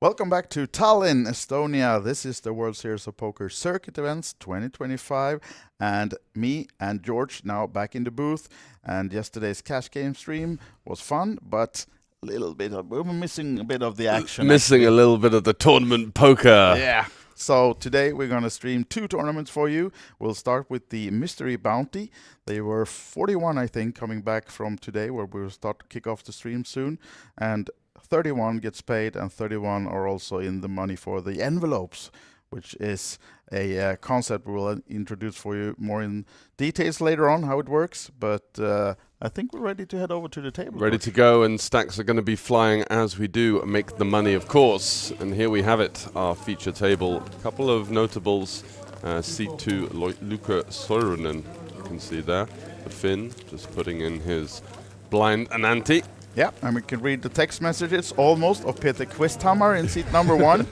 Welcome back to Tallinn, Estonia. This is the World Series of Poker Circuit Events 2025, and me and George now back in the booth. And yesterday's cash game stream was fun, but we were missing a bit of the action. Missing a little bit of the tournament poker. Yeah. So today we're going to stream 2 tournaments for you. We'll start with the Mystery Bounty. They were 41, I think, coming back from today, where we'll start to kick off the stream soon. And 31 gets paid, and 31 are also in the money for the envelopes, which is a concept we'll introduce for you more in details later on how it works. But I think we're ready to head over to the table. Ready to go, and stacks are going to be flying as we do make the money, of course. And here we have it, our feature table. A couple of notables. C2 Luca Sorunen, you can see there. The Finn just putting in his blind and ante. Yeah, and we can read the text messages almost of Peter Quisthammer in seat number 1.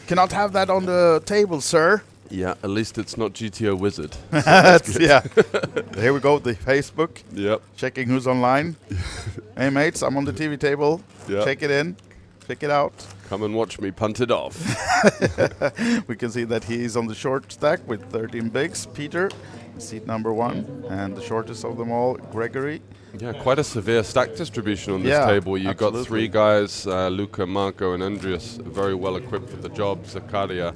Cannot have that on the table, sir. Yeah, at least it's not GTO Wizard. So yeah. Here we go, the Facebook. Yep. Checking who's online. Hey mates, I'm on the TV table. Yep. Check it in. Check it out. Come and watch me punt it off. We can see that he's on the short stack with 13 bigs. Peter, seat number 1. And the shortest of them all, Gregory. Yeah, quite a severe stack distribution on this table. You've got 3 guys, Luca, Marco, and Andreas, very well equipped for the job. Zakaria,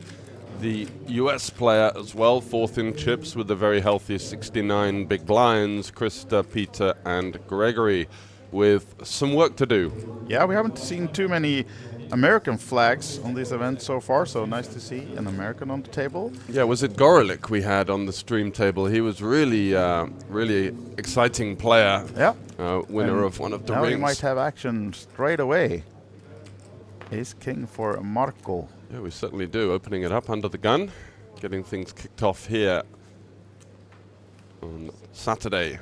the US player as well, 4th in chips with a very healthy 69 big blinds. Krista, Peter, and Gregory with some work to do. Yeah, we haven't seen too many American flags on this event so far, so nice to see an American on the table. Yeah, was it Gorolik we had on the stream table? He was really, really exciting player. Yeah. Winner of one of the now rings. Now he might have action straight away. Ace King for Marco. Yeah, we certainly do. Opening it up under the gun, getting things kicked off here on Saturday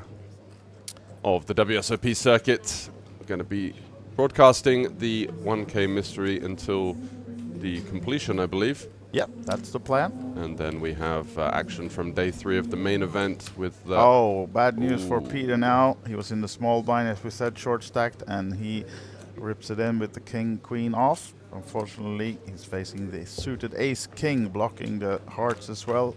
of the WSOP circuit. We're going to be broadcasting the 1K mystery until the completion, I believe. Yep, that's the plan. And then we have action from day 3 of the main event with... bad news for Peter now. He was in the small blind, as we said, short stacked, and he rips it in with the king-queen off. Unfortunately, he's facing the suited ace-king, blocking the hearts as well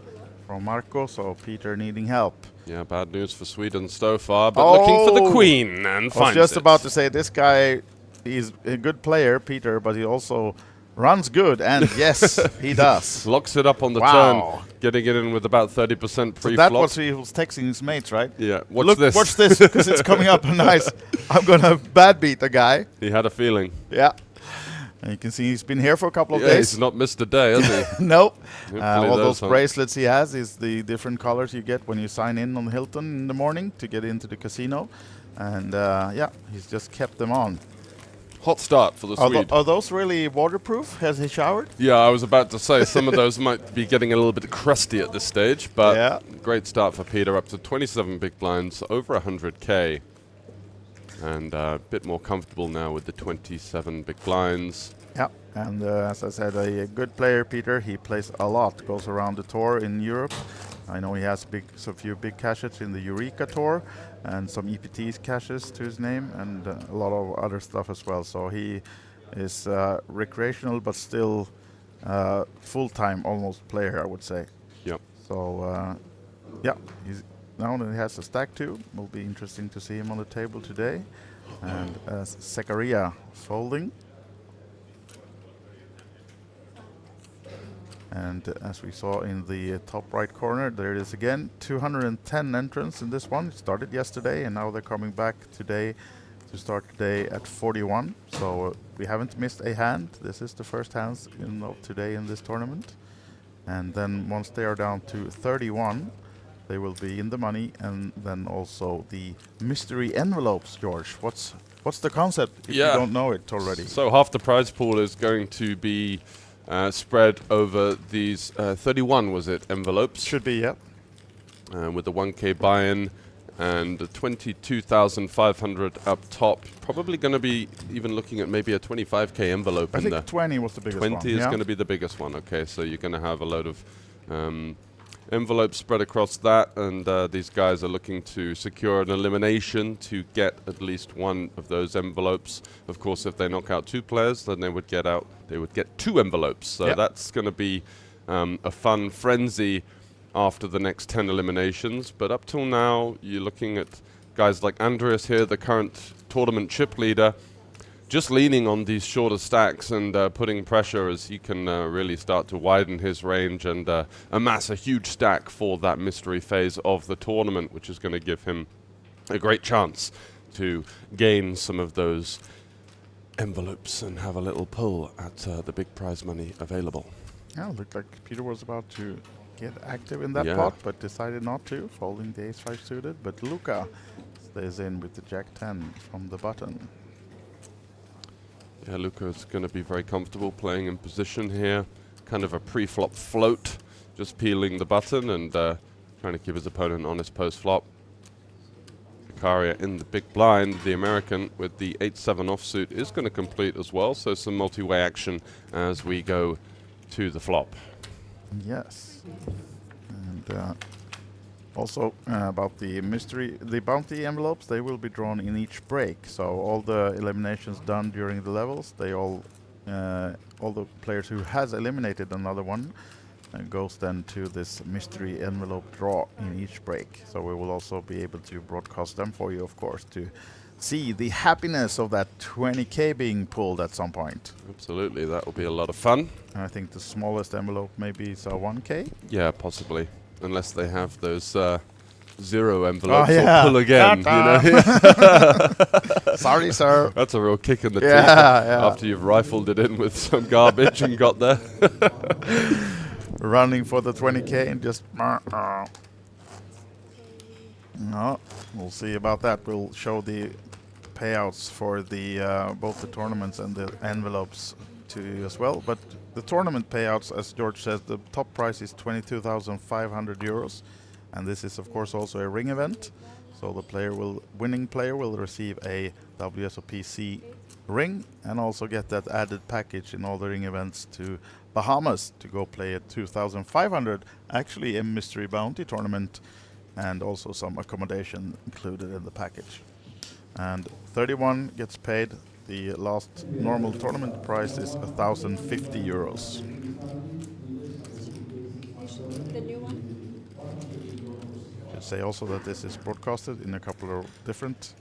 from Marco, so Peter needing help. Yeah, bad news for Sweden so far, but looking for the queen and finds it. I was just about to say, this guy, he's a good player, Peter, but he also runs good, and yes, he does. Locks it up on the turn, getting it in with about 30% pre-flop. So that was he was texting his mates, right? Yeah, watch this, because it's coming up nice. I'm going to bad beat the guy. He had a feeling. Yeah. And you can see he's been here for a couple of days. He's not missed a day, has he? Nope. All those bracelets he has is the different colors you get when you sign in on Hilton in the morning to get into the casino. And yeah, he's just kept them on. Hot start for the Swede. Are those really waterproof? Has he showered? Yeah, I was about to say some of those might be getting a little bit crusty at this stage, but great start for Peter, up to 27 big blinds, over 100K. And a bit more comfortable now with the 27 big blinds. Yeah, and as I said, a good player, Peter. He plays a lot, goes around the tour in Europe. I know he has a few big cashes in the Eureka Tour and some EPTs cashes to his name, and a lot of other stuff as well. So he is recreational, but still full-time almost player, I would say. Yep. So yeah, now that he has a stack too, will be interesting to see him on the table today. And Zakaria folding. And as we saw in the top right corner, there it is again. 210 entrants in this one. It started yesterday, and now they're coming back today to start the day at 41. So we haven't missed a hand. This is the first hands of today in this tournament. And then once they are down to 31, they will be in the money. And then also the mystery envelopes, George. What's the concept if you don't know it already? So half the prize pool is going to be spread over these 31, was it, envelopes? Should be, yeah. With the 1K buy-in and 22,500 up top. Probably going to be even looking at maybe a 25K envelope in there. I think 20 was the biggest one. 20 is going to be the biggest one. Okay, so you're going to have a load of envelopes spread across that, and these guys are looking to secure an elimination to get at least one of those envelopes. Of course, if they knock out 2 players, then they would get 2 envelopes. So that's going to be a fun frenzy after the next 10 eliminations. But up till now, you're looking at guys like Andreas here, the current tournament chip leader, just leaning on these shorter stacks and putting pressure as he can really start to widen his range and amass a huge stack for that mystery phase of the tournament, which is going to give him a great chance to gain some of those envelopes and have a little pull at the big prize money available. Yeah, it looked like Peter was about to get active in that pot, but decided not to, folding the ace-5 suited. But Luca stays in with the jack-10 from the button. Yeah, Luca's going to be very comfortable playing in position here. Kind of a pre-flop float, just peeling the button and trying to keep his opponent on his post-flop. Vicaria in the big blind, the American with the 8-7 offsuit is going to complete as well, so some multi-way action as we go to the flop. Yes. And also about the bounty envelopes, they will be drawn in each break. So all the eliminations done during the levels, they all the players who has eliminated another one goes then to this mystery envelope draw in each break. So we will also be able to broadcast them for you, of course, to see the happiness of that 20K being pulled at some point. Absolutely, that will be a lot of fun. And I think the smallest envelope maybe is a 1K. Yeah, possibly. Unless they have those 0 envelopes or pull again, you know. Sorry, sir. That's a real kick in the teeth after you've rifled it in with some garbage and got there. Running for the 20K and just... No, we'll see about that. We'll show the payouts for the both the tournaments and the envelopes to you as well. But the tournament payouts, as George says, the top prize is 22,500 euros, and this is of course also a ring event. So the winning player will receive a WSOPC ring and also get that added package in all the ring events to Bahamas to go play at 2,500. Actually, a mystery bounty tournament, and also some accommodation included in the package. And 31 gets paid. The last normal tournament price is 1,050 euros. The new one? I'd say also that this is broadcasted in a couple of different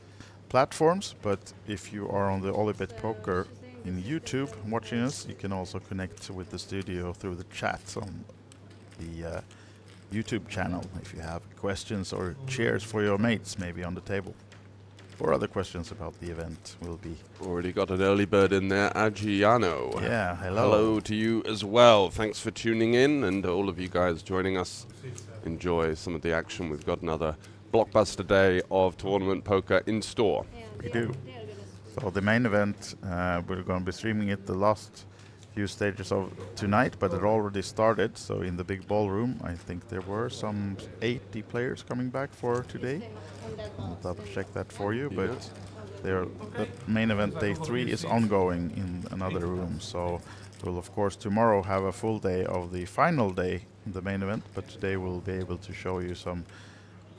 platforms, but if you are on the Olibet Poker in YouTube watching us, you can also connect with the studio through the chat on the YouTube channel if you have questions or cheers for your mates maybe on the table. Or other questions about the event will be... Already got an early bird in there, Adriano. Yeah, hello. Hello to you as well. Thanks for tuning in, and all of you guys joining us. Enjoy some of the action. We've got another blockbuster day of tournament poker in store. We do. So the main event, we're going to be streaming it the last few stages of tonight, but it already started. So in the big ballroom, I think there were some 80 players coming back for today. I'll double check that for you, but the main event day 3 is ongoing in another room. So we'll of course tomorrow have a full day of the final day in the main event, but today we'll be able to show you some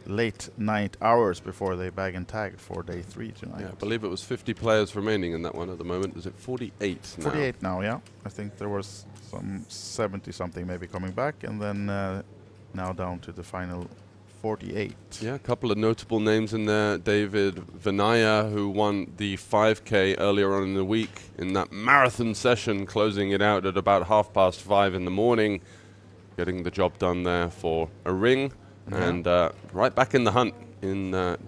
late night hours before they bag and tag for day 3 tonight. Yeah, I believe it was 50 players remaining in that one at the moment. Is it 48 now? 48 now, yeah. I think there was some 70 something maybe coming back, and then now down to the final 48. Yeah, a couple of notable names in there. David Vinaya, who won the 5K earlier on in the week in that marathon session, closing it out at about 5:30 in the morning, getting the job done there for a ring. And right back in the hunt,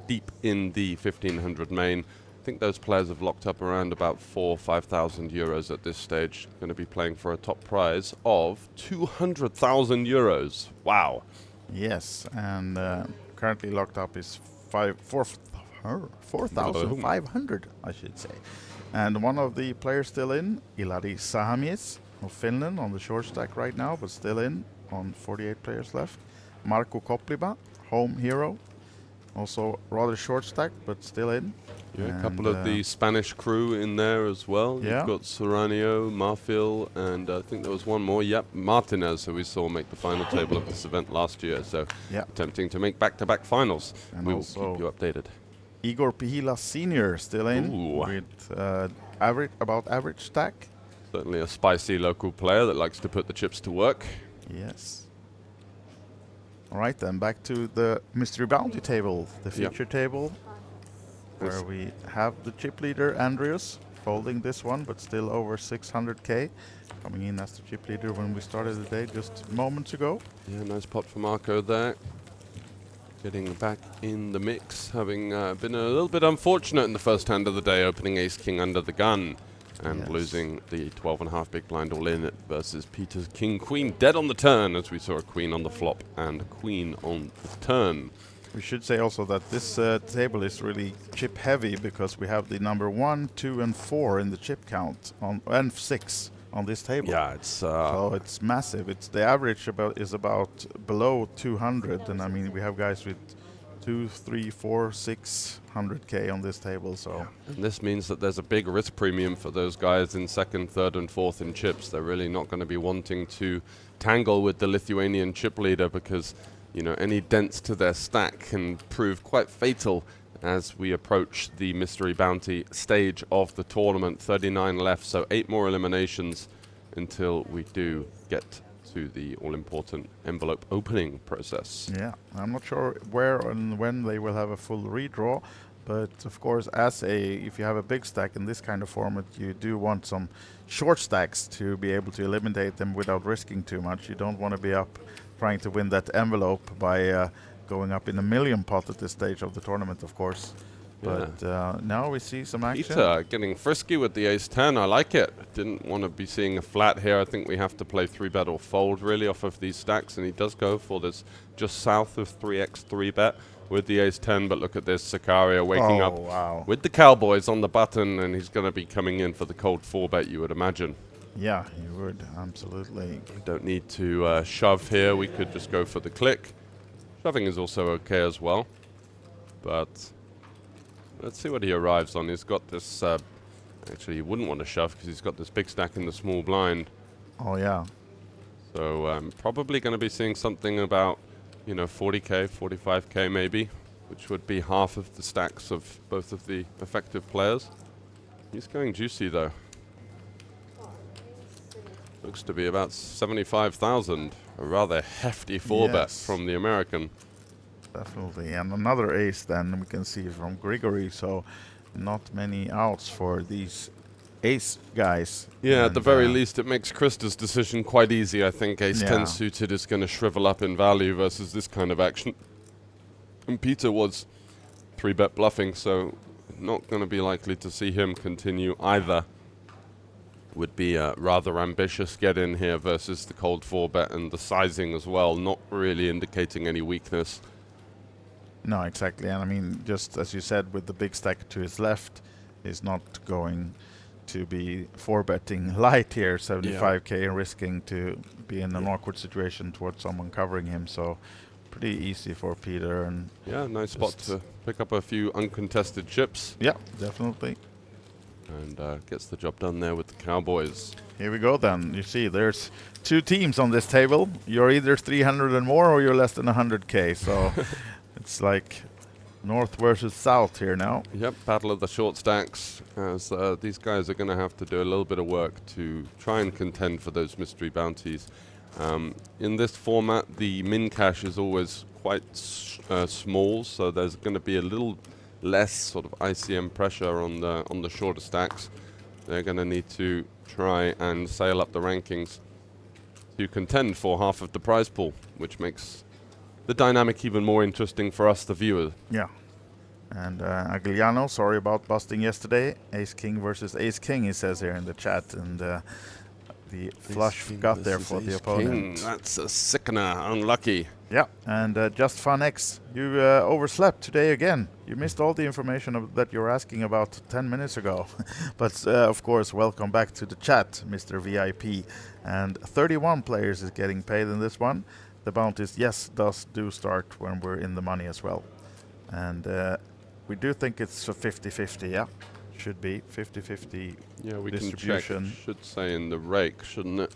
deep in the 1500 main. I think those players have locked up around about 5,000 euros at this stage. Going to be playing for a top prize of 200,000 euros. Wow. Yes, and currently locked up is 4,500, I should say. And one of the players still in, Ilari Sahamies of Finland on the short stack right now, but still in on 48 players left. Marko Kopliba, home hero, also rather short stack, but still in. Yeah, a couple of the Spanish crew in there as well. Yeah. You've got Serranio, Marfil, and I think there was one more. Yep, Martinez, who we saw make the final table of this event last year. So attempting to make back-to-back finals. And we will keep you updated. Igor Pihila Sr. still in with average stack. Certainly a spicy local player that likes to put the chips to work. Yes. All right, then back to the mystery bounty table, the feature table, where we have the chip leader Andreas folding this one, but still over 600k, coming in as the chip leader when we started the day just moments ago. Yeah, nice pot for Marco there. Getting back in the mix, having been a little bit unfortunate in the first hand of the day, opening ace-king under the gun and losing the 12.5 big blind all in versus Peter's king-queen dead on the turn, as we saw a queen on the flop and a queen on the turn. We should say also that this table is really chip heavy because we have the number 1, 2, and 4 in the chip count and 6 on this table. Yeah, it's so it's massive. It's the average is about below 200, and I mean we have guys with 2, 3, 4, 600k on this table. So and this means that there's a big risk premium for those guys in second, third, and fourth in chips. They're really not going to be wanting to tangle with the Lithuanian chip leader because, you know, any dents to their stack can prove quite fatal as we approach the mystery bounty stage of the tournament. 39 left, so 8 more eliminations until we do get to the all-important envelope opening process. Yeah, I'm not sure where and when they will have a full redraw, but of course, if you have a big stack in this kind of format, you do want some short stacks to be able to eliminate them without risking too much. You don't want to be up trying to win that envelope by going up in a million pot at this stage of the tournament, of course. But now we see some action. Peter getting frisky with the ace-10. I like it. Didn't want to be seeing a flat here. I think we have to play 3-bet or fold really off of these stacks, and he does go for this just south of 3x 3-bet with the ace-10. But look at this, Sicario waking up with the Cowboys on the button, and he's going to be coming in for the cold 4-bet, you would imagine. Yeah, you would, absolutely. We don't need to shove here. We could just go for the click. Shoving is also okay as well, but let's see what he arrives on. He's got this, actually he wouldn't want to shove because he's got this big stack in the small blind. Oh yeah. So probably going to be seeing something about, you know, 40k, 45k maybe, which would be half of the stacks of both of the effective players. He's going juicy though. Looks to be about 75,000, a rather hefty 4-bet from the American. Definitely, and another ace then we can see from Grigory, so not many outs for these ace guys. Yeah, at the very least it makes Krista's decision quite easy. I think ace-10 suited is going to shrivel up in value versus this kind of action. And Peter was 3-bet bluffing, so not going to be likely to see him continue either. Would be a rather ambitious get in here versus the cold 4-bet, and the sizing as well, not really indicating any weakness. No, exactly, and I mean, just as you said, with the big stack to his left, he's not going to be 4-betting light here, 75k, and risking to be in an awkward situation towards someone covering him, so pretty easy for Peter. And yeah, nice spot to pick up a few uncontested chips. Yeah, definitely. And gets the job done there with the Cowboys. Here we go then. You see, there's 2 teams on this table. You're either 300 and more, or you're less than 100k, so it's like north versus south here now. Yep, battle of the short stacks, as these guys are going to have to do a little bit of work to try and contend for those mystery bounties. In this format, the min cash is always quite small, so there's going to be a little less sort of ICM pressure on the shorter stacks. They're going to need to try and sail up the rankings to contend for half of the prize pool, which makes the dynamic even more interesting for us, the viewers. Yeah. And Agliano, sorry about busting yesterday. Ace-King versus Ace-King, he says here in the chat. And the flush got there for the opponent. That's a sickener, unlucky. Yeah, and Just Fun X, you overslept today again. You missed all the information that you were asking about 10 minutes ago. But of course, welcome back to the chat, Mr. VIP. And 31 players is getting paid in this one. The bounties, yes, do start when we're in the money as well. And we do think it's a 50-50, yeah. Should be 50-50 Yeah, we can check. distribution. Should say in the rake, shouldn't it?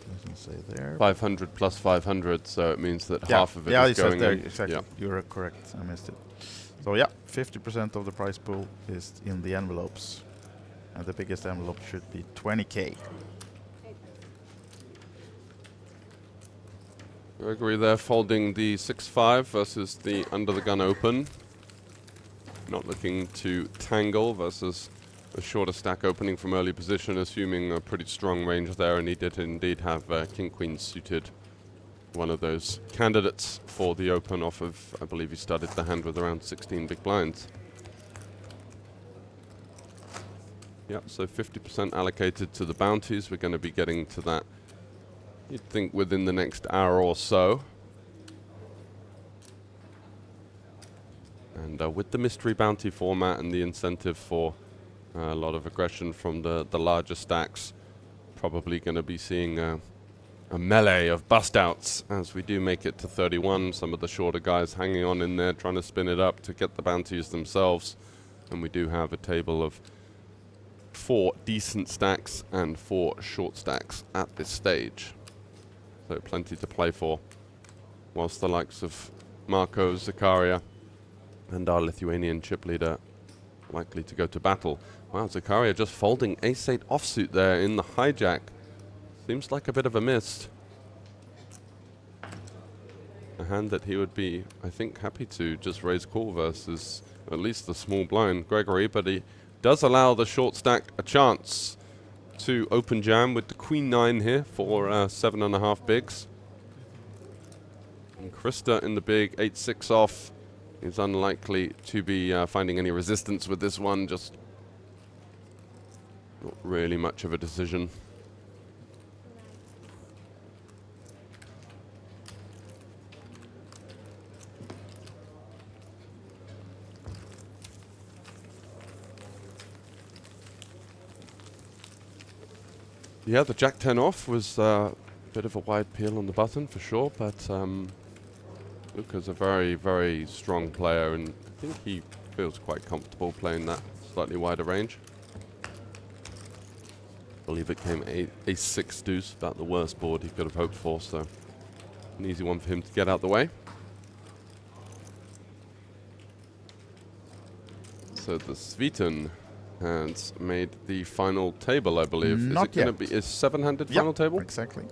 Doesn't say there. 500 plus 500, so it means that Yeah, half of it yeah, is it says going there, in. exactly. Yeah. You're correct, I missed it. So yeah, 50% of the prize pool is in the envelopes. And the biggest envelope should be 20K. Gregory there folding the 6-5 versus the under the gun open. Not looking to tangle versus a shorter stack opening from early position, assuming a pretty strong range there, and he did indeed have King-Queen suited. One of those candidates for the open off of, I believe he started the hand with around 16 big blinds. Yep, so 50% allocated to the bounties. We're going to be getting to that, you'd think, within the next hour or so. And with the mystery bounty format and the incentive for a lot of aggression from the larger stacks, probably going to be seeing a melee of bust outs as we do make it to 31. Some of the shorter guys hanging on in there, trying to spin it up to get the bounties themselves. And we do have a table of 4 decent stacks and 4 short stacks at this stage. So plenty to play for, whilst the likes of Marco, Zakaria, and our Lithuanian chip leader likely to go to battle. Wow, Zakaria just folding ace-8 offsuit there in the hijack. Seems like a bit of a miss. A hand that he would be, I think, happy to just raise call versus at least the small blind Gregory, but he does allow the short stack a chance to open jam with the Queen 9 here for 7.5 bigs. And Krista in the big 8-6 off is unlikely to be finding any resistance with this one, just not really much of a decision. Yeah, the Jack 10 off was a bit of a wide peel on the button for sure, but Luca's a very, very strong player, and I think he feels quite comfortable playing that slightly wider range. I believe it came ace-6 deuce, about the worst board he could have hoped for, so an easy one for him to get out the way. So the Sviten has made the final table, I believe. Not is it going to be a 7-handed final table? Exactly.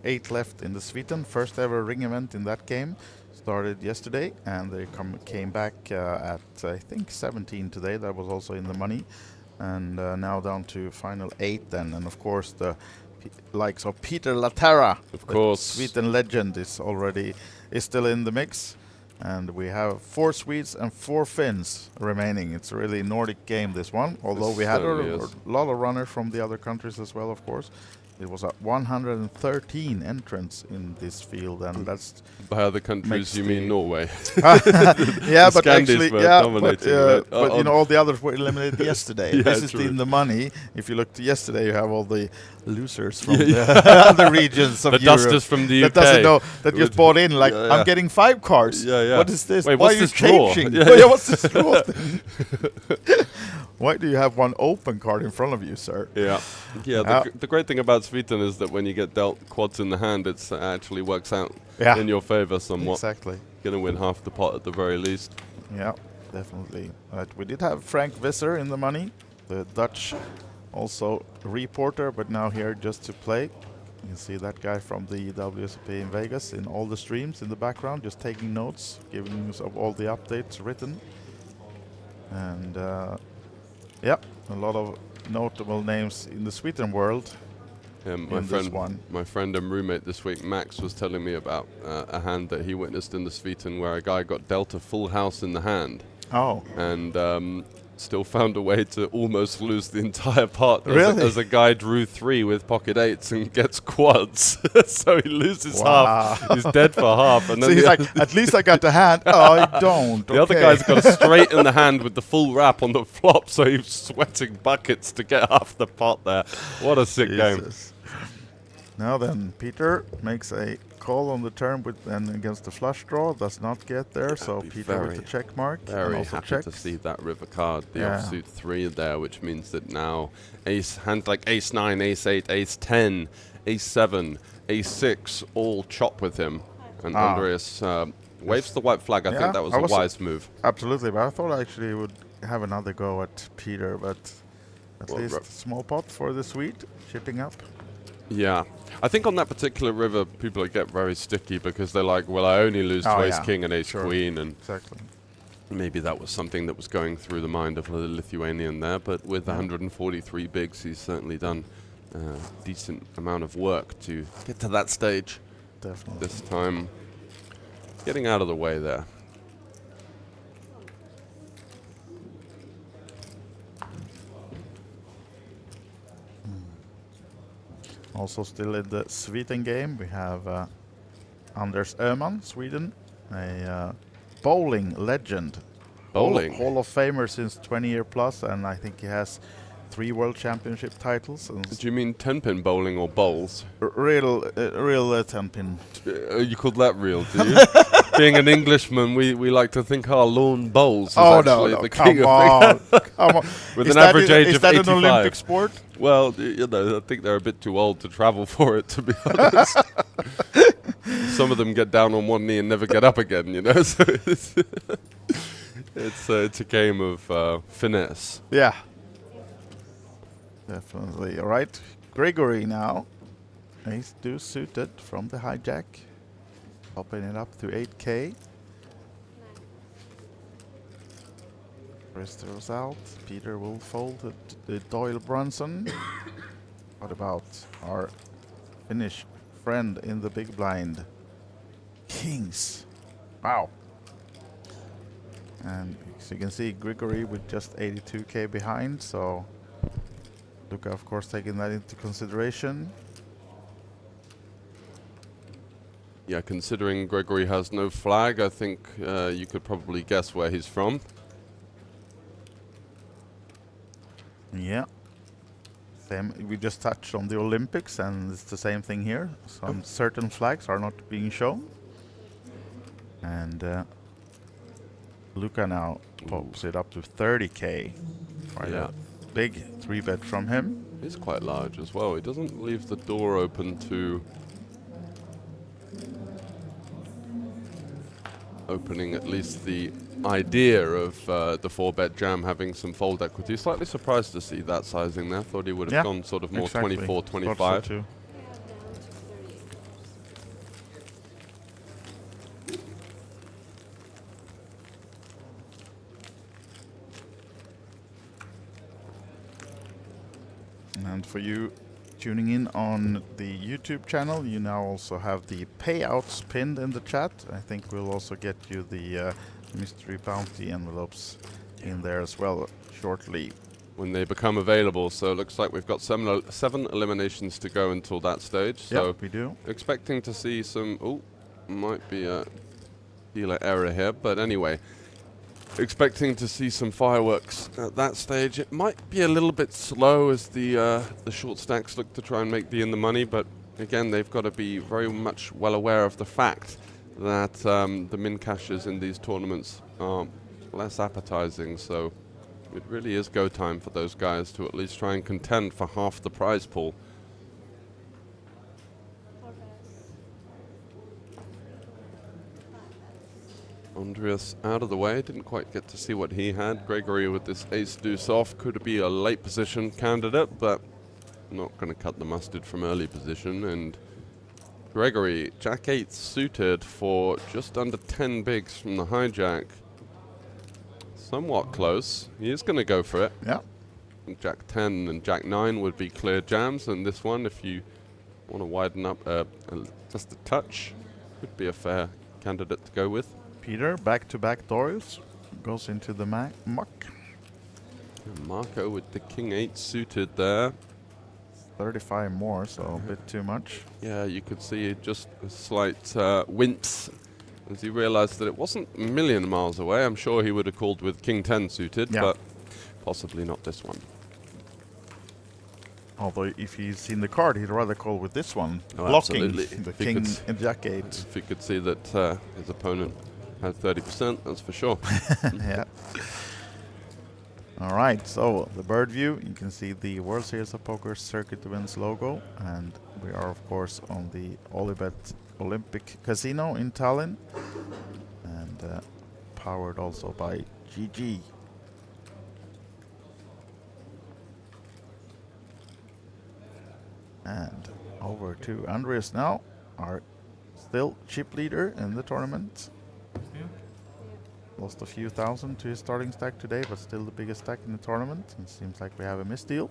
8 left in the Sweden. First ever ring event in that game. Started yesterday, and they came back at, I think, 17 today. That was also in the money. And now down to final 8 then. And of course, the likes of Peter Laterra, of course, Sweden legend, is still in the mix. And we have 4 Swedes and 4 Finns remaining. It's a really Nordic game, this one. Although we had a lot of runners from the other countries as well, of course. It was 113 entrants in this field, and that's... By other countries, you mean Norway? Yeah, but actually, but you know, all the others were eliminated yesterday. Yeah, this is true. in the money. If you look to yesterday, you have all the losers from the other regions of the Europe. dusters from the UK. That doesn't know, that just bought in, like, I'm getting 5 cards. What is this? Wait, Why what's are you this draw? changing? Yeah. What's this draw thing? Why do you have one open card in front of you, sir? Yeah. The great thing about Sviten is that when you get dealt quads in the hand, it actually works out in your favor somewhat. Exactly. Going to win half the pot at the very least. Yeah, definitely. We did have Frank Visser in the money, the Dutch also reporter, but now here just to play. You can see that guy from the WSOP in Vegas in all the streams in the background, just taking notes, giving us of all the updates written. And yeah, a lot of notable names in the Sweden world. My friend and roommate this week, Max, was telling me about a hand that he witnessed in the Sviten where a guy got dealt a full house in the hand. Oh. And still found a way to almost lose the entire pot. Really? As a guy drew 3 with pocket 8s and gets quads. So he loses half. He's dead for half. And then so he's like, at least I got the hand. Oh, I don't. The other guy's got a straight in the hand with the full wrap on the flop, so he's sweating buckets to get half the pot there. What a sick game. Now then, Peter makes a call on the turn with and against the flush draw. Does not get there, so Peter with the check mark. Very and also happy checks. to see that river card, the Yeah. offsuit 3 there, which means that now hands like ace 9, ace 8, ace 10, ace 7, ace 6 all chop with him. And Andreas waves the white flag. I think that was a wise move. Absolutely, but I thought I actually would have another go at Peter, but at least small pot for the Swede, chipping up. Yeah. I think on that particular river, people get very sticky because they're like, well, I only lose to ace king and ace queen. And exactly. Maybe that was something that was going through the mind of the Lithuanian there. But with 143 bigs, he's certainly done a decent amount of work to get to that stage. Definitely. This time, getting out of the way there. Also still in the Sweden game, we have Anders Öhman, Sweden, a bowling legend. Bowling? Hall of Famer since 20 year plus, and I think he has 3 world championship titles. And do you mean 10-pin bowling or bowls? Real 10-pin. You call that real, do you? Being an Englishman, we like to think our lawn bowls is actually the king of the come on. With an average age of 85. Is that an Olympic sport? Well, you know, I think they're a bit too old to travel for it, to be honest. Some of them get down on one knee and never get up again, you know. So it's a game of finesse. Yeah. Definitely. All right. Gregory now. Ace deuce suited from the hijack. Popping it up to 8k. Rest throws out. Peter will fold the Doyle Brunson. What about our Finnish friend in the big blind? Kings. Wow. And as you can see, Grigory with just 82k behind, so Luca, of course, taking that into consideration. Yeah, considering Gregory has no flag, I think you could probably guess where he's from. Yeah. Same. We just touched on the Olympics, and it's the same thing here. Some certain flags are not being shown. And Luca now pops it up to 30k. Quite a big 3-bet from him. He's quite large as well. He doesn't leave the door open to opening at least the idea of the 4-bet jam having some fold equity. Slightly surprised to see that sizing there. Thought he would have gone sort of more 24, 25. So and for you tuning in on the YouTube channel, you now also have the payouts pinned in the chat. I think we'll also get you the mystery bounty envelopes in there as well shortly. When they become available. So it looks like we've got 7 eliminations to go until that stage. So we do. Expecting to see some... Oh, might be a dealer error here. But anyway, expecting to see some fireworks at that stage. It might be a little bit slow as the short stacks look to try and make the in the money, but again, they've got to be very much well aware of the fact that the min cashes in these tournaments are less appetizing, so it really is go time for those guys to at least try and contend for half the prize pool. Andreas out of the way, didn't quite get to see what he had. Gregory with this ace deuce off could be a late position candidate, but not going to cut the mustard from early position. And Gregory, jack 8 suited for just under 10 bigs from the hijack. Somewhat close. He is going to go for it. Yeah. Jack 10 and Jack 9 would be clear jams, and this one, if you want to widen up just a touch, could be a fair candidate to go with. Peter, back-to-back Doyles, goes into the muck. And Marco with the King 8 suited there. 35 more, so a bit too much. Yeah, you could see just a slight wince as he realized that it wasn't a million miles away. I'm sure he would have called with King 10 suited, but possibly not this one. Although if he's seen the card, he'd rather call with this one, Oh, blocking absolutely. the If he king could and jack 8. If he could see that his opponent had 30%, that's for sure. Yeah. All right, so the bird view, you can see the World Series of Poker Circuit Events logo, and we are of course on the Olibet Olympic Casino in Tallinn, and powered also by GG. And over to Andreas now, our still chip leader in the tournament. Lost a few thousand to his starting stack today, but still the biggest stack in the tournament. It seems like we have a misdeal.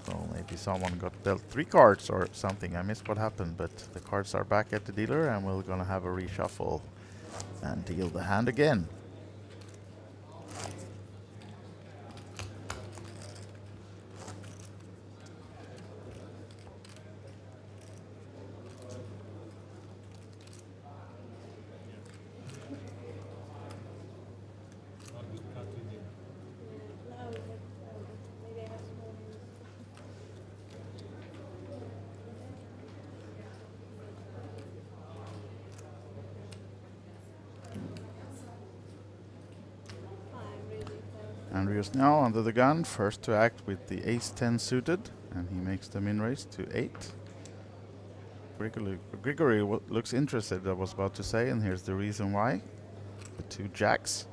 So maybe someone got dealt 3 cards or something. I missed what happened, but the cards are back at the dealer and we're gonna have a reshuffle and deal the hand again. Andreas now under the gun, first to act with the ace-10 suited, and he makes the min raise to 8. Grigory looks interested, I was about to say, and here's the reason why. The 2 jacks.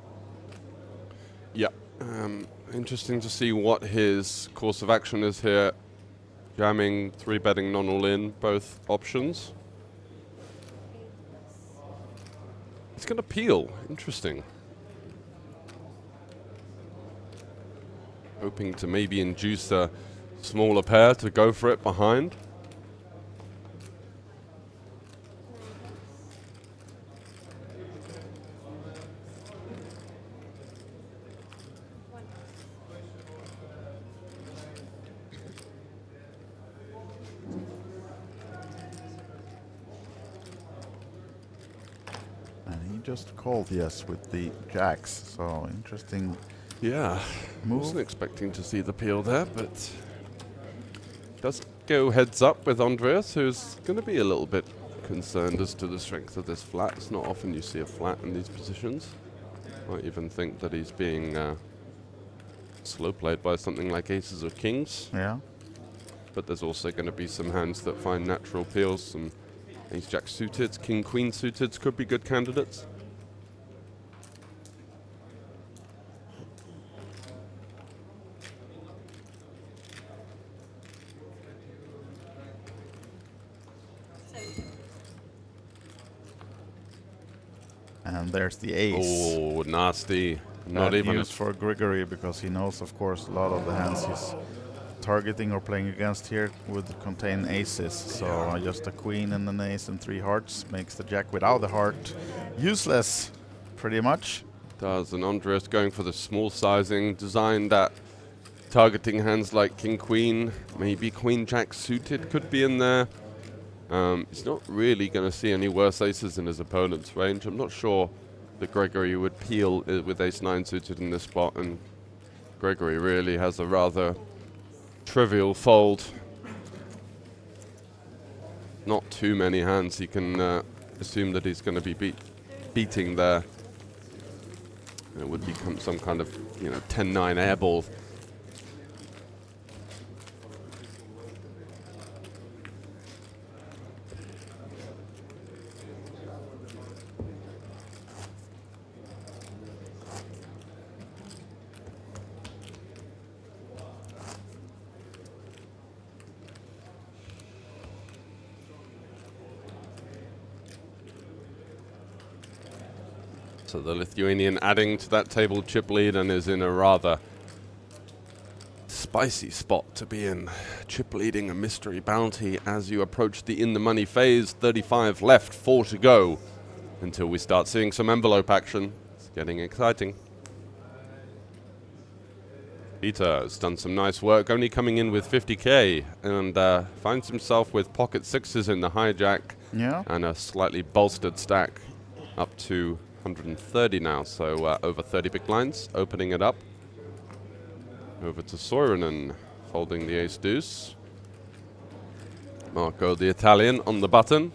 Yeah, interesting to see what his course of action is here. Jamming, 3-betting non-all-in, both options. He's going to peel, interesting. Hoping to maybe induce a smaller pair to go for it behind. And he just called yes with the jacks, so interesting. Yeah, move. Wasn't expecting to see the peel there, but does go heads up with Andreas, who's going to be a little bit concerned as to the strength of this flat. It's not often you see a flat in these positions. Might even think that he's being slow played by something like aces or kings. Yeah. But there's also going to be some hands that find natural peels. Some ace-jack suited, king-queen suited could be good candidates. And there's the ace. Oh, nasty. Not Bad even news for Grigory, because he knows, of course, a lot of the hands he's targeting or playing against here would contain aces. So just a queen and an ace and 3 hearts makes the jack without the heart useless, pretty much. does. And Andreas going for the small sizing, designed at targeting hands like king-queen, maybe queen-jack suited could be in there. He's not really going to see any worse aces in his opponent's range. I'm not sure that Gregory would peel with ace-9 suited in this spot, and Gregory really has a rather trivial fold. Not too many hands he can assume that he's going to be beating there. It would become some kind of 10-9 airball. So the Lithuanian adding to that table chip lead and is in a rather spicy spot to be in. Chip leading a mystery bounty as you approach the in-the-money phase. 35 left, 4 to go until we start seeing some envelope action. It's getting exciting. Peter has done some nice work, only coming in with 50k, and finds himself with pocket sixes in the hijack and a slightly bolstered stack up to 130 now, so over 30 big blinds, opening it up. Over to Soiranen, folding the ace deuce. Marco, the Italian, on the button.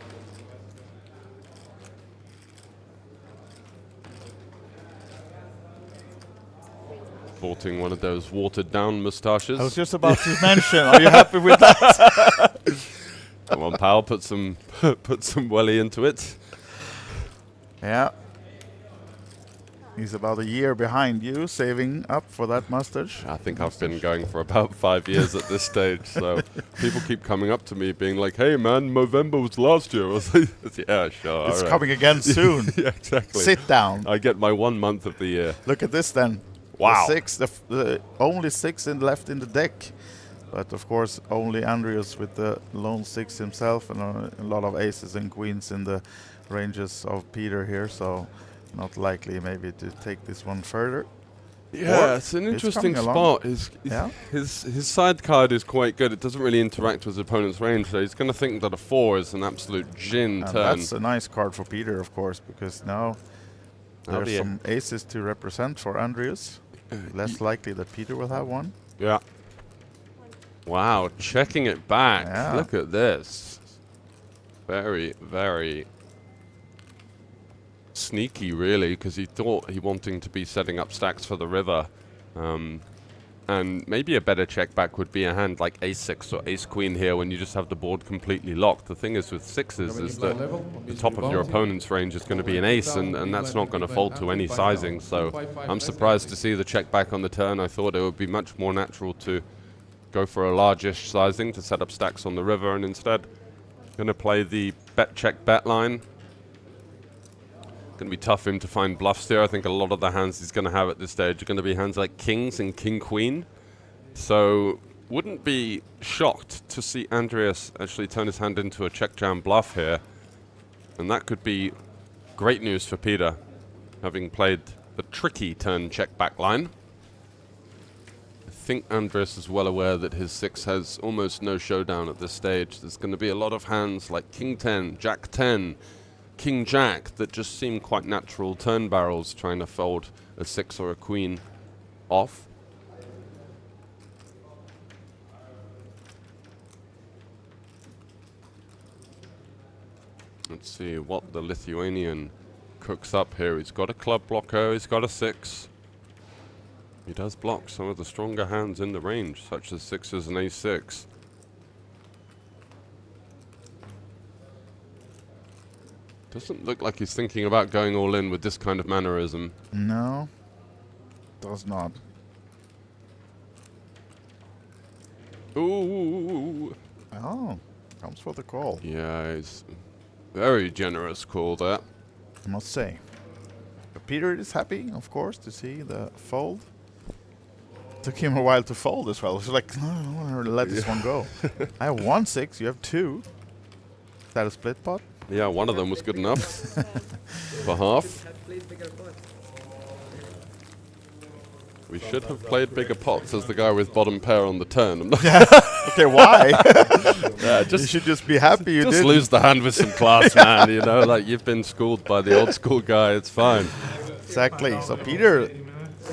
Sporting one of those watered down moustaches. I was just about to mention, are you happy with that? Come on, pal, put some welly into it. Yeah. He's about a year behind you, saving up for that mustache. I think I've been going for about 5 years at this stage, so people keep coming up to me being like, hey man, Movember was last year. I was like, yeah, sure. It's coming again soon. Yeah, exactly. Sit down. I get my 1 month of the year. Look at this then. Wow. The only 6 left in the deck. But of course, only Andreas with the lone 6 himself, and a lot of aces and queens in the ranges of Peter here, so not likely maybe to take this one further. Yeah, it's an interesting spot. His side card is quite good. It doesn't really interact with his opponent's range, so he's going to think that a 4 is an absolute gin and turn. That's a nice card for Peter, of course, because now there's some aces to represent for Andreas. Less likely that Peter will have one. Yeah. Wow, checking it back. Yeah. Look at this. Very, very sneaky, really, because he thought he wanting to be setting up stacks for the river. And maybe a better check back would be a hand like ace-6 or ace-queen here when you just have the board completely locked. The thing is with 6s is that the top of your opponent's range is going to be an ace, and that's not going to fold to any sizing. So I'm surprised to see the check back on the turn. I thought it would be much more natural to go for a largish sizing to set up stacks on the river, and instead going to play the bet check bet line. Going to be tough for him to find bluffs here. I think a lot of the hands he's going to have at this stage are going to be hands like kings and king-queen. So wouldn't be shocked to see Andreas actually turn his hand into a check jam bluff here. And that could be great news for Peter, having played the tricky turn check back line. I think Andreas is well aware that his 6 has almost no showdown at this stage. There's going to be a lot of hands like king 10, jack 10, king jack that just seem quite natural turn barrels trying to fold a 6 or a queen off. Let's see what the Lithuanian cooks up here. He's got a club blocker, he's got a 6. He does block some of the stronger hands in the range, such as 6s and ace-6. Doesn't look like he's thinking about going all in with this kind of mannerism. No, does not. Ooh. Oh, comes for the call. Yeah, it's very generous call there. I must say. But Peter is happy, of course, to see the fold. Took him a while to fold as well. He's like, no, I don't want to let this one go. I have 1 6, you have 2. Is that a split pot? Yeah, one of them was good enough for half. We should have played bigger pots as the guy with bottom pair on the turn. Okay, why? You should just be happy you just did. lose the hand with some class, man. You know, like you've been schooled by the old school guy. It's fine. Exactly. So Peter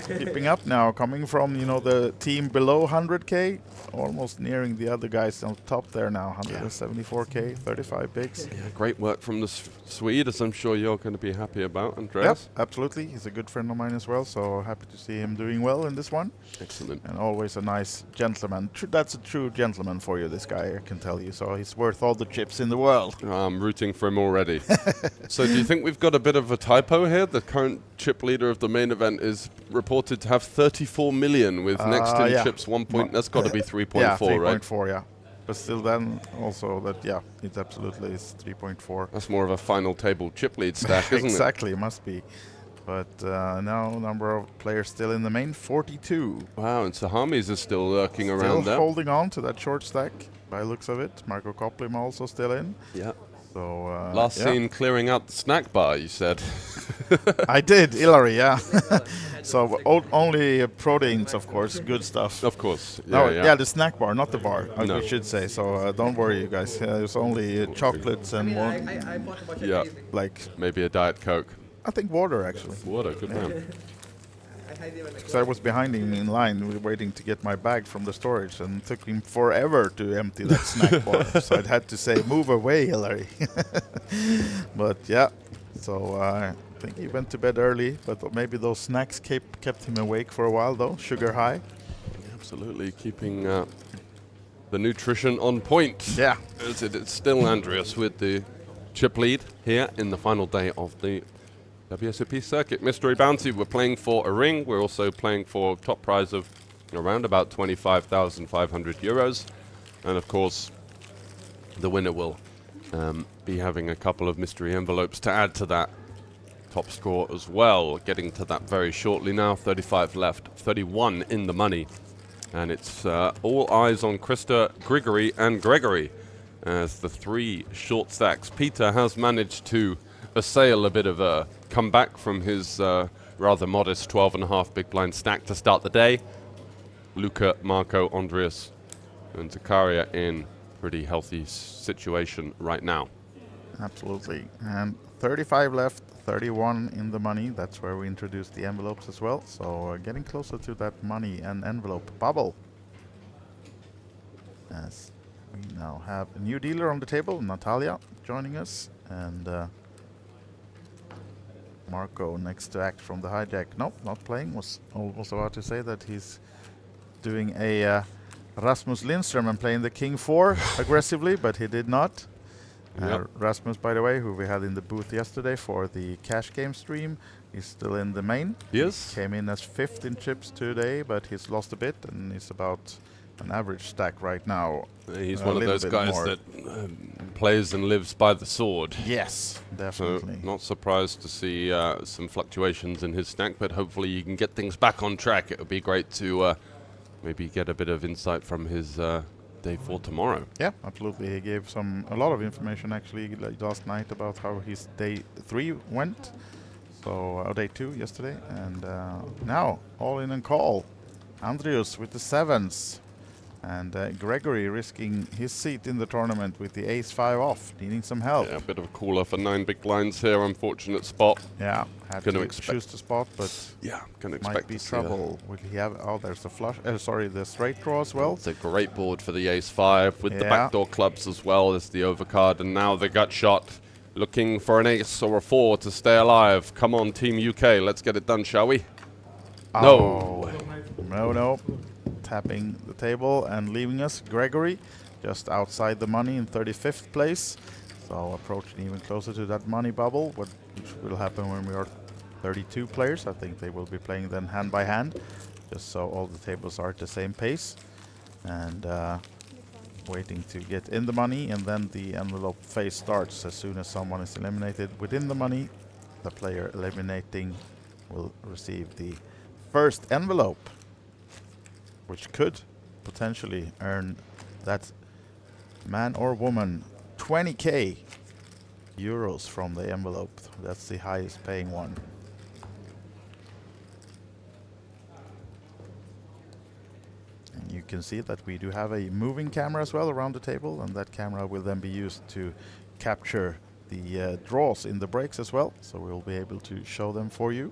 keeping up now, coming from, you know, the team below 100k, almost nearing the other guys on top there now, 174k, 35 bigs. Yeah, great work from the Swede, as I'm sure you're going to be happy about, Andreas. Yep, absolutely. He's a good friend of mine as well, so happy to see him doing well in this one. Excellent. And always a nice gentleman. That's a true gentleman for you, this guy, I can tell you. So he's worth all the chips in the world. I'm rooting for him already. So do you think we've got a bit of a typo here? The current chip leader of the main event is reported to have 34 million with next in chips 1 point. That's got to be 3.4, yeah, right? 3.4, yeah. But still then also that, yeah, it absolutely is 3.4. That's more of a final table chip lead stack, isn't Exactly, it must be. But now number of players still in the main, 42. Wow, and Sahamis is still lurking around there. Still holding on to that short stack by looks of it. Marco Koplim also still in. Yeah. So last seen clearing out the snack bar, you said. I did, Hillary, yeah. So only proteins, of course, good stuff. Of course. Yeah, the snack bar, not the bar, No. we should say. So don't worry, you guys. There's only chocolates and more. Yeah. Like Maybe a Diet Coke. I think water, actually. Water, good man. because I was behind him in line waiting to get my bag from the storage, and it took him forever to empty that snack bar. So I had to say, move away, Hillary. But yeah, so I think he went to bed early, but maybe those snacks kept him awake for a while though, sugar high. Absolutely, keeping the nutrition on point. Yeah. It's still Andreas with the chip lead here in the final day of the WSOP Circuit Mystery Bounty. We're playing for a ring. We're also playing for a top prize of around about 25,500 euros. And of course, the winner will be having a couple of mystery envelopes to add to that top score as well. Getting to that very shortly now. 35 left, 31 in the money. And it's all eyes on Krista, Grigory, and Gregory as the three short stacks. Peter has managed to assail a bit of a comeback from his rather modest 12.5 big blind stack to start the day. Luca, Marco, Andreas, and Zakaria in pretty healthy situation right now. Absolutely. And 35 left, 31 in the money. That's where we introduced the envelopes as well. So getting closer to that money and envelope bubble. As we now have a new dealer on the table, Natalia, joining us. And Marco next to act from the hijack. Nope, not playing. Was almost about to say that he's doing a Rasmus Lindström and playing the King 4 aggressively, but he did not. Rasmus, by the way, who we had in the booth yesterday for the cash game stream, is still in the main. Yes. Came in as 5th in chips today, but he's lost a bit and he's about an average stack right now. He's one of those guys that plays and lives by the sword. Yes, definitely. So not surprised to see some fluctuations in his stack, but hopefully you can get things back on track. It would be great to maybe get a bit of insight from his day 4 tomorrow. Yeah, absolutely. He gave a lot of information actually last night about how his day 3 went. So day 2 yesterday, and now all in and call. Andreas with the 7s. And Gregory risking his seat in the tournament with the ace-5 off, needing some help. Yeah, a bit of a cooler for 9 big blinds here, unfortunate spot. Yeah, had to choose the spot, but yeah, can expect might be trouble. Will he have? Oh, there's the flush. Sorry, the straight draw as well. It's a great board for the ace-5 with the backdoor clubs as well as the overcard, and now the gut shot, looking for an ace or a 4 to stay alive. Come on, Team UK, let's get it done, shall we? Oh. No. Tapping the table and leaving us Gregory just outside the money in 35th place, so approaching even closer to that money bubble, which will happen when we are 32 players. I think they will be playing then hand by hand, just so all the tables are at the same pace, and waiting to get in the money, and then the envelope phase starts. As soon as someone is eliminated within the money, the player eliminating will receive the first envelope, which could potentially earn that man or woman 20k euros from the envelope. That's the highest paying one. And you can see that we do have a moving camera as well around the table, and that camera will then be used to capture the draws in the breaks as well, so we'll be able to show them for you.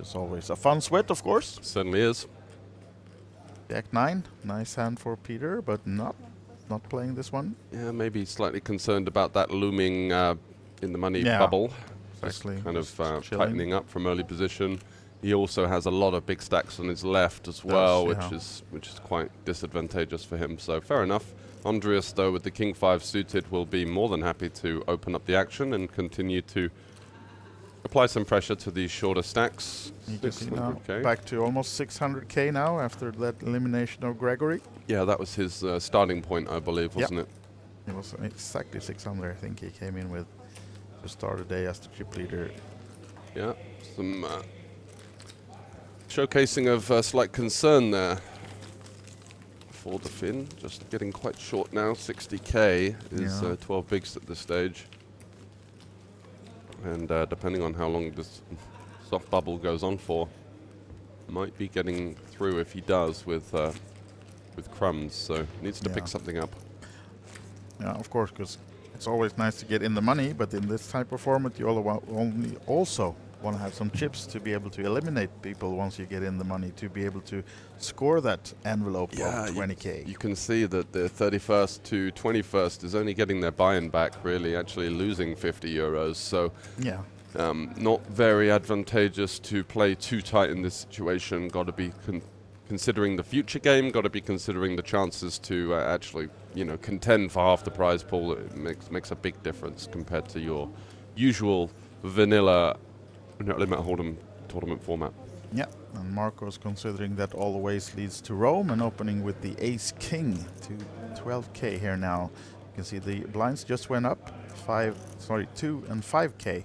It's always a fun sweat, of course. Certainly is. Jack 9, nice hand for Peter, but not playing this one. Yeah, maybe slightly concerned about that looming in the money bubble. Exactly. Just kind of tightening up from early position. He also has a lot of big stacks on his left as well, which is quite disadvantageous for him. So fair enough. Andreas, though, with the King 5 suited, will be more than happy to open up the action and continue to apply some pressure to these shorter stacks. You can see now back to almost 600k now after that elimination of Gregory. Yeah, that was his starting point, I believe, wasn't it? It was exactly 600, I think he came in with to start the day as the chip leader. Yeah, some showcasing of slight concern there for the Finn. Just getting quite short now. 60k is 12 bigs at this stage. And depending on how long this soft bubble goes on for, might be getting through if he does with crumbs. So needs to pick something up. Yeah, of course, because it's always nice to get in the money, but in this type of format, you also want to have some chips to be able to eliminate people once you get in the money, to be able to score that envelope of 20k. You can see that the 31st to 21st is only getting their buy-in back, really, actually losing 50 euros. So yeah, not very advantageous to play too tight in this situation. Got to be considering the future game, got to be considering the chances to actually, contend for half the prize pool. It makes a big difference compared to your usual vanilla limit hold'em tournament format. Yeah, and Marco's considering that all the ways leads to Rome, and opening with the Ace King to 12k here now. You can see the blinds just went up 2 and 5k.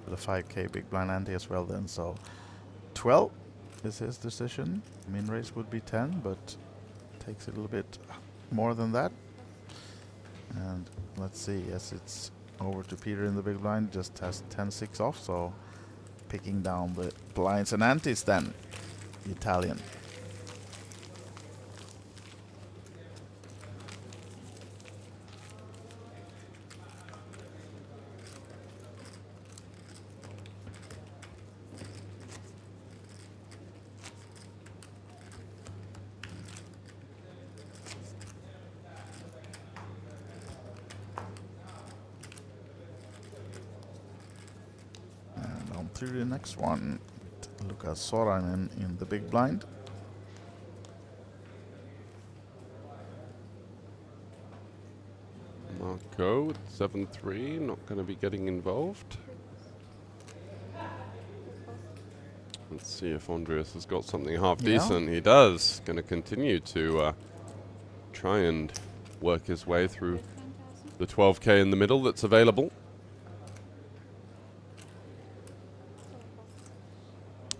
The 5k big blind ante as well then. So 12 is his decision. Min raise would be 10, but takes a little bit more than that. And let's see, yes, it's over to Peter in the big blind, just has 10-6 off, so picking down the blinds and antes then, the Italian. To the next one, Lukas Sorainen in the big blind. Marco with 7-3, not going to be getting involved. Let's see if Andreas has got something half decent. He does. Going to continue to try and work his way through the 12k in the middle that's available.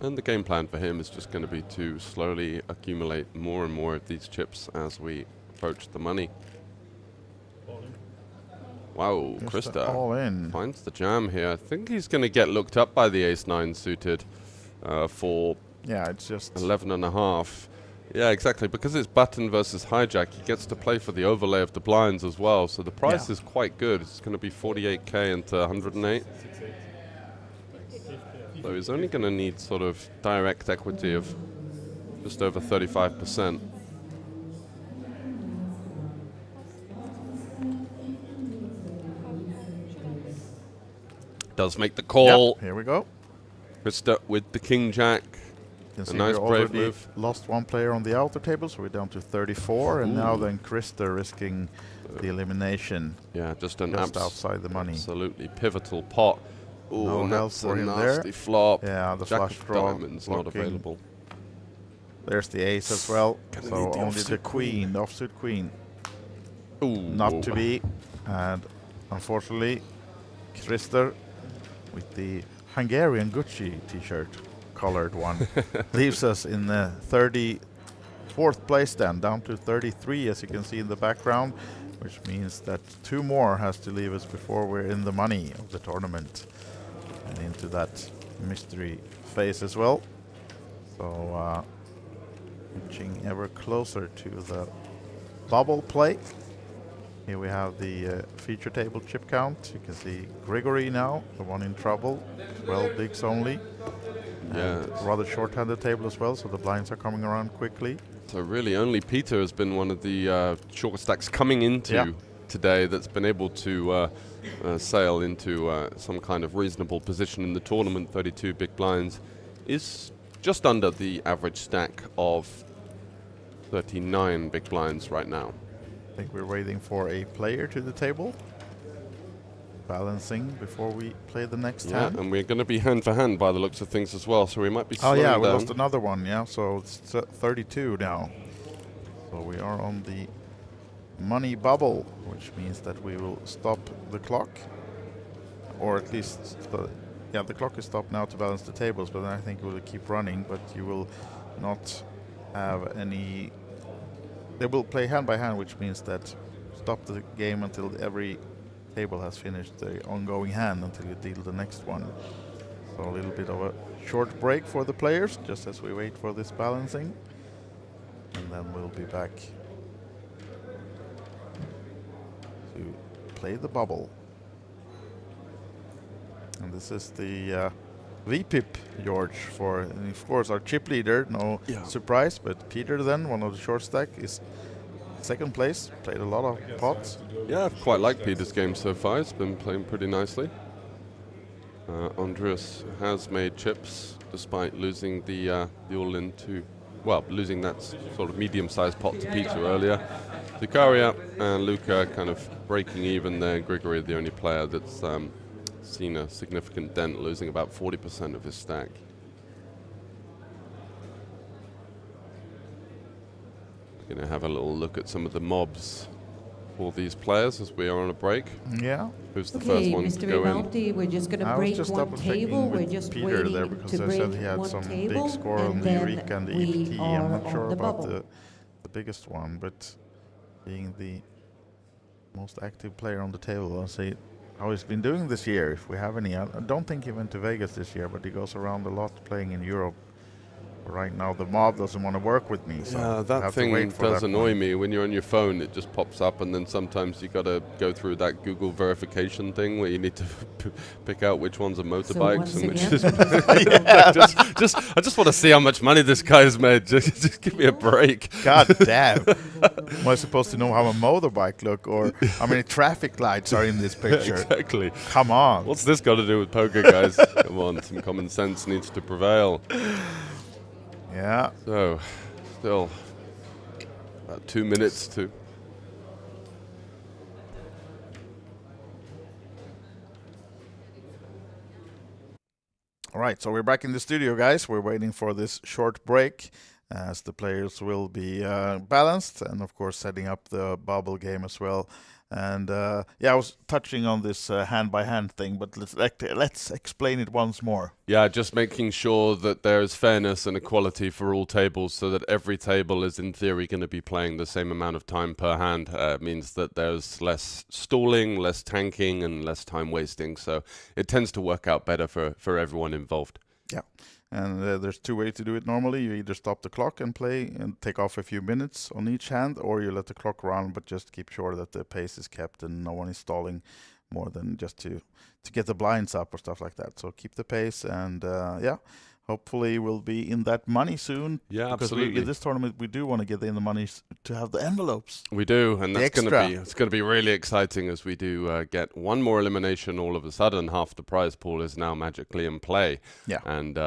And the game plan for him is just going to be to slowly accumulate more and more of these chips as we approach the money. Wow, Krista all in. Finds the jam here. I think he's going to get looked up by the ace-9 suited for it's just 11.5. Yeah, exactly. Because it's button versus hijack, he gets to play for the overlay of the blinds as well. So the price is quite good. It's going to be 48k into 108. So he's only going to need sort of direct equity of just over 35%. Does make the call. Yep, here we go. Krista with the king jack. You can A nice we brave already move. lost one player on the outer table, so we're down to 34, and now then Krista risking the elimination. Yeah, just outside the money. Absolutely pivotal pot. Ooh, No and help that's for a him nasty there. flop. Yeah, the Jack flush of draw diamonds not blocking. available. There's the ace as well, Gonna so need the only the offsuit queen, the offsuit queen, Ooh. not to be. And unfortunately, Krister with the Hungarian Gucci t-shirt, colored one, leaves us in the 34th place then, down to 33 as you can see in the background, which means that 2 more has to leave us before we're in the money of the tournament and into that mystery phase as well. So inching ever closer to the bubble play. Here we have the feature table chip count. You can see Grigory now, the one in trouble, 12 bigs only. Yeah, rather short-handed table as well, so the blinds are coming around quickly. So really only Peter has been one of the short stacks coming into today that's been able to sail into some kind of reasonable position in the tournament. 32 big blinds is just under the average stack of 39 big blinds right now. I think we're waiting for a player to the table. Balancing before we play the next hand. And we're going to be hand for hand by the looks of things as well, so we might be slowing we down. lost another one, so it's 32 now. So we are on the money bubble, which means that we will stop the clock, or at least the clock is stopped now to balance the tables, but I think it will keep running, but you will not have any. They will play hand by hand, which means that stop the game until every table has finished the ongoing hand until you deal the next one. So a little bit of a short break for the players, just as we wait for this balancing, and then we'll be back to play the bubble. And this is the VPIP, George, for, and of course, our chip leader. No surprise, but Peter then, one of the short stack, is second place. Played a lot of pots. Yeah, I've quite liked Peter's game so far. It's been playing pretty nicely. Andreas has made chips despite losing the all-in to, well, losing that sort of medium-sized pot to Peter earlier. Zakaria and Luca kind of breaking even there. Grigory, the only player that's seen a significant dent, losing about 40% of his stack. Going to have a little look at some of the mobs for these players as we are on a break. Yeah. Who's the first one to go in? We're just going to break one table. We're just Peter there waiting because to I break said he had one some table, big score on the and Eureka and the then EPT. we I'm are not on sure the about bubble. the biggest one, but being the most active player on the table, I'll say how he's been doing this year, if we have any. I don't think he went to Vegas this year, but he goes around a lot playing in Europe. Right now the mob doesn't want to work with me, so yeah, that thing does annoy me. When you're on your phone, it just pops up, and then sometimes you got to go through that Google verification thing where you need to pick out which ones are motorbikes and which is I just want to see how much money this guy's made. Just give me a break. God damn. Am I supposed to know how a motorbike look, or how many traffic lights are in this picture? Exactly. Come on. What's this got to do with poker, guys? Come on, some common sense needs to prevail. Yeah. So, still about 2 minutes to. All right, so we're back in the studio, guys. We're waiting for this short break as the players will be balanced and, of course, setting up the bubble game as well. And yeah, I was touching on this hand-by-hand thing, but let's explain it once more. Yeah, just making sure that there is fairness and equality for all tables, so that every table is in theory going to be playing the same amount of time per hand. Means that there's less stalling, less tanking, and less time wasting. So it tends to work out better for everyone involved. Yeah. And there's two ways to do it normally. You either stop the clock and play and take off a few minutes on each hand, or you let the clock run, but just keep sure that the pace is kept and no one is stalling more than just to get the blinds up or stuff like that. So keep the pace, and yeah, hopefully we'll be in that money soon. Yeah, because absolutely. in this tournament we do want to get in the money to have the envelopes. We do, and that's going to be really exciting as we do get one more elimination. All of a sudden, half the prize pool is now magically in play. Yeah, and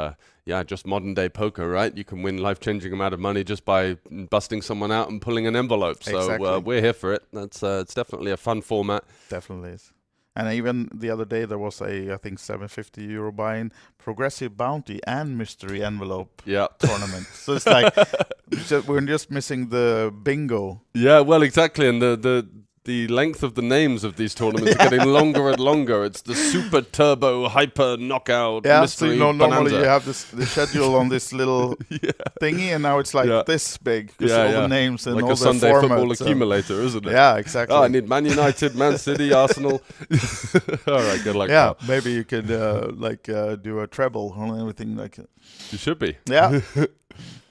yeah, just modern day poker, right? You can win life-changing amount of money just by busting someone out and pulling an envelope. So we're here for it. That's it's definitely a fun format. Definitely is. And even the other day there was a, I think, €750 buy-in, progressive bounty and mystery envelope tournament. So it's like we're just missing the bingo. Yeah, well, exactly, and the length of the names of these tournaments are getting longer and longer. It's the super turbo hyper knockout mystery so normally bonanza. you have the schedule on this little thingy, and now it's like this big because all the names and like all a the Sunday formats, football accumulator, isn't it? Yeah, exactly. Oh, I need Man United, Man City, Arsenal. All right, good luck. Yeah, maybe you could do a treble on everything like. You should be. Yeah.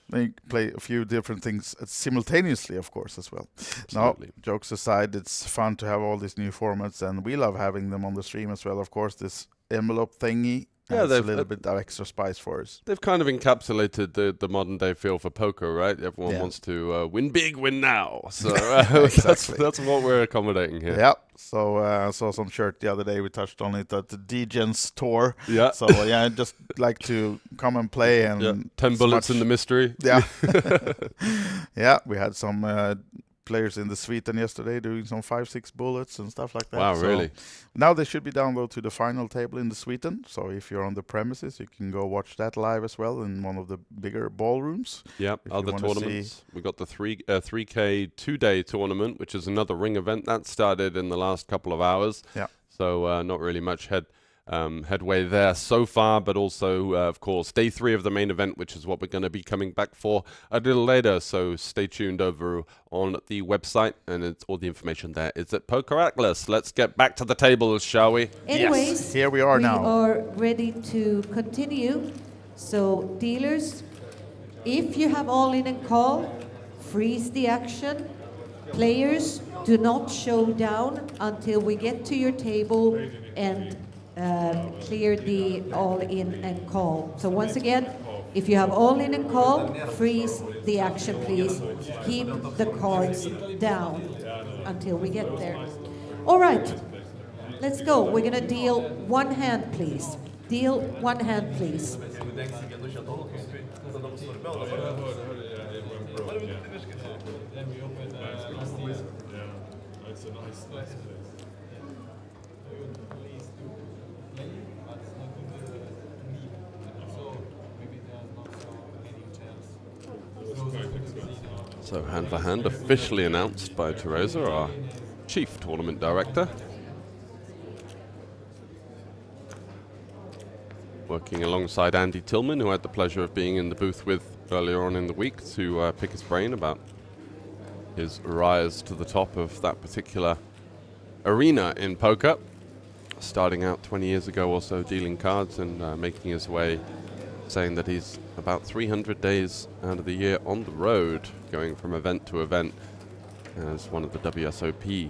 They play a few different things simultaneously, of course, as well. Absolutely. No, jokes aside, it's fun to have all these new formats, and we love having them on the stream as well. Of course, this envelope thingy adds a little bit of extra spice for us. They've kind of encapsulated the modern day feel for poker, right? Everyone wants to win big, win now. So that's what we're accommodating here. Yeah. So I saw some shirt the other day. We touched on it at the D-Gens tour. Yeah. So yeah, I'd just like to come and play and 10 bullets in the mystery. Yeah. Yeah. We had some players in the Sweden yesterday doing some 5-6 bullets and stuff like that. Wow, so really? Now they should be downloaded to the final table in the Sweden. So if you're on the premises, you can go watch that live as well in one of the bigger ballrooms. Yeah, other tournaments. We got the 3K 2-day tournament, which is another ring event that started in the last couple of hours. Yeah. So not really much headway there so far, but also, of course, day 3 of the main event, which is what we're going to be coming back for a little later. So stay tuned over on the website, and it's all the information there is at Poker Atlas. Let's get back to the tables, shall we? Anyways, yes, here we are now. We are ready to continue. So, dealers, if you have all in and call, freeze the action. Players, do not show down until we get to your table and clear the all-in and call. So once again, if you have all-in and call, freeze the action, please. Keep the cards down until we get there. All right, let's go. We're going to deal one hand, please. Deal one hand, please. So hand for hand officially announced by Teresa, our chief tournament director. Working alongside Andy Tillman, who I had the pleasure of being in the booth with earlier on in the week to pick his brain about his rise to the top of that particular arena in poker. Starting out 20 years ago or so dealing cards and making his way, saying that he's about 300 days out of the year on the road, going from event to event as one of the WSOP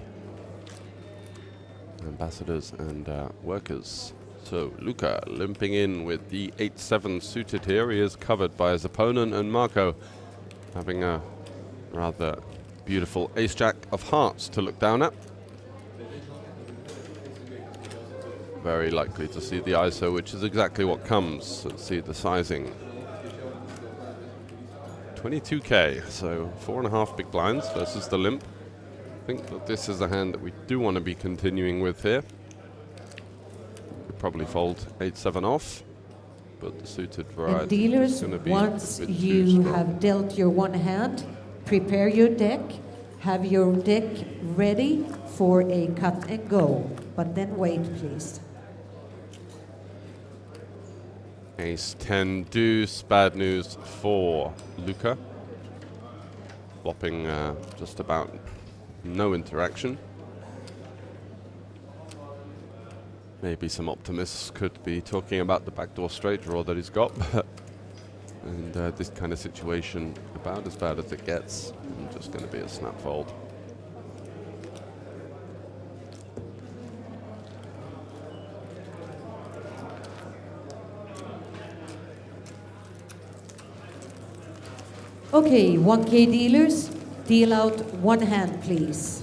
ambassadors and workers. So Luca limping in with the 8-7 suited here. He is covered by his opponent, and Marco having a rather beautiful ace-jack of hearts to look down at. Very likely to see the ISO, which is exactly what comes. Let's see the sizing. 22k, so 4.5 big blinds versus the limp. I think that this is a hand that we do want to be continuing with here. We'd probably fold 8-7 off, but the suited variety And dealers, is going to be once a bit too you strong. have dealt your one hand, prepare your deck, have your deck ready for a cut and go, but then wait, please. Ace 10 deuce, bad news for Luca. Flopping just about no interaction. Maybe some optimists could be talking about the backdoor straight draw that he's got, and this kind of situation, about as bad as it gets, and just going to be a snap fold. Okay, 1K dealers, deal out one hand, please.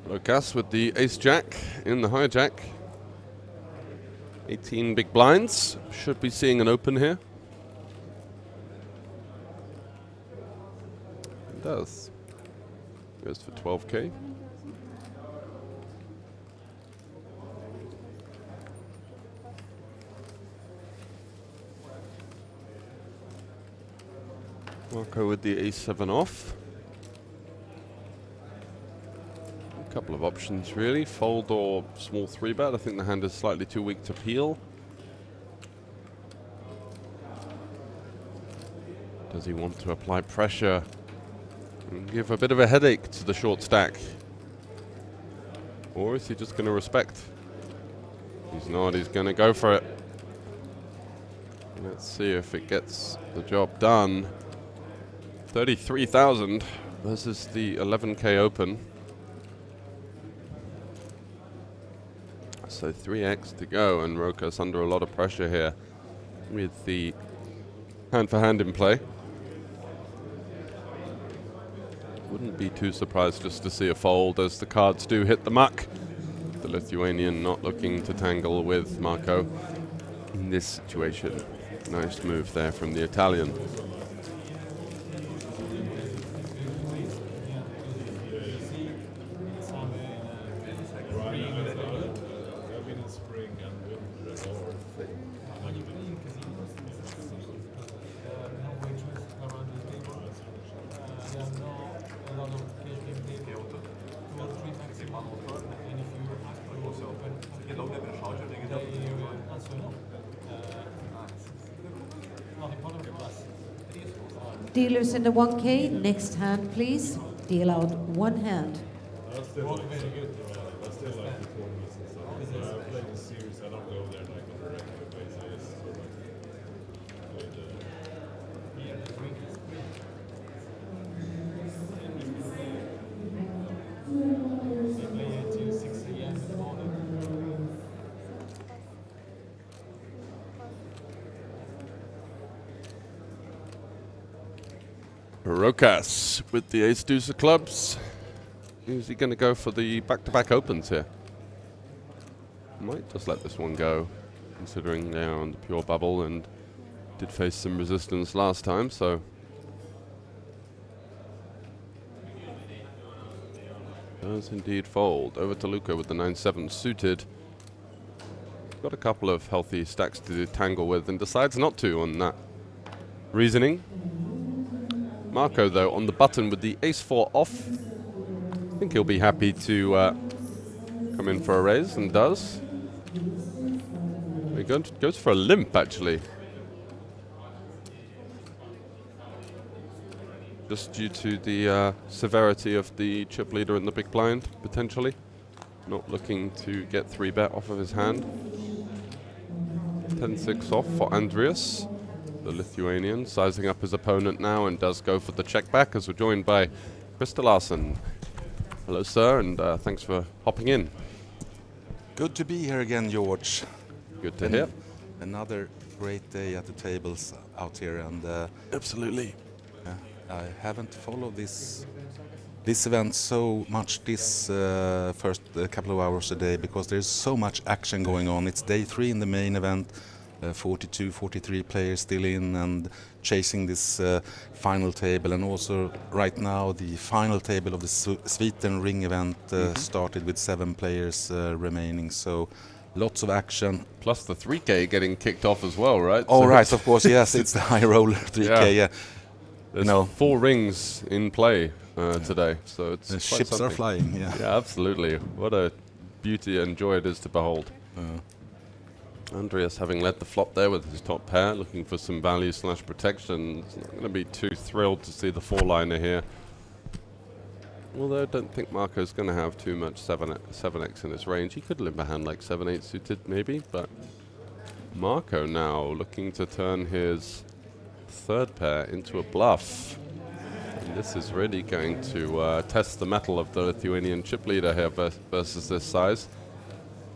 Lucas with the ace-jack in the hijack. 18 big blinds. Should be seeing an open here. It does. Goes for 12k. Marco with the ace-7 off. Couple of options really, fold or small 3-bet. I think the hand is slightly too weak to peel. Does he want to apply pressure and give a bit of a headache to the short stack? Or is he just going to respect? He's not, he's going to go for it. Let's see if it gets the job done. 33,000 versus the 11k open. So 3x to go, and Roka's under a lot of pressure here with the hand for hand in play. Wouldn't be too surprised just to see a fold as the cards do hit the muck. The Lithuanian not looking to tangle with Marco in this situation. Nice move there from the Italian. Dealers in the 1K, next hand please. Deal out one hand. I still like the tournaments and stuff. I play the series, I don't go there like on a regular basis. I just sort of play Rokas with the ace deuce of clubs. Is he going to go for the back-to-back opens here? Might just let this one go, considering they are on the pure bubble and did face some resistance last time, so. Does indeed fold. Over to Luca with the 9-7 suited. Got a couple of healthy stacks to tangle with and decides not to on that reasoning. Marco, though, on the button with the ace-4 off. I think he'll be happy to come in for a raise, and does. He goes for a limp, actually. Just due to the severity of the chip leader in the big blind, potentially. Not looking to get 3-bet off of his hand. 10-6 off for Andreas, the Lithuanian, sizing up his opponent now and does go for the check back as we're joined by Krista Larsen. Hello, sir, and thanks for hopping in. Good to be here again, George. Good to hear. Another great day at the tables out here, and Absolutely. I haven't followed this event so much this first couple of hours a day because there's so much action going on. It's day 3 in the main event. 42, 43 players still in and chasing this final table, and also right now the final table of the Sweden ring event started with 7 players remaining, so lots of action. Plus the 3K getting kicked off as well, right? Oh, so right, of course, yes, it's the high roller 3K, yeah. There's 4 rings in play today, so it's the quite ships something. are flying, yeah. Yeah, absolutely. What a beauty and joy it is to behold. Andreas having led the flop there with his top pair, looking for some value / protection. He's not going to be too thrilled to see the 4-liner here. Although I don't think Marco's going to have too much 7x in his range. He could limp a hand like 7-8 suited maybe, but Marco now looking to turn his 3rd pair into a bluff. And this is really going to test the mettle of the Lithuanian chip leader here versus this size.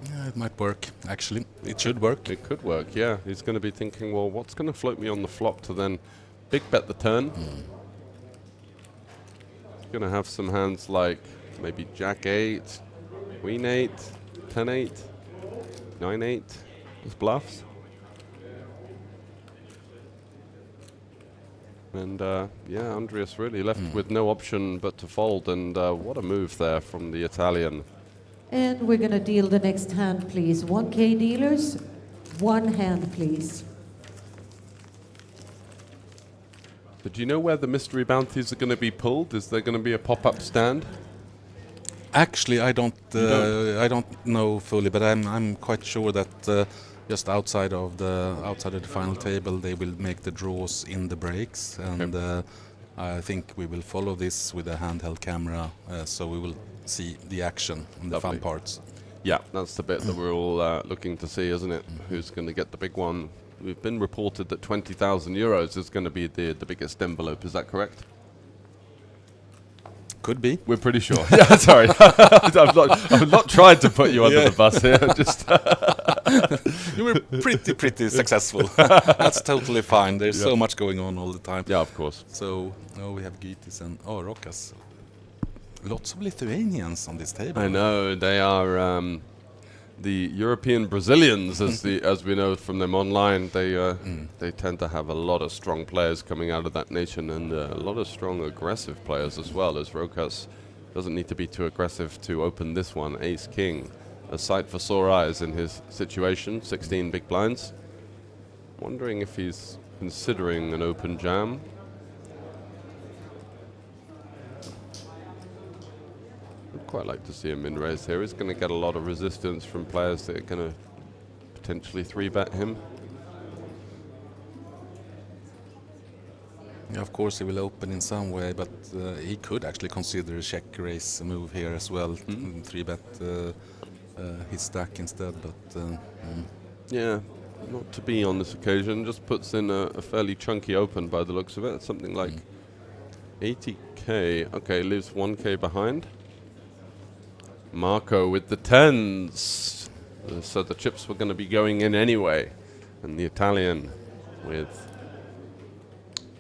Yeah, it might work, actually. It should work. It could work, yeah. He's going to be thinking, well, what's going to float me on the flop to then big bet the turn? He's going to have some hands like maybe Jack 8, Queen 8, 10 8, 9 8 as bluffs. And yeah, Andreas really left with no option but to fold, and what a move there from the Italian. And we're going to deal the next hand, please. 1K dealers, 1 hand, please. But do you know where the mystery bounties are going to be pulled? Is there going to be a pop-up stand? Actually, I don't know fully, but I'm quite sure that just outside of the final table, they will make the draws in the breaks, and I think we will follow this with a handheld camera, so we will see the action and the fun parts. Yeah, that's the bit that we're all looking to see, isn't it? Who's going to get the big one? We've been reported that 20,000 euros is going to be the biggest envelope. Is that correct? Could be. We're pretty sure. Yeah, sorry. I've not tried to put you under the bus here. Just you were pretty successful. That's totally fine. There's so much going on all the time. Yeah, of course. So we have Gytis and Rokas. Lots of Lithuanians on this table. I know, they are the European Brazilians, as we know from them online. They tend to have a lot of strong players coming out of that nation, and a lot of strong aggressive players as well, as Rokas doesn't need to be too aggressive to open this one. Ace King, a sight for sore eyes in his situation, 16 big blinds. Wondering if he's considering an open jam. I'd quite like to see him in raise here. He's going to get a lot of resistance from players that are going to potentially 3-bet him. Yeah, of course he will open in some way, but he could actually consider a check raise move here as well, 3-bet his stack instead, but Yeah, not to be on this occasion, just puts in a fairly chunky open by the looks of it. Something like 80k. Okay, leaves 1k behind. Marco with the 10s. So the chips were going to be going in anyway. And the Italian with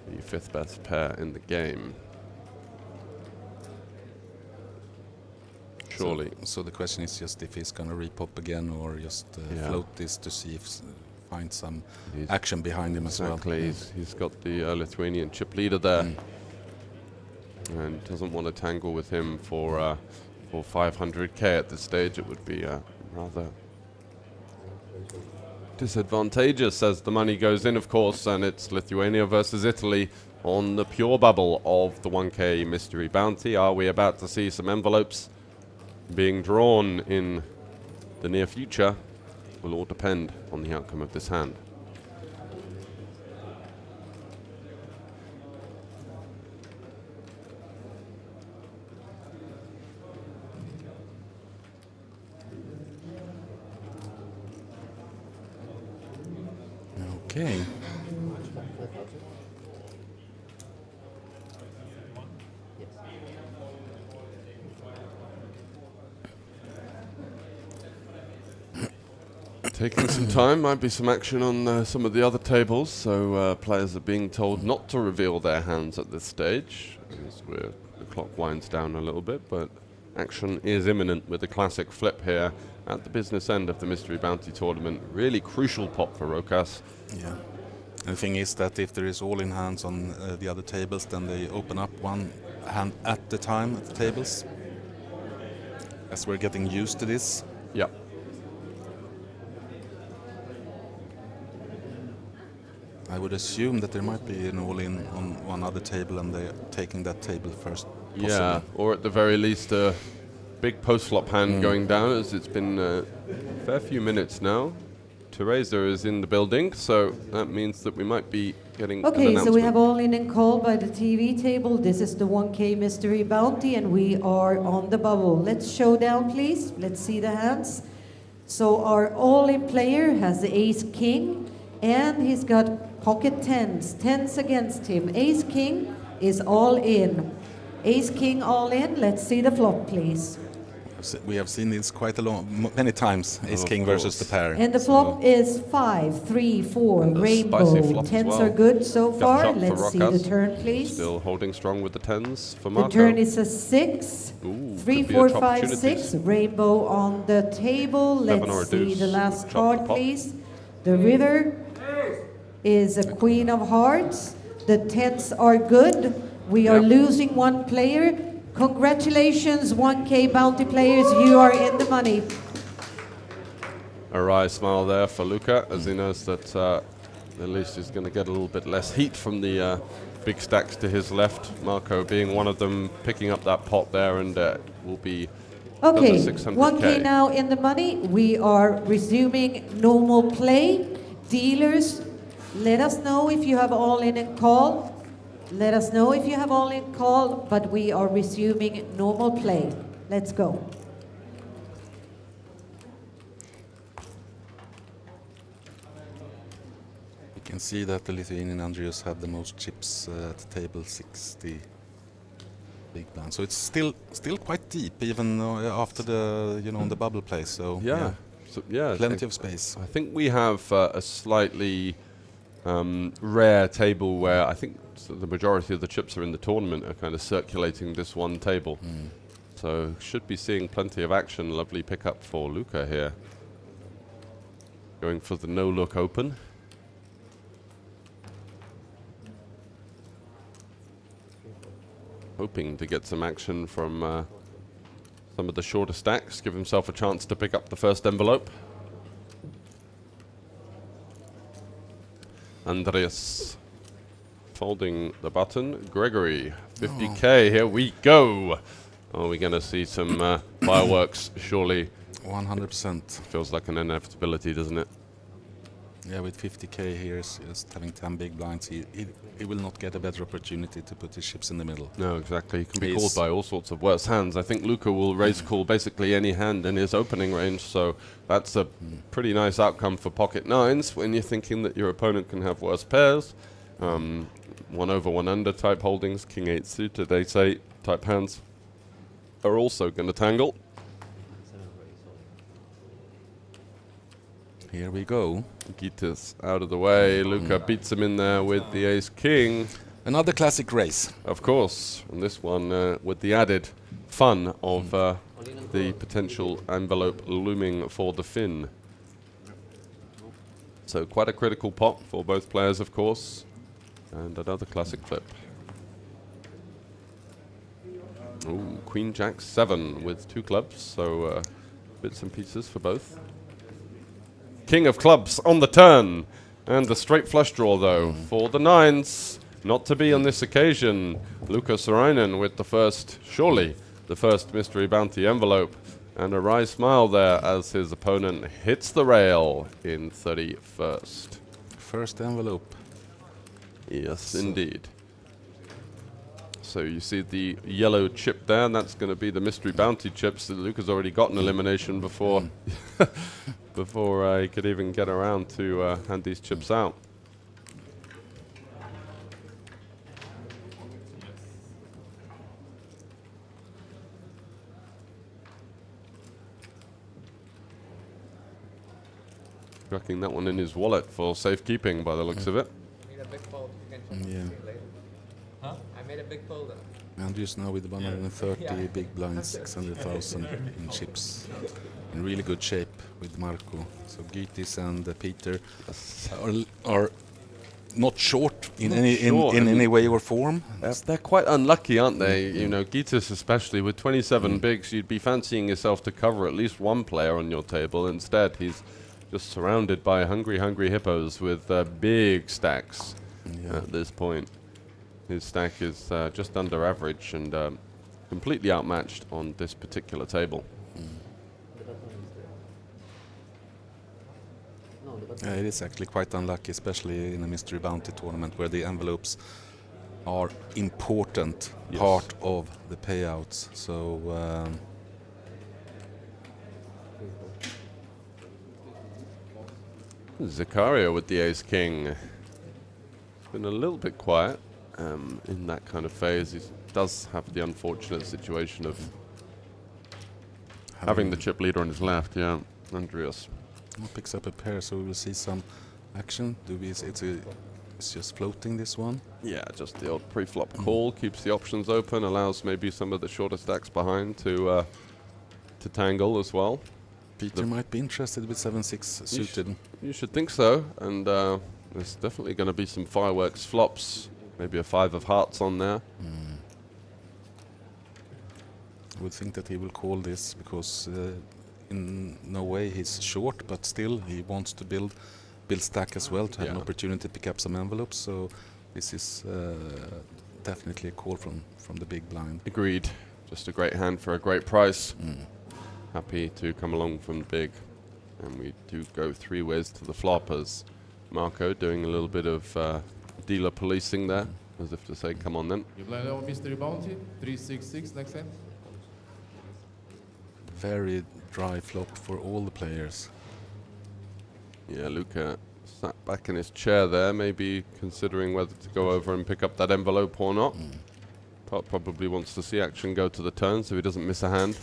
the 5th best pair in the game. Surely. So the question is just if he's gonna repop again or just float this to see if find some action behind him as well. Exactly. He's got the Lithuanian chip leader there, and doesn't want to tangle with him for 500k at this stage. It would be rather disadvantageous as the money goes in, of course, and it's Lithuania versus Italy on the pure bubble of the 1k mystery bounty. Are we about to see some envelopes being drawn in the near future? Will all depend on the outcome of this hand. Okay. Taking some time, might be some action on some of the other tables, so players are being told not to reveal their hands at this stage, as the clock winds down a little bit, but action is imminent with a classic flip here at the business end of the Mystery Bounty Tournament. Really crucial pot for Rokas. Yeah. And the thing is that if there is all-in hands on the other tables, then they open up one hand at the time at the tables, as we're getting used to this. Yeah. I would assume that there might be an all-in on one other table and they're taking that table first. Possibly. Yeah, or at the very least a big post-flop hand going down, as it's been a fair few minutes now. Teresa is in the building, so that means that we might be getting an announcement. So we have all-in and call by the TV table. This is the 1K Mystery Bounty, and we are on the bubble. Let's showdown, please. Let's see the hands. So our all-in player has the ace-king, and he's got pocket tens, tens against him. Ace-king is all in. Ace-king all in. Let's see the flop, please. We have seen this quite many times, ace-king versus the pair. And the flop is 5, 3, 4, and rainbow. Tens are good so far. Let's see the turn, please. Still holding strong with the tens for The Marco. turn is a 6. Ooh, 3, could be 4, a top 5, opportunity. 6. Rainbow on the table. Seven or a Let's see deuce. the last Chop card, the pot. please. The river is a queen of hearts. The tens are good. We are losing one player. Congratulations, 1K bounty players. You are in the money. A wry smile there for Luca, as he knows that at least he's going to get a little bit less heat from the big stacks to his left. Marco being one of them, picking up that pot there, and will be Okay, 600K. 1K now in the money. We are resuming normal play. Dealers, let us know if you have all in and call. Let us know if you have all in call, but we are resuming normal play. Let's go. You can see that the Lithuanian Andreas had the most chips at the table, 60 big blind. So it's still quite deep, even after the the bubble play. So Yeah. So, yeah, plenty of space. I think we have a slightly rare table where I think the majority of the chips are in the tournament are kind of circulating this one table. So should be seeing plenty of action. Lovely pickup for Luca here. Going for the no-look open. Hoping to get some action from some of the shorter stacks. Give himself a chance to pick up the first envelope. Andreas folding the button. Gregory, 50K, here we go. Are we going to see some fireworks, surely? 100%. Feels like an inevitability, doesn't it? Yeah, with 50k here, just having 10 big blinds, he will not get a better opportunity to put his chips in the middle. No, exactly. He can be called by all sorts of worse hands. I think Luca will raise call basically any hand in his opening range, so that's a pretty nice outcome for pocket nines when you're thinking that your opponent can have worse pairs. 1 over 1 under type holdings, king 8 suited, ace 8 type hands are also going to tangle. Here we go. Gita's out of the way. Luca beats him in there with the ace-king. Another classic race. Of course. And this one with the added fun of the potential envelope looming for the fin. So quite a critical pot for both players, of course. And another classic flip. Ooh, Queen Jack 7 with 2 clubs. So bits and pieces for both. King of clubs on the turn, and the straight flush draw though for the nines. Not to be on this occasion. Luca Sarainen with the first, surely the first mystery bounty envelope, and a wry smile there as his opponent hits the rail in 31st. First envelope. Yes, indeed. So you see the yellow chip there, and that's going to be the mystery bounty chips. Luca's already got an elimination before before he could even get around to hand these chips out. Cracking that one in his wallet for safekeeping by the looks of it. Yeah. Huh? I made a big folder. Andrews now with 130 big blinds, 600,000 in chips. In really good shape with Marco. So Gytis and Peter are not short in any way or form. They're quite unlucky, aren't they? You know, Gytis especially with 27 bigs, you'd be fancying yourself to cover at least one player on your table. Instead, he's just surrounded by hungry hippos with big stacks at this point. His stack is just under average and completely outmatched on this particular table. It is actually quite unlucky, especially in a mystery bounty tournament where the envelopes are important part of the payouts. So Zakaria with the ace-king. It's been a little bit quiet in that kind of phase. He does have the unfortunate situation of having the chip leader on his left, Andreas. Picks up a pair, so we will see some action. It's just floating, this one. Yeah, just the old pre-flop call, keeps the options open, allows maybe some of the shorter stacks behind to tangle as well. Peter might be interested with 7-6 suited. You should think so, and there's definitely going to be some fireworks flops, maybe a 5 of hearts on there. I would think that he will call this because in no way he's short, but still he wants to build stack as well to have an opportunity to pick up some envelopes. So this is definitely a call from the big blind. Agreed. Just a great hand for a great price. Happy to come along from the big. And we do go 3 ways to the flop as Marco doing a little bit of dealer policing there, as if to say, come on then. You play on mystery bounty, 366 next time. Very dry flop for all the players. Yeah, Luca sat back in his chair there, maybe considering whether to go over and pick up that envelope or not. Pot probably wants to see action go to the turn so he doesn't miss a hand.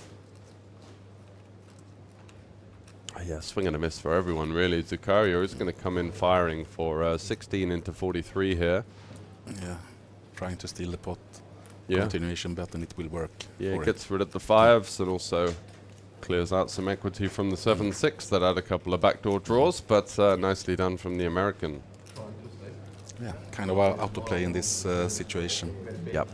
Yeah, swing and a miss for everyone, really. Zakaria is going to come in firing for 16 into 43 here. Yeah, trying to steal the pot. Yeah. Continuation bet, and it will work. Yeah, it gets rid of the 5s and also clears out some equity from the 7-6 that had a couple of backdoor draws, but nicely done from the American. Yeah, kind of out to play in this situation. Yep.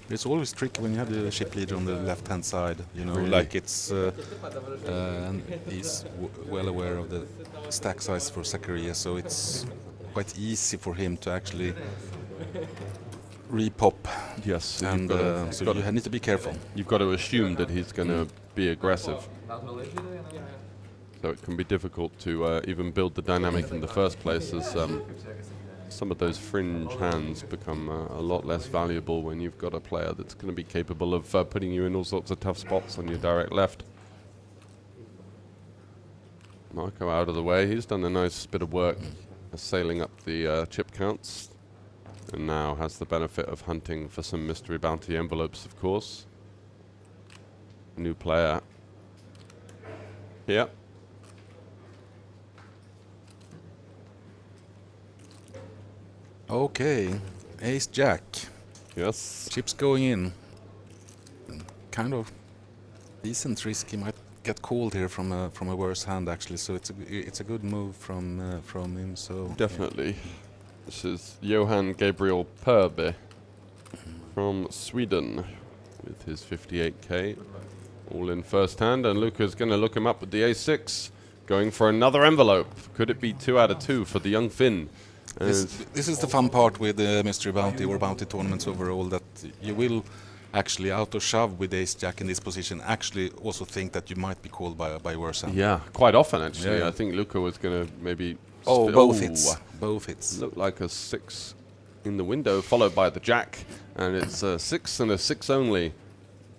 It's always tricky when you have the chip leader on the left-hand side, you know, Really? like it's, and he's well aware of the stack size for Zakaria, so it's quite easy for him to actually repop. Yes, and so you need to be careful. You've got to assume that he's going to be aggressive. So it can be difficult to even build the dynamic in the first place, as some of those fringe hands become a lot less valuable when you've got a player that's going to be capable of putting you in all sorts of tough spots on your direct left. Marco out of the way. He's done a nice bit of work sailing up the chip counts, and now has the benefit of hunting for some mystery bounty envelopes, of course. New player. Yeah. Okay, ace jack. Yes. Chips going in. Kind of decent risk. He might get called here from a worse hand actually. So it's a good move from him. So Definitely. Yeah. This is Johan Gabriel Perbe from Sweden with his 58k. All in first hand, and Luca's going to look him up with the a6, going for another envelope. Could it be 2 out of 2 for the young Finn? This is the fun part with the mystery bounty or bounty tournaments overall, that you will actually auto shove with ace jack in this position. Actually, also think that you might be called by worse hand. Yeah, quite often actually. Yeah. I think Luca was going to maybe. Both hits. Both hits. Looked like a 6 in the window, followed by the jack, and it's a 6 and a 6 only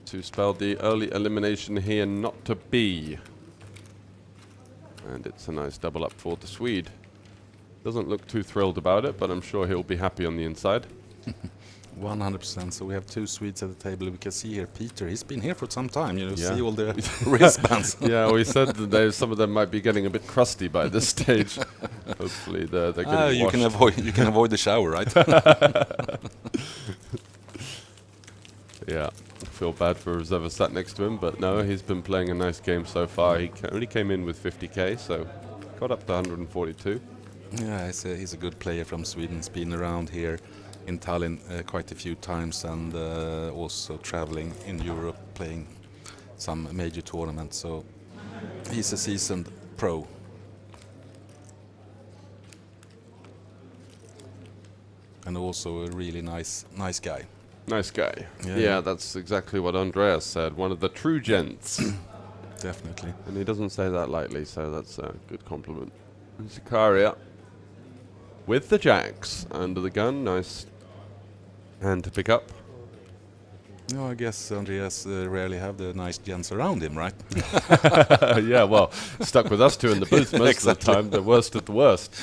to spell the early elimination here not to be. And it's a nice double up for the Swede. Doesn't look too thrilled about it, but I'm sure he'll be happy on the inside. 100%. So we have 2 Swedes at the table. We can see here Peter. He's been here for some time. You know, Yeah. see all the wristbands. Yeah, we said that some of them might be getting a bit crusty by this stage. Hopefully they're getting washed. You can avoid the shower, right? Yeah, I feel bad for whoever sat next to him, but no, he's been playing a nice game so far. He only came in with 50k, so got up to 142. Yeah, he's a good player from Sweden. He's been around here in Tallinn quite a few times, and also traveling in Europe, playing some major tournaments. So he's a seasoned pro. And also a really nice guy. Nice guy. Yeah. Yeah, that's exactly what Andreas said. One of the true gents. Definitely. And he doesn't say that lightly, so that's a good compliment. Zakaria with the jacks under the gun. Nice hand to pick up. No, I guess Andreas rarely have the nice gents around him, right? Yeah, well, stuck with us two in the booth most of the time, the worst of the worst.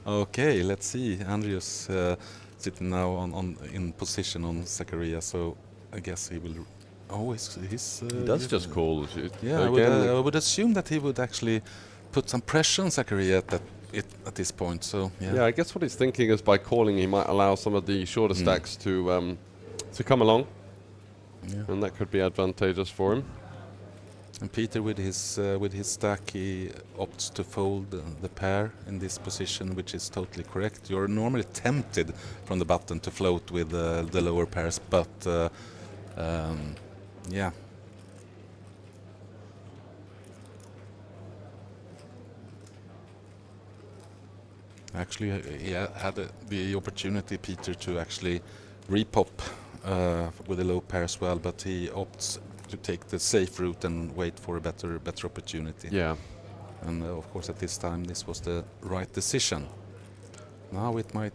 Okay, let's see. Andreas sitting now in position on Zakaria, so I guess he will. Oh, he's he does just call. Yeah, I would assume that he would actually put some pressure on Zakaria at this point. So yeah, I guess what he's thinking is by calling, he might allow some of the shorter stacks to come along, and that could be advantageous for him. And Peter, with his stack, he opts to fold the pair in this position, which is totally correct. You're normally tempted from the button to float with the lower pairs, but yeah. Actually, he had the opportunity, Peter, to actually repop with a low pair as well, but he opts to take the safe route and wait for a better opportunity. Yeah. And of course, at this time, this was the right decision. Now it might.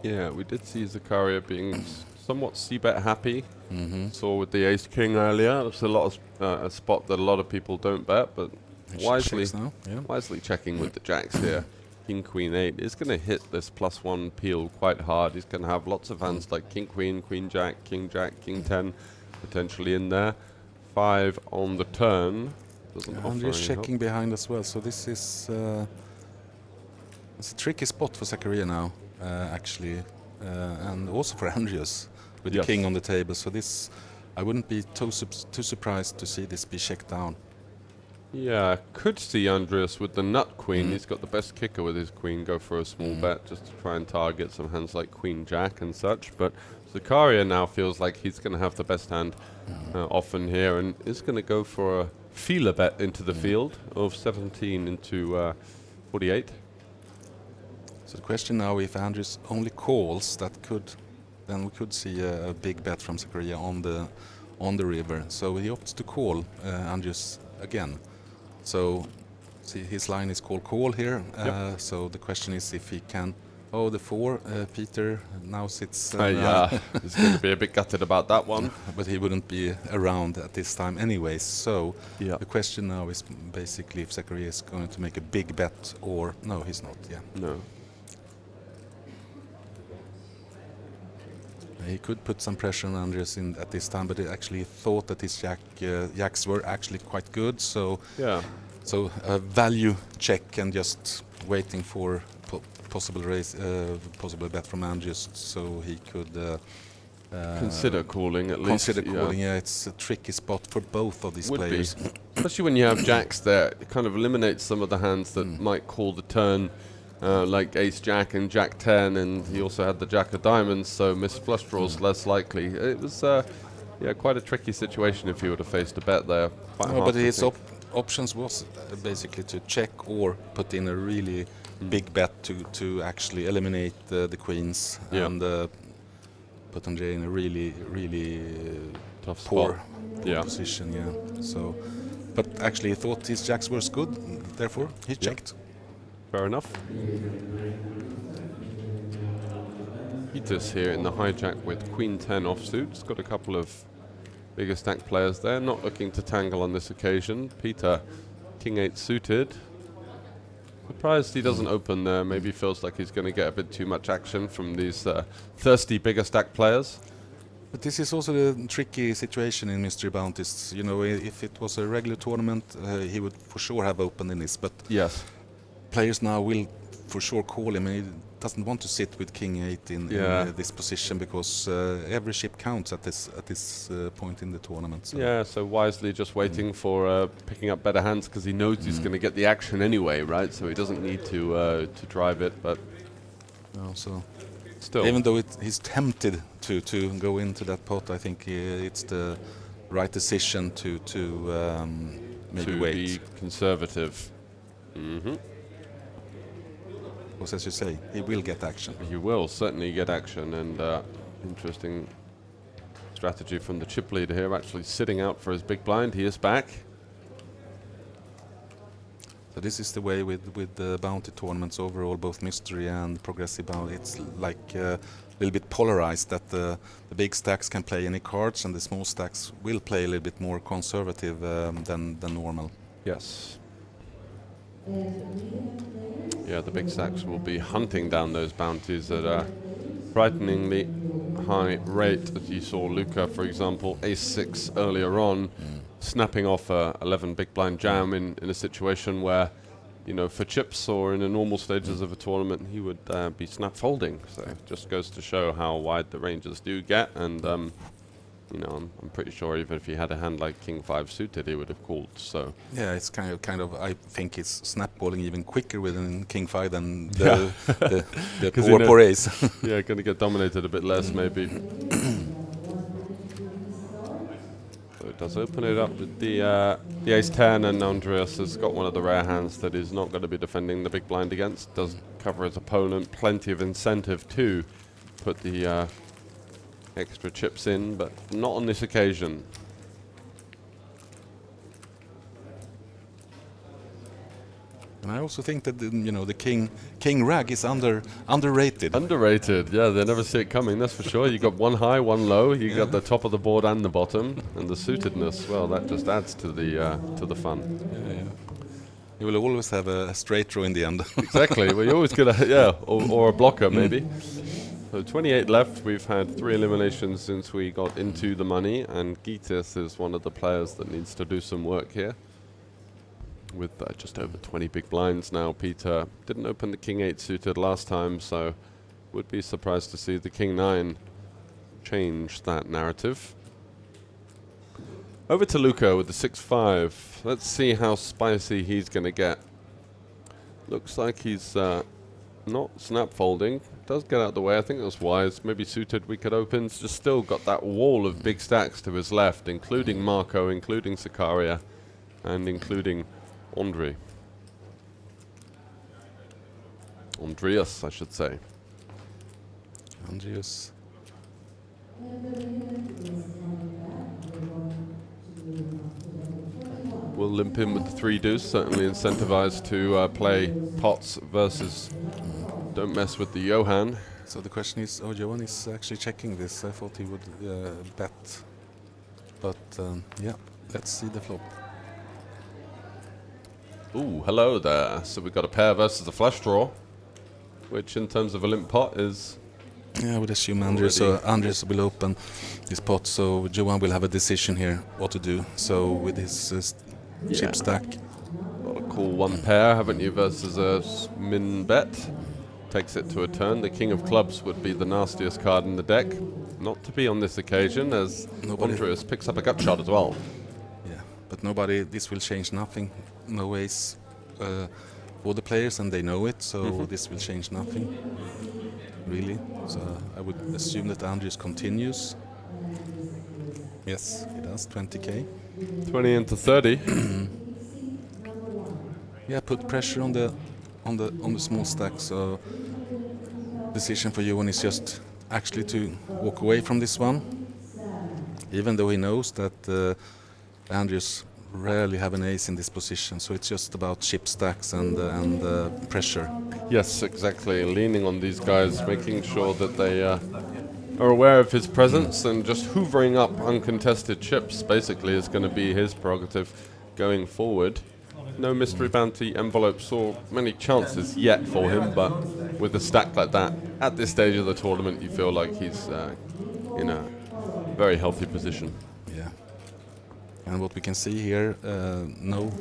Yeah, we did see Zakaria being somewhat c-bet happy. Mm-hmm. Saw with the ace king earlier. It's a lot of a spot that a lot of people don't bet, but wisely checking with the jacks here. King queen 8 is going to hit this +1 peel quite hard. He's going to have lots of hands like king queen, queen jack, king 10 potentially in there. 5 on the turn. And you're checking behind as well. So this is it's a tricky spot for Zakaria now, actually, and also for Andreas with the king on the table. So this, I wouldn't be too surprised to see this be checked down. Yeah, I could see Andreas with the nut queen. He's got the best kicker with his queen. Go for a small bet just to try and target some hands like queen jack and such. But Zakaria now feels like he's going to have the best hand often here, and is going to go for a feeler bet into the field of 17 into 48. So the question now, if Andreas only calls, then we could see a big bet from Zakaria on the river. So he opts to call Andreas again. So see, his line is call here. So the question is if he can. Oh, the 4, Peter now sits. Yeah, he's going to be a bit gutted about that one. But he wouldn't be around at this time anyway. So Yeah. the question now is basically if Zachary is going to make a big bet or no, he's not. Yeah, No. he could put some pressure on Andreas in at this time, but he actually thought that his jacks were actually quite good. So Yeah. so a value check and just waiting for possible bet from Andreas, so he could Consider calling at least. consider calling. Yeah, it's a tricky spot for both of these Would players. be. Especially when you have jacks there, it kind of eliminates some of the hands that might call the turn, like ace jack and jack 10, and he also had the jack of diamonds, so missed flush draws less likely. It was quite a tricky situation if he would have faced a bet there. Quite No, hard but to his think. options was basically to check or put in a really big bet to actually eliminate the queens and put Andre in a really Tough poor spot. position. Yeah. So, but actually he thought his jacks were good, therefore he checked. Fair enough. Peter's here in the hijack with Queen 10 offsuit. He's got a couple of bigger stack players there, not looking to tangle on this occasion. Peter, King 8 suited. Surprised he doesn't open there. Maybe feels like he's going to get a bit too much action from these thirsty bigger stack players. But this is also the tricky situation in Mystery Bounties. You know, if it was a regular tournament, he would for sure have opened in this. But Yes. players now will for sure call him. He doesn't want to sit with King 8 in this position because every ship counts at this point in the tournament. So. Yeah, so wisely just waiting for picking up better hands because he knows he's going to get the action anyway, right? So he doesn't need to drive it, but No, so still. even though he's tempted to go into that pot, I think it's the right decision to maybe to wait. be conservative. Mm-hmm. Because as you say, he will get action. You will certainly get action, and interesting strategy from the chip leader here, actually sitting out for his big blind. He is back. So this is the way with the bounty tournaments overall, both mystery and progressive bounty. It's like a little bit polarized that the big stacks can play any cards and the small stacks will play a little bit more conservative than normal. Yes. Yeah, the big stacks will be hunting down those bounties at a frighteningly high rate. As you saw Luca, for example, ace-6 earlier on, snapping off a 11 big blind jam in a situation where, you know, for chips or in the normal stages of a tournament, he would be snap folding. So it just goes to show how wide the ranges do get. And, you know, I'm pretty sure even if he had a hand like King 5 suited, he would have called. So yeah, it's kind of. I think it's snap-balling even quicker with King 5 than the poor ace. yeah, going to get dominated a bit less maybe. So it does open it up with the ace 10, and Andreas has got one of the rare hands that is not going to be defending the big blind against. Does cover his opponent, plenty of incentive to put the extra chips in, but not on this occasion. And I also think that the king rag is underrated. Underrated, yeah, they never see it coming, that's for sure. You got one high, one low, you got the top of the board and the bottom, and the suitedness, well, that just adds to the fun. Yeah. You will always have a straight draw in the end. Exactly, well, you always get or a blocker maybe. So 28 left, we've had 3 eliminations since we got into the money, and Gitis is one of the players that needs to do some work here. With just over 20 big blinds now, Peter didn't open the King 8 suited last time, so would be surprised to see the King 9 change that narrative. Over to Luca with the 6-5. Let's see how spicy he's going to get. Looks like he's not snap folding. Does get out of the way. I think that's wise. Maybe suited we could open. It's just still got that wall of big stacks to his left, including Marco, including Sicaria, and including Andreas, I should say. Andreas Will limp in with the 3 deuce, certainly incentivized to play pots versus don't mess with the Johan. So the question is, oh, Johan is actually checking this. I thought he would bet. But yeah, let's see the flop. Ooh, hello there. So we've got a pair versus a flush draw, which in terms of a limp pot is... Yeah, I would assume Andres will open this pot, so Johan will have a decision here what to do. So with his chip stack. Got to call 1 pair, haven't you, versus a min bet. Takes it to a turn. The king of clubs would be the nastiest card in the deck. Not to be on this occasion, as Andreas picks up a gut shot as well. Yeah, but nobody, this will change nothing. No ace for the players, and they know it, so this will change nothing, really. So I would assume that Andreas continues. Yes, he does, 20k. 20 into 30. Yeah, put pressure on the small stack. So decision for Johan is just actually to walk away from this one, even though he knows that Andreas rarely have an ace in this position. So it's just about chip stacks and pressure. Yes, exactly. Leaning on these guys, making sure that they are aware of his presence, and just hoovering up uncontested chips basically is going to be his prerogative going forward. No mystery bounty envelopes or many chances yet for him, but with a stack like that, at this stage of the tournament, you feel like he's in a very healthy position. Yeah. And what we can see here, no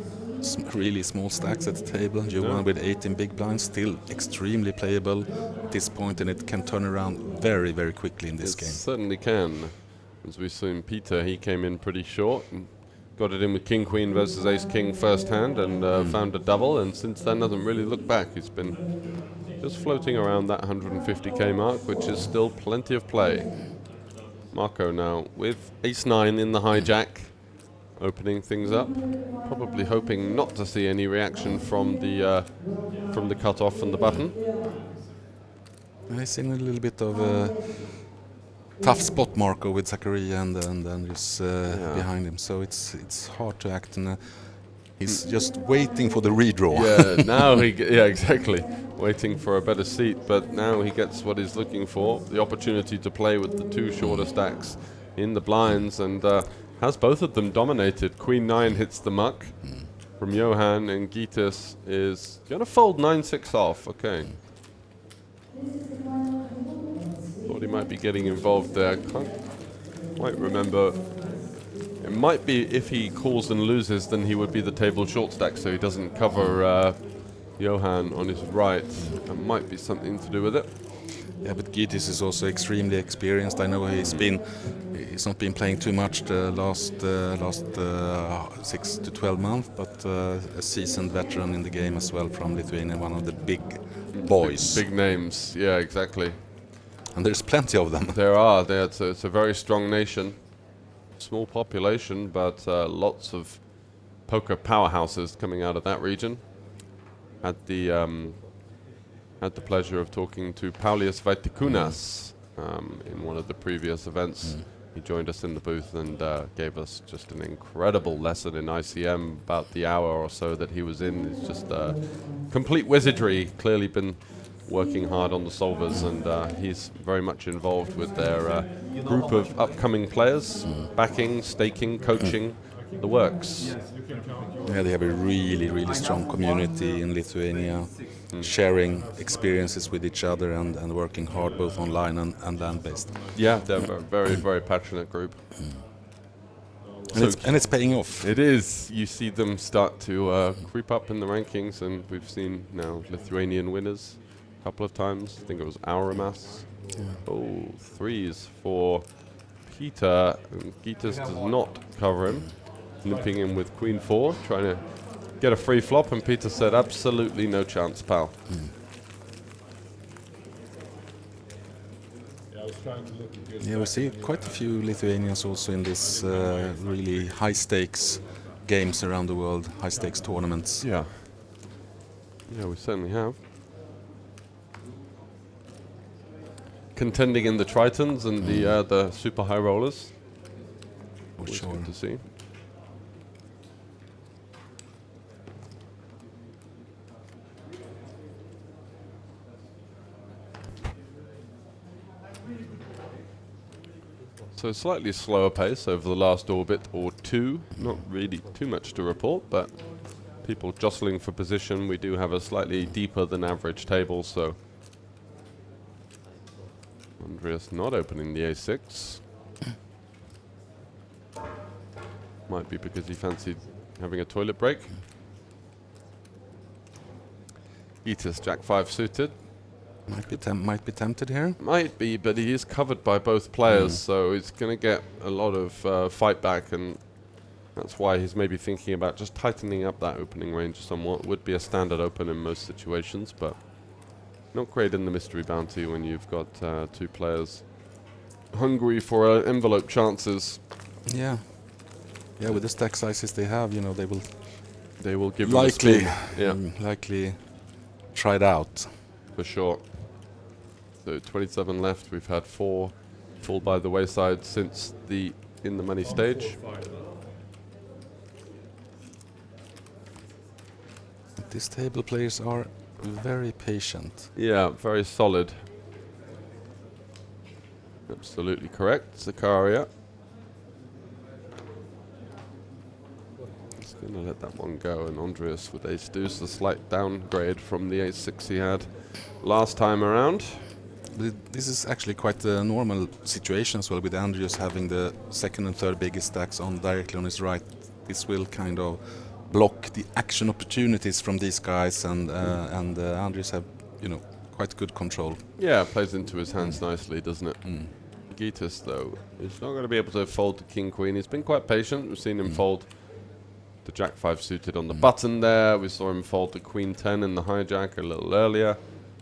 really small stacks at the table. Johan with 18 big blinds, still extremely playable at this point, and it can turn around very, very quickly in this game. It certainly can. As we've seen Peter, he came in pretty short and got it in with King Queen versus Ace King first hand, and found a double, and since then hasn't really looked back. He's been just floating around that 150k mark, which is still plenty of play. Marco now with Ace 9 in the hijack, opening things up, probably hoping not to see any reaction from the cutoff and the button. I've seen a little bit of a tough spot, Marco, with Zachary and just behind him, so it's hard to act, and he's just waiting for the redraw. Yeah, now exactly, waiting for a better seat, but now he gets what he's looking for, the opportunity to play with the 2 shorter stacks in the blinds, and has both of them dominated. Queen 9 hits the muck from Johan, and Gitas is going to fold 9-6 off. Okay. Thought he might be getting involved there. Can't quite remember. It might be if he calls and loses, then he would be the table short stack, so he doesn't cover Johan on his right. That might be something to do with it. Yeah, but Gitas is also extremely experienced. I know he's not been playing too much the last 6 to 12 months, but a seasoned veteran in the game as well from Lithuania, one of the big boys. Big names, yeah, exactly. And there's plenty of them. There are. It's a very strong nation. Small population, but lots of poker powerhouses coming out of that region. Had the pleasure of talking to Paulius Vaitikunas in one of the previous events. He joined us in the booth and gave us just an incredible lesson in ICM about the hour or so that he was in. It's just complete wizardry. Clearly been working hard on the solvers, and he's very much involved with their group of upcoming players, backing, staking, coaching, the works. Yeah, they have a really, really strong community in Lithuania, sharing experiences with each other and working hard both online and land-based. Yeah, they're a very, very passionate group. And it's paying off. It is. You see them start to creep up in the rankings, and we've seen now Lithuanian winners a couple of times. I think it was Auramas. Yeah. Oh, 3s for Peter. And Gitas does not cover him. Limping in with Queen 4, trying to get a free flop, and Peter said, absolutely no chance, pal. Yeah, I was trying to look at good. Yeah, we see quite a few Lithuanians also in this really high-stakes games around the world, high-stakes tournaments. Yeah. Yeah, we certainly have. contending in the Tritons and the super high rollers. For Always sure. good to see. So slightly slower pace over the last orbit or two. Not really too much to report, but people jostling for position. We do have a slightly deeper than average table, so Andreas not opening the A6. Might be because he fancied having a toilet break. Eatus Jack 5 suited. Might be tempted here. Might be, but he is covered by both players, so he's going to get a lot of fight back, and that's why he's maybe thinking about just tightening up that opening range somewhat. Would be a standard open in most situations, but not great in the mystery bounty when you've got two players hungry for envelope chances. Yeah. Yeah, with the stack sizes they have, you know, they will give him a spin. Yeah, likely try it out. For sure. So 27 left. We've had 4 fall by the wayside since the in the money stage. These table players are very patient. Yeah, very solid. Absolutely correct, Zakaria. Just going to let that one go, and Andreas with ace deuce, a slight downgrade from the ace 6 he had last time around. This is actually quite a normal situation as well, with Andreas having the second and third biggest stacks on directly on his right. This will kind of block the action opportunities from these guys, and Andreas have, you know, quite good control. Yeah, plays into his hands nicely, doesn't it? Gitas, though, is not going to be able to fold the king queen. He's been quite patient. We've seen him fold the jack 5 suited on the button there. We saw him fold the queen 10 in the hijack a little earlier.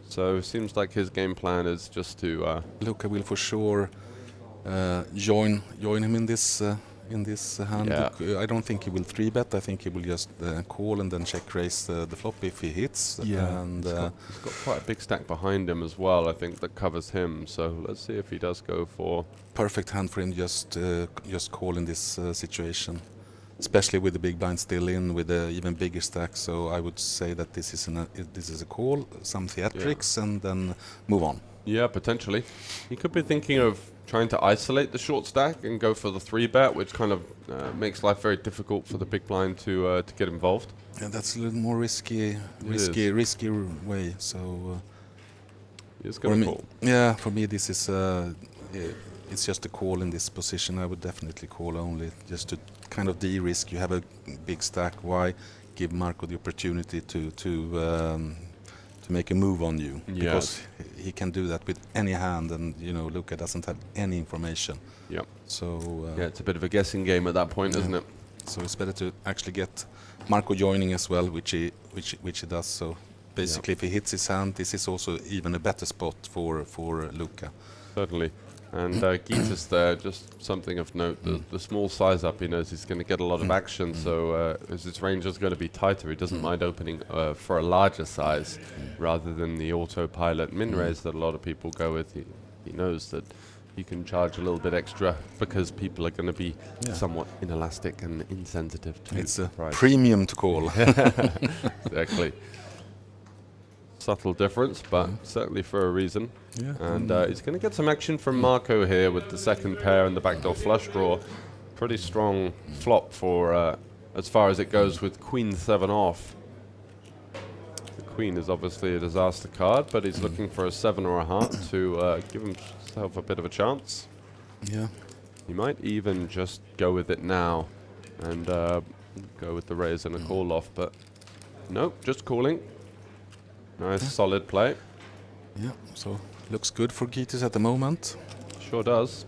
So it seems like his game plan is just to... Luca will for sure join him in this hand. Yeah. I don't think he will 3-bet. I think he will just call and then check raise the flop if he hits. Yeah, and he's got quite a big stack behind him as well, I think, that covers him. So let's see if he does go for... Perfect hand for him just call in this situation. Especially with the big blind still in, with the even bigger stack. So I would say that this is a call, some theatrics, and then move on. Yeah, potentially. He could be thinking of trying to isolate the short stack and go for the 3-bet, which kind of makes life very difficult for the big blind to get involved. Yeah, that's a little more risky way. So he's going to call. Yeah, for me this is it's just a call in this position. I would definitely call only just to kind of de-risk. You have a big stack. Why give Marco the opportunity to make a move on you? Yes. Because he can do that with any hand, and you know Luca doesn't have any information. Yep. So yeah, it's a bit of a guessing game at that point, isn't it? So it's better to actually get Marco joining as well, which he does. So basically, if he hits his hand, this is also even a better spot for Luca. Certainly. And Gitas there, just something of note, the small size up, he knows he's going to get a lot of action, so as his range is going to be tighter, he doesn't mind opening for a larger size rather than the autopilot min-raise that a lot of people go with. He knows that he can charge a little bit extra because people are going to be somewhat inelastic and insensitive to it's a price. Premium to call. Exactly. Subtle difference, but certainly for a reason. Yeah. And he's going to get some action from Marco here with the second pair and the backdoor flush draw. Pretty strong flop for as far as it goes with queen 7 off. The queen is obviously a disaster card, but he's looking for a 7 or a heart to give himself a bit of a chance. Yeah. He might even just go with it now and go with the raise and a call off, but nope, just calling. Nice, solid play. Yeah, so looks good for Gitas at the moment. Sure does.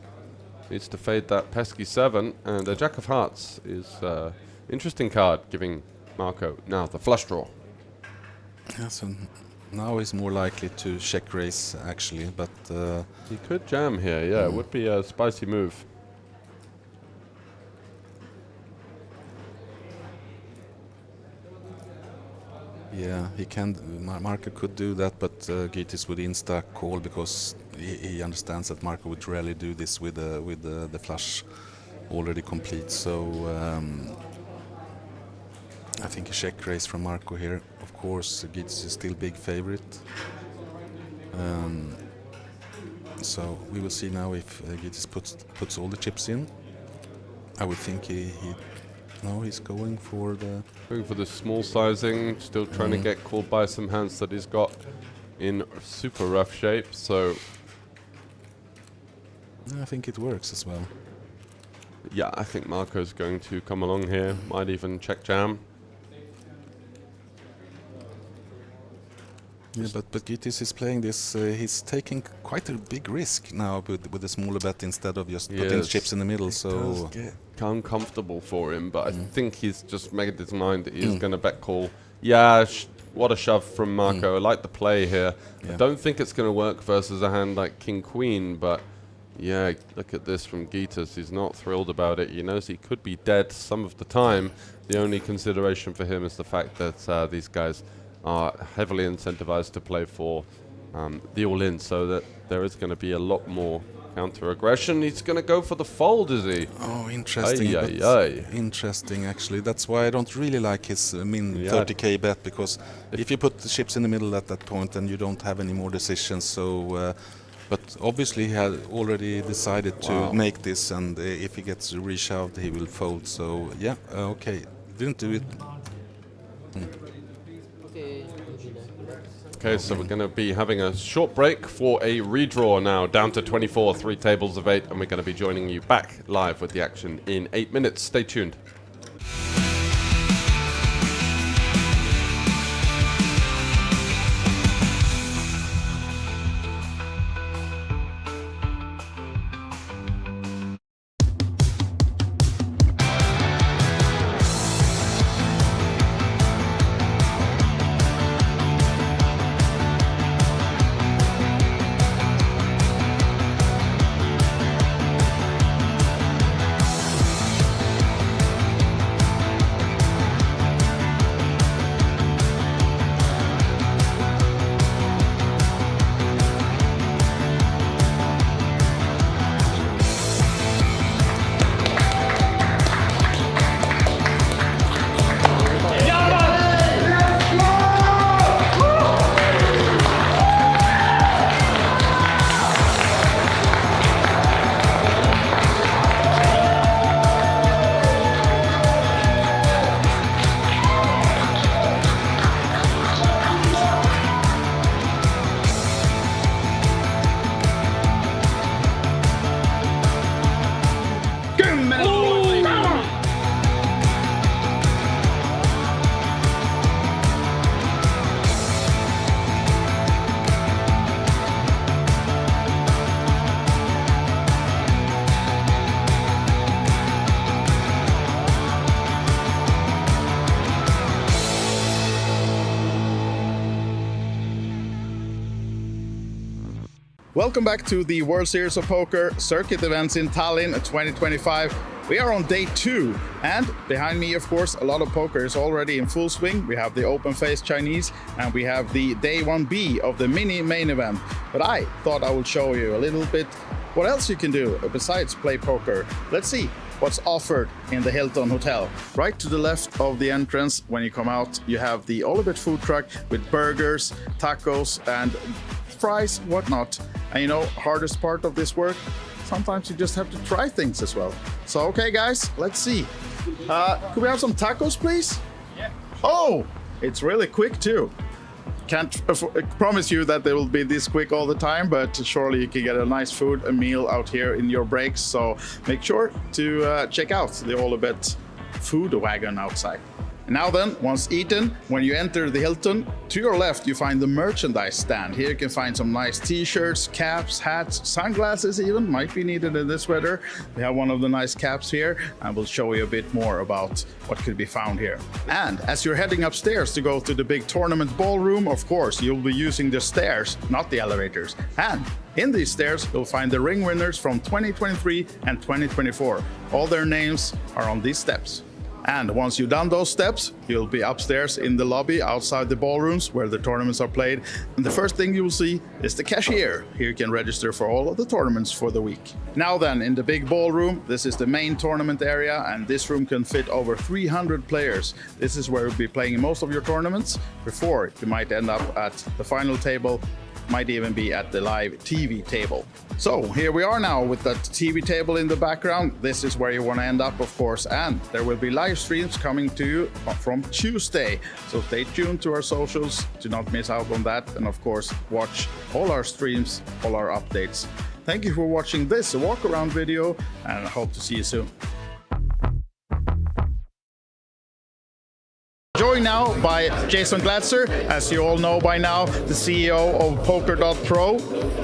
Needs to fade that pesky 7, and a Jack of Hearts is interesting card, giving Marco now the flush draw. Yeah, so now he's more likely to check raise actually, but He could jam here, yeah, it would be a spicy move. yeah, he can. Marco could do that, but Gitas would insta call because he understands that Marco would rarely do this with the flush already complete. So I think a check raise from Marco here. Of course, Gittes is still big favorite. So we will see now if Gittes puts all the chips in. I would think he's going for the small sizing, still trying to get called by some hands that he's got in super rough shape, so I think it works as well. yeah, I think Marco's going to come along here, might even check jam. Yeah, but Gittes is playing this. He's taking quite a big risk now with a smaller bet instead of just putting chips in the middle. So does get uncomfortable for him, but I think he's just made his mind that he's going to bet call. Yeah, what a shove from Marco. I like the play here. Yeah. I don't think it's going to work versus a hand like King Queen, but yeah, look at this from Gittes. He's not thrilled about it. He knows he could be dead some of the time. The only consideration for him is the fact that these guys are heavily incentivized to play for the all-in, so that there is going to be a lot more counter-aggression. He's going to go for the fold, is he? Oh, interesting. Interesting, actually. That's why I don't really like his min 30k bet, because if you put the chips in the middle at that point, then you don't have any more decisions. So, but obviously he had already decided to make this, and if he gets reshoved, he will fold. So, yeah, okay. Didn't do it. Okay, so we're going to be having a short break for a redraw now, down to 24, 3 tables of 8, and we're going to be joining you back live with the action in 8 minutes. Stay tuned. Welcome back to the World Series of Poker circuit events in Tallinn 2025. We are on day 2, and behind me, of course, a lot of poker is already in full swing. We have the open face Chinese, and we have the day 1B of the mini main event. But I thought I would show you a little bit what else you can do besides play poker. Let's see what's offered in the Hilton Hotel. Right to the left of the entrance, when you come out, you have the Olibet food truck with burgers, tacos, and fries, whatnot. And you know, hardest part of this work, sometimes you just have to try things as well. So, okay guys, let's see. Could we have some tacos, please? Yeah. Oh, it's really quick too. Can't promise you that they will be this quick all the time, but surely you can get a nice food, a meal out here in your breaks. So make sure to check out the Olibet food wagon outside. And now then, once eaten, when you enter the Hilton, to your left you find the merchandise stand. Here you can find some nice t-shirts, caps, hats, sunglasses even, might be needed in this weather. We have one of the nice caps here, and we'll show you a bit more about what could be found here. And as you're heading upstairs to go to the big tournament ballroom, of course, you'll be using the stairs, not the elevators. And in these stairs, you'll find the ring winners from 2023 and 2024. All their names are on these steps. And once you've done those steps, you'll be upstairs in the lobby outside the ballrooms where the tournaments are played. And the first thing you will see is the cashier. Here you can register for all of the tournaments for the week. Now then, in the big ballroom, this is the main tournament area, and this room can fit over 300 players. This is where you'll be playing most of your tournaments before you might end up at the final table, might even be at the live TV table. So here we are now with that TV table in the background. This is where you want to end up, of course, and there will be live streams coming to you from Tuesday. So stay tuned to our socials to not miss out on that, and of course watch all our streams, all our updates. Thank you for watching this walk-around video, and I hope to see you soon. Joined now by Jason Glatzer, as you all know by now, the CEO of Poker.pro.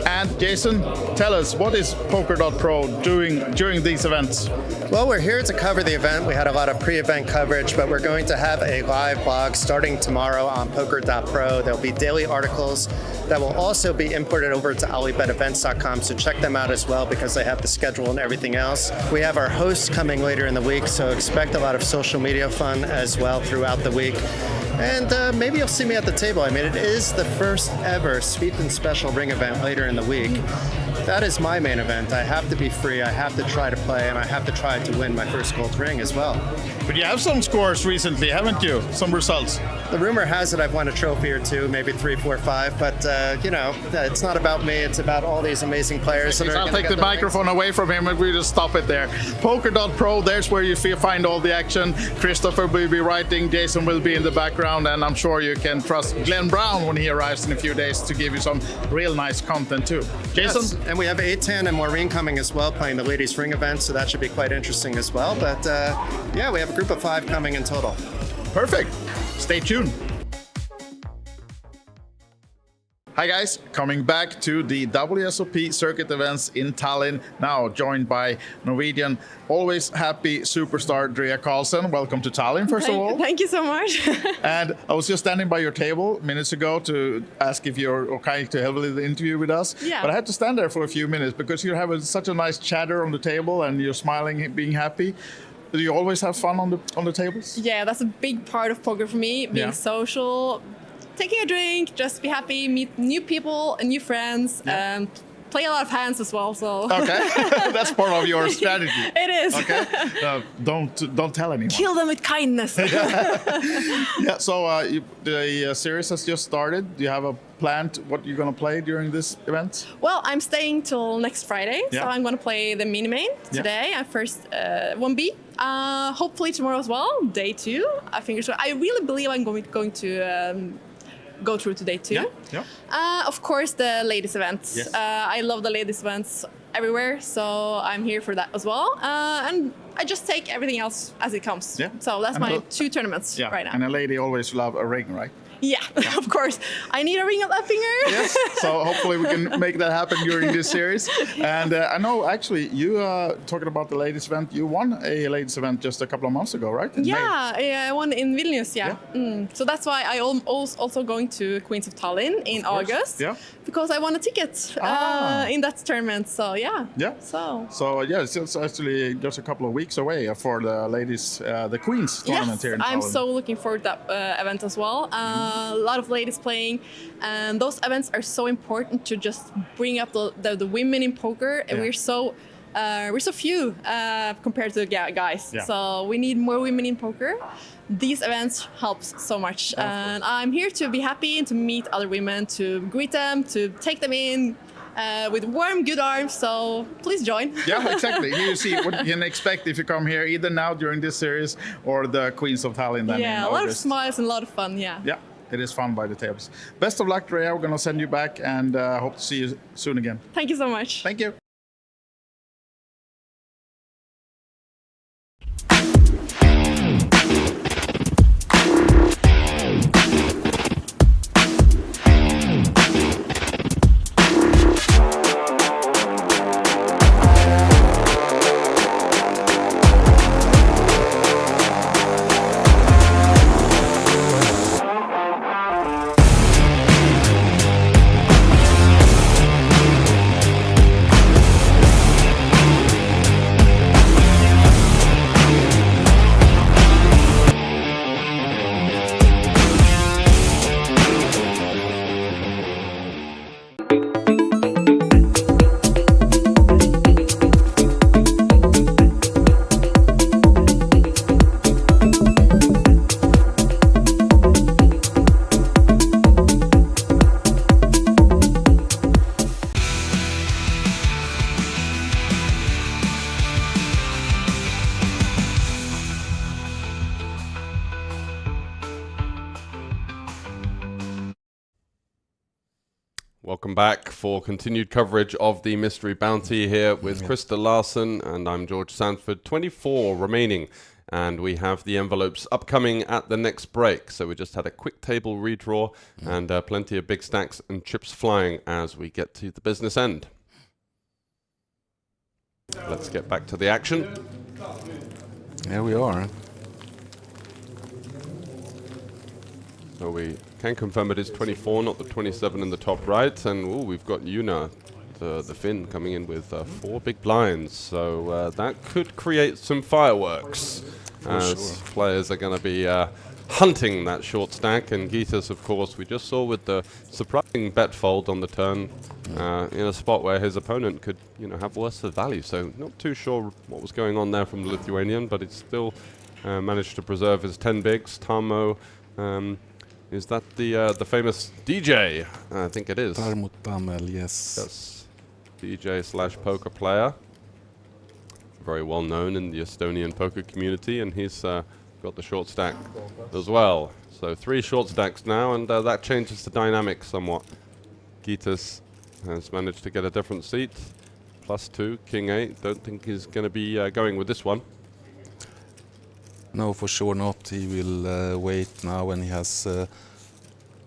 And Jason, tell us, what is Poker.pro doing during these events? Well, we're here to cover the event. We had a lot of pre-event coverage, but we're going to have a live blog starting tomorrow on Poker.pro. There'll be daily articles that will also be imported over to alibetevents.com, so check them out as well because they have the schedule and everything else. We have our hosts coming later in the week, so expect a lot of social media fun as well throughout the week. And maybe you'll see me at the table. I mean, it is the first ever Sweep and Special Ring event later in the week. That is my main event. I have to be free, I have to try to play, and I have to try to win my first gold ring as well. But you have some scores recently, haven't you? Some results. The rumor has it I've won a trophy or two, maybe 3, 4, 5, but you know, it's not about me, it's about all these amazing players. I'll take the microphone away from him and we just stop it there. Poker.pro, there's where you find all the action. Christopher will be writing, Jason will be in the background, and I'm sure you can trust Glenn Brown when he arrives in a few days to give you some real nice content too. Jason? Yes. And we have 810 and Maureen coming as well, playing the ladies ring event, so that should be quite interesting as well. But yeah, we have a group of 5 coming in total. Perfect. Stay tuned. Hi guys, coming back to the WSOP Circuit events in Tallinn, now joined by Norwegian, always happy superstar Drea Karlsson. Welcome to Tallinn, first of all. Thank you so much. And I was just standing by your table minutes ago to ask if you're okay to have the interview with us. Yeah. But I had to stand there for a few minutes because you have such a nice chatter on the table and you're smiling, being happy. Do you always have fun on the tables? Yeah, that's a big part of poker for me, being social, taking a drink, just be happy, meet new people and new friends, and play a lot of hands as well. So okay, that's part of your strategy. It is. Okay, don't tell anyone. Kill them with kindness. Yeah. So the series has just started. Do you have a plan what you're gonna play during this event? Well, I'm staying till next Friday, so I'm gonna play the mini main today. I first 1B. Hopefully tomorrow as well, day 2. I think so. I really believe I'm going to go through to day 2. Of course, the ladies events. Yes. I love the ladies events everywhere, so I'm here for that as well. And I just take everything else as it comes. Yeah. So that's my 2 tournaments right now. And a lady always love a ring, right? Yeah, of course. I need a ring on that finger. Yes, so hopefully we can make that happen during this series. And I know, actually, you talking about the ladies event, you won a ladies event just a couple of months ago, right? In May. I won in Vilnius, So that's why I also going to Queens of Tallinn in August. Yeah. Because I won a ticket in that tournament, so yeah. Yeah. So yeah, it's actually just a couple of weeks away for the ladies, the Queens tournament here in Tallinn. I'm so looking forward to that event as well. A lot of ladies playing, and those events are so important to just bring up the women in poker, and we're so few compared to the guys. Yeah. So we need more women in poker. These events helps so much, and I'm here to be happy and to meet other women, to greet them, to take them in with warm, good arms. So please join. Yeah, exactly. You see what you can expect if you come here, either now during this series or the Queens of Tallinn. Then in a lot of smiles and a lot of fun. Yeah. Yeah. It is fun by the tables. Best of luck, Drea. We're going to send you back and hope to see you soon again. Thank you so much. Thank you. Welcome back for continued coverage of the Mystery Bounty here with Krista Larsen, and I'm George Sanford. 24 remaining, and we have the envelopes upcoming at the next break. So we just had a quick table redraw and plenty of big stacks and chips flying as we get to the business end. Let's get back to the action. Here we are. So we can confirm it is 24, not the 27 in the top right. And ooh, we've got Yuna, the Finn, coming in with 4 big blinds. So that could create some fireworks as players are going to be hunting that short stack. And Gitas, of course, we just saw with the surprising bet fold on the turn in a spot where his opponent could, have worse of value. So not too sure what was going on there from the Lithuanian, but he still managed to preserve his 10 bigs. Tarmo. Is that the famous DJ? I think it is. Tarmo Tamel, yes. Yes. DJ / poker player. Very well known in the Estonian poker community, and he's got the short stack as well. So 3 short stacks now, and that changes the dynamic somewhat. Gitas has managed to get a different seat. +2, King 8. Don't think he's going to be going with this one. No, for sure not. He will wait now when he has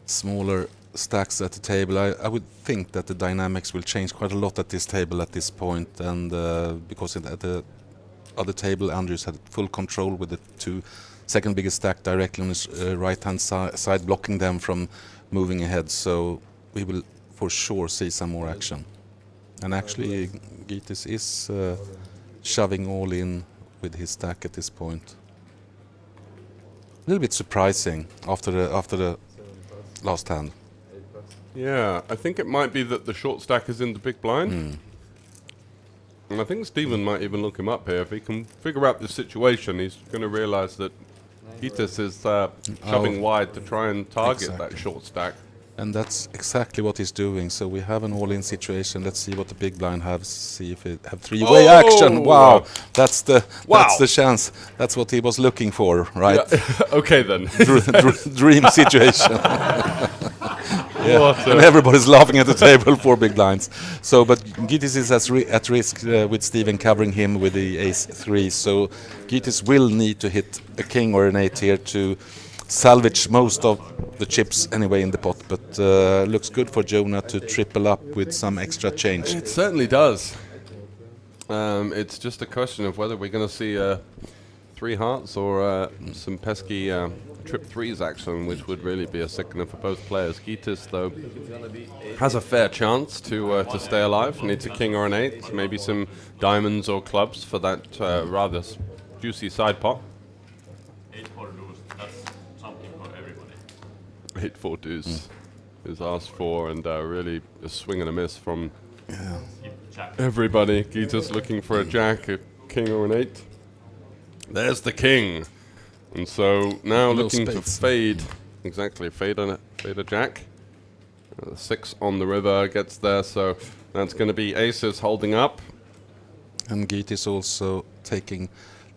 smaller stacks at the table. I would think that the dynamics will change quite a lot at this table at this point, and because at the other table, Andrews had full control with the second biggest stack directly on his right-hand side, blocking them from moving ahead. So we will for sure see some more action. And actually, Gitas is shoving all in with his stack at this point. A little bit surprising after the last hand. Yeah, I think it might be that the short stack is in the big blind. And I think Stephen might even look him up here. If he can figure out the situation, he's going to realize that Gitas is shoving wide to try and target that short stack. And that's exactly what he's doing. So we have an all-in situation. Let's see what the big blind has. See if it have 3-way action. Wow, that's the chance. That's what he was looking for, right? Yeah. Okay then. Dream situation. And everybody's laughing at the table for big blinds. So, but Gitas is at risk with Steven covering him with the ace-3. So Gitas will need to hit a king or an 8 here to salvage most of the chips anyway in the pot, but looks good for Jonah to triple up with some extra change. It certainly does. It's just a question of whether we're going to see 3 hearts or some pesky trip 3s action, which would really be a sickener for both players. Gitas, though, has a fair chance to stay alive. Needs a king or an 8, maybe some diamonds or clubs for that rather juicy side pot. 8-4 deuce is asked for, and really a swing and a miss from everybody. Gitas looking for a jack, a king or an 8. There's the king, and so now looking to fade. Exactly, fade a jack. 6 on the river gets there, so that's going to be aces holding up. And Gitas also taking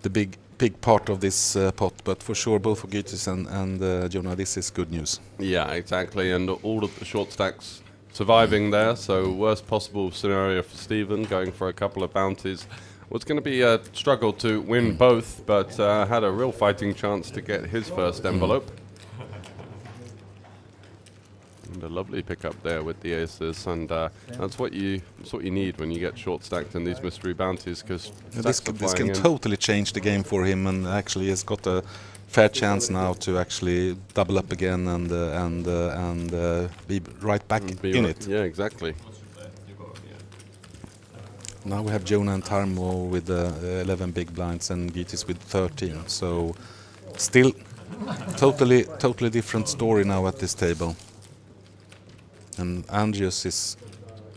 the big part of this pot, but for sure both for Gitas and Jonah, this is good news. Yeah, exactly, and all of the short stacks surviving there, so worst possible scenario for Stephen, going for a couple of bounties. Was going to be a struggle to win both, but had a real fighting chance to get his first envelope. And a lovely pickup there with the aces, and that's what you need when you get short stacked in these mystery bounties, because this can totally change the game for him, and actually has got a fair chance now to actually double up again and be right back in it. Yeah, exactly. Now we have Jonah and Tarmo with 11 big blinds and Gitas with 13. So still totally different story now at this table. And Andreas is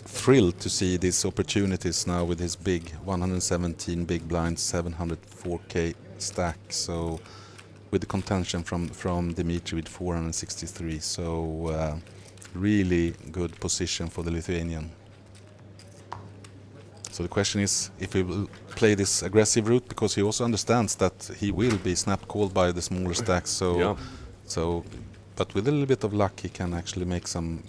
thrilled to see these opportunities now with his big 117 big blinds, 704k stack. So with the contention from Dimitri with 463. So really good position for the Lithuanian. So the question is if he will play this aggressive route, because he also understands that he will be snap called by the smaller stacks. So but with a little bit of luck, he can actually make some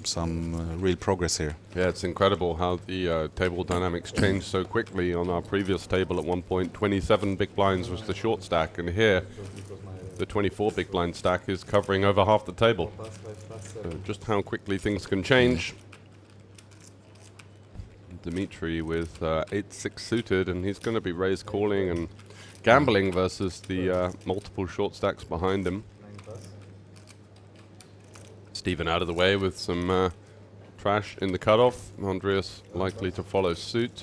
real progress here. Yeah, it's incredible how the table dynamics changed so quickly. On our previous table at one point, 27 big blinds was the short stack, and here the 24 big blind stack is covering over half the table. Just how quickly things can change. Dimitri with 8-6 suited, and he's going to be raise calling and gambling versus the multiple short stacks behind him. Stephen out of the way with some trash in the cutoff. Andreas likely to follow suit.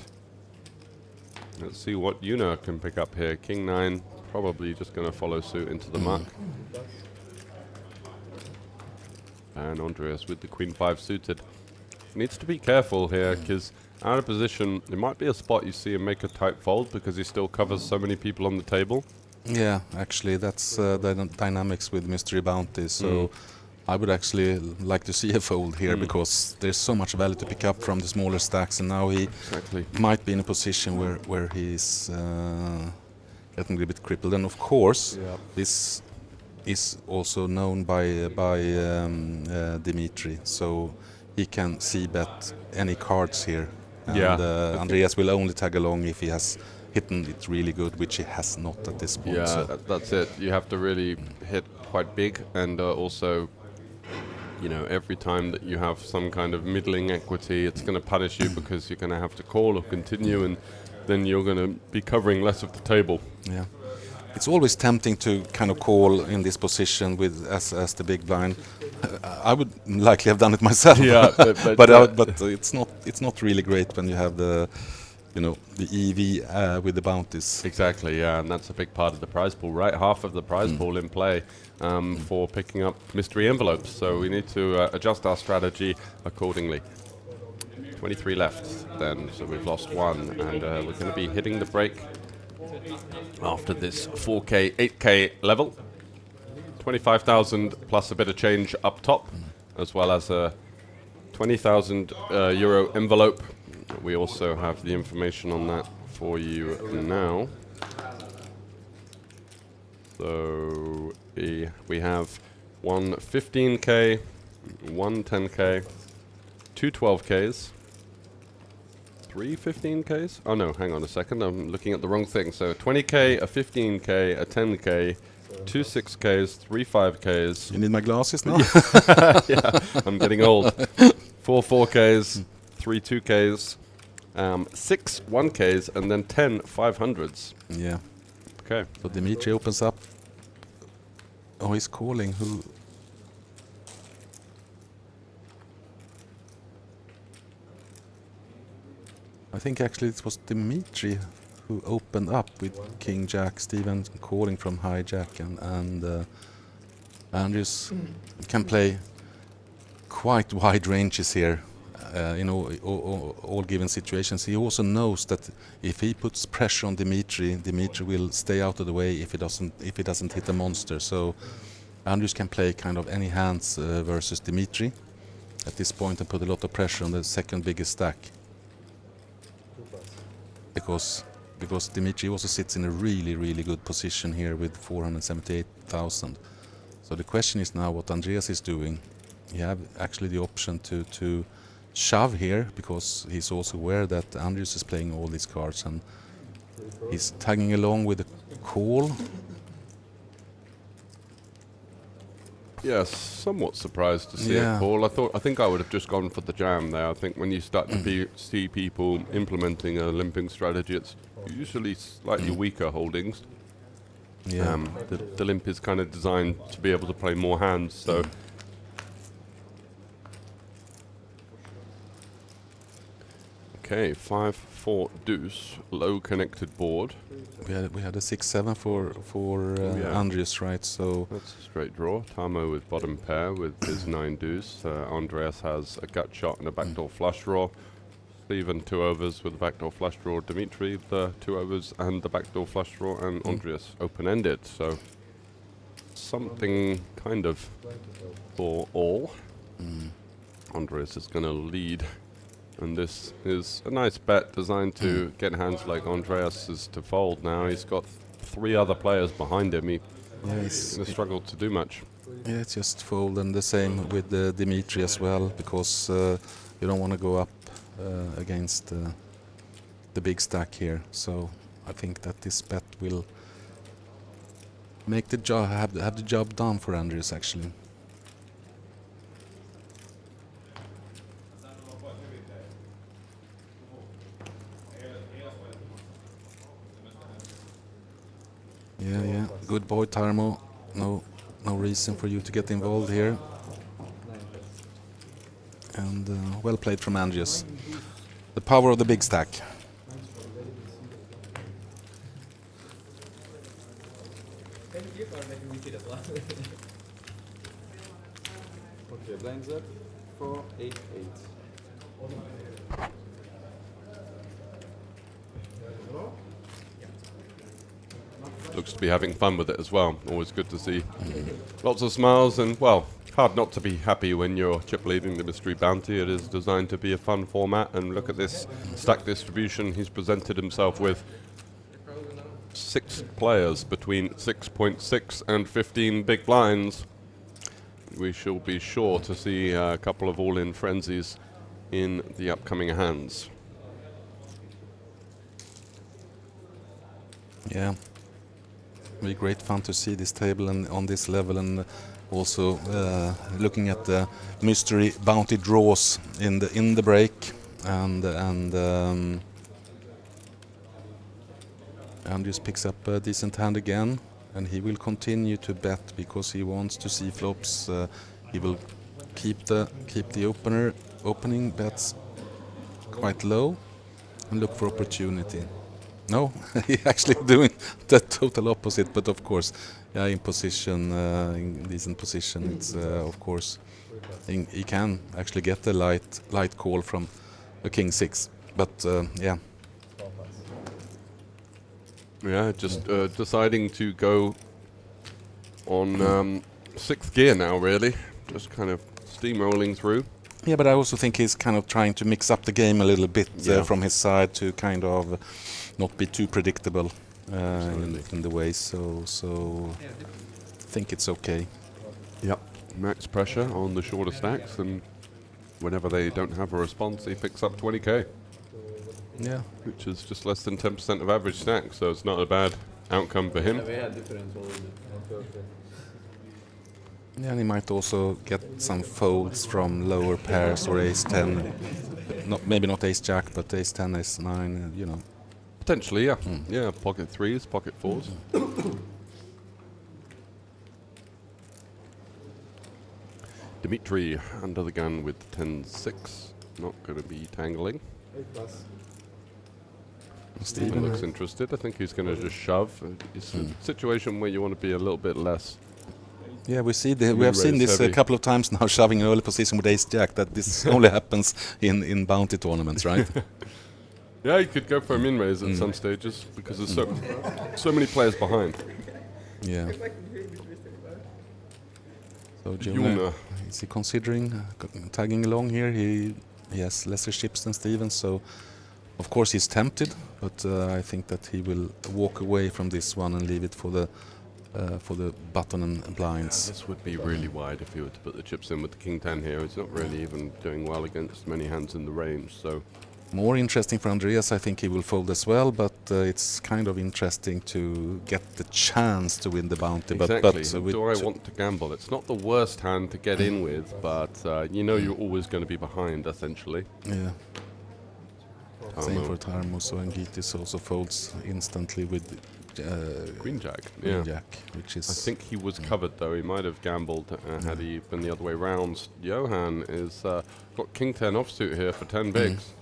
Let's see what Una can pick up here. King 9 probably just going to follow suit into the muck. And Andreas with the Queen 5 suited. Needs to be careful here because out of position, it might be a spot you see him make a tight fold because he still covers so many people on the table. Yeah, actually, that's the dynamics with Mystery Bounty. So I would actually like to see a fold here because there's so much value to pick up from the smaller stacks, and now he might be in a position where he's getting a little bit crippled. And of course, this is also known by Dimitri, so he can see bet any cards here. And Andreas will only tag along if he has hitten it really good, which he has not at this point. Yeah, so that's it. You have to really hit quite big, and also, you know, every time that you have some kind of middling equity, it's going to punish you because you're going to have to call or continue, and then you're going to be covering less of the table. Yeah, it's always tempting to kind of call in this position with as the big blind. I would likely have done it myself. Yeah, but it's not really great when you have the EV with the bounties. Exactly, yeah, and that's a big part of the prize pool, right? Half of the prize pool in play for picking up mystery envelopes. So we need to adjust our strategy accordingly. 23 left then, so we've lost one, and we're going to be hitting the break after this 4K, 8K level. 25,000 plus a bit of change up top, as well as a 20,000 euro envelope. We also have the information on that for you now. So we have one 15K, one 10K, two 12Ks, three 15Ks. Oh no, hang on a second, I'm looking at the wrong thing. So 20K, a 15K, a 10K, two 6Ks, three 5Ks. You need my glasses now? Yeah, I'm getting old. Four 4Ks, three 2Ks, six 1Ks, and then 10 500s. Yeah. Okay. So Dimitri opens up. Oh, he's calling. Who? I think actually it was Dimitri who opened up with King Jack, Steven calling from hijack, and Andrews can play quite wide ranges here. All given situations. He also knows that if he puts pressure on Dimitri will stay out of the way if he doesn't hit a monster. So Andrews can play kind of any hands versus Dimitri at this point and put a lot of pressure on the second biggest stack. Because Dimitri also sits in a really, really good position here with 478,000. So the question is now what Andreas is doing. He have actually the option to shove here, because he's also aware that Andrews is playing all these cards, and he's tagging along with a call. Yes, somewhat surprised to see a call. I think I would have just gone for the jam there. I think when you start to see people implementing a limping strategy, it's usually slightly weaker holdings. Yeah. The limp is kind of designed to be able to play more hands, so. Okay, 5-4 deuce, low connected board. We had a 6-7 for Andreas, right? So that's a straight draw. Tamo with bottom pair with his 9 deuce. Andreas has a gut shot and a backdoor flush draw. Steven 2 overs with a backdoor flush draw. Dimitri the 2 overs and the backdoor flush draw, and Andreas open ended. So something kind of for all. Andreas is going to lead. And this is a nice bet designed to get hands like Andreas is to fold now. He's got 3 other players behind him. He Yeah, He's going to struggle to do much. Yeah, it's just fold, and the same with Dimitri as well, because you don't want to go up against the big stack here. So I think that this bet will make the job have the job done for Andreas actually. Yeah, good boy, Tarmo. No reason for you to get involved here. And well played from Andreas. The power of the big stack. Thank you for making me feel as well. Okay, blinds up. 4, 8, 8. Looks to be having fun with it as well. Always good to see. Lots of smiles and, well, hard not to be happy when you're chip leading the mystery bounty. It is designed to be a fun format, and look at this stack distribution he's presented himself with. 6 players between 6.6 and 15 big blinds. We shall be sure to see a couple of all-in frenzies in the upcoming hands. Yeah. Be great fun to see this table and on this level, and also looking at the mystery bounty draws in the break, and Andreas picks up a decent hand again, and he will continue to bet because he wants to see flops. He will keep the opening bets quite low and look for opportunity. No, he actually doing the total opposite, but of course, yeah, in position, in decent position, it's of course, he can actually get the light call from a king 6, but yeah. Yeah, just deciding to go on 6th gear now, really. Just kind of steamrolling through. Yeah, but I also think he's kind of trying to mix up the game a little bit from his side to kind of not be too predictable in the way. So I think it's okay. Yep, max pressure on the shorter stacks, and whenever they don't have a response, he picks up 20k. Yeah, which is just less than 10% of average stack, so it's not a bad outcome for him. We had difference already. yeah, and he might also get some folds from lower pairs or ace 10. Maybe not ace jack, but ace 10, ace 9, you know. Potentially, yeah. Yeah, pocket 3s, pocket 4s. Dimitri under the gun with 10-6. Not going to be tangling. Steven looks interested. I think he's going to just shove. It's a situation where you want to be a little bit less. Yeah, we have seen this a couple of times now, shoving an early position with ace jack. That this only happens in bounty tournaments, right? Yeah, you could go for a min raise at some stages because there's so many players behind. Yeah. So Juna, is he considering tagging along here? He has lesser chips than Steven, so of course he's tempted, but I think that he will walk away from this one and leave it for the button and blinds. This would be really wide if he were to put the chips in with the king 10 here. He's not really even doing well against many hands in the range, so. More interesting for Andreas, I think he will fold as well, but it's kind of interesting to get the chance to win the bounty. Exactly. But do I want to gamble? It's not the worst hand to get in with, but you know you're always going to be behind, essentially. Yeah. Tarmo. Same for Tarmo, so Angitis also folds instantly with Queen Jack. Queen Jack, which is. I think he was covered though. He might have gambled had he been the other way round. Johan is got King 10 offsuit here for 10 bigs.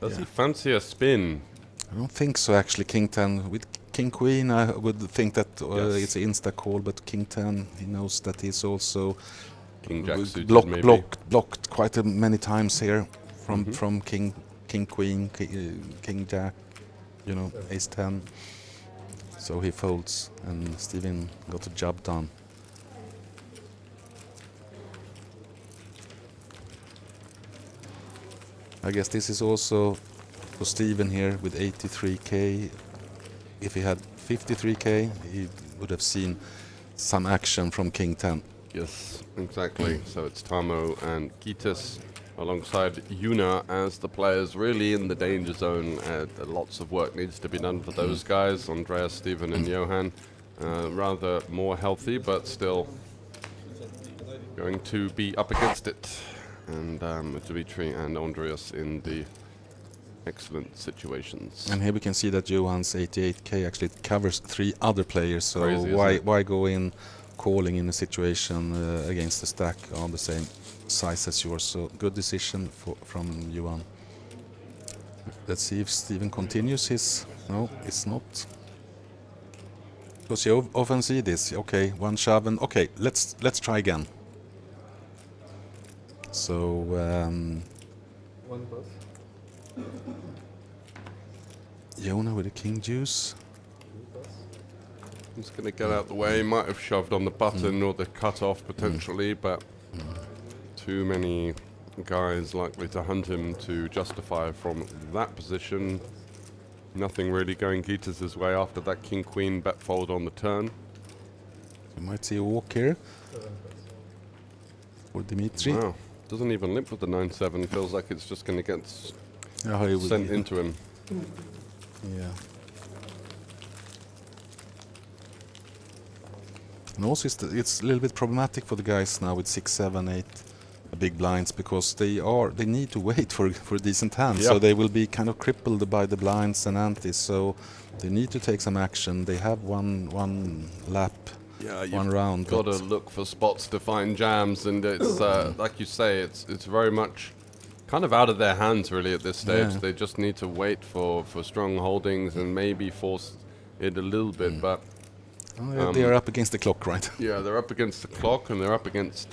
Does he fancy a spin? I don't think so. Actually, King 10 with King Queen, I would think that it's an insta call, but King 10, he knows that he's also King Jack suited blocked quite many times here from King Queen, King Jack, you know, Ace 10. So he folds, and Steven got the job done. I guess this is also for Steven here with 83k. If he had 53k, he would have seen some action from King 10. Yes, exactly. So it's Tarmo and Gitis alongside Yuna as the players really in the danger zone. Lots of work needs to be done for those guys. Andreas, Steven and Johan rather more healthy, but still going to be up against it. And Dmitry and Andreas in the excellent situations. And here we can see that Johan's 88k actually covers 3 other players, so Crazy, why go in calling in a situation against the stack on the same size as yours? So good decision from Johan. Let's see if Steven continues his... No, it's not. Because you often see this. Okay, one shove and... Okay, let's try again. So... One pass. Jona with the king juice. He's going to get out the way. Might have shoved on the button or the cut off potentially, but too many guys likely to hunt him to justify from that position. Nothing really going Gitas' way after that king-queen bet fold on the turn. You might see a walk here for Dmitry. Wow. Doesn't even limp with the 9-7. Feels like it's just going to get He sent into him. Yeah. And also it's a little bit problematic for the guys now with 6, 7, 8 big blinds, because they need to wait for a decent hand. Yeah. So they will be kind of crippled by the blinds and antes. So they need to take some action. They have one lap. Yeah, one round. Got to look for spots to find jams, and it's like you say, it's very much kind of out of their hands really at this stage. Yeah. They just need to wait for strong holdings and maybe force it a little bit. But they are up against the clock, right? yeah, they're up against the clock, and they're up against,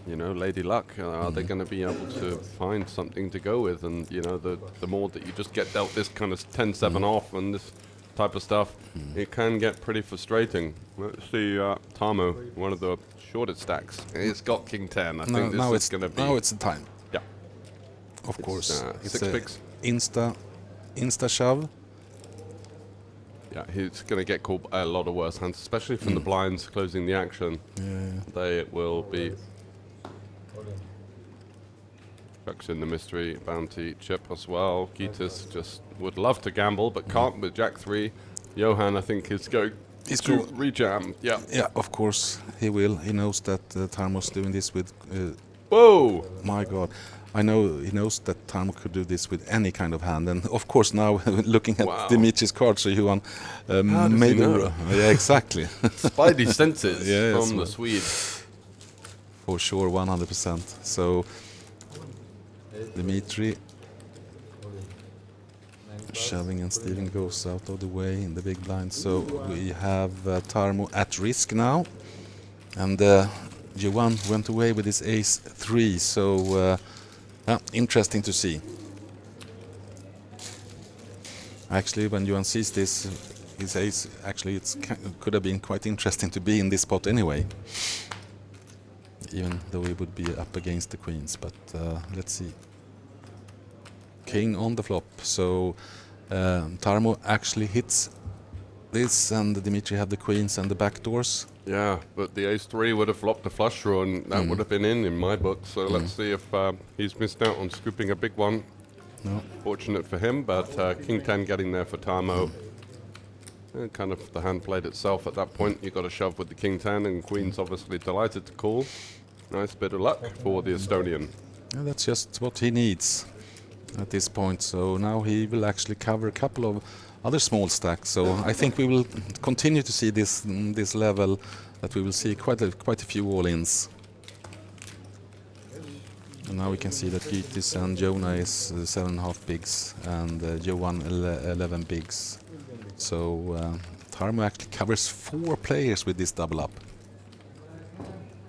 you know, Lady Luck. Are they going to be able to find something to go with? And you know, the more that you just get dealt this kind of 10-7 off and this type of stuff, it can get pretty frustrating. Let's see, Tarmo, one of the shortest stacks. He's got King 10. I think this is going to be... Now it's the time. Yeah. Of course. It's 6 picks. Insta shove. Yeah, he's going to get called a lot of worse hands, especially from the blinds closing the action. Yeah. They will be... Chucks in the mystery bounty chip as well. Gitas just would love to gamble, but can't with Jack 3. Johan, I think, is going to rejam. Yeah. Yeah, of course he will. He knows that Tarmo's doing this with... Whoa! My God. I know he knows that Tarmo could do this with any kind of hand. And of course now, looking at Dimitri's card, so Johan maybe... Yeah, exactly. Spidey senses yes, from the Swede. For sure, 100%. So... Dmitry shoving, and Steven goes out of the way in the big blind. So we have Tarmo at risk now, and Johan went away with his ace 3. So interesting to see. Actually, when Johan sees this, his ace actually could have been quite interesting to be in this spot anyway, even though he would be up against the queens. But let's see. King on the flop, so Tarmo actually hits this, and Dmitry had the queens and the back doors. Yeah, but the ace 3 would have flopped the flush draw, and that would have been in my book. So let's see if he's missed out on scooping a big one. No. Fortunate for him, but King 10 getting there for Tarmo. And kind of the hand played itself at that point. You got a shove with the King 10, and Queen's obviously delighted to call. Nice bit of luck for the Estonian. Yeah, that's just what he needs at this point. So now he will actually cover a couple of other small stacks. So I think we will continue to see this level, that we will see quite a few all-ins. And now we can see that Gitis and Jona is 7.5 bigs, and Johan 11 bigs. So Tarmo actually covers 4 players with this double up.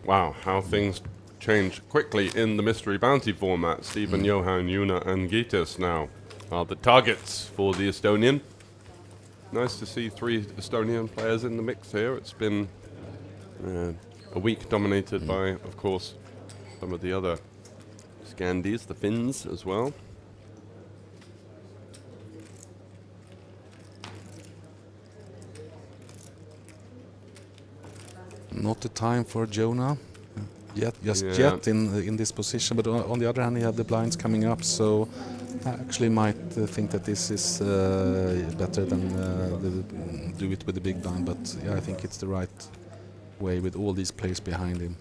Wow, how things change quickly in the mystery bounty format. Steven, Johan, Yuna and Gitis now are the targets for the Estonian. Nice to see 3 Estonian players in the mix here. It's been a week dominated by, of course, some of the other Scandies, the Finns as well. Not the time for Jonah yet in this position, but on the other hand, he had the blinds coming up, so I actually might think that this is better than do it with the big blind, but yeah, I think it's the right way with all these players behind him.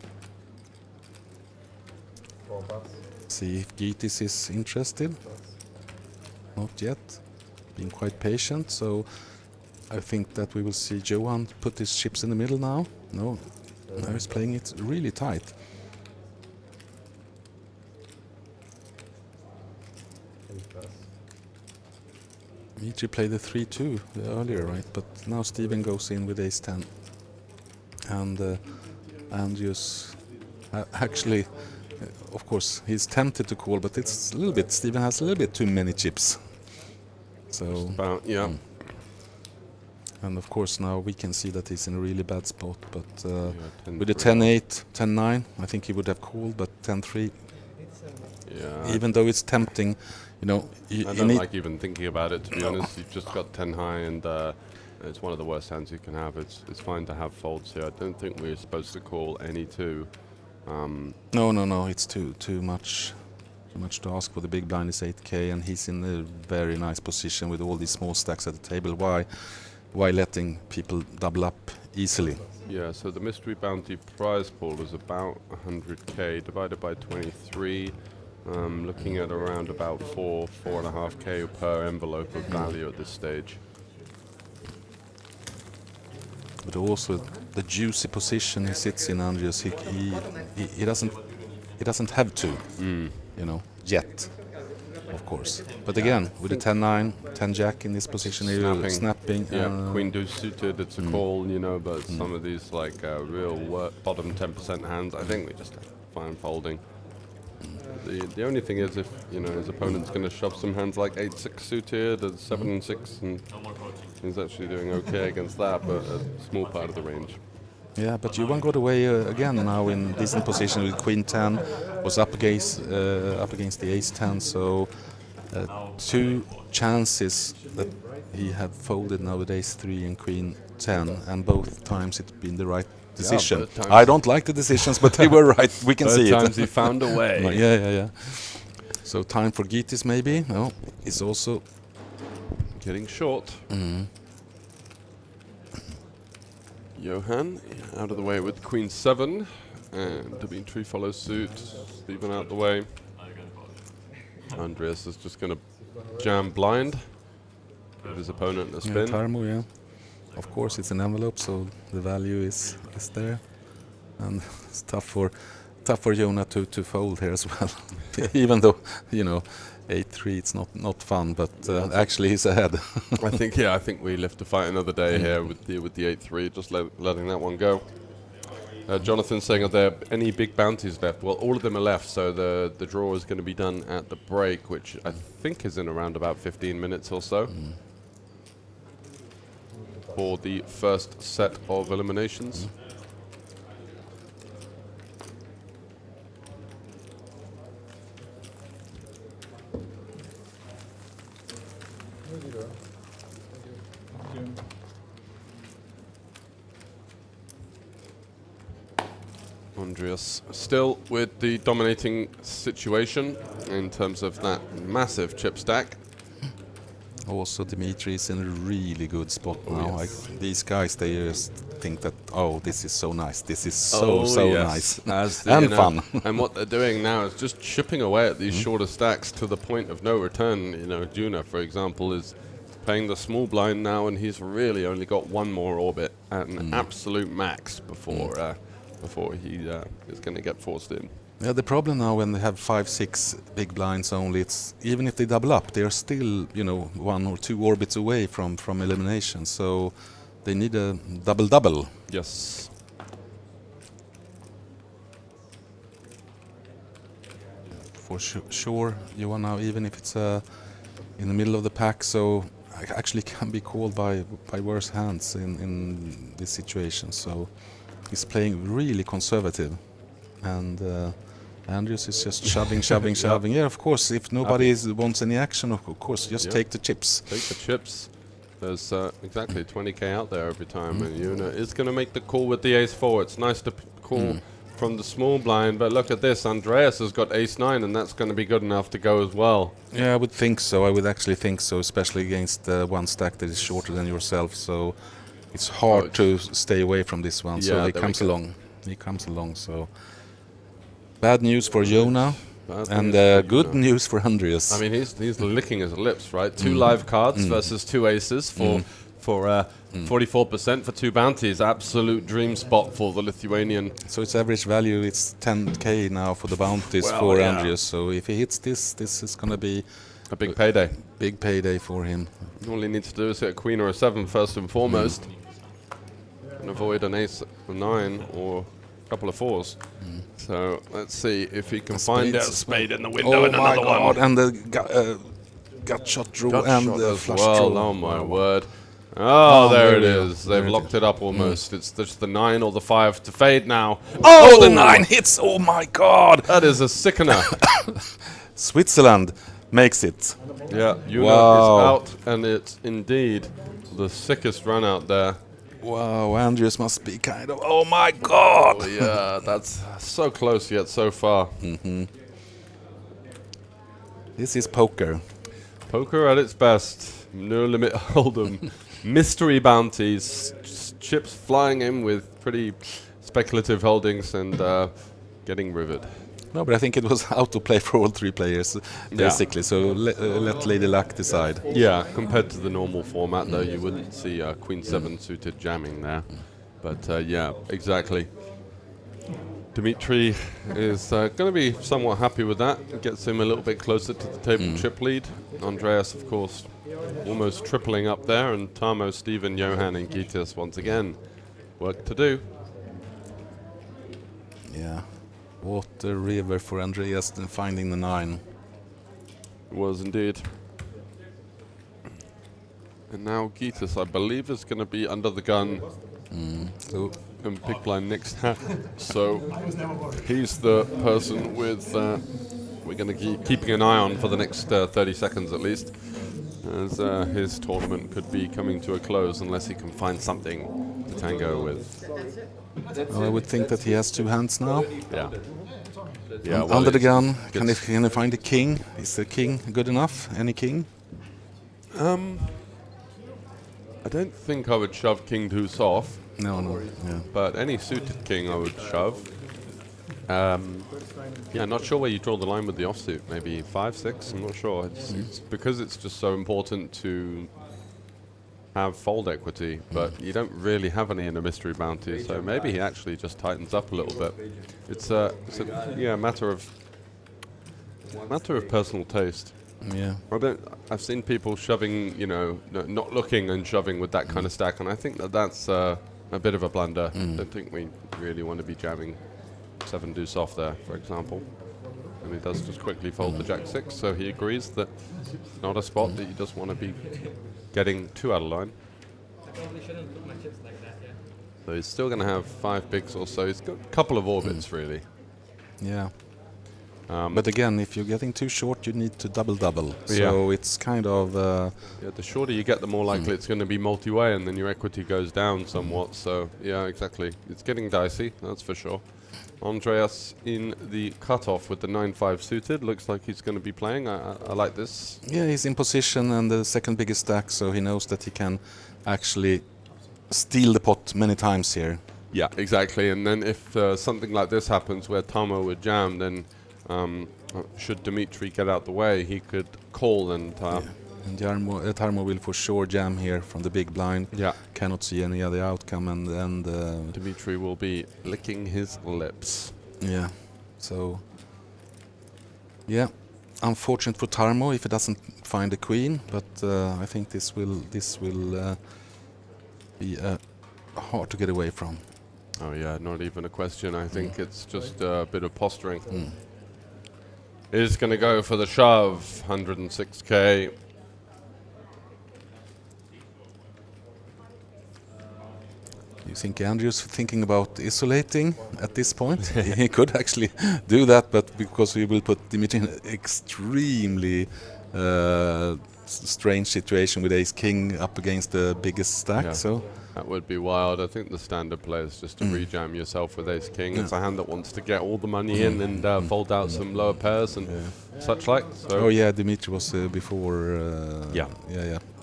See if Gitis is interested. Not yet. Being quite patient, so I think that we will see Johan put his chips in the middle now. No, now he's playing it really tight. Dimitri played the 3-2 earlier, right? But now Steven goes in with ace-10. And Andrews actually, of course, he's tempted to call, but it's a little bit, Steven has a little bit too many chips. So, about, yeah. And of course now we can see that he's in a really bad spot, but with the 10-8, 10-9, I think he would have called, but 10-3, even though it's tempting, you know. I don't like even thinking about it, to be honest. You've just got 10 high, and it's one of the worst hands you can have. It's fine to have folds here. I don't think we're supposed to call any two. No, it's too much to ask for. The big blind is 8k, and he's in a very nice position with all these small stacks at the table. Why letting people double up easily? Yeah, so the mystery bounty prize pool is about 100k divided by 23. Looking at around about 4.5k per envelope of value at this stage. But also the juicy position he sits in, Andreas, he doesn't have to, you know, yet, of course. But again, with the 10-9, 10-jack in this position, snapping. Yeah, queen deuce suited, it's a call, you know, but some of these like real bottom 10% hands, I think we just fine folding. The only thing is if, you know, his opponent's going to shove some hands like 8-6 suited and 7-6, and he's actually doing okay against that, but a small part of the range. Yeah, but Johan got away again now in decent position with Queen 10, was up against the Ace 10, so 2 chances that he had folded now with Ace 3 and Queen 10, and both times it's been the right decision. Yeah, I don't like the decisions, but they were right. We can see it. Times he found a way. Yeah. So time for Gitis maybe. No, it's also getting short. Johan out of the way with Queen 7, and Dimitri follows suit. Steven out the way. Andreas is just going to jam blind with his opponent a spin. Tarmo, yeah. Of course, it's an envelope, so the value is there, and it's tough for Jonah to fold here as well. Even though, you know, 8-3, it's not fun, but actually he's ahead. I think we live to fight another day here with the 8-3, just letting that one go. Jonathan's saying, are there any big bounties left? Well, all of them are left, so the draw is going to be done at the break, which I think is in around about 15 minutes or so. For the first set of eliminations. Andreas still with the dominating situation in terms of that massive chip stack. Also, Dimitri is in a really good spot now. Yes. These guys, they just think that, oh, this is so nice. This is so nice. And fun. And what they're doing now is just chipping away at these shorter stacks to the point of no return. You know, Juna, for example, is playing the small blind now, and he's really only got one more orbit at an absolute max before he is going to get forced in. Yeah, the problem now when they have 5-6 big blinds only, it's even if they double up, they are still, you know, 1 or 2 orbits away from elimination. So they need a double. Yes. For sure, you are now, even if it's in the middle of the pack, so actually can be called by worse hands in this situation. So he's playing really conservative, and Andrews is just shoving. Yeah, of course, if nobody wants any action, of course, just take the chips. Take the chips. There's exactly 20k out there every time, and Yuna is going to make the call with the ace-4. It's nice to call from the small blind, but look at this. Andreas has got ace-9, and that's going to be good enough to go as well. Yeah, I would think so. I would actually think so, especially against one stack that is shorter than yourself. So it's hard to stay away from this one. So he comes along. He comes along. So bad news for Jona. And good news for Andreas. I mean, he's licking his lips, right? 2 live cards versus 2 aces for 44% for 2 bounties. Absolute dream spot for the Lithuanian. So its average value is 10k now for the bounties for Andreas. So if he hits this is going to be a big payday. Big payday for him. All he needs to do is hit a queen or a 7 first and foremost, and avoid an ace, a 9, or a couple of 4s. So let's see if he can find a spade in the window and another one. And the gut shot draw and the flush draw. Oh my word. Oh, there it is. They've locked it up almost. It's just the 9 or the 5 to fade now. Oh, the 9 hits. Oh my god. That is a sickener. Switzerland makes it. Yeah, Yuna is out, and it's indeed the sickest run out there. Wow, Andreas must be kind of, oh my god! Oh, yeah, that's so close yet so far. This is poker. Poker at its best. No limit hold'em. Mystery bounties. Chips flying in with pretty speculative holdings and getting rivered. No, but I think it was out to play for all 3 players, basically. So let Lady Luck decide. Yeah, compared to the normal format, though, you wouldn't see Queen 7 suited jamming there. But yeah, exactly. Dimitri is going to be somewhat happy with that. It gets him a little bit closer to the table chip lead. Andreas, of course, almost tripling up there. And Tarmo, Steven, Johan, and Gitas once again. Work to do. Yeah. What a river for Andreas than finding the 9. It was indeed. And now Gitas, I believe, is going to be under the gun. And big blind next. So he's the person with we're going to keep keeping an eye on for the next 30 seconds at least, as his tournament could be coming to a close unless he can find something to tango with. Well, I would think that he has 2 hands now. Yeah. Well, under the gun, can he find a king? Is the king good enough? Any king? I don't think I would shove king deuce off. No. Yeah. But any suited king I would shove. Yeah, not sure where you draw the line with the offsuit. Maybe 5, 6. I'm not sure. It's because it's just so important to have fold equity, but you don't really have any in a mystery bounty. So maybe he actually just tightens up a little bit. It's a matter of personal taste. Yeah. I've seen people shoving, not looking and shoving with that kind of stack, and I think that's a bit of a blunder. I don't think we really want to be jamming 7 deuce off there, for example. And he does just quickly fold the jack 6, so he agrees that it's not a spot that you just want to be getting too out of line. I probably shouldn't put my chips like that, yeah. So he's still going to have 5 bigs or so. He's got a couple of orbits, really. Yeah. But again, if you're getting too short, you need to double. So it's kind of... the shorter you get, the more likely it's going to be multi-way, and then your equity goes down somewhat. So, yeah, exactly. It's getting dicey, that's for sure. Andreas in the cutoff with the 9-5 suited. Looks like he's going to be playing. I like this. Yeah, he's in position and the second biggest stack, so he knows that he can actually steal the pot many times here. Yeah, exactly. And then if something like this happens where Tarmo would jam, then should Dimitri get out the way, he could call and... And Tarmo will for sure jam here from the big blind. Yeah. Cannot see any other outcome, and Dimitri will be licking his lips. Yeah. So... Yeah. Unfortunate for Tarmo if he doesn't find a queen, but I think this will be hard to get away from. Oh yeah, not even a question. I think it's just a bit of posturing. Is going to go for the shove, 106k. You think Andrew's thinking about isolating at this point? He could actually do that, but because we will put Dimitri in an extremely strange situation with ace king up against the biggest stack. Yeah. So that would be wild. I think the standard play is just to rejam yourself with ace king. It's a hand that wants to get all the money in and fold out some lower pairs and such like. So oh yeah, Dimitri was before. Yeah.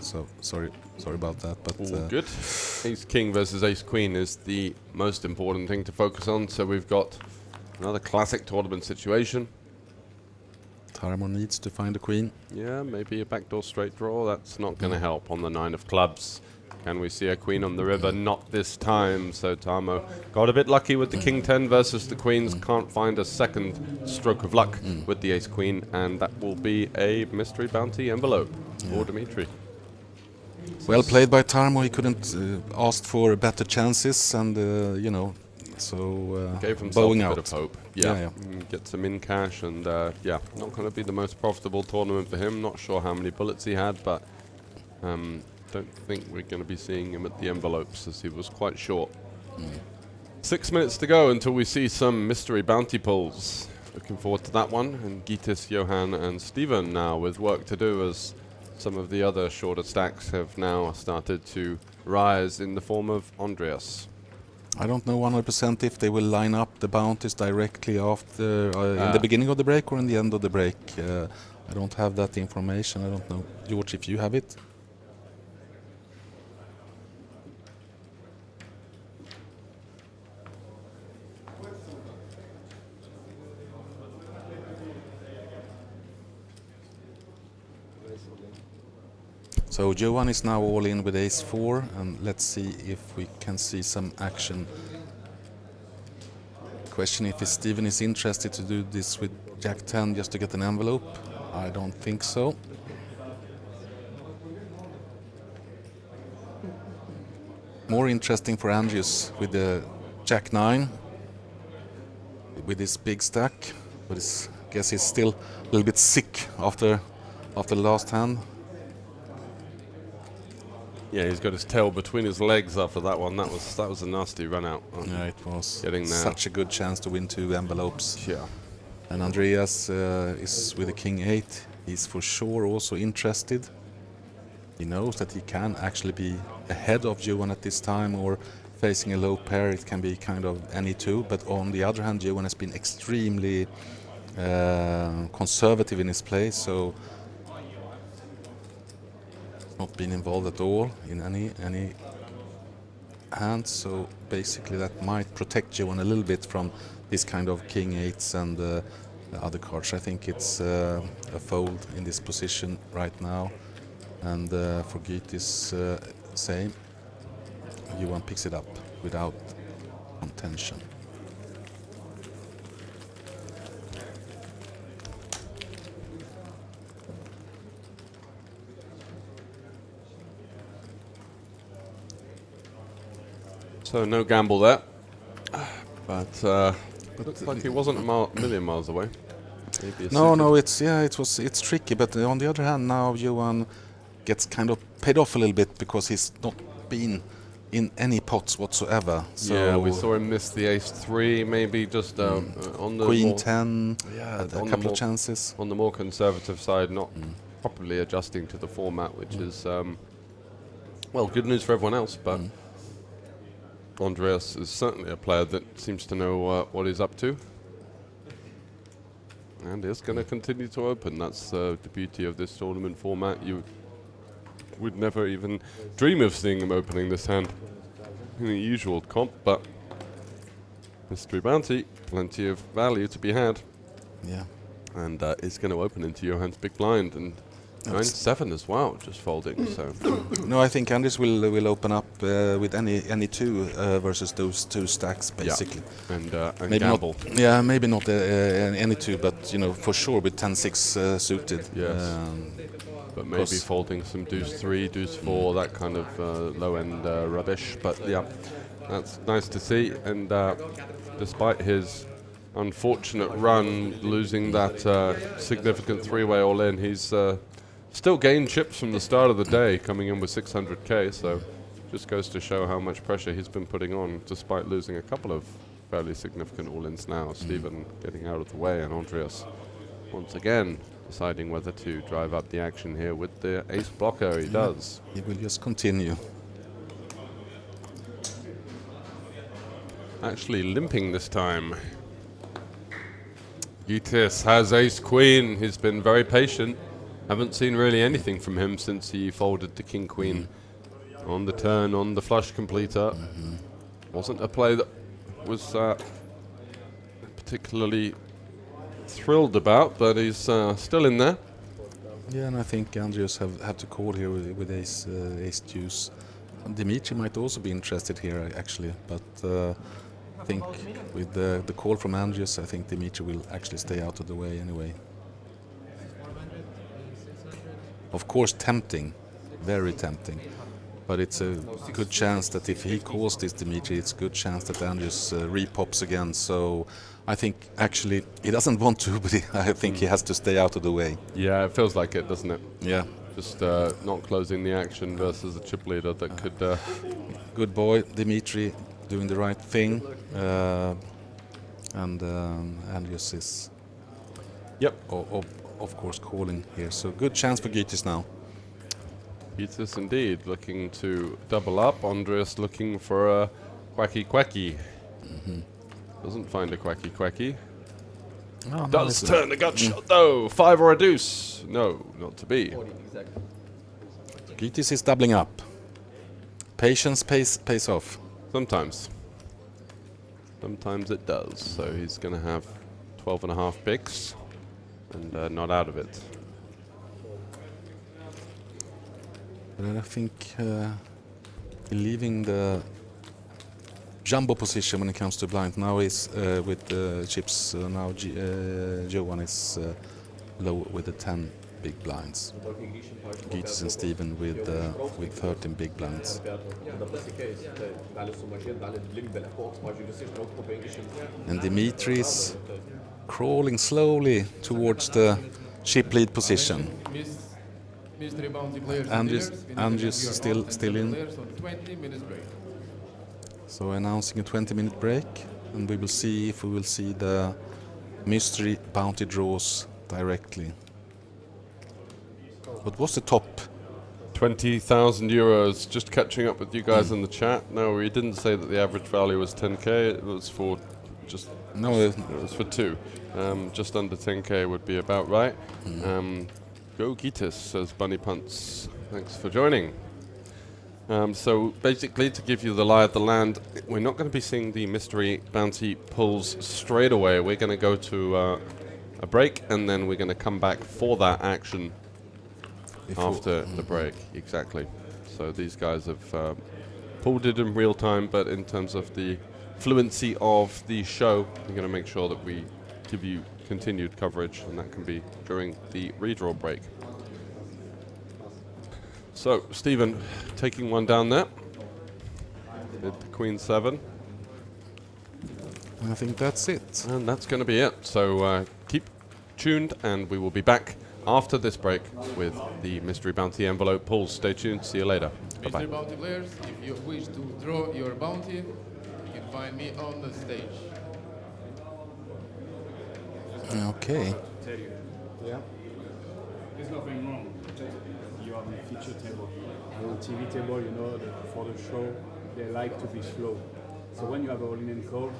So sorry about that. But all good. Ace king versus ace queen is the most important thing to focus on. So we've got another classic tournament situation. Tarmo needs to find a queen. Yeah, maybe a backdoor straight draw. That's not going to help on the 9 of clubs. Can we see a queen on the river? Not this time. So Tarmo got a bit lucky with the king 10 versus the queens. Can't find a second stroke of luck with the ace queen. And that will be a mystery bounty envelope for Dimitri. Well played by Tarmo. He couldn't ask for better chances, and you know, so gave himself bowing a out. bit of hope. Get some in cash, and not going to be the most profitable tournament for him. Not sure how many bullets he had, but don't think we're going to be seeing him at the envelopes, as he was quite short. 6 minutes to go until we see some mystery bounty pulls. Looking forward to that one. And Gytis, Johan, and Steven now with work to do, as some of the other shorter stacks have now started to rise in the form of Andreas. I don't know 100% if they will line up the bounties directly after in the beginning of the break or in the end of the break. I don't have that information. I don't know, George, if you have it. So Johan is now all in with ace 4, and let's see if we can see some action. Question if Steven is interested to do this with jack 10 just to get an envelope. I don't think so. More interesting for Andrews with the jack 9 with this big stack, but I guess he's still a little bit sick after the last hand. Yeah, he's got his tail between his legs after that one. That was a nasty run out. Yeah, it was. Getting there. Such a good chance to win 2 envelopes. Yeah. And Andreas is with the king 8. He's for sure also interested. He knows that he can actually be ahead of Johan at this time, or facing a low pair. It can be kind of any 2. But on the other hand, Johan has been extremely conservative in his play. So not been involved at all in any hand, so basically that might protect Johan a little bit from this kind of king 8s and the other cards. I think it's a fold in this position right now, and for Gytis same. Johan picks it up without contention. So no gamble there, but looks like he wasn't a million miles away. No, it's tricky. But on the other hand, now Johan gets kind of paid off a little bit because he's not been in any pots whatsoever. So yeah, we saw him miss the ace 3, maybe just on the queen 10. Yeah, a couple of chances on the more conservative side, not properly adjusting to the format, which is well, good news for everyone else, but. Andreas is certainly a player that seems to know what he's up to, and is going to continue to open. That's the beauty of this tournament format. You would never even dream of seeing him opening this hand in the usual comp, but mystery bounty, plenty of value to be had. Yeah, and it's going to open into Johan's big blind, and 9-7 as well, just folding. So no, I think Anders will open up with any 2 versus those 2 stacks basically. Yeah. And maybe gamble. Not, maybe not any 2, but for sure with 10-6 suited. Yes. But maybe folding some deuce 3, deuce 4, that kind of low end rubbish. But yeah, that's nice to see. And despite his unfortunate run, losing that significant 3-way all in, he's still gained chips from the start of the day, coming in with 600k, so just goes to show how much pressure he's been putting on, despite losing a couple of fairly significant all-ins now. Steven getting out of the way, and Andreas once again deciding whether to drive up the action here with the ace blocker. He does. He will just continue. Actually limping this time. Gytis has ace queen. He's been very patient. Haven't seen really anything from him since he folded the king queen on the turn on the flush completer. Wasn't a play that was particularly thrilled about, but he's still in there. Yeah, and I think Andreas have to call here with ace deuce. And Dimitri might also be interested here actually, but I think with the call from Andreas, I think Dimitri will actually stay out of the way anyway. Of course, tempting, very tempting, but it's a good chance that if he calls this Dimitri, it's a good chance that Andreas repops again. So I think actually he doesn't want to, but I think he has to stay out of the way. Yeah, it feels like it, doesn't it? Yeah. Just not closing the action versus a chip leader that could... Good boy, Dimitri, doing the right thing. And Andreas is... Yep. Of course, calling here. So good chance for Gytis now. Gytis indeed, looking to double up. Andreas looking for a quacky. Doesn't find a quacky. Oh, Does turn the gut shot though. 5 or a deuce. No, not to be. Gytis is doubling up. Patience pays off. Sometimes it does. So he's going to have 12.5 bigs and not out of it. But I think leaving the jumbo position when it comes to blind now is with the chips. Now Johan is low with the 10 big blinds. Gytis and Steven with 13 big blinds. And Dimitri is crawling slowly towards the chip lead position. Andreas still in. So announcing a 20-minute break, and we will see if we will see the mystery bounty draws directly. What was the top? 20,000 euros. Just catching up with you guys in the chat. No, we didn't say that the average value was 10k. It was for just... No, it was for 2. Just under 10k would be about right. Go Gytis, says Bunny Punts. Thanks for joining. So basically, to give you the lie of the land, we're not going to be seeing the mystery bounty pulls straight away. We're going to go to a break, and then we're going to come back for that action after the break. Exactly. So these guys have pulled it in real time, but in terms of the fluency of the show, we're going to make sure that we give you continued coverage, and that can be during the redraw break. So, Stephen, taking one down there. With the Queen 7. I think that's it. And that's going to be it. So, keep tuned, and we will be back after this break with the Mystery Bounty envelope pulls. Stay tuned. See you later. Bye-bye. Mystery Bounty players, if you wish to draw your bounty, you can find me on the stage. Okay. Yeah. There's nothing wrong. You have a feature table. And on TV table, you know, for the show, they like to be slow. So when you have a all-in call,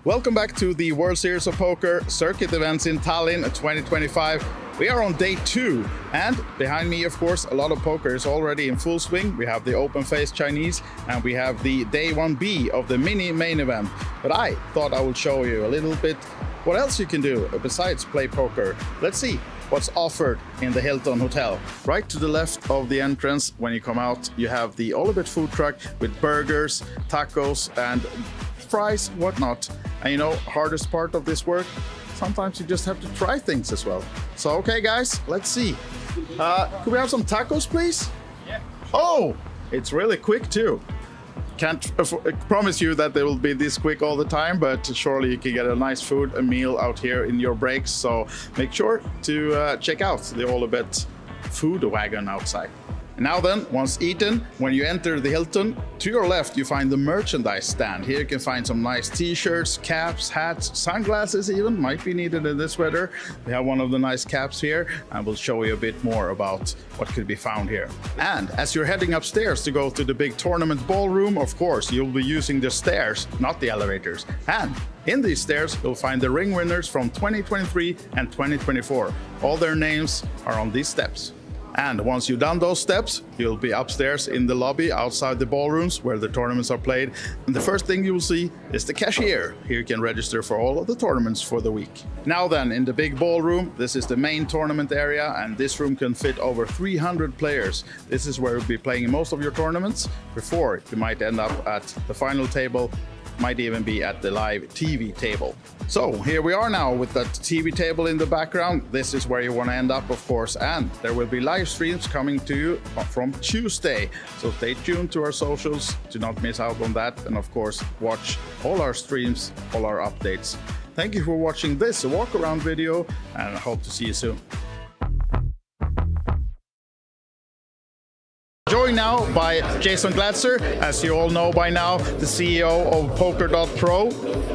Welcome back to the World Series of Poker circuit events in Tallinn 2025. We are on day 2, and behind me, of course, a lot of poker is already in full swing. We have the open-faced Chinese, and we have the day 1B of the mini main event. But I thought I would show you a little bit what else you can do besides play poker. Let's see what's offered in the Hilton Hotel. Right to the left of the entrance, when you come out, you have the All-A-Bit food truck with burgers, tacos, and fries, whatnot. And you know, hardest part of this work, sometimes you just have to try things as well. So, okay guys, let's see. Could we have some tacos, please? Yeah. Oh, it's really quick too. Can't promise you that they will be this quick all the time, but surely you can get a nice food, a meal out here in your breaks. So make sure to check out the All-A-Bit food wagon outside. Now then, once eaten, when you enter the Hilton, to your left you find the merchandise stand. Here you can find some nice t-shirts, caps, hats, sunglasses even, might be needed in this weather. We have one of the nice caps here, and we'll show you a bit more about what could be found here. And as you're heading upstairs to go to the big tournament ballroom, of course, you'll be using the stairs, not the elevators. And in these stairs, you'll find the ring winners from 2023 and 2024. All their names are on these steps. And once you've done those steps, you'll be upstairs in the lobby outside the ballrooms where the tournaments are played. And the first thing you will see is the cashier. Here you can register for all of the tournaments for the week. Now then, in the big ballroom, this is the main tournament area, and this room can fit over 300 players. This is where you'll be playing most of your tournaments before you might end up at the final table, might even be at the live TV table. So here we are now with that TV table in the background. This is where you want to end up, of course, and there will be live streams coming to you from Tuesday. So stay tuned to our socials to not miss out on that, and of course watch all our streams, all our updates. Thank you for watching this walk around video, and I hope to see you soon. Joined now by Jason Glatzer, as you all know by now, the CEO of Poker.pro.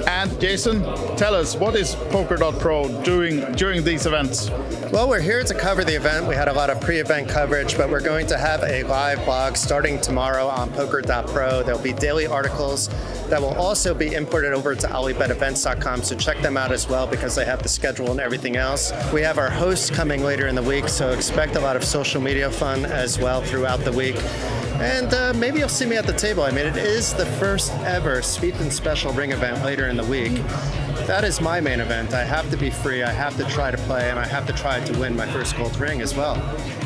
And Jason, tell us, what is Poker.pro doing during these events? Well, we're here to cover the event. We had a lot of pre-event coverage, but we're going to have a live blog starting tomorrow on Poker.pro. There'll be daily articles that will also be imported over to alibetevents.com, so check them out as well because they have the schedule and everything else. We have our hosts coming later in the week, so expect a lot of social media fun as well throughout the week. And maybe you'll see me at the table. I mean, it is the first ever Speed and Special Ring event later in the week. That is my main event. I have to be free, I have to try to play, and I have to try to win my first gold ring as well.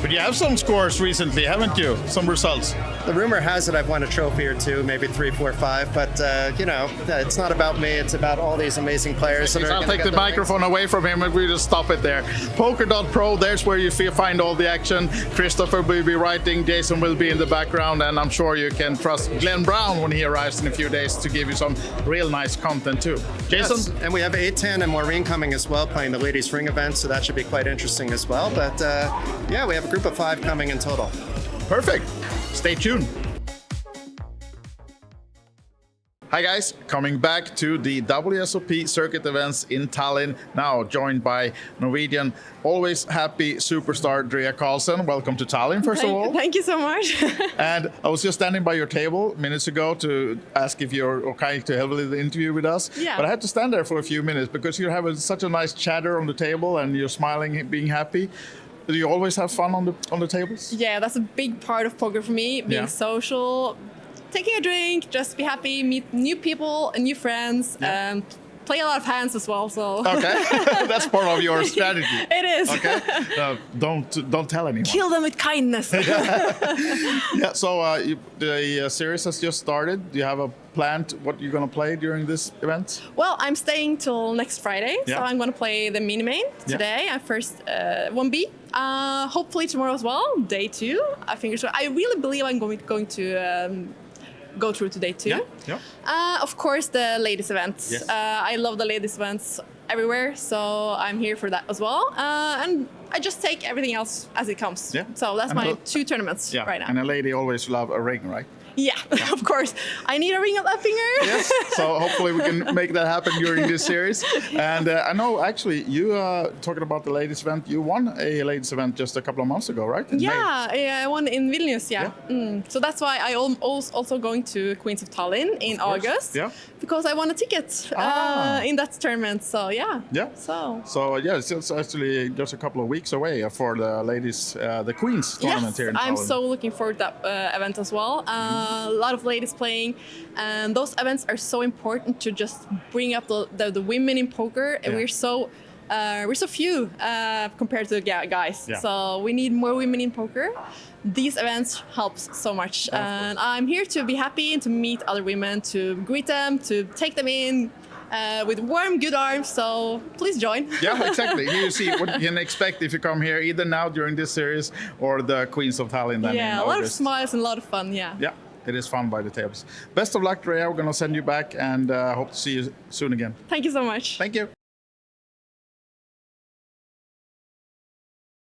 But you have some scores recently, haven't you? Some results. The rumor has it I've won a trophy or two, maybe 3, 4, 5, but you know, it's not about me, it's about all these amazing players. I'll take the microphone away from him and we just stop it there. Poker.pro, there's where you find all the action. Christopher will be writing, Jason will be in the background, and I'm sure you can trust Glenn Brown when he arrives in a few days to give you some real nice content too. Jason? Yes, and we have 810 and Maureen coming as well, playing the ladies ring event, so that should be quite interesting as well. But yeah, we have a group of 5 coming in total. Perfect. Stay tuned. Hi guys, coming back to the WSOP Circuit events in Tallinn, now joined by Norwegian, always happy superstar Drea Karlsson. Welcome to Tallinn, first of all. Thank you so much. And I was just standing by your table minutes ago to ask if you're okay to have the interview with us. Yeah. But I had to stand there for a few minutes because you're having such a nice chatter on the table and you're smiling, being happy. Do you always have fun on the tables? Yeah, that's a big part of poker for me, being social, taking a drink, just be happy, meet new people and new friends, play a lot of hands as well. So okay, that's part of your strategy. It is. Okay, don't tell anyone. Kill them with kindness. Yeah. So the series has just started. Do you have a plan what you're gonna play during this event? Well, I'm staying till next Friday, so I'm gonna play the mini main today. I first 1B. Hopefully tomorrow as well, day 2. I think so. I really believe I'm going to go through to day 2. Of course, the ladies events. Yes. I love the ladies events everywhere, so I'm here for that as well. And I just take everything else as it comes. Yeah. So that's my 2 tournaments right now. And a lady always love a ring, right? Yeah, of course. I need a ring on that finger. Yes, so hopefully we can make that happen during this series. And I know, actually, you talking about the ladies event, you won a ladies event just a couple of months ago, right? Yeah, I won in Vilnius, So that's why I also going to Queens of Tallinn in August. Yeah. Because I won a ticket in that tournament, so yeah. Yeah. So yeah, it's actually just a couple of weeks away for the ladies, the Queens tournament here in Tallinn. I'm so looking forward to that event as well. A lot of ladies playing, and those events are so important to just bring up the women in poker, and we're so few compared to the guys. So we need more women in poker. These events helps so much, and I'm here to be happy and to meet other women, to greet them, to take them in with warm, good arms. So please join. Yeah, exactly. Here you see what you can expect if you come here, either now during this series or the Queens of Tallinn. Then in a lot of August. smiles and a lot of fun. Yeah. It is fun by the tables. Best of luck, Drea. We're going to send you back and hope to see you soon again. Thank you so much. Thank you.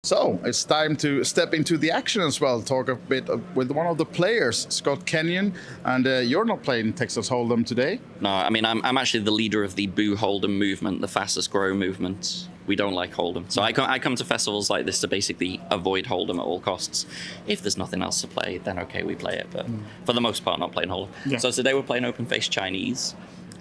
So it's time to step into the action as well. Talk a bit with one of the players, Scott Kenyon, and you're not playing Texas Hold'em today. No, I mean I'm actually the leader of the Boo Hold'em movement, the fastest growing movement. We don't like Hold'em, so I come to festivals like this to basically avoid Hold'em at all costs. If there's nothing else to play, then okay, we play it. But for the most part, not playing Hold'em. Yeah. So today we're playing Open Face Chinese.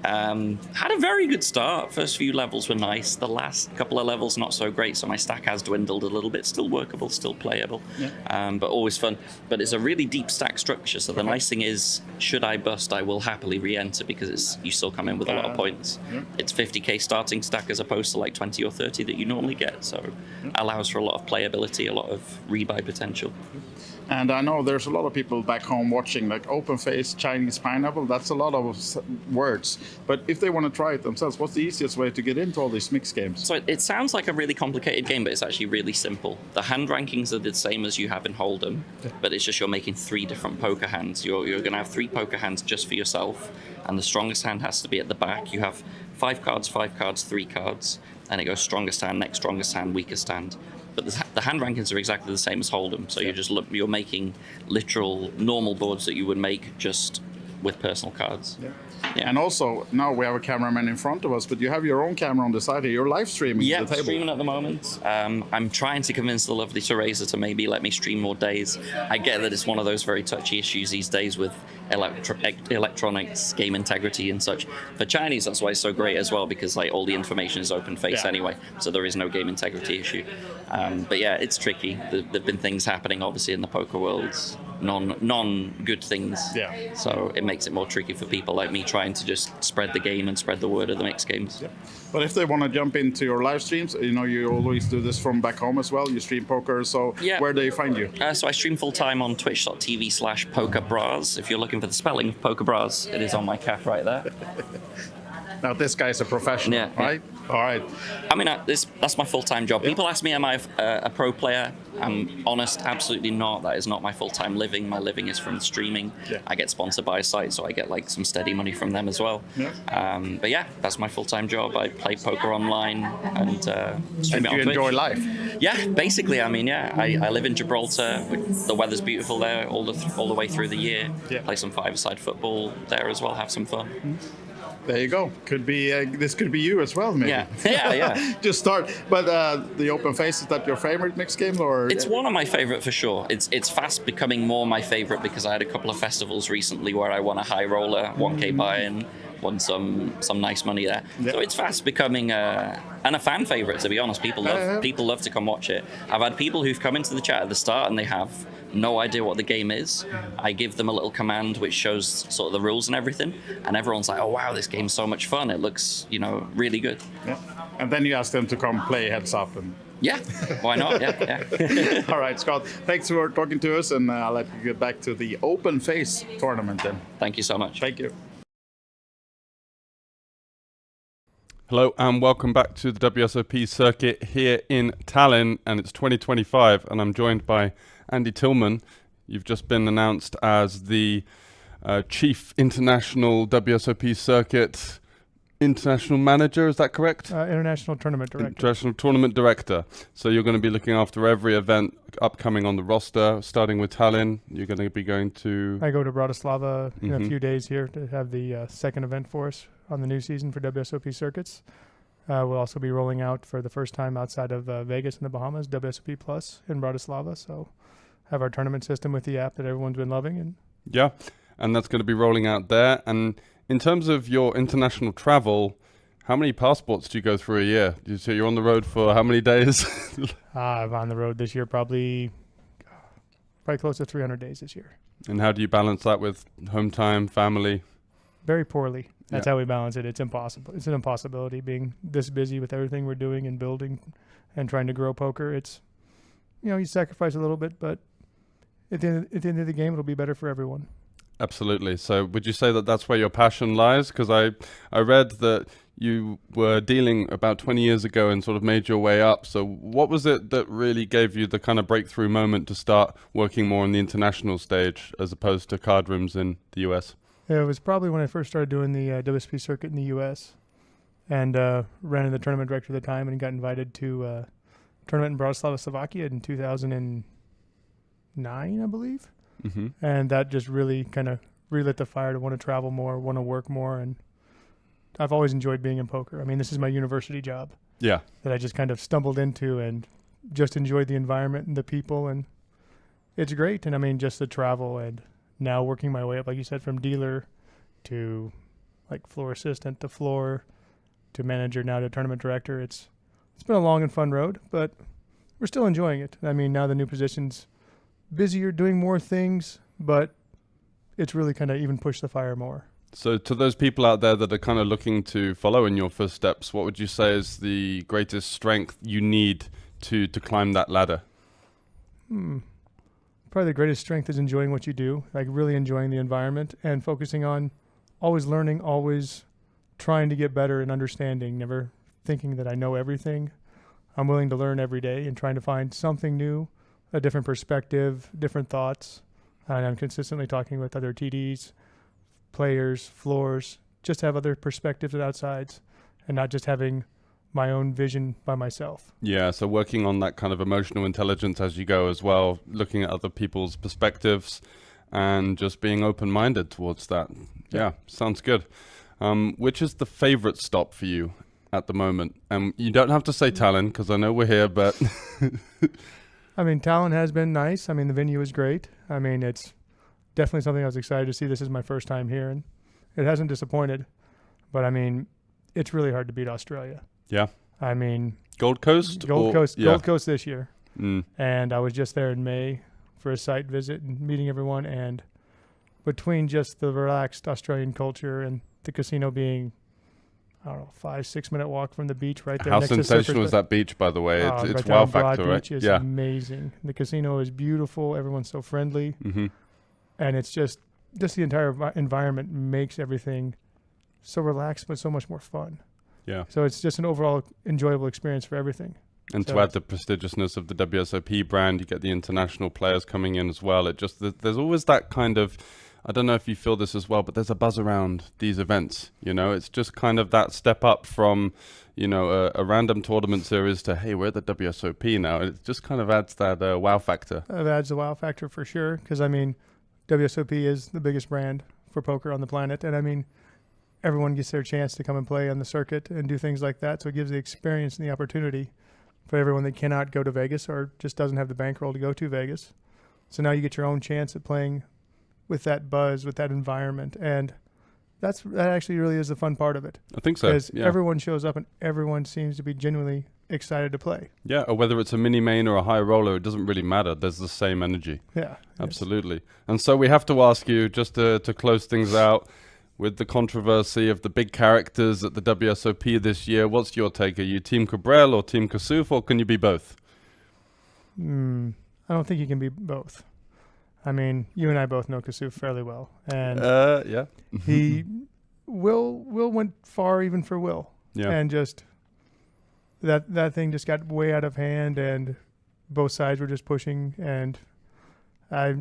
Had a very good start. First few levels were nice. The last couple of levels not so great, so my stack has dwindled a little bit. Still workable, still playable, but always fun. But it's a really deep stack structure, so the nice thing is, should I bust, I will happily re-enter because you still come in with a lot of points. It's 50k starting stack as opposed to like 20 or 30 that you normally get, so allows for a lot of playability, a lot of rebuy potential. And I know there's a lot of people back home watching, like Open Face Chinese Pineapple. That's a lot of words. But if they want to try it themselves, what's the easiest way to get into all these mixed games? So it sounds like a really complicated game, but it's actually really simple. The hand rankings are the same as you have in Hold'em, but it's just you're making 3 different poker hands. You're going to have 3 poker hands just for yourself, and the strongest hand has to be at the back. You have 5 cards, 3 cards, and it goes strongest hand, next strongest hand, weakest hand. But the hand rankings are exactly the same as Hold'em, so you're making literal normal boards that you would make just with personal cards. Yeah. And also, now we have a cameraman in front of us, but you have your own camera on the side here. You're live streaming the table. Yeah, streaming at the moment. I'm trying to convince the lovely Teresa to maybe let me stream more days. I get that it's one of those very touchy issues these days with electronics, game integrity and such. For Chinese, that's why it's so great as well, because like all the information is open face anyway, so there is no game integrity issue. But yeah, it's tricky. There've been things happening, obviously, in the poker world, non-good things. Yeah. So it makes it more tricky for people like me trying to just spread the game and spread the word of the mixed games. Yeah. But if they want to jump into your live streams, you know, you always do this from back home as well. You stream poker, so where do they find you? So I stream full-time on twitch.tv/pokerbras. If you're looking for the spelling of pokerbras, it is on my cap right there. Now this guy's a professional, right? All right. I mean, that's my full-time job. People ask me, am I a pro player? I'm honest, absolutely not. That is not my full-time living. My living is from streaming. I get sponsored by a site, so I get like some steady money from them as well. But yeah, that's my full-time job. I play poker online and stream it on Twitch. You enjoy life? Yeah, basically. I mean, I live in Gibraltar. The weather's beautiful there all the way through the year. Play some five-a-side football there as well. Have some fun. There you go. Could be this could be you as well, maybe. Yeah. Just start. But the Open Face, is that your favorite mixed game, or? It's one of my favorite for sure. It's fast becoming more my favorite because I had a couple of festivals recently where I won a high roller, 1K buy-in, won some nice money there. So it's fast becoming and a fan favorite, to be honest. People love to come watch it. I've had people who've come into the chat at the start and they have no idea what the game is. I give them a little command which shows sort of the rules and everything, and everyone's like, oh wow, this game's so much fun. It looks, really good. Yeah. And then you ask them to come play heads up and yeah, why not? Yeah. All right, Scott, thanks for talking to us, and I'll let you get back to the Open Face tournament then. Thank you so much. Thank you. Hello and welcome back to the WSOP Circuit here in Tallinn, and it's 2025, and I'm joined by Andy Tillman. You've just been announced as the Chief International WSOP Circuit International Manager, is that correct? International Tournament Director. International Tournament Director. So you're going to be looking after every event upcoming on the roster, starting with Tallinn. You're going to be going to... I go to Bratislava in a few days here to have the second event for us on the new season for WSOP Circuits. We'll also be rolling out for the first time outside of Vegas in the Bahamas, WSOP Plus in Bratislava. So have our tournament system with the app that everyone's been loving. Yeah, and that's going to be rolling out there. And in terms of your international travel, how many passports do you go through a year? So you're on the road for how many days? I'm on the road this year probably close to 300 days this year. And how do you balance that with home time, family? Very poorly. That's how we balance it. It's impossible. It's an impossibility being this busy with everything we're doing and building and trying to grow poker. It's, you sacrifice a little bit, but at the end of the game, it'll be better for everyone. Absolutely. So would you say that that's where your passion lies? Because I read that you were dealing about 20 years ago and sort of made your way up. So what was it that really gave you the kind of breakthrough moment to start working more on the international stage as opposed to card rooms in the US? It was probably when I first started doing the WSOP circuit in the U.S. and ran in the tournament director at the time and got invited to tournament in Bratislava, Slovakia in 2009, I believe. Mm-hmm. And that just really kind of relit the fire to want to travel more, want to work more. And I've always enjoyed being in poker. I mean, this is my university job. Yeah. That I just kind of stumbled into and just enjoyed the environment and the people. And it's great. And I mean, just the travel and now working my way up, like you said, from dealer to like floor assistant to floor to manager, now to tournament director. It's been a long and fun road, but we're still enjoying it. I mean, now the new position's busier, doing more things, but it's really kind of even pushed the fire more. So to those people out there that are kind of looking to follow in your footsteps, what would you say is the greatest strength you need to climb that ladder? Probably the greatest strength is enjoying what you do, like really enjoying the environment and focusing on always learning, always trying to get better and understanding, never thinking that I know everything. I'm willing to learn every day and trying to find something new, a different perspective, different thoughts. And I'm consistently talking with other TDs, players, floors, just to have other perspectives and outsides and not just having my own vision by myself. Yeah, so working on that kind of emotional intelligence as you go as well, looking at other people's perspectives and just being open-minded towards that. Yeah, sounds good. Which is the favorite stop for you at the moment? You don't have to say Tallinn because I know we're here, but... I mean, Tallinn has been nice. I mean, the venue is great. I mean, it's definitely something I was excited to see. This is my first time here, and it hasn't disappointed. But, I mean, it's really hard to beat Australia. Yeah. I mean... Gold Coast? Gold Coast this year. Mm. And I was just there in May for a site visit and meeting everyone. And between just the relaxed Australian culture and the casino being, I don't know, 5-6 minute walk from the beach right there. How next sensational to is that beach, by the way? It's right wow down Broad factor, right? Beach is amazing. The casino is beautiful. Everyone's so friendly. Mm-hmm. And it's just the entire environment makes everything so relaxed but so much more fun. Yeah. So it's just an overall enjoyable experience for everything. And so to add the prestigiousness of the WSOP brand, you get the international players coming in as well. It just there's always that kind of, I don't know if you feel this as well, but there's a buzz around these events. You know, it's just kind of that step up from, you know, a random tournament series to, hey, we're at the WSOP now. It just kind of adds that wow factor. It adds the wow factor for sure. Because, I mean, WSOP is the biggest brand for poker on the planet. And, I mean, everyone gets their chance to come and play on the circuit and do things like that. So it gives the experience and the opportunity for everyone that cannot go to Vegas or just doesn't have the bankroll to go to Vegas. So now you get your own chance at playing with that buzz, with that environment. And that actually really is the fun part of it. I think so. Because yeah. everyone shows up and everyone seems to be genuinely excited to play. Yeah, or whether it's a mini main or a high roller, it doesn't really matter. There's the same energy. Yeah. Absolutely. Yes. And so we have to ask you, just to close things out, with the controversy of the big characters at the WSOP this year, what's your take? Are you Team Cabral or Team Kasuf, or can you be both? I don't think you can be both. I mean, you and I both know Kasuf fairly well. And yeah. Will went far even for Will. Yeah. And just that thing just got way out of hand and both sides were just pushing, and I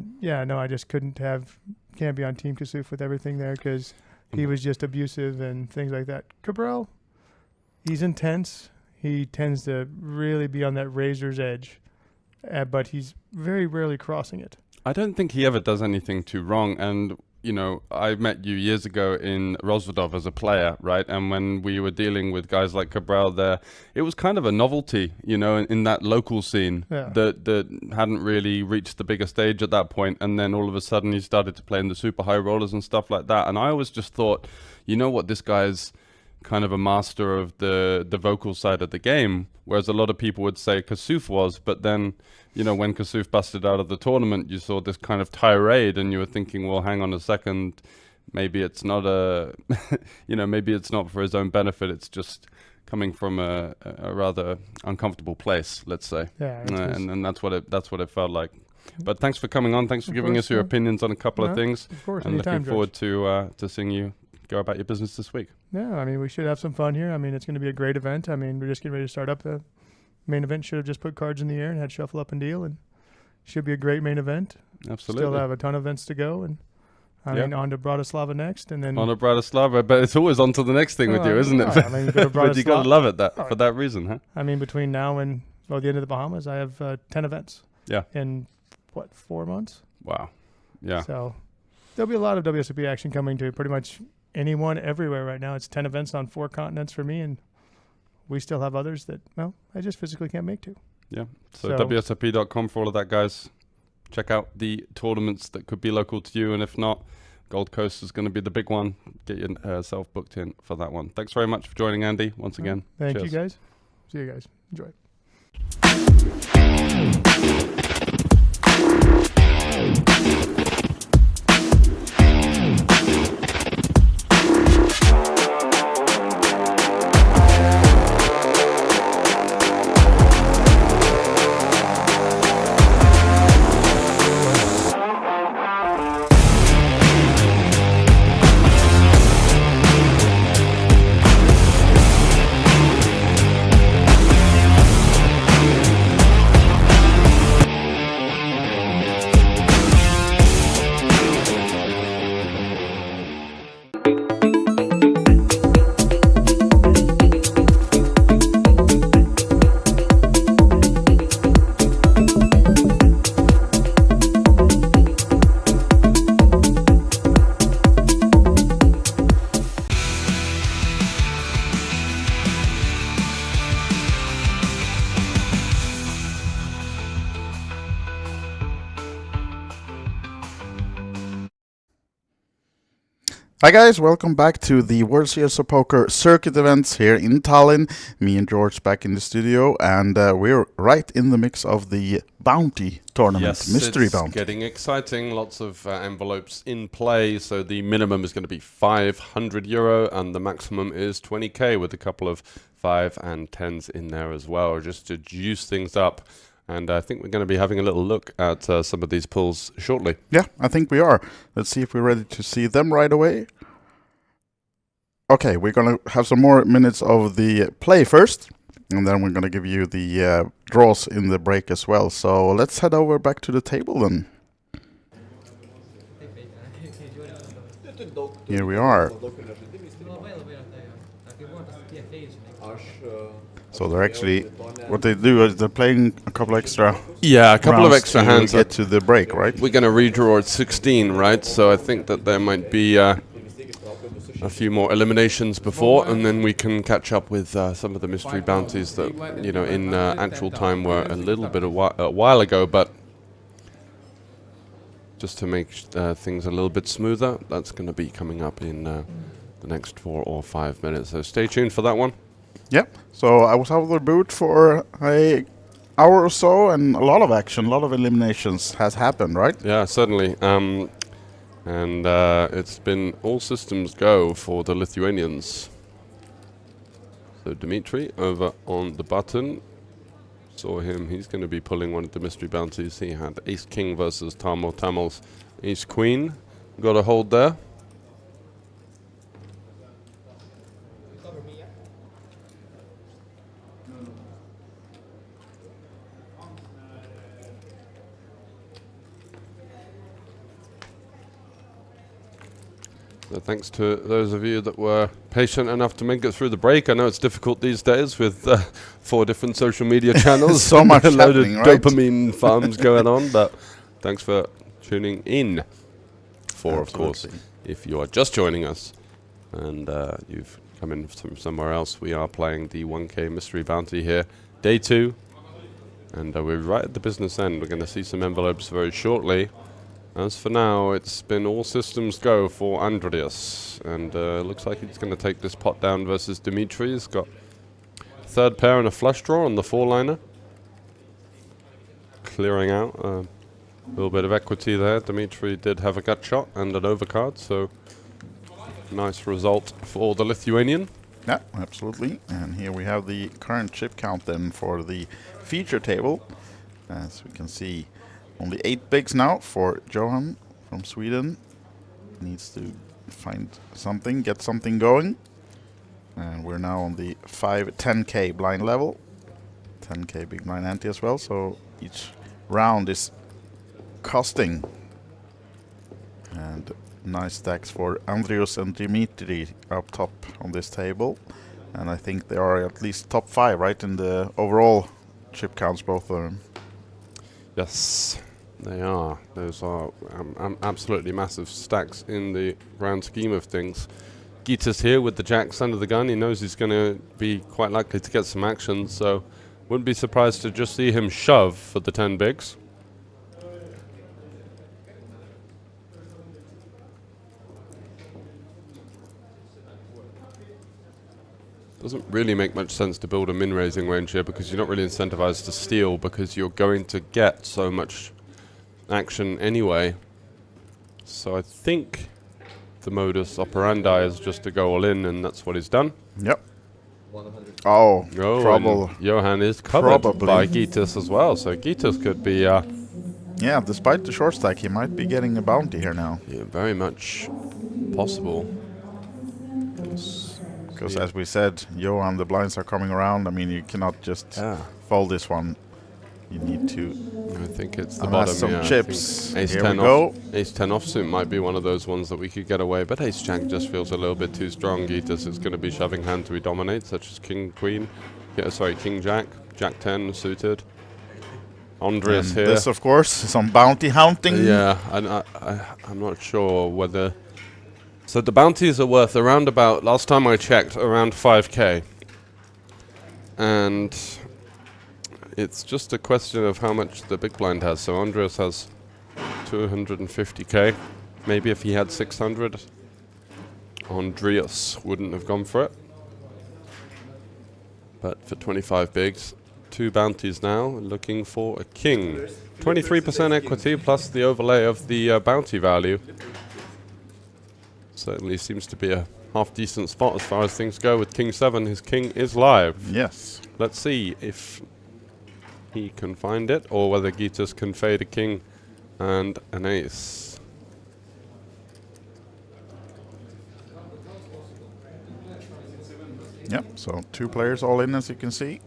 just can't be on Team Kasuf with everything there because he was just abusive and things like that. Cabral, he's intense. He tends to really be on that razor's edge, but he's very rarely crossing it. I don't think he ever does anything too wrong. And, you know, I met you years ago in Rozvadov as a player, right? And when we were dealing with guys like Cabral there, it was kind of a novelty, you know, in that local scene that hadn't really reached the bigger stage at that point. And then all of a sudden he started to play in the super high rollers and stuff like that. And I always just thought, you know what, this guy's kind of a master of the vocal side of the game, whereas a lot of people would say Kasuf was. But then, you know, when Kasuf busted out of the tournament, you saw this kind of tirade and you were thinking, well, hang on a second, maybe it's not maybe it's not for his own benefit. It's just coming from a rather uncomfortable place, let's say. Yeah, and that's what it felt like. But thanks for coming on. Thanks for giving us your opinions on a couple of things. Of course, and anytime, looking forward to seeing you go about your business this week. Yeah, I mean, we should have some fun here. I mean, it's going to be a great event. I mean, we're just getting ready to start up. The main event should have just put cards in the air and had shuffle up and deal, and should be a great main event. Absolutely. Still have a ton of events to go, and I mean, on to Bratislava next, and then on to Bratislava. But it's always on to the next thing with you, isn't it? I mean, you go to But you got to love it for that reason, huh? I mean, between now and well, at the end of the Bahamas, I have 10 events. Yeah. In, 4 months? Wow. Yeah. So there'll be a lot of WSOP action coming to pretty much anyone everywhere right now. It's 10 events on 4 continents for me, and we still have others that, well, I just physically can't make to. Yeah. So WSOP.com for all of that, guys. Check out the tournaments that could be local to you, and if not, Gold Coast is going to be the big one. Get yourself booked in for that one. Thanks very much for joining, Andy, once again. Thank Cheers. you, guys. See you guys. Enjoy. Hi guys, welcome back to the WSOP Poker Circuit events here in Tallinn. Me and George back in the studio, and we're right in the mix of the Bounty tournament, yes, Mystery it's Bounty. Getting exciting, lots of envelopes in play, so the minimum is going to be €500 and the maximum is 20k with a couple of 5 and 10s in there as well, just to juice things up. And I think we're going to be having a little look at some of these pulls shortly. Yeah, I think we are. Let's see if we're ready to see them right away. Okay, we're going to have some more minutes of the play first, and then we're going to give you the draws in the break as well. So let's head over back to the table then. Here we are. So they're actually, what they do is they're playing a couple extra. Yeah, a couple of extra hands to get to the break, right? We're going to redraw at 16, right? So I think that there might be a few more eliminations before, and then we can catch up with some of the mystery bounties that, you know, in actual time were a little bit a while ago, but just to make things a little bit smoother, that's going to be coming up in the next 4 or 5 minutes. So stay tuned for that one. Yep. So I was out of the boot for an hour or so, and a lot of action, a lot of eliminations has happened, right? Yeah, certainly. And it's been all systems go for the Lithuanians. So Dmitry over on the button. Saw him. He's going to be pulling one of the mystery bounties. He had Ace King versus Tarmo Tamal's Ace Queen. Got a hold there. So thanks to those of you that were patient enough to make it through the break. I know it's difficult these days with 4 different social media channels. So much a load of right? dopamine farms going on, but thanks for tuning in. Of course, if you are just joining us and you've come in from somewhere else, we are playing the 1K Mystery Bounty here, day 2. And we're right at the business end. We're going to see some envelopes very shortly. As for now, it's been all systems go for Andreas, and looks like he's going to take this pot down versus Dmitry. He's got 3rd pair and a flush draw on the 4-liner. Clearing out a little bit of equity there. Dmitry did have a gut shot and an overcard, so nice result for the Lithuanian. Yeah, absolutely. And here we have the current chip count then for the feature table. As we can see, only 8 bigs now for Johan from Sweden. Needs to find something, get something going. And we're now on the 10K blind level. 10K big blind ante as well, so each round is costing. And nice stacks for Andrius and Dimitri up top on this table. And I think they are at least top 5, right, in the overall chip counts, both of them. Yes, they are. Those are absolutely massive stacks in the grand scheme of things. Gita's here with the jacks under the gun. He knows he's going to be quite likely to get some action, so wouldn't be surprised to just see him shove for the 10 bigs. Doesn't really make much sense to build a min-raising range here because you're not really incentivized to steal because you're going to get so much action anyway. So I think the modus operandi is just to go all in, and that's what he's done. Yep. Oh, trouble. Johan is covered by Gitas as well, so Gitas could be... yeah, despite the short stack, he might be getting a bounty here now. Yeah, very much possible. Because as we said, Johan, the blinds are coming around. I mean, you cannot just fold this one. You need to... I think it's the bottom, some chips. Ace here 10 we go. Ace 10 offsuit might be one of those ones that we could get away, but Ace Jack just feels a little bit too strong. Gitas is going to be shoving hand to dominate, such as King Queen. Yeah, sorry, King Jack. Jack 10 suited. Andreas here. This, of course, some bounty hunting. Yeah, I'm not sure whether... So the bounties are worth around about, last time I checked, around 5k. And it's just a question of how much the big blind has. So Andreas has 250k. Maybe if he had 600, Andreas wouldn't have gone for it. But for 25 bigs, 2 bounties now, looking for a king. 23% equity plus the overlay of the bounty value. Certainly seems to be a half-decent spot as far as things go with King 7. His king is live. Yes. Let's see if he can find it, or whether Gitas can fade a king and an ace. Yep, so 2 players all in, as you can see.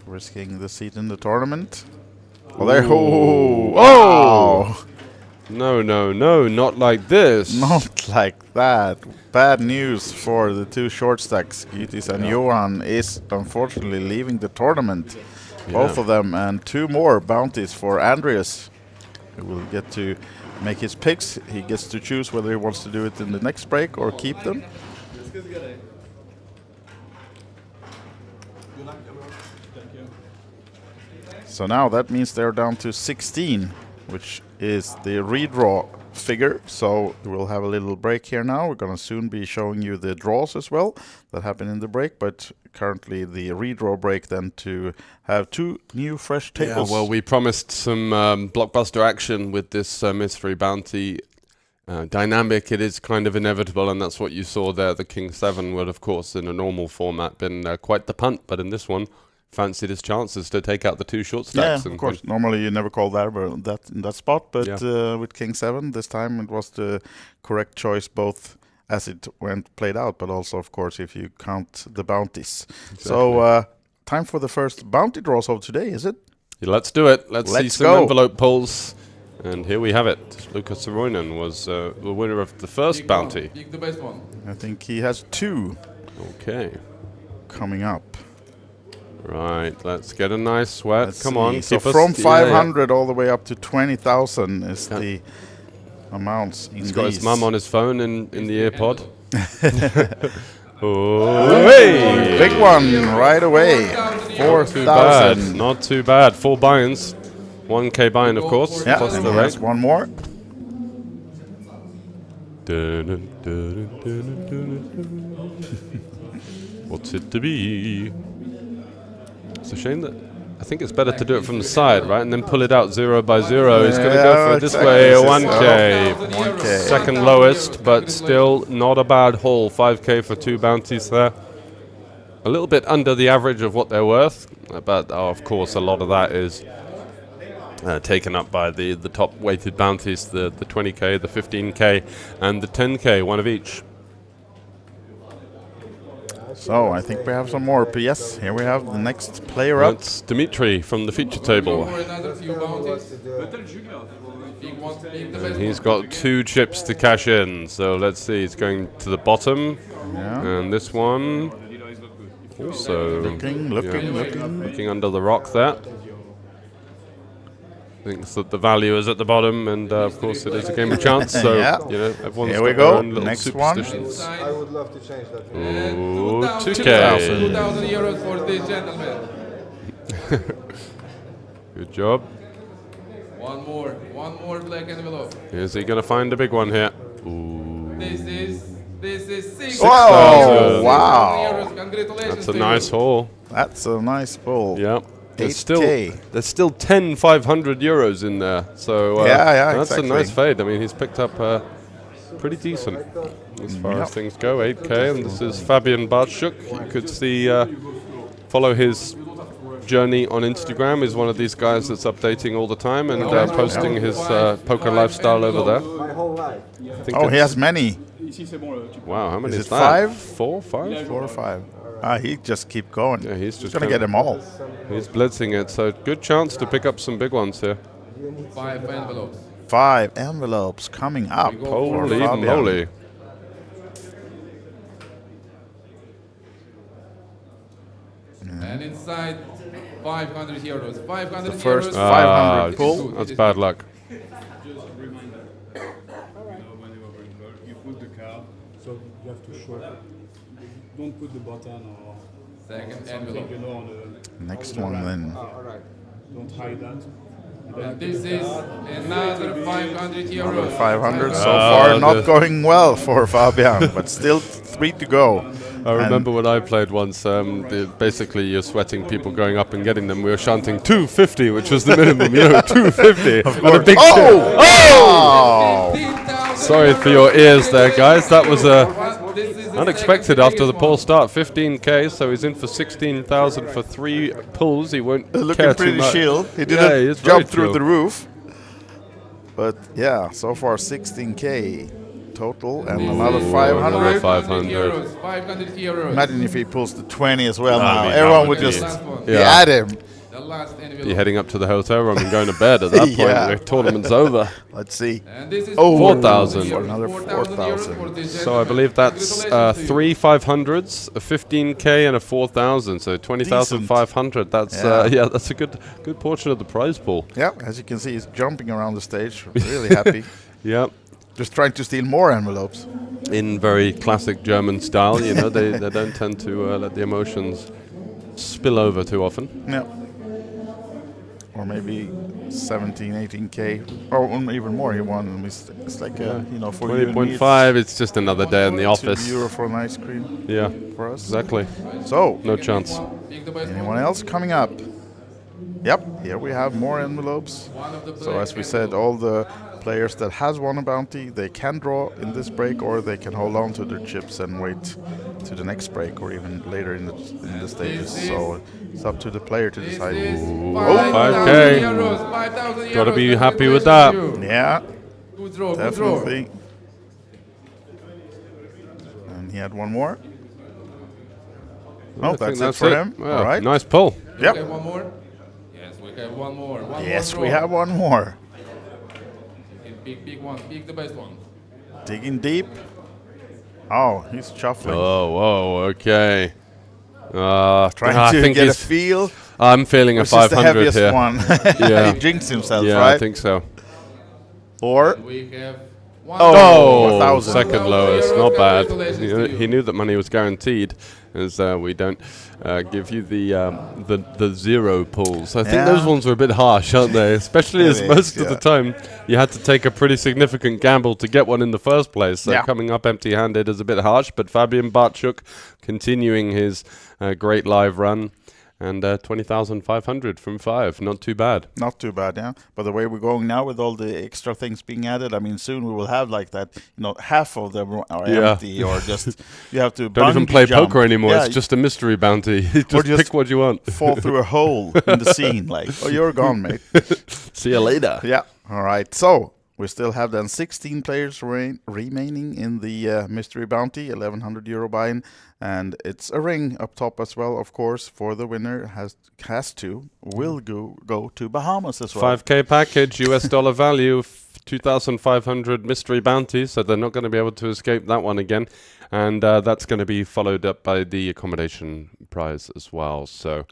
Risking the seat in the tournament. Oh, there. Oh! Oh! No, no, no, not like this. Not like that. Bad news for the 2 short stacks. Gitas and Johan is unfortunately leaving the tournament. Yeah. Both of them, and 2 more bounties for Andreas, who will get to make his picks. He gets to choose whether he wants to do it in the next break or keep them. So now that means they're down to 16, which is the redraw figure. So we'll have a little break here now. We're going to soon be showing you the draws as well that happen in the break, but currently the redraw break then to have 2 new fresh tables. Yeah, well, we promised some blockbuster action with this mystery bounty dynamic. It is kind of inevitable, and that's what you saw there. The King 7 would, of course, in a normal format been quite the punt, but in this one, fancied his chances to take out the 2 short stacks. Yeah, of course. Normally you never call that in that spot, but with King 7 this time it was the correct choice, both as it played out, but also, of course, if you count the bounties. Exactly. So time for the first bounty draws of today, is it? Yeah, let's do it. Let's see some envelope pulls. And here we have it. Lucas Soroinen was the winner of the first bounty. Pick the best one. I think he has 2. Okay. Coming up. Right, let's get a nice sweat. Let's Come on, so from 500 all the way up to 20,000 is the amounts in He's got his mum on his phone in the ear pod. Oh, hey! Big one right away. 4,000. Not too bad. 4 buy-ins. 1k buy-in, of course. Yeah, plus and the there's one more. What's it to be? It's a shame that I think it's better to do it from the side, right? And then pull it out 0 by 0. He's going to go for it this way, 1k. 1k. Second lowest, but still not a bad haul. 5k for 2 bounties there. A little bit under the average of what they're worth, but of course a lot of that is taken up by the top weighted bounties, the 20k, the 15k, and the 10k, one of each. So I think we have some more. But yes, here we have the next player up. That's Dimitri from the feature table. And he's got 2 chips to cash in. So let's see, he's going to the bottom. Yeah. And this one, Also looking. looking under the rock there. Thinks that the value is at the bottom, and of course it is a game of chance. So you know, everyone's Here we got their go. own little Next one. superstitions. I would love to change that. Ooh, 2K. 2,000 euros for this gentleman. Good job. One more black envelope. Is he going to find a big one here? Ooh. This is 6,000 Oh, wow. euros. Congratulations. That's a nice haul. That's a nice pull. Yeah. There's 8K. still 10 500 euros in there. So that's exactly. a nice fade. I mean, he's picked up pretty decent as far as things go. 8K, and this is Fabian Bartschuk. You could see, follow his journey on Instagram. He's one of these guys that's updating all the time and posting his poker lifestyle over there. My whole life. Oh, he has many. Wow, how many Is is it that? 5? 4, 5? 4 or 5. He just keep going. Yeah, he's just gonna get them all. He's blitzing it, so good chance to pick up some big ones here. 5 envelopes. 5 envelopes coming up. Holy moly. And inside 500 euros. 500 The first euros. 500 pull. That's bad luck. Just a reminder. When you open call, you put the card, so you have to show. Don't put the button or Second something, envelope. you know, on the Next one then. don't hide that. And this is another 500 euros. 500 so far, not going well for Fabian, but still 3 to go. I remember when I played once, basically you're sweating people going up and getting them. We were chanting 250, which was the minimum, 250. Of And a course. big Oh! Oh! 15,000 Sorry for your ears there, guys. That was This is the unexpected second after the biggest poor one. start. 15K, so he's in for 16,000 for 3 pulls. He won't Looking care too pretty much. chill. He Yeah, didn't he is very jump through chill. the roof. But yeah, so far 16K total and another 500. 500. 500 euros. Imagine if he pulls the 20 as well now. mean, Everyone that would would just be- be Yeah. at him. The last envelope. You're heading up to the hotel room and going to bed at that point. Yeah. The tournament's over. Let's see. And this is Oh, 4,000. euros. Another 4,000 euros 4,000. for this So I believe that's Congratulations to you. 3 500s, a 15K, and a 4,000. So 20,500. That's Yeah. that's a good portion of the prize pool. Yeah, as you can see, he's jumping around the stage. Really happy. Yeah. Just trying to steal more envelopes. In very classic German style, they don't tend to let the emotions spill over too often. Yeah. Or maybe 17, 18K, or even more. He won. It's like for you and me, 20.5. It's just another day in the €2 office. for an ice cream Yeah, for us. exactly. So, No chance. Pick the best anyone one. else coming up? Yep, here we have more envelopes. One of the So black as we said, all the players that has won a bounty, they can draw in this break, or they can hold on to their chips and wait to the next break, or even later in the stages. So it's up to the player to This decide. is Ooh. 5,000 euros. 5,000 euros. Gotta be happy with that. Congratulations to you. Yeah, Good draw. Good draw. definitely. And he had one more. I Oh, think that's it for him. Yeah, All right. Nice pull. We Yep. have one more. Yes, we have one more. One Yes, more we draw. have one more. Pick one. Pick the best one. Digging deep. Oh, he's shuffling. Oh, whoa, okay. Trying I to think get a he's- feel. I'm feeling a Which is the 500 heaviest here. one. Yeah. He jinxed himself, Yeah, right? I think so. Or We have one. Oh, Oh, 1,000. second 1,000 lowest, euros. not bad. Congratulations to you. He knew that money was guaranteed, as we don't give you the zero pulls. I think Yeah. those ones are a bit harsh, aren't they? Especially as It most is, of the yeah. time you had to take a pretty significant gamble to get one in the first place. So Yeah. coming up empty-handed is a bit harsh. But Fabian Bartschuk continuing his great live run. And 20,500 from 5, not too bad. not too bad, yeah. But the way we're going now with all the extra things being added, I mean, soon we will have like that. Half of them are Yeah. empty, or just you have to Don't even bungee play jump. poker anymore. Yeah, It's just a mystery bounty. Just just pick what you want. fall through a hole in the scene, like, oh, you're gone, mate. See you later. Yeah. All right. So we still have then 16 players remaining in the mystery bounty, 1,100 euro buy-in, and it's a ring up top as well, of course, for the winner. Will go to Bahamas as well. 5K package, US dollar value, 2,500 mystery bounty, so they're not going to be able to escape that one again. And that's going to be followed up by the accommodation prize as well. So,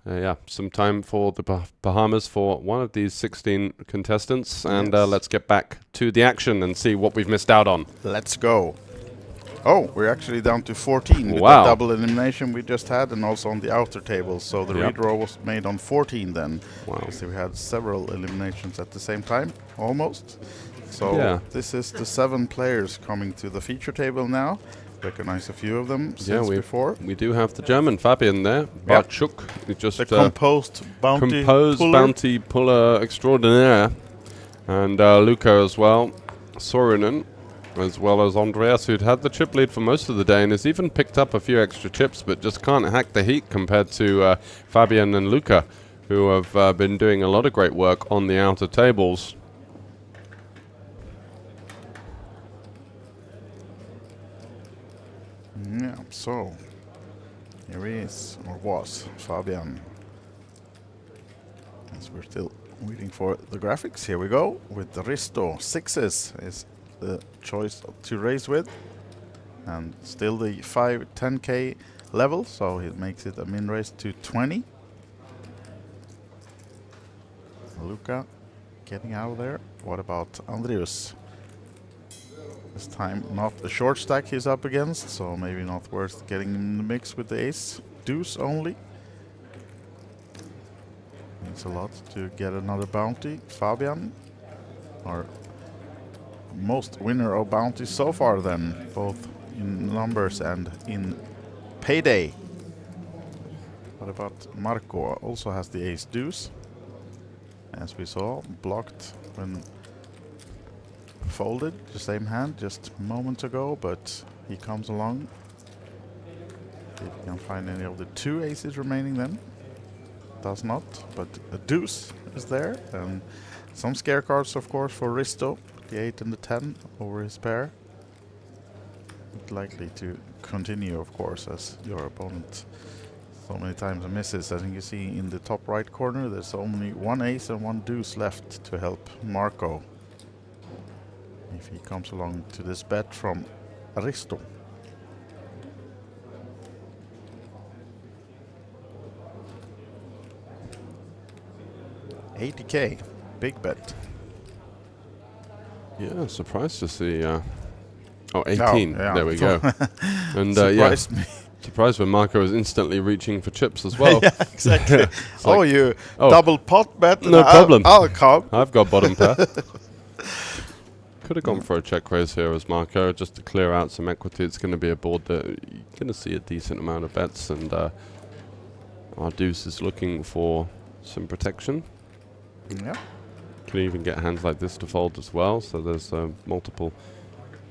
yeah, some time for the Bahamas for one of these 16 contestants. And let's get back to the action and see what we've missed out on. Let's go. Oh, we're actually down to 14 with the double elimination we just had, and also on the outer table. So the redraw was made on 14 then. Wow. So we had several eliminations at the same time, almost. So this is the 7 players coming to the feature table now. Recognize a few of them since before. We do have the German Fabian there, Bartschuk. Just the composed bounty puller extraordinaire. And Luca as well, Sorinen, as well as Andreas, who'd had the chip lead for most of the day and has even picked up a few extra chips, but just can't hack the heat compared to Fabian and Luca, who have been doing a lot of great work on the outer tables. Yeah, so here he is, or was, Fabian. As we're still waiting for the graphics, here we go with the Risto. 6s is the choice to race with, and still the 10k level, so it makes it a min race to 20. Luca getting out of there. What about Andreas? This time not the short stack he's up against, so maybe not worth getting in the mix with the ace deuce only. Needs a lot to get another bounty. Fabian, our most winner of bounties so far then, both in numbers and in payday. What about Marco? Also has the ace deuce, as we saw, blocked when folded, the same hand just moments ago, but he comes along. See if he can find any of the 2 aces remaining then. Does not, but a deuce is there, and some scare cards of course for Risto. The 8 and the 10 over his pair. Likely to continue, of course, as your opponent so many times misses. I think you see in the top right corner there's only 1 ace and 1 deuce left to help Marco if he comes along to this bet from Risto. $80k, big bet. Yeah, surprised to see. 18. Oh, yeah. There we go. And surprised me. Surprised when Marco was instantly reaching for chips as well. Yeah, exactly. Like, you double pot bet. No problem. I'll come. I've got bottom pair. Could have gone for a check raise here as Marco, just to clear out some equity. It's going to be a board that you're going to see a decent amount of bets, and our deuce is looking for some protection. Yeah. Can even get hands like this to fold as well, so there's multiple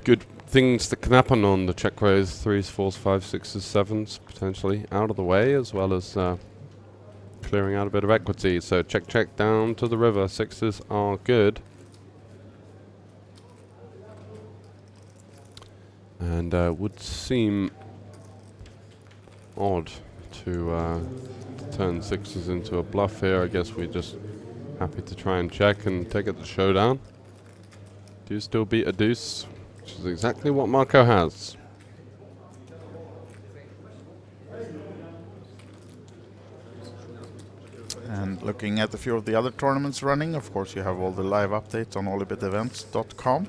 good things that can happen on the check raise. 3s, 4s, 5s, 6s, 7s potentially out of the way, as well as clearing out a bit of equity. So check down to the river. 6s are good, and would seem odd to turn 6s into a bluff here. I guess we're just happy to try and check and take it to showdown. Do still beat a deuce, which is exactly what Marco has. And looking at a few of the other tournaments running, of course you have all the live updates on olibetevents.com,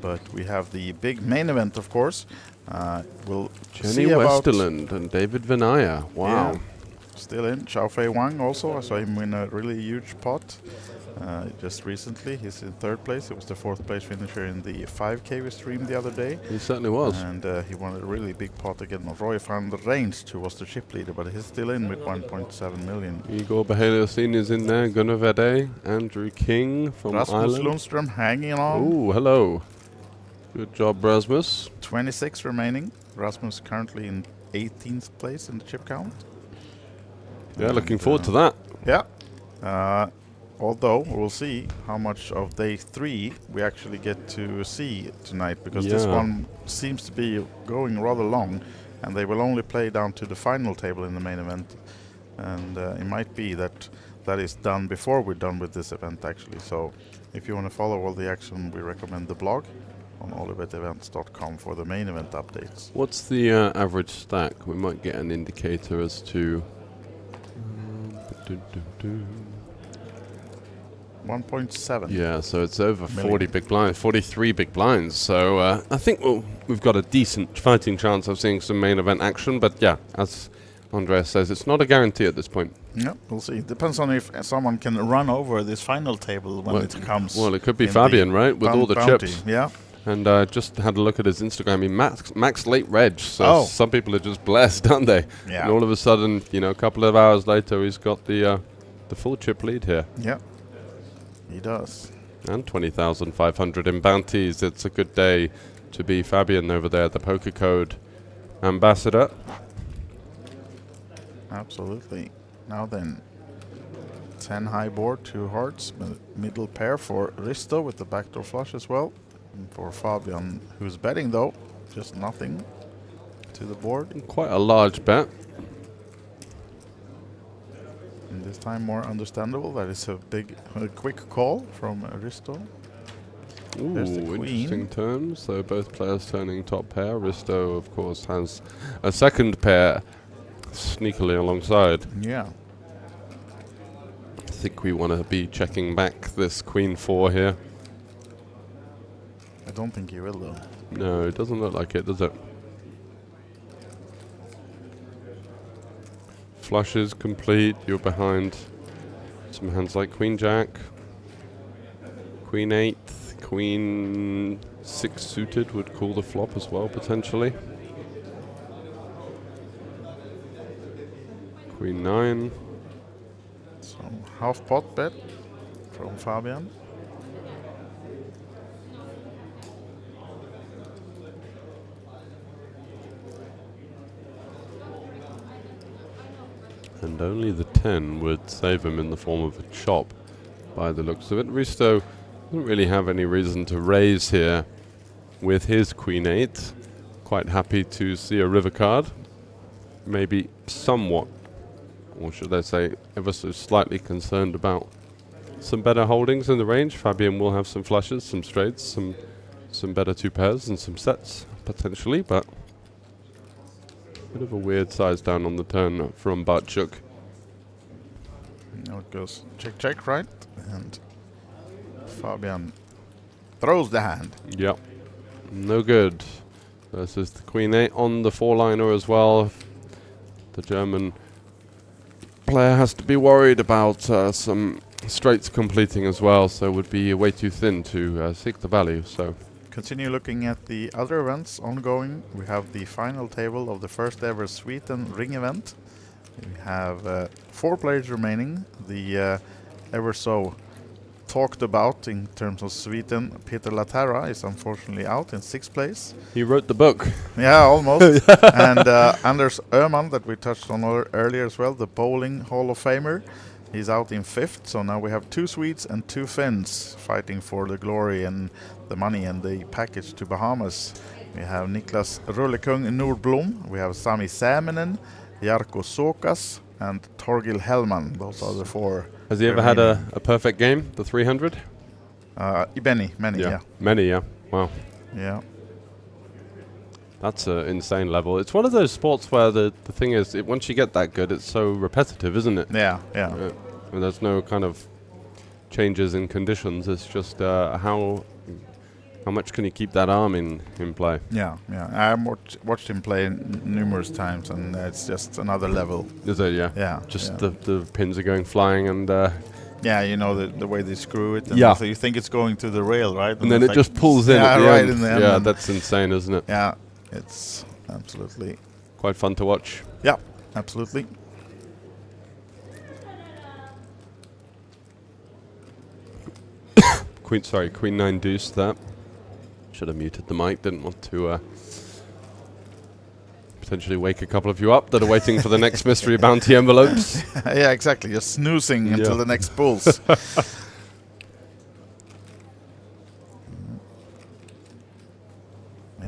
but we have the big main event, of course. We'll Jenny see about Westerland and David Vinaya. Wow. Yeah, still in. Xiaofei Wang also. I saw him win a really huge pot just recently. He's in 3rd place. He was the 4th place finisher in the 5K we streamed the other day. He certainly was. And he won a really big pot again of Roy van der Reinst, who was the chip leader, but he's still in with 1.7 million. Igor Beheliosine is in there. Gunnar Vede, Andrew King from Rasmus Ireland. Lundström hanging on. Oh, hello. Good job, Rasmus. 26 remaining. Rasmus currently in 18th place in the chip count. Yeah, looking forward to that. Yeah. Although we'll see how much of day 3 we actually get to see tonight, because this one seems to be going rather long, and they will only play down to the final table in the main event. And it might be that that is done before we're done with this event, actually. So if you want to follow all the action, we recommend the blog on olibetevents.com for the main event updates. What's the average stack? We might get an indicator as to 1.7. Yeah, so it's over 40 big blinds, 43 big blinds. So I think we've got a decent fighting chance of seeing some main event action. But yeah, as Andreas says, it's not a guarantee at this point. Yeah, we'll see. Depends on if someone can run over this final table when it comes. Well, it could be Fabian, right, with all the chips. Yeah. And I just had a look at his Instagram. He max late reg, so some people are just blessed, aren't they? Yeah. And all of a sudden, you know, a couple of hours later, he's got the full chip lead here. Yeah, he does. And 20,500 in bounties. It's a good day to be Fabian over there, the poker code ambassador. Absolutely. Now then, 10 high board, 2 hearts, middle pair for Risto with the backdoor flush as well. And for Fabian, who's betting though, just nothing to the board. Quite a large bet. And this time more understandable. That is a quick call from Risto. Ooh, There's the interesting turns. So both players turning top pair. Risto, of course, has a second pair sneakily alongside. Yeah. I think we want to be checking back this queen 4 here. I don't think he will though. No, it doesn't look like it, does it? Flushes complete. You're behind some hands like queen jack, queen 8, queen 6 suited would call the flop as well potentially. Queen 9. So half pot bet from Fabian. And only the 10 would save him in the form of a chop by the looks of it. Risto doesn't really have any reason to raise here with his queen 8. Quite happy to see a river card. Maybe somewhat, or should I say, ever so slightly concerned about some better holdings in the range. Fabian will have some flushes, some straights, some better 2 pairs and some sets potentially, but bit of a weird size down on the turn from Bartchuk. Now it goes check, check, right? And Fabian throws the hand. Yep. No good. Versus the queen 8 on the 4-liner as well. The German player has to be worried about some straights completing as well, so would be way too thin to seek the value. So continue looking at the other events ongoing. We have the final table of the first ever Sweden ring event. We have 4 players remaining. The ever so talked about in terms of Sweden, Peter Laterra is unfortunately out in 6th place. He wrote the book. Yeah, almost. And Anders Öhman, that we touched on earlier as well, the bowling Hall of Famer, he's out in 5th. So now we have 2 Swedes and 2 Finns fighting for the glory and the money and the package to Bahamas. We have Niklas Rullekung Nordblom, we have Sami Säminen, Jarkko Sokas, and Torgil Hellman. Those are the 4. Has he ever had a perfect game, the 300? Many, yeah. Many, yeah. Wow. Yeah. That's an insane level. It's one of those sports where the thing is, once you get that good, it's so repetitive, isn't it? Yeah. And there's no kind of changes in conditions. It's just how much can you keep that arm in play? Yeah. I watched him play numerous times, and it's just another level. Is it? Yeah. Yeah. Just the pins are going flying, and yeah, you know the way they screw it. And yeah. So you think it's going to the rail, right? And then it just pulls in at the right end. In the end. Yeah, that's insane, isn't it? Yeah, it's absolutely quite fun to watch. Yeah, absolutely. Queen 9 deuce that. Should have muted the mic, didn't want to potentially wake a couple of you up that are waiting for the next mystery bounty envelopes. Yeah, exactly. Just snoozing until the next pulls. Yeah,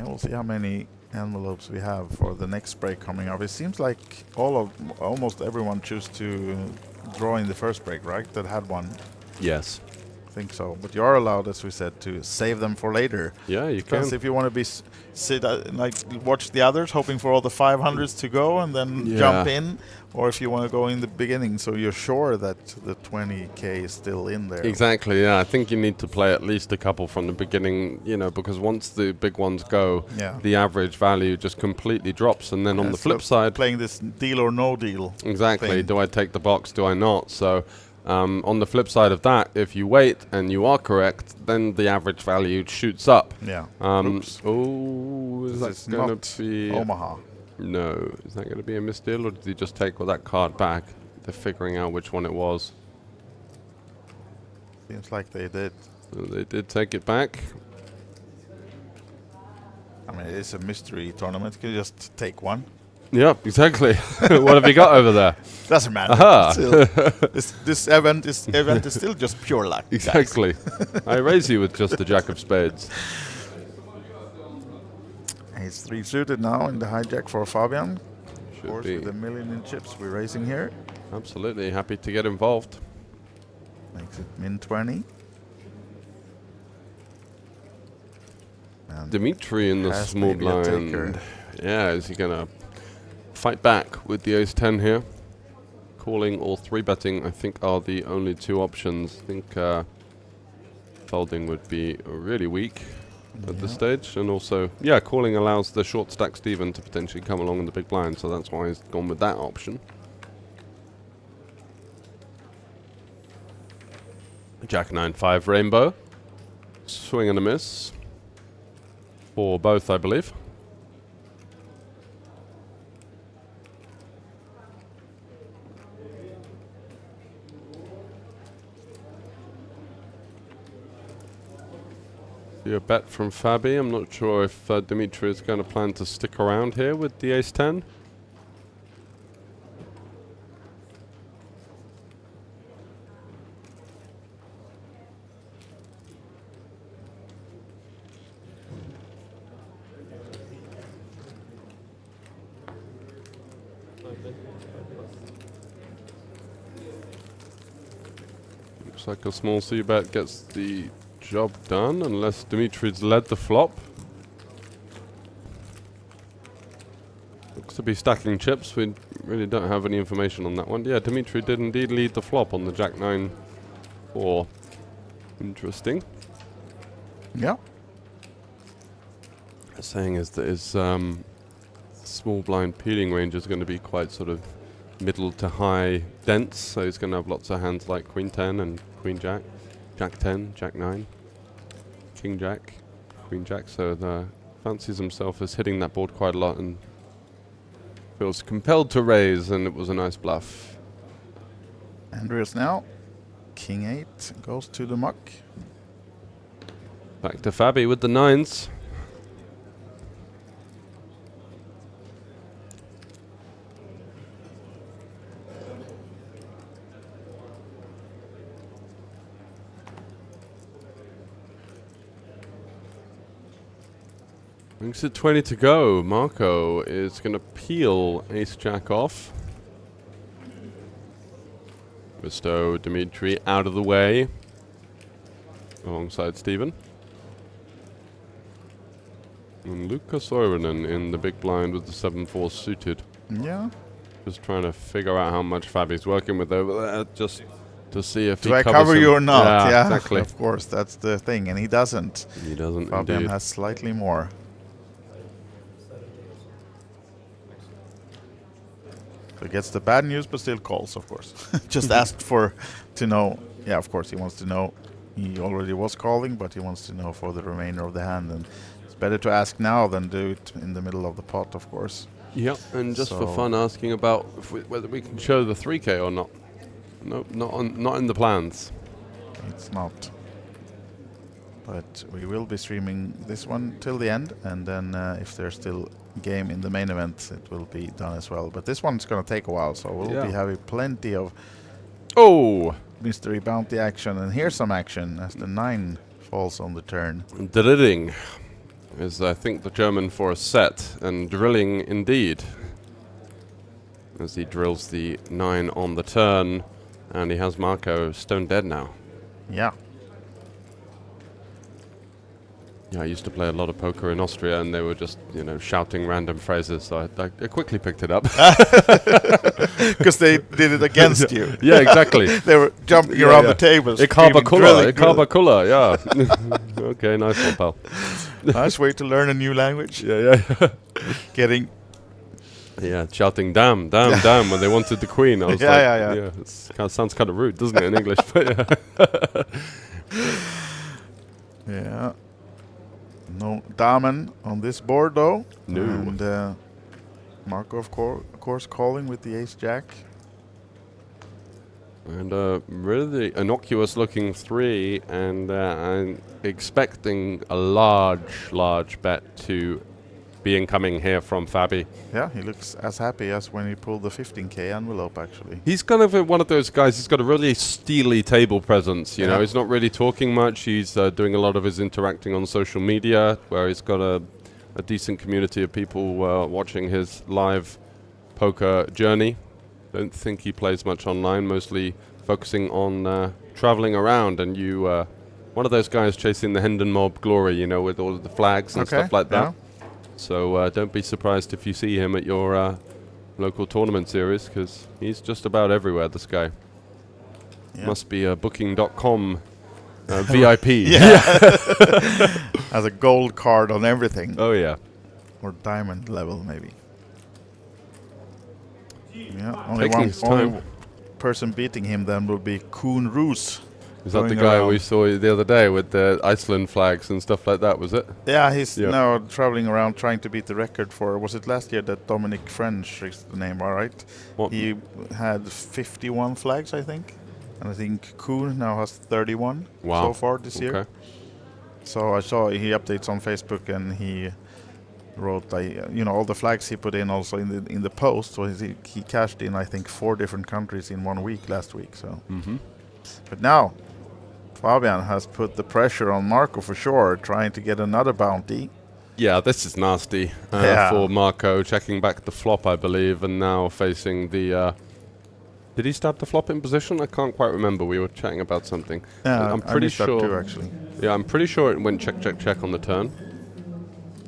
we'll see how many envelopes we have for the next break coming up. It seems like almost everyone choose to draw in the first break, right? That had one. Yes. I think so. But you are allowed, as we said, to save them for later. Yeah, you Depends can. if you want to be sit like watch the others, hoping for all the 500s to go and then jump in, or if you want to go in the beginning, so you're sure that the 20k is still in there. Exactly. Yeah, I think you need to play at least a couple from the beginning, you know, because once the big ones go, the average value just completely drops. And then on the flip side, playing this deal or no deal. Exactly. thing. Do I take the box? Do I not? So. On the flip side of that, if you wait and you are correct, then the average value shoots up. Yeah. Oh, is that going to be Omaha? No. Is that going to be a misdeal, or did he just take that card back? They're figuring out which one it was. Seems like they did. So they did take it back. I mean, it's a mystery tournament. You can just take one. Yep, exactly. What have you got over there? Doesn't matter. Aha. Still, this event is still just pure luck. Exactly. I raise you with just the Jack of Spades. He's 3 suited now in the hijack for Fabian. Should of course, be. with a million in chips we're raising here. Absolutely. Happy to get involved. Makes it min 20. And Dimitri in the has small maybe a taker. blind. Yeah, is he going to fight back with the ace-10 here? Calling or 3-betting, I think, are the only 2 options. I think folding would be really weak at this stage. And also, calling allows the short stack Steven to potentially come along in the big blind, so that's why he's gone with that option. Jack 9-5 rainbow. Swing and a miss. For both, I believe. See a bet from Fabi. I'm not sure if Dimitri is going to plan to stick around here with the ace-10. Looks like a small c-bet gets the job done, unless Dimitri's led the flop. Looks to be stacking chips. We really don't have any information on that one. Yeah, Dimitri did indeed lead the flop on the Jack 9-4. Interesting. Yeah. Saying is that his small blind peeling range is going to be quite sort of middle to high dense, so he's going to have lots of hands like Queen 10 and Queen Jack, Jack 10, Jack 9, King Jack, Queen Jack, so the fancies himself as hitting that board quite a lot and feels compelled to raise, and it was a nice bluff. Andreas now, King 8 goes to the muck. Back to Fabi with the 9s. Brings it 20 to go. Marco is going to peel ace-jack off. Bestow Dimitri out of the way alongside Steven. And Lucas Oironen in the big blind with the 7-4 suited. Yeah. Just trying to figure out how much Fabi's working with over there, just to see if Do he I covers cover him. you or not? Yeah, exactly. Of course, that's the thing, and he doesn't. He doesn't Fabian indeed. has slightly more. So he gets the bad news, but still calls, of course. Just asked to know. Yeah, of course, he wants to know. He already was calling, but he wants to know for the remainder of the hand. And it's better to ask now than do it in the middle of the pot, of course. Yep, and just for fun, asking about whether we can show the 3K or not. No, not in the plans. It's not. But we will be streaming this one till the end, and then if there's still game in the main event, it will be done as well. But this one's going to take a while, so we'll be having plenty of mystery bounty action. And here's some action as the 9 falls on the turn. Drilling is, I think, the German for a set, and drilling indeed. As he drills the 9 on the turn, And he has Marco stone dead now. Yeah. Yeah, I used to play a lot of poker in Austria, and they were just, shouting random phrases. So I quickly picked it up. Because they did it against you. Yeah, exactly. They were jumping around the tables. Ikabakula, yeah. Okay, nice one, pal. Nice way to learn a new language. Yeah. Getting... Yeah, shouting damn when they wanted the queen. I was yeah. It sounds kind of rude, doesn't it, in English? But yeah. No damen on this board, though. No. And Marco, of course, calling with the ace-jack. And really innocuous-looking 3, and I'm expecting a large bet to be incoming here from Fabi. Yeah, he looks as happy as when he pulled the 15K envelope, actually. He's kind of one of those guys. He's got a really steely table presence. You know, he's not really talking much. He's doing a lot of his interacting on social media, where he's got a decent community of people watching his live poker journey. Don't think he plays much online, mostly focusing on traveling around. And one of those guys chasing the Hendon Mob glory, with all of the flags and stuff like that. So don't be surprised if you see him at your local tournament series, because he's just about everywhere, this guy. Must be a booking.com VIP. Has a gold card on everything. Oh, yeah. Or diamond level, maybe. Yeah, only one person beating him then will be Koen Roos. Is that the guy we saw the other day with the Iceland flags and stuff like that, was it? Yeah, he's now traveling around trying to beat the record for, was it last year that Dominic French is the name, all right? He had 51 flags, I think. And I think Koen now has 31 so far this year. So I saw he updates on Facebook, and he wrote, all the flags he put in also in the post. So he cashed in, I think, 4 different countries in 1 week last week. So, but now Fabian has put the pressure on Marco for sure, trying to get another bounty. Yeah, this is nasty for Marco, checking back the flop, I believe, and now facing the... did he stab the flop in position? I can't quite remember. We were chatting about something. Yeah, I'm pretty sure. That too, actually. Yeah, I'm pretty sure it went check on the turn.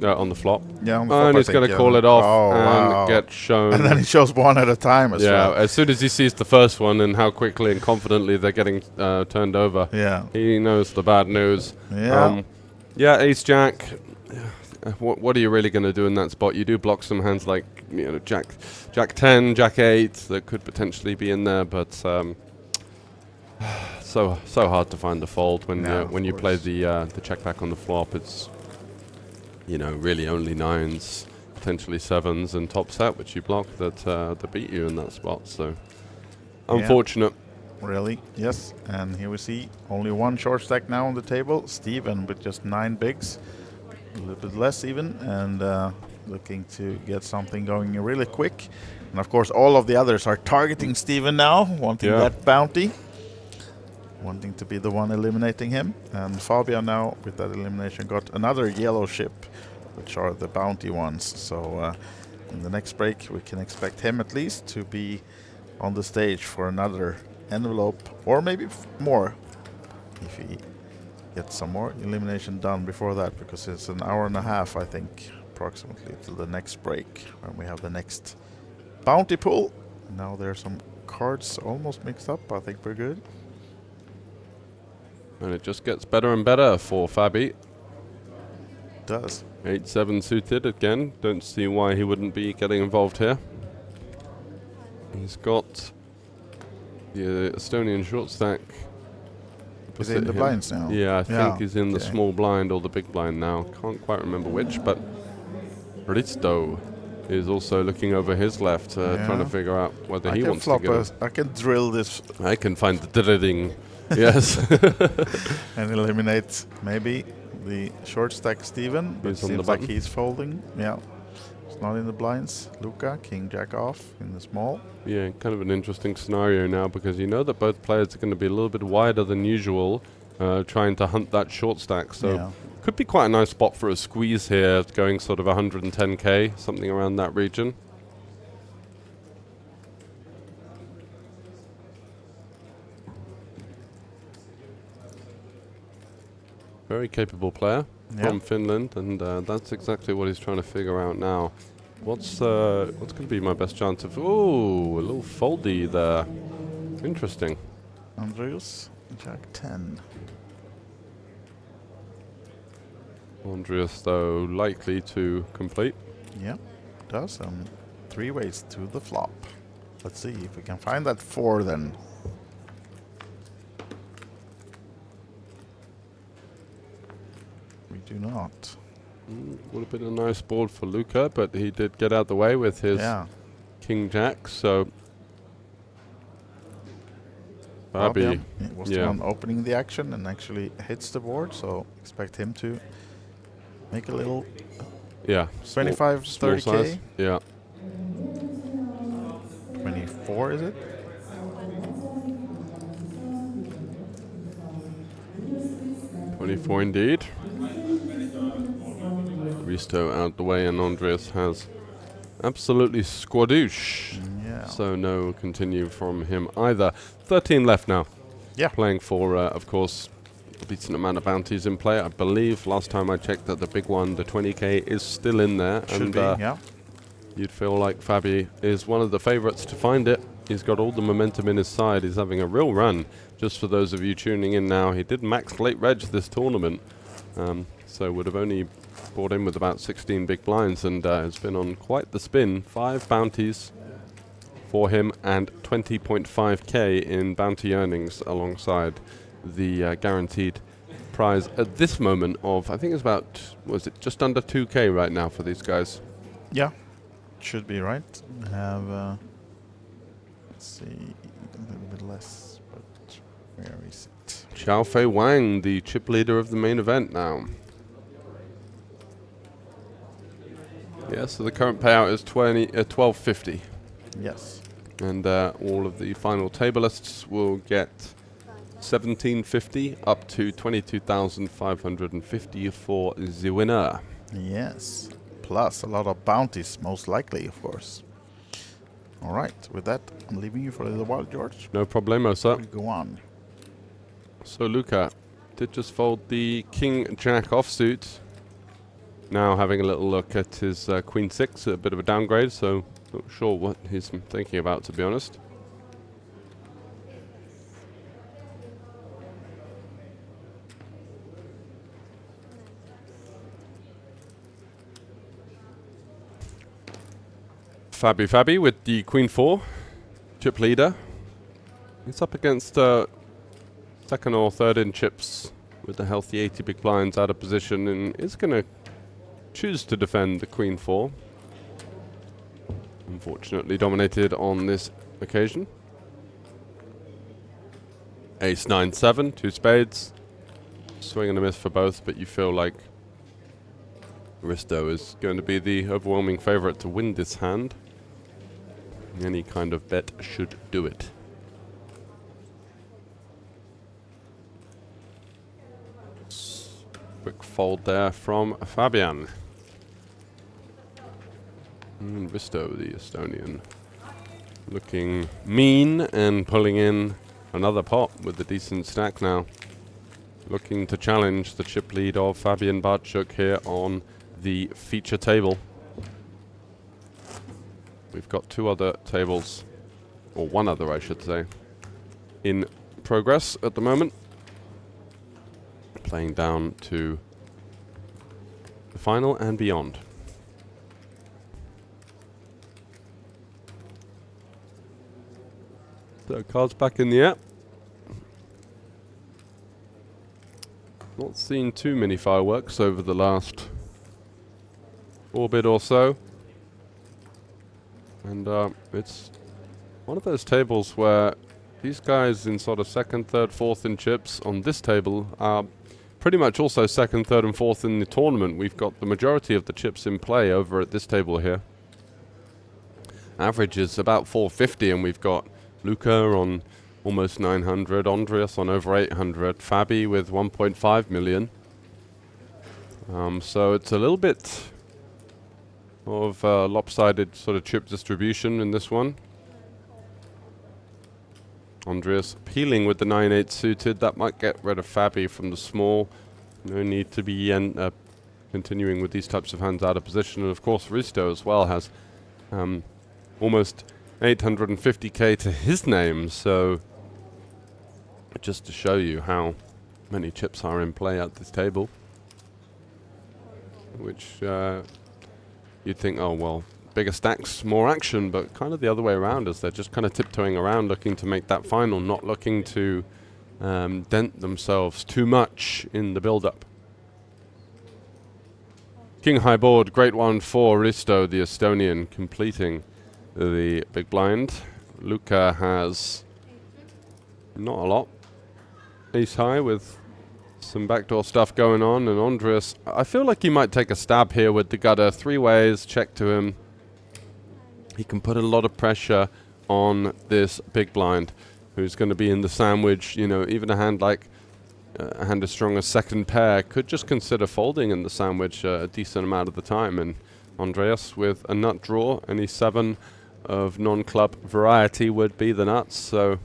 On the flop. Yeah, on the flop. And he's going to call it off and get shown. And then he shows one at a time as well. Yeah, as soon as he sees the first one and how quickly and confidently they're getting turned over, he knows the bad news. Yeah. Ace-jack. What are you really going to do in that spot? You do block some hands like Jack 10, Jack 8 that could potentially be in there, but so hard to find the fold when you play the check back on the flop. It's really only 9s, potentially 7s, and top set, which you block that beat you in that spot. So unfortunate. Really, yes. And here we see only one short stack now on the table. Steven with just 9 bigs, a little bit less even, and looking to get something going really quick. And of course, all of the others are targeting Steven now, wanting that bounty, wanting to be the one eliminating him. And Fabian now, with that elimination, got another yellow ship, which are the bounty ones. So in the next break, we can expect him at least to be on the stage for another envelope, or maybe more, if he gets some more elimination done before that, because it's an hour and a half, I think, approximately, till the next break, when we have the next bounty pool. Now there are some cards almost mixed up. I think we're good. And it just gets better and better for Fabi. It does. 8-7 suited again. Don't see why he wouldn't be getting involved here. He's got the Estonian short stack. Is he in the blinds now? Yeah, I think he's in the small blind or the big blind now. Can't quite remember which, but Risto is also looking over his left, trying to figure out whether he wants to get I can drill this. I can find the drilling. Yes. And eliminate maybe the short stack Steven. It seems like he's folding. Yeah. It's not in the blinds. Luca, king jack off in the small. Yeah, kind of an interesting scenario now, because you know that both players are going to be a little bit wider than usual, trying to hunt that short stack. So could be quite a nice spot for a squeeze here, going sort of 110k, something around that region. Very capable player from Finland, and that's exactly what he's trying to figure out now. What's going to be my best chance of... Ooh, a little foldy there. Interesting. Andreas, Jack 10. Andreas, though, likely to complete. Yeah, does. 3 ways to the flop. Let's see if we can find that 4 then. We do not. Would have been a nice board for Luca, but he did get out the way with his King Jack, so... Fabi, was the one opening the action and actually hits the board, so expect him to make a little 25, small 30K. size. Yeah. 24, is it? .24 indeed. Risto out the way, and Andreas has absolutely squadoosh. Yeah. So no continue from him either. 13 left now. Yeah. Playing for, of course, a decent amount of bounties in play. I believe last time I checked that the big one, the 20K, is still in there. Should be, yeah. You'd feel like Fabi is one of the favorites to find it. He's got all the momentum in his side. He's having a real run. Just for those of you tuning in now, he did max late reg this tournament. So would have only brought in with about 16 big blinds, and has been on quite the spin. 5 bounties for him and 20.5K in bounty earnings alongside the guaranteed prize at this moment of, I think it's about, was it just under 2K right now for these guys? Yeah, should be right. We have, let's see, a little bit less, but where is it? Xiao Fei Wang, the chip leader of the main event now. Yeah, so the current payout is 1250. Yes. And all of the final tablists will get 1750 up to 22,550 for the winner. Yes. Plus a lot of bounties, most likely, of course. All right. With that, I'm leaving you for a little while, George. No problemo, sir. We'll go on. So Luca did just fold the King Jack offsuit. Now having a little look at his Queen 6, a bit of a downgrade, so not sure what he's thinking about, to be honest. Fabi with the Queen 4, chip leader. He's up against second or third in chips with the healthy 80 big blinds out of position, and is going to choose to defend the Queen 4. Unfortunately dominated on this occasion. Ace 9 7, 2 spades. Swing and a miss for both, but you feel like Risto is going to be the overwhelming favorite to win this hand. Any kind of bet should do it. Quick fold there from Fabian. And Risto, the Estonian, looking mean and pulling in another pot with a decent stack now. Looking to challenge the chip lead of Fabian Bartschuk here on the feature table. We've got 2 other tables, or 1 other I should say, in progress at the moment. Playing down to the final and beyond. So cards back in the air. Not seen too many fireworks over the last orbit or so. And it's one of those tables where these guys in sort of second, third, fourth in chips on this table are pretty much also second, third and fourth in the tournament. We've got the majority of the chips in play over at this table here. Average is about 450, and we've got Luca on almost 900, Andreas on over 800, Fabi with 1.5 million. So it's a little bit of lopsided sort of chip distribution in this one. Andreas peeling with the 9-8 suited. That might get rid of Fabi from the small. No need to be continuing with these types of hands out of position. And of course, Risto as well has almost 850k to his name. So just to show you how many chips are in play at this table, which you'd think, oh well, bigger stacks, more action, but kind of the other way around, as they're just kind of tiptoeing around, looking to make that final, not looking to dent themselves too much in the build-up. King high board, great one for Risto, the Estonian, completing the big blind. Luka has not a lot. Ace high with some backdoor stuff going on, and Andreas, I feel like he might take a stab here with the gutter. 3 ways, check to him. He can put a lot of pressure on this big blind, who's going to be in the sandwich. You know, even a hand like a hand as strong as second pair could just consider folding in the sandwich a decent amount of the time. And Andreas with a nut draw, any 7 of non-club variety would be the nuts. So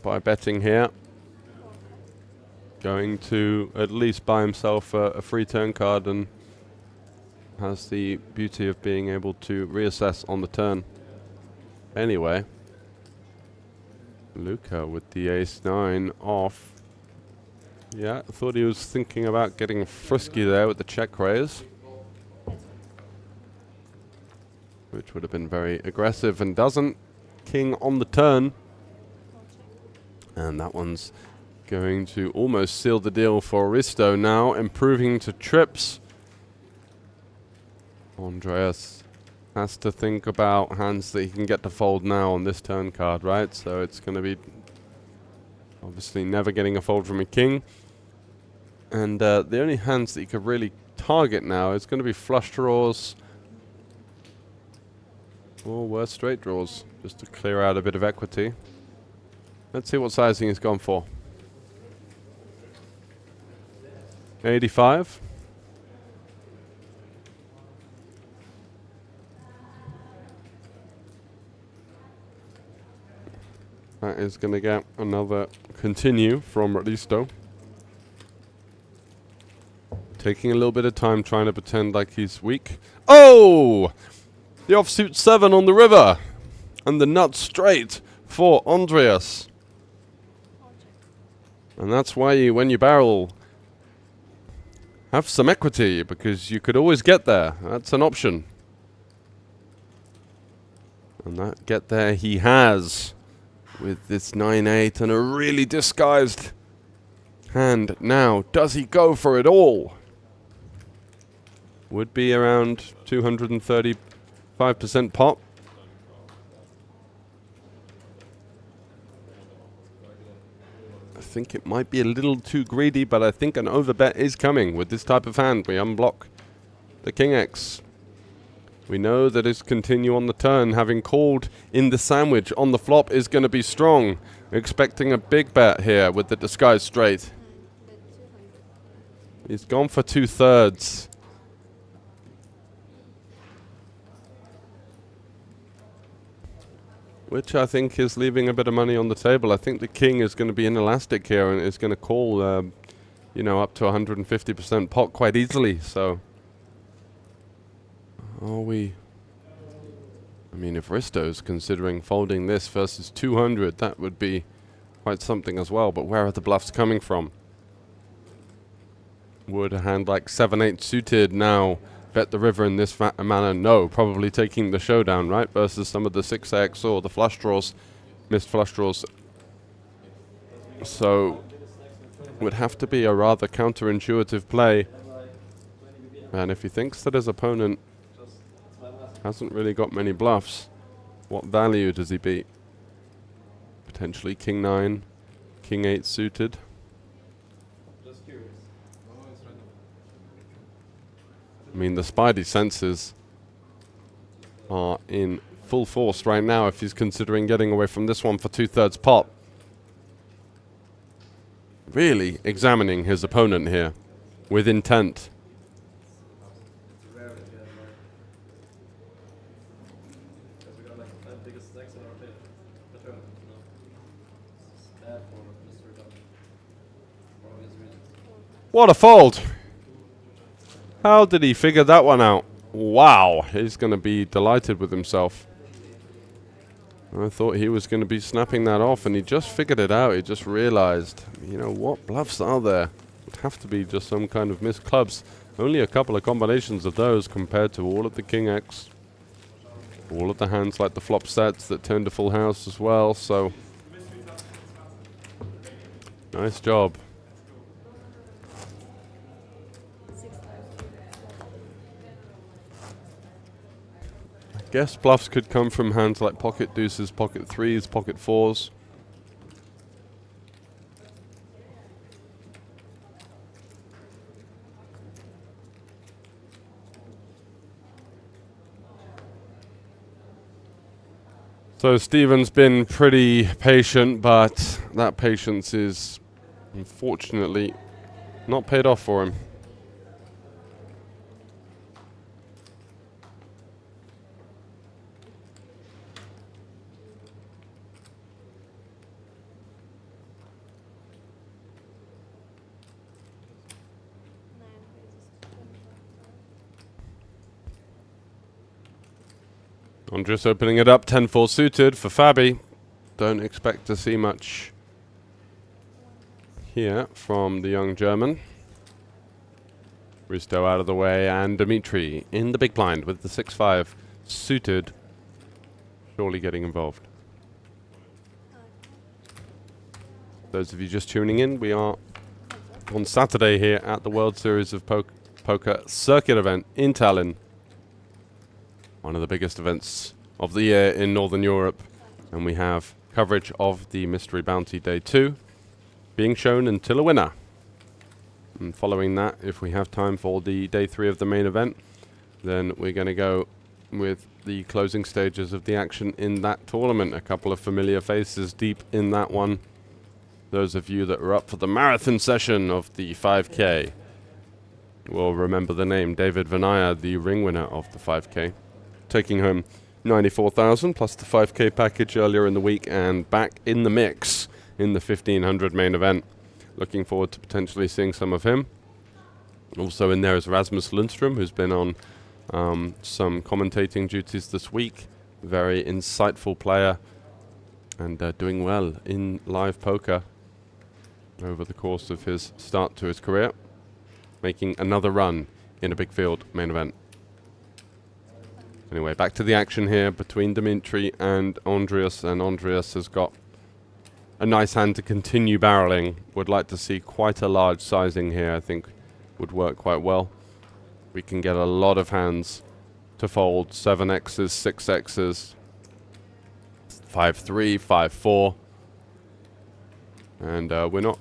by betting here, going to at least buy himself a free turn card, and has the beauty of being able to reassess on the turn. Anyway, Luka with the ace-9 off. Yeah, I thought he was thinking about getting frisky there with the check raise, which would have been very aggressive, and doesn't. King on the turn, and that one's going to almost seal the deal for Risto now, improving to trips. Andreas has to think about hands that he can get to fold now on this turn card, right? So it's going to be obviously never getting a fold from a king. And the only hands that you could really target now is going to be flush draws or worse straight draws, just to clear out a bit of equity. Let's see what sizing he's gone for. 85. That is going to get another continue from Risto. Taking a little bit of time trying to pretend like he's weak. Oh! The offsuit 7 on the river. And the nut straight for Andreas. And that's why you, when you barrel, have some equity, because you could always get there. That's an option. And that get there he has, with this 9-8 and a really disguised hand. Now, does he go for it all? Would be around 235% pot. I think it might be a little too greedy, but I think an overbet is coming with this type of hand. We unblock the King X. We know that his continue on the turn, having called in the sandwich on the flop, is going to be strong. Expecting a big bet here with the disguise straight. He's gone for 2/3. Which I think is leaving a bit of money on the table. I think the king is going to be inelastic here and is going to call, you know, up to 150% pot quite easily. So, are we? I mean, if Risto's considering folding this versus 200, that would be quite something as well. But where are the bluffs coming from? Would a hand like 7-8 suited now bet the river in this manner? No, probably taking the showdown, right? Versus some of the 6x or the flush draws, missed flush draws. So, would have to be a rather counterintuitive play. And if he thinks that his opponent hasn't really got many bluffs, what value does he beat? Potentially King 9, King 8 suited. I mean, the spidey senses are in full force right now if he's considering getting away from this one for 2/3 pot. Really examining his opponent here with intent. What a fold! How did he figure that one out? Wow, he's going to be delighted with himself. I thought he was going to be snapping that off, and he just figured it out. He just realized, you know, what bluffs are there? Would have to be just some kind of missed clubs. Only a couple of combinations of those compared to all of the King X. All of the hands like the flop sets that turned to full house as well, so nice job. I guess bluffs could come from hands like pocket deuces, pocket threes, pocket fours. So Stephen's been pretty patient, but that patience is unfortunately not paid off for him. Andres opening it up, 10-4 suited for Fabi. Don't expect to see much here from the young German. Risto out of the way, and Dimitri in the big blind with the 6-5 suited, surely getting involved. Those of you just tuning in, we are on Saturday here at the World Series of Poker Circuit event in Tallinn. One of the biggest events of the year in Northern Europe. And we have coverage of the Mystery Bounty Day 2 being shown until a winner. And following that, if we have time for the Day 3 of the main event, then we're going to go with the closing stages of the action in that tournament. A couple of familiar faces deep in that one. Those of you that are up for the marathon session of the 5K will remember the name David Vanaya, the ring winner of the 5K. Taking home 94,000 plus the 5K package earlier in the week, and back in the mix in the 1500 main event. Looking forward to potentially seeing some of him. Also in there is Rasmus Lundström, who's been on some commentating duties this week. Very insightful player and doing well in live poker over the course of his start to his career. Making another run in a big field main event. Anyway, back to the action here between Dimitri and Andreas. And Andreas has got a nice hand to continue barreling. Would like to see quite a large sizing here. I think would work quite well. We can get a lot of hands to fold. 7Xs, 6Xs, 5-3, 5-4. And we're not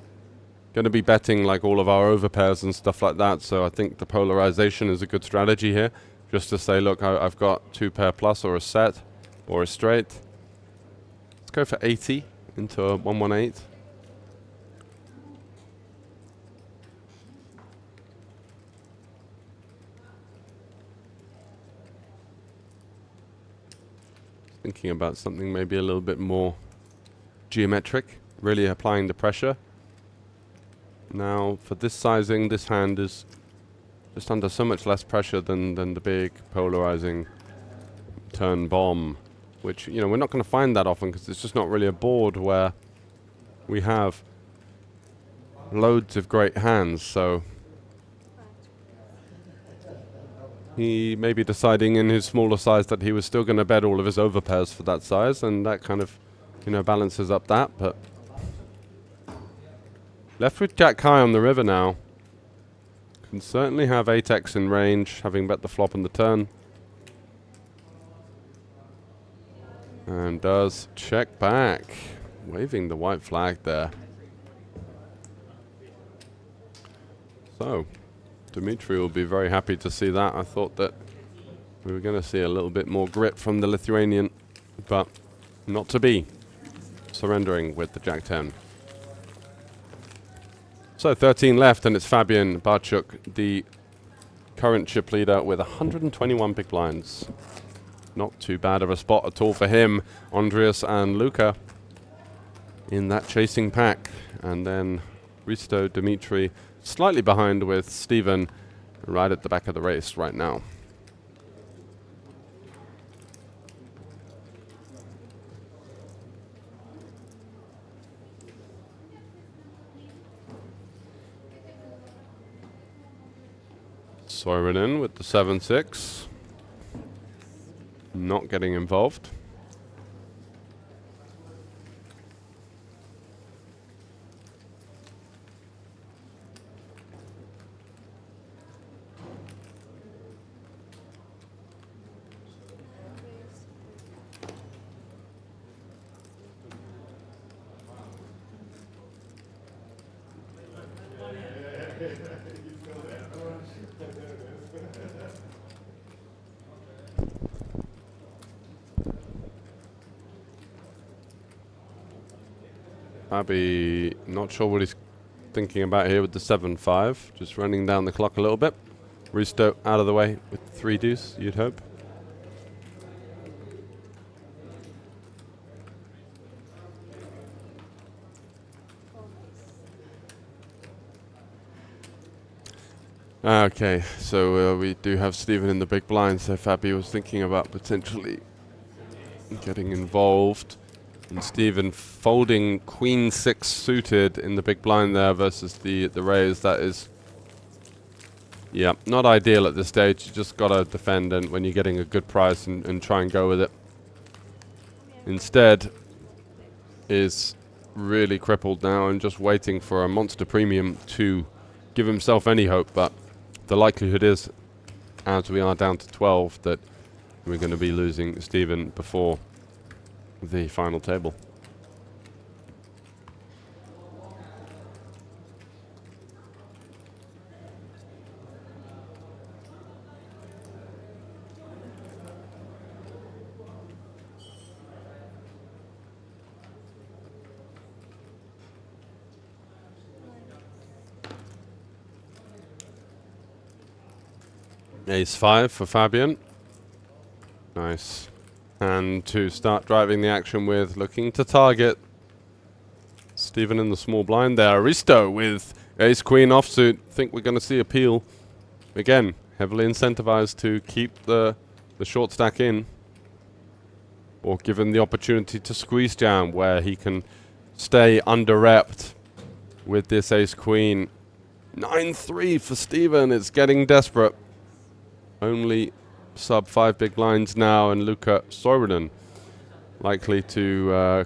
going to be betting like all of our overpairs and stuff like that. So I think the polarization is a good strategy here. Just to say, look, I've got 2-pair plus or a set or a straight. Let's go for 80 into a 118. Thinking about something maybe a little bit more geometric, really applying the pressure. Now, for this sizing, this hand is just under so much less pressure than the big polarizing turn bomb, which, you know, we're not going to find that often because it's just not really a board where we have loads of great hands. So he may be deciding in his smaller size that he was still going to bet all of his overpairs for that size, and that kind of, you know, balances up that. But left with Jack high on the river now. Can certainly have 8x in range, having bet the flop and the turn. And does check back, waving the white flag there. So, Dimitri will be very happy to see that. I thought that we were going to see a little bit more grit from the Lithuanian, but not to be. Surrendering with the Jack 10. So 13 left, and it's Fabian Barczuk, the current chip leader, with 121 big blinds. Not too bad of a spot at all for him. Andreas and Luca in that chasing pack. And then Risto, Dimitri, slightly behind with Steven, right at the back of the race right now. Soirenin with the 7-6. Not getting involved. Abby, not sure what he's thinking about here with the 7-5. Just running down the clock a little bit. Risto out of the way with 3 deuce, you'd hope. Okay, so we do have Steven in the big blind, so Fabi was thinking about potentially getting involved. And Steven folding queen 6 suited in the big blind there versus the raise. That is, yeah, not ideal at this stage. You just got to defend and when you're getting a good price and try and go with it. Instead is really crippled now and just waiting for a monster premium to give himself any hope. But the likelihood is, as we are down to 12, that we're going to be losing Steven before the final table. Ace-5 for Fabian. Nice. And to start driving the action with, looking to target Steven in the small blind there. Risto with ace-queen offsuit. Think we're going to see a peel. Again, heavily incentivized to keep the short stack in. Or given the opportunity to squeeze jam where he can stay under-repped with this ace-queen. 9-3 for Steven. It's getting desperate. Only sub 5 big blinds now, and Luca Soirenin likely to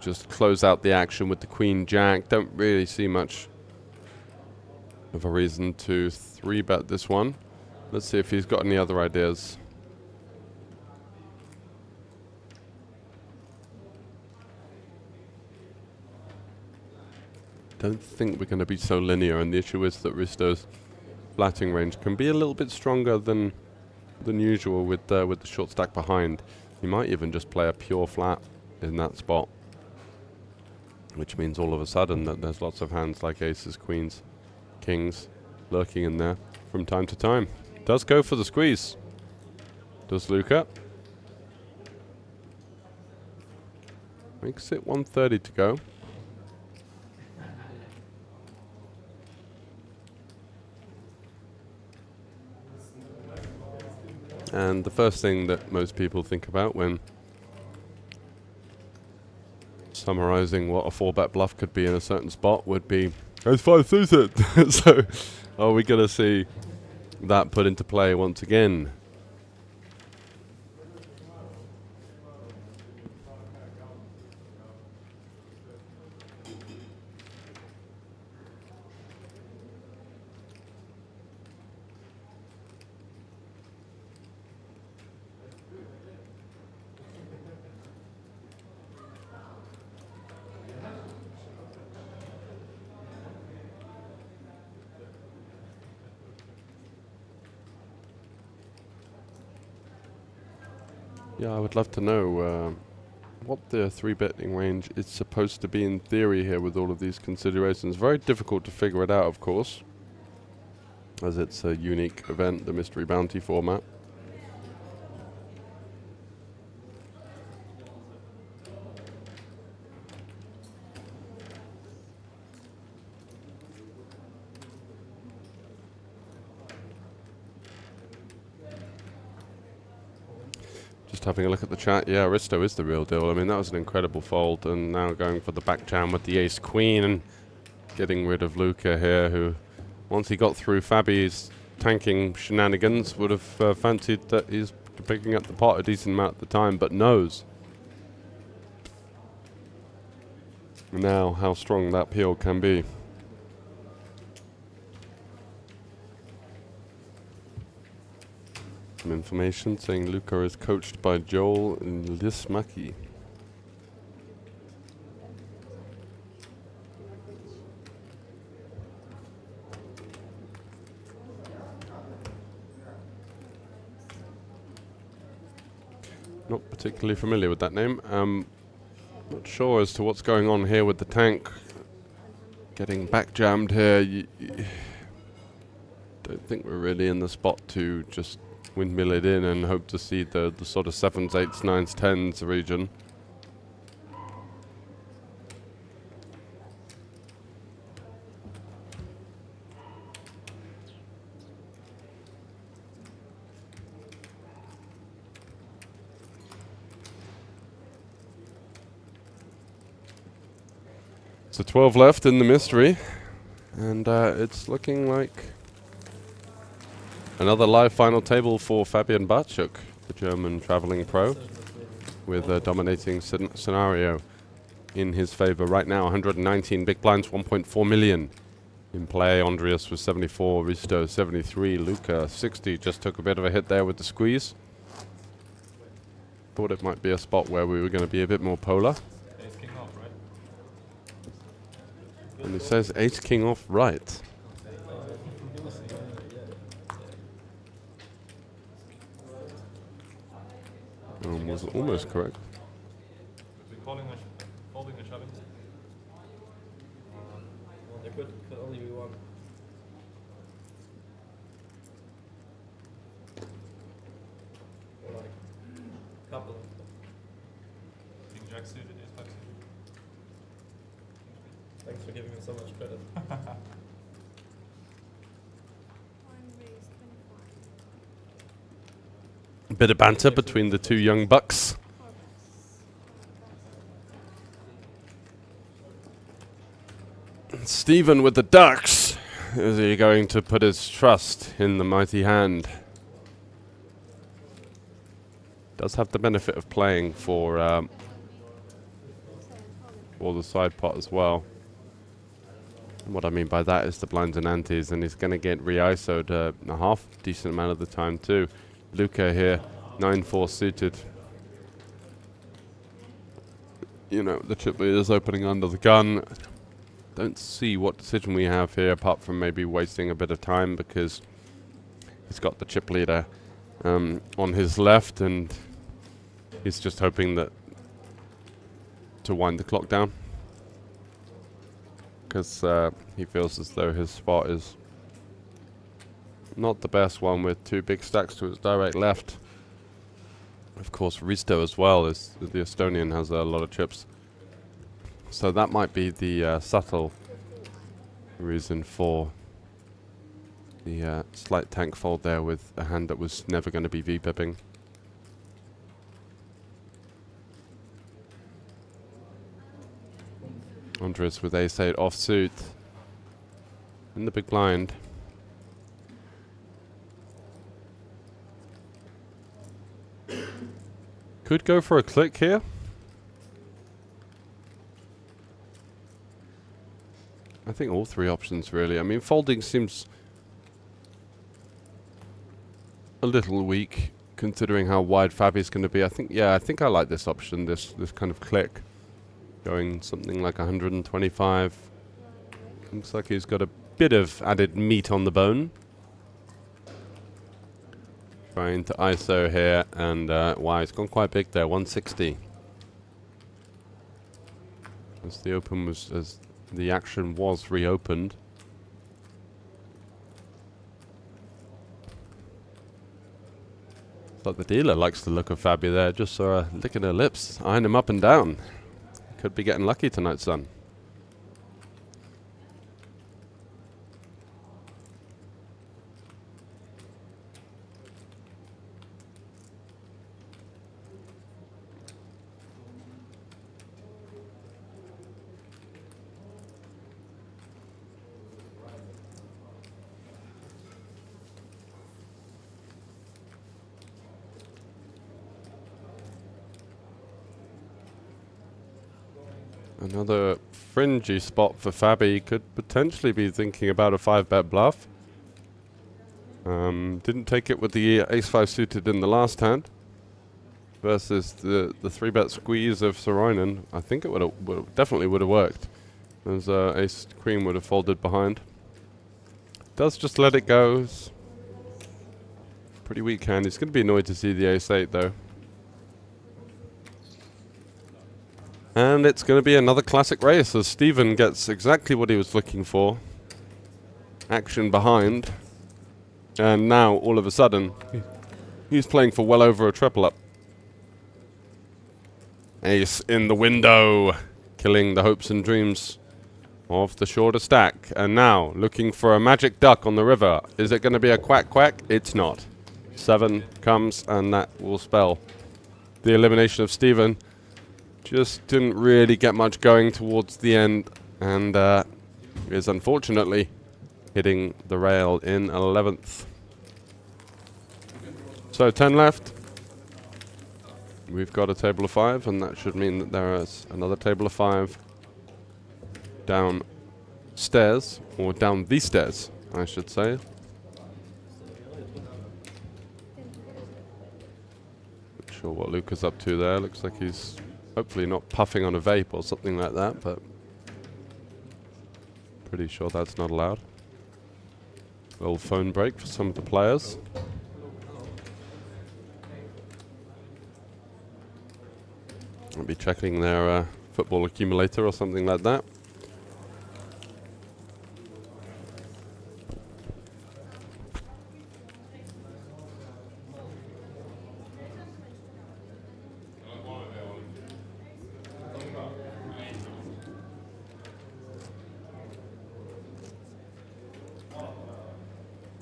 just close out the action with the queen jack. Don't really see much of a reason to 3-bet this one. Let's see if he's got any other ideas. Don't think we're going to be so linear, and the issue is that Risto's flatting range can be a little bit stronger than usual with the short stack behind. You might even just play a pure flat in that spot, which means all of a sudden that there's lots of hands like aces, queens, kings lurking in there from time to time. Does go for the squeeze. Does Luca. Makes it 130 to go. And the first thing that most people think about when summarizing what a 4-bet bluff could be in a certain spot would be ace-5 suited. So are we going to see that put into play once again? Yeah, I would love to know what the 3-betting range is supposed to be in theory here with all of these considerations. Very difficult to figure it out, of course, as it's a unique event, the mystery bounty format. having a look at the chat. Yeah, Aristo is the real deal. I mean, that was an incredible fold, and now going for the back jam with the ace-queen and getting rid of Luca here, who, once he got through Fabi's tanking shenanigans, would have fancied that he's picking up the pot a decent amount at the time, but knows now how strong that peel can be. Some information saying Luca is coached by Joel Lismaki. Not particularly familiar with that name. Not sure as to what's going on here with the tank. Getting back jammed here. Don't think we're really in the spot to just windmill it in and hope to see the sort of 7s, 8s, 9s, 10s region. So 12 left in the mystery, and it's looking like another live final table for Fabian Bartschuk, the German traveling pro, with a dominating scenario in his favor right now. 119 big blinds, 1.4 million in play. Andreas was 74, Risto 73, Luca 60. Just took a bit of a hit there with the squeeze. Thought it might be a spot where we were going to be a bit more polar. And it says ace king off right. Was almost correct. Folding and shoving. There could only be one. Or like couple. King jack suited, ace five suited. Thanks for giving me so much credit. A bit of banter between the two young bucks. Stephen with the ducks. Is he going to put his trust in the mighty hand? Does have the benefit of playing for the side pot as well. And what I mean by that is the blinds and antes, and he's going to get re-ISO'd a half decent amount of the time too. Luca here, 9-4 suited. You know, the chip leader is opening under the gun. Don't see what decision we have here apart from maybe wasting a bit of time, because he's got the chip leader on his left and he's just hoping that to wind the clock down, because he feels as though his spot is not the best one with two big stacks to his direct left. Of course, Risto as well, as the Estonian has a lot of chips. So that might be the subtle reason for the slight tank fold there with a hand that was never going to be V-pipping. Andres with ace-8 offsuit in the big blind. Could go for a click here. I think all three options really. I mean, folding seems a little weak considering how wide Fabi's going to be. I think I like this option, this kind of click. Going something like 125. Looks like he's got a bit of added meat on the bone. Trying to ISO here, and wow, it's gone quite big there, 160. As the action was reopened. It's like the dealer likes the look of Fabi there, just sort of licking her lips, eyeing him up and down. Could be getting lucky tonight, son. Another fringy spot for Fabi. Could potentially be thinking about a 5-bet bluff. Didn't take it with the ace-5 suited in the last hand. Versus the 3-bet squeeze of Soroinen. I think it definitely would have worked. As ace-queen would have folded behind. Does just let it go. It's pretty weak hand. He's going to be annoyed to see the ace-8 though. And it's going to be another classic race as Steven gets exactly what he was looking for. Action behind. And now, all of a sudden, he's playing for well over a triple up. Ace in the window, killing the hopes and dreams of the shorter stack. And now, looking for a magic duck on the river. Is it going to be a quack quack? It's not. 7 comes, and that will spell the elimination of Steven. Just didn't really get much going towards the end, and is unfortunately hitting the rail in 11th. So 10 left. We've got a table of 5, and that should mean that there is another table of 5 downstairs, or down the stairs, I should say. Not sure what Luca's up to there. Looks like he's hopefully not puffing on a vape or something like that, but pretty sure that's not allowed. Little phone break for some of the players. I'll be checking their football accumulator or something like that.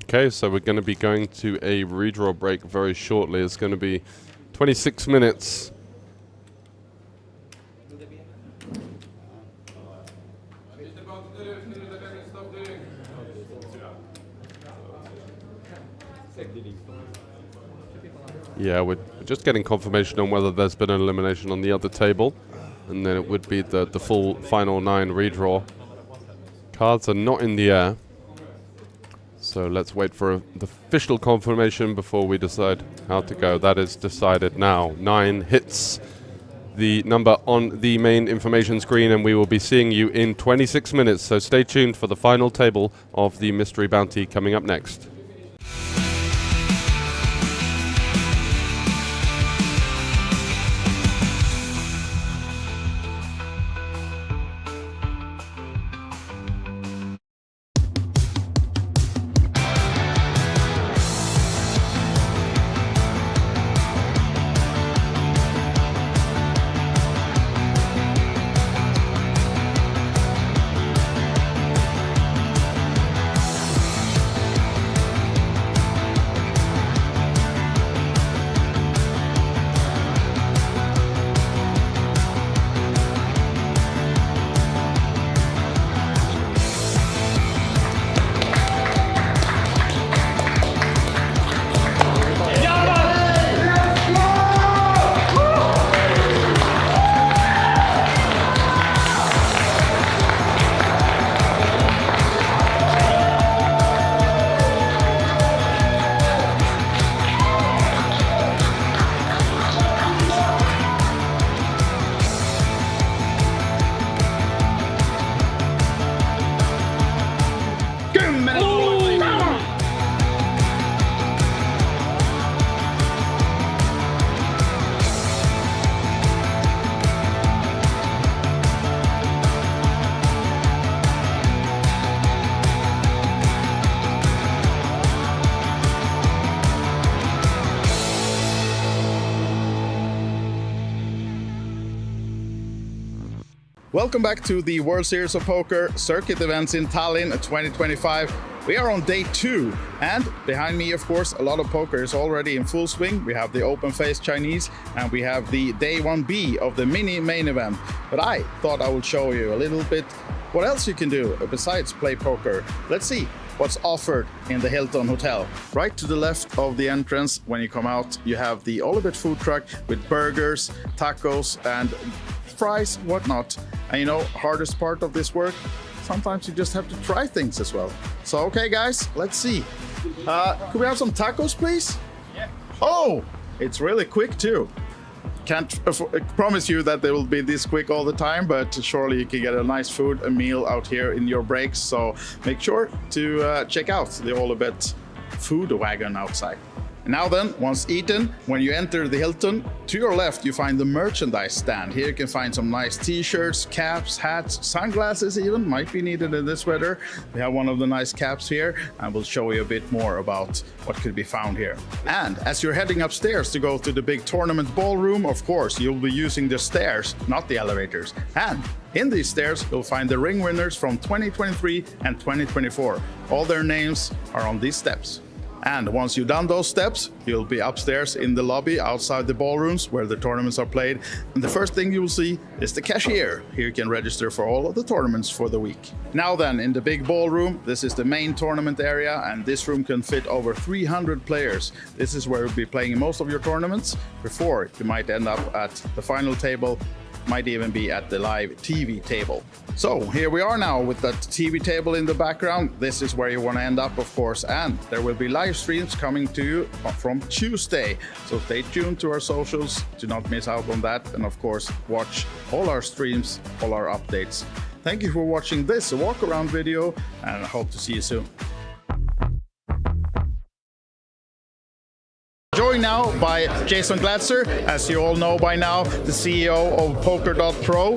Okay, so we're going to be going to a redraw break very shortly. It's going to be 26 minutes. Yeah, we're just getting confirmation on whether there's been an elimination on the other table. And then it would be the full final 9 redraw. Cards are not in the air. So let's wait for the official confirmation before we decide how to go. That is decided now. 9 hits the number on the main information screen, and we will be seeing you in 26 minutes. So stay tuned for the final table of the mystery bounty coming up next. Welcome back to the World Series of Poker circuit events in Tallinn 2025. We are on day 2, and behind me, of course, a lot of poker is already in full swing. We have the open face Chinese, and we have the day 1B of the mini main event. But I thought I would show you a little bit what else you can do besides play poker. Let's see what's offered in the Hilton Hotel. Right to the left of the entrance, when you come out, you have the Olibet food truck with burgers, tacos, and reprise, whatnot. And you know, hardest part of this work, sometimes you just have to try things as well. So, okay guys, let's see. Could we have some tacos, please? Yeah. Oh, it's really quick too. Can't promise you that they will be this quick all the time, but surely you can get a nice food, a meal out here in your breaks. So make sure to check out the Allibet food wagon outside. And now then, once eaten, when you enter the Hilton, to your left you find the merchandise stand. Here you can find some nice t-shirts, caps, hats, sunglasses even, might be needed in this weather. We have one of the nice caps here, and we'll show you a bit more about what could be found here. And as you're heading upstairs to go to the big tournament ballroom, of course, you'll be using the stairs, not the elevators. And in these stairs, you'll find the ring winners from 2023 and 2024. All their names are on these steps. And once you've done those steps, you'll be upstairs in the lobby outside the ballrooms where the tournaments are played. And the first thing you'll see is the cashier. Here you can register for all of the tournaments for the week. Now then, in the big ballroom, this is the main tournament area, and this room can fit over 300 players. This is where you'll be playing most of your tournaments before you might end up at the final table, might even be at the live TV table. So here we are now with that TV table in the background. This is where you want to end up, of course, and there will be live streams coming to you from Tuesday. So stay tuned to our socials to not miss out on that, and of course watch all our streams, all our updates. Thank you for watching this walk-around video, and I hope to see you soon. Joined now by Jason Glatzer, as you all know by now, the CEO of Poker.pro.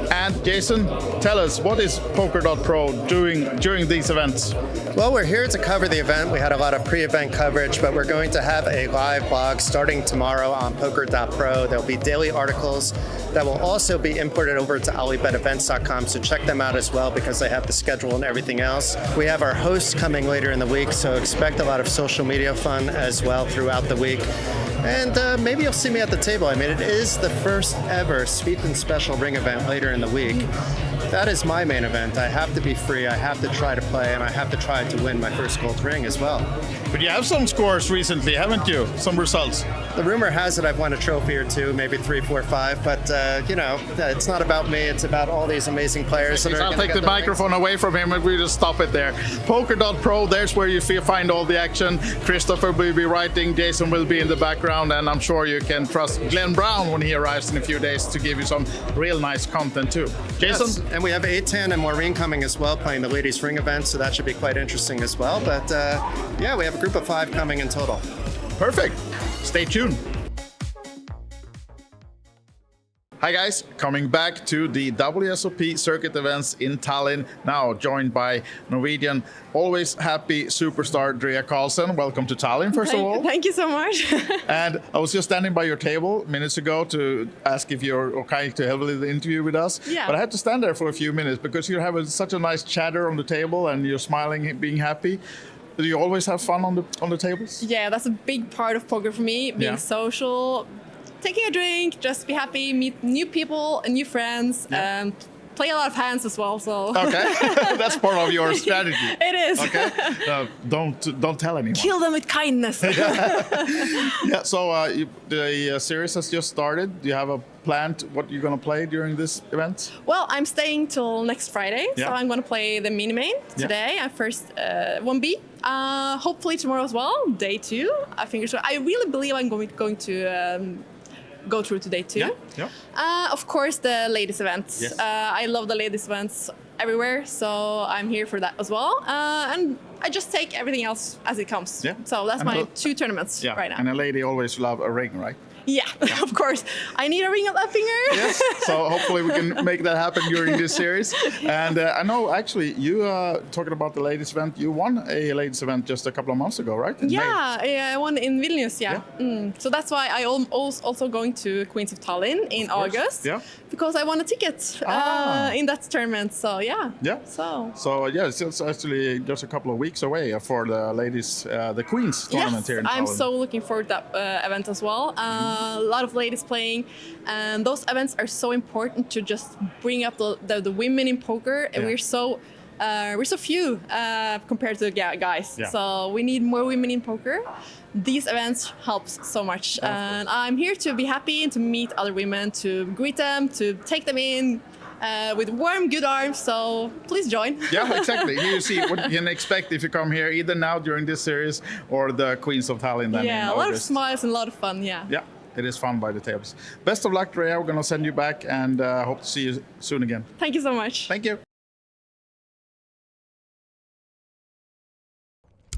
And Jason, tell us, what is Poker.pro doing during these events? Well, we're here to cover the event. We had a lot of pre-event coverage, but we're going to have a live blog starting tomorrow on Poker.pro. There'll be daily articles that will also be imported over to alibetevents.com, so check them out as well because they have the schedule and everything else. We have our hosts coming later in the week, so expect a lot of social media fun as well throughout the week. And maybe you'll see me at the table. I mean, it is the first ever Speed and Special Ring event later in the week. That is my main event. I have to be free, I have to try to play, and I have to try to win my first gold ring as well. But you have some scores recently, haven't you? Some results. The rumor has it I've won a trophy or two, maybe 3, 4, 5, but you know, it's not about me, it's about all these amazing players. I'll take the microphone away from him and we just stop it there. Poker.pro, there's where you find all the action. Christopher will be writing, Jason will be in the background, and I'm sure you can trust Glenn Brown when he arrives in a few days to give you some real nice content too. Jason? Yes. And we have 810 and Maureen coming as well, playing the ladies ring event, so that should be quite interesting as well. But yeah, we have a group of 5 coming in total. Perfect. Stay tuned. Hi guys, coming back to the WSOP Circuit events in Tallinn, now joined by Norwegian, always happy superstar Drea Karlsson. Welcome to Tallinn, first of all. Thank you so much. And I was just standing by your table minutes ago to ask if you're okay to have the interview with us. Yeah. But I had to stand there for a few minutes because you're having such a nice chatter on the table and you're smiling, being happy. Do you always have fun on the tables? Yeah, that's a big part of poker for me, being social. Taking a drink, just be happy, meet new people and new friends, play a lot of hands as well. So okay, that's part of your strategy. It is. Okay, don't tell anyone. Kill them with kindness. Yeah. So the series has just started. Do you have a plan what you're going to play during this event? Well, I'm staying till next Friday, so I'm going to play the mini main today. I first 1B. Hopefully tomorrow as well, day 2. I think so. I really believe I'm going to go through to day 2. Of course, the ladies events. Yes. I love the ladies events everywhere, so I'm here for that as well. And I just take everything else as it comes. Yeah. So that's my 2 tournaments right now. And a lady always love a ring, right? Yeah, of course. I need a ring on that finger. Yes, so hopefully we can make that happen during this series. And I know, actually, you talking about the ladies event, you won a ladies event just a couple of months ago, right? In May. I won in Vilnius, So that's why I also going to Queens of Tallinn in August. Because I won a ticket in that tournament, so yeah. So yeah, it's actually just a couple of weeks away for the ladies, the Queens tournament here in Tallinn. I'm so looking forward to that event as well. A lot of ladies playing, and those events are so important to just bring up the women in poker, and we're so we're so few compared to the guys. Yeah. So we need more women in poker. These events helps so much. And I'm here to be happy and to meet other women, to greet them, to take them in with warm, good arms. So please join. Yeah, exactly. Here you see what you can expect if you come here, either now during this series or the Queens of Tallinn. Then Yeah, in a lot of August. smiles and a lot of fun. Yeah. Yeah, it is fun by the tables. Best of luck, Rhea. We're going to send you back and hope to see you soon again. Thank you so much. Thank you.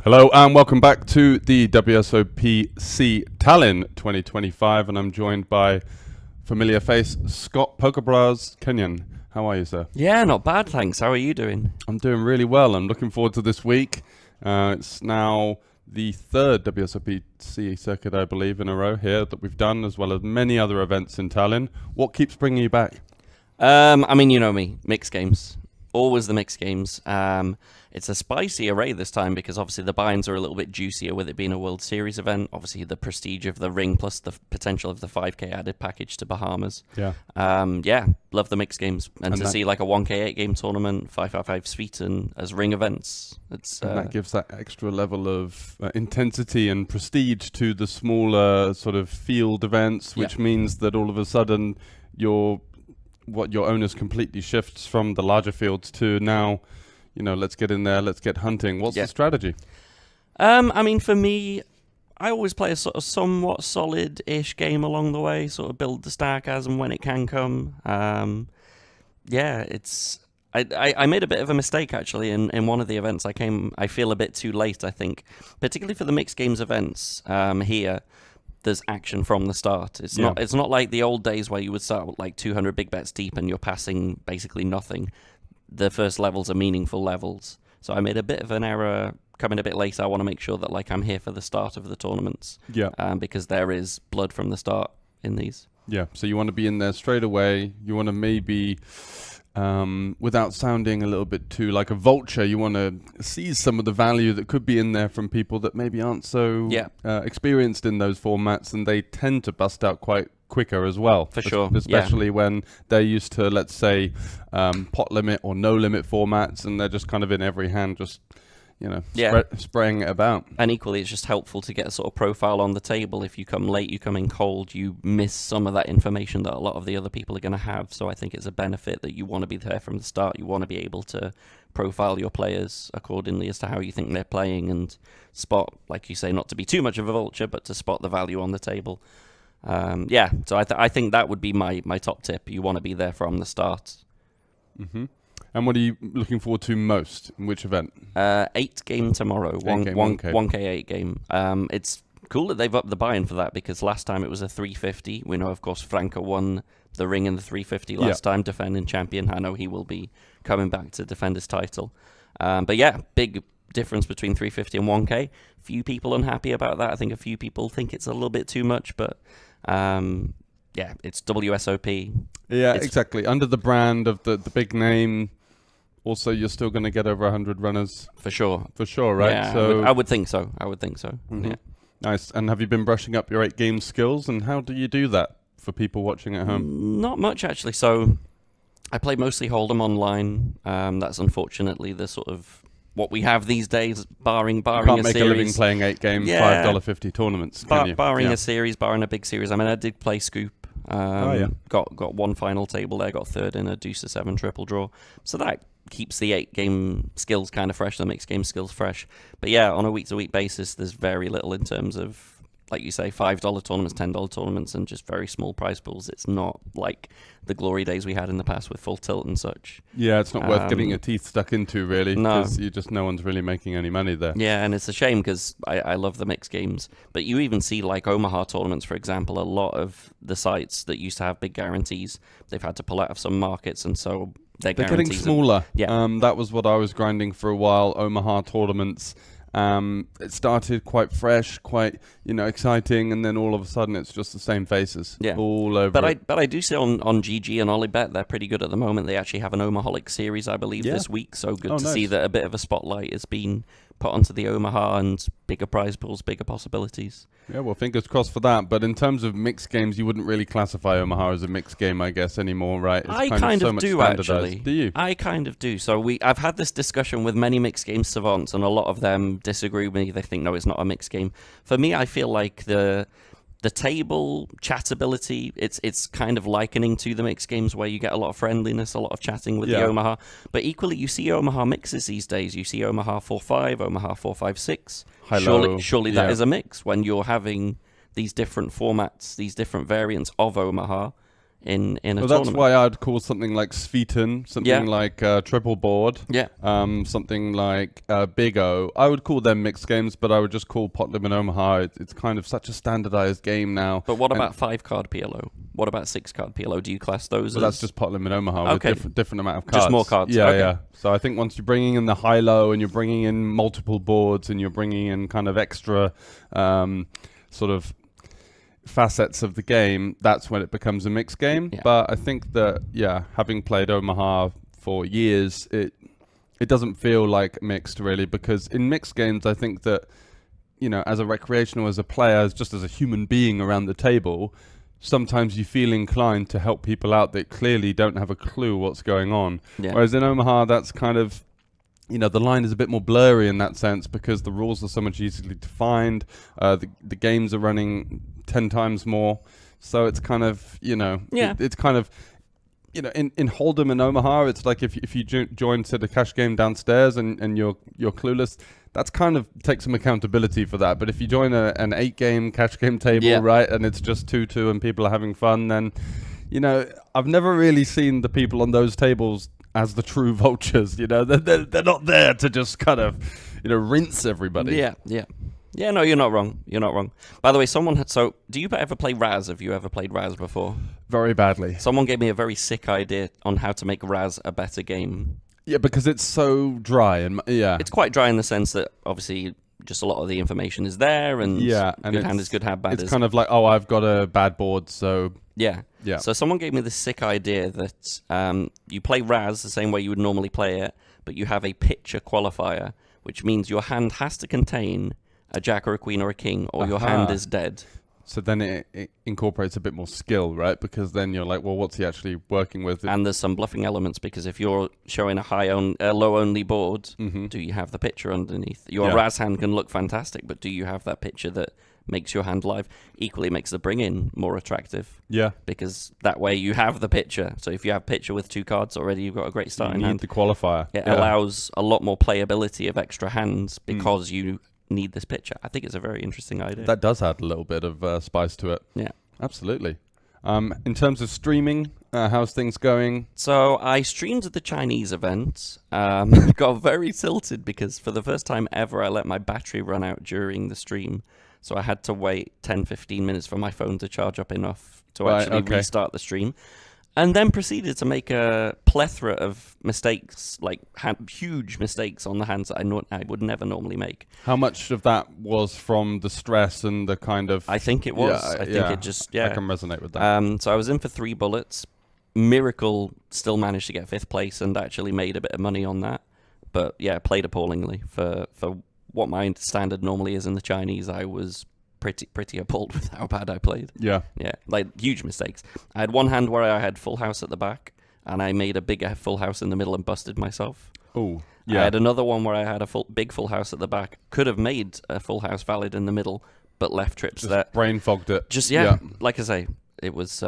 Hello and welcome back to the WSOPC Tallinn 2025, and I'm joined by familiar face Scott Pokerbras Kenyon. How are you, sir? Yeah, not bad, thanks. How are you doing? I'm doing really well. I'm looking forward to this week. It's now the third WSOPC circuit, I believe, in a row here that we've done, as well as many other events in Tallinn. What keeps bringing you back? I mean, you know me, mixed games. Always the mixed games. It's a spicy array this time because obviously the buy-ins are a little bit juicier with it being a World Series event. Obviously the prestige of the ring plus the potential of the 5k added package to Bahamas. Yeah. Yeah, love the mixed games. And to see like a 1k 8-game tournament, 555 Sweden as ring events. It's and that gives that extra level of intensity and prestige to the smaller sort of field events, which means that all of a sudden your onus completely shifts from the larger fields to now, you know, let's get in there, let's get hunting. What's the strategy? I mean, for me, I always play a sort of somewhat solid-ish game along the way, sort of build the sarcasm when it can come. Yeah, it's... I made a bit of a mistake, actually, in one of the events. I feel a bit too late, I think. Particularly for the mixed games events here. There's action from the start. It's not like the old days where you would start with like 200 big bets deep and you're passing basically nothing. The first levels are meaningful levels. So I made a bit of an error coming a bit late. I want to make sure that like I'm here for the start of the tournaments. Yeah. Because there is blood from the start in these. Yeah. So you want to be in there straight away. You want to maybe, without sounding a little bit too like a vulture, you want to seize some of the value that could be in there from people that maybe aren't so experienced in those formats, and they tend to bust out quite quicker as well. For sure. Especially when they're used to, let's say, pot limit or no limit formats, and they're just kind of in every hand, just, you know, spraying it about. And equally, it's just helpful to get a sort of profile on the table. If you come late, you come in cold, you miss some of that information that a lot of the other people are going to have. So I think it's a benefit that you want to be there from the start. You want to be able to profile your players accordingly as to how you think they're playing and spot, like you say, not to be too much of a vulture, but to spot the value on the table. So I think that would be my top tip. You want to be there from the start. Mm-hmm. And what are you looking forward to most? In which event? 8 game tomorrow. 1K 8 game. It's cool that they've upped the buy-in for that, because last time it was a 350. We know, of course, Franco won the ring in the 350 last time, defending champion. I know he will be coming back to defend his title. But yeah, big difference between 350 and 1K. Few people unhappy about that. I think a few people think it's a little bit too much, but yeah, it's WSOP. Yeah, exactly. Under the brand of the big name. Also, you're still going to get over 100 runners. For sure. For sure, right? Yeah, so I would think so. Mm-hmm. Yeah. Nice. And have you been brushing up your 8-game skills? And how do you do that for people watching at home? Not much, actually. So I play mostly Hold'em online. That's unfortunately the sort of what we have these days, barring you can't a make series. a living playing 8-game, $5.50 tournaments, can you? Barring a series, barring a big series. I mean, I did play Scoop. Got one final table there, got third in a deuce to 7 triple draw. So that keeps the 8-game skills kind of fresh, the mixed game skills fresh. But yeah, on a week-to-week basis, there's very little in terms of, like you say, $5 tournaments, $10 tournaments, and just very small prize pools. It's not like the glory days we had in the past with full tilt and such. Yeah, it's not worth getting your teeth stuck into, really, because no one's really making any money there. Yeah, and it's a shame because I love the mixed games. But you even see, like Omaha tournaments, for example, a lot of the sites that used to have big guarantees, they've had to pull out of some markets, and so they're getting smaller. That was what I was grinding for a while, Omaha tournaments. It started quite fresh, quite exciting, and then all of a sudden it's just the same faces all over. But I do see on GG and Olibet they're pretty good at the moment. They actually have an Omaholic series, I believe, this week. So good to see that a bit of a spotlight has been put onto the Omaha, and bigger prize pools, bigger possibilities. Yeah, well, fingers crossed for that. But in terms of mixed games, you wouldn't really classify Omaha as a mixed game, I guess, anymore, right? It's I kind of do, actually. Do you? I kind of do. So I've had this discussion with many mixed game savants, and a lot of them disagree with me. They think, no, it's not a mixed game. For me, I feel like the table chatability, it's kind of likening to the mixed games where you get a lot of friendliness, a lot of chatting with the Omaha. But equally, you see Omaha mixes these days. You see Omaha 4-5, Omaha 4-5-6. Surely that is a mix when you're having these different formats, these different variants of Omaha in a tournament. That's why I'd call something like Sveton, something like Triple Board, something like Big O. I would call them mixed games, but I would just call Pot Lim and Omaha. It's kind of such a standardized game now. But what about 5-card PLO? What about 6-card PLO? Do you class those as... that's just Pot Lim and Omaha with different amount of cards. Just more cards. Yeah. So I think once you're bringing in the high-low and you're bringing in multiple boards and you're bringing in kind of extra sort of facets of the game, that's when it becomes a mixed game. But I think that having played Omaha for years, it doesn't feel like mixed really, because in mixed games I think that, you know, as a recreational, as a player, just as a human being around the table, sometimes you feel inclined to help people out that clearly don't have a clue what's going on. Whereas in Omaha, that's kind of, you know, the line is a bit more blurry in that sense because the rules are so much easily defined. The games are running 10 times more. So it's kind of, you know, it's kind of, you know, in Hold'em and Omaha, it's like if you join, say, the cash game downstairs and you're clueless, that's kind of takes some accountability for that. But if you join an 8-game cash game table, right, and it's just 2-2 and people are having fun, then, you know, I've never really seen the people on those tables as the true vultures. You know, they're not there to just kind of, you know, rinse everybody. Yeah, no, you're not wrong. You're not wrong. By the way, so do you ever play Raz? Have you ever played Raz before? Very badly. Someone gave me a very sick idea on how to make Raz a better game. Yeah, because it's so dry and it's quite dry in the sense that obviously just a lot of the information is there, and good hand is good hand, bad is. It's kind of like, oh, I've got a bad board, so yeah. So someone gave me this sick idea that you play Raz the same way you would normally play it, but you have a pitcher qualifier, which means your hand has to contain a jack or a queen or a king, or your hand is dead. So then it incorporates a bit more skill, right? Because then you're like, well, what's he actually working with? And there's some bluffing elements, because if you're showing a low-only board, do you have the pitcher underneath? Your Raz hand can look fantastic, but do you have that pitcher that makes your hand live? Equally makes the bring-in more attractive. Yeah. Because that way you have the pitcher. So if you have pitcher with 2 cards already, you've got a great starting hand. You need the qualifier. It allows a lot more playability of extra hands because you need this pitcher. I think it's a very interesting idea. That does add a little bit of spice to it. Yeah, absolutely. In terms of streaming, how's things going? So I streamed the Chinese event. Got very tilted because for the first time ever, I let my battery run out during the stream. So I had to wait 10-15 minutes for my phone to charge up enough to actually restart the stream. And then proceeded to make a plethora of mistakes, like huge mistakes on the hands that I would never normally make. How much of that was from the stress and the kind of... I think it was. I think it just, I can resonate with that. So I was in for 3 bullets. Miracle still managed to get 5th place and actually made a bit of money on that. But yeah, played appallingly. For what my standard normally is in the Chinese, I was pretty appalled with how bad I played. Yeah, like huge mistakes. I had one hand where I had full house at the back, and I made a bigger full house in the middle and busted myself. Oh, yeah. I had another one where I had a big full house at the back, could have made a full house valid in the middle, but left trips there. Brain fogged it. Just like I say, it was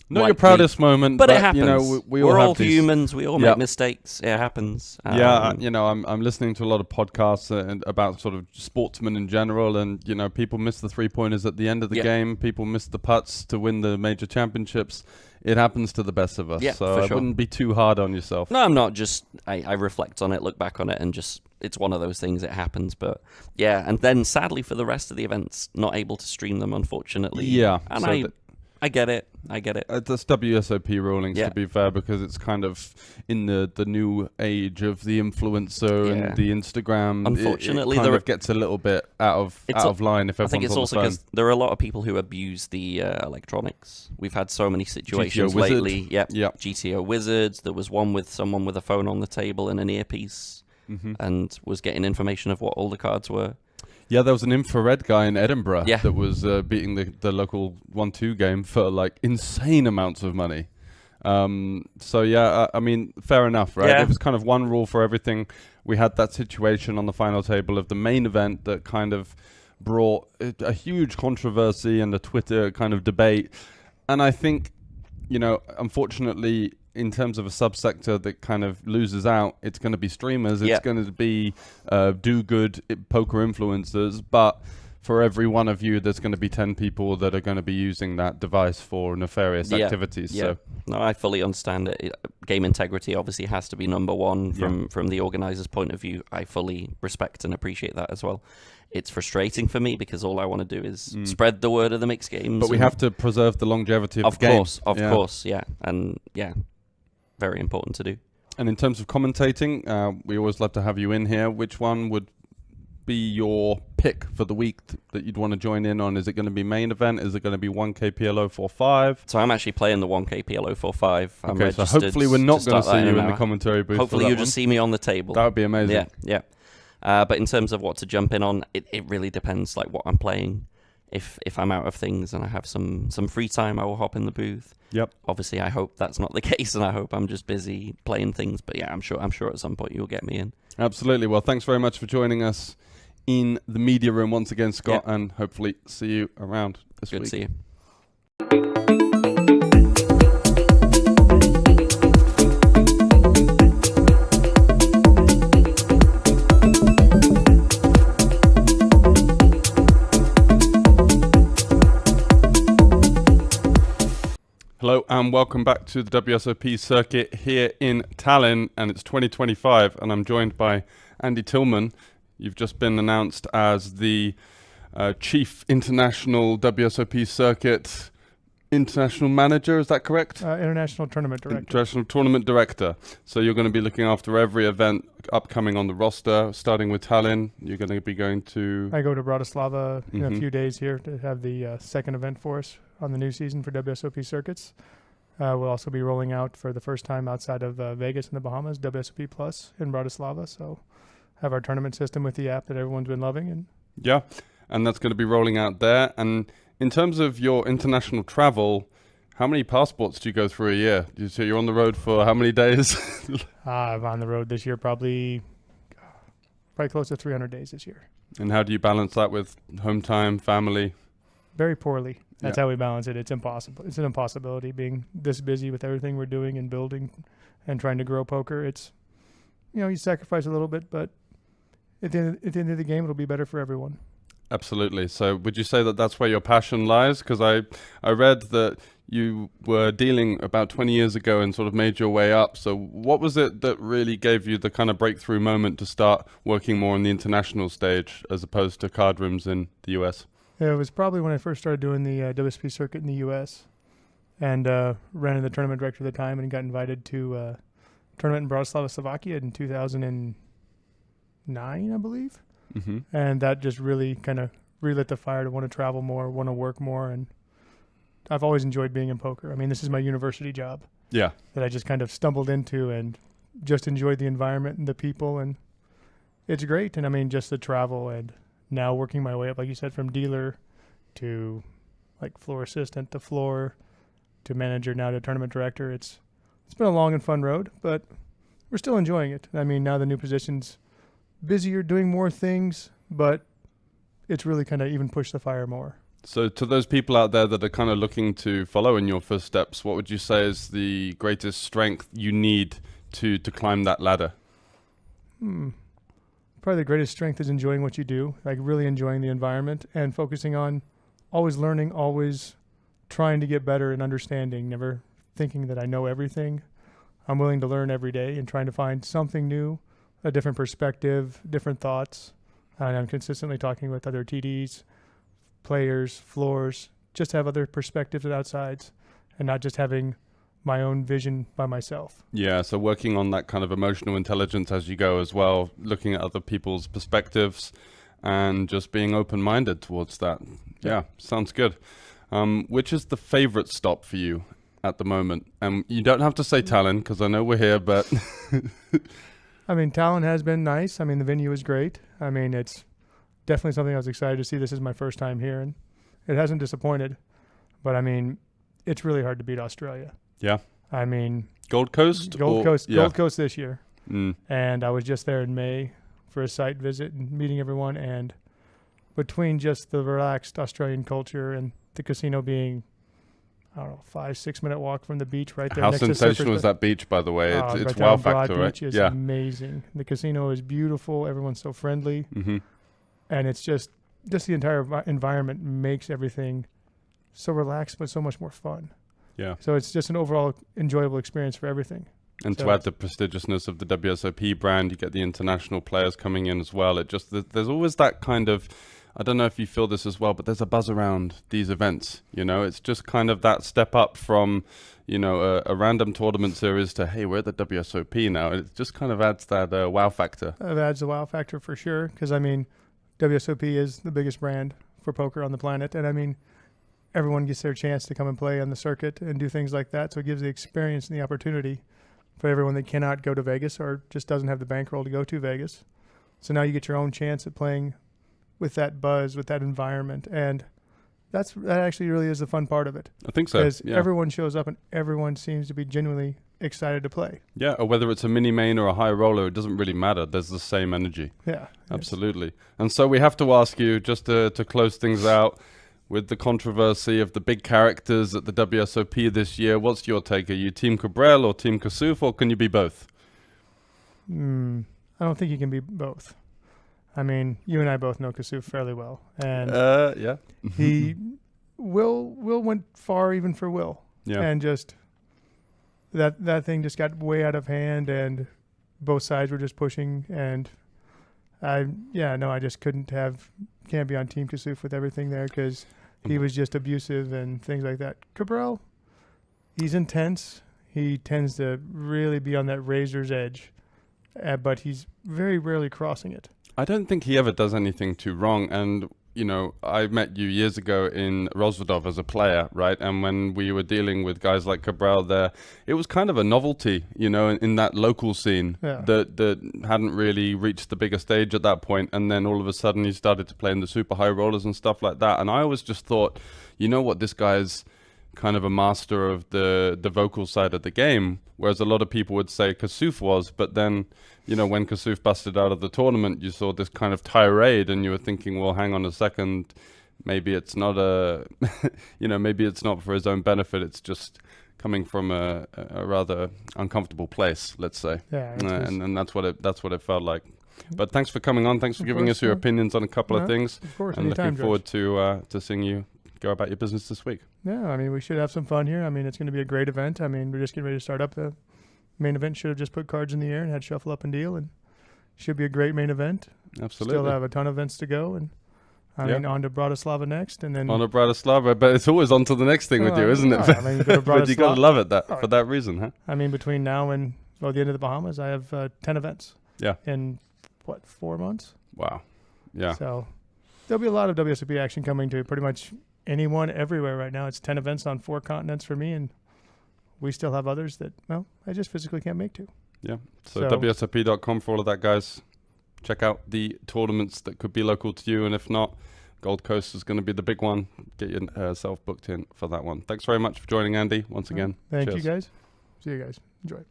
not your proudest moment, but it happens. You know, we're all humans. We all make mistakes. It happens. You know, I'm listening to a lot of podcasts about sort of sportsmen in general, and you know, people miss the 3-pointers at the end of the game. People miss the putts to win the major championships. It happens to the best of us. Yeah, so I wouldn't be too hard on yourself. No, I'm not. Just I reflect on it, look back on it, and just it's one of those things. It happens, but yeah. And then sadly for the rest of the events, not able to stream them, unfortunately. Yeah, and I get it. That's WSOP rulings, to be fair, because it's kind of in the new age of the influencer and the Instagram. Unfortunately, it kind of gets a little bit out of line if everyone's on the phone. I think it's also because there are a lot of people who abuse the electronics. We've had so many situations lately. GTO Wizards. There was one with someone with a phone on the table and an earpiece. and was getting information of what all the cards were. Yeah, there was an infrared guy in Edinburgh Yeah. that was beating the local 1-2 game for like insane amounts of money. So yeah, I mean, fair enough, right? Yeah. It was kind of one rule for everything. We had that situation on the final table of the main event that kind of brought a huge controversy and a Twitter kind of debate. And I think, you know, unfortunately, in terms of a subsector that kind of loses out, it's going to be streamers, it's going to be do-good poker influencers, but for every one of you, there's going to be 10 people that are going to be using that device for nefarious activities. Yeah. So, no, I fully understand it. Game integrity obviously has to be number one from the organizer's point of view. I fully respect and appreciate that as well. It's frustrating for me because all I want to do is spread the word of the mixed games. But we have to preserve the longevity of the game. Of course, yeah. And yeah, very important to do. And in terms of commentating, we always love to have you in here. Which one would be your pick for the week that you'd want to join in on? Is it going to be main event? Is it going to be 1K PLO 4-5? So I'm actually playing the 1K PLO 4-5. Okay, so hopefully we're not going to see you in the commentary booth. Hopefully you just see me on the table. That would be amazing. Yeah. But in terms of what to jump in on, it really depends like what I'm playing. If I'm out of things and I have some free time, I will hop in the booth. Yep. Obviously, I hope that's not the case, and I hope I'm just busy playing things. But yeah, I'm sure at some point you'll get me in. Absolutely. Well, thanks very much for joining us in the media room once again, Scott, and hopefully see you around this week. Good to see you. Hello and welcome back to the WSOP Circuit here in Tallinn, and it's 2025, and I'm joined by Andy Tillman. You've just been announced as the Chief International WSOP Circuit International Manager, is that correct? International Tournament Director. International Tournament Director. So you're going to be looking after every event upcoming on the roster, starting with Tallinn. You're going to be going to... I go to Bratislava in a few days here to have the second event for us on the new season for WSOP Circuits. We'll also be rolling out for the first time outside of Vegas in the Bahamas, WSOP Plus in Bratislava. So have our tournament system with the app that everyone's been loving. And yeah, and that's going to be rolling out there. And in terms of your international travel, how many passports do you go through a year? So you're on the road for how many days? I'm on the road this year probably close to 300 days this year. And how do you balance that with home time, family? Very poorly. That's how we balance it. It's impossible. It's an impossibility being this busy with everything we're doing and building and trying to grow poker. It's, you sacrifice a little bit, but at the end of the game, it'll be better for everyone. Absolutely. So would you say that that's where your passion lies? Because I read that you were dealing about 20 years ago and sort of made your way up. So what was it that really gave you the kind of breakthrough moment to start working more on the international stage as opposed to card rooms in the US? Yeah, it was probably when I first started doing the WSOP circuit in the U.S. and ran in the tournament director at the time and got invited to a tournament in Bratislava, Slovakia in 2009, I believe. Mm-hmm. And that just really kind of relit the fire to want to travel more, want to work more. And I've always enjoyed being in poker. I mean, this is my university job. Yeah. That I just kind of stumbled into and just enjoyed the environment and the people. And it's great. And I mean, just the travel and now working my way up, like you said, from dealer to like floor assistant to floor to manager, now to tournament director. It's been a long and fun road, but we're still enjoying it. I mean, now the new position's busier, doing more things, but it's really kind of even pushed the fire more. So to those people out there that are kind of looking to follow in your footsteps, what would you say is the greatest strength you need to climb that ladder? Probably the greatest strength is enjoying what you do, like really enjoying the environment and focusing on always learning, always trying to get better and understanding, never thinking that I know everything. I'm willing to learn every day and trying to find something new, a different perspective, different thoughts. And I'm consistently talking with other TDs, players, floors, just have other perspectives and outsides and not just having my own vision by myself. Yeah, so working on that kind of emotional intelligence as you go as well, looking at other people's perspectives and just being open-minded towards that. Yeah, sounds good. Which is the favorite stop for you at the moment? You don't have to say Tallinn because I know we're here, but... I mean, Tallinn has been nice. I mean, the venue is great. I mean, it's definitely something I was excited to see. This is my first time here, and it hasn't disappointed. But, I mean, it's really hard to beat Australia. Yeah. I mean... Gold Coast? Gold Coast this year. Mm. And I was just there in May for a site visit and meeting everyone. And between just the relaxed Australian culture and the casino being, I don't know, 5-6 minute walk from the beach right there. How next sensational to is that beach, by the way? It's right wow down Broad factor, right? Beach is amazing. The casino is beautiful. Everyone's so friendly. Mm-hmm. And it's just the entire environment makes everything so relaxed but so much more fun. Yeah. So it's just an overall enjoyable experience for everything. And to add the prestigiousness of the WSOP brand, you get the international players coming in as well. It just, there's always that kind of, I don't know if you feel this as well, but there's a buzz around these events. You know, it's just kind of that step up from, you know, a random tournament series to, hey, we're at the WSOP now. It just kind of adds that wow factor. It adds the wow factor for sure. Because, I mean, WSOP is the biggest brand for poker on the planet. And, I mean, everyone gets their chance to come and play on the circuit and do things like that. So it gives the experience and the opportunity for everyone that cannot go to Vegas or just doesn't have the bankroll to go to Vegas. So now you get your own chance at playing with that buzz, with that environment. And that actually really is the fun part of it. I think so. Because everyone shows up and everyone seems to be genuinely excited to play. Yeah, or whether it's a mini main or a high roller, it doesn't really matter. There's the same energy. Yeah. Absolutely. And so we have to ask you, just to close things out, with the controversy of the big characters at the WSOP this year, what's your take? Are you Team Cabrel or Team Kasuf, or can you be both? I don't think you can be both. I mean, you and I both know Kasuf fairly well. And yeah. Will went far even for Will. Yeah. And just that thing just got way out of hand and both sides were just pushing, and I just can't be on Team Kasuf with everything there because he was just abusive and things like that. Cabral, he's intense. He tends to really be on that razor's edge, but he's very rarely crossing it. I don't think he ever does anything too wrong. And, you know, I met you years ago in Rozvadov as a player, right? And when we were dealing with guys like Cabral there, it was kind of a novelty, you know, in that local scene that hadn't really reached the bigger stage at that point. And then all of a sudden he started to play in the super high rollers and stuff like that. And I always just thought, you know what, this guy's kind of a master of the vocal side of the game, whereas a lot of people would say Kasuf was. But then, you know, when Kasuf busted out of the tournament, you saw this kind of tirade and you were thinking, well, hang on a second, maybe it's not maybe it's not for his own benefit, it's just coming from a rather uncomfortable place, let's say. Yeah, and that's what it felt like. But thanks for coming on, thanks for giving us your opinions on a couple of things. Of course, and looking forward to seeing you go about your business this week. Yeah, I mean, we should have some fun here. I mean, it's going to be a great event. I mean, we're just getting ready to start up. The main event should have just put cards in the air and had shuffle up and deal, and should be a great main event. Absolutely. Still have a ton of events to go, and I mean, on to Bratislava next, and then on to Bratislava. But it's always on to the next thing with you, isn't it? I mean, you go to but you got to love it for that reason, huh? I mean, between now and the end of the Bahamas, I have 10 events. Yeah. In 4 months? Wow. Yeah. So there'll be a lot of WSOP action coming to pretty much anyone everywhere right now. It's 10 events on 4 continents for me, and we still have others that, I just physically can't make to. Yeah. So WSOP.com for all of that, guys. Check out the tournaments that could be local to you, and if not, Gold Coast is going to be the big one. Get yourself booked in for that one. Thanks very much for joining, Andy, once again. Thank Cheers. you, guys. See you guys. Enjoy.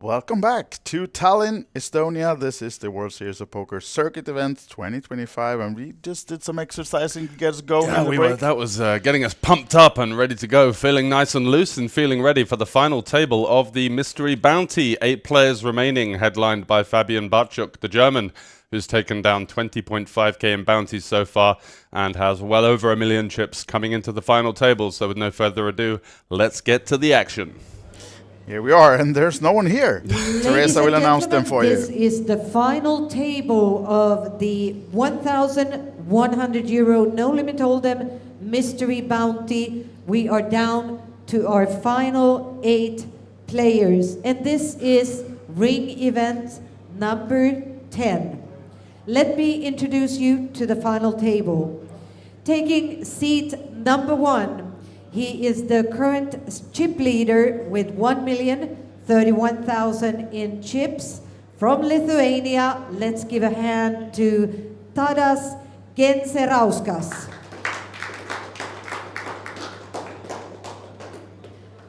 Welcome back to Tallinn, Estonia. This is the World Series of Poker Circuit Event 2025, and we just did some exercising to get us going. Yeah, that was getting us pumped up and ready to go, feeling nice and loose and feeling ready for the final table of the Mystery Bounty. 8 players remaining, headlined by Fabian Bartschuk, the German, who's taken down 20.5k in bounties so far and has well over 1 million chips coming into the final table. So with no further ado, let's get to the action. Here we are, and there's no one here. Teresa will announce them for you. This is the final table of the 1,100 euro no limit hold'em mystery bounty. We are down to our final 8 players, and this is ring event number 10. Let me introduce you to the final table. Taking seat number 1, he is the current chip leader with 1,031,000 in chips. From Lithuania, let's give a hand to Tadas Genserauskas.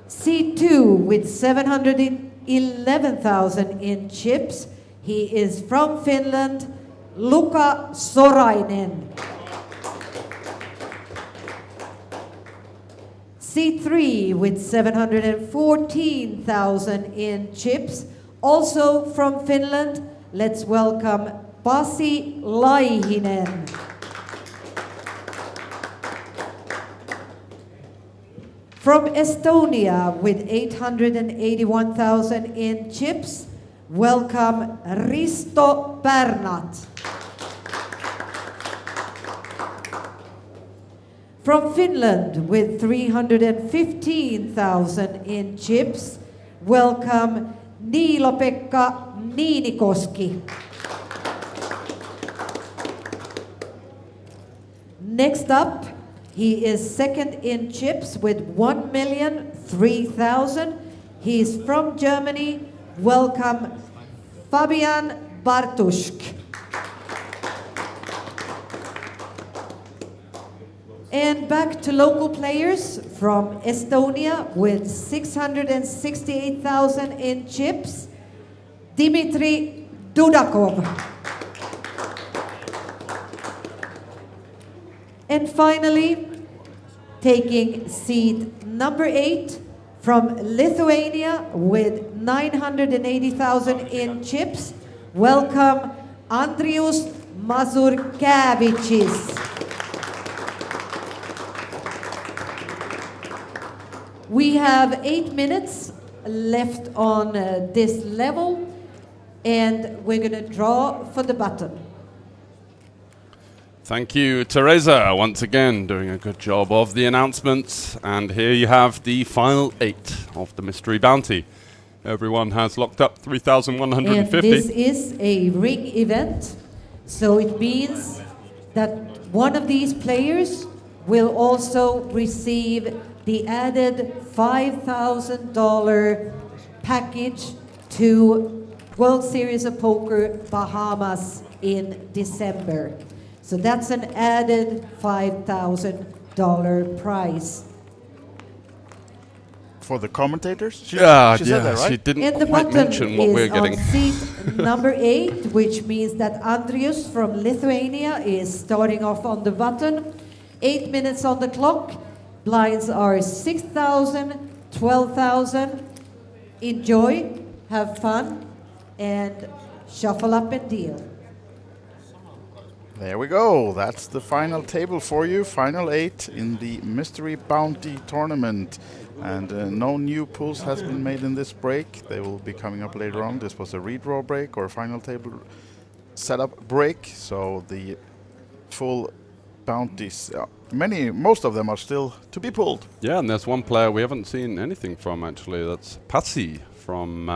C2 with 711,000 in chips. He is from Finland, Luka Sorainen. C3 with 714,000 in chips, also from Finland. Let's welcome Pasi Laihinen. From Estonia with 881,000 in chips, welcome Risto Pärnat. From Finland with 315,000 in chips, welcome Niilo-Pekka Niinikoski. Next up, he is second in chips with 1,003,000. He's from Germany. Welcome Fabian Bartuszk. And back to local players from Estonia with 668,000 in chips, Dmitry Dudakov. And finally, taking seat number 8 from Lithuania with 980,000 in chips, welcome Andrius Mazurkevičius. We have 8 minutes left on this level, and we're going to draw for the button. Thank you, Teresa, once again doing a good job of the announcements. And here you have the final 8 of the Mystery Bounty. Everyone has locked up 3,150. And this is a ring event, so it means that one of these players will also receive the added $5,000 package to World Series of Poker Bahamas in December. So that's an added $5,000 prize. For the commentators? She said that, right? She didn't quite mention what we're getting. And the button is on seat number 8, which means that Andrius from Lithuania is starting off on the button. 8 minutes on the clock. Blinds are 6,000, 12,000. Enjoy, have fun, and shuffle up and deal. There we go. That's the final table for you. Final 8 in the Mystery Bounty Tournament. And no new pulls has been made in this break. They will be coming up later on. This was a redraw break or a final table setup break. So the full bounties, most of them are still to be pulled. Yeah, and there's one player we haven't seen anything from actually. That's Pasi from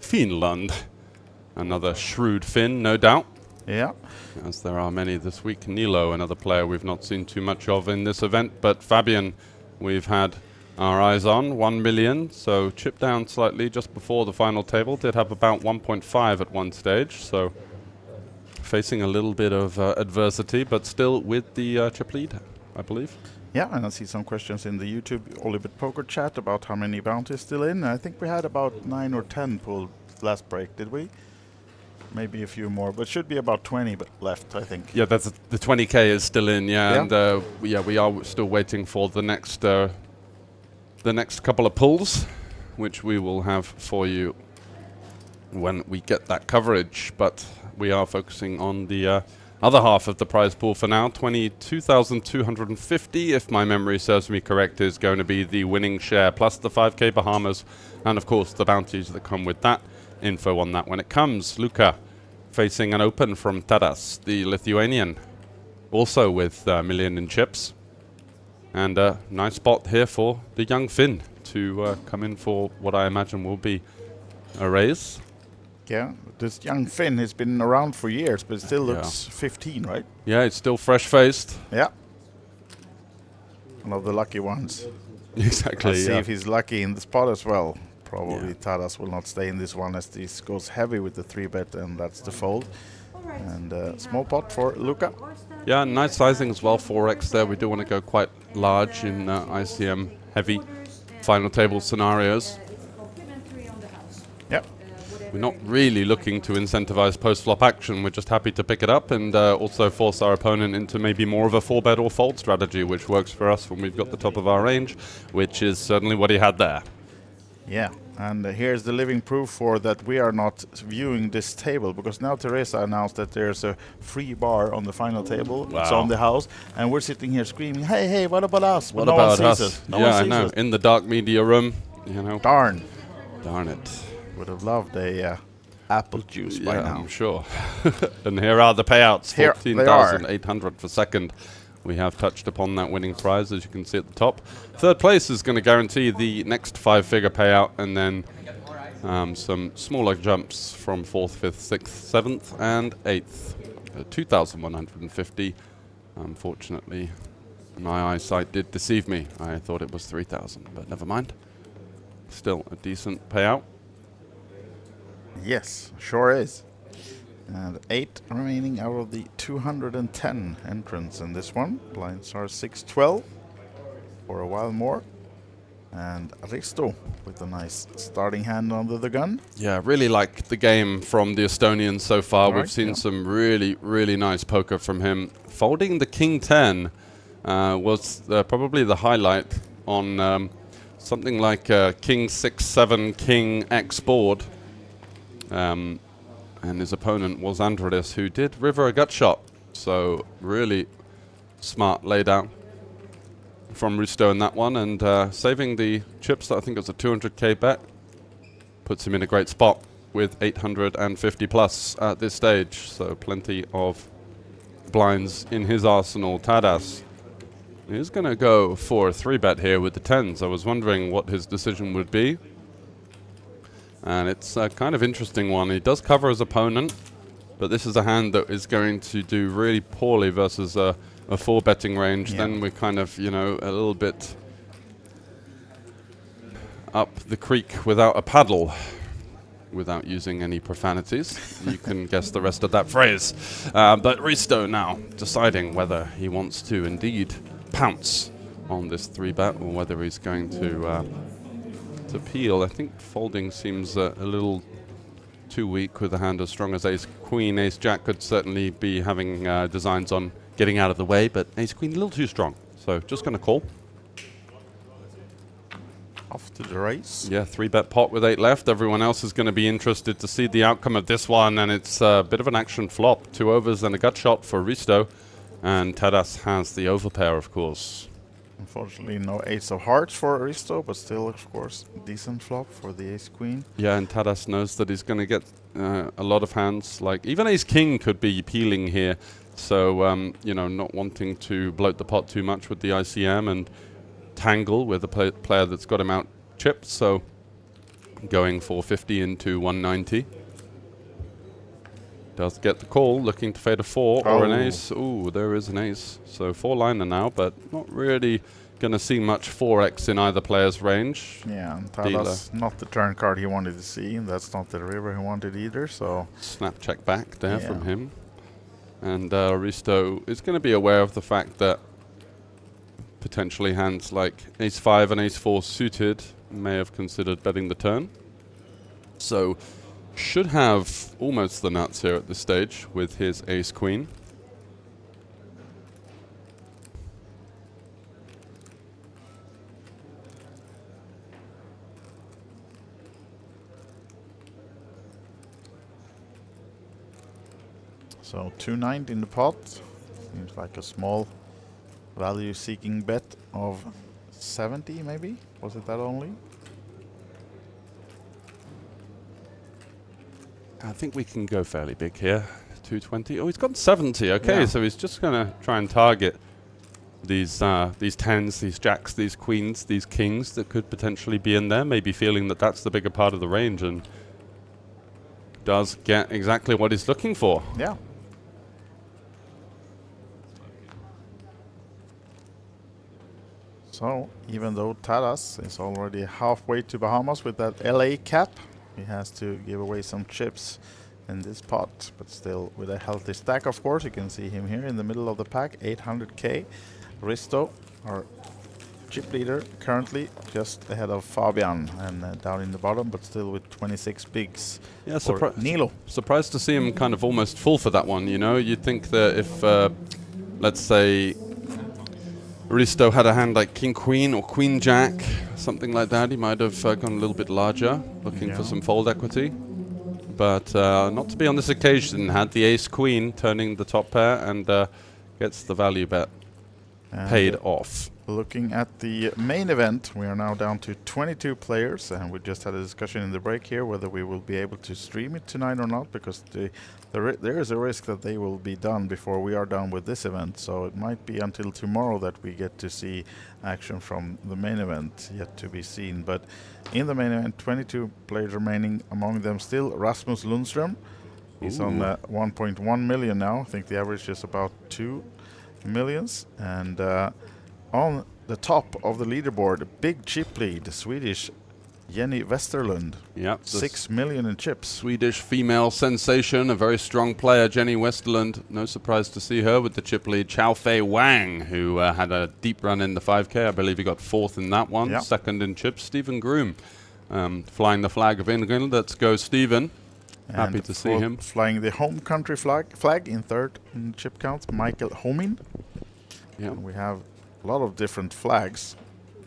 Finland. Another shrewd Finn, no doubt. Yeah. As there are many this week. Nilo, another player we've not seen too much of in this event. But Fabian, we've had our eyes on, 1 million. So chipped down slightly just before the final table. Did have about 1.5 at one stage. So facing a little bit of adversity, but still with the chip lead, I believe. Yeah, and I see some questions in the YouTube Olibit Poker chat about how many bounties still in. I think we had about 9 or 10 pulled last break, did we? Maybe a few more, but should be about 20 left, I think. Yeah, that's the 20K is still in. Yeah, and we are still waiting for the next couple of pulls, which we will have for you when we get that coverage. But we are focusing on the other half of the prize pool for now. 22,250, if my memory serves me correct, is going to be the winning share, plus the 5K Bahamas, and of course the bounties that come with that. Info on that when it comes. Luka facing an open from Tadas, the Lithuanian, also with a million in chips. And a nice spot here for the young Finn to come in for what I imagine will be a raise. Yeah, this young Finn has been around for years, but still looks 15, right? Yeah, it's still fresh-faced. Yeah. One of the lucky ones. Exactly, Let's see if he's lucky in the spot as well. Probably Tadas will not stay in this one as this goes heavy with the 3-bet, and that's the fold. And small pot for Luka. Yeah, nice sizing as well, 4x there. We do want to go quite large in ICM heavy final table scenarios. Yep. We're not really looking to incentivize post-flop action. We're just happy to pick it up and also force our opponent into maybe more of a 4-bet or fold strategy, which works for us when we've got the top of our range, which is certainly what he had there. Yeah, and here's the living proof for that we are not viewing this table, because now Teresa announced that there's a free bar on the final table. Wow. It's on the house, and we're sitting here screaming, hey, hey, what about us? What But about no one us? sees us. No Yeah, one I sees know. us. In the dark media room, you know. Darn. Darn it. Would have loved a apple juice by now. I'm sure. And here are the payouts, Here they are. 14,800 for second. We have touched upon that winning prize, as you can see at the top. Third place is going to guarantee the next 5-figure payout, and then some smaller jumps from 4th, 5th, 6th, 7th, and 8th. 2,150. Unfortunately, my eyesight did deceive me. I thought it was 3,000, but never mind. Still a decent payout. Yes, sure is. And 8 remaining out of the 210 entrants in this one. Blinds are 6-12 for a while more. And Risto with a nice starting hand under the gun. Yeah, really like the game from the Estonians so far. We've seen some really, really nice poker from him. Folding the King 10 was probably the highlight on something like King 6-7, King X board. And his opponent was Andreas, who did river a gut shot. So really smart laydown from Risto in that one, and saving the chips. That I think it was a 200k bet. Puts him in a great spot with 850 plus at this stage. So plenty of blinds in his arsenal. Tadas is going to go for a 3-bet here with the 10s. I was wondering what his decision would be. And it's a kind of interesting one. He does cover his opponent, but this is a hand that is going to do really poorly versus a 4-betting range. Then we're kind of, you know, a little bit up the creek without a paddle, without using any profanities. You can guess the rest of that phrase. But Risto now deciding whether he wants to indeed pounce on this 3-bet or whether he's going to peel. I think folding seems a little too weak with a hand as strong as Ace Queen. Ace Jack could certainly be having designs on getting out of the way, but Ace Queen a little too strong. So just going to call. Off to the race. Yeah, 3-bet pot with 8 left. Everyone else is going to be interested to see the outcome of this one, and it's a bit of an action flop. 2 overs and a gut shot for Risto, and Tadas has the overpair, of course. Unfortunately, no ace of hearts for Risto, but still, of course, decent flop for the ace queen. Yeah, and Tadas knows that he's going to get a lot of hands. Like even ace king could be peeling here, so you know, not wanting to bloat the pot too much with the ICM and tangle with a player that's got him out chipped. So going 450 into 190. Does get the call, looking to fade a 4 or an ace. Ooh, there is an ace. So 4-liner now, but not really going to see much 4x in either player's range. Yeah, and Tadas not the turn card he wanted to see, and that's not the river he wanted either, so... Snap check back there from him. And Risto is going to be aware of the fact that potentially hands like ace-5 and ace-4 suited may have considered betting the turn. So should have almost the nuts here at this stage with his ace-queen. So 290 in the pot. Seems like a small value-seeking bet of 70 maybe? Was it that only? I think we can go fairly big here. 220. Oh, he's got 70. Okay, Yeah. so he's just going to try and target these tens, these jacks, these queens, these kings that could potentially be in there, maybe feeling that that's the bigger part of the range, and does get exactly what he's looking for. Yeah. So, even though Taras is already halfway to Bahamas with that LA cap, he has to give away some chips in this pot, but still with a healthy stack, of course. You can see him here in the middle of the pack, 800k. Risto, our chip leader, currently just ahead of Fabian and down in the bottom, but still with 26 bigs. Yeah, for Nilo. Surprised to see him kind of almost full for that one, you know? You'd think that if, let's say, Risto had a hand like King-Queen or Queen-Jack, something like that, he might have gone a little bit larger, looking for some fold equity. But not to be on this occasion. Had the Ace-Queen turning the top pair and gets the value bet paid off. Looking at the main event, we are now down to 22 players, and we just had a discussion in the break here whether we will be able to stream it tonight or not, because there is a risk that they will be done before we are done with this event, so it might be until tomorrow that we get to see action from the main event, yet to be seen. But in the main event, 22 players remaining, among them still Rasmus Lundström. He's on 1.1 million now. I think the average is about 2 millions, and on the top of the leaderboard, a big chip lead, the Swedish Jenny Westerlund. Yep, 6 million in chips. Swedish female sensation, a very strong player, Jenny Westerlund. No surprise to see her with the chip lead. Chao Fei Wang, who had a deep run in the 5K. I believe he got fourth in that one. Yep. Second in chips, Stephen Groom, flying the flag of England. Let's go, Stephen. Happy to see him. Flying the home country flag in third in chip count, Michael Homin. Yeah, and we have a lot of different flags.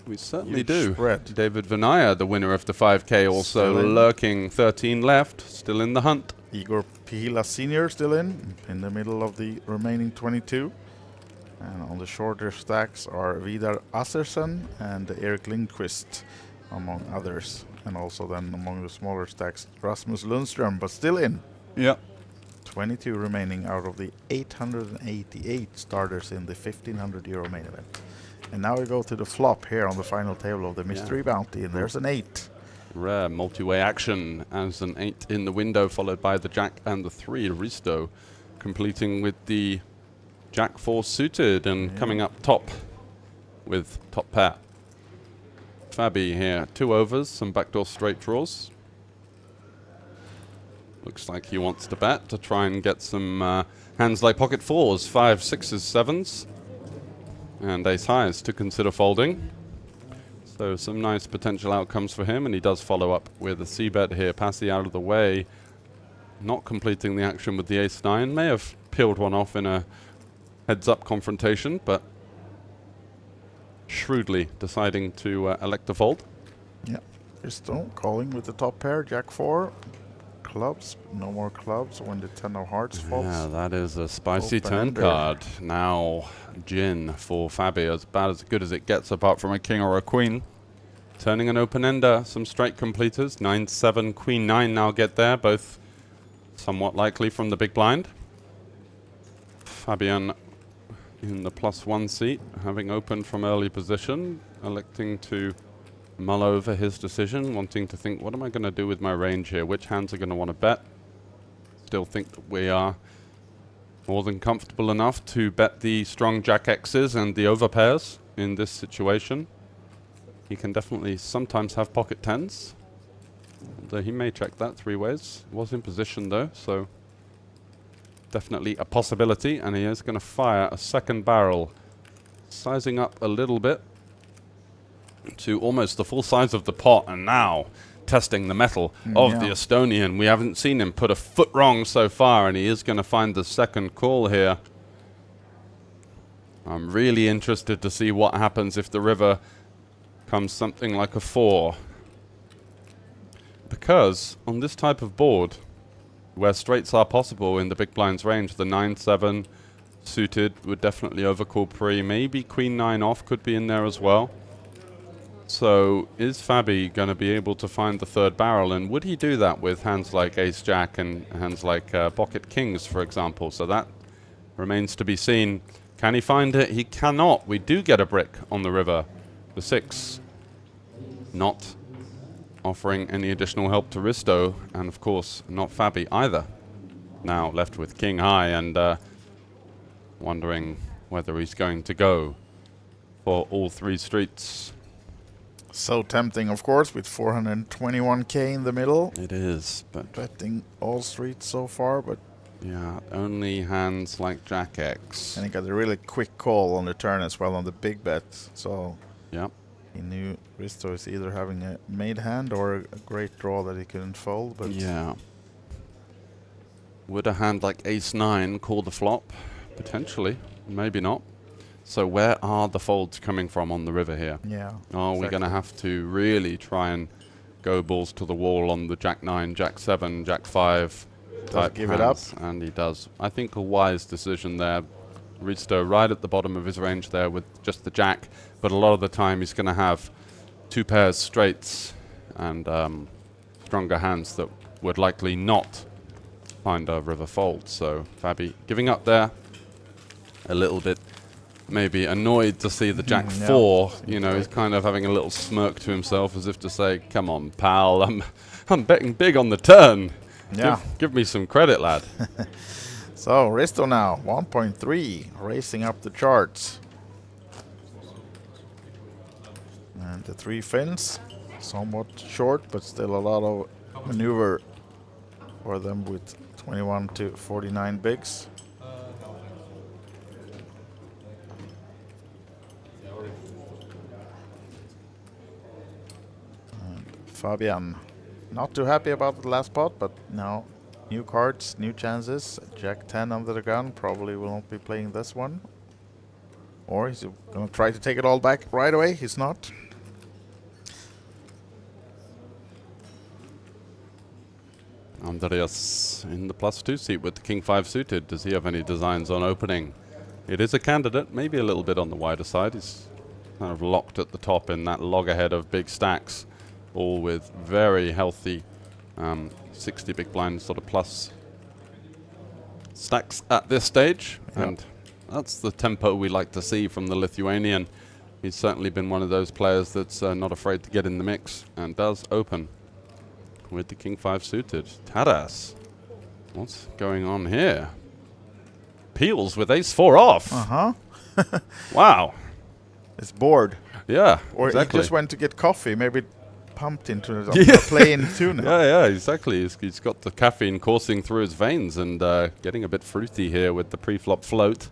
We certainly Huge do. spread. David Vinaya, the winner of the 5K, also lurking. 13 left, still in the hunt. Igor Pihila Sr. still in the middle of the remaining 22. And on the shorter stacks are Vidar Assersen and Erik Lindqvist, among others. And also then among the smaller stacks, Rasmus Lundström, but still in. Yeah. 22 remaining out of the 888 starters in the 1,500 euro main event. And now we go to the flop here on the final table of the mystery bounty, and there's an 8. Rare multi-way action as an 8 in the window, followed by the Jack and the 3. Risto completing with the Jack 4 suited and coming up top with top pair. Fabi here, 2 overs, some backdoor straight draws. Looks like he wants to bet to try and get some hands like pocket 4s, 5s, 6s, 7s. And ace highs to consider folding. So some nice potential outcomes for him, and he does follow up with a c-bet here. Passy out of the way, not completing the action with the ace-9. May have peeled one off in a heads-up confrontation, but shrewdly deciding to elect a fold. Yeah, Risto calling with the top pair, Jack 4. Clubs, no more clubs when the 10 of hearts falls. Yeah, that is a spicy Open turn ender. card. Now, Gin for Fabi, about as good as it gets apart from a king or a queen. Turning an open ender, some straight completers. 9-7, queen 9 now get there, both somewhat likely from the big blind. Fabian in the +1 seat, having opened from early position, electing to mull over his decision, wanting to think, what am I going to do with my range here? Which hands are going to want to bet? Still think that we are more than comfortable enough to bet the strong Jack X's and the overpairs in this situation. He can definitely sometimes have pocket 10s, although he may check that 3 ways. Was in position though, so definitely a possibility, and he is going to fire a second barrel, sizing up a little bit to almost the full size of the pot. And now testing the mettle of the Estonian. We haven't seen him put a foot wrong so far, and he is going to find the second call here. I'm really interested to see what happens if the river comes something like a 4. Because on this type of board, where straights are possible in the big blind's range, the 9-7 suited would definitely overcall pre. Maybe queen 9 off could be in there as well. So is Fabi going to be able to find the third barrel, and would he do that with hands like ace-jack and hands like pocket kings, for example? So that remains to be seen. Can he find it? He cannot. We do get a brick on the river. The 6 not offering any additional help to Risto, and of course not Fabi either. Now left with king high and wondering whether he's going to go for all 3 streets. So tempting, of course, with 421k in the middle. It is, but betting all streets so far, but yeah, only hands like Jack X. And he got a really quick call on the turn as well on the big bet. So yeah, he knew Risto is either having a made hand or a great draw that he couldn't fold. But yeah, would a hand like ace 9 call the flop? Potentially, maybe not. So where are the folds coming from on the river here? Yeah. Are we going to have to really try and go balls to the wall on the Jack 9, Jack 7, Jack 5 type give hands? it up. And he does. I think a wise decision there. Risto right at the bottom of his range there with just the Jack, but a lot of the time he's going to have 2 pairs straights and stronger hands that would likely not find a river fold. So Fabi giving up there a little bit. Maybe annoyed to see the Jack 4, you know, he's kind of having a little smirk to himself as if to say, come on, pal, I'm betting big on the turn. Yeah. Give me some credit, lad. So Risto now, 1.3, racing up the charts. And the 3 fins, somewhat short, but still a lot of maneuver for them with 21 to 49 bigs. Fabian, not too happy about the last pot, but now new cards, new chances. Jack 10 under the gun, probably will not be playing this one. Or he's going to try to take it all back right away. He's not. Andreas in the +2 seat with the king 5 suited. Does he have any designs on opening? It is a candidate, maybe a little bit on the wider side. He's kind of locked at the top in that loggerhead of big stacks. All with very healthy 60 big blind sort of plus stacks at this stage. Yep. And that's the tempo we like to see from the Lithuanian. He's certainly been one of those players that's not afraid to get in the mix and does open with the king 5 suited. Taras, what's going on here? Peels with ace 4 off. Uh-huh. Wow. It's bored. Yeah, or exactly. He just went to get coffee, maybe pumped into a plain tuna. Yeah, exactly. He's got the caffeine coursing through his veins and getting a bit fruity here with the pre-flop float.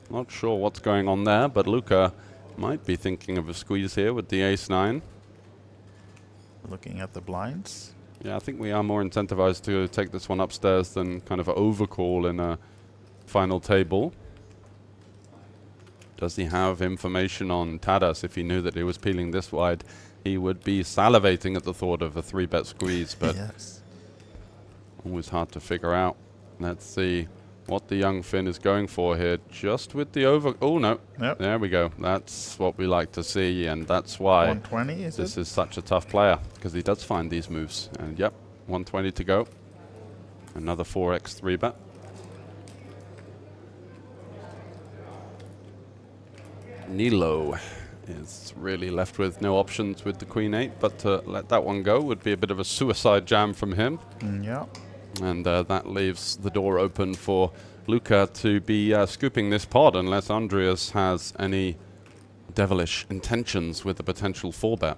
Not sure what's going on there, but Luca might be thinking of a squeeze here with the ace 9. Looking at the blinds. Yeah, I think we are more incentivized to take this one upstairs than kind of overcall in a final table. Does he have information on Tadas? If he knew that he was peeling this wide, he would be salivating at the thought of a 3-bet squeeze, but yes. Always hard to figure out. Let's see what the young Finn is going for here. Just with the over... Oh, no. Yep. There we go. That's what we like to see, and that's why 120, this is such a tough player, because he does find these moves. And, yep, 120 to go. Another 4x 3-bet. Nilo is really left with no options with the queen 8, but to let that one go would be a bit of a suicide jam from him. Yeah. And that leaves the door open for Luca to be scooping this pot unless Andreas has any devilish intentions with a potential 4-bet.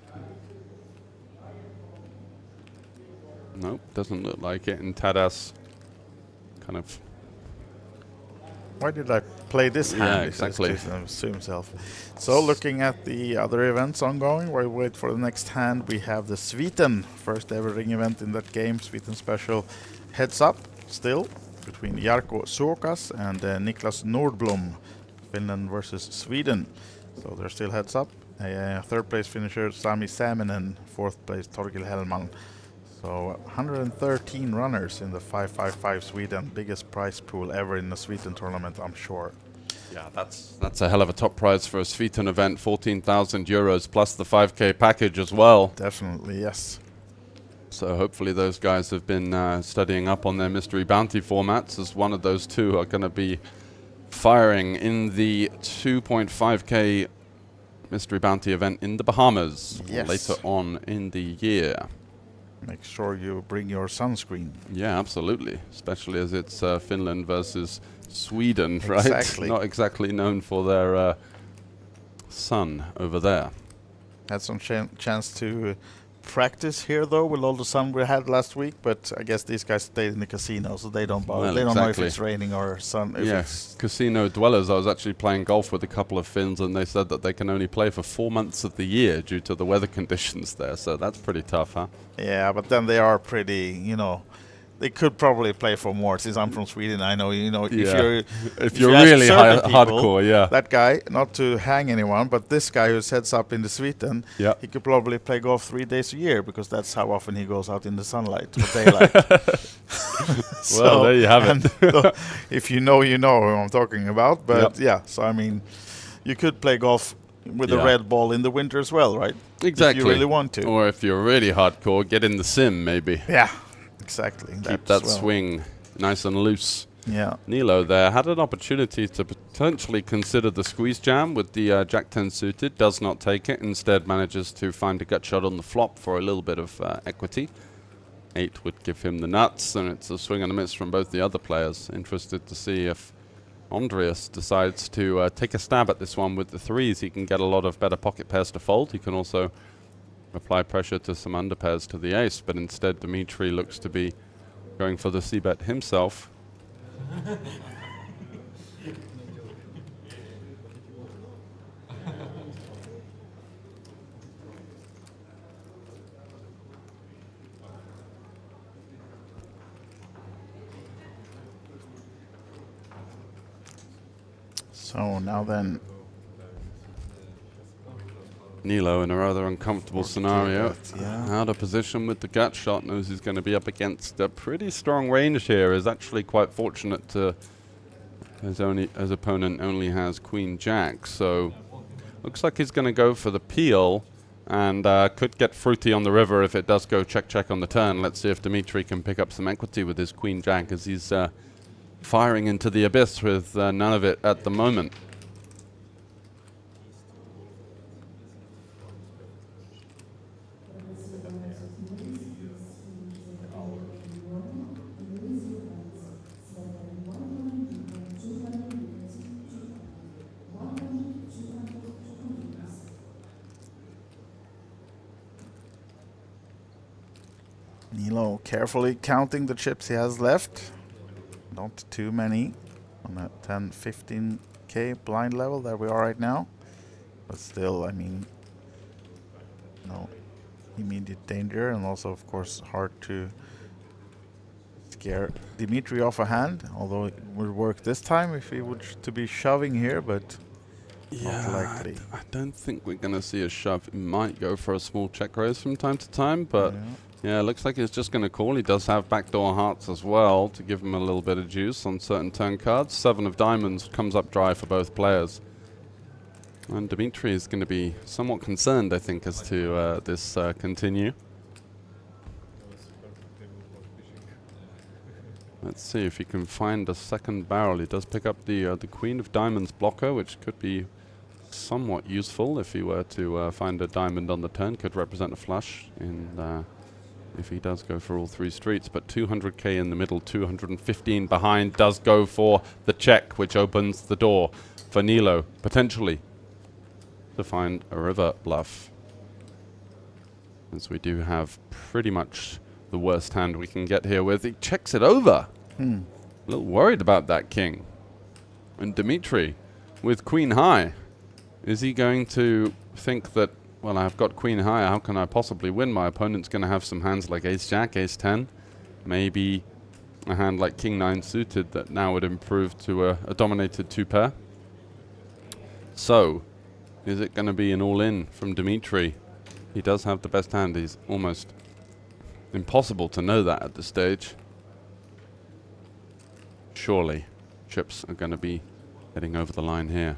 Nope, doesn't look like it. And Tadas kind of... Why did I play this hand. Yeah, He exactly. says to himself. So looking at the other events ongoing, while we wait for the next hand, we have the Sweden, first ever ring event in that game. Sweden special heads up still between Jarkko Suokas and Niklas Nordblom, Finland versus Sweden. So they're still heads up. Third place finisher Sami Salminen, fourth place Torgil Hellman. So 113 runners in the 555 Sweden, biggest prize pool ever in the Sweden tournament, I'm sure. Yeah, that's a hell of a top prize for a Sweden event, 14,000 euros plus the 5k package as well. Definitely, yes. So hopefully those guys have been studying up on their mystery bounty formats, as one of those two are going to be firing in the 2.5k mystery bounty event in the Bahamas later on in the year. Make sure you bring your sunscreen. Yeah, absolutely. Especially as it's Finland versus Sweden, right? Exactly. Not exactly known for their sun over there. Had some chance to practice here though with all the sun we had last week, but I guess these guys stayed in the casino, so they don't bother. Well, they don't know if exactly. it's raining or sun. If Yeah, it's casino dwellers. I was actually playing golf with a couple of Finns, and they said that they can only play for 4 months of the year due to the weather conditions there. So that's pretty tough, huh? yeah, but then they are pretty, you know, they could probably play for more. Since I'm from Sweden, I know, you know, if Yeah. If you you're ask really certain people, hardcore, yeah. that guy, not to hang anyone, but this guy who heads up in the Sweden, Yeah. he could probably play golf 3 days a year because that's how often he goes out in the sunlight or daylight. Well, there you have it. so if you know who I'm talking about. But yeah, so I mean, you could play golf with a red ball in the winter as well, right? Exactly. If you really want to. Or if you're really hardcore, get in the sim maybe. Yeah, exactly. Keep that swing nice and loose. Yeah. Nilo there had an opportunity to potentially consider the squeeze jam with the Jack 10 suited, does not take it, instead manages to find a gut shot on the flop for a little bit of equity. 8 would give him the nuts, and it's a swing and a miss from both the other players. Interested to see if Andreas decides to take a stab at this one with the 3s. He can get a lot of better pocket pairs to fold. He can also apply pressure to some underpairs to the ace, but instead Dimitri looks to be going for the c-bet himself. So now then, Nilo in a rather uncomfortable scenario. Out of position with the gut shot, knows he's going to be up against a pretty strong range here. Is actually quite fortunate to his opponent only has Queen Jack, so looks like he's going to go for the peel and could get fruity on the river if it does go check on the turn. Let's see if Dimitri can pick up some equity with his Queen Jack, as he's firing into the abyss with none of it at the moment. Nilo carefully counting the chips he has left. Not too many on that 10-15k blind level that we are right now. But still, I mean, no immediate danger, and also, of course, hard to scare Dimitri off a hand, although it would work this time if he would to be shoving here, but not likely. I don't think we're going to see a shove. He might go for a small check raise from time to time, but yeah, looks like he's just going to call. He does have backdoor hearts as well to give him a little bit of juice on certain turn cards. 7 of diamonds comes up dry for both players. And Dimitri is going to be somewhat concerned, I think, as to this continue. Let's see if he can find a second barrel. He does pick up the Queen of Diamonds blocker, which could be somewhat useful if he were to find a diamond on the turn. Could represent a flush in if he does go for all 3 streets. But 200k in the middle, 215 behind, does go for the check, which opens the door for Nilo, potentially, to find a river bluff. As we do have pretty much the worst hand we can get here with. He checks it over. A little worried about that king. And Dimitri with queen high. Is he going to think that, well, I've got queen high, how can I possibly win? My opponent's going to have some hands like ace-jack, ace-10, maybe a hand like king-9 suited that now would improve to a dominated two-pair. So, is it going to be an all-in from Dimitri? He does have the best hand. He's almost impossible to know that at this stage. Surely, chips are going to be heading over the line here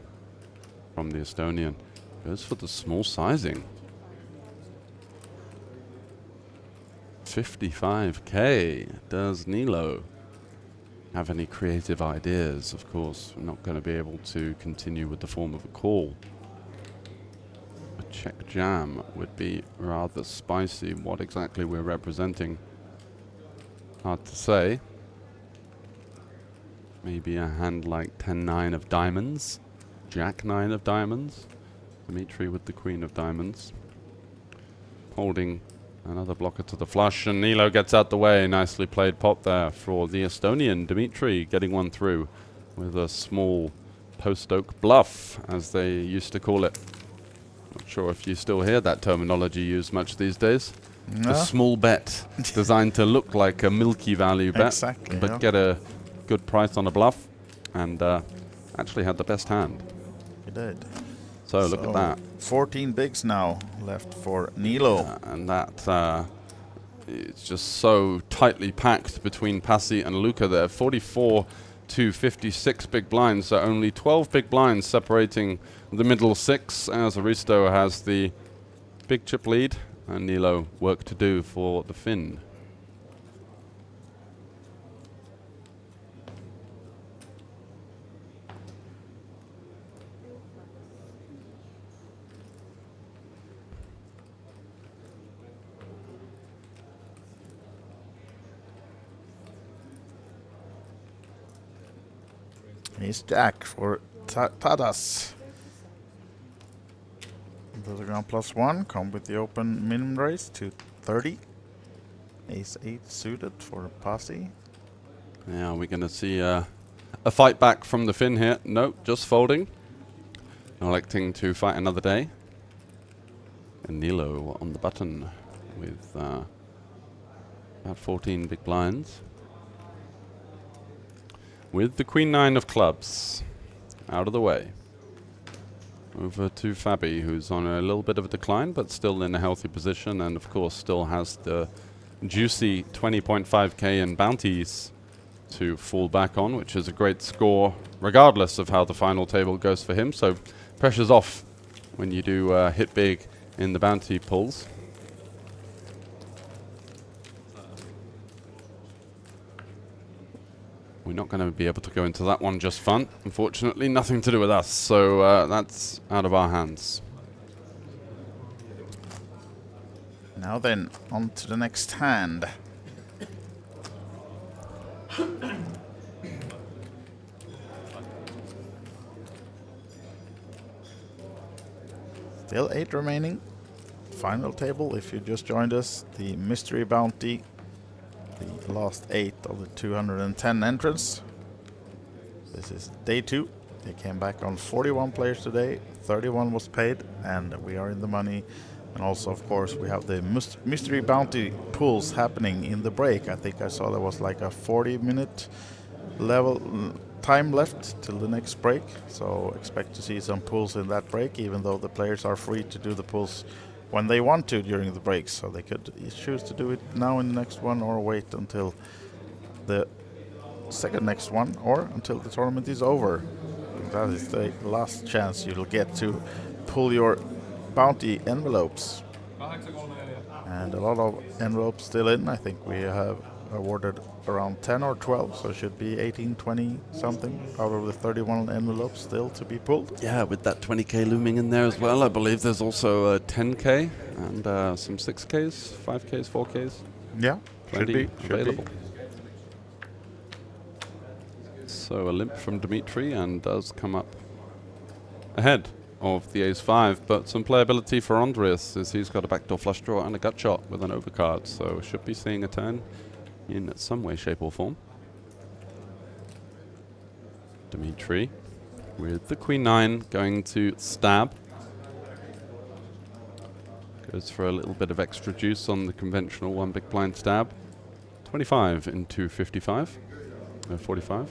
from the Estonian. Goes for the small sizing. 55k. Does Nilo have any creative ideas? Of course, we're not going to be able to continue with the form of a call. A check jam would be rather spicy. What exactly we're representing, hard to say. Maybe a hand like 10-9 of diamonds, Jack-9 of diamonds, Dimitri with the queen of diamonds, holding another blocker to the flush, and Nilo gets out the way. Nicely played pot there for the Estonian. Dimitri getting one through with a small post-oak bluff, as they used to call it. Not sure if you still hear that terminology used much these days. No. A small bet designed to look like a milky value bet, exactly, but yeah. get a good price on a bluff, and actually had the best hand. He did. So look at that. 14 bigs now left for Nilo. And that it's just so tightly packed between Pasi and Luca there. 44 to 56 big blinds, so only 12 big blinds separating the middle six, as Aristo has the big chip lead, and Nilo work to do for the Finn. Ace Jack for Tadas. The ground +1, come with the open minimum raise to 30. Ace 8 suited for Pasi. Yeah, we're going to see a fight back from the Finn here. No, just folding. Electing to fight another day. And Nilo on the button with about 14 big blinds. With the queen-9 of clubs out of the way. Over to Fabi, who's on a little bit of a decline, but still in a healthy position, and of course still has the juicy 20.5k in bounties to fall back on, which is a great score, regardless of how the final table goes for him. So pressure's off when you do hit big in the bounty pulls. We're not going to be able to go into that one just fun. Unfortunately, nothing to do with us, so that's out of our hands. Now then, on to the next hand. Still 8 remaining. Final table, if you just joined us, the mystery bounty. The last 8 of the 210 entrants. This is day 2. They came back on 41 players today. 31 was paid, and we are in the money. And also, of course, we have the mystery bounty pools happening in the break. I think I saw there was like a 40-minute level time left till the next break. So expect to see some pools in that break, even though the players are free to do the pools when they want to during the breaks, so they could choose to do it now in the next one or wait until the second next one or until the tournament is over. That is the last chance you'll get to pull your bounty envelopes. And a lot of envelopes still in. I think we have awarded around 10 or 12, so it should be 18, 20 something out of the 31 envelopes still to be pulled. Yeah, with that 20k looming in there as well. I believe there's also a 10k and some 6ks, 5ks, 4ks. Yeah, plenty should available. be. So a limp from Dimitri, and does come up ahead of the ace-5, but some playability for Andreas, as he's got a backdoor flush draw and a gut shot with an overcard, so should be seeing a turn in some way, shape or form. Dimitri with the Queen 9 going to stab. Goes for a little bit of extra juice on the conventional one big blind stab. 25 into 55. 45.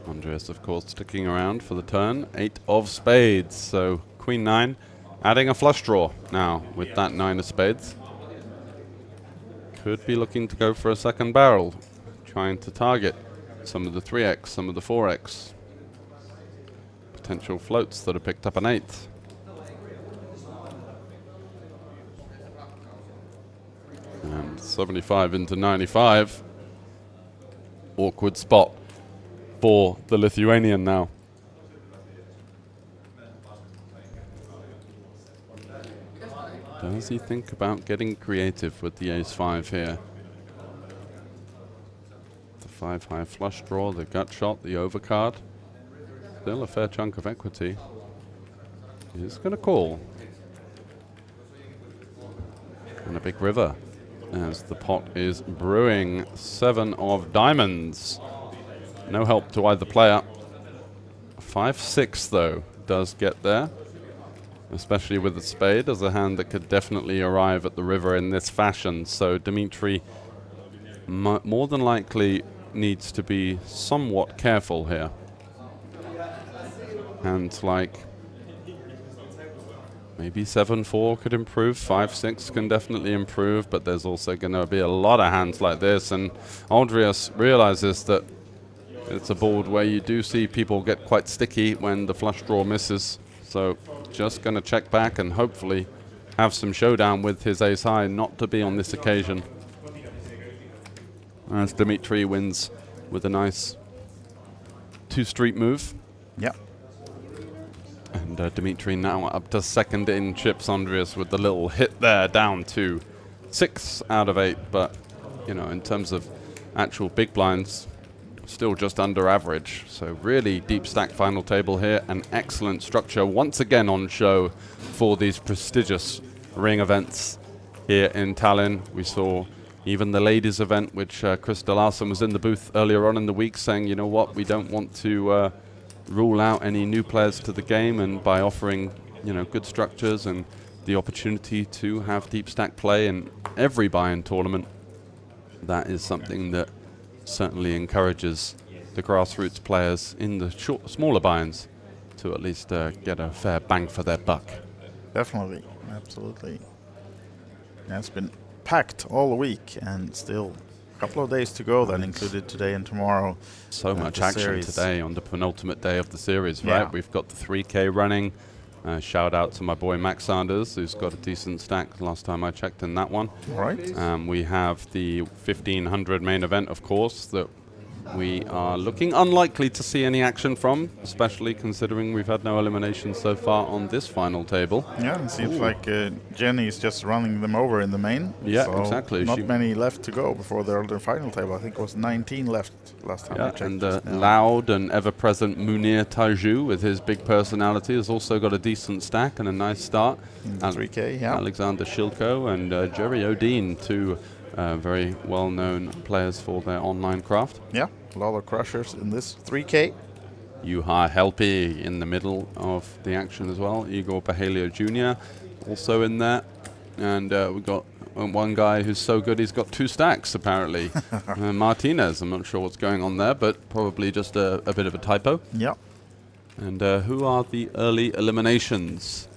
Andreas, of course, sticking around for the turn. 8 of spades, so Queen 9 adding a flush draw now with that 9 of spades. Could be looking to go for a second barrel, trying to target some of the 3x, some of the 4x. Potential floats that have picked up an 8. And 75 into 95. Awkward spot for the Lithuanian now. Does he think about getting creative with the ace-5 here? The 5 high flush draw, the gut shot, the overcard. Still a fair chunk of equity. He's going to call. And a big river as the pot is brewing. 7 of diamonds. No help to either player. 5-6 though does get there, especially with the spade as a hand that could definitely arrive at the river in this fashion. So Dmitry more than likely needs to be somewhat careful here. Hands like maybe 7-4 could improve, 5-6 can definitely improve, but there's also going to be a lot of hands like this, and Andreas realizes that it's a board where you do see people get quite sticky when the flush draw misses. So just going to check back and hopefully have some showdown with his ace high, not to be on this occasion. As Dmitry wins with a nice 2-street move. Yep. And Dmitry now up to second in chips. Andreas with the little hit there, down to 6 out of 8. But, you know, in terms of actual big blinds, still just under average. So really deep stack final table here. An excellent structure once again on show for these prestigious ring events here in Tallinn. We saw even the ladies event, which Krista Larsen was in the booth earlier on in the week saying, you know what, we don't want to rule out any new players to the game, and by offering, you know, good structures and the opportunity to have deep stack play in every buy-in tournament, that is something that certainly encourages the grassroots players in the smaller buy-ins to at least get a fair bang for their buck. Definitely, absolutely. It's been packed all week, and still a couple of days to go, then included today and tomorrow. So much action today on the penultimate day of the series, right? We've got the 3K running. Shout out to my boy Max Sanders, who's got a decent stack last time I checked in that one. Right. We have the 1500 main event, of course, that we are looking unlikely to see any action from, especially considering we've had no eliminations so far on this final table. Yeah, it seems like Jenny is just running them over in the main. Yeah, so exactly. Not many left to go before the final table. I think it was 19 left last time I checked. And loud and ever-present Munir Taju with his big personality has also got a decent stack and a nice start. 3K, yeah. Alexander Shilko and Jerry Odin, two very well-known players for their online craft. Yeah, a lot of crushers in this 3K. Juha Helpi in the middle of the action as well. Igor Pahelio Jr. also in there. And we've got one guy who's so good he's got 2 stacks, apparently. Martinez, I'm not sure what's going on there, but probably just a bit of a typo. Yeah. And who are the early eliminations?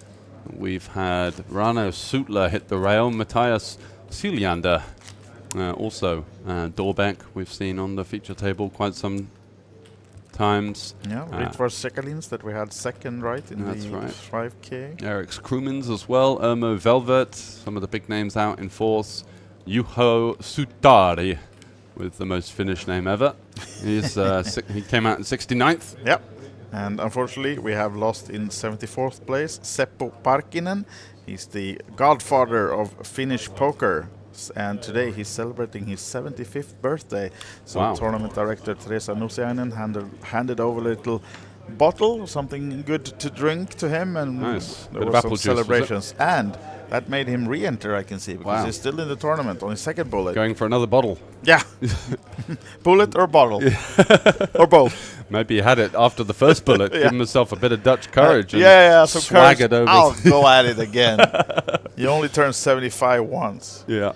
We've had Rano Sutler hit the rail. Matthias Siljander. Also, Dorbeck we've seen on the feature table quite some times. Yeah, Rikvar Sekalins that we had second, right, in the 5K. Eric's Crewmans as well. Irmo Velvet, some of the big names out in fourth. Juho Sutari with the most Finnish name ever. He's he came out in 69th. Yep. And unfortunately, we have lost in 74th place Seppo Parkkinen. He's the godfather of Finnish poker. And today he's celebrating his 75th birthday. So tournament director Teresa Nusiainen handed over a little bottle, something good to drink to him, and nice. there were some celebrations. And That made him re-enter, I can see, because he's still in the tournament on his second bullet. Going for another bottle. Yeah. Bullet or bottle. Or both. Maybe he had it after the first bullet, giving himself a bit of Dutch courage and some swaggered over. I'll go at it again. He only turned 75 once. Yeah.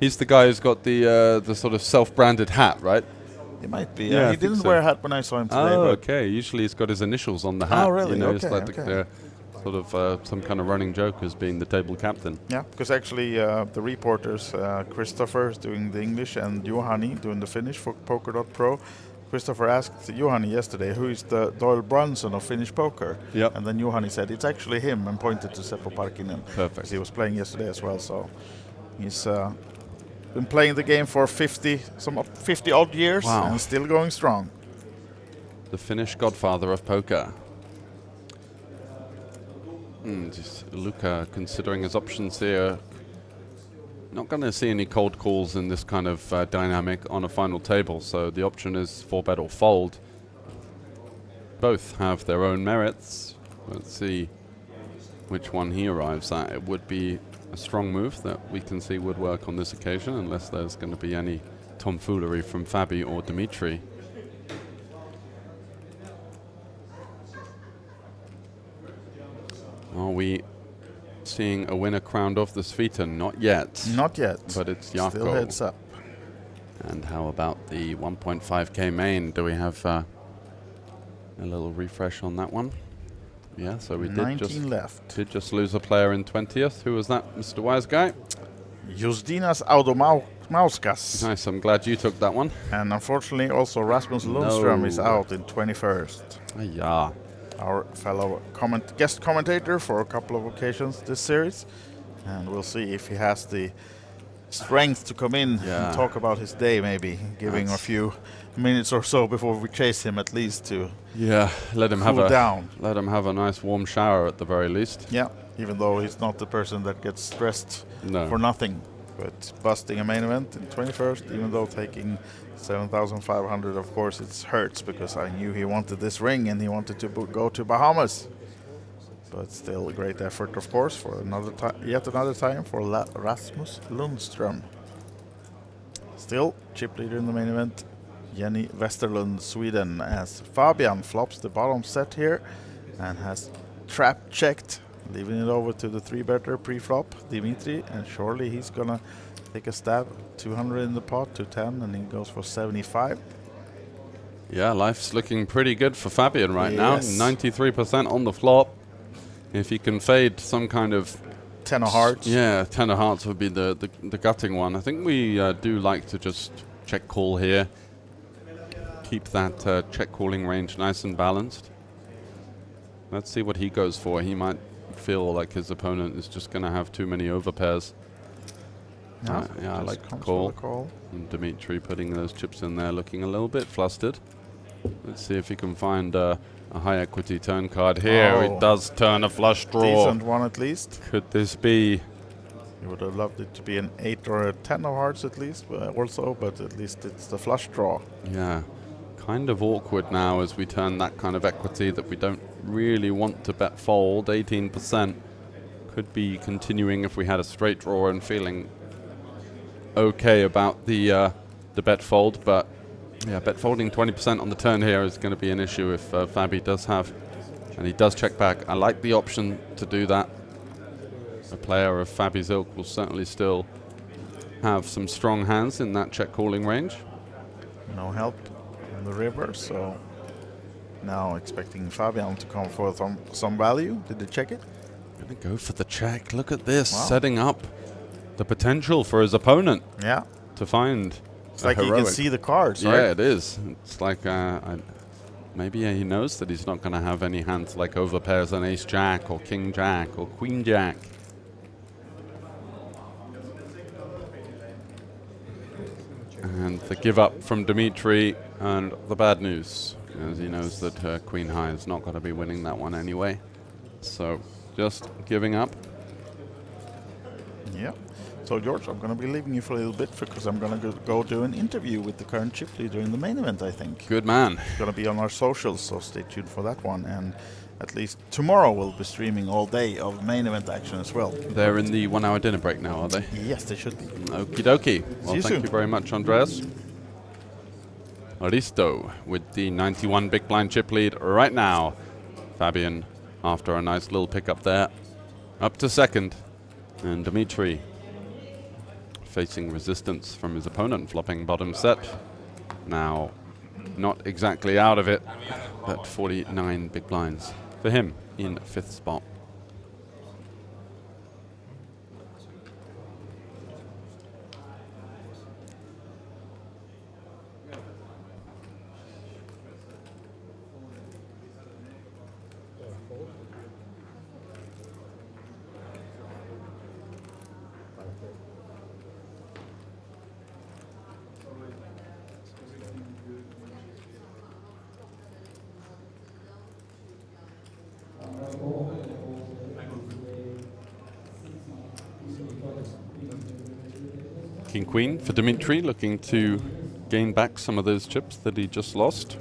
He's the guy who's got the sort of self-branded hat, right? He might be. Yeah, he didn't wear a hat when I saw him today. Oh, okay. Usually he's got his initials on the hat. Oh, really? You know, Okay, it's like okay. sort of some kind of running joke as being the table captain. Yeah, because actually the reporters, Christopher is doing the English and Juhani doing the Finnish for Poker.pro. Christopher asked Juhani yesterday, who is the Doyle Brunson of Finnish poker? Yep. And then Juhani said, it's actually him, and pointed to Seppo Parkkinen. Perfect. He was playing yesterday as well, so he's been playing the game for 50 odd years and still going strong. The Finnish godfather of poker. Just Luca considering his options here. Not going to see any cold calls in this kind of dynamic on a final table, so the option is 4-bet or fold. Both have their own merits. Let's see which one he arrives at. It would be a strong move that we can see would work on this occasion, unless there's going to be any tomfoolery from Fabi or Dimitri. Are we seeing a winner crowned off the Svita? Not yet. Not yet. But it's Jaakko. Still heads up. And how about the 1.5k main? Do we have a little refresh on that one? Yeah, so we did just lose a player in 20th. Who was that, Mr. Wise Guy? Justinas Audomauskas. Nice, I'm glad you took that one. And unfortunately also Rasmus Lundström is out in 21st. Yeah. Our fellow guest commentator for a couple of occasions this series. And we'll see if he has the strength to come in and talk about his day, maybe giving a few minutes or so before we chase him, at least to let him cool down. Let him have a nice warm shower at the very least. Yeah, even though he's not the person that gets stressed for nothing. But busting a main event in 21st, even though taking 7,500, of course it hurts, because I knew he wanted this ring and he wanted to go to Bahamas. But still a great effort, of course, for yet another time for Rasmus Lundström. Still chip leader in the main event, Jenny Westerlund, Sweden, as Fabian flops the bottom set here and has trap checked, leaving it over to the 3-better pre-flop, Dimitri, and surely he's gonna take a stab. 200 in the pot, 210, and he goes for 75. Yeah, life's looking pretty good for Fabian right now. 93% on the flop. If he can fade some kind of 10 of hearts. Yeah, 10 of hearts would be the gutting one. I think we do like to just check call here. Keep that check calling range nice and balanced. Let's see what he goes for. He might feel like his opponent is just going to have too many overpairs. Yeah, I like the call. And Dimitri putting those chips in there, looking a little bit flustered. Let's see if he can find a high equity turn card here. It does turn a flush draw. Decent one at least. Could this be? You would have loved it to be an 8 or a 10 of hearts at least, also, but at least it's the flush draw. Yeah, kind of awkward now as we turn that kind of equity that we don't really want to bet fold. 18% could be continuing if we had a straight draw and feeling okay about the bet fold, but yeah, bet folding 20% on the turn here is going to be an issue if Fabi does have, and he does check back. I like the option to do that. A player of Fabi's ilk will certainly still have some strong hands in that check calling range. No help in the river, so now expecting Fabian to come for some value. Did they check it? Gonna go for the check. Look at this, setting up the potential for his opponent. Yeah. To find. It's like he can see the cards, right? Yeah, it is. It's like maybe he knows that he's not going to have any hands like overpairs an ace jack or king jack or queen jack. And the give up from Dimitri and the bad news, as he knows that queen high is not going to be winning that one anyway. So just giving up. Yeah. So, George, I'm going to be leaving you for a little bit because I'm going to go do an interview with the current chip leader in the main event, I think. Good man. It's going to be on our socials, so stay tuned for that one. And at least tomorrow we'll be streaming all day of main event action as well. They're in the 1 hour dinner break now, are they? Yes, they should be. Okie dokie. Well, thank soon. you very much, Andreas. Risto with the 91 big blind chip lead right now. Fabian, after a nice little pickup there, up to second. And Dimitri facing resistance from his opponent, flopping bottom set. Now, not exactly out of it, but 49 big blinds for him in 5th spot. King Queen for Dimitri, looking to gain back some of those chips that he just lost.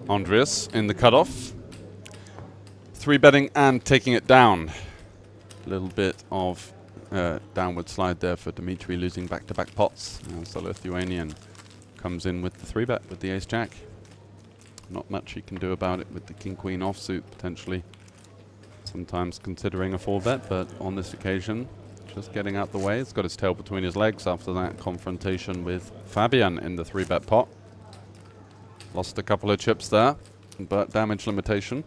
Andreas in the cutoff. 3-betting and taking it down. A little bit of downward slide there for Dimitri, losing back-to-back pots as the Lithuanian comes in with the 3-bet with the ace-jack. Not much he can do about it with the king-queen offsuit, potentially. Sometimes considering a 4-bet, but on this occasion, just getting out the way. He's got his tail between his legs after that confrontation with Fabian in the 3-bet pot. Lost a couple of chips there, but damage limitation.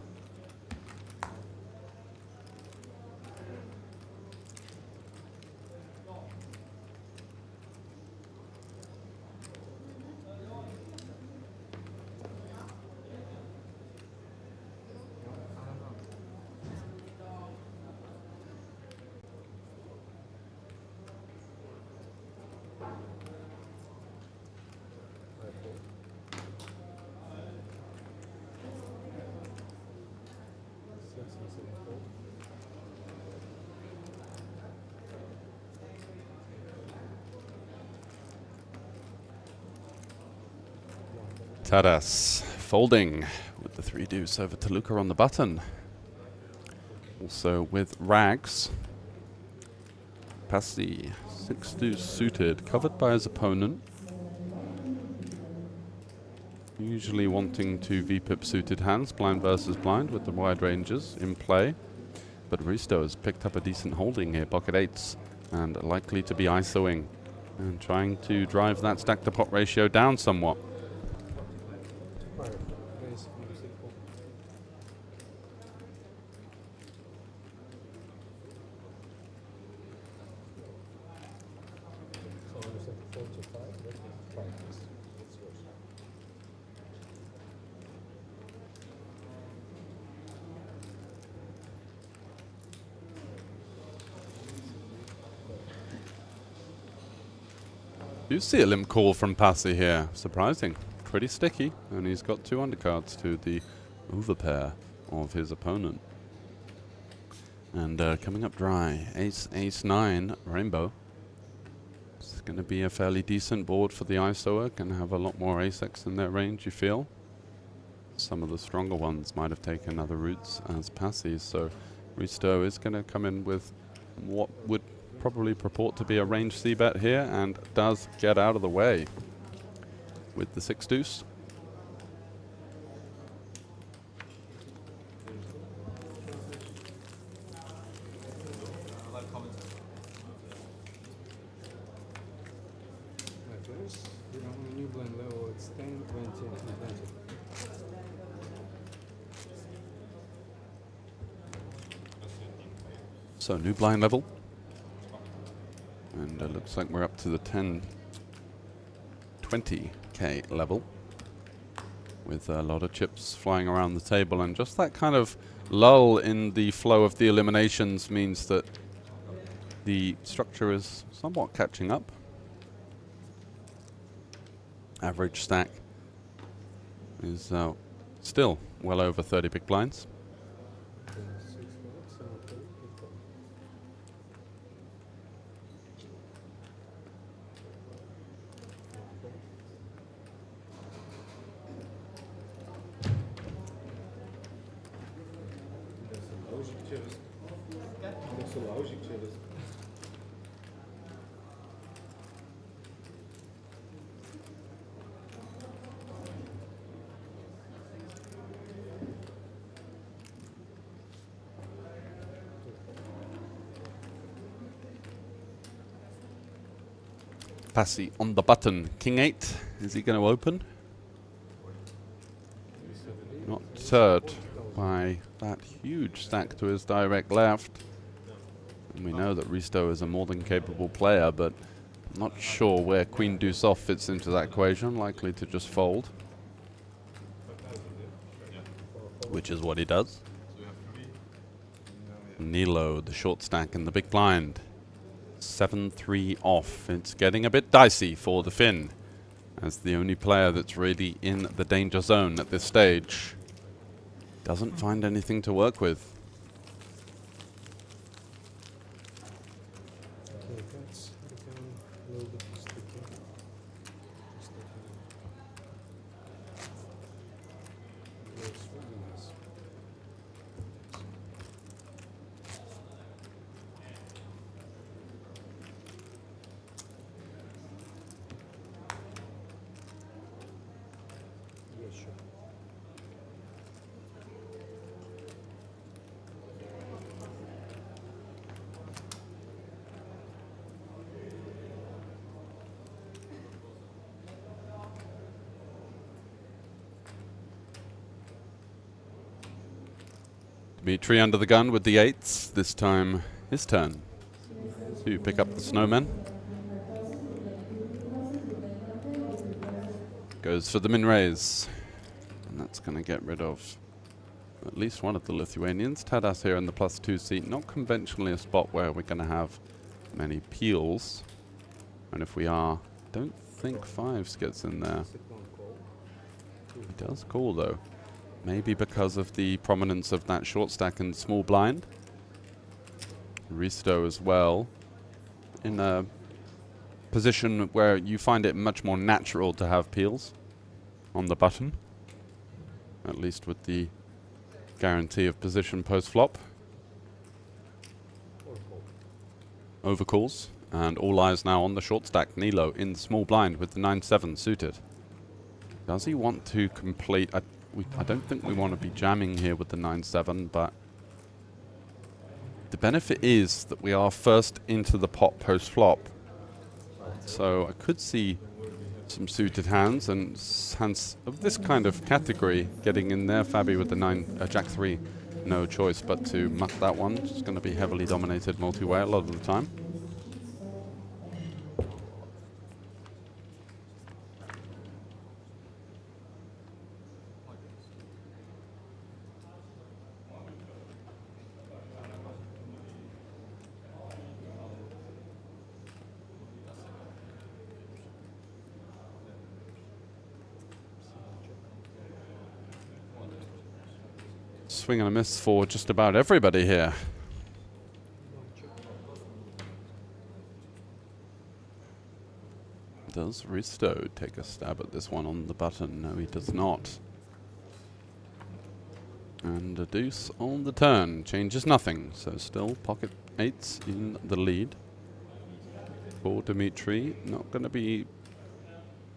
Taras folding with the 3 deuce over to Luca on the button. Also with rags. Past the 6 deuce suited, covered by his opponent. Usually wanting to VPIP suited hands, blind versus blind, with the wide ranges in play. But Risto has picked up a decent holding here, pocket 8s, and likely to be ISOing and trying to drive that stack to pot ratio down somewhat. You see a limp call from Pasi here. Surprising. Pretty sticky. And he's got 2 undercards to the overpair of his opponent. And coming up dry, ace, ace 9, rainbow. It's going to be a fairly decent board for the ISOer. Going to have a lot more ace-x in their range, you feel. Some of the stronger ones might have taken other routes as Pasi. So Risto is going to come in with what would probably purport to be a range c-bet here, and does get out of the way with the 6 deuce. So new blind level. And it looks like we're up to the 20k level, with a lot of chips flying around the table, and just that kind of lull in the flow of the eliminations means that the structure is somewhat catching up. Average stack is still well over 30 big blinds. Passy on the button. King 8. Is he going to open? Not deterred by that huge stack to his direct left. And we know that Risto is a more than capable player, but I'm not sure where Queen Deuce off fits into that equation. Likely to just fold, which is what he does. Nilo, the short stack in the big blind. 7-3 off. It's getting a bit dicey for the Finn, as the only player that's really in the danger zone at this stage doesn't find anything to work with. Dmitry under the gun with the 8s. This time his turn to pick up the snowman. Goes for the min raise, and that's going to get rid of at least one of the Lithuanians. Tadas here in the +2 seat, not conventionally a spot where we're going to have many peels, and if we are, don't think 5s gets in there. He does call though. Maybe because of the prominence of that short stack and small blind. Risto as well, in a position where you find it much more natural to have peels on the button, at least with the guarantee of position post-flop. Overcalls, and all eyes now on the short stack. Nilo in the small blind with the 9-7 suited. Does he want to complete... I don't think we want to be jamming here with the 9-7, but the benefit is that we are first into the pot post-flop. So I could see some suited hands, and hands of this kind of category getting in there. Fabi with the Jack 3, no choice but to muck that one. It's going to be heavily dominated multi-way a lot of the time. Swing and a miss for just about everybody here. Does Risto take a stab at this one on the button? No, he does not. And a deuce on the turn changes nothing, so still pocket 8s in the lead for Dmitry. Not going to be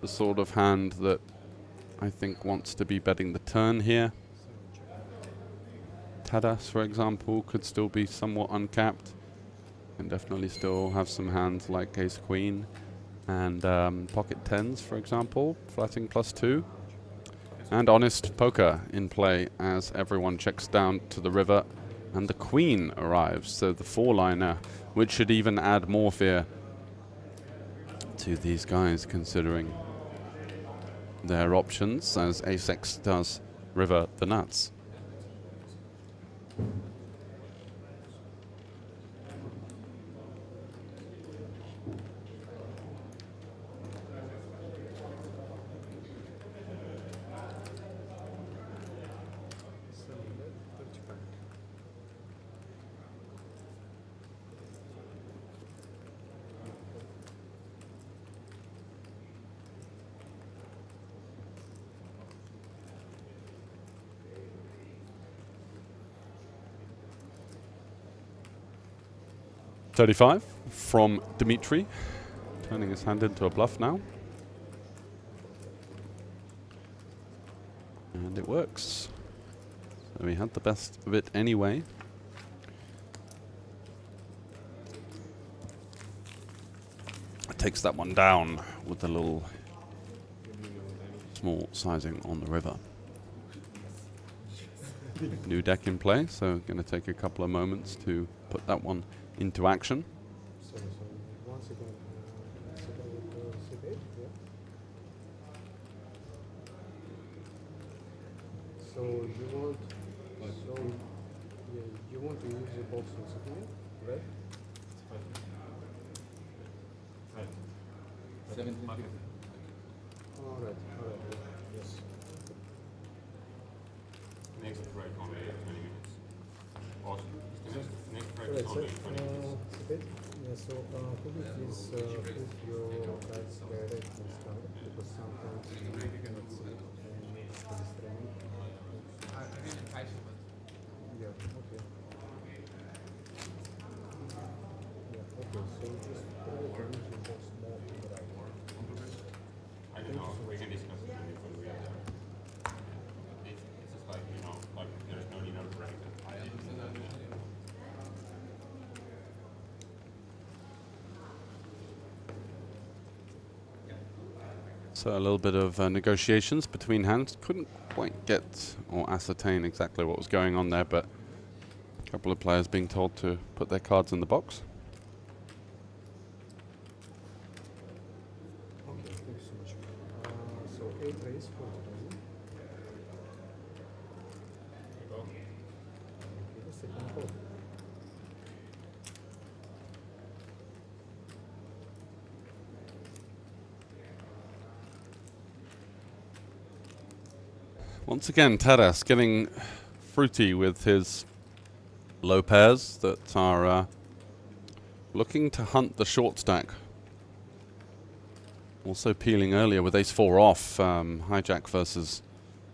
the sort of hand that I think wants to be betting the turn here. Tadas, for example, could still be somewhat uncapped, and definitely still have some hands like Ace Queen and pocket 10s, for example, flatting +2. And honest poker in play as everyone checks down to the river And the queen arrives, so the 4-liner, which should even add more fear to these guys, considering their options, as Ace-X does river the nuts. $35 from Dmitry, turning his hand into a bluff now. And it works. So he had the best of it anyway. Takes that one down with a little small sizing on the river. New deck in play, so going to take a couple of moments to put that one into action. So you want to use the box on second, right? 17. All right, yes. Next break only 20 minutes. Awesome. Next break Right, is only 20 minutes. Yeah, so could you please put your cards direct and start, because sometimes you cannot see it and it's distracting. Yeah, okay. Yeah, okay, so just try to use your box more to the right. I don't know, we can discuss it when we are there. It's just like, you know, like there's no need of break. So a little bit of negotiations between hands. Couldn't quite get or ascertain exactly what was going on there, but a couple of players being told to put their cards in the box. Okay, thank you so much. So 8 raise, 40,000. Okay, the second call. Once again, Taras getting fruity with his low pairs that are looking to hunt the short stack. Also peeling earlier with ace-4 off, hijack versus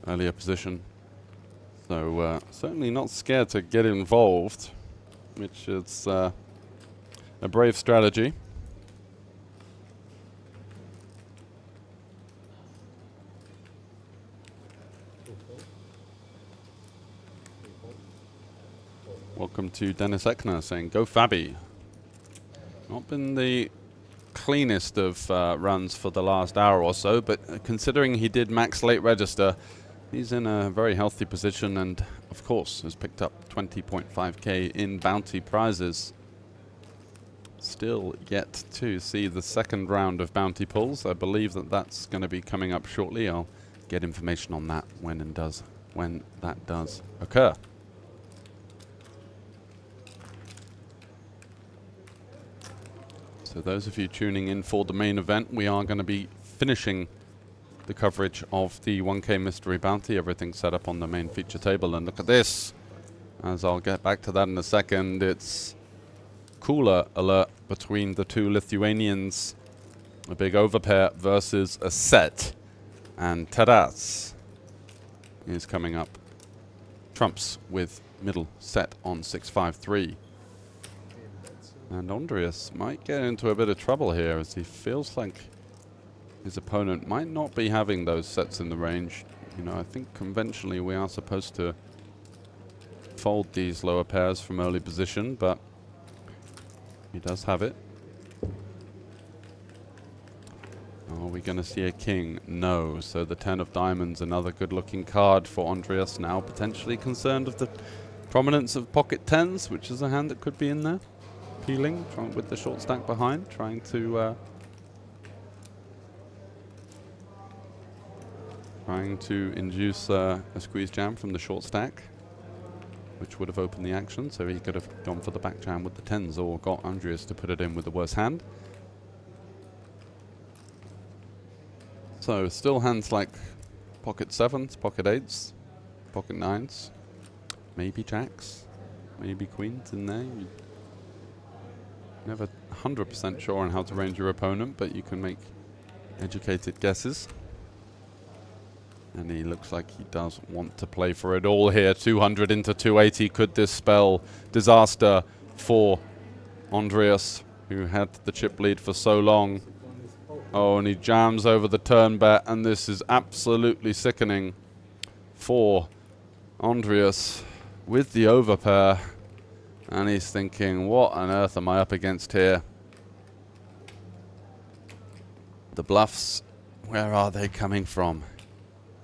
earlier position. So certainly not scared to get involved, which is a brave strategy. Welcome to Dennis Eckner saying, go Fabi. Not been the cleanest of runs for the last hour or so, but considering he did max late register, he's in a very healthy position and, of course, has picked up 20.5k in bounty prizes. Still yet to see the second round of bounty pulls. I believe that that's going to be coming up shortly. I'll get information on that when that does occur. So those of you tuning in for the main event, we are going to be finishing the coverage of the 1K Mystery Bounty. Everything's set up on the main feature table. And look at this. As I'll get back to that in a second, it's cooler alert between the two Lithuanians. A big overpair versus a set. And Taras is coming up. Trumps with middle set on 6-5-3. And Andreas might get into a bit of trouble here as he feels like his opponent might not be having those sets in the range. You know, I think conventionally we are supposed to fold these lower pairs from early position, but he does have it. Are we going to see a king? No. So the 10 of diamonds, another good looking card for Andreas, now potentially concerned of the Prominence of pocket tens, which is a hand that could be in there. Peeling, trying with the short stack behind, trying to induce a squeeze jam from the short stack, which would have opened the action, so he could have gone for the back jam with the tens or got Andreas to put it in with the worse hand. So still hands like pocket sevens, pocket eights, pocket nines, maybe jacks, maybe queens in there. You're never 100% sure on how to range your opponent, but you can make educated guesses. And he looks like he does want to play for it all here. 200 into 280. Could this spell disaster for Andreas, who had the chip lead for so long? Oh, and he jams over the turn bet, and this is absolutely sickening for Andreas with the overpair. And he's thinking, what on earth am I up against here? The bluffs, where are they coming from?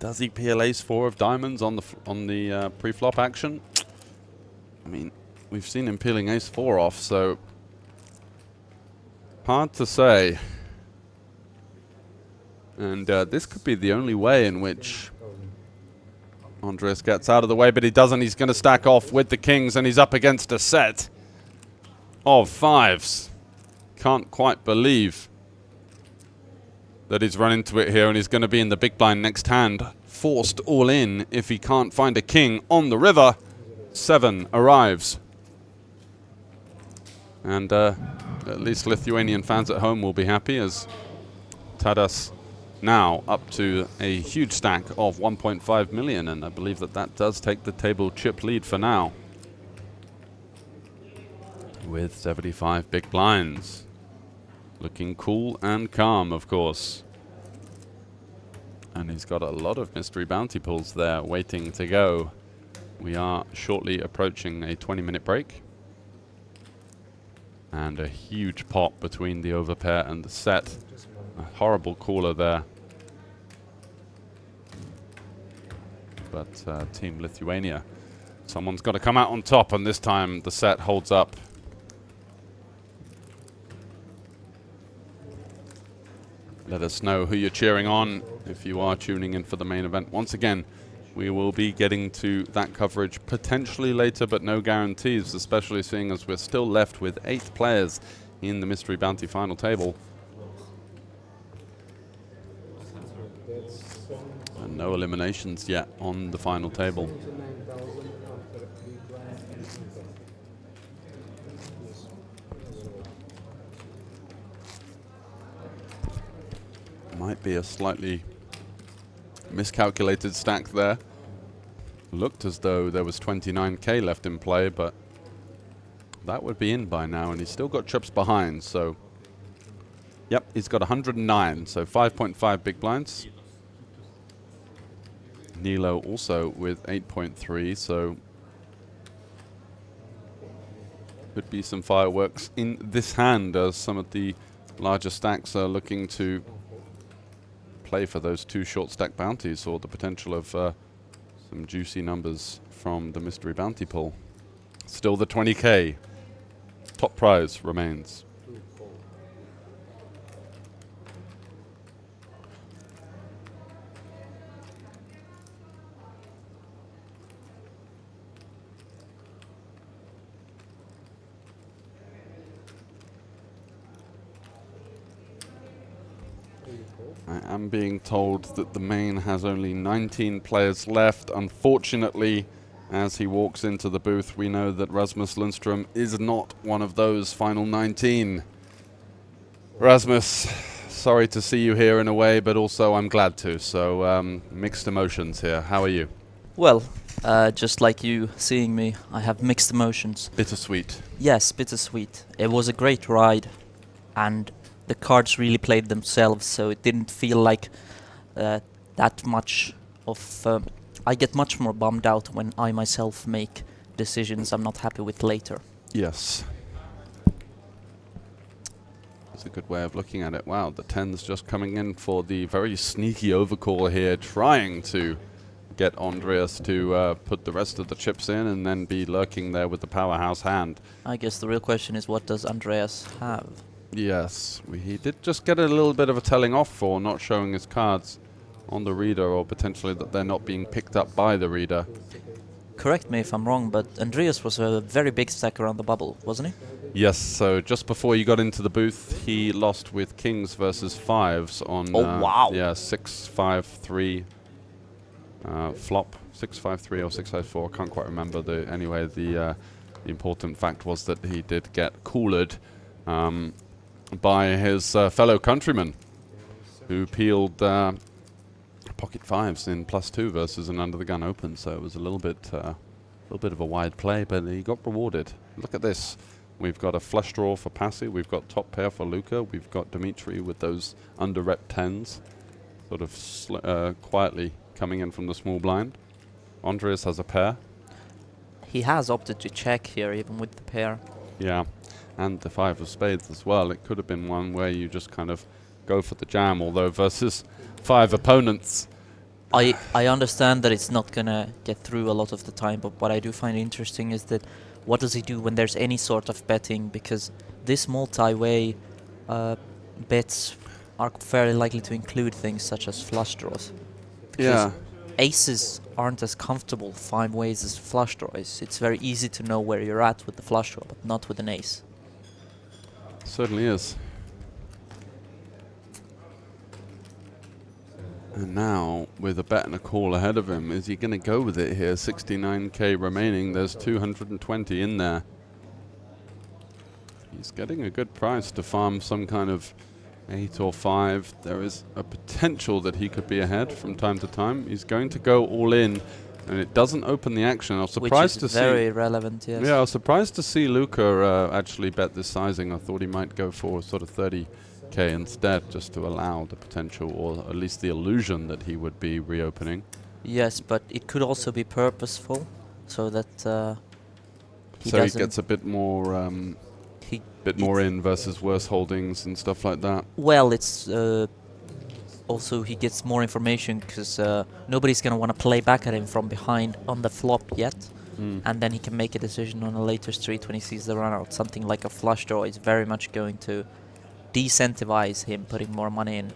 Does he peel ace-4 of diamonds on the pre-flop action? I mean, we've seen him peeling ace-4 off, so hard to say. And this could be the only way in which Andreas gets out of the way, but he doesn't. He's going to stack off with the kings, and he's up against a set of fives. Can't quite believe that he's run into it here, and he's going to be in the big blind next hand, forced all in if he can't find a king on the river. 7 arrives. And at least Lithuanian fans at home will be happy, as Tadas now up to a huge stack of 1.5 million, and I believe that that does take the table chip lead for now, with 75 big blinds. Looking cool and calm, of course. And he's got a lot of mystery bounty pulls there waiting to go. We are shortly approaching a 20-minute break. And a huge pot between the overpair and the set. A horrible caller there. But Team Lithuania, someone's got to come out on top, and this time the set holds up. Let us know who you're cheering on if you are tuning in for the main event. Once again, we will be getting to that coverage potentially later, but no guarantees, especially seeing as we're still left with 8 players in the Mystery Bounty final table. And no eliminations yet on the final table. Might be a slightly miscalculated stack there. Looked as though there was 29k left in play, but that would be in by now, and he's still got chips behind, so yep, he's got 109, so 5.5 big blinds. Nilo also with 8.3, so could be some fireworks in this hand, as some of the larger stacks are looking to play for those 2 short stack bounties, or the potential of some juicy numbers from the mystery bounty pool. Still the 20k. Top prize remains. I am being told that the main has only 19 players left. Unfortunately, as he walks into the booth, we know that Rasmus Lundström is not one of those final 19. Rasmus, sorry to see you here in a way, but also I'm glad to. So mixed emotions here. How are you? Well, just like you seeing me, I have mixed emotions. Bittersweet. Yes, bittersweet. It was a great ride, and the cards really played themselves, so it didn't feel like that much of... I get much more bummed out when I myself make decisions I'm not happy with later. Yes. That's a good way of looking at it. Wow, the 10's just coming in for the very sneaky overcall here, trying to get Andreas to put the rest of the chips in and then be lurking there with the powerhouse hand. I guess the real question is, what does Andreas have? Yes, he did just get a little bit of a telling off for not showing his cards on the reader, or potentially that they're not being picked up by the reader. Correct me if I'm wrong, but Andreas was a very big stacker on the bubble, wasn't he? Yes, so just before you got into the booth, he lost with kings versus fives on wow. Yeah, 6-5-3 flop, 6-5-3 or 6-5-4, can't quite remember. Anyway, the important fact was that he did get coolered by his fellow countryman, who peeled pocket fives in +2 versus an under the gun open. So it was a little bit of a wide play, but he got rewarded. Look at this. We've got a flush draw for Pasi. We've got top pair for Luca. We've got Dimitri with those under rep 10s, sort of quietly coming in from the small blind. Andreas has a pair. He has opted to check here, even with the pair. Yeah, and the 5 of spades as well. It could have been one where you just kind of go for the jam, although versus 5 opponents. I understand that it's not gonna get through a lot of the time, but what I do find interesting is that what does he do when there's any sort of betting? Because this multi-way bets are fairly likely to include things such as flush draws. Yeah. Aces aren't as comfortable 5 ways as flush draws. It's very easy to know where you're at with the flush draw, but not with an ace. Certainly is. And now, with a bet and a call ahead of him, is he going to go with it here? 69k remaining. There's 220 in there. He's getting a good price to farm some kind of 8 or 5. There is a potential that he could be ahead from time to time. He's going to go all in, and it doesn't open the action. I was surprised to see. Which is very relevant, yes. Yeah, I was surprised to see Luca actually bet this sizing. I thought he might go for sort of 30k instead, just to allow the potential, or at least the illusion, that he would be reopening. Yes, but it could also be purposeful, so that he gets a bit more more in versus worse holdings and stuff like that. Well, it's also he gets more information because nobody's going to want to play back at him from behind on the flop yet. And then he can make a decision on a later street when he sees the run out. Something like a flush draw is very much going to decentivize him putting more money in.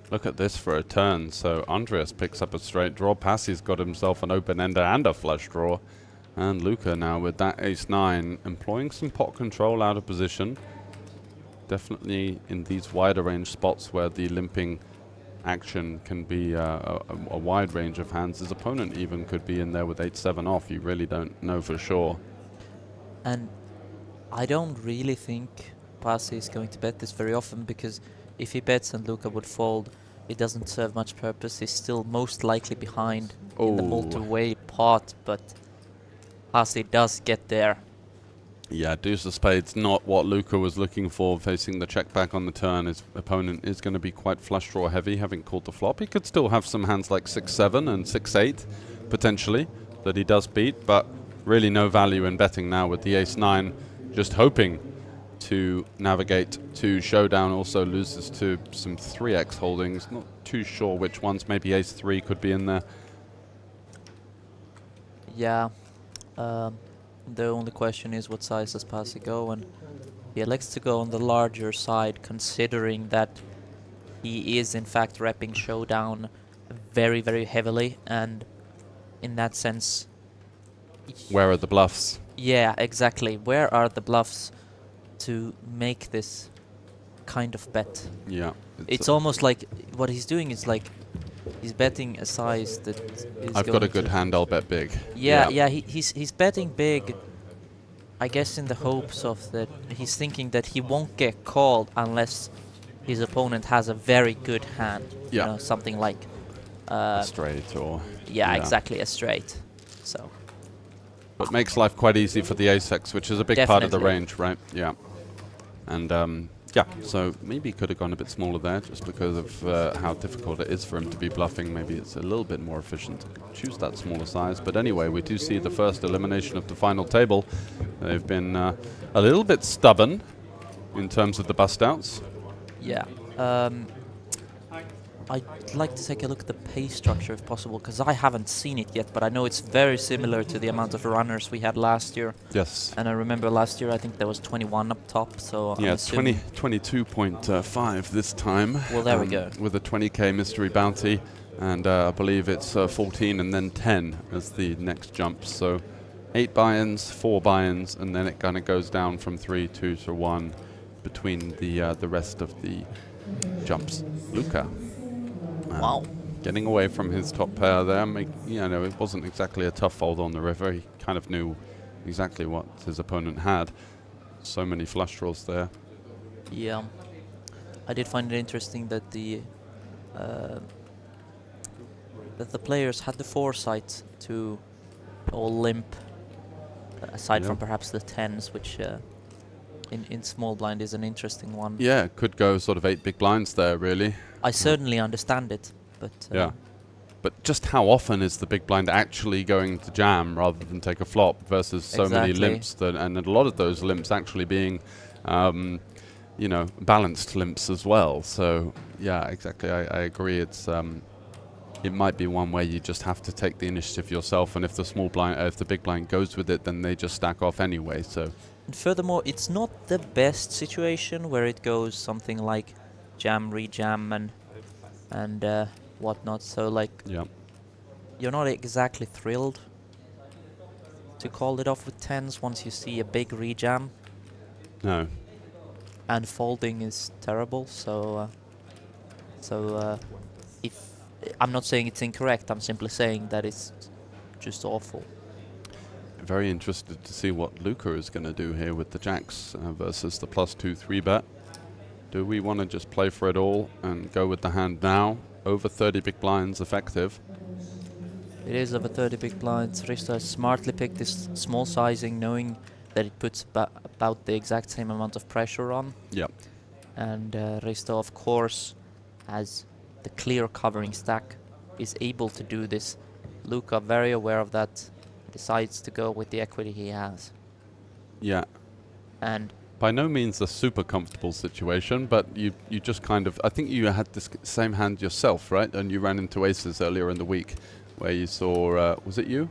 Look at this for a turn. So Andreas picks up a straight draw. Pasi's got himself an open ender and a flush draw. And Luca now with that ace-9, employing some pot control out of position. Definitely in these wider range spots where the limping action can be a wide range of hands. His opponent even could be in there with 8-7 off. You really don't know for sure. And I don't really think Pasi is going to bet this very often, because if he bets and Luca would fold, it doesn't serve much purpose. He's still most likely behind in the multi-way pot, but Pasi does get there. Yeah, deuce of spades, not what Luca was looking for, facing the check back on the turn. His opponent is going to be quite flush draw heavy, having called the flop. He could still have some hands like 6-7 and 6-8, potentially, that he does beat, but really no value in betting now with the ace-9, just hoping to navigate to showdown. Also loses to some 3x holdings. Not too sure which ones. Maybe ace-3 could be in there. Yeah. The only question is, what size does Pasi go? And he elects to go on the larger side, considering that he is in fact repping showdown very, very heavily, and in that sense... Where are the bluffs? Yeah, exactly. Where are the bluffs to make this kind of bet? Yeah. It's almost like what he's doing is like he's betting a size that is I've got a good hand, I'll bet big. Yeah, he's betting big, I guess in the hopes of that he's thinking that he won't get called unless his opponent has a very good hand. Yeah. You know, something like straight or... Yeah, exactly, a straight. So. But makes life quite easy for the ace-x, which is a big part of the range, right? Yeah. And yeah, so maybe he could have gone a bit smaller there just because of how difficult it is for him to be bluffing. Maybe it's a little bit more efficient to choose that smaller size. But anyway, we do see the first elimination of the final table. They've been a little bit stubborn in terms of the bust outs. Yeah. I'd like to take a look at the pay structure if possible, because I haven't seen it yet, but I know it's very similar to the amount of runners we had last year. Yes. And I remember last year I think there was 21 up top, so yeah, I'm 22.5 this time. Well, there we go. With a 20k mystery bounty, and I believe it's 14 and then 10 as the next jump. So 8 buy-ins, 4 buy-ins, and then it kind of goes down from 3, 2 to 1 between the rest of the jumps. Luca. Wow. Getting away from his top pair there. It wasn't exactly a tough fold on the river. He kind of knew exactly what his opponent had. So many flush draws there. Yeah. I did find it interesting that the players had the foresight to all limp, aside from perhaps the 10s, which in small blind is an interesting one. Yeah, it could go sort of 8 big blinds there, really. I certainly understand it, but... yeah. But just how often is the big blind actually going to jam rather than take a flop versus so many limps, and a lot of those limps actually being, balanced limps as well. So, yeah, exactly. I agree. It's it might be one where you just have to take the initiative yourself, and if the if the big blind goes with it, then they just stack off anyway. So. And furthermore, it's not the best situation where it goes something like jam, re-jam, and whatnot. So you're not exactly thrilled to call it off with 10s once you see a big re-jam. No. And folding is terrible. So if I'm not saying it's incorrect, I'm simply saying that it's just awful. Very interested to see what Luca is going to do here with the jacks versus the +2 3-bet. Do we want to just play for it all and go with the hand now? Over 30 big blinds effective. It is over 30 big blinds. Risto has smartly picked this small sizing, knowing that it puts about the exact same amount of pressure on. Yep. And Risto, of course, as the clear covering stack, is able to do this. Luca, very aware of that, decides to go with the equity he has. Yeah. And by no means a super comfortable situation, but you just kind of... I think you had this same hand yourself, right? And you ran into aces earlier in the week where you saw... was it you?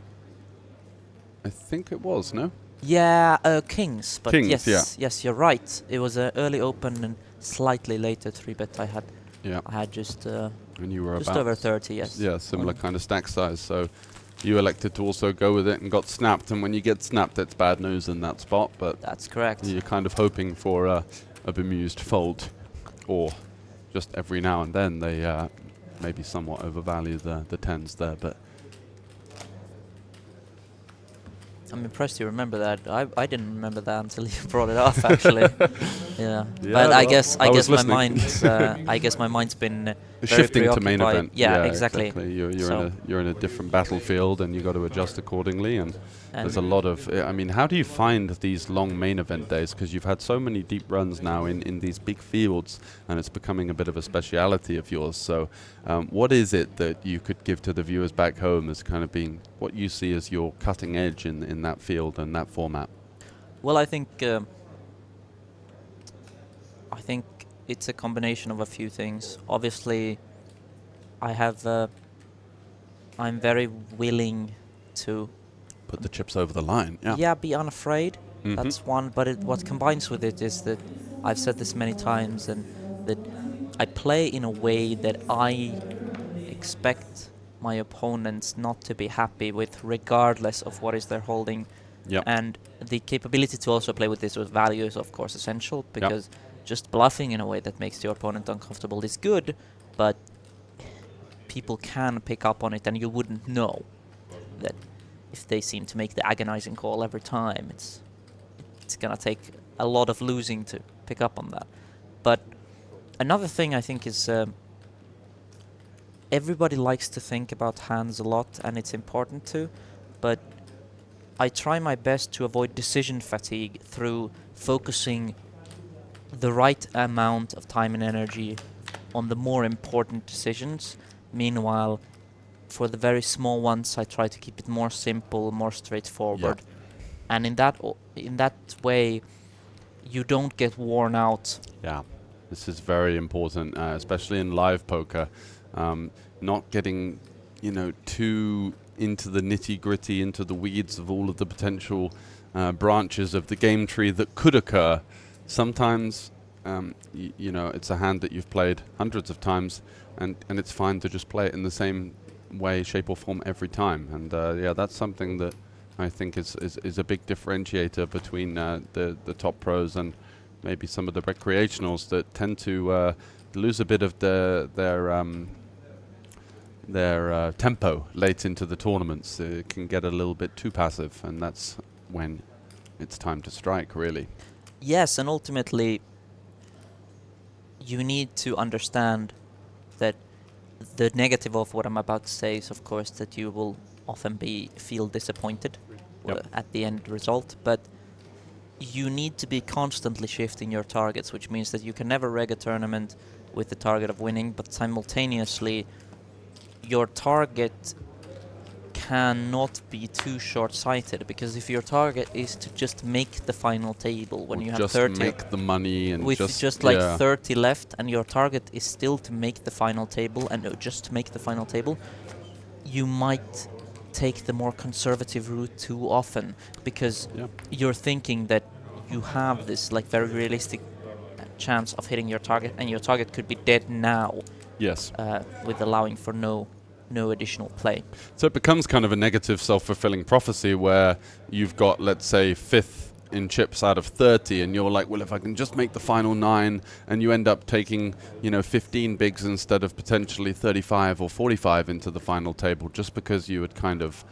I think it was, no? Yeah, kings. But kings, yes, yeah. Yes, you're right. It was an early open and slightly later 3-bet I had. Yeah. I had just and you were just about over 30, yes. Yeah, similar kind of stack size. So you elected to also go with it and got snapped. And when you get snapped, it's bad news in that spot. But that's correct. You're kind of hoping for a bemused fold, or just every now and then they maybe somewhat overvalue the 10s there. But I'm impressed you remember that. I didn't remember that until you brought it up, actually. Yeah. But I guess my mind's my mind's been shifting very to main event. Yeah, exactly. You're in a different battlefield, and you got to adjust accordingly. And there's a lot of... I mean, how do you find these long main event days? Because you've had so many deep runs now in these big fields, and it's becoming a bit of a speciality of yours. So what is it that you could give to the viewers back home as kind of being what you see as your cutting edge in that field and that format? Well, I think it's a combination of a few things. Obviously, I'm very willing to put the chips over the line. Yeah. Yeah, be unafraid. That's one. But what combines with it is that I've said this many times, and that I play in a way that I expect my opponents not to be happy with, regardless of what is they're holding. Yep. And the capability to also play with this with value is, of course, essential, because just bluffing in a way that makes your opponent uncomfortable is good, but people can pick up on it, and you wouldn't know that if they seem to make the agonizing call every time. It's gonna take a lot of losing to pick up on that. But another thing I think is everybody likes to think about hands a lot, and it's important to, but I try my best to avoid decision fatigue through focusing the right amount of time and energy on the more important decisions. Meanwhile, for the very small ones, I try to keep it more simple, more straightforward. And in that way, you don't get worn out. Yeah, this is very important, especially in live poker. not getting, you know, too into the nitty-gritty, into the weeds of all of the potential branches of the game tree that could occur. Sometimes, you know, it's a hand that you've played hundreds of times, and it's fine to just play it in the same way, shape or form every time. And yeah, that's something that I think is a big differentiator between the top pros and maybe some of the recreationals that tend to lose a bit of their tempo late into the tournaments. It can get a little bit too passive, and that's when it's time to strike, really. Yes, and ultimately you need to understand that the negative of what I'm about to say is, of course, that you will often feel disappointed at the end result, but you need to be constantly shifting your targets, which means that you can never reg a tournament with the target of winning, but simultaneously your target cannot be too short-sighted, because if your target is to just make the final table when you have 30, just make the money, and with just like 30 left, and your target is still to make the final table and just to make the final table, you might take the more conservative route too often, because you're thinking that you have this like very realistic chance of hitting your target, and your target could be dead now. Yes. With allowing for no additional play. So it becomes kind of a negative self-fulfilling prophecy where you've got, let's say, 5th in chips out of 30, and you're like, well, if I can just make the final 9, and you end up taking, you know, 15 bigs instead of potentially 35 or 45 into the final table, just because you had kind of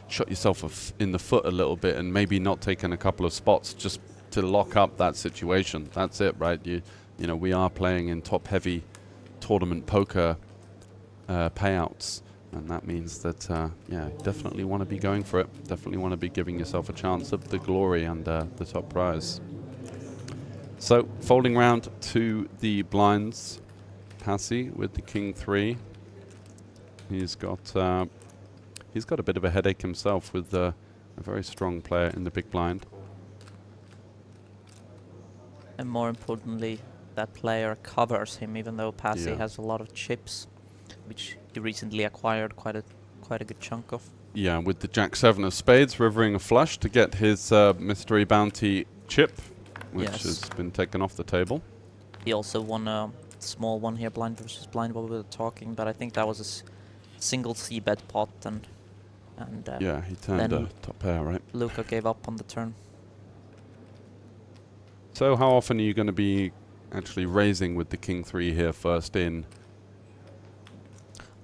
shot yourself in the foot a little bit and maybe not taken a couple of spots just to lock up that situation. That's it, right? You know, we are playing in top-heavy tournament poker payouts, and that means that yeah, definitely want to be going for it, definitely want to be giving yourself a chance of the glory and the top prize. So folding round to the blinds, Pasi with the king 3. He's got a bit of a headache himself with a very strong player in the big blind, and more importantly, that player covers him, even though Pasi has a lot of chips, which he recently acquired quite a good chunk of. Yeah, with the Jack 7 of spades, rivering a flush to get his mystery bounty chip, which has been taken off the table. He also won a small one here, blind versus blind, while we were talking, but I think that was a single c-bet pot, and yeah, he turned a top pair, right? Luca gave up on the turn. So how often are you going to be actually raising with the king 3 here first in?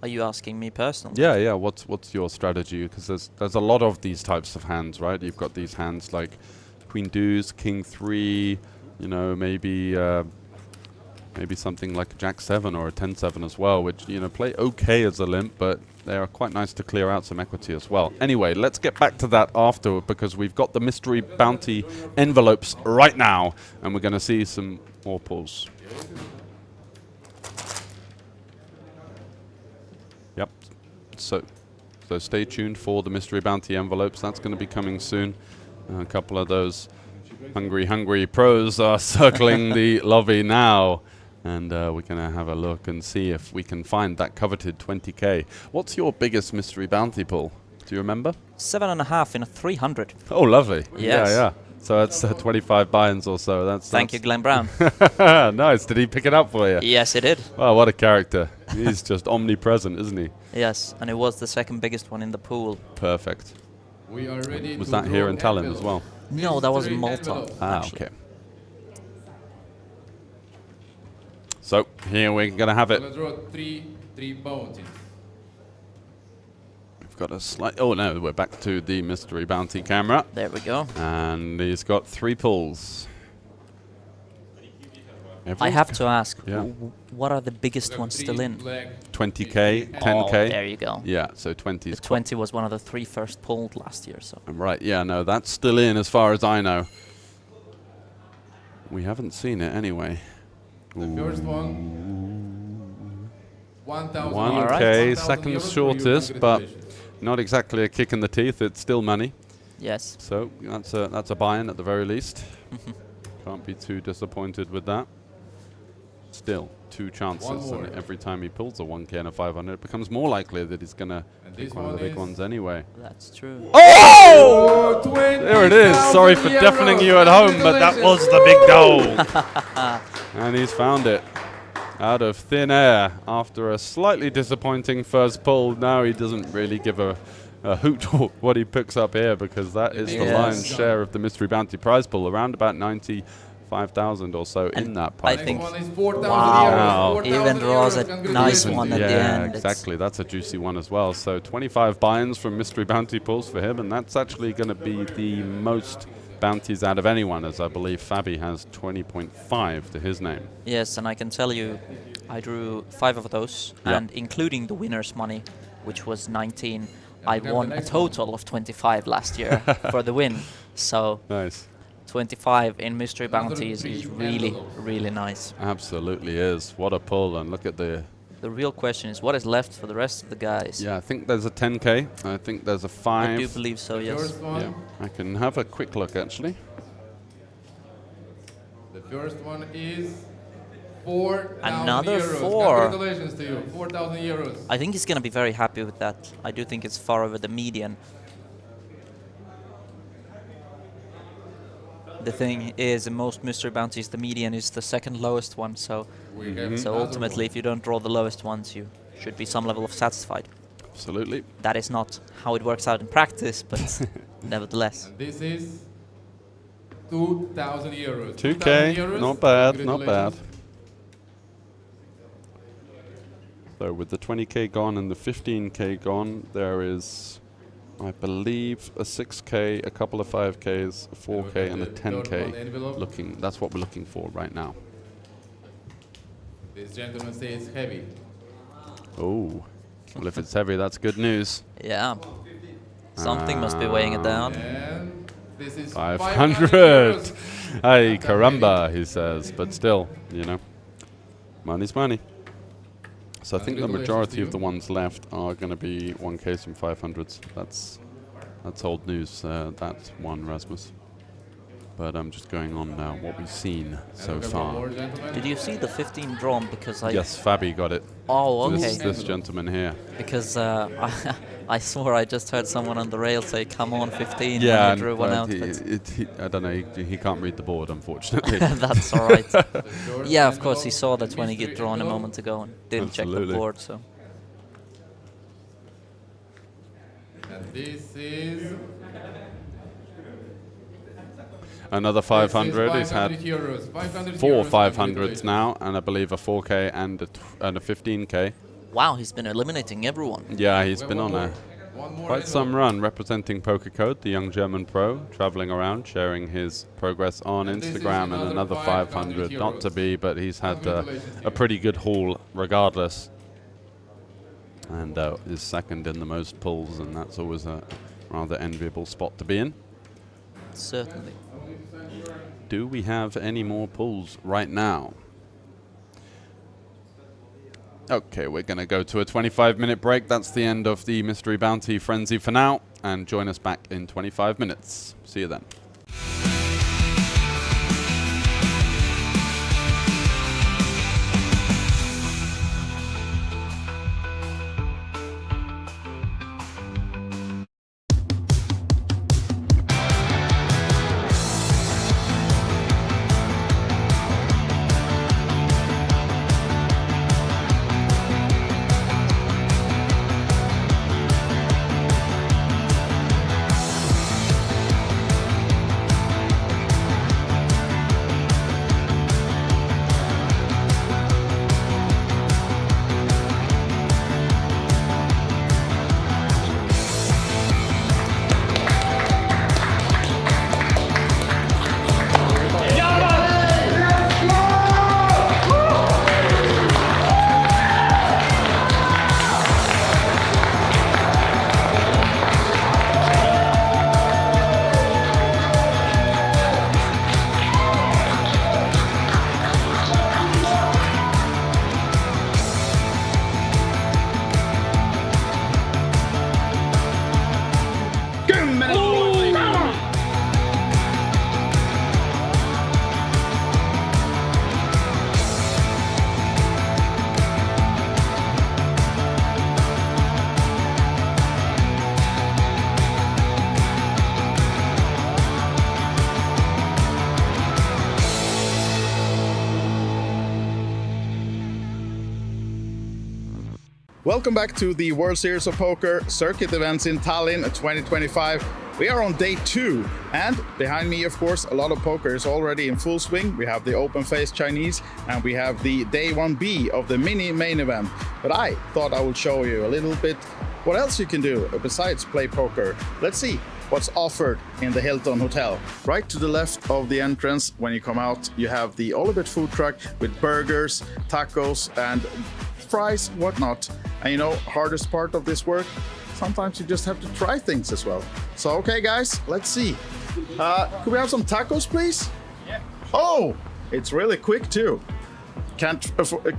Are you asking me personally? Yeah, yeah. What's your strategy? Because there's a lot of these types of hands, right? You've got these hands like Queen Deuce, King 3. You know, maybe something like a Jack 7 or a 10-7 as well, which, you know, play okay as a limp, but they are quite nice to clear out some equity as well. Anyway, let's get back to that after, because we've got the mystery bounty envelopes right now, and we're going to see some more pulls. Yep. So stay tuned for the mystery bounty envelopes. That's going to be coming soon. A couple of those hungry pros are circling the lobby now. And we're going to have a look and see if we can find that coveted 20k. What's your biggest mystery bounty pull? Do you remember? 7.5 in a 300. Oh, lovely. Yes. Yeah. So that's 25 buy-ins or so. Thank you, Glenn Brown. Nice. Did he pick it up for you? Yes, he did. Wow, what a character. He's just omnipresent, isn't he? Yes, and it was the second biggest one in the pool. Perfect. We are ready. Was that here in Tallinn as well? No, that was in Malta. Okay. So here we're going to have it. Let's draw three bounties. We've got a slight... Oh, no, we're back to the mystery bounty camera. There we go. And he's got 3 pulls. I have to ask, what are the biggest ones still in? 20k, 10k. Oh, there you go. Yeah, so 20 is... 20 was one of the 3 first pulled last year, so... Right, yeah, no, that's still in as far as I know. We haven't seen it anyway. The first one, 1,000. 1k, second shortest, but not exactly a kick in the teeth. It's still money. Yes. So that's a buy-in at the very least. Can't be too disappointed with that. still 2 chances, and every time he pulls a 1K and a 500, it becomes more likely that he's going to pick one of the big ones anyway. That's true. Oh! There it is. Sorry for deafening you at home, but that was the big goal. And he's found it out of thin air after a slightly disappointing first pull. Now he doesn't really give a hoot what he picks up here, because that is the lion's share of the Mystery Bounty prize pool, around about 95,000 or so in that prize I think, pool. wow, even draws a nice one at the end. Yeah, exactly. That's a juicy one as well. So 25 buy-ins from Mystery Bounty pools for him, and that's actually going to be the most bounties out of anyone, as I believe Fabi has 20.5 to his name. Yes, and I can tell you, I drew 5 of those, and including the winner's money, which was 19, I won a total of 25 last year for the win. So nice. 25 in mystery bounties is really, really nice. Absolutely is. What a pull, and look at the real question is what is left for the rest of the guys. Yeah, I think there's a 10K. I think there's a 5. I do believe so, yes. Yeah, I can have a quick look actually. The first one is 4,000 Another euros. 4. Congratulations to you. 4,000 euros. I think he's going to be very happy with that. I do think it's far over the median. The thing is, in most mystery bounties, the median is the second lowest one. So, so ultimately, if you don't draw the lowest ones, you should be some level of satisfied. Absolutely. That is not how it works out in practice, but nevertheless. And this is 2,000 euros. 2K, euros. not bad, not bad. So with the 20K gone and the 15K gone, there is, I believe, a 6K, a couple of 5Ks, a 4K, and a 10K. Looking, that's what we're looking for right now. This gentleman says heavy. Oh, well, if it's heavy, that's good news. Yeah, something must be weighing it down. And this is 500. Hey, caramba, he says, but still, you know, money's money. So I think the majority of the ones left are going to be 1Ks and 500s. That's old news, that one, Rasmus. But I'm just going on now what we've seen so far. Did you see the 15 drawn? Because I... Yes, Fabi got it. Oh, okay. This gentleman here. Because I swore I just heard someone on the rail say, come on, 15, yeah, when you drew one out. I don't know, he can't read the board, unfortunately. That's all right. Yeah, of course, he saw the 20 get drawn a moment ago and didn't check the board, so... And this is... Another 500. He's had 4 500s euros. now, and I believe a 4K and a 15K. Wow, he's been eliminating everyone. Yeah, he's been on a quite some run representing Poker Code, the young German pro, traveling around, sharing his progress on Instagram, and another 500. Not to be, but he's had a pretty good haul regardless. And is second in the most pulls, and that's always a rather enviable spot to be in. Certainly. Do we have any more pulls right now? Okay, we're going to go to a 25-minute break. That's the end of the Mystery Bounty Frenzy for now. And join us back in 25 minutes. See you then. Welcome back to the World Series of Poker Circuit Events in Tallinn 2025. We are on day 2, and behind me, of course, a lot of poker is already in full swing. We have the open face Chinese, and we have the day 1B of the mini main event. But I thought I would show you a little bit what else you can do besides play poker. Let's see what's offered in the Hilton Hotel. Right to the left of the entrance, when you come out, you have the All A Bit food truck with burgers, tacos, and fries, whatnot. And you know, hardest part of this work, sometimes you just have to try things as well. So, okay guys, let's see. Could we have some tacos, please? Yeah. Oh, it's really quick too. Can't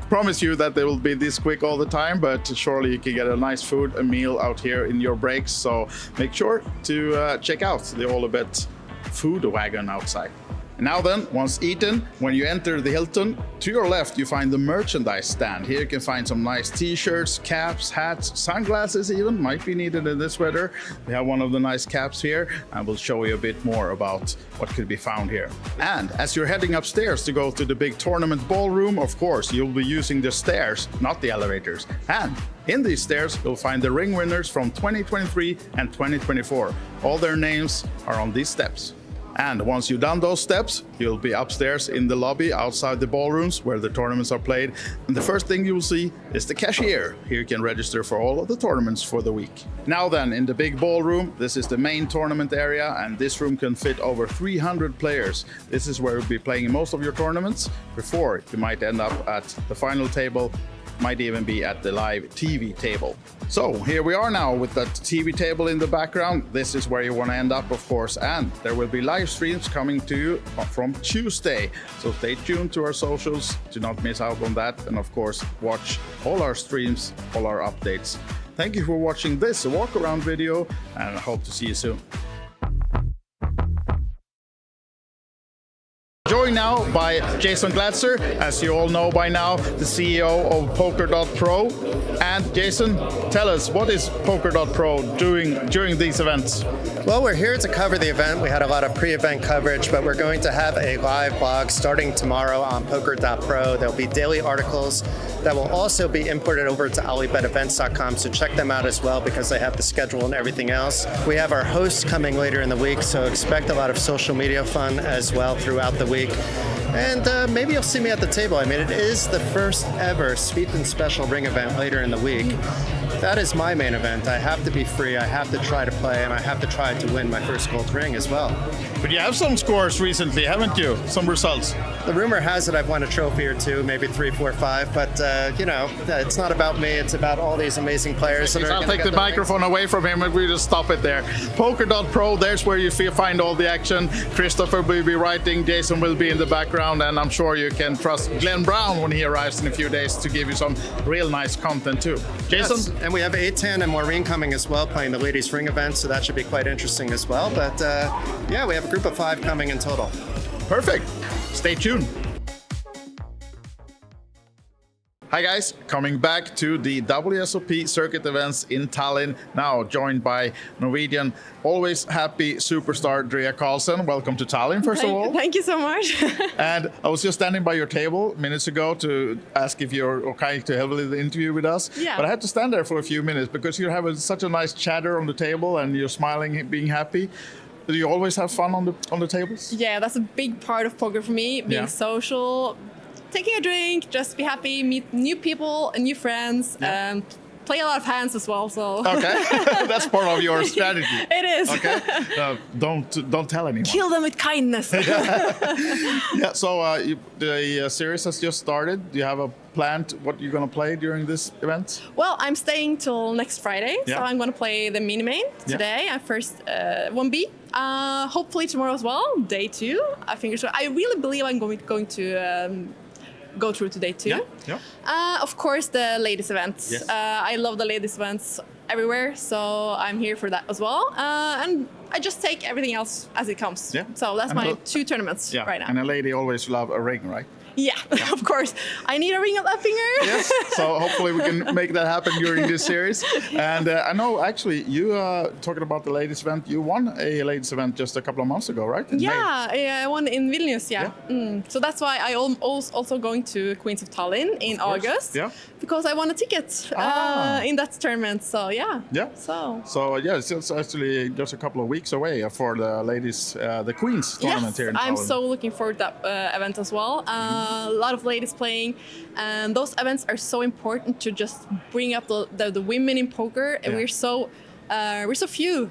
promise you that they will be this quick all the time, but surely you can get a nice food, a meal out here in your breaks. So make sure to check out the All A Bit food wagon outside. Now then, once eaten, when you enter the Hilton, to your left you find the merchandise stand. Here you can find some nice t-shirts, caps, hats, sunglasses even, might be needed in this weather. We have one of the nice caps here, and we'll show you a bit more about what could be found here. And as you're heading upstairs to go to the big tournament ballroom, of course, you'll be using the stairs, not the elevators. And in these stairs, you'll find the ring winners from 2023 and 2024. All their names are on these steps. And once you've done those steps, you'll be upstairs in the lobby outside the ballrooms where the tournaments are played. And the first thing you will see is the cashier. Here you can register for all of the tournaments for the week. Now then, in the big ballroom, this is the main tournament area, and this room can fit over 300 players. This is where you'll be playing most of your tournaments before you might end up at the final table, might even be at the live TV table. So here we are now with that TV table in the background. This is where you want to end up, of course, and there will be live streams coming to you from Tuesday. So stay tuned to our socials to not miss out on that, and of course watch all our streams, all our updates. Thank you for watching this walk around video, and I hope to see you soon. Joined now by Jason Glatzer, as you all know by now, the CEO of Poker.pro. And Jason, tell us, what is Poker.pro doing during these events? Well, we're here to cover the event. We had a lot of pre-event coverage, but we're going to have a live blog starting tomorrow on Poker.pro. There'll be daily articles that will also be imported over to alibetevents.com, so check them out as well because they have the schedule and everything else. We have our hosts coming later in the week, so expect a lot of social media fun as well throughout the week. And maybe you'll see me at the table. I mean, it is the first ever Sweden Special Ring event later in the week. That is my main event. I have to be free, I have to try to play, and I have to try to win my first gold ring as well. But you have some scores recently, haven't you? Some results. The rumor has it I've won a trophy or two, maybe 3, 4, 5, but you know, it's not about me, it's about all these amazing players. I'll take the microphone away from him and we just stop it there. Poker.pro, there's where you find all the action. Christopher will be writing, Jason will be in the background, and I'm sure you can trust Glenn Brown when he arrives in a few days to give you some real nice content too. Jason? Yes, and we have 810 and Maureen coming as well, playing the ladies ring event, so that should be quite interesting as well. But yeah, we have a group of 5 coming in total. Perfect. Stay tuned. Hi guys, coming back to the WSOP Circuit Events in Tallinn, now joined by Norwegian, always happy superstar Drea Karlsson. Welcome to Tallinn, first of all. Thank you so much. And I was just standing by your table minutes ago to ask if you're okay to have the interview with us. Yeah. But I had to stand there for a few minutes because you're having such a nice chatter on the table and you're smiling, being happy. Do you always have fun on the tables? Yeah, that's a big part of poker for me, being social, taking a drink, just be happy, meet new people and new friends, play a lot of hands as well. So okay, that's part of your strategy. It is. Okay, don't tell anyone. Kill them with kindness. Yeah. So the series has just started. Do you have a plan what you're gonna play during this event? Well, I'm staying till next Friday, so I'm gonna play the mini main today. I first 1B. Hopefully tomorrow as well, day 2. I think so. I really believe I'm going to go through to day 2. Of course, the ladies events. Yes. I love the ladies events everywhere, so I'm here for that as well. And I just take everything else as it comes. Yeah. So that's my 2 tournaments right now. And a lady always love a ring, right? Yeah, of course. I need a ring of that finger. Yes, so hopefully we can make that happen during this series. And I know actually you talking about the ladies event, you won a ladies event just a couple of months ago, right? Yeah, I won in Vilnius, yeah. So that's why I also going to Queens of Tallinn in August. Yeah. Because I won a ticket in that tournament, so yeah. Yeah. So yeah, it's actually just a couple of weeks away for the ladies, the Queens tournament here in Tallinn. I'm so looking forward to that event as well. A lot of ladies playing, and those events are so important to just bring up the women in poker, and we're so few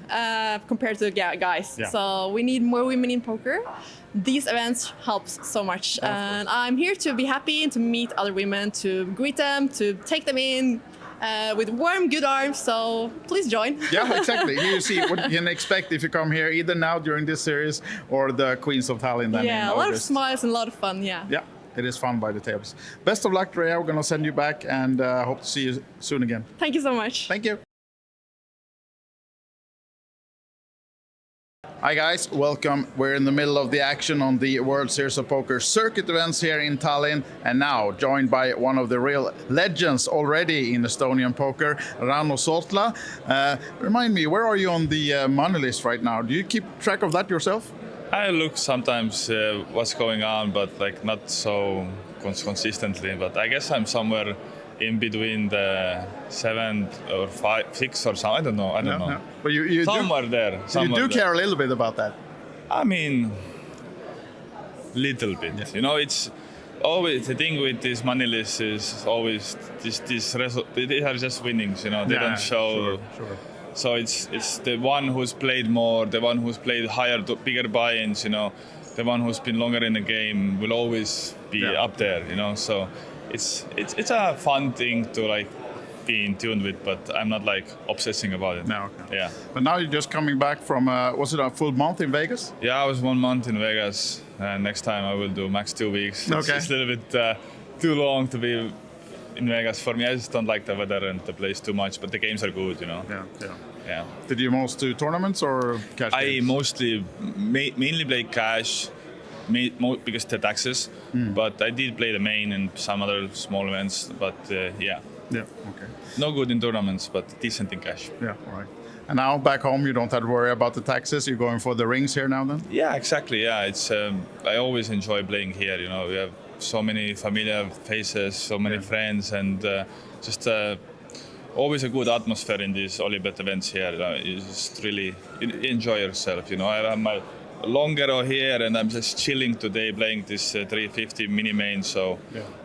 compared to the guys. Yeah. So we need more women in poker. These events helps so much, and I'm here to be happy and to meet other women, to greet them, to take them in with warm, good arms. So please join. Yeah, exactly. You see what you can expect if you come here, either now during this series or the Queens of Tallinn. Then Yeah, in a lot of August. smiles and a lot of fun. Yeah. Yeah, it is fun by the tables. Best of luck, Rhea. We're gonna send you back, and hope to see you soon again. Thank you so much. Thank you. Hi guys, welcome. We're in the middle of the action on the World Series of Poker circuit events here in Tallinn, and now joined by one of the real legends already in Estonian poker, Ranno Sootla. Remind me, where are you on the money list right now? Do you keep track of that yourself? I look sometimes what's going on, but like not so consistently. But I guess I'm somewhere in between the 7 or 5, 6 or something. I don't know. No. But you somewhere do, there. You do care a little bit about that. I mean, little bit. Yeah. You know, it's always the thing with this money list is always these are just winnings. You know, they don't show. Sure. So it's the one who's played more, the one who's played higher, bigger buy-ins. You know, the one who's been longer in the game will always be up there. You know, so. It's a fun thing to like be in tune with, but I'm not like obsessing about it. No, okay. Yeah. But now you're just coming back from, was it a full month in Vegas? Yeah, I was 1 month in Vegas. Next time I will do max 2 weeks. Okay. It's a little bit too long to be in Vegas for me. I just don't like the weather and the place too much, but the games are good, you know. Yeah. Did you most do tournaments or cash games? I mostly, mainly play cash. Because the taxes, but I did play the main and some other small events, but yeah. Yeah, okay. No good in tournaments, but decent in cash. Yeah, all right. And now back home, you don't have to worry about the taxes. You're going for the rings here now then? Yeah, exactly. Yeah, it's I always enjoy playing here. You know, we have so many familiar faces, so many friends, and just always a good atmosphere in these Olibet events here. You just really enjoy yourself. You know, I have my Longero here, and I'm just chilling today, playing this 350 mini main. So,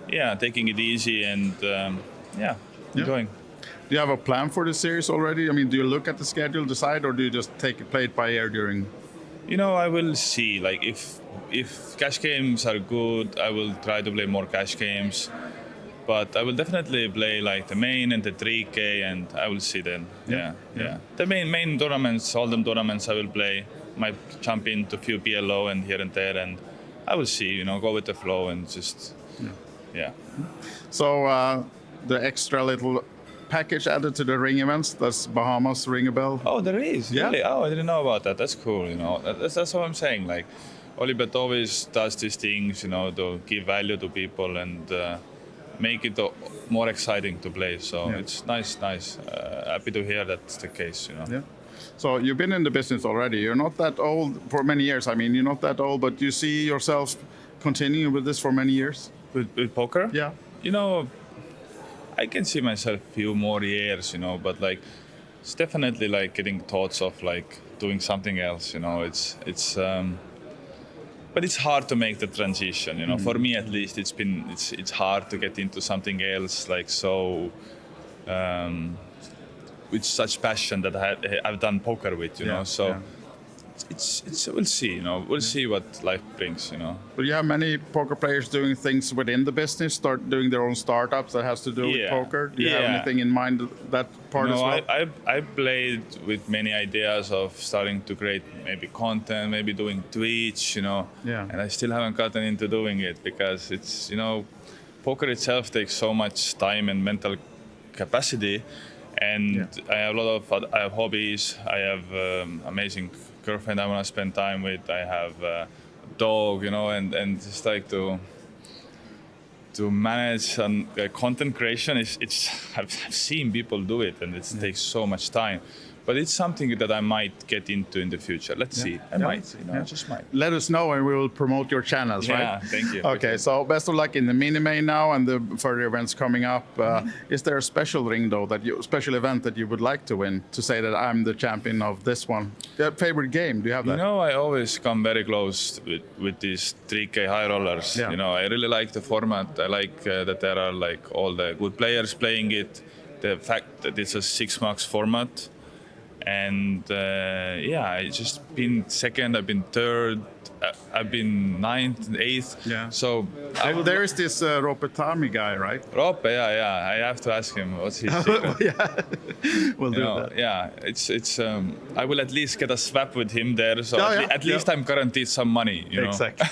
yeah, taking it easy and enjoying. Do you have a plan for the series already? I mean, do you look at the schedule, decide, or do you just play it by ear during? You know, I will see. Like if cash games are good, I will try to play more cash games. But I will definitely play like the main and the 3K, and I will see then. Yeah. The main tournaments, all them tournaments, I will play. Might jump into a few PLO and here and there, and I will see. You know, go with the flow and just So the extra little package added to the ring events, does Bahamas ring a bell? Oh, there is. Yeah. Really? Oh, I didn't know about that. That's cool. You know, that's what I'm saying. Like, Olibet always does these things. You know, to give value to people and make it more exciting to play. So it's nice. Happy to hear that's the case. You know. Yeah. So you've been in the business already. You're not that old for many years. I mean, you're not that old, but you see yourself continuing with this for many years? With poker? Yeah. You know, I can see myself a few more years, you know, but like, it's definitely like getting thoughts of like doing something else, you know, but it's hard to make the transition, you know, for me at least, it's hard to get into something else, like so, with such passion that I've done poker with, you know. So it's we'll see, you know. We'll see what life brings, you know. But you have many poker players doing things within the business, start doing their own startups that has to do with poker. Do you have anything in mind that part as well? I played with many ideas of starting to create maybe content, maybe doing Twitch, you know. Yeah. And I still haven't gotten into doing it because it's, you know, poker itself takes so much time and mental capacity. And I have a lot of hobbies. I have amazing girlfriend I want to spend time with. I have a dog, you know, and just like to to manage content creation, I've seen people do it, and it takes so much time. But it's something that I might get into in the future. Let's see. I might. I just might. Let us know, and we will promote your channels, right? Yeah, thank you. Okay, so best of luck in the mini-main now and the further events coming up. Is there a special ring, though, special event that you would like to win to say that I'm the champion of this one? Your favorite game? Do you have that? You know, I always come very close with these 3K high rollers. Yeah. You know, I really like the format. I like that there are like all the good players playing it. The fact that it's a 6-max format. And I just been second, I've been third, I've been 9th, 8th. Yeah. So there is this Ropetami guy, right? Rope, yeah. I have to ask him what's his secret. Yeah, we'll do that. Yeah, it's. I will at least get a swap with him there, so at least I'm guaranteed some money. You know? Exactly.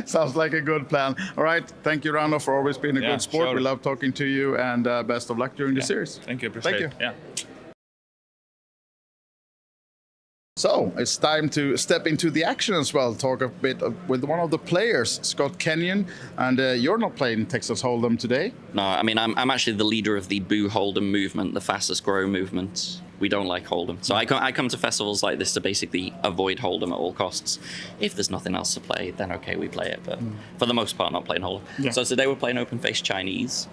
Sounds like a good plan. All right, thank you, Rano, for always being a good sport. Sure. We love talking to you, and best of luck during the series. Thank you. Appreciate it. Yeah. So it's time to step into the action as well. Talk a bit with one of the players, Scott Kenyon, and you're not playing Texas Hold'em today. No, I mean I'm actually the leader of the Boo Hold'em movement, the fastest growing movement. We don't like Hold'em, so I come to festivals like this to basically avoid Hold'em at all costs. If there's nothing else to play, then okay, we play it. But for the most part, not playing Hold'em. Yeah. So today we're playing Open Face Chinese.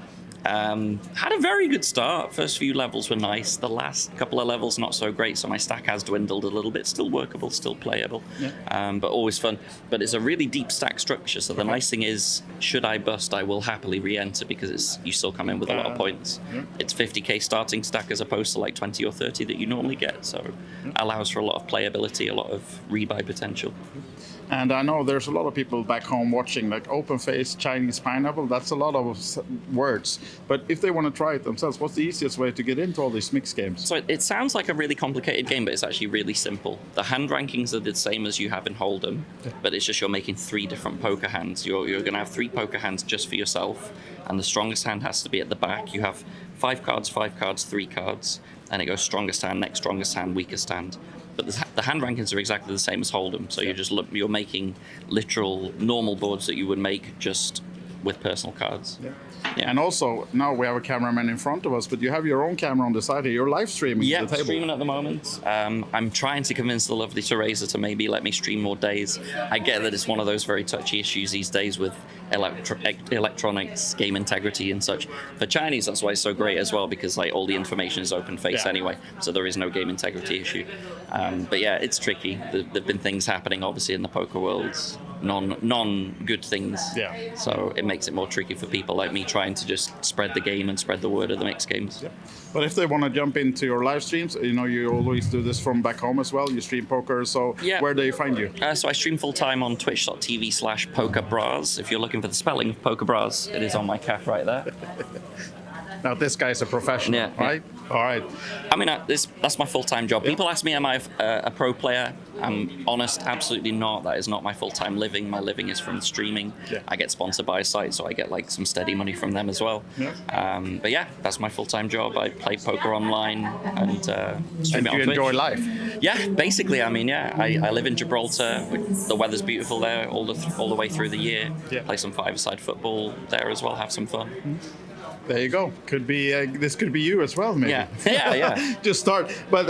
Had a very good start. First few levels were nice. The last couple of levels not so great, so my stack has dwindled a little bit. Still workable, still playable, but always fun. But it's a really deep stack structure, so the nice thing is, should I bust, I will happily re-enter because you still come in with a lot of points. It's 50k starting stack as opposed to like 20 or 30 that you normally get, so allows for a lot of playability, a lot of rebuy potential. And I know there's a lot of people back home watching, like Open Face, Chinese Pineapple, that's a lot of words. But if they want to try it themselves, what's the easiest way to get into all these mixed games? So it sounds like a really complicated game, but it's actually really simple. The hand rankings are the same as you have in Hold'em, but it's just you're making 3 different poker hands. You're going to have 3 poker hands just for yourself, and the strongest hand has to be at the back. You have 5 cards, 3 cards, and it goes strongest hand, next strongest hand, weakest hand. But the hand rankings are exactly the same as Hold'em, so you're making literal normal boards that you would make just with personal cards. Yeah. And also, now we have a cameraman in front of us, but you have your own camera on the side here. You're live streaming the table. Streaming at the moment. I'm trying to convince the lovely Teresa to maybe let me stream more days. I get that it's one of those very touchy issues these days with electronics, game integrity and such. For Chinese, that's why it's so great as well, because like all the information is open face anyway, so there is no game integrity issue. But yeah, it's tricky. There've been things happening, obviously, in the poker world, non-good things. Yeah. So it makes it more tricky for people like me trying to just spread the game and spread the word of the mixed games. Yeah. But if they want to jump into your live streams, you know, you always do this from back home as well. You stream poker, so where do they find you? So I stream full-time on twitch.tv/pokerbras. If you're looking for the spelling of pokerbras, it is on my cap right there. Now this guy's a professional, right? All right. I mean, that's my full-time job. People ask me, am I a pro player? I'm honest, absolutely not. That is not my full-time living. My living is from streaming. I get sponsored by a site, so I get like some steady money from them as well. But yeah, that's my full-time job. I play poker online and stream it on Twitch. You enjoy life? Yeah, basically. I mean, I live in Gibraltar. The weather's beautiful there all the way through the year. Play some five-a-side football there as well. Have some fun. There you go. Could be this could be you as well, maybe. Yeah. Just start. But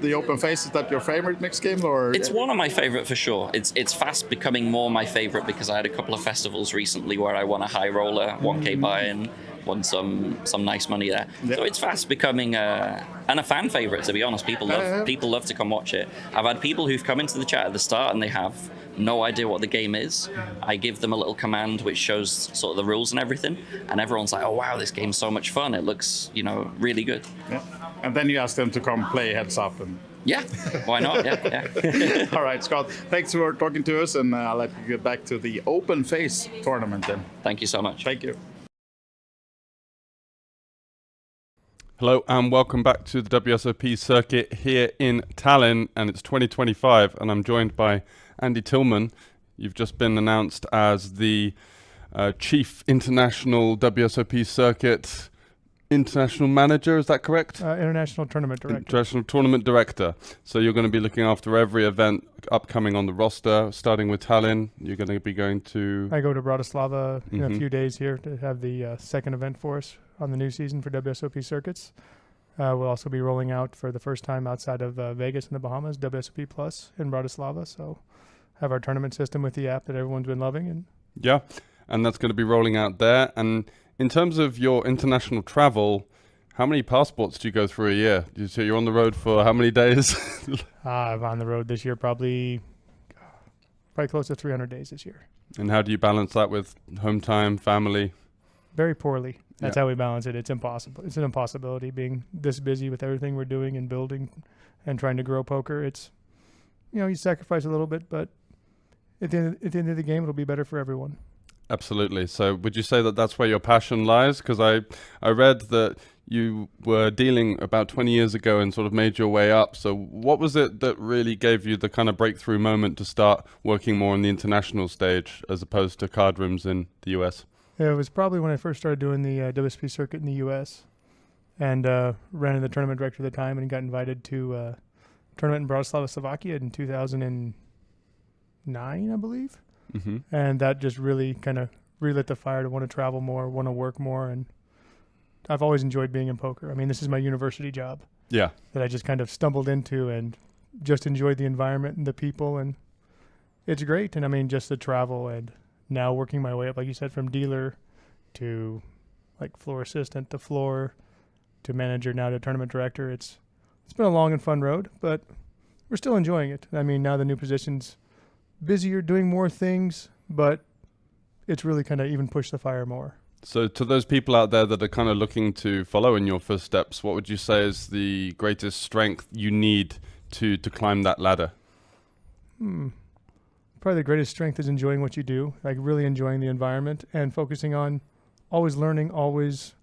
the Open Face, is that your favorite mixed game, or? It's one of my favorite for sure. It's fast becoming more my favorite because I had a couple of festivals recently where I won a high roller, 1K buy-in, won some nice money there. So it's fast becoming and a fan favorite, to be honest. People love to come watch it. I've had people who've come into the chat at the start and they have no idea what the game is. I give them a little command which shows sort of the rules and everything, and everyone's like, oh wow, this game's so much fun. It looks, really good. Yeah. And then you ask them to come play heads up and yeah, why not? Yeah. All right, Scott, thanks for talking to us, and I'll let you get back to the Open Face tournament then. Thank you so much. Thank you. Hello and welcome back to the WSOP circuit here in Tallinn, and it's 2025 and I'm joined by Andy Tillman. You've just been announced as the Chief International WSOP Circuit international manager, is that correct? International tournament director. International tournament director. So you're going to be looking after every event upcoming on the roster, starting with Tallinn. You're going to be going to... I go to Bratislava in a few days here to have the second event for us on the new season for WSOP Circuits. We'll also be rolling out for the first time outside of Vegas in the Bahamas, WSOP Plus in Bratislava. So have our tournament system with the app that everyone's been loving. And yeah, and that's going to be rolling out there. And in terms of your international travel, how many passports do you go through a year? So you're on the road for how many days? I'm on the road this year probably close to 300 days this year. And how do you balance that with home time, family? Very poorly. That's how we balance it. It's impossible. It's an impossibility being this busy with everything we're doing and building and trying to grow poker. It's, you sacrifice a little bit, but at the end of the game, it'll be better for everyone. Absolutely. So would you say that that's where your passion lies? Because I read that you were dealing about 20 years ago and sort of made your way up. So what was it that really gave you the kind of breakthrough moment to start working more on the international stage as opposed to card rooms in the US? It was probably when I first started doing the WSOP circuit in the US and ran in the tournament director at the time and got invited to a tournament in Bratislava, Slovakia in 2009, I believe. Mm-hmm. And that just really kind of relit the fire to want to travel more, want to work more. And I've always enjoyed being in poker. I mean, this is my university job. Yeah. That I just kind of stumbled into and just enjoyed the environment and the people. And it's great. And I mean, just the travel and now working my way up, like you said, from dealer to like floor assistant to floor to manager, now to tournament director. It's been a long and fun road, but we're still enjoying it. I mean, now the new position's busier, doing more things, but it's really kind of even pushed the fire more. So to those people out there that are kind of looking to follow in your footsteps, what would you say is the greatest strength you need to climb that ladder? Probably the greatest strength is enjoying what you do, like really enjoying the environment and focusing on always learning, always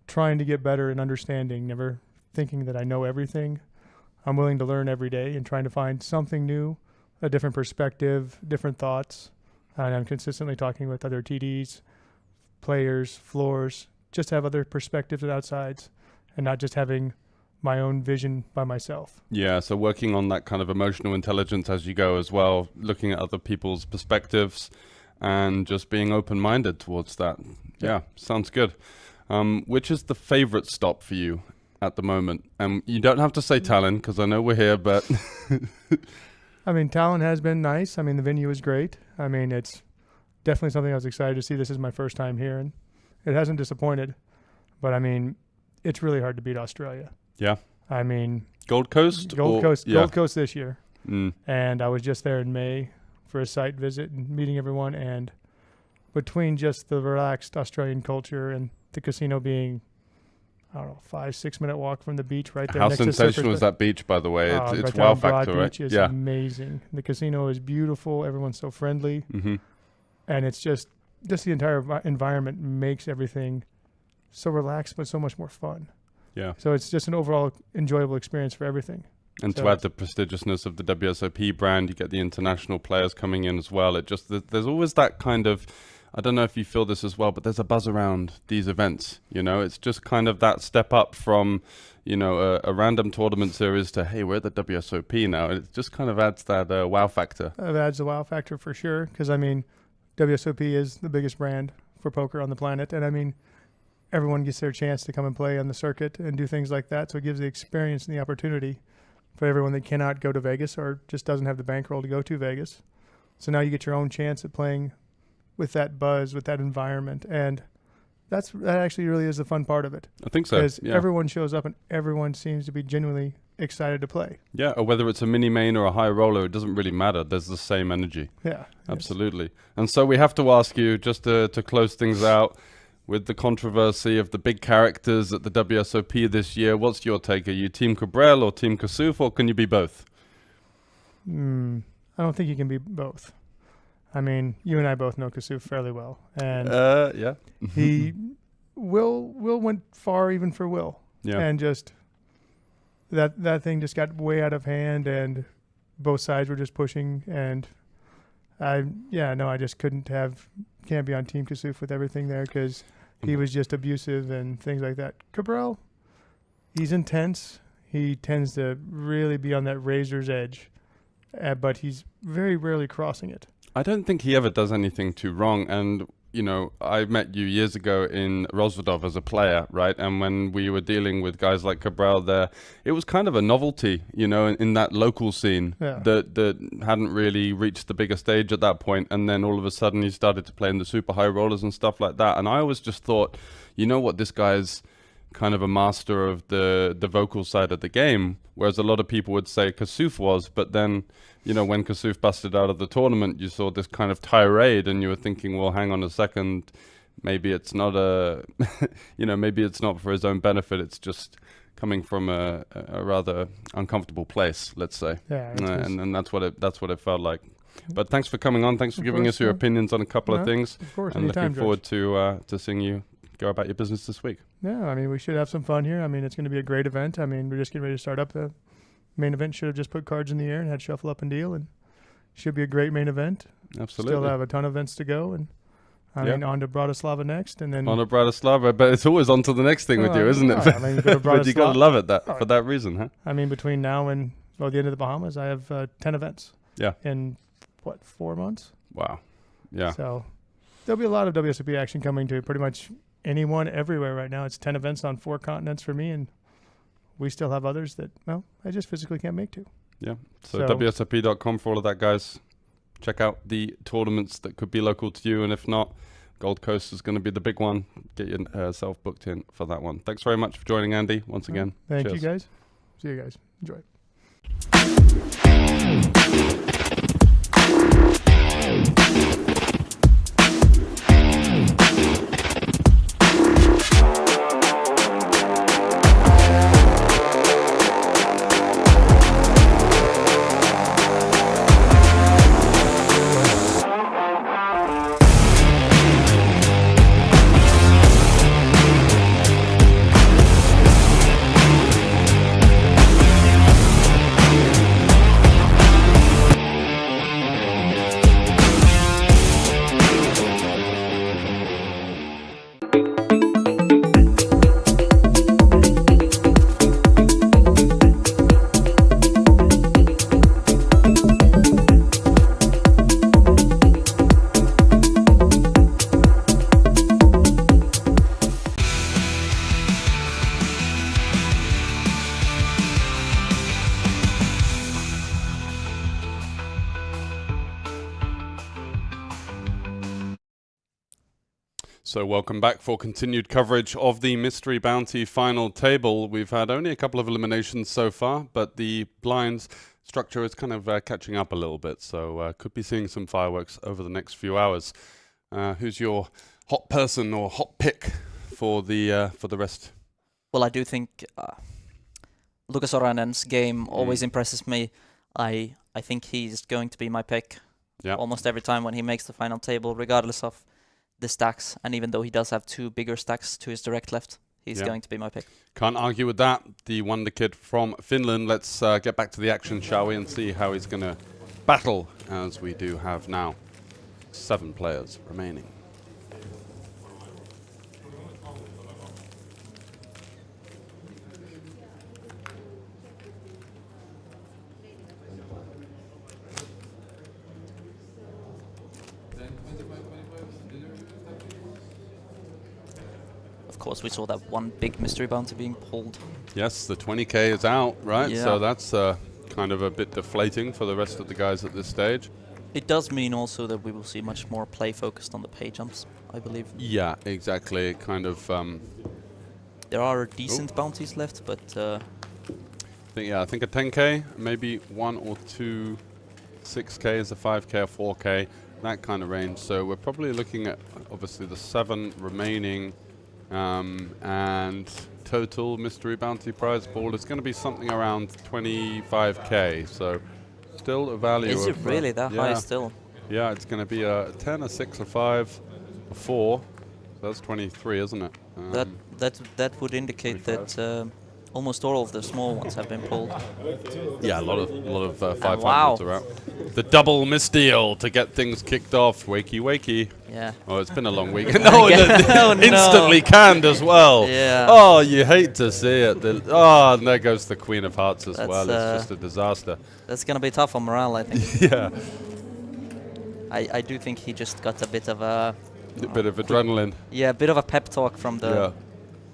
trying to get better and understanding, never thinking that I know everything. I'm willing to learn every day and trying to find something new, a different perspective, different thoughts. And I'm consistently talking with other TDs, players, floors, just to have other perspectives and outsides and not just having my own vision by myself. Yeah, so working on that kind of emotional intelligence as you go as well, looking at other people's perspectives and just being open-minded towards that. Yeah, sounds good. Which is the favorite stop for you at the moment? You don't have to say Tallinn because I know we're here, but... I mean, Tallinn has been nice. I mean, the venue is great. I mean, it's definitely something I was excited to see. This is my first time here, and it hasn't disappointed. But, I mean, it's really hard to beat Australia. Yeah. I mean... Gold Coast? Gold Coast this year. And I was just there in May for a site visit and meeting everyone. And between just the relaxed Australian culture and the casino being... I don't know, 5-6 minute walk from the beach right there. How next to sensational is that beach, by the way? It's wow factor, right? Beach is amazing. The casino is beautiful. Everyone's so friendly. Mm-hmm. And it's just the entire environment makes everything so relaxed, but so much more fun. Yeah. So it's just an overall enjoyable experience for everything. And to add the prestigiousness of the WSOP brand, you get the international players coming in as well. There's always that kind of, I don't know if you feel this as well, but there's a buzz around these events. It's just kind of that step up from, a random tournament series to, hey, we're at the WSOP now. It just kind of adds that wow factor. It adds the wow factor for sure. Because, I mean, WSOP is the biggest brand for poker on the planet. And, I mean, everyone gets their chance to come and play on the circuit and do things like that. So it gives the experience and the opportunity for everyone that cannot go to Vegas or just doesn't have the bankroll to go to Vegas. So now you get your own chance at playing with that buzz, with that environment, and that actually really is the fun part of it. I think so. Because everyone shows up and everyone seems to be genuinely excited to play. Yeah, or whether it's a mini main or a high roller, it doesn't really matter. There's the same energy. Yeah, absolutely. Yes. And so we have to ask you, just to close things out, with the controversy of the big characters at the WSOP this year, what's your take? Are you Team Cabrel or Team Kasuf, or can you be both? I don't think you can be both. I mean, you and I both know Kasuf fairly well, and yeah, Will went far even for Will, and just that thing just got way out of hand, and both sides were just pushing, and I just can't be on Team Kasuf with everything there because he was just abusive and things like that. Cabral, he's intense. He tends to really be on that razor's edge, but he's very rarely crossing it. I don't think he ever does anything too wrong. And, you know, I met you years ago in Rozvadov as a player, right? And when we were dealing with guys like Cabral there, it was kind of a novelty, you know, in that local scene that hadn't really reached the bigger stage at that point. And then all of a sudden he started to play in the super high rollers and stuff like that. And I always just thought, you know what, this guy's kind of a master of the vocal side of the game, whereas a lot of people would say Kasuf was. But then, you know, when Kasuf busted out of the tournament, you saw this kind of tirade and you were thinking, well, hang on a second, maybe it's not you know, maybe it's not for his own benefit, it's just coming from a rather uncomfortable place, let's say. Yeah, and that's what it felt like. But thanks for coming on, thanks for giving us your opinions on a couple of things. Of course, and looking forward to seeing you go about your business this week. Yeah, I mean, we should have some fun here. I mean, it's going to be a great event. I mean, we're just getting ready to start up. The main event should have just put cards in the air and had shuffle up and deal, and should be a great main event. Absolutely. Still have a ton of events to go, and I mean, on to Bratislava next, and then on to Bratislava. But it's always on to the next thing with you, isn't it? I mean, you go to but you got to love it for that reason, huh? I mean, between now and the end of the Bahamas, I have 10 events. Yeah. In 4 months? Wow. Yeah. So there'll be a lot of WSOP action coming to pretty much anyone everywhere right now. It's 10 events on 4 continents for me, and we still have others that, well, I just physically can't make to. Yeah. So WSOP.com for all of that, guys. Check out the tournaments that could be local to you, and if not, Gold Coast is going to be the big one. Get yourself booked in for that one. Thanks very much for joining, Andy, once again. Thank Cheers. you, guys. See you guys. Enjoy. So welcome back for continued coverage of the Mystery Bounty final table. We've had only a couple of eliminations so far, but the blinds structure is kind of catching up a little bit. So could be seeing some fireworks over the next few hours. Who's your hot person or hot pick for the rest? Well, I do think Lucas Oranen's game always impresses me. I think he's going to be my pick almost every time when he makes the final table, regardless of the stacks, and even though he does have 2 bigger stacks to his direct left, he's going to be my pick. Can't argue with that. The wonder kid from Finland. Let's get back to the action, shall we, and see how he's going to battle, as we do have now 7 players remaining. Of course, we saw that one big mystery bounty being pulled. Yes, the 20k is out, right? Yeah. So that's kind of a bit deflating for the rest of the guys at this stage. It does mean also that we will see much more play focused on the pay jumps, I believe. Yeah, exactly. Kind of. There are decent bounties left, but I think a 10k, maybe 1 or 2 6k is a 5k or 4k, that kind of range. So we're probably looking at obviously the 7 remaining. And total mystery bounty prize pool is going to be something around 25k, so still a value. Is it really that high still? Yeah, it's going to be a 10, a 6, a 5, a 4. So that's 23, isn't it? That would indicate that almost all of the small ones have been pulled. Yeah, a lot of 500s wow. are out. The double misdeal to get things kicked off. Wakey, wakey. Yeah. Oh, it's been a long week. No, Oh, no. instantly canned as well. Yeah. Oh, you hate to see it. Oh, and there goes the Queen of Hearts as well. It's just a disaster. That's going to be tough on morale, I think. Yeah. I do think he just got a bit of a bit of adrenaline. Yeah, a bit of a pep talk from the... Yeah.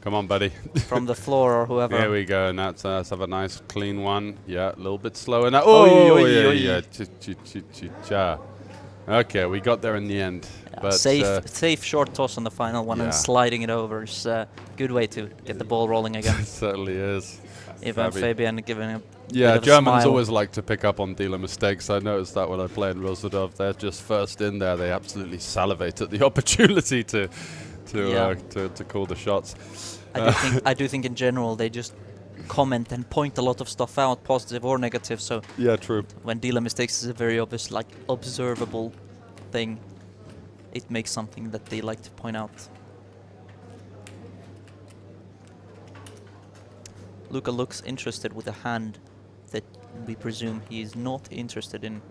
Come on, buddy. from the floor or whoever. There we go, and let's have a nice clean one. Yeah, a little bit slower now. Oh, yeah. Okay, we got there in the end. Yeah, but safe short toss on the final one and sliding it over is a good way to get the ball rolling again. It certainly is. Even Fabian giving a yeah, bit of Germans a smile. always like to pick up on dealer mistakes. I noticed that when I play in Rosendorf. They're just first in there. They absolutely salivate at the opportunity to call the shots. I do think in general they just comment and point a lot of stuff out, positive or negative. So yeah, true. When dealer mistakes is a very obvious, like observable thing, it makes something that they like to point out. Luca looks interested with a hand that we presume he is not interested in,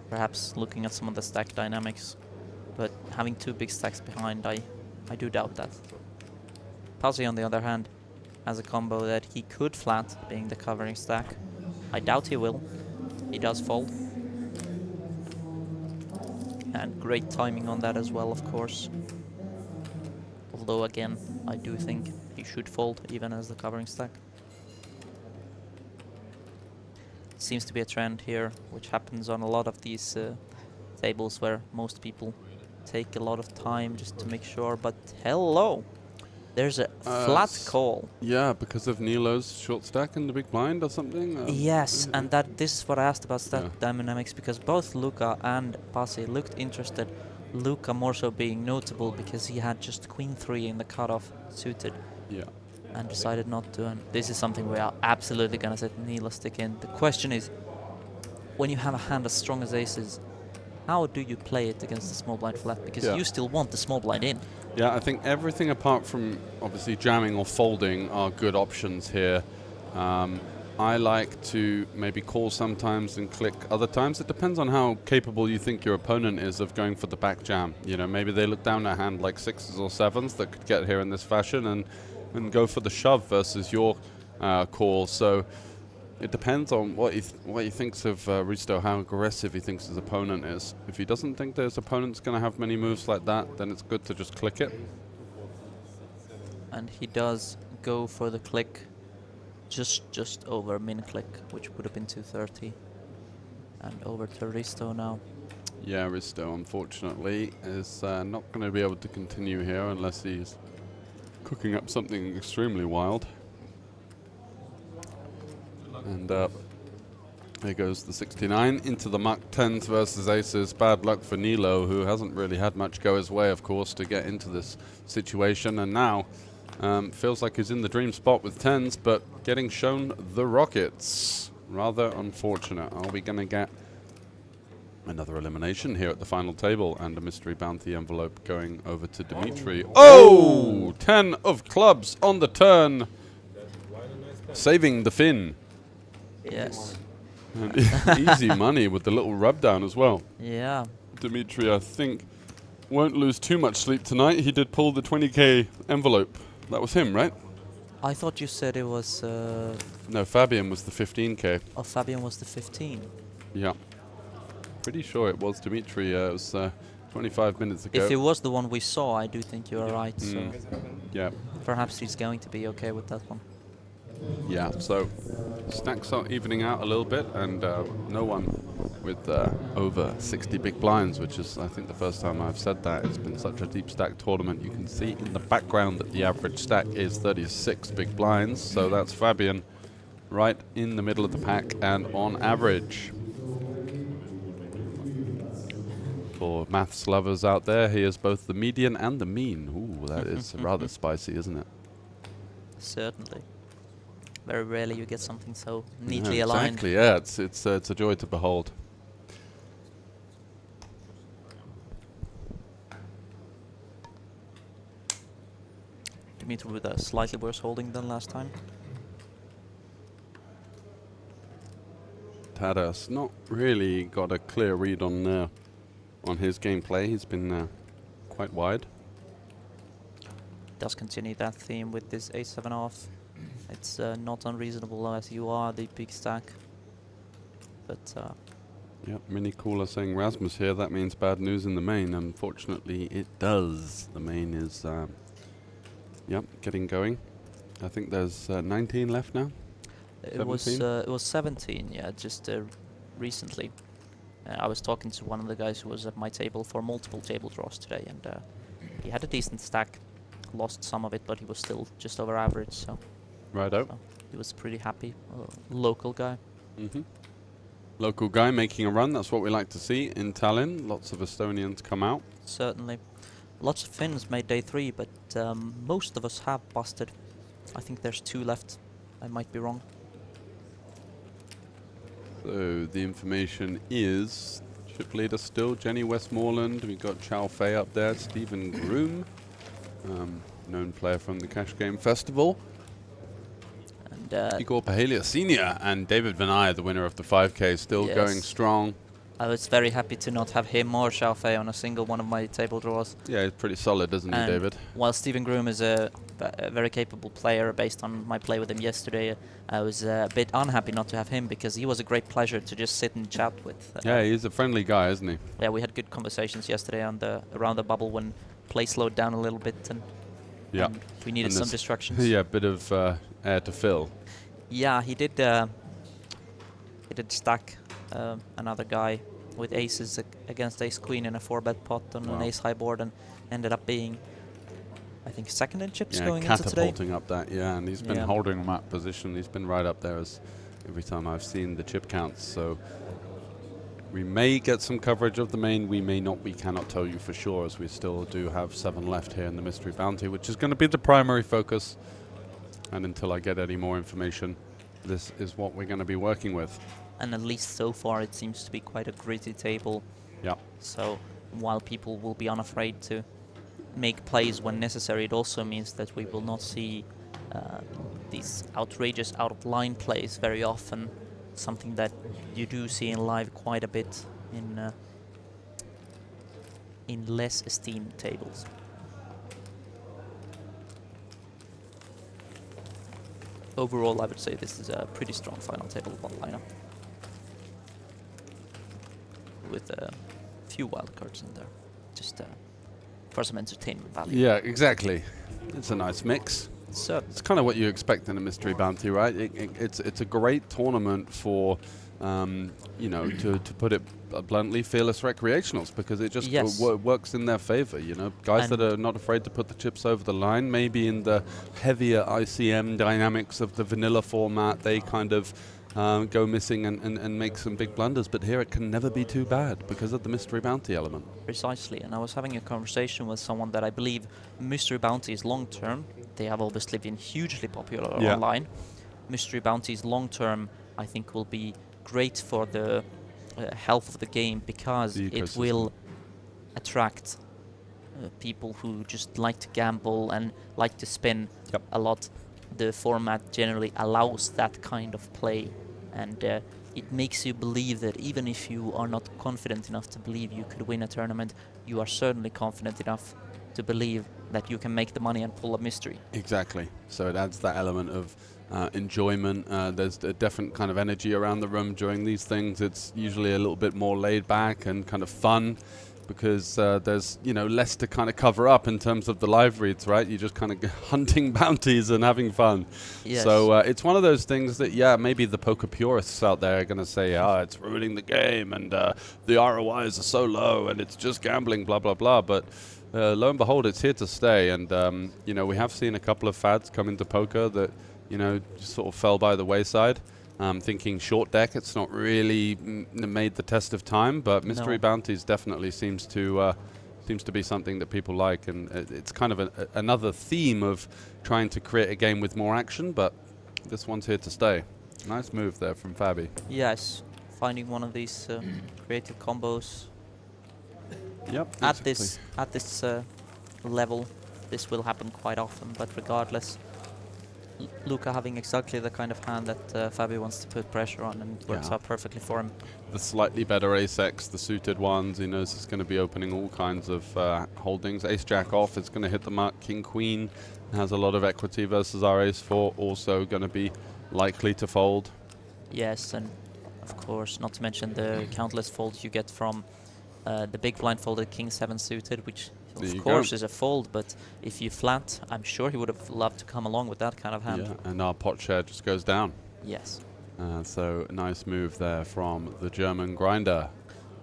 perhaps looking at some of the stack dynamics. But having two big stacks behind, I do doubt that. Pasi, on the other hand, has a combo that he could flat, being the covering stack. I doubt he will. He does fold. And great timing on that as well, of course. Although, again, I do think he should fold, even as the covering stack. Seems to be a trend here, which happens on a lot of these tables where most people take a lot of time just to make sure. But hello! There's a flat call. Yeah, because of Nilo's short stack in the big blind or something? Yes, and this is what I asked about stack dynamics, because both Luca and Pasi looked interested. Luca more so being notable because he had just queen 3 in the cutoff suited. Yeah. And decided not to, and this is something we are absolutely going to set Nilo stick in. The question is, when you have a hand as strong as aces, how do you play it against the small blind flat? Because you still want the small blind in. Yeah, I think everything apart from obviously jamming or folding are good options here. I like to maybe call sometimes and click other times. It depends on how capable you think your opponent is of going for the back jam. You know, maybe they look down a hand like 6s or 7s that could get here in this fashion and go for the shove versus your call. So it depends on what he thinks of Risto, how aggressive he thinks his opponent is. If he doesn't think that his opponent's going to have many moves like that, then it's good to just click it. And he does go for the click, just over min click, which would have been 230. And over to Risto now. Yeah, Risto, unfortunately, is not going to be able to continue here unless he's cooking up something extremely wild. And there goes the 69 into the muck. 10s versus aces. Bad luck for Nilo, who hasn't really had much go his way, of course, to get into this situation. And now feels like he's in the dream spot with 10s, but getting shown the rockets. Rather unfortunate. Are we going to get another elimination here at the final table and a mystery bounty envelope going over to Dimitri? Oh! 10 of clubs on the turn. Saving the fin. Yes. And easy money with the little rub down as well. Yeah. Dimitri, I think, won't lose too much sleep tonight. He did pull the 20k envelope. That was him, right? I thought you said it was... No, Fabian was the 15k. Oh, Fabian was the 15. Yeah. Pretty sure it was Dimitri. It was 25 minutes ago. If it was the one we saw, I do think you are right. So yeah. Perhaps he's going to be okay with that one. Yeah, so stacks are evening out a little bit, and no one with over 60 big blinds, which is, I think, the first time I've said that. It's been such a deep stack tournament. You can see in the background that the average stack is 36 big blinds, so that's Fabian right in the middle of the pack and on average. For maths lovers out there, he is both the median and the mean. Ooh, that is rather spicy, isn't it? Certainly. Very rarely you get something so neatly aligned. Exactly, yeah, it's a joy to behold. Dimitri with a slightly worse holding than last time. Hadas not really got a clear read on his gameplay. He's been quite wide. Does continue that theme with this a7 off. It's not unreasonable as you are the big stack. But yep, Mini Cooler saying Rasmus here. That means bad news in the main. Unfortunately, it does. The main is yep, getting going. I think there's 19 left now. it was 17, yeah, just recently. I was talking to one of the guys who was at my table for multiple table draws today, and he had a decent stack. Lost some of it, but he was still just over average. So, righto. So he was pretty happy. Local guy. Local guy making a run. That's what we like to see in Tallinn. Lots of Estonians come out. Certainly. Lots of Finns made day 3, but most of us have busted. I think there's 2 left. I might be wrong. So the information is chip leader still Jenny Westmoreland. We've got Chow Fei up there. Stephen Groom, known player from the Cash Game Festival. And Igor Pahelia Senior and David Vanaya, the winner of the 5K, still going strong. I was very happy to not have him or Xiao Fei on a single one of my table draws. Yeah, he's pretty solid, isn't he, David? While Stephen Groom is a very capable player based on my play with him yesterday, I was a bit unhappy not to have him because he was a great pleasure to just sit and chat with. Yeah, he's a friendly guy, isn't he? Yeah, we had good conversations yesterday on around the bubble when play slowed down a little bit and we needed some distractions. Yeah, a bit of air to fill. Yeah, he did stack another guy with aces against ace queen in a 4-bet pot on an ace high board, and ended up being, I think, second in chips going into today. Catapulting up that, and he's been holding that position. He's been right up there as every time I've seen the chip counts. So we may get some coverage of the main, we may not. We cannot tell you for sure, as we still do have 7 left here in the Mystery Bounty, which is going to be the primary focus. And until I get any more information, this is what we're going to be working with. And at least so far it seems to be quite a gritty table. Yeah. So while people will be unafraid to make plays when necessary, it also means that we will not see these outrageous out-of-line plays very often. Something that you do see in live quite a bit in less esteemed tables. Overall, I would say this is a pretty strong final table lineup, with a few wild cards in there, just for some entertainment value. Yeah, exactly. It's a nice mix. So it's kind of what you expect in a Mystery Bounty, right? It's a great tournament for, you know, to put it bluntly, fearless recreationals, because it just works in their favor. You know, guys that are not afraid to put the chips over the line. Maybe in the heavier ICM dynamics of the vanilla format, they kind of go missing and make some big blunders. But here it can never be too bad because of the Mystery Bounty element. Precisely, and I was having a conversation with someone that I believe Mystery Bounties long term, they have obviously been hugely popular online. Mystery Bounties long term, I think, will be great for the health of the game, because it will attract people who just like to gamble and like to spin a lot. The format generally allows that kind of play, and it makes you believe that even if you are not confident enough to believe you could win a tournament, you are certainly confident enough to believe that you can make the money and pull a mystery. Exactly. So it adds that element of enjoyment. There's a different kind of energy around the room during these things. It's usually a little bit more laid back and kind of fun, because there's, you know, less to kind of cover up in terms of the live reads, right? You're just kind of hunting bounties and having fun. Yes. So it's one of those things that, yeah, maybe the poker purists out there are going to say, it's ruining the game, and the ROIs are so low, and it's just gambling, blah, blah, blah. But lo and behold, it's here to stay. And, you know, we have seen a couple of fads come into poker that, you know, just sort of fell by the wayside. Thinking short deck, it's not really made the test of time, but Mystery Bounties definitely seems to be something that people like, and it's kind of another theme of trying to create a game with more action, but this one's here to stay. Nice move there from Fabi. Yes, finding one of these creative combos. Yep. At this level, this will happen quite often, but regardless, Luca having exactly the kind of hand that Fabio wants to put pressure on, and it works out perfectly for him. The slightly better ace-x, the suited ones, he knows it's going to be opening all kinds of holdings. Ace-jack off, it's going to hit the mark. King-queen has a lot of equity versus our ace-4, also going to be likely to fold. Yes, and of course, not to mention the countless folds you get from the big blind folded King-7 suited, which of course is a fold, but if you flat, I'm sure he would have loved to come along with that kind of hand. Yeah, and our pot share just goes down. Yes. So nice move there from the German grinder.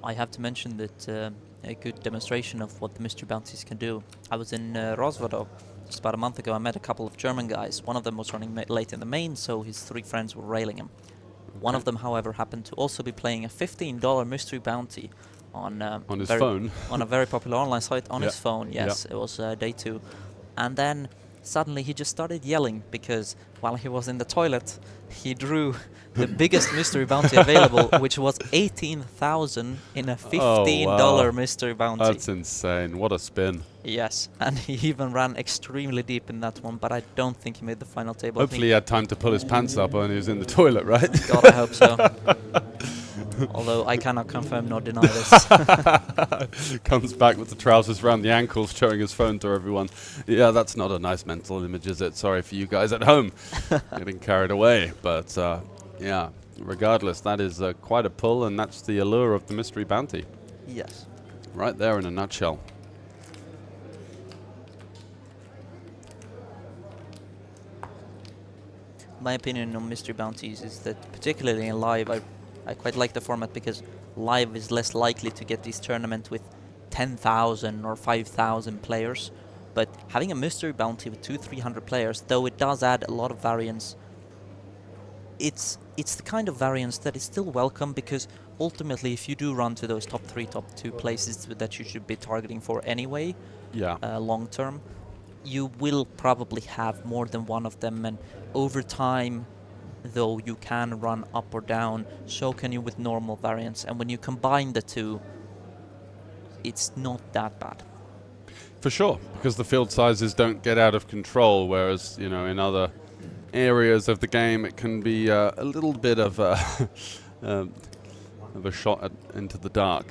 I have to mention that a good demonstration of what the mystery bounties can do. I was in Rosvado just about a month ago. I met a couple of German guys. One of them was running late in the main, so his 3 friends were railing him. One of them, however, happened to also be playing a $15 mystery bounty on his phone, on a very popular online site on his phone. Yes, it was day 2, and then suddenly he just started yelling because while he was in the toilet, he drew the biggest mystery bounty available, which was 18,000 in a $15 mystery bounty. That's insane! What a spin! Yes, and he even ran extremely deep in that one, but I don't think he made the final table. Hopefully he had time to pull his pants up when he was in the toilet, right? God, I hope so. Although I cannot confirm nor deny this. Comes back with the trousers around the ankles, showing his phone to everyone. Yeah, that's not a nice mental image, is it? Sorry for you guys at home getting carried away. But yeah, regardless, that is quite a pull, and that's the allure of the mystery bounty. Yes. Right there in a nutshell. My opinion on mystery bounties is that, particularly in live, I quite like the format because live is less likely to get these tournaments with 10,000 or 5,000 players. But having a mystery bounty with 200-300 players, though it does add a lot of variance, it's the kind of variance that is still welcome, because ultimately if you do run to those top 3, top 2 places that you should be targeting for anyway, long term, you will probably have more than one of them, and over time, though you can run up or down, so can you with normal variance, and when you combine the two, it's not that bad. For sure, because the field sizes don't get out of control, whereas, you know, in other areas of the game it can be a little bit of a shot into the dark.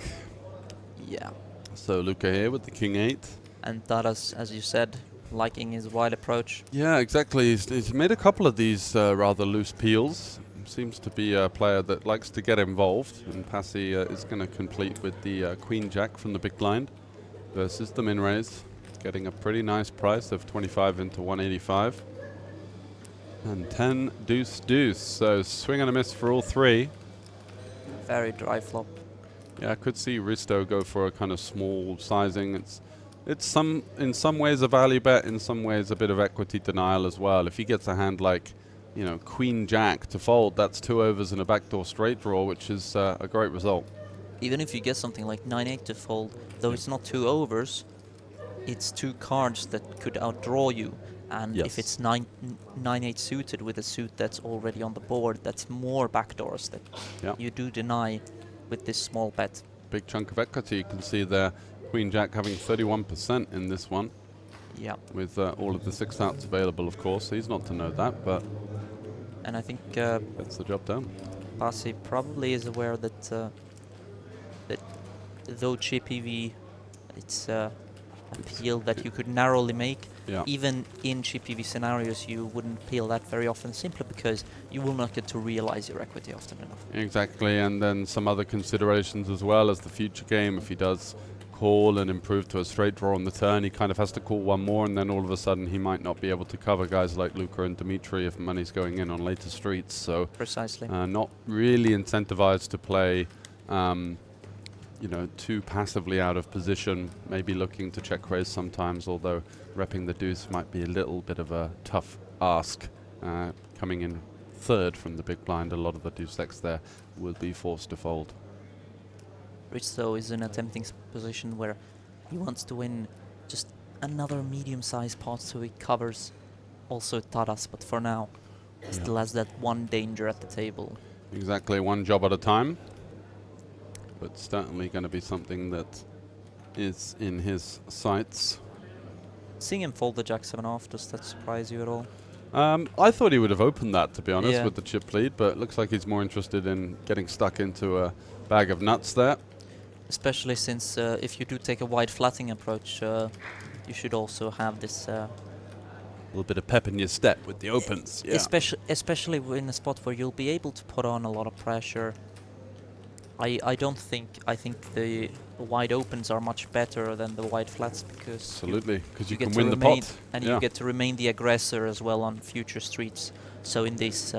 Yeah. So Luca here with the King-8. And Taras, as you said, liking his wide approach. Yeah, exactly. He's made a couple of these rather loose peels. Seems to be a player that likes to get involved, and Passy is going to complete with the Queen-Jack from the big blind versus the min-raise, getting a pretty nice price of 25 into 185. And 10 deuce deuce, so swing and a miss for all 3. Very dry flop. Yeah, I could see Risto go for a kind of small sizing. It's in some ways a value bet, in some ways a bit of equity denial as well. If he gets a hand like, you know, Queen-Jack to fold, that's 2 overs and a backdoor straight draw, which is a great result. Even if you get something like 9-8 to fold, though it's not 2 overs, it's 2 cards that could outdraw you. And if it's 9-8 suited with a suit that's already on the board, that's more backdoors that you do deny with this small bet. Big chunk of equity. You can see there, Queen-Jack having 31% in this one. Yeah. With all of the 6 outs available, of course. He's not to know that, but... And I think... that's the job done. Pasi probably is aware that that though chip EV, it's a peel that you could narrowly make. Even in chip EV scenarios, you wouldn't peel that very often, simply because you will not get to realize your equity often enough. Exactly, and then some other considerations as well as the future game. If he does call and improve to a straight draw on the turn, he kind of has to call one more, and then all of a sudden he might not be able to cover guys like Luca and Dimitri if money's going in on later streets. So precisely, not really incentivized to play you know, too passively out of position, maybe looking to check raise sometimes, although repping the deuce might be a little bit of a tough ask. Coming in 3rd from the big blind, a lot of the deuce X there will be forced to fold. Rich, though, is in a tempting position where he wants to win just another medium-sized pot so he covers also Taras, but for now he still has that one danger at the table. Exactly, one job at a time, but certainly going to be something that is in his sights. Seeing him fold the Jack 7 off, does that surprise you at all? I thought he would have opened that, to be honest, Yeah. with the chip lead, but it looks like he's more interested in getting stuck into a bag of nuts there. Especially since if you do take a wide flatting approach, you should also have this... A little bit of pep in your step with the opens. Yeah. Especially in a spot where you'll be able to put on a lot of pressure. I think the wide opens are much better than the wide flats because absolutely, because you can get win to the remain, pot. and Yeah. you get to remain the aggressor as well on future streets. So in these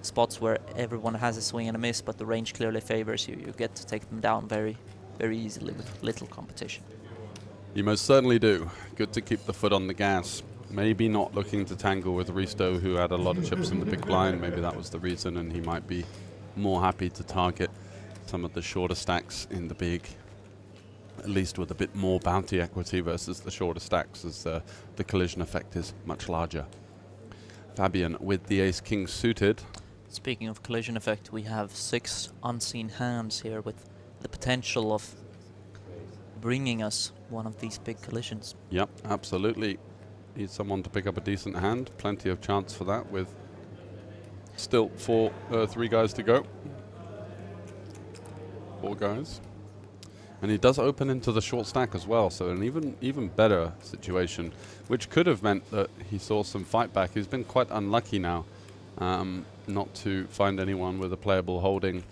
spots where everyone has a swing and a miss, but the range clearly favors you, you get to take them down very, very easily with little competition. You most certainly do. Good to keep the foot on the gas. Maybe not looking to tangle with Risto, who had a lot of chips in the big blind. Maybe that was the reason, and he might be more happy to target some of the shorter stacks in the big, at least with a bit more bounty equity versus the shorter stacks, as the collision effect is much larger. Fabian with the ace-king suited. Speaking of collision effect, we have 6 unseen hands here with the potential of bringing us one of these big collisions. Yep, absolutely. Need someone to pick up a decent hand. Plenty of chance for that with still 3 guys to go. 4 guys. And he does open into the short stack as well, so an even better situation, which could have meant that he saw some fight back. He's been quite unlucky now not to find anyone with a playable holding.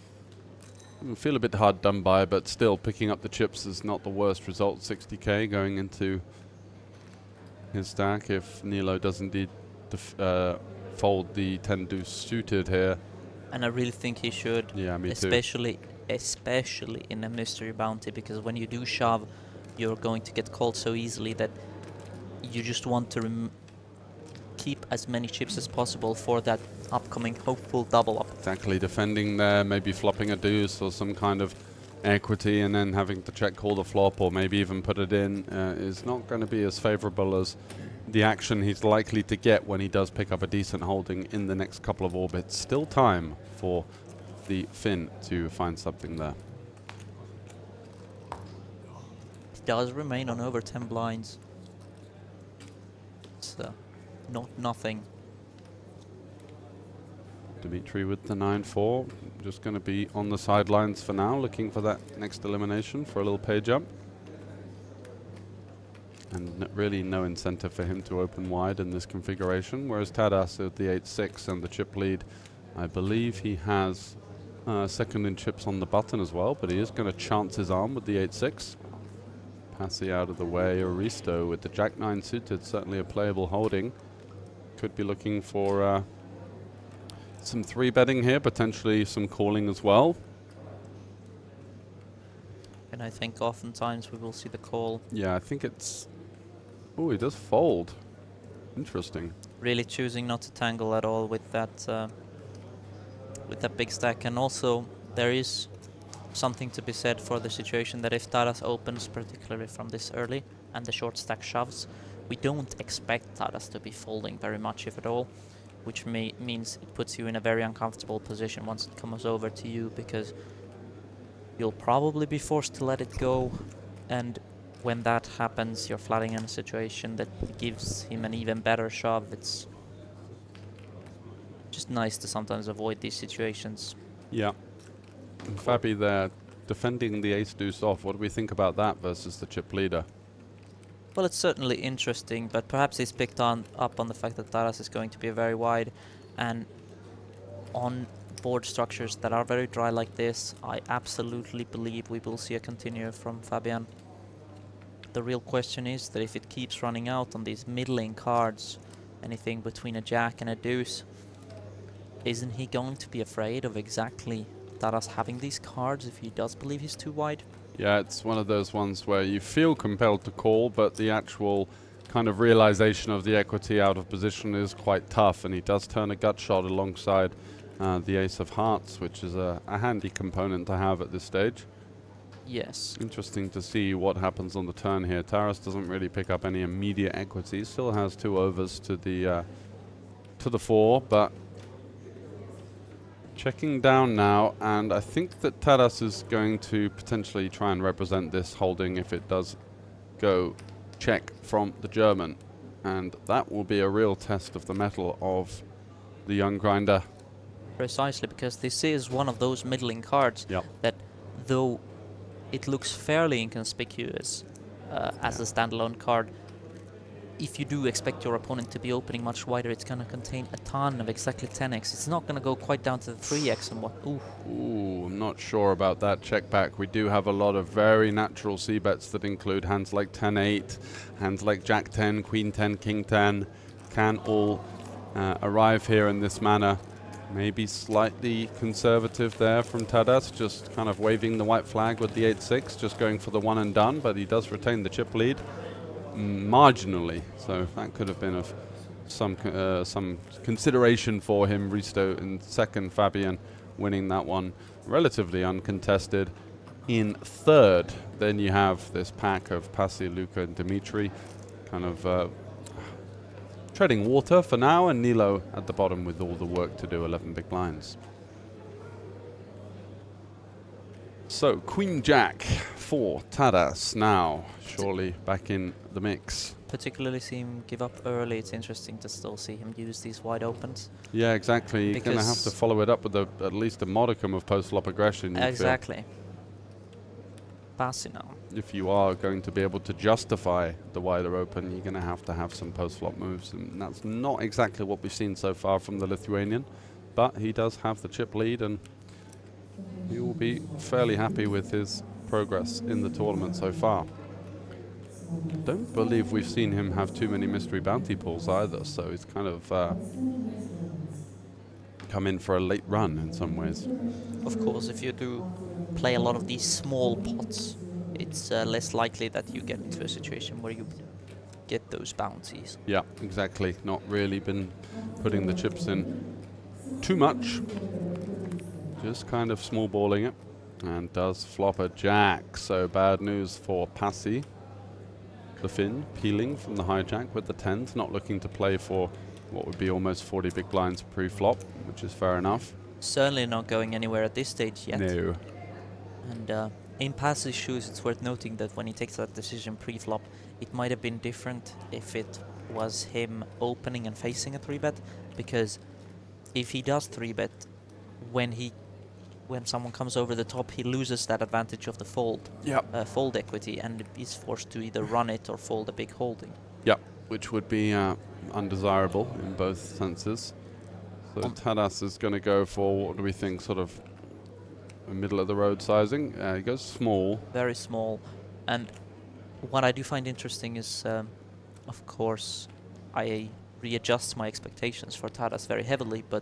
I feel a bit hard done by, but still picking up the chips is not the worst result. 60k going into his stack if Nilo does indeed fold the 10 deuce suited here. And I really think he should. Yeah, me too. Especially in a mystery bounty, because when you do shove, you're going to get called so easily that you just want to keep as many chips as possible for that upcoming hopeful double up. Exactly, defending there, maybe flopping a deuce or some kind of equity and then having to check call the flop or maybe even put it in is not going to be as favorable as the action he's likely to get when he does pick up a decent holding in the next couple of orbits. Still time for the Finn to find something there. It does remain on over 10 blinds. So, not nothing. Dimitri with the 9-4, just going to be on the sidelines for now, looking for that next elimination for a little pay jump. And really no incentive for him to open wide in this configuration, whereas Tadas with the 8-6 and the chip lead, I believe he has second in chips on the button as well, but he is going to chance his arm with the 8-6. Passy out of the way, Aristo with the Jack-9 suited, certainly a playable holding. Could be looking for some 3-betting here, potentially some calling as well. And I think oftentimes we will see the call. Yeah, I think it's... Oh, he does fold. Interesting. Really choosing not to tangle at all with that big stack. And also, there is something to be said for the situation that if Taras opens, particularly from this early, and the short stack shoves, we don't expect Taras to be folding very much, if at all, which means it puts you in a very uncomfortable position once it comes over to you, because you'll probably be forced to let it go, and when that happens, you're flatting in a situation that gives him an even better shove. It's just nice to sometimes avoid these situations. Yeah. And Fabi there, defending the ace-deuce off. What do we think about that versus the chip leader? Well, it's certainly interesting, but perhaps he's picked up on the fact that Taras is going to be very wide, and on board structures that are very dry like this, I absolutely believe we will see a continue from Fabian. The real question is that if it keeps running out on these middling cards, anything between a jack and a deuce, isn't he going to be afraid of exactly Taras having these cards if he does believe he's too wide? Yeah, it's one of those ones where you feel compelled to call, but the actual kind of realization of the equity out of position is quite tough, and he does turn a gut shot alongside the ace of hearts, which is a handy component to have at this stage. Yes. Interesting to see what happens on the turn here. Taras doesn't really pick up any immediate equity, still has 2 overs to the 4, but checking down now, and I think that Taras is going to potentially try and represent this holding if it does go check from the German. and that will be a real test of the mettle of the young grinder. Precisely, because this is one of those middling cards Yep. that, though it looks fairly inconspicuous as a standalone card, if you do expect your opponent to be opening much wider, it's going to contain a ton of exactly 10x. It's not going to go quite down to the 3x and what. Ooh, I'm not sure about that check back. We do have a lot of very natural c-bets that include hands like 10-8, hands like Jack 10, Queen 10, King 10, can all arrive here in this manner. Maybe slightly conservative there from Tadas, just kind of waving the white flag with the 8-6, just going for the one and done, but he does retain the chip lead marginally, so that could have been of some consideration for him. Risto in second, Fabian winning that one relatively uncontested. In third, then you have this pack of Pasi, Luka and Dimitri kind of treading water for now, and Nilo at the bottom with all the work to do, 11 big blinds. So Queen Jack for Tadas now, surely back in the mix. Particularly see him give up early. It's interesting to still see him use these wide opens. Yeah, exactly. You're going to have to follow it up with at least a modicum of post-flop aggression. Exactly. Pasi now. If you are going to be able to justify the wider open, you're going to have some post-flop moves, and that's not exactly what we've seen so far from the Lithuanian, but he does have the chip lead, and he will be fairly happy with his progress in the tournament so far. Don't believe we've seen him have too many mystery bounty pulls either, so he's kind of come in for a late run in some ways. Of course, if you do play a lot of these small pots, it's less likely that you get into a situation where you get those bounties. Yeah, exactly. Not really been putting the chips in too much. Just kind of small balling it, and does flop a jack. So bad news for Pasi. The Finn peeling from the hijack with the 10s, not looking to play for what would be almost 40 big blinds pre-flop, which is fair enough. Certainly not going anywhere at this stage yet. No. And in Pasi's shoes, it's worth noting that when he takes that decision pre-flop, it might have been different if it was him opening and facing a 3-bet, because if he does 3-bet, when someone comes over the top, he loses that advantage of the fold, fold equity, and is forced to either run it or fold a big holding. Yep, which would be undesirable in both senses. So Tadas is going to go for, what do we think, sort of a middle of the road sizing. He goes small. Very small. And what I do find interesting is, of course, I readjust my expectations for Tadas very heavily, but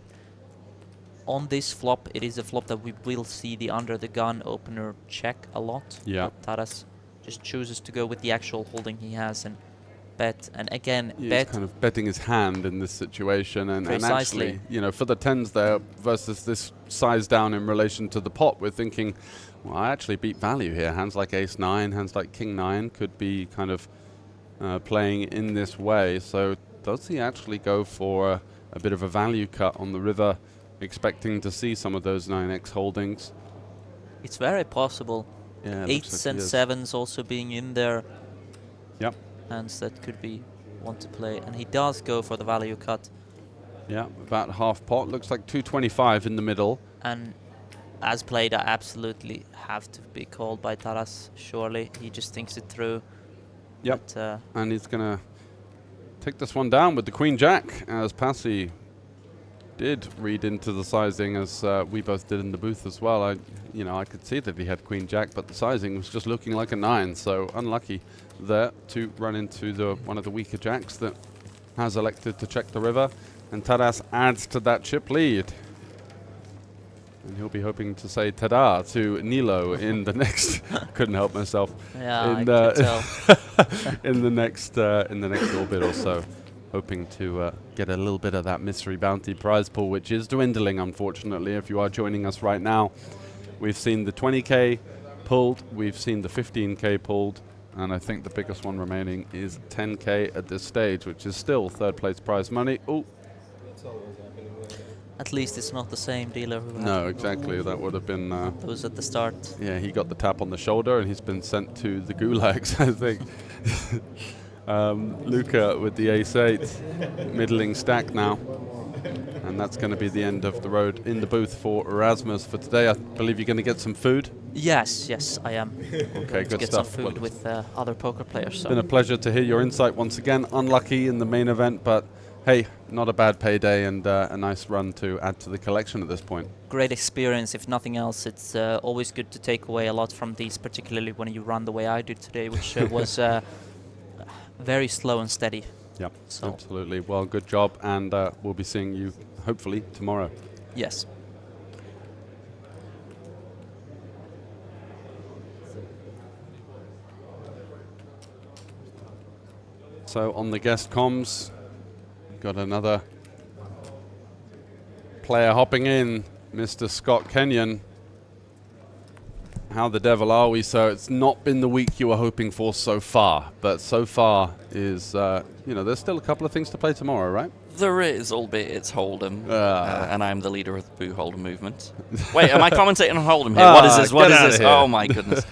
on this flop, it is a flop that we will see the under the gun opener check a lot. Yeah. But Tadas just chooses to go with the actual holding he has and bet. And again, He's bet. kind of betting his hand in this situation, and Precisely. actually, you know, for the 10s there versus this size down in relation to the pot, we're thinking, well, I actually beat value here. Hands like ace-9, hands like king-9 could be kind of playing in this way. So does he actually go for a bit of a value cut on the river, expecting to see some of those 9x holdings? It's very possible. Yeah, 8s and 7s also being in there. Yep. Hands that could be one to play, and he does go for the value cut. Yeah, about half pot. Looks like 225 in the middle. And as played, I absolutely have to be called by Taras, surely. He just thinks it through. Yep. But, and he's going to take this one down with the Queen Jack, as Pasi did read into the sizing, as we both did in the booth as well. I could see that he had Queen Jack, but the sizing was just looking like a 9, so unlucky there to run into one of the weaker jacks that has elected to check the river, and Tadas adds to that chip lead. And he'll be hoping to say ta-da to Nilo in the next. Couldn't help myself. Yeah, in, I could tell. in the next orbit or so, hoping to get a little bit of that mystery bounty prize pool, which is dwindling, unfortunately. If you are joining us right now, we've seen the 20k pulled, we've seen the 15k pulled, and I think the biggest one remaining is 10k at this stage, which is still third place prize money. Oh. At least it's not the same dealer who No, exactly. That would have been... was at the start. Yeah, he got the tap on the shoulder and he's been sent to the gulags, I think. Luca with the ace-8, middling stack now. And that's going to be the end of the road in the booth for Erasmus for today. I believe you're going to get some food? Yes, I am. Okay, good get stuff. some food with other poker players. It's So. been a pleasure to hear your insight once again. Unlucky in the main event, but hey, not a bad payday and a nice run to add to the collection at this point. Great experience, if nothing else. It's always good to take away a lot from these, particularly when you run the way I did today, which was very slow and steady. Yep, so. Absolutely. Well, good job, and we'll be seeing you hopefully tomorrow. Yes. So on the guest comms, got another player hopping in, Mr. Scott Kenyon. How the devil are we? So it's not been the week you were hoping for so far, but so far is, there's still a couple of things to play tomorrow, right? There is, albeit it's Hold'em, and I'm the leader of the Boo Hold'em movement. Wait, am I commentating on Hold'em here? What is this? What is this? Oh my goodness.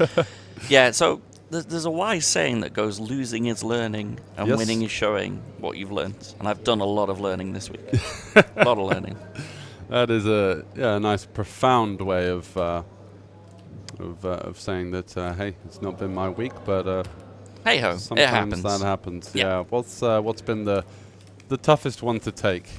Yeah, so there's a wise saying that goes, losing is learning and winning is showing what you've learned. And I've done a lot of learning this week. A lot of learning. That is a nice, profound way of saying that, hey, it's not been my week, but hey ho, sometimes it happens. that happens. Yeah. What's been the toughest one to take?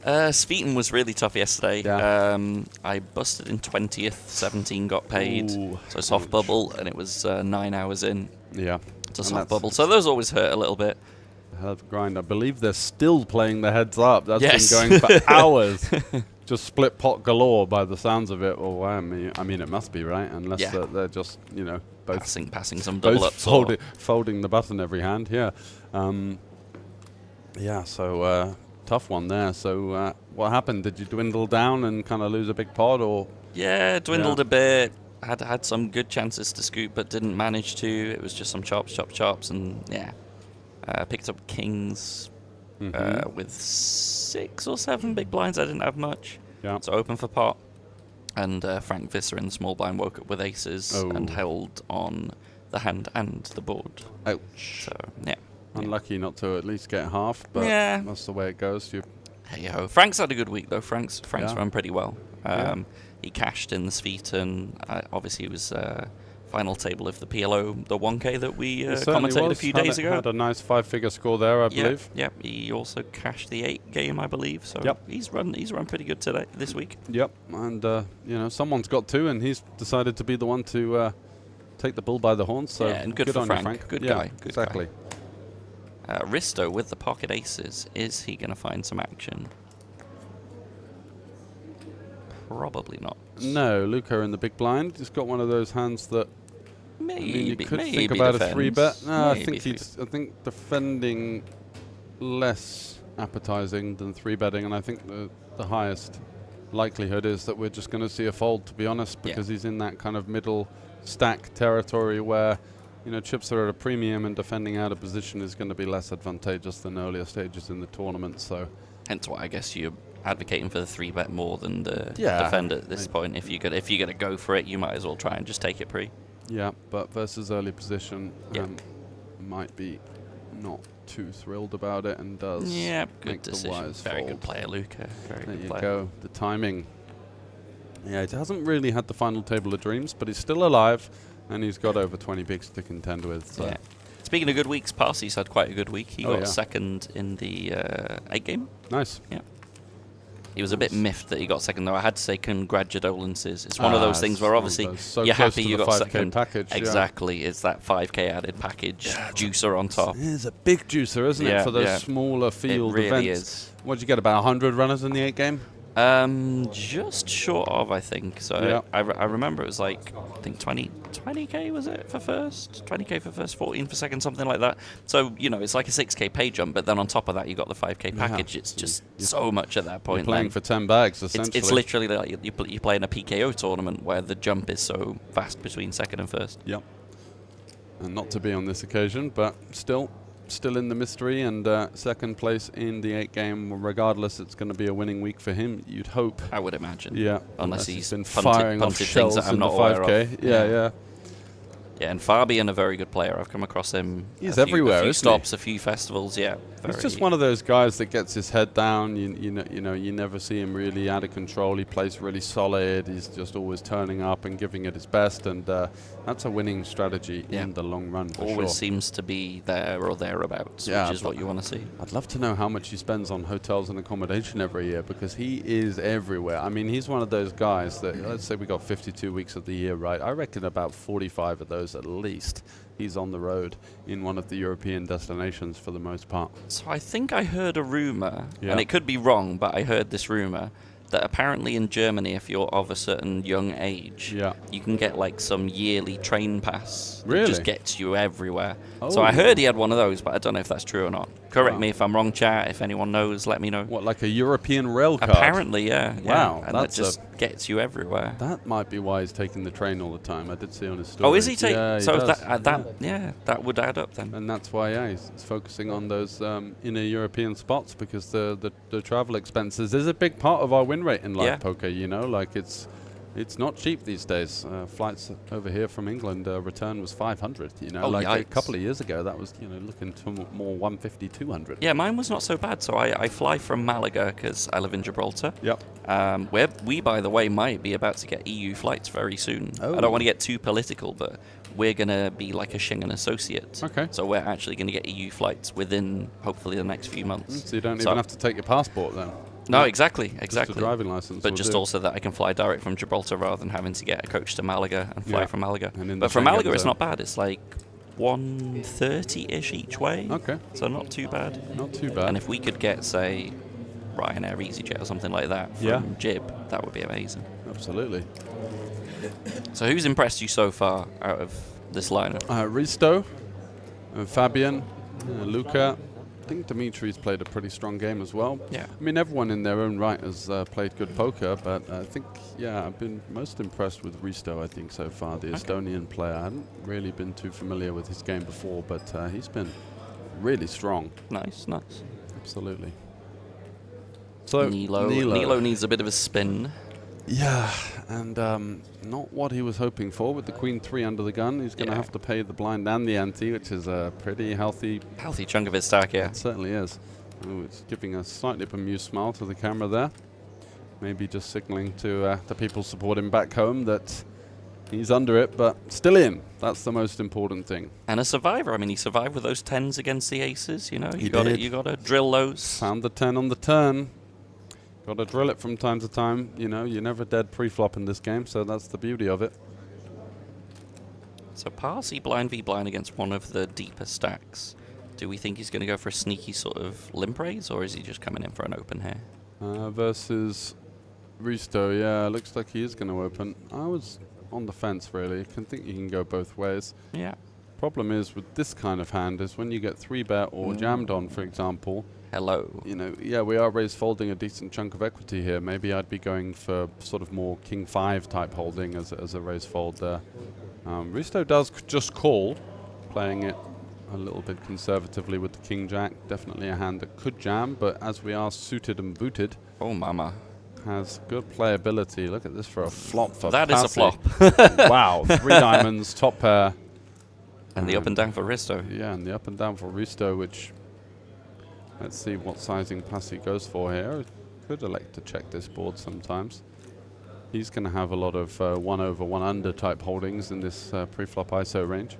Sveten was really tough yesterday. Yeah. I busted in 20th, 17 got paid. Ooh, so soft bubble, and it was 9 hours in. Yeah. To soft bubble. So those always hurt a little bit. Hell of a grind. I believe they're still playing the heads up. That's been going for hours. Just split pot galore by the sounds of it. Well, I mean, it must be, right? Unless they're just, both passing some double ups. Folding the button every hand, yeah. So tough one there. So what happened? Did you dwindle down and kind of lose a big pot, or? Yeah, dwindled a bit. Had some good chances to scoop, but didn't manage to. It was just some chops, and picked up kings with 6 or 7 big blinds. I didn't have much. Yeah. So open for pot. And Frank Visser in the small blind woke up with aces and held on the hand and the board. Ouch. So, yeah. Unlucky not to at least get half, but that's the way it goes. Hey ho. Frank's had a good week though. Frank's run pretty well. He cashed in the Sveten. Obviously, he was final table of the PLO, the 1K that we commentated a few days ago. Had a nice 5-figure score there, I believe. Yep. He also cashed the 8 game, I believe. So he's run pretty good this week. Yep. And someone's got to, and he's decided to be the one to take the bull by the horns. So and good for on Frank. You, Frank. Good guy. Good exactly. Guy. Risto with the pocket aces. Is he going to find some action? Probably not. No, Luca in the big blind. He's got one of those hands that you could think about defends. a 3-bet. No, I think defending less appetizing than 3-betting, and I think the highest likelihood is that we're just going to see a fold, to be honest, because he's in that kind of middle stack territory where chips are at a premium and defending out of position is going to be less advantageous than earlier stages in the tournament. So, hence why I guess you're advocating for the 3-bet more than the defend at this point. If you're gonna go for it, you might as well try and just take it pre. Yeah, but versus early position, might be not too thrilled about it and does good decision. Very good player, Luca. Very good player. There you go. The timing. Yeah, it hasn't really had the final table of dreams, but he's still alive. And he's got over 20 bigs to contend with. So. Yeah. Speaking of good weeks, Parsy's had quite a good week. He got second in the 8 game. Nice. Yeah. He was a bit miffed that he got second, though. I had to say congratulations. It's one of those things where obviously you're happy you got second. Package, exactly. It's that 5K added package juicer on top. It is a big juicer, isn't it, for those smaller field it really events? Is. What did you get, about 100 runners in the 8 game? Just short of, I think. So I remember it was like, I think 20K was it for first? 20K for first, 14 for second, something like that. So, it's like a 6K pay jump, but then on top of that, you got the 5K package. It's just so much at that point. You're playing for 10 bags, essentially. It's literally like you play in a PKO tournament where the jump is so vast between second and first. Yep. And not to be on this occasion, but still in the mystery, and second place in the 8 game. Regardless, it's going to be a winning week for him, you'd hope. I would imagine. Yeah. Unless he's been firing off things shells that I'm in the not aware 5K. of. Yeah. Yeah, and Fabian, a very good player. I've come across him. He's A everywhere, few isn't stops, he? a few festivals. Yeah, He's just one of those guys that gets his head down. You know, you never see him really out of control. He plays really solid. He's just always turning up and giving it his best, and that's a winning strategy in the long run. For always sure. seems to be there or thereabouts, which is what you want to see. I'd love to know how much he spends on hotels and accommodation every year, because he is everywhere. I mean, he's one of those guys that, let's say we got 52 weeks of the year, right? I reckon about 45 of those at least he's on the road in one of the European destinations for the most part. So I think I heard a rumor, and it could be wrong, but I heard this rumor that apparently in Germany, if you're of a certain young age, you can get like some yearly train pass that just gets you everywhere. So I heard he had one of those, but I don't know if that's true or not. Correct me if I'm wrong, chat. If anyone knows, let me know. What, like a European rail card? Apparently, yeah. Wow, and that just gets you everywhere. That might be why he's taking the train all the time. I did see on his story. Oh, is he taking? Yeah, so does. that would add up then. And that's why, he's focusing on those inner European spots, because the travel expenses is a big part of our win rate in live poker. You know, like it's not cheap these days. Flights over here from England, return was 500. You know, yikes. a couple of years ago, that was looking to more 150, 200. Yeah, mine was not so bad. So I fly from Malaga because I live in Gibraltar. Yep. Where we, by the way, might be about to get EU flights very soon. I don't want to get too political, but we're going to be like a Schengen associate. Okay. So we're actually going to get EU flights within, hopefully, the next few months. So you don't even have to take your passport then? No, exactly. Just a driving license. But just also that I can fly direct from Gibraltar rather than having to get a coach to Malaga and fly from Malaga. But from Malaga, it's not bad. It's like 130-ish each way. Okay. So not too bad. Not too bad. And if we could get, say, Ryanair, EasyJet or something like that from Jib, that would be amazing. Absolutely. So who's impressed you so far out of this lineup? Risto, Fabian, Luca. I think Dimitri's played a pretty strong game as well. Yeah. I mean, everyone in their own right has played good poker, but I think, I've been most impressed with Risto, I think, so far, the Estonian player. I hadn't really been too familiar with his game before, but he's been really strong. Nice. Absolutely. So Nilo needs a bit of a spin. Yeah, and not what he was hoping for with the Queen 3 under the gun. He's going to have to pay the blind and the ante, which is a pretty healthy chunk of his stack, yeah. It certainly is. Ooh, it's giving a slightly bemused smile to the camera there. Maybe just signaling to the people supporting back home that he's under it, but still in. That's the most important thing. And a survivor. I mean, he survived with those 10s against the aces, you know. He did. You got to drill those. Found the 10 on the turn. Got to drill it from time to time. You know, you're never dead pre-flop in this game, so that's the beauty of it. So Parsi blind v blind against one of the deeper stacks. Do we think he's going to go for a sneaky sort of limp raise, or is he just coming in for an open here? Versus Risto, yeah, looks like he is going to open. I was on the fence, really. I can think you can go both ways. Yeah. Problem is with this kind of hand is when you get 3-bet or jammed on, for example. Hello. You know, we are raise folding a decent chunk of equity here. Maybe I'd be going for sort of more King 5 type holding as a raise fold there. Risto does just call, playing it a little bit conservatively with the King Jack. Definitely a hand that could jam, but as we are suited and booted. Oh, mama. Has good playability. Look at this for a flop for That is a flop. Wow, 3 diamonds, top pair. And the up and down for Risto. Yeah, and the up and down for Risto, which... Let's see what sizing Passy goes for here. Could elect to check this board sometimes. He's going to have a lot of 1 over 1 under type holdings in this pre-flop ISO range.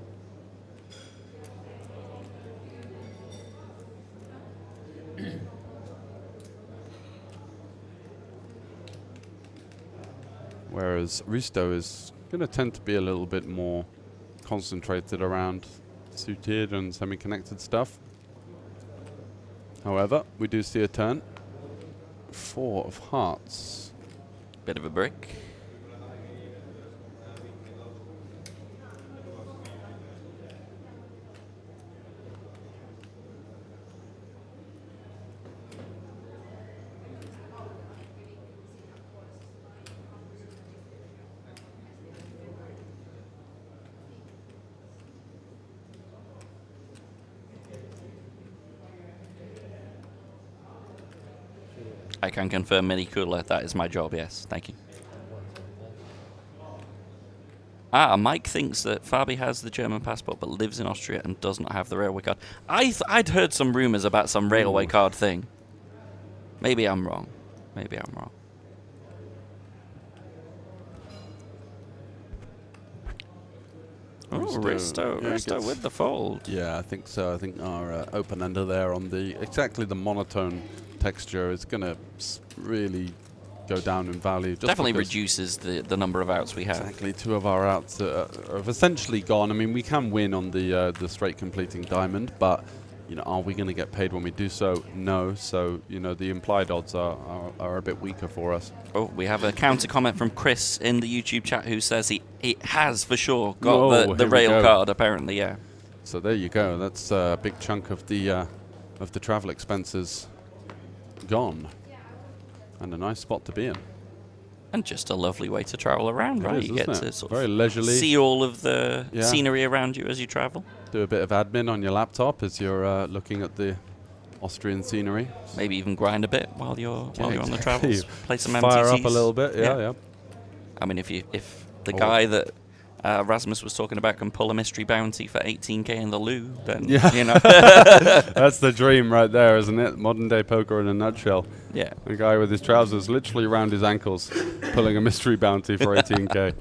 Whereas Risto is going to tend to be a little bit more concentrated around suited and semi-connected stuff. However, we do see a turn. 4 of hearts. Bit of a brick. I can confirm mini cooler. That is my job, yes. Thank you. Mike thinks that Fabi has the German passport but lives in Austria and does not have the railway card. I'd heard some rumours about some railway card thing. Maybe I'm wrong. Maybe I'm wrong. Oh, Risto with the fold. Yeah, I think so. I think our open-ender there on exactly the monotone texture is going to really go down in value. Just definitely reduces the number of outs we have. Exactly, 2 of our outs have essentially gone. I mean, we can win on the straight completing diamond, but are we going to get paid when we do so? No. So the implied odds are a bit weaker for us. Oh, we have a counter comment from Chris in the YouTube chat who says he has for sure got the rail card. Apparently, yeah. So there you go. That's a big chunk of the travel expenses gone. And a nice spot to be in. And just a lovely way to travel around, right? You get to sort very of leisurely see all of the scenery around you as you travel. Do a bit of admin on your laptop as you're looking at the Austrian scenery. Maybe even grind a bit while you're on the travels. Play some MTCs. Fire up a little bit, yeah. I mean, if the guy that Rasmus was talking about can pull a mystery bounty for 18k in the loo, then that's the dream right there, isn't it? Modern day poker in a nutshell. Yeah. A guy with his trousers literally around his ankles pulling a mystery bounty for 18k.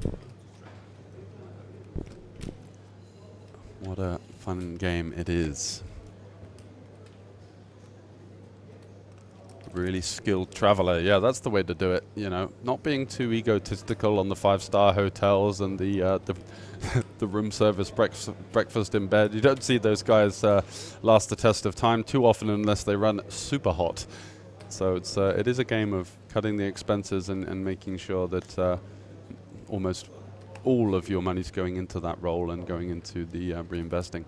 What a fun game it is. Really skilled traveler. Yeah, that's the way to do it. Not being too egotistical on the 5-star hotels and the room service breakfast in bed. You don't see those guys last the test of time too often unless they run super hot. So it is a game of cutting the expenses and making sure that almost all of your money's going into that role and going into the reinvesting.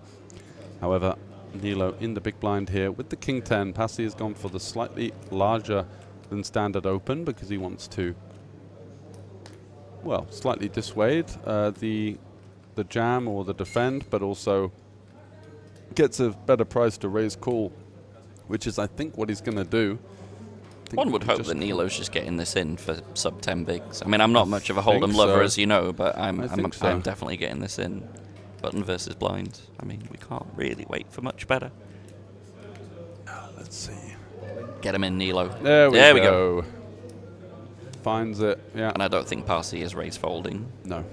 However, Nilo in the big blind here with the King 10. Pasi has gone for the slightly larger than standard open because he wants to, well, slightly dissuade the jam or the defend, but also gets a better price to raise call, which is, I think, what he's going to do. One would hope that Nilo's just getting this in for sub 10 bigs. I mean, I'm not much of a Hold'em lover, as you know, but I'm definitely getting this in. Button versus blind. I mean, we can't really wait for much better. Let's see. Get him in, Nilo. There we go. Finds it, yeah. And I don't think Pasi is raise folding. No.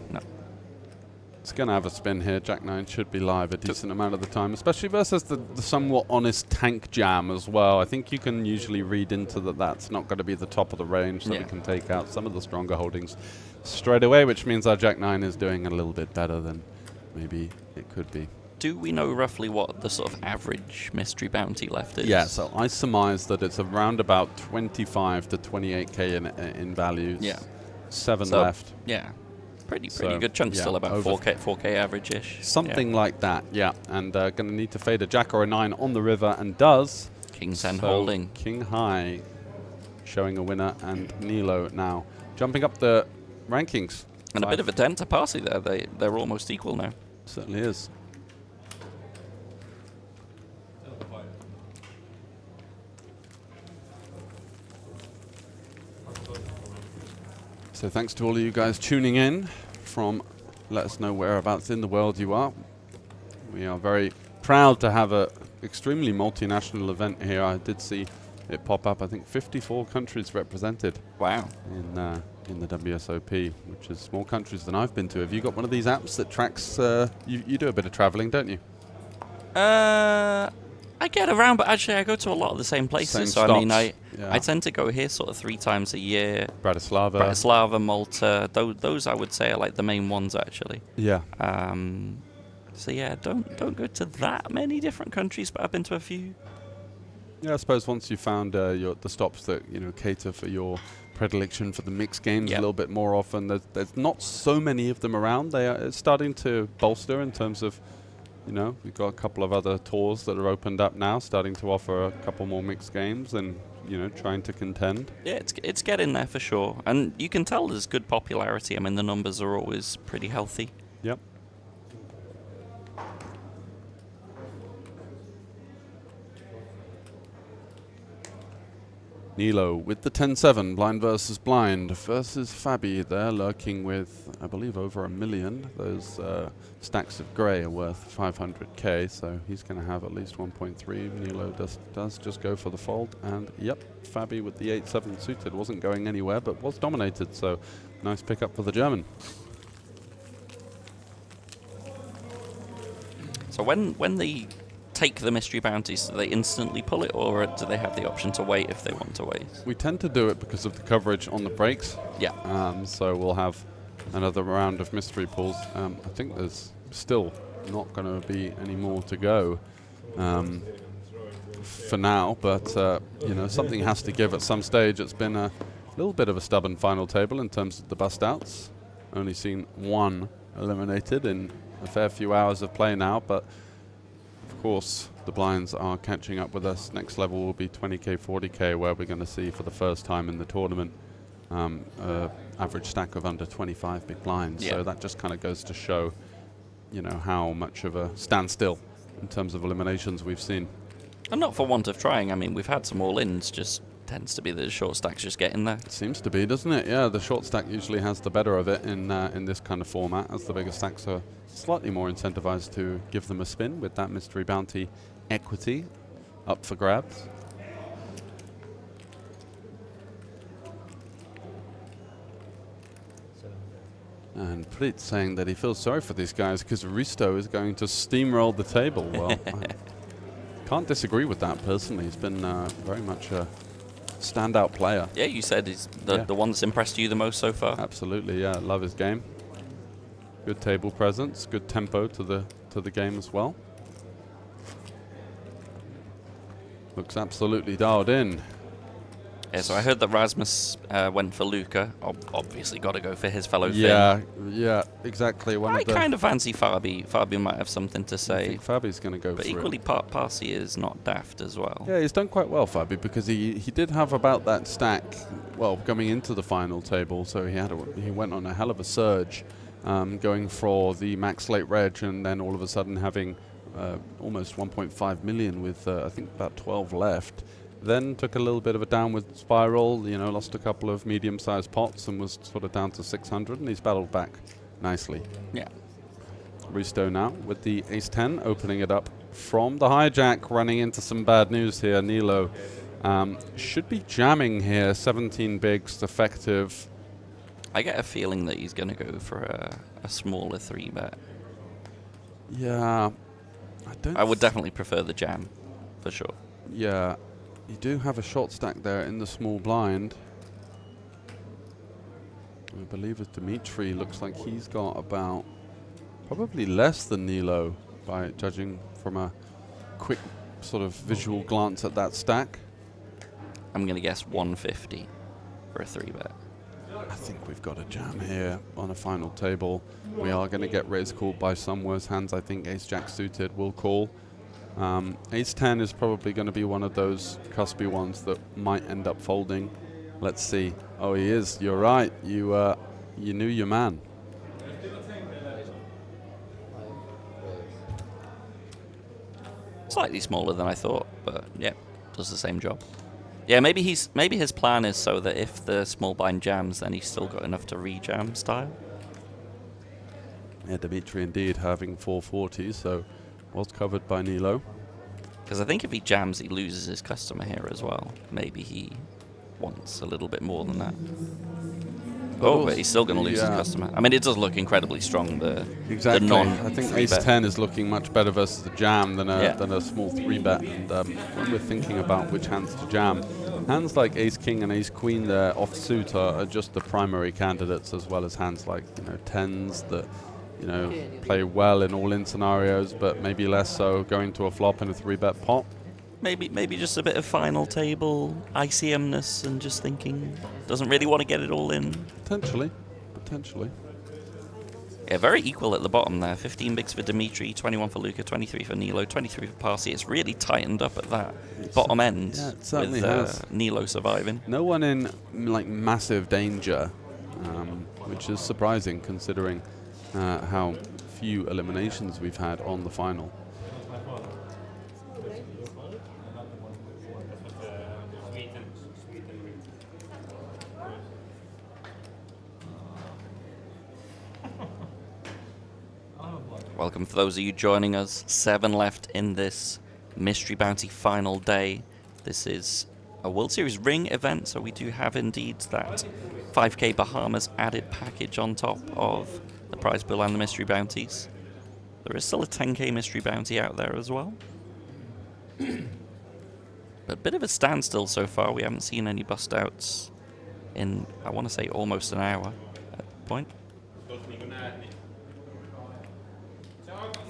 It's going to have a spin here. Jack 9 should be live a decent amount of the time, especially versus the somewhat honest tank jam as well. I think you can usually read into that's not going to be the top of the range, so we can take out some of the stronger holdings straight away, which means our Jack 9 is doing a little bit better than maybe it could be. Do we know roughly what the sort of average mystery bounty left is? Yeah, so I surmise that it's around about 25 to 28k in values. Yeah. 7 left. Yeah. Pretty good chunk, still about 4k average-ish. Something like that, yeah. And going to need to fade a Jack or a 9 on the river, and does. King 10 holding. King high showing a winner, and Nilo now jumping up the rankings. And a bit of a dent to Pasi there. They're almost equal now. Certainly is. So thanks to all of you guys tuning in let us know whereabouts in the world you are. We are very proud to have a extremely multinational event here. I did see it pop up. I think 54 countries represented. Wow. In the WSOP, which is more countries than I've been to. Have you got one of these apps that tracks, you do a bit of traveling, don't you? I get around, but actually I go to a lot of the same places. Same so I mean, stops. I tend to go here sort of 3 times a year. Bratislava, Malta. Those I would say are like the main ones actually. Yeah. So yeah, don't go to that many different countries, but I've been to a few. Yeah, I suppose once you found the stops that cater for your predilection for the mixed games a little bit more often, there's not so many of them around. It's starting to bolster in terms of. We've got a couple of other tours that are opened up now, starting to offer a couple more mixed games and, trying to contend. Yeah, it's getting there for sure. And you can tell there's good popularity. I mean, the numbers are always pretty healthy. Yep. Nilo with the 10-7, blind versus Fabi. They're lurking with, I believe, over 1 million. Those stacks of grey are worth 500k, so he's going to have at least 1.3. Nilo does just go for the fold, and yep, Fabi with the 8-7 suited wasn't going anywhere, but was dominated, so nice pickup for the German. So when they take the mystery bounties, do they instantly pull it, or do they have the option to wait if they want to wait? We tend to do it because of the coverage on the breaks. Yeah. So we'll have another round of mystery pulls. I think there's still not going to be any more to go for now, but you know, something has to give at some stage. It's been a little bit of a stubborn final table in terms of the bust outs. Only seen one eliminated in a fair few hours of play now, but of course the blinds are catching up with us. Next level will be 20k, 40k, where we're going to see for the first time in the tournament average stack of under 25 big blinds. So that just kind of goes to show, you know, how much of a standstill in terms of eliminations we've seen. And not for want of trying. I mean, we've had some all-ins, just tends to be the short stacks just get in there. It seems to be, doesn't it? Yeah, the short stack usually has the better of it in this kind of format, as the bigger stacks are slightly more incentivized to give them a spin with that mystery bounty equity up for grabs. And Prit saying that he feels sorry for these guys because Risto is going to steamroll the table. Well, I can't disagree with that personally. He's been very much a standout player. Yeah, you said he's the one that's impressed you the most so far. Absolutely, yeah. Love his game. Good table presence, good tempo to the game as well. Looks absolutely dialed in. Yeah, so I heard that Rasmus went for Luca. Obviously got to go for his fellow Finn. Yeah, exactly. I kind of fancy Fabi. Fabi might have something to say. I think Fabi's going to go but for equally, it. Parsi is not daft as well. Yeah, he's done quite well, Fabi, because he did have about that stack, well, coming into the final table, so he went on a hell of a surge, going for the max late reg, and then all of a sudden having almost 1.5 million with, I think, about 12 left. Then took a little bit of a downward spiral, you know, lost a couple of medium-sized pots and was sort of down to 600, and he's battled back nicely. Yeah. Risto now with the ace-10, opening it up from the hijack, running into some bad news here. Nilo should be jamming here, 17 bigs, effective. I get a feeling that he's going to go for a smaller 3-bet. Yeah. I would definitely prefer the jam, for sure. Yeah. You do have a short stack there in the small blind. I believe it's Dimitri. Looks like he's got about probably less than Nilo by judging from a quick sort of visual glance at that stack. I'm going to guess 150 for a 3-bet. I think we've got a jam here on a final table. We are going to get raise called by some worse hands. I think ace-jack suited will call. Ace-10 is probably going to be one of those cuspy ones that might end up folding. Let's see. Oh, he is. You're right. You knew your man. Slightly smaller than I thought, but yeah, does the same job. Yeah, maybe his plan is so that if the small blind jams, then he's still got enough to re-jam style. Yeah, Dimitri indeed having 440, so was covered by Nilo. Because I think if he jams, he loses his customer here as well. Maybe he wants a little bit more than that. Oh, but he's still going to lose his customer. I mean, it does look incredibly strong. Exactly. The I think ace-10 is looking much better versus the jam than a small 3-bet. And when we're thinking about which hands to jam, hands like ace-king and ace-queen there offsuit are just the primary candidates, as well as hands like, you know, 10s that, you know, play well in all-in scenarios, but maybe less so going to a flop in a 3-bet pot. Maybe just a bit of final table ICM-ness and just thinking doesn't really want to get it all in. Potentially. Yeah, very equal at the bottom there. 15 bigs for Dimitri, 21 for Luca, 23 for Nilo, 23 for Parsi. It's really tightened up at that bottom end with Nilo surviving. No one in like massive danger, which is surprising considering how few eliminations we've had on the final. Welcome for those of you joining us. 7 left in this Mystery Bounty final day. This is a World Series ring event, so we do have indeed that 5k Bahamas added package on top of the prize pool and the mystery bounties. There is still a 10k mystery bounty out there as well. But a bit of a standstill so far. We haven't seen any bust outs in, I want to say, almost an hour at the point.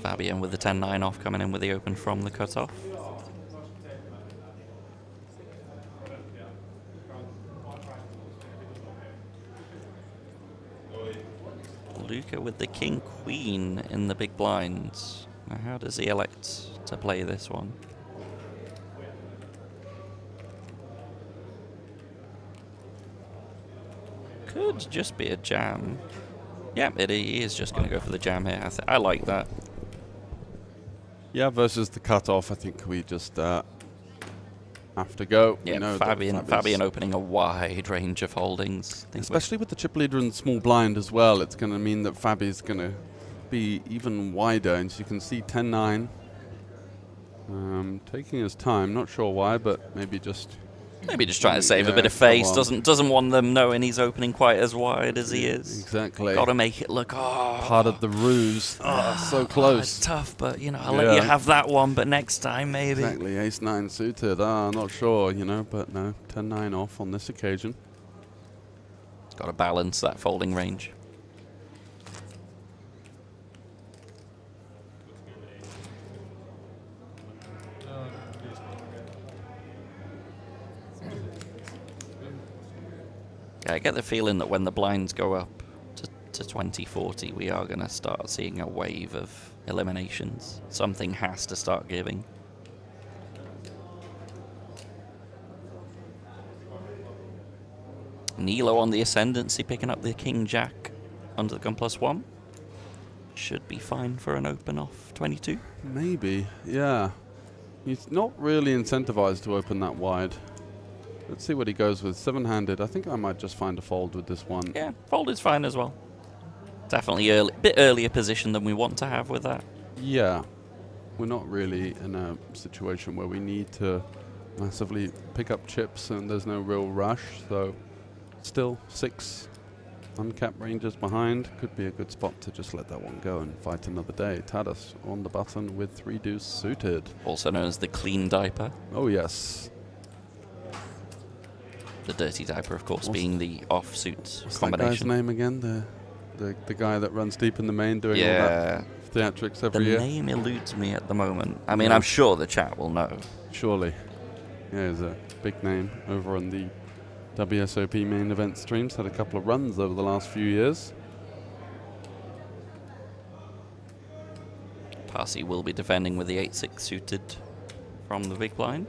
Fabian with the 10-9 off, coming in with the open from the cutoff. Luca with the king-queen in the big blinds. Now how does he elect to play this one? Could just be a jam. Yeah, he is just going to go for the jam here. I like that. Yeah, versus the cutoff, I think we just have to go. Yeah, you know, Fabian opening a wide range of holdings. Especially with the chip leader and the small blind as well, it's going to mean that Fabi's going to be even wider. And so you can see 10-9. Taking his time, not sure why, but maybe just trying to save a bit of face. Doesn't want them knowing he's opening quite as wide as he is. Exactly. Got to make it look part of the ruse. So close. It's tough, but you know, I'll let you have that one. But next time, maybe. Exactly. Ace-9 suited. Not sure, you know, but no, 10-9 off on this occasion. Got to balance that folding range. I get the feeling that when the blinds go up to 2040, we are going to start seeing a wave of eliminations. Something has to start giving. Nilo on the ascendancy, picking up the king-jack under the gun +1. Should be fine for an open off 22. Maybe, yeah. He's not really incentivized to open that wide. Let's see what he goes with. 7-handed. I think I might just find a fold with this one. Yeah, fold is fine as well. Definitely a bit earlier position than we want to have with that. Yeah. We're not really in a situation where we need to massively pick up chips and there's no real rush. So still 6 uncapped ranges behind. Could be a good spot to just let that one go and fight another day. Tadas on the button with 3 deuce suited. Also known as the clean diaper. Oh, yes. The dirty diaper, of course, being the offsuit What's combination. That guy's name again? The guy that runs deep in the main doing all that theatrics every year? The name eludes me at the moment. I mean, I'm sure the chat will know. Surely. Yeah, he's a big name over on the WSOP main event streams. Had a couple of runs over the last few years. Parsi will be defending with the 8-6 suited from the big blind.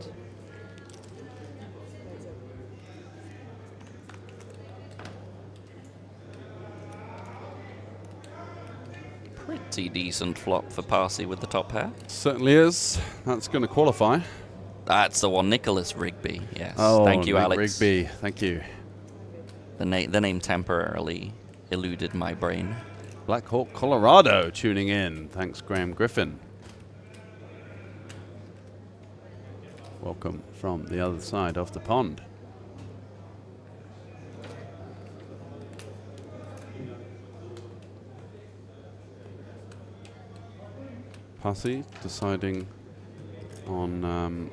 Pretty decent flop for Parsi with the top pair. Certainly is. That's going to qualify. That's the one, Nicholas Rigby. Yes. Oh, thank you, Nick Alex. Rigby. Thank you. The name temporarily eluded my brain. Black Hawk, Colorado tuning in. Thanks, Graham Griffin. Welcome from the other side of the pond. Parsi deciding on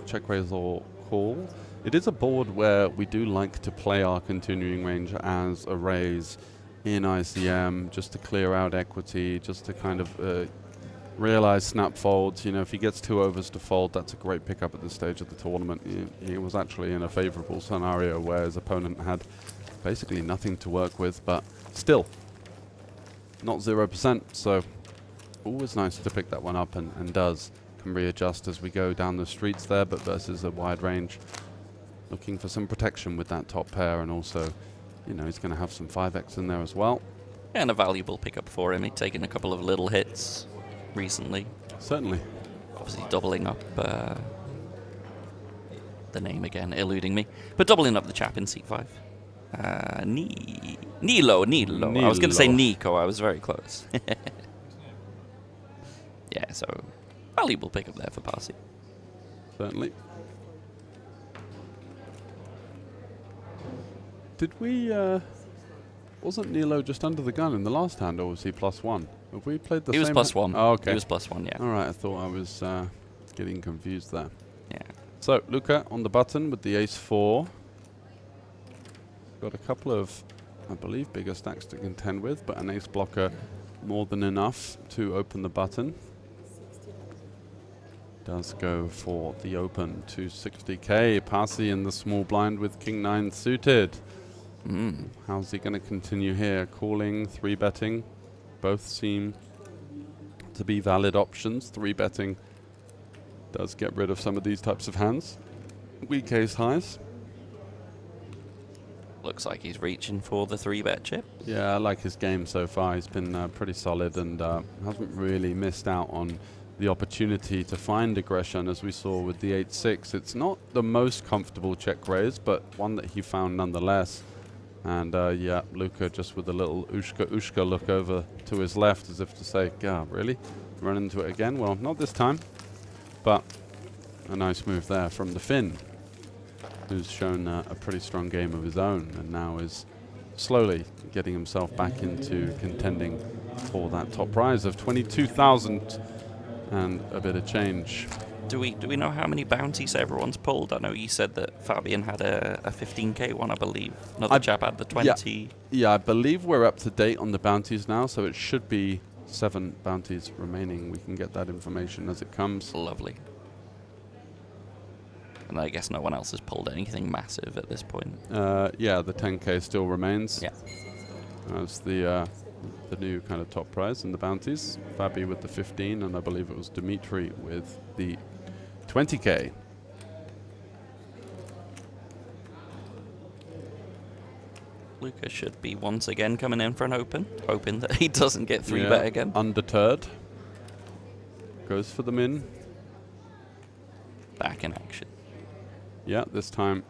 check raise or call. It is a board where we do like to play our continuing range as a raise in ICM just to clear out equity, just to kind of realize snap folds. You know, if he gets 2 overs to fold, that's a great pickup at this stage of the tournament. He was actually in a favorable scenario where his opponent had basically nothing to work with, but still not 0%. So always nice to pick that one up, and does. Can readjust as we go down the streets there, but versus a wide range. Looking for some protection with that top pair, and also, you know, he's going to have some 5x in there as well. And a valuable pickup for him. He'd taken a couple of little hits recently. Certainly. Obviously doubling up the name again, eluding me. But doubling up the chap in seat 5. Nilo. I was going to say Nico. I was very close. Yeah, so valuable pickup there for Parsi. Certainly. Did we... wasn't Nilo just under the gun in the last hand, or was he +1? Have we played the same? He was +1. Oh, okay. He was +1, yeah. All right, I thought I was getting confused there. Yeah. So, Luca on the button with the ace-4. Got a couple of, I believe, bigger stacks to contend with, but an ace blocker more than enough to open the button. Does go for the open to 60k. Parsi in the small blind with king 9 suited. How's he going to continue here? Calling, 3-betting. Both seem to be valid options. 3-betting does get rid of some of these types of hands. Weak ace highs. Looks like he's reaching for the 3-bet chip. Yeah, I like his game so far. He's been pretty solid and hasn't really missed out on the opportunity to find aggression, as we saw with the 8-6. It's not the most comfortable check raise, but one that he found nonetheless. And yeah, Luca just with a little ushka look over to his left as if to say, God, really? Run into it again? Well, not this time. But a nice move there from the Finn, who's shown a pretty strong game of his own and now is slowly getting himself back into contending for that top prize of 22,000 and a bit of change. Do we know how many bounties everyone's pulled? I know you said that Fabian had a 15k one, I believe. Another chap had the 20. Yeah, I believe we're up to date on the bounties now, so it should be 7 bounties remaining. We can get that information as it comes. Lovely. And I guess no one else has pulled anything massive at this point. Yeah, the 10k still remains. Yeah. As the new kind of top prize in the bounties. Fabi with the 15, and I believe it was Dimitri with the 20k. Luca should be once again coming in for an open, hoping that he doesn't get 3-bet again. Undeterred. Goes for the min. Back in action. Yeah, this time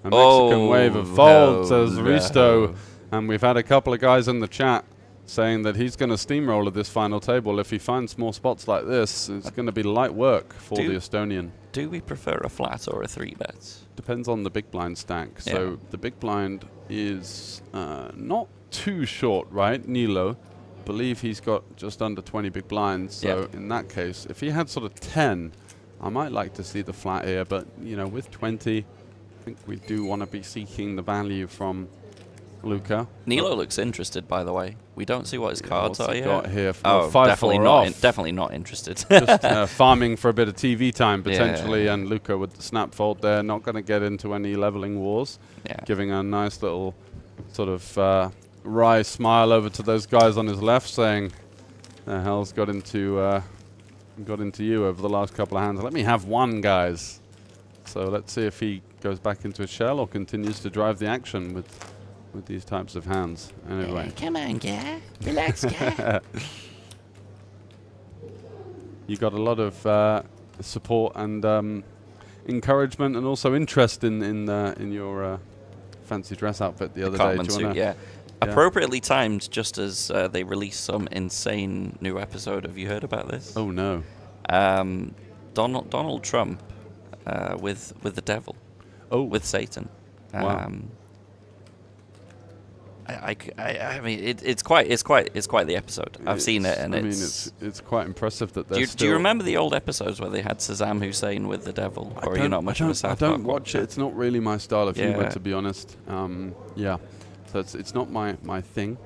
a Mexican wave of fold, says Risto. And we've had a couple of guys in the chat saying that he's going to steamroller this final table. If he finds more spots like this, it's going to be light work for the Estonian. Do we prefer a flat or a 3-bet? Depends on the big blind stack. So the big blind is not too short, right? Nilo, I believe he's got just under 20 big blinds. So in that case, if he had sort of 10, I might like to see the flat here. But, you know, with 20, I think we do want to be seeking the value from Luca. Nilo looks interested, by the way. We don't see what his cards are yet. Got here oh, definitely not interesed. Just farming for a bit of TV time potentially, and Luca with the snap fold there, not going to get into any leveling wars. Giving a nice little sort of wry smile over to those guys on his left, saying, "The hell's got into you over the last couple of hands? Let me have one, guys." So let's see if he goes back into his shell or continues to drive the action with these types of hands. Anyway. Come on, guy. Relax, guy. You got a lot of support and encouragement, and also interest in your fancy dress outfit the other day. Do you wanna appropriately timed, just as they released some insane new episode. Have you heard about this? Oh no. Donald Trump with the devil. Oh. With Satan. Wow. I mean, it's quite the episode. I've seen it, and it's quite impressive that they're do you remember the old episodes where they had Saddam Hussein with the devil? Or are you not much of a South Park I don't watch it. It's not really my style of humor, to be honest. Yeah, so it's not my thing.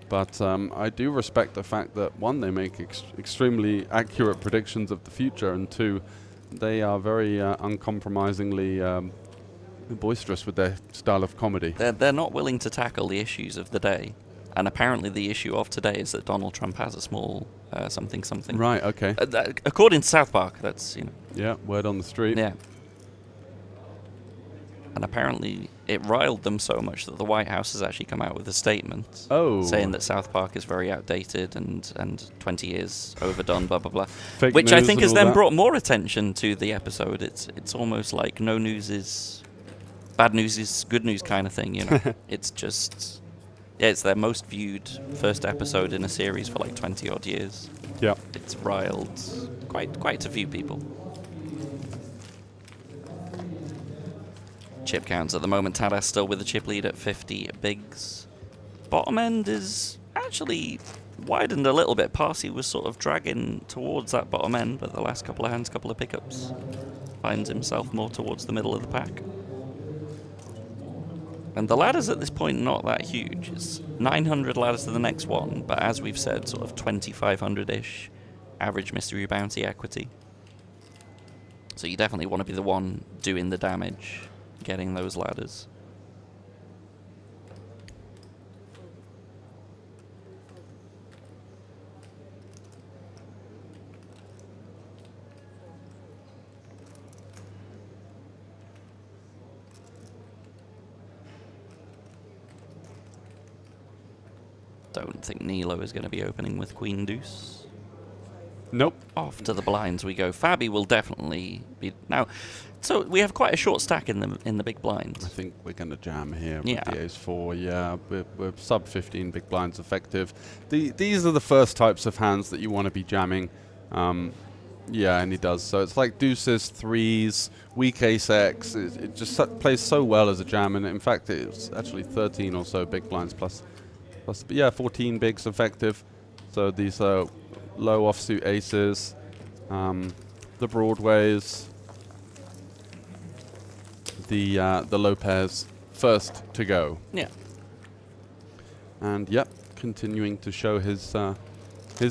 But I do respect the fact that, one, they make extremely accurate predictions of the future, and two, they are very uncompromisingly boisterous with their style of comedy. They're not willing to tackle the issues of the day, and apparently the issue of today is that Donald Trump has a small something. Right. Okay. According to South Park, that's Yeah, word on the street. Yeah. And apparently it riled them so much that the White House has actually come out with a statement saying that South Park is very outdated and 20 years overdone, blah, blah, blah. Which I think has then brought more attention to the episode. It's almost like no news is... bad news is good news kind of thing, you know. It's just... Yeah, it's their most viewed first episode in a series for like 20 odd years. Yeah. It's riled quite a few people. Chip counts at the moment. Tadas still with the chip lead at 50 bigs. Bottom end is actually widened a little bit. Parsi was sort of dragging towards that bottom end, but the last couple of hands, couple of pickups, finds himself more towards the middle of the pack. And the ladders at this point not that huge. It's 900 ladders to the next one, but as we've said, sort of 2,500-ish average mystery bounty equity. So you definitely want to be the one doing the damage, getting those ladders. Don't think Nilo is going to be opening with Queen Deuce. Nope. Off to the blinds we go. Fabi will definitely be now. So we have quite a short stack in the big blinds. I think we're going to jam here Yeah. with the ace-4. Yeah, we're sub 15 big blinds effective. These are the first types of hands that you want to be jamming. Yeah, and he does. So it's like deuces, threes, weak ace-x. It just plays so well as a jam, and in fact it's actually 13 or so big blinds plus yeah, 14 bigs effective. So these are low offsuit aces, the Broadways, the low pairs first to go. Yeah. And yep, continuing to show his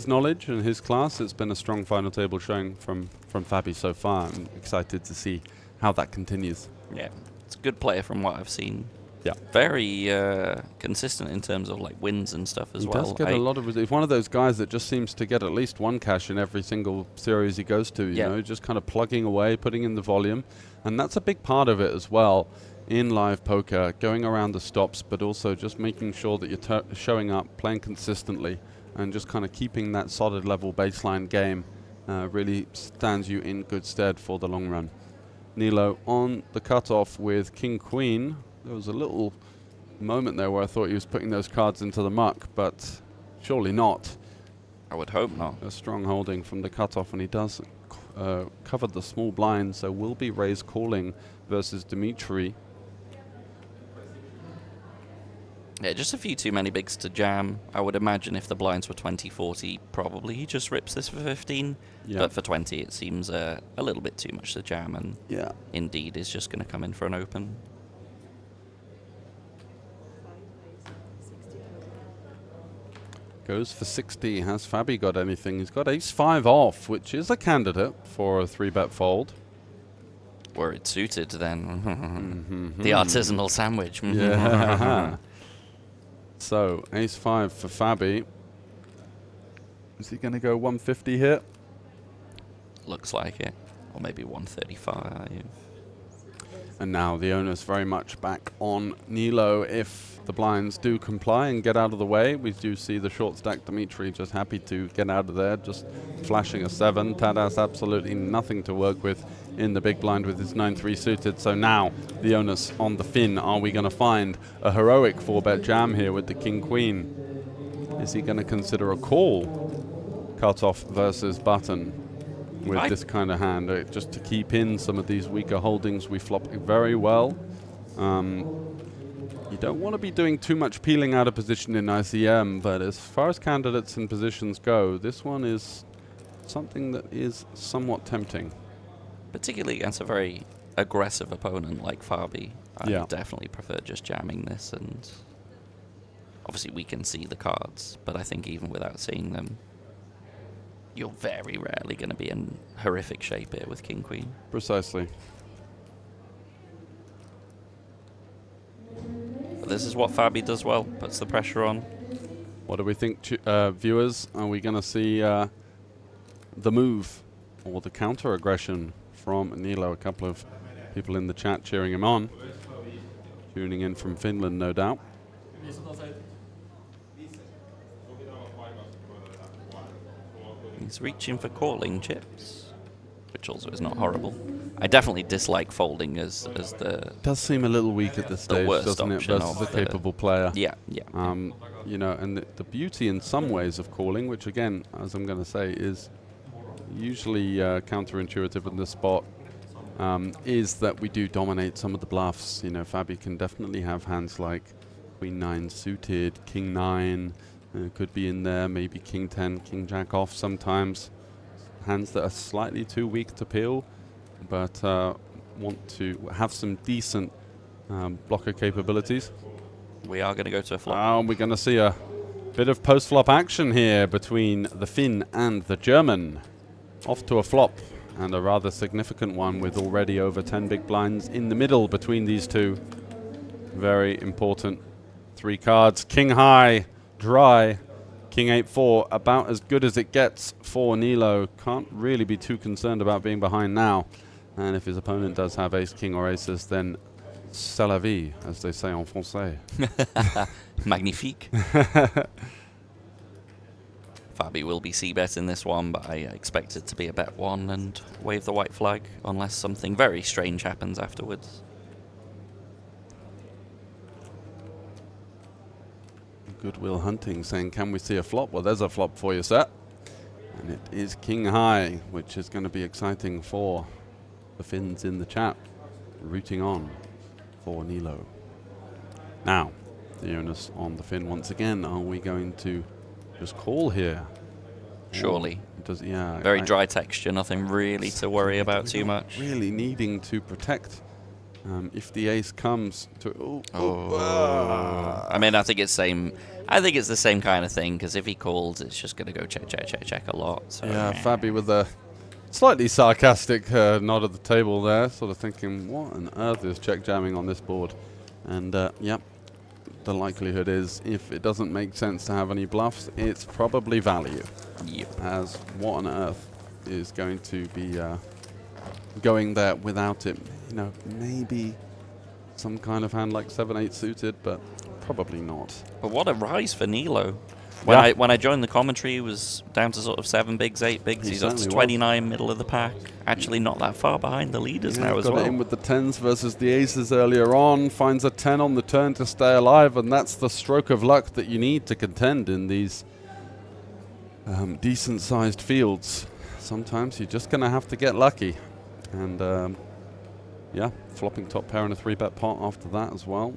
knowledge and his class. It's been a strong final table showing from Fabi so far. I'm excited to see how that continues. Yeah, it's a good player from what I've seen. Yeah, very consistent in terms of like wins and stuff as well. He does get a lot of. He's one of those guys that just seems to get at least one cash in every single series he goes to. You know, just kind of plugging away, putting in the volume, and that's a big part of it as well in live poker. Going around the stops, but also just making sure that you're showing up, playing consistently, and just kind of keeping that solid level baseline game really stands you in good stead for the long run. Nilo on the cutoff with King Queen. There was a little moment there where I thought he was putting those cards into the muck, but surely not. I would hope not. A strong holding from the cutoff, and he does cover the small blind, so will be raise calling versus Dimitri. Yeah, just a few too many bigs to jam. I would imagine if the blinds were 20-40, probably he just rips this for 15. Yeah. But for 20, it seems a little bit too much to jam, and yeah, indeed is just going to come in for an open. Goes for 60. Has Fabi got anything? He's got ace-5 off, which is a candidate for a 3-bet fold. Were it suited, then the artisanal sandwich. Yeah. So ace-5 for Fabi. Is he going to go 150 here? Looks like it, or maybe 135. And now the onus very much back on Nilo. If the blinds do comply and get out of the way, we do see the short stack Dimitri just happy to get out of there, just flashing a 7. Tadas absolutely nothing to work with in the big blind with his 9-3 suited. So now the onus on the fin. Are we going to find a heroic 4-bet jam here with the King Queen? Is he going to consider a call? Cutoff versus button. With this kind of hand, just to keep in some of these weaker holdings, we flop very well. You don't want to be doing too much peeling out of position in ICM, but as far as candidates and positions go, this one is something that is somewhat tempting. Particularly against a very aggressive opponent like Fabi. I definitely prefer just jamming this, and obviously we can see the cards, but I think even without seeing them, you're very rarely going to be in horrific shape here with King Queen. Precisely. But this is what Fabi does well, puts the pressure on. What do we think, viewers? Are we going to see the move or the counter-aggression from Nilo? A couple of people in the chat cheering him on. Tuning in from Finland, no doubt. He's reaching for calling chips, which also is not horrible. I definitely dislike folding as the. Does seem a little weak at this stage, doesn't it? Versus a capable player. Yeah, yeah. You know, and the beauty in some ways of calling, which again, as I'm going to say, is usually counterintuitive in this spot, is that we do dominate some of the bluffs. You know, Fabi can definitely have hands like Queen 9 suited, King 9 could be in there, maybe King 10, King Jack off sometimes. Hands that are slightly too weak to peel, but want to have some decent blocker capabilities. We are going to go to a flop. We're going to see a bit of post-flop action here between the Finn and the German. Off to a flop, and a rather significant one with already over 10 big blinds in the middle between these two. Very important. 3 cards. King high, dry. King 8-4, about as good as it gets for Nilo. Can't really be too concerned about being behind now. And if his opponent does have ace, king, or aces, then c'est la vie, as they say en français. Magnifique. Fabi will be c-bet in this one, but I expect it to be a bet 1 and wave the white flag, unless something very strange happens afterwards. Goodwill Hunting saying, can we see a flop? Well, there's a flop for you, sir. And it is King High, which is going to be exciting for the Finns in the chat. Rooting on for Nilo. Now, the onus on the Finn once again. Are we going to just call here? Surely. Does, yeah. Very dry texture, nothing really to worry about too much. Really needing to protect if the ace comes to. I mean, I think it's same. I think it's the same kind of thing, because if he calls, it's just going to go check, check, check, check a lot. So. Yeah, Fabi with a slightly sarcastic nod at the table there, sort of thinking, what on earth is check jamming on this board? And yep, the likelihood is, if it doesn't make sense to have any bluffs, it's probably value. Yep. As what on earth is going to be going there without it? You know, maybe some kind of hand like 7-8 suited, but probably not. But what a rise for Nilo. When I joined the commentary, he was down to sort of 7 bigs, 8 bigs. He's up to 29, middle of the pack. Actually not that far behind the leaders now as well. Got it in with the 10s versus the aces earlier on. Finds a 10 on the turn to stay alive, and that's the stroke of luck that you need to contend in these decent-sized fields. Sometimes you're just going to have to get lucky. And yeah, flopping top pair in a 3-bet pot after that as well.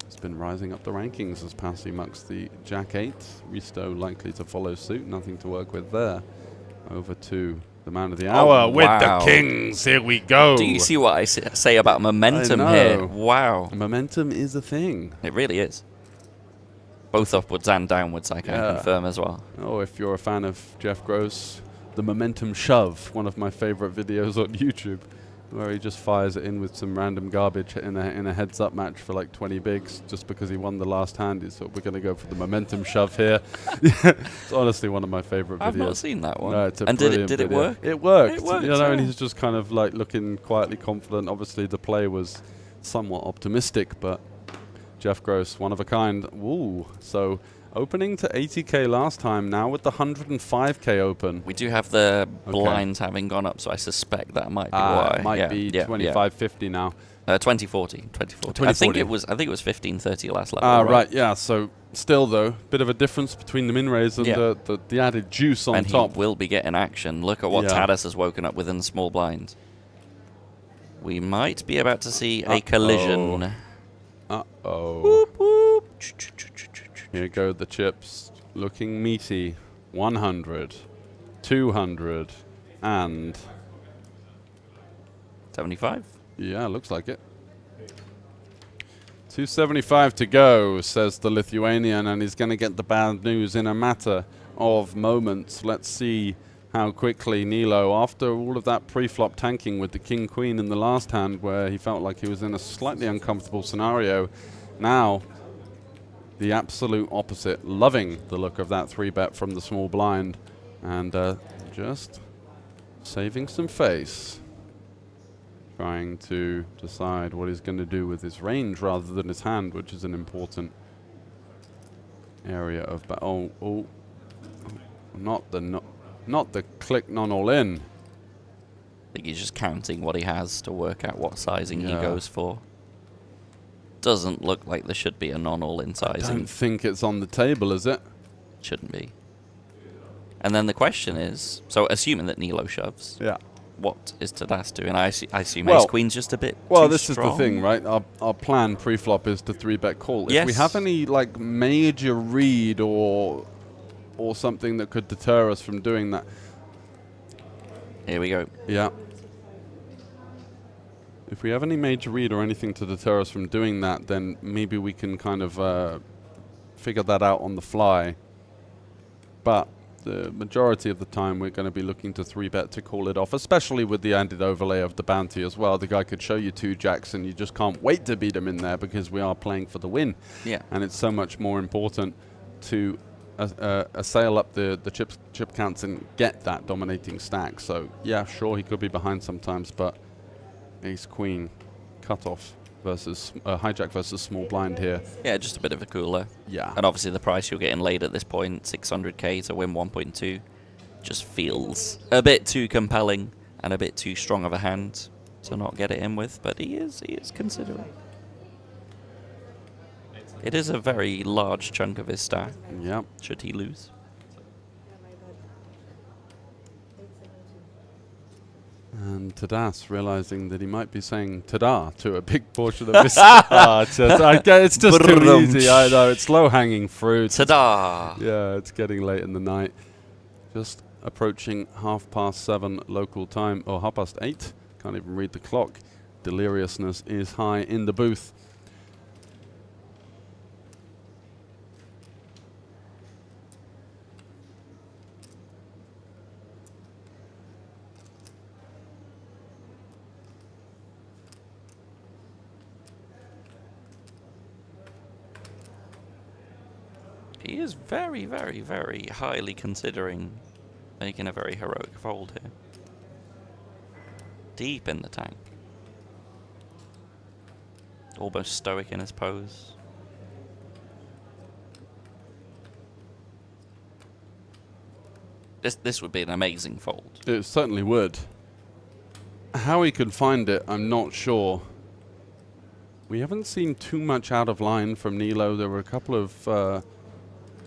It's been rising up the rankings as Passy mucks the Jack 8. Risto likely to follow suit. Nothing to work with there. Over to the man of the hour with the kings. Here we go. Do you see what I say about momentum here? Wow. Momentum is a thing. It really is. Both upwards and downwards, I can confirm as well. Oh, if you're a fan of Jeff Gross, the momentum shove, one of my favorite videos on YouTube, where he just fires it in with some random garbage in a heads-up match for like 20 bigs just because he won the last hand. He's we're going to go for the momentum shove here. It's honestly one of my favorite videos. I've not seen that one. No, it's a and did it work? It worked. It worked, you know, and he's just kind of like looking quietly confident. Obviously, the play was somewhat optimistic, but Jeff Gross, one of a kind. Ooh, so opening to 80k last time, now with the 105k open. We do have the blinds having gone up, so I suspect that might be why. It might be 2550 now. 2040. I think it was 1530 last level. Right, yeah. So still though, bit of a difference between the min raise and the added juice on top. He will be getting action. Look at what Tadas has woken up within the small blind. We might be about to see a collision. Whoop, whoop. Here go the chips, looking meaty. 100, 200, and 75. Yeah, looks like it. 275 to go, says the Lithuanian, and he's going to get the bad news in a matter of moments. Let's see how quickly Nilo, after all of that pre-flop tanking with the king-queen in the last hand, where he felt like he was in a slightly uncomfortable scenario, now the absolute opposite, loving the look of that 3-bet from the small blind, and just saving some face, trying to decide what he's going to do with his range rather than his hand, which is an important area of not the click non all in. think he's just counting what he has to work out what sizing he goes for. Doesn't look like there should be a non-all-in sizing. I don't think it's on the table, is it? Shouldn't be. And then the question is, so assuming that Nilo shoves, what is Tadas doing? I assume Ace Queen's just a bit too this strong. is the thing, right? Our plan pre-flop is to 3-bet call. If we have any like major read or something that could deter us from doing that. Here we go. Yeah. If we have any major read or anything to deter us from doing that, then maybe we can kind of figure that out on the fly. But the majority of the time we're going to be looking to 3-bet to call it off, especially with the added overlay of the bounty as well. The guy could show you 2 jacks and you just can't wait to beat him in there because we are playing for the win. Yeah. And it's so much more important to assail up the chip counts and get that dominating stack. So yeah, sure, he could be behind sometimes, but Ace Queen cutoff versus hijack versus small blind here. Yeah, just a bit of a cooler. Yeah. And obviously the price you're getting laid at this point, 600k to win 1.2, just feels a bit too compelling and a bit too strong of a hand to not get it in with. But he is considering. It is a very large chunk of his stack. Yeah. Should he lose? And Tadas realizing that he might be saying "tada" to a big portion of his. It's just too easy. I know, it's low-hanging fruit. Tada! Yeah, it's getting late in the night. Just approaching 7:30 local time, or 8:30. Can't even read the clock. Deliriousness is high in the booth. He is very, very, very highly considering making a very heroic fold here. Deep in the tank. Almost stoic in his pose. This would be an amazing fold. It certainly would. How he could find it, I'm not sure. We haven't seen too much out of line from Nilo. There were a couple of...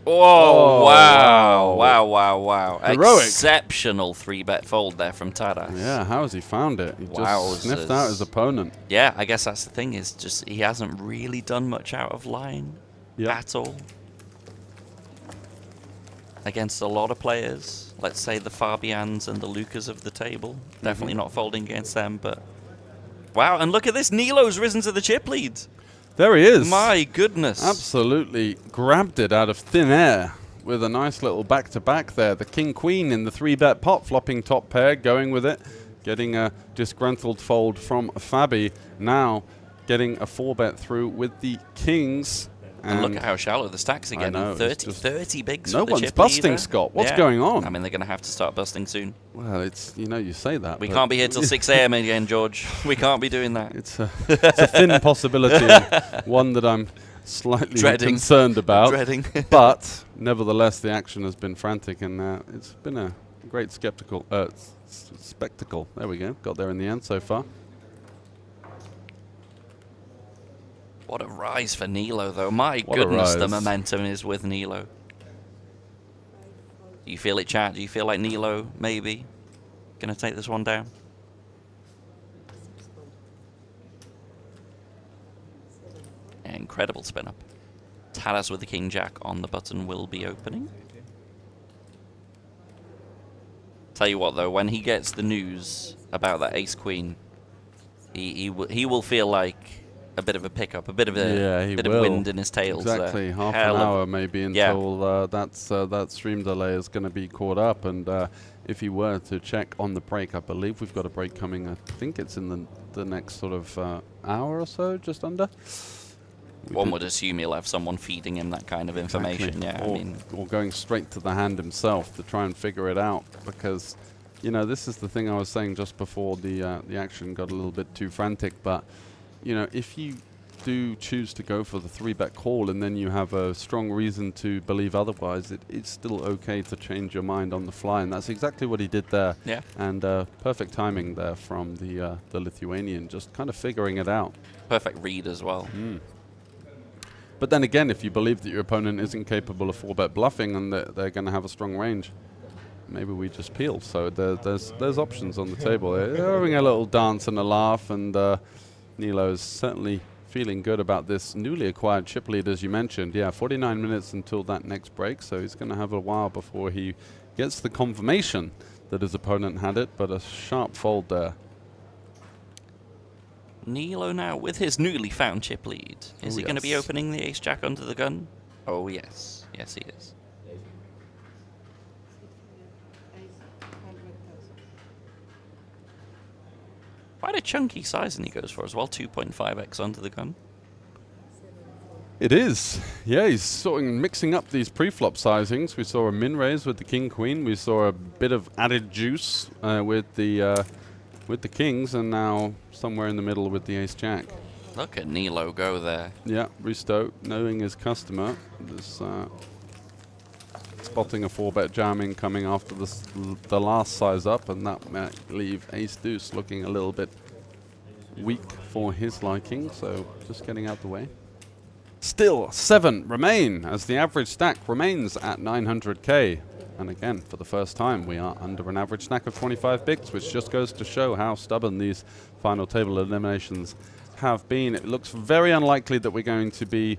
Oh, wow. Wow. Heroic. Exceptional 3-bet fold there from Tadas. Yeah, how has he found it? He just sniffed out his opponent. Yeah, I guess that's the thing, is just he hasn't really done much out of line at all. Against a lot of players, let's say the Fabians and the Lucas of the table. Definitely not folding against them, but... Wow, and look at this, Nilo's risen to the chip lead. There he is. My goodness. Absolutely grabbed it out of thin air with a nice little back-to-back there. The king-queen in the 3-bet pot, flopping top pair, going with it, getting a disgruntled fold from Fabi. Now getting a 4-bet through with the kings. And look at how shallow the stacks are getting. Know, 30 bigs no for the one's chip busting, leader. Scott. What's going on? I mean, they're going to have to start busting soon. Well, it's, you say that. We can't be here till 6 a.m. again, George. We can't be doing that. It's a thin possibility, and one that I'm slightly concerned about. Dreading. But nevertheless, the action has been frantic, and it's been a great spectacle. There we go. Got there in the end so far. What a rise for Nilo, though. My goodness, the momentum is with Nilo. Do you feel it, chat? Do you feel like Nilo, maybe, going to take this one down? Incredible spin up. Tadas with the king jack on the button will be opening. Tell you what, though, when he gets the news about that ace queen, he will feel like a bit of a pickup, a bit of wind in his tails. Exactly, half an hour maybe until that stream delay is going to be caught up. And if he were to check on the break, I believe we've got a break coming. I think it's in the next sort of hour or so, just under. One would assume he'll have someone feeding him that kind of information. Exactly. Yeah, or going straight to the hand himself to try and figure it out, because this is the thing I was saying just before the action got a little bit too frantic. But if you do choose to go for the 3-bet call and then you have a strong reason to believe otherwise, it's still okay to change your mind on the fly, and that's exactly what he did there. Yeah. And perfect timing there from the Lithuanian, just kind of figuring it out. Perfect read as well. But then again, if you believe that your opponent isn't capable of 4-bet bluffing and they're going to have a strong range, maybe we just peel. So there's options on the table. They're having a little dance and a laugh, and Nilo is certainly feeling good about this newly acquired chip lead, as you mentioned. Yeah, 49 minutes until that next break, so he's going to have a while before he gets the confirmation that his opponent had it, but a sharp fold there. Nilo now with his newly found chip lead. Is he going to be yes. opening the ace-jack under the gun? Oh, yes. Yes, he is. Quite a chunky sizing he goes for as well, 2.5x under the gun. It is. Yeah, he's sort of mixing up these pre-flop sizings. We saw a min raise with the king-queen. We saw a bit of added juice with the kings, and now somewhere in the middle with the ace-jack. Look at Nilo go there. Yeah, Risto, knowing his customer, this, spotting a 4-bet jamming coming after the last size up, and that might leave ace-deuce looking a little bit weak for his liking, so just getting out the way. Still, 7 remain as the average stack remains at 900k. And again, for the first time, we are under an average stack of 25 bigs, which just goes to show how stubborn these final table eliminations have been. It looks very unlikely that we're going to be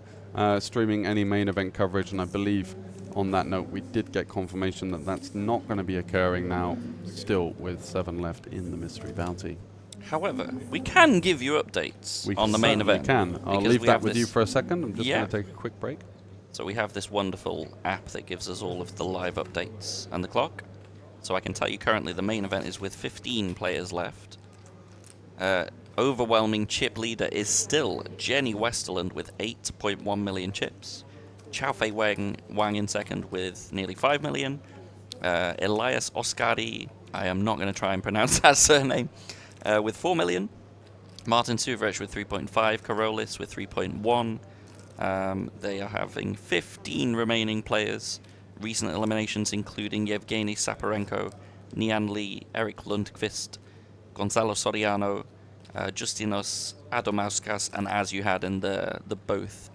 streaming any main event coverage, and I believe on that note, we did get confirmation that that's not going to be occurring now, still with 7 left in the mystery bounty. However, we can give you updates on the main event. We can. I'll leave that with you for a second. I'm just going to take a quick break. So we have this wonderful app that gives us all of the live updates and the clock. So I can tell you currently the main event is with 15 players left. Overwhelming chip leader is still Jenny Westerland with 8.1 million chips. Chao Fei Wang in second with nearly 5 million. Elias Oskari, I am not going to try and pronounce that surname, with 4 million. Martin Suvrich with 3.5. Karolis with 3.1. They are having 15 remaining players. Recent eliminations including Yevgeny Saparenko, Nian Lee, Eric Lundqvist, Gonzalo Soriano, Justinos Adomauskas, and as you had in the both,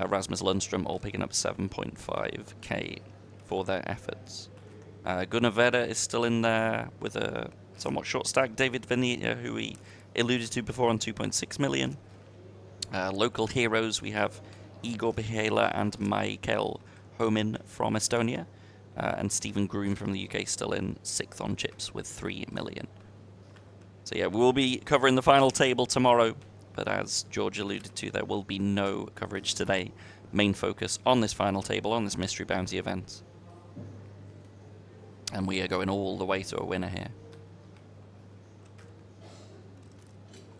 Rasmus Lundström, all picking up 7.5k for their efforts. Gunnar Vedder is still in there with a somewhat short stack. David Venita, who we alluded to before, on 2.6 million. Local heroes, we have Igor Bihala and Michael Homin from Estonia, and Stephen Groom from the UK still in 6th on chips with 3 million. So yeah, we will be covering the final table tomorrow, but as George alluded to, there will be no coverage today. Main focus on this final table, on this mystery bounty event. And we are going all the way to a winner here.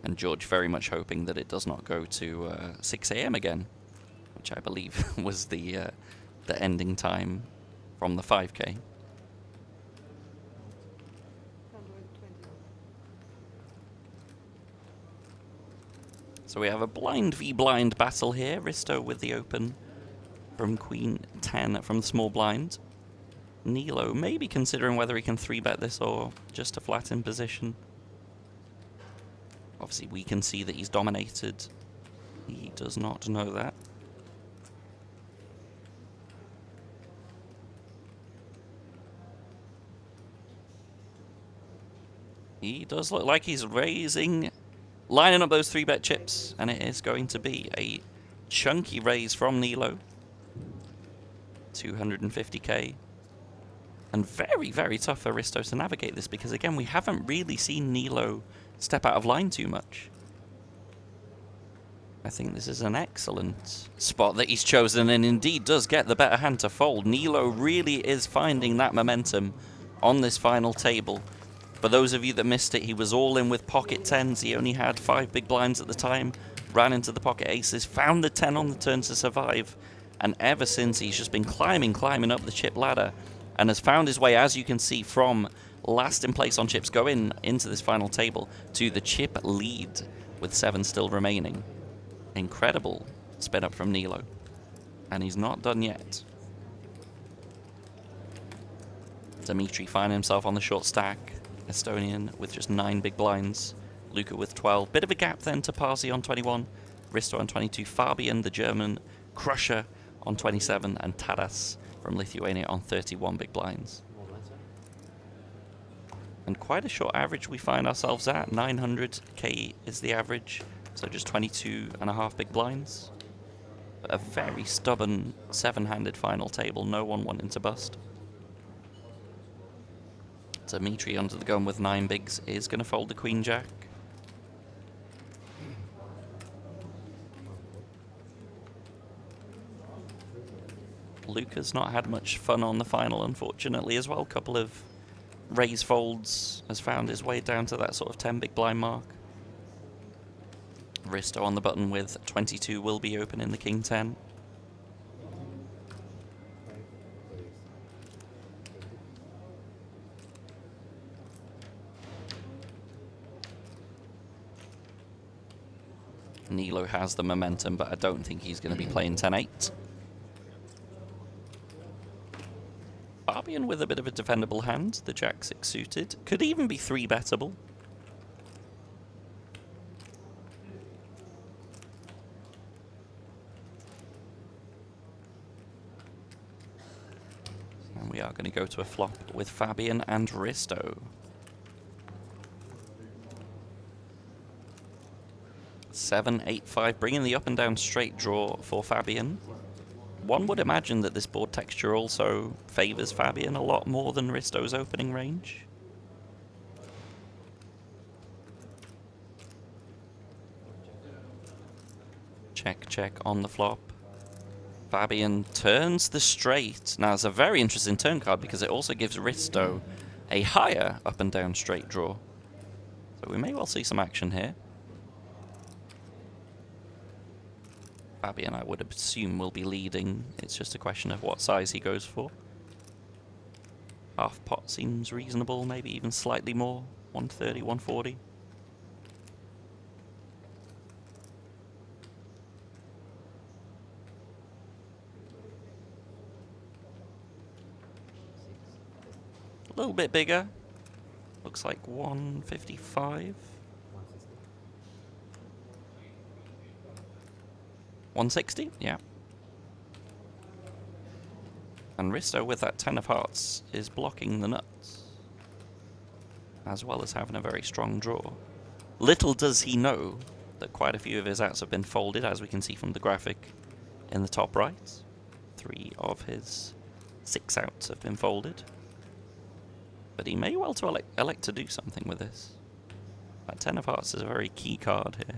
And George very much hoping that it does not go to 6 AM again, which I believe was the ending time from the 5K. So we have a blind v blind battle here. Risto with the open from Queen 10 from the small blind. Nilo maybe considering whether he can 3-bet this or just a flat in position. Obviously we can see that he's dominated. He does not know that. He does look like he's raising, lining up those 3-bet chips, and it is going to be a chunky raise from Nilo. 250k. And very, very tough for Risto to navigate this, because again, we haven't really seen Nilo step out of line too much. I think this is an excellent spot that he's chosen, and indeed does get the better hand to fold. Nilo really is finding that momentum on this final table. For those of you that missed it, he was all in with pocket 10s. He only had 5 big blinds at the time, ran into the pocket aces, found the 10 on the turn to survive, and ever since he's just been climbing up the chip ladder, and has found his way, as you can see, from last in place on chips going into this final table to the chip lead with 7 still remaining. Incredible spin up from Nilo. And he's not done yet. Dimitri finding himself on the short stack. Estonian with just 9 big blinds. Luca with 12. Bit of a gap then to Parsi on 21. Risto on 22. Fabian, the German crusher, on 27. And Taras from Lithuania on 31 big blinds. And quite a short average we find ourselves at. 900k is the average. So just 22.5 big blinds. But a very stubborn 7-handed final table. No one wanting to bust. Dimitri under the gun with 9 bigs is going to fold the Queen Jack. Luca's not had much fun on the final, unfortunately, as well. A couple of raise folds, has found his way down to that sort of 10 big blind mark. Risto on the button with 22 will be open in the King 10. Nilo has the momentum, but I don't think he's going to be playing 10-8. Fabian with a bit of a defendable hand, the Jack 6 suited. Could even be 3-bettable. And we are going to go to a flop with Fabian and Risto. 7-8-5, bringing the up and down straight draw for Fabian. One would imagine that this board texture also favors Fabian a lot more than Risto's opening range. Check, check on the flop. Fabian turns the straight. Now, it's a very interesting turn card because it also gives Risto a higher up and down straight draw. So we may well see some action here. Fabian, I would assume, will be leading. It's just a question of what size he goes for. Half pot seems reasonable, maybe even slightly more. 130, 140. A little bit bigger. Looks like 155. 160, yeah. And Risto with that 10 of hearts is blocking the nuts, as well as having a very strong draw. Little does he know that quite a few of his outs have been folded, as we can see from the graphic in the top right. 3 of his 6 outs have been folded. But he may well to elect to do something with this. That 10 of hearts is a very key card here.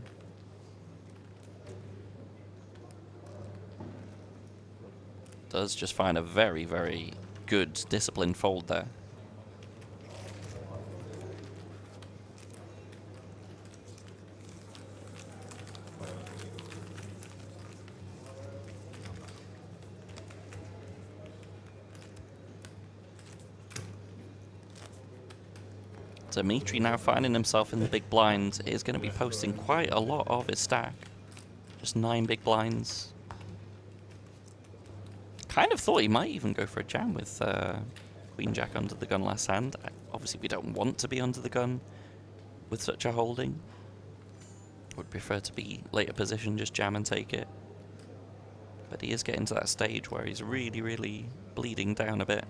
Does just find a very, very good disciplined fold there. Dimitri now finding himself in the big blinds is going to be posting quite a lot of his stack. Just 9 big blinds. Kind of thought he might even go for a jam with Queen Jack under the gun last hand. Obviously we don't want to be under the gun with such a holding. Would prefer to be later position, just jam and take it. But he is getting to that stage where he's really, really bleeding down a bit.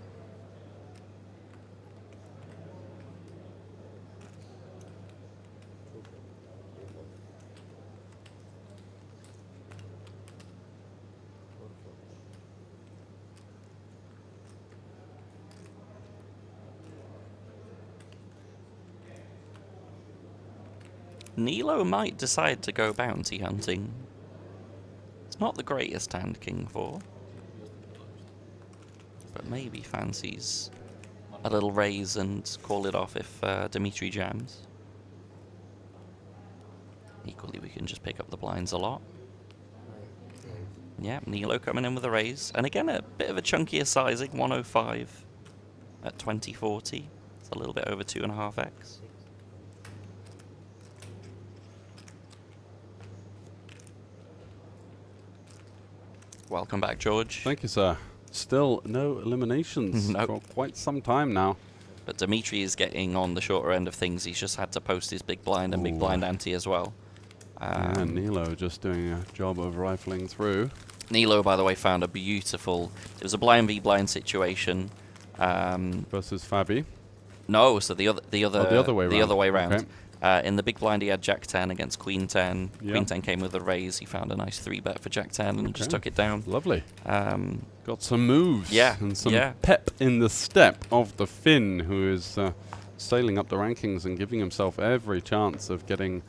Nilo might decide to go bounty hunting. It's not the greatest hand King 4. But maybe fancies a little raise and call it off if Dimitri jams. Equally, we can just pick up the blinds a lot. Yeah, Nilo coming in with a raise. And again, a bit of a chunkier sizing, 105 at 2040. It's a little bit over 2.5x. Welcome back, George. Thank you, sir. Still no eliminations for quite some time now. But Dimitri is getting on the shorter end of things. He's just had to post his big blind and big blind ante as well. And Nilo just doing a job of rifling through. Nilo, by the way, found a beautiful... It was a blind v blind situation. Versus Fabi? No, so the other way round. Okay. In the big blind, he had Jack 10 against Queen 10. Yeah. Queen 10 came with a raise. He found a nice 3-bet for Jack 10 and just took it down. Lovely. Got some moves. Yeah. And some pep in the step of the Finn, who is sailing up the rankings and giving himself every chance of getting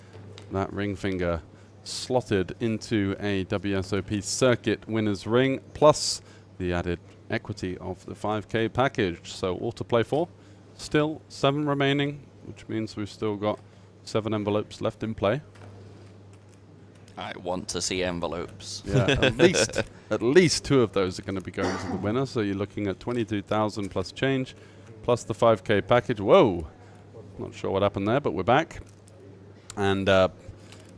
that ring finger slotted into a WSOP Circuit winner's ring, plus the added equity of the 5K package. So all to play for. Still 7 remaining, which means we've still got 7 envelopes left in play. I want to see envelopes. Yeah, at least 2 of those are going to be going to the winner. So you're looking at 22,000 plus change, plus the 5K package. Whoa! Not sure what happened there, but we're back. And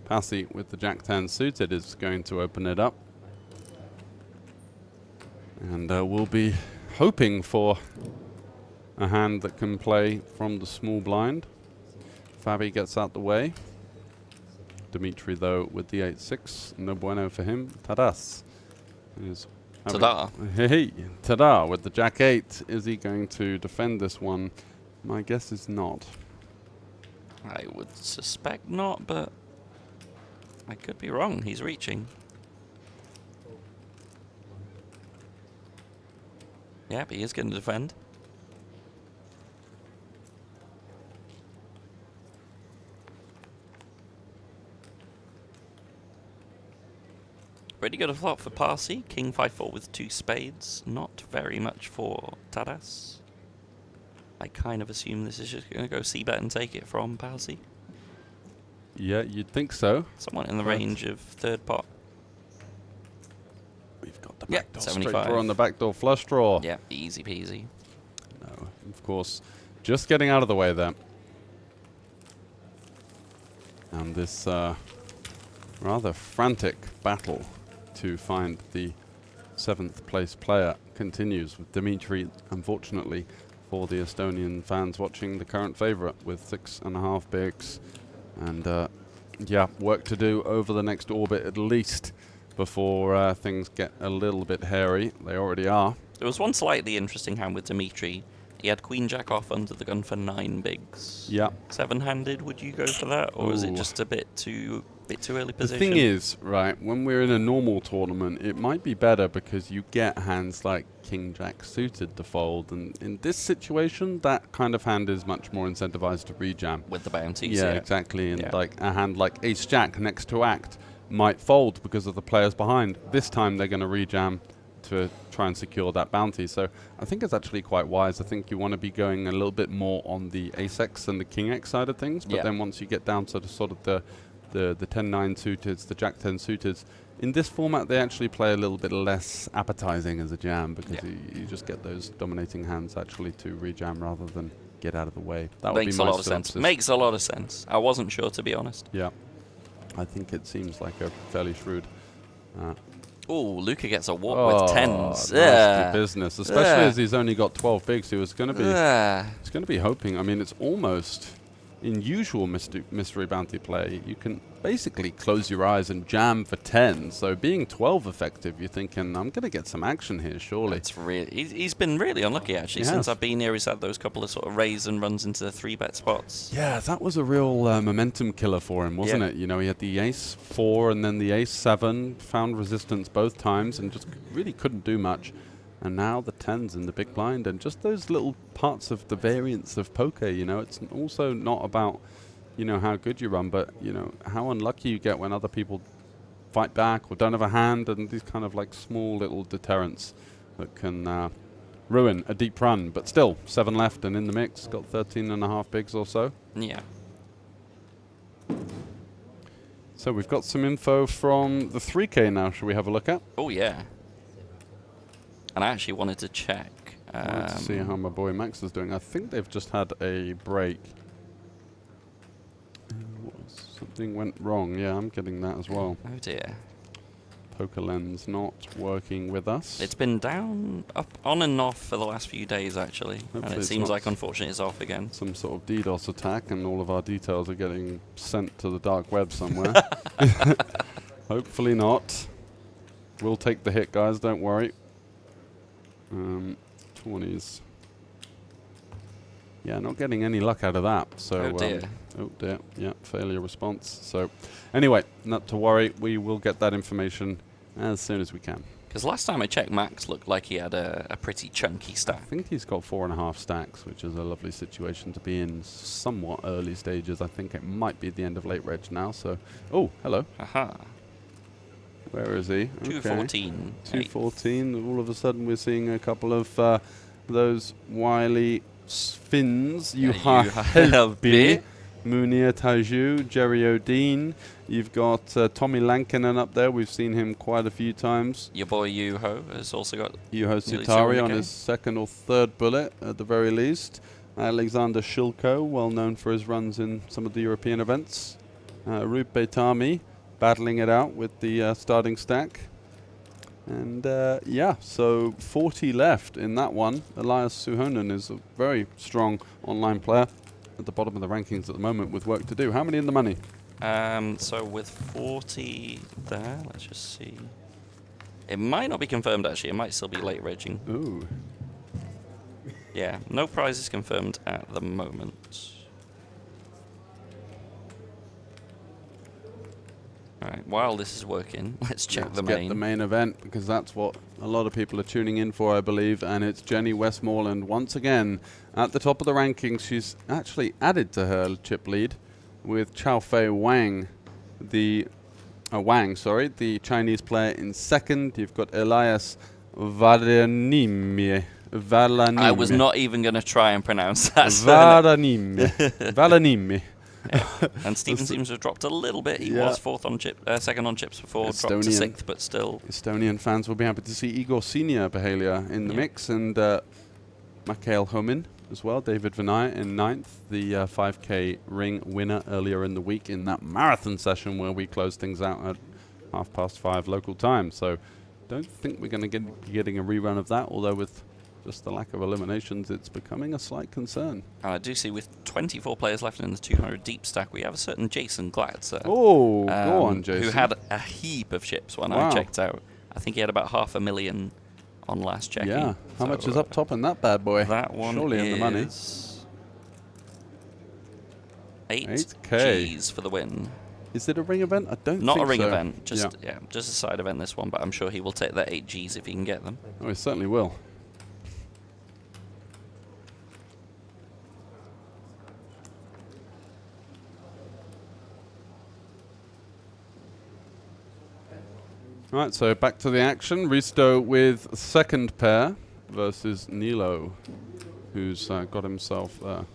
Passy with the Jack 10 suited is going to open it up. And we'll be hoping for a hand that can play from the small blind. Fabi gets out the way. Dimitri, though, with the 8-6. No bueno for him. Tadas. Ta-da. Hey, ta-da with the Jack 8. Is he going to defend this one? My guess is not. I would suspect not, but I could be wrong. He's reaching. Yep, he is going to defend. Pretty good a flop for Parsi. King 5-4 with 2 spades. Not very much for Tadas. I kind of assume this is just going to go c-bet and take it from Parsi. Yeah, you'd think so. Someone in the range of 3rd pot. We've got the backdoor 75. straight draw on the backdoor flush draw. Yeah, easy peasy. No, of course. Just getting out of the way there. And this rather frantic battle to find the 7th place player continues with Dimitri, unfortunately, for the Estonian fans watching, the current favourite with 6.5 bigs. And yeah, work to do over the next orbit at least before things get a little bit hairy. They already are. There was one slightly interesting hand with Dimitri. He had Queen Jack off under the gun for 9 bigs. Yeah. 7-handed, would you go for that? Or is it just a bit too early position? The thing is, right, when we're in a normal tournament, it might be better because you get hands like King Jack suited to fold. And in this situation, that kind of hand is much more incentivized to rejam. With the bounties, yeah. Exactly. And like a hand like Ace Jack next to act might fold because of the players behind. This time they're going to rejam to try and secure that bounty. So I think it's actually quite wise. I think you want to be going a little bit more on the Ace-X and the King-X side of things. But then once you get down to the sort of the 10-9 suited, the Jack 10 suited, in this format they actually play a little bit less appetizing as a jam because you just get those dominating hands actually to rejam rather than get out of the way. That would be my synopsis. Makes a lot of sense. I wasn't sure, to be honest. Yeah. I think it seems like a fairly shrewd... Oh, Luca gets a walk with 10s. Nasty business, especially as he's only got 12 bigs. He was going to be, he's going to be hoping. I mean, it's almost in usual mystery bounty play. You can basically close your eyes and jam for 10. So being 12 effective, you're thinking, I'm going to get some action here, surely. It's really, he's been really unlucky actually since I've been here. He's had those couple of sort of raise and runs into the 3-bet spots. Yeah, that was a real momentum killer for him, wasn't it? You know, he had the ace 4 and then the ace 7, found resistance both times and just really couldn't do much. And now the 10s in the big blind and just those little parts of the variance of poker, you know, it's also not about, you know, how good you run, but, you know, how unlucky you get when other people fight back or don't have a hand, and these kind of like small little deterrents that can ruin a deep run. But still, 7 left and in the mix, got 13.5 bigs or so. Yeah. So we've got some info from the 3K now. Should we have a look at? Oh, yeah. And I actually wanted to check. To see how my boy Max is doing. I think they've just had a break. Something went wrong. Yeah, I'm getting that as well. Oh dear. Poker Lens not working with us. It's been down, up, on and off for the last few days, actually. Hopefully And it it's seems not like, unfortunately, it's off again. some sort of DDoS attack and all of our details are getting sent to the dark web somewhere. Hopefully not. We'll take the hit, guys, don't worry. 20s. Yeah, not getting any luck out of that. So, oh dear. Oh dear. Yeah, failure response. So, anyway, not to worry. We will get that information as soon as we can. Because last time I checked, Max looked like he had a pretty chunky I stack. think he's got 4.5 stacks, which is a lovely situation to be in. Somewhat early stages. I think it might be the end of late reg now. So, oh, hello. Aha. Where is he? 214. 214. All of a sudden, we're seeing a couple of those wily Finns. You have Helbi, Munir Taju, Jerry O'Dean. You've got Tommy Lankinen up there. We've seen him quite a few times. Your boy Juho has also got Juho nearly Sutari 200K. on his second or third bullet at the very least. Alexander Shilko, well known for his runs in some of the European events. Rupe Tami battling it out with the starting stack. And yeah, so 40 left in that one. Elias Suhonen is a very strong online player at the bottom of the rankings at the moment with work to do. How many in the money? So with 40 there, let's just see. It might not be confirmed, actually. It might still be late regging. Ooh. Yeah, no prizes confirmed at the moment. Alright, while this is working, let's check the main. Get the main event, because that's what a lot of people are tuning in for, I believe. And it's Jenny Westmoreland once again at the top of the rankings. She's actually added to her chip lead with Chaofei Wang, the Chinese player in second. You've got Elias Valanimi. I was not even going to try and pronounce that. Valanimi. Yeah. And Steven seems to have dropped a little bit. He was second on chips before, dropped to sixth, but still. Estonian fans will be happy to see Igor Senior Behalia in the mix, and Mikhail Homin as well. David Vinay in ninth, the 5K ring winner earlier in the week in that marathon session where we closed things out at 5:30 local time. So don't think we're going to be getting a rerun of that, although with just the lack of eliminations, it's becoming a slight concern. I do see with 24 players left in the 200 deep stack, we have a certain Jason Glatzer. Oh, go on, Jason. Who had a heap of chips when I checked out. I think he had about 500,000 on last checking. Yeah. How much is up top in that bad boy? That one surely is in the money. 8K Gs for the win. Is it a ring event? I don't think so. Not a ring event, just just a side event this one, but I'm sure he will take the 8 Gs if he can get them. Oh, he certainly will. Right, so back to the action. Risto with second pair versus Nilo, who's got himself a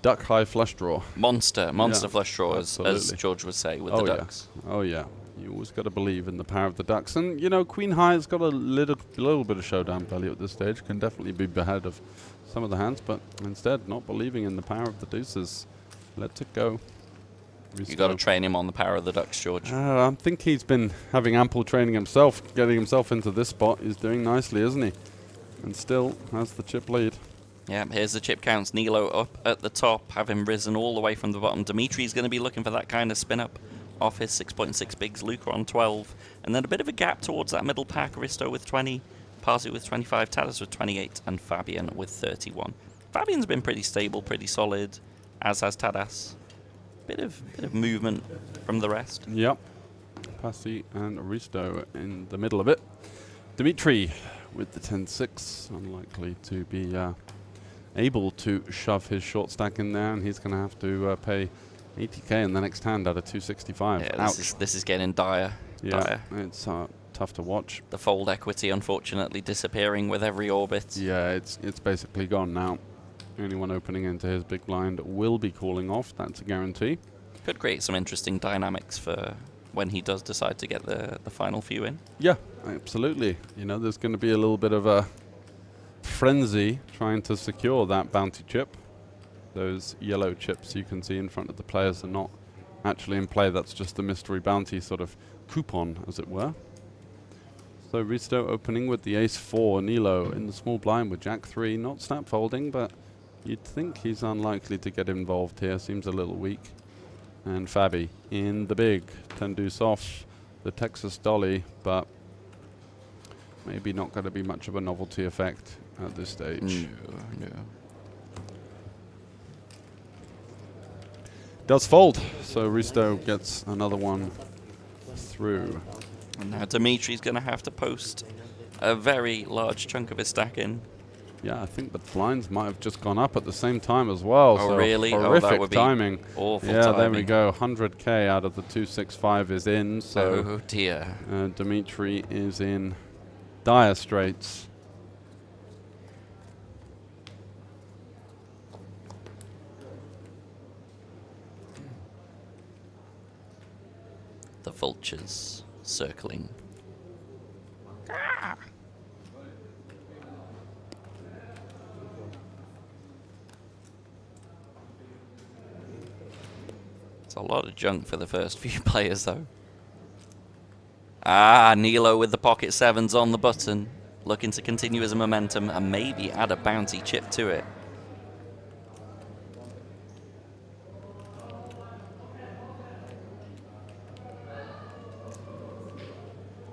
duck high flush draw. Monster flush draw, as George would say with the ducks. Yeah. Oh yeah, you always got to believe in the power of the ducks. And you know, Queen High's got a little bit of showdown value at this stage. Can definitely be ahead of some of the hands, but instead not believing in the power of the deuces. Let it go. You got to train him on the power of the ducks, George. I think he's been having ample training himself, getting himself into this spot. He's doing nicely, isn't he? And still has the chip lead. Yeah, here's the chip counts. Nilo up at the top, having risen all the way from the bottom. Dimitri's going to be looking for that kind of spin up off his 6.6 bigs. Luca on 12. And then a bit of a gap towards that middle pack. Risto with 20, Parsi with 25, Tadas with 28, and Fabian with 31. Fabian's been pretty stable, pretty solid, as has Tadas. Bit of movement from the rest. Yep. Pasi and Risto in the middle of it. Dimitri with the 10-6, unlikely to be able to shove his short stack in there, and he's going to have to pay 80k in the next hand out of 265. Yeah, this is getting dire. Yeah, it's tough to watch. The fold equity, unfortunately, disappearing with every orbit. Yeah, it's basically gone now. Anyone opening into his big blind will be calling off. That's a guarantee. Could create some interesting dynamics for when he does decide to get the final few in. Yeah, absolutely. You know, there's going to be a little bit of a frenzy trying to secure that bounty chip. Those yellow chips you can see in front of the players are not actually in play. That's just the mystery bounty sort of coupon, as it were. So Risto opening with the ace-4, Nilo in the small blind with jack-3, not snap folding, but you'd think he's unlikely to get involved here, seems a little weak. And Fabi in the big, 10 deuce off, the Texas Dolly, but maybe not going to be much of a novelty effect at this stage. No. Does fold, so Risto gets another one through. And now Dimitri's going to have to post a very large chunk of his stack in. Yeah, I think the blinds might have just gone up at the same time as well. Oh, so really? Horrific That would be timing. awful yeah, timing. there we go. 100k out of the 265 is in. So oh dear. Dimitri is in dire straits. The vultures circling. It's a lot of junk for the first few players, though. Nilo with the pocket sevens on the button, looking to continue his momentum and maybe add a bounty chip to it.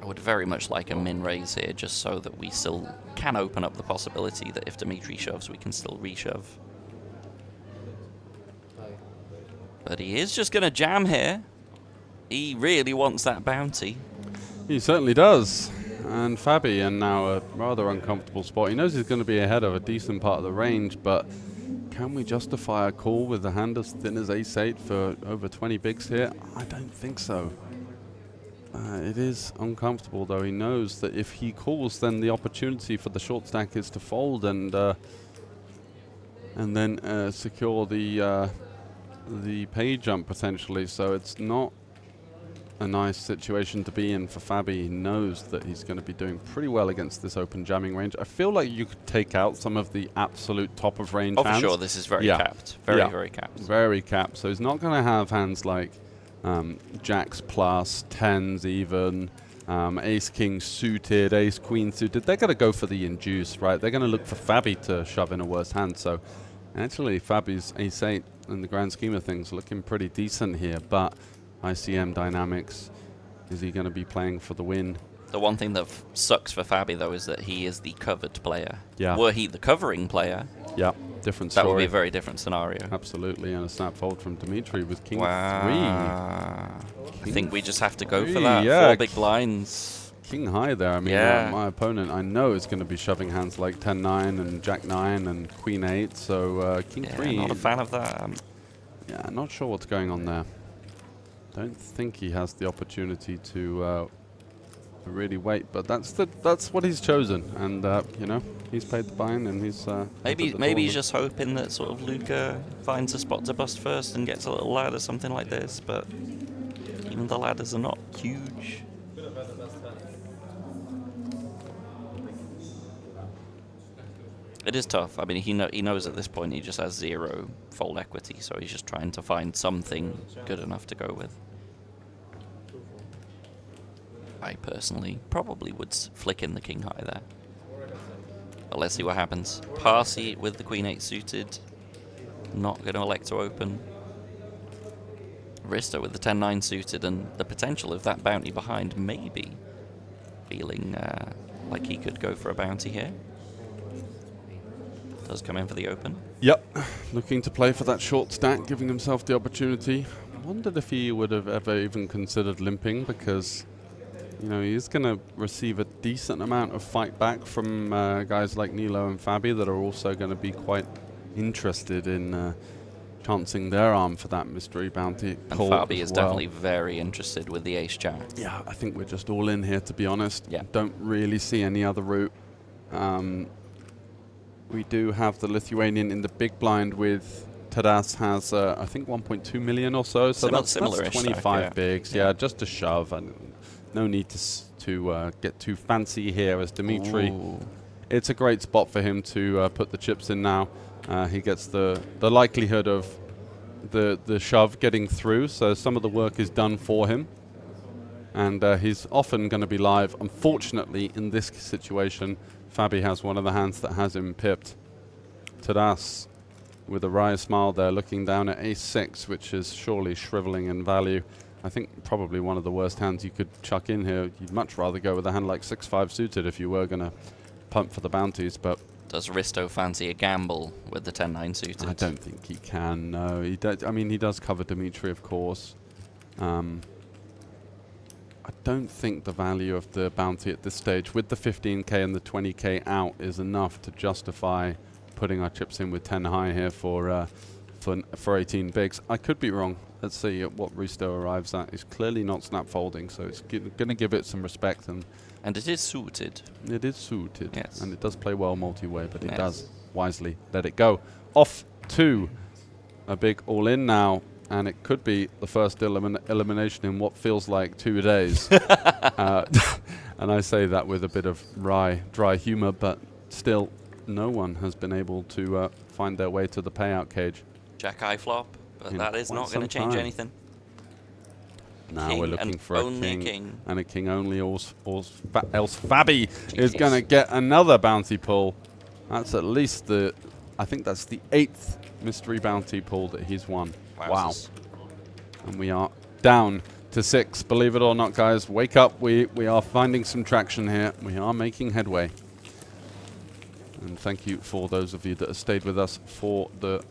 I would very much like a min raise here, just so that we still can open up the possibility that if Dimitri shoves, we can still reshove. But he is just going to jam here. He really wants that bounty. He certainly does. And Fabi in now a rather uncomfortable spot. He knows he's going to be ahead of a decent part of the range, but can we justify a call with the hand as thin as ace-8 for over 20 bigs here? I don't think so. It is uncomfortable, though. He knows that if he calls, then the opportunity for the short stack is to fold and then secure the pay jump potentially. So it's not a nice situation to be in for Fabi. He knows that he's going to be doing pretty well against this open jamming range. I feel like you could take out some of the absolute top of range hands. Oh, for sure. This is very capped. Very capped. Very capped. So he's not going to have hands like jacks plus, tens even, ace king suited, ace queen suited. They're going to go for the induce, right? They're going to look for Fabi to shove in a worse hand. So actually Fabi's ace-8 in the grand scheme of things looking pretty decent here, but ICM dynamics, is he going to be playing for the win? The one thing that sucks for Fabi, though, is that he is the covered player. Yeah. Were he the covering player, yeah, different story. That would be a very different scenario. Absolutely, and a snap fold from Dimitri with king 3. I think we just have to go for that. Yeah. 4 big blinds. King high there. I mean, my opponent, I know, is going to be shoving hands like 10-9 and jack-9 and queen-8. So king 3. Not a fan of that. Yeah, not sure what's going on there. Don't think he has the opportunity to really wait, but that's what he's chosen, and you know, he's paid the fine, and he's maybe he's just hoping that sort of Luca finds a spot to bust first and gets a little ladder, something like this. But even the ladders are not huge. It is tough. I mean, he knows at this point he just has 0 fold equity, so he's just trying to find something good enough to go with. I personally probably would flick in the king high there. But let's see what happens. Parsi with the queen 8 suited. Not going to elect to open. Risto with the 10-9 suited, and the potential of that bounty behind maybe feeling like he could go for a bounty here. Does come in for the open. Yep, looking to play for that short stack, giving himself the opportunity. I wondered if he would have ever even considered limping, because you know, he's going to receive a decent amount of fight back from guys like Nilo and Fabi that are also going to be quite interested in chancing their arm for that mystery bounty. And Fabi is definitely very interested with the ace-jack. Yeah, I think we're just all in here, to be honest. Yeah. Don't really see any other route. We do have the Lithuanian in the big blind with Tadas has, I think, 1.2 million or so. So that's 25 bigs. Yeah, just a shove. And no need to get too fancy here as Dimitri. Ooh. It's a great spot for him to put the chips in now. He gets the likelihood of the shove getting through, so some of the work is done for him. and he's often going to be live. Unfortunately, in this situation, Fabi has one of the hands that has him pipped. Tadas with a wry smile there, looking down at ace-6, which is surely shriveling in value. I think probably one of the worst hands you could chuck in here. You'd much rather go with a hand like 6-5 suited if you were going to pump for the bounties, but... Does Risto fancy a gamble with the 10-9 suited? I don't think he can, no. He does, I mean, he does cover Dimitri, of course. I don't think the value of the bounty at this stage, with the 15k and the 20k out, is enough to justify putting our chips in with 10 high here for 18 bigs. I could be wrong. Let's see what Risto arrives at. He's clearly not snap folding, so it's going to give it some respect. And it is suited. It is suited. Yes. And it does play well multi-way, but it does wisely let it go. Off to a big all-in now, and it could be the first elimination in what feels like 2 days. And I say that with a bit of dry humor, but still, no one has been able to find their way to the payout cage. Jack high flop, but that is not going to change anything. Now King we're looking for a king. And a king only, else Fabi is going to get another bounty pull. That's at least I think that's the 8th mystery bounty pull that he's won. Wow. And we are down to 6. Believe it or not, guys, wake up. We are finding some traction here. We are making headway. And thank you for those of you that have stayed with us for the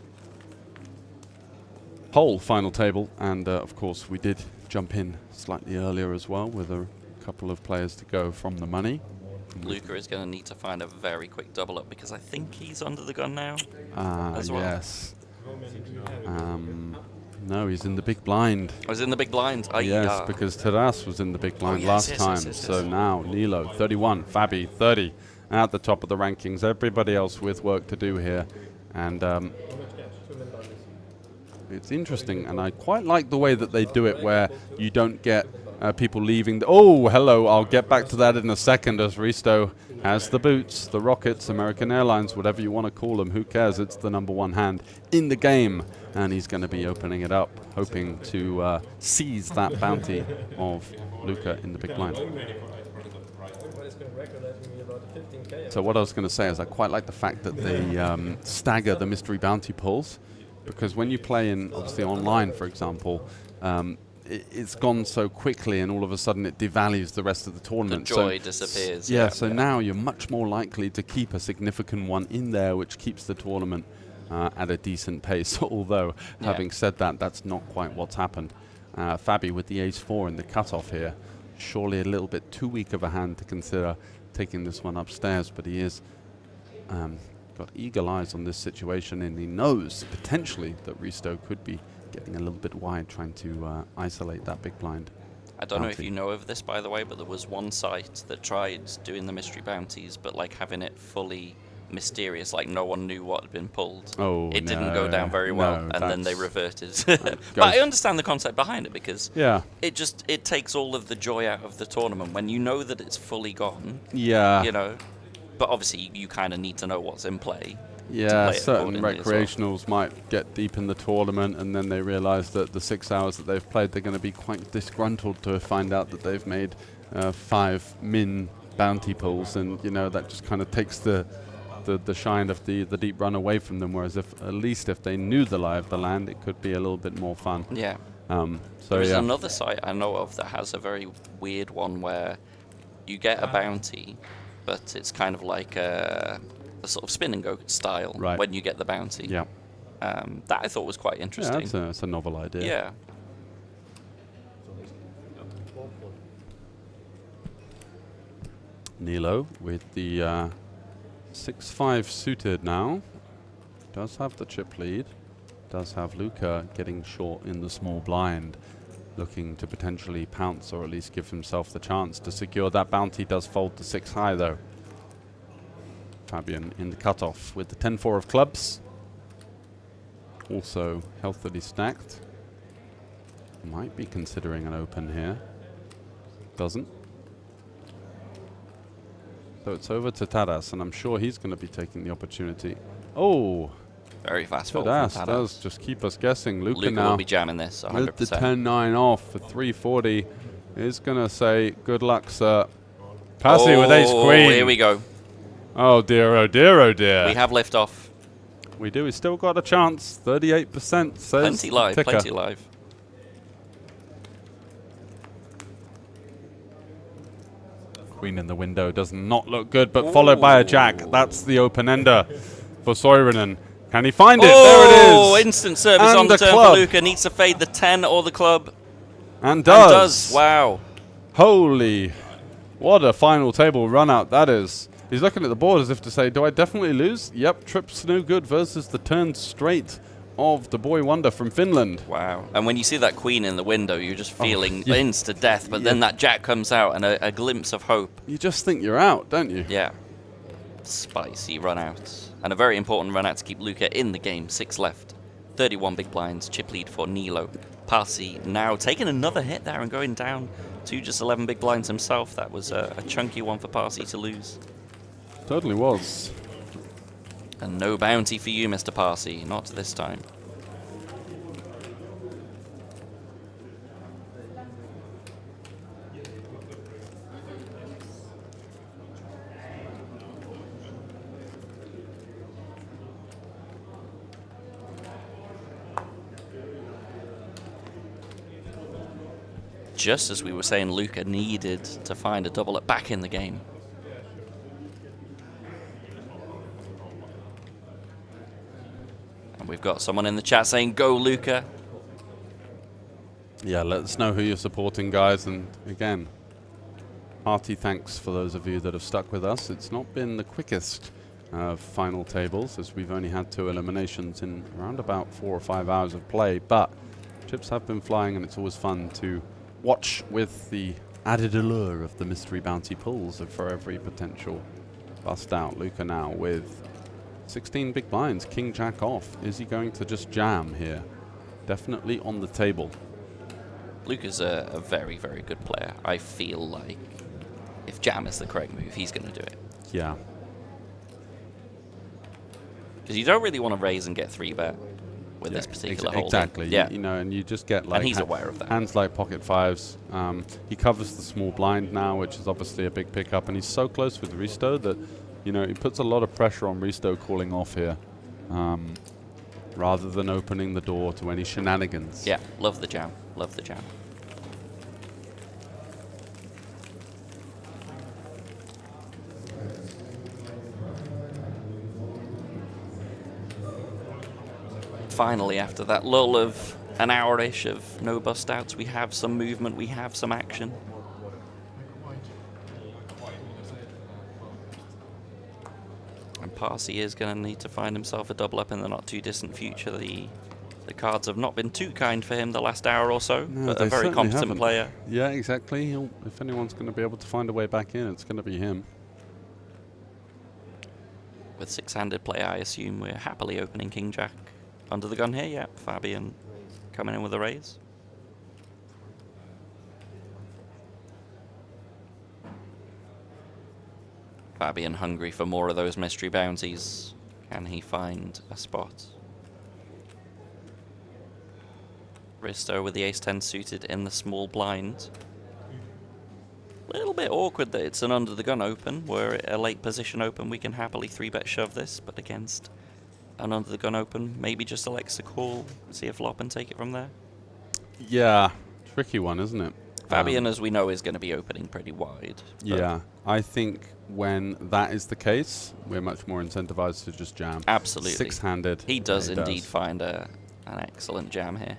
whole final table. And of course, we did jump in slightly earlier as well with a couple of players to go from the money. Luca is going to need to find a very quick double up because I think he's under the gun now as well. Yes. No, he's in the big blind. I was in the big blind. Yes, because Taras was in the big blind last time. So now Nilo 31, Fabi 30 at the top of the rankings. Everybody else with work to do here. And it's interesting, and I quite like the way that they do it, where you don't get people leaving. Oh, hello, I'll get back to that in a second, as Risto has the boots, the rockets, American Airlines, whatever you want to call them. Who cares? It's the #1 hand in the game, and he's going to be opening it up, hoping to seize that bounty of Luca in the big blind. So what I was going to say is I quite like the fact that they stagger the mystery bounty pulls, because when you play in, obviously, online, for example, it's gone so quickly, and all of a sudden it devalues the rest of the tournament. The joy disappears. Yeah, so now you're much more likely to keep a significant one in there, which keeps the tournament at a decent pace. Although, having said that, that's not quite what's happened. Fabi with the ace-4 in the cutoff here. Surely a little bit too weak of a hand to consider taking this one upstairs, but he is got eagle eyes on this situation, and he knows potentially that Risto could be getting a little bit wide, trying to isolate that big blind. I don't know if you know of this, by the way, but there was one site that tried doing the mystery bounties, but like having it fully mysterious, like no one knew what had been pulled. Oh, it didn't go down very well, and then they reverted. But I understand the concept behind it, because it takes all of the joy out of the tournament when you know that it's fully gone. Yeah. You know, but obviously you kind of need to know what's in play. Yeah, certain recreationals might get deep in the tournament, and then they realize that the 6 hours that they've played, they're going to be quite disgruntled to find out that they've made 5 min bounty pulls, and you know that just kind of takes the shine of the deep run away from them. Whereas at least if they knew the lie of the land, it could be a little bit more fun. Yeah. So there's another site I know of that has a very weird one where you get a bounty, but it's kind of like a sort of spin and go style when you get the bounty. Yeah. That I thought was quite interesting. Yeah, that's a novel idea. Yeah. Nilo with the 6-5 suited now. Does have the chip lead. Does have Luca getting short in the small blind, looking to potentially pounce or at least give himself the chance to secure that bounty. Does fold the 6 high though. Fabian in the cutoff with the 10-4 of clubs. Also healthily stacked. Might be considering an open here. Doesn't. So it's over to Tadas, and I'm sure he's going to be taking the opportunity. Oh! Very fast fold. Tadas does just keep us guessing. Luca now will be jamming this 100%. with the 10-9 off for 340. is going to say, good luck, sir. Passy with ace queen. Here we go. Oh dear, oh dear, oh dear. We have liftoff. We do. We still got a chance. 38% says Plenty live, ticker. plenty live. Queen in the window does not look good, but followed by a jack. That's the open-ender for Soirinen. Can he find it? There it is. Oh, instant service And on the turn club. for Luca. Needs to fade the 10 or the club. And does. And does. Wow. Holy, what a final table run out that is. He's looking at the board as if to say, do I definitely lose? Yep, trips no good versus the turn straight of the boy wonder from Finland. Wow. And when you see that queen in the window, you're just feeling insta death, but then that jack comes out and a glimpse of hope. You just think you're out, don't you? Yeah. Spicy run out. And a very important run out to keep Luca in the game. 6 left. 31 big blinds. Chip lead for Nilo. Parsi now taking another hit there and going down to just 11 big blinds himself. That was a chunky one for Parsi to lose. Totally was. And no bounty for you, Mr. Parsi. Not this time. Just as we were saying, Luca needed to find a double up back in the game. And we've got someone in the chat saying, go Luca. Yeah, let us know who you're supporting, guys. And again, hearty thanks for those of you that have stuck with us. It's not been the quickest final tables, as we've only had 2 eliminations in around about 4 or 5 hours of play, but chips have been flying, and it's always fun to watch with the added allure of the mystery bounty pulls for every potential bust out. Luca now with 16 big blinds, king jack off. Is he going to just jam here? Definitely on the table. Luca's a very, very good player. I feel like if jam is the correct move, he's going to do it. Yeah. Because you don't really want to raise and get 3-bet with this particular holding. Exactly. Yeah. You know, and you just get like... And he's aware of that. Hands like pocket fives. He covers the small blind now, which is obviously a big pickup, and he's so close with Risto that, you know, he puts a lot of pressure on Risto calling off here, rather than opening the door to any shenanigans. Yeah, love the jam. Love the jam. Finally, after that lull of an hour-ish of no bust outs, we have some movement, we have some action. And Parsi is going to need to find himself a double up in the not too distant future. The cards have not been too kind for him the last hour or so, No, but a very competent haven't. player. Yeah, exactly. If anyone's going to be able to find a way back in, it's going to be him. With 6-handed play, I assume we're happily opening King Jack. Under the gun here, yeah. Fabian coming in with a raise. Fabian hungry for more of those mystery bounties. Can he find a spot? Risto with the ace-10 suited in the small blind. A little bit awkward that it's an under the gun open. Were a late position open, we can happily 3-bet shove this, but against an under the gun open, maybe just Alexa call, see a flop and take it from there. Yeah, tricky one, isn't it? Fabian, as we know, is going to be opening pretty wide. Yeah, I think when that is the case, we're much more incentivized to just jam. Absolutely. 6-handed. He does indeed find an excellent jam here.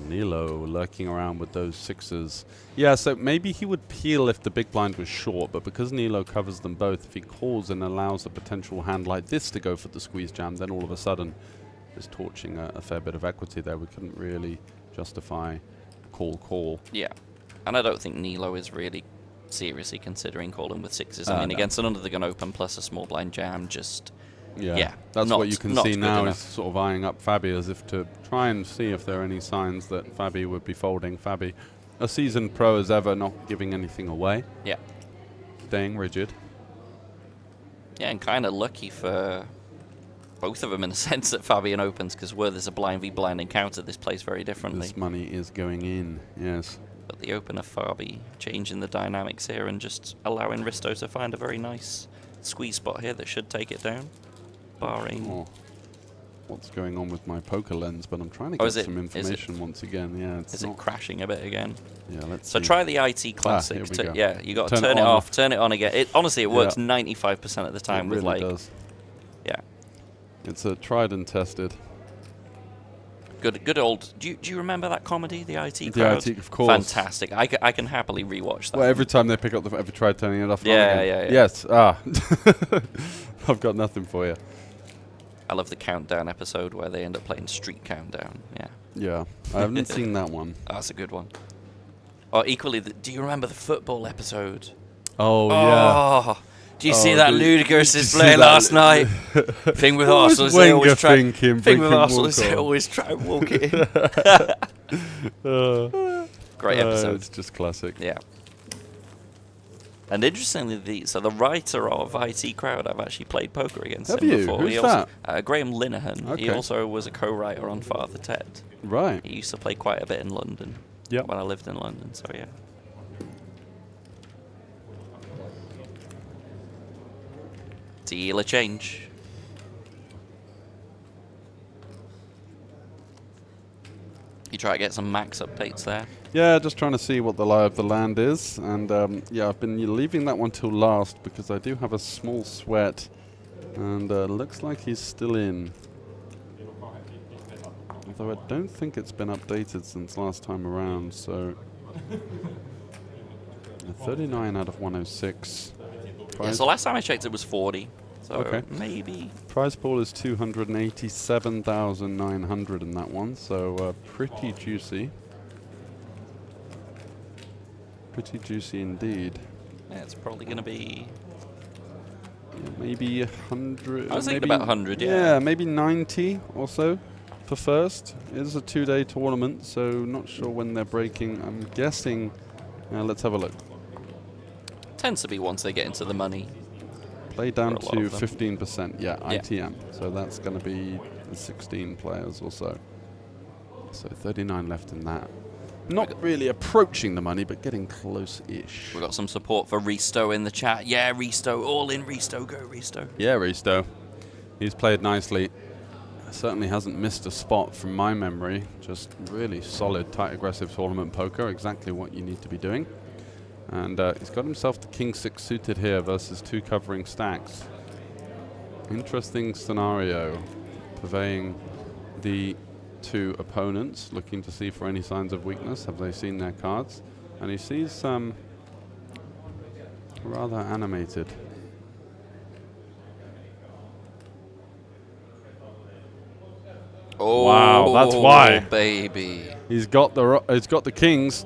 Nilo lurking around with those 6s. Yeah, so maybe he would peel if the big blind was short, but because Nilo covers them both, if he calls and allows a potential hand like this to go for the squeeze jam, then all of a sudden is torching a fair bit of equity there. We couldn't really justify call. Yeah, and I don't think Nilo is really seriously considering calling with 6s. I mean, no. against an under the gun open plus a small blind jam, just... Yeah, that's what you can see now enough. is sort of eyeing up Fabi as if to try and see if there are any signs that Fabi would be folding. Fabi, a seasoned pro as ever, not giving anything away. Yeah. Staying rigid. Yeah, and kind of lucky for both of them in a sense that Fabian opens, because where there's a blind v blind encounter, this plays very differently. This money is going in, yes. But the opener Fabi changing the dynamics here and just allowing Risto to find a very nice squeeze spot here that should take it down, barring... What's going on with my poker lens, but I'm trying to get some information once again. Yeah, it's it crashing a bit again? Yeah, let's So see. try the IT Classic. Here we go. Yeah, you got to turn it on. off, turn it on again. Honestly, it works 95% of the time It with really like... does. Yeah. It's a tried and tested. Good old... Do you remember that comedy, the IT The Crowd? IT, of course. Fantastic. I can happily rewatch that. Well, every time they pick up the... Ever tried turning it off? Yeah. Yes. I've got nothing for you. I love the Countdown episode where they end up playing Street Countdown. Yeah. Yeah. I haven't seen that one. Oh, that's a good one. Or equally, do you remember the football episode? Oh, yeah. Do you see that Ludacris is playing last night? Thing with Arsenal is they always try. Thing with Arsenal is they always try and walk it in. Great episode. It's just classic. Yeah. And interestingly, the writer of IT Crowd, I've actually played poker against him before. Who's that? Graham Linehan. Okay. He also was a co-writer on Father Ted. Right. He used to play quite a bit in London. Yep. When I lived in London, so yeah. Deal a change. You try to get some max updates there. Yeah, just trying to see what the lie of the land is. And yeah, I've been leaving that one till last because I do have a small sweat. And looks like he's still in. Although I don't think it's been updated since last time around, so... 39 out of 106. Yeah, so last time I checked it was 40. So maybe. Prize pool is 287,900 in that one, so pretty juicy. Pretty juicy indeed. Yeah, it's probably going to be... Yeah, maybe 100. I was thinking about 100, yeah. Yeah, maybe 90 or so for first. It is a 2-day tournament, so not sure when they're breaking. I'm guessing... let's have a look. Tends to be once they get into the money. Play down to 15%, yeah, ITM. So that's going to be 16 players or so. So 39 left in that. Not really approaching the money, but getting close-ish. We've got some support for Risto in the chat. Yeah, Risto, all in Risto, go Risto. Yeah, Risto. He's played nicely. Certainly hasn't missed a spot from my memory. Just really solid, tight, aggressive tournament poker. Exactly what you need to be doing. And he's got himself the King-6 suited here versus 2 covering stacks. Interesting scenario, purveying the 2 opponents, looking to see for any signs of weakness. Have they seen their cards? And he sees rather animated. Oh, wow, that's why, baby. He's got the kings.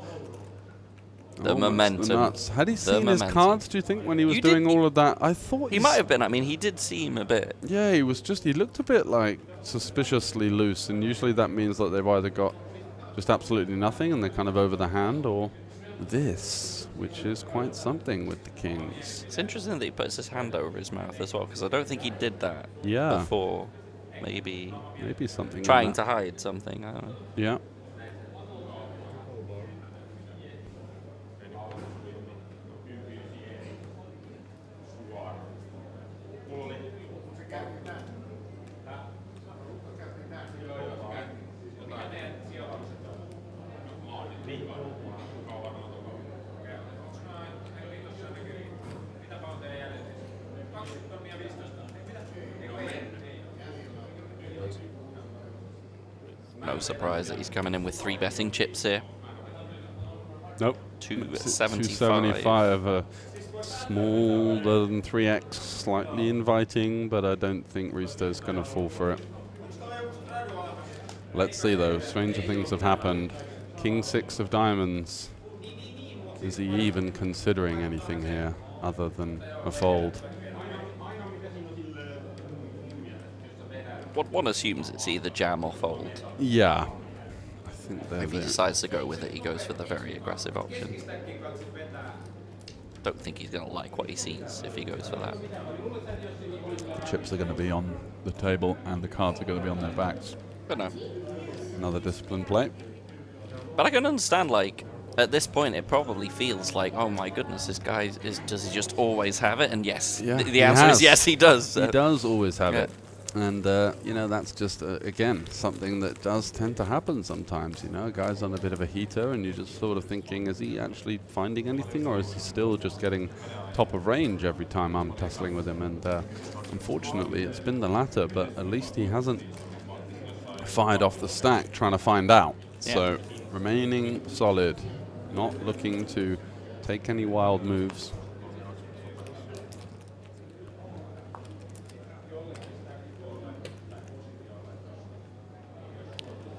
The momentum. Had he seen his cards, do you think, when he was doing all of that? I thought he might have been. I mean, he did seem a bit. Yeah, he looked a bit like suspiciously loose, and usually that means that they've either got just absolutely nothing and they're kind of over the hand, or this, which is quite something with the kings. It's interesting that he puts his hand over his mouth as well, because I don't think he did that before. Maybe something trying to hide something. I don't know. Yeah. No surprise that he's coming in with 3 betting chips here. Nope. 275. Smaller than 3x, slightly inviting, but I don't think Risto's going to fall for it. Let's see though, stranger things have happened. King-6 of diamonds. Is he even considering anything here other than a fold? What one assumes it's either jam or fold. Yeah. I think if he decides to go with it, he goes for the very aggressive option. Don't think he's going to like what he sees if he goes for that. The chips are going to be on the table and the cards are going to be on their backs. But no. Another disciplined play. But I can understand, like, at this point, it probably feels like, oh my goodness, this guy does he just always have it? And yes, Yeah, the answer is yes, he does. He does always have yeah. it. And, you know, that's just, again, something that does tend to happen sometimes, you know. A guy's on a bit of a heater and you're just sort of thinking, is he actually finding anything or is he still just getting top of range every time I'm tussling with him? And unfortunately, it's been the latter, but at least he hasn't fired off the stack trying to find out. Yeah. So, remaining solid, not looking to take any wild moves.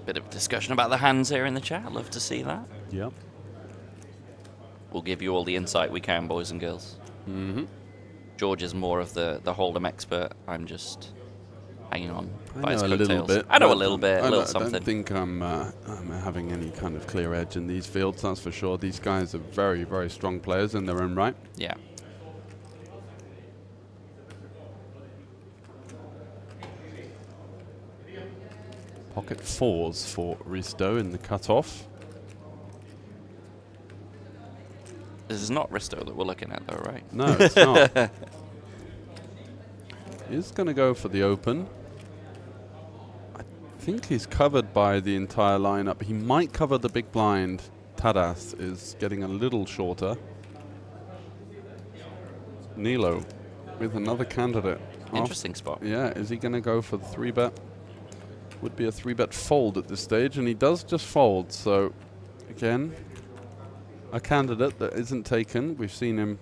Bit of discussion about the hands here in the chat. Love to see that. Yep. We'll give you all the insight we can, boys and girls. Mm-hmm. George is more of the Hold'em expert. I'm just hanging on by his I know a little coattails. bit. I know a little bit, a little I something. don't think I'm having any kind of clear edge in these fields, that's for sure. These guys are very, very strong players in their own right. Yeah. Pocket fours for Risto in the cutoff. This is not Risto that we're looking at, though, right? No, it's not. He's going to go for the open. I think he's covered by the entire lineup. He might cover the big blind. Tadas is getting a little shorter. Nilo with another candidate. Interesting spot. Yeah, is he going to go for the 3-bet? Would be a 3-bet fold at this stage, and he does just fold. So, again, a candidate that isn't taken. We've seen him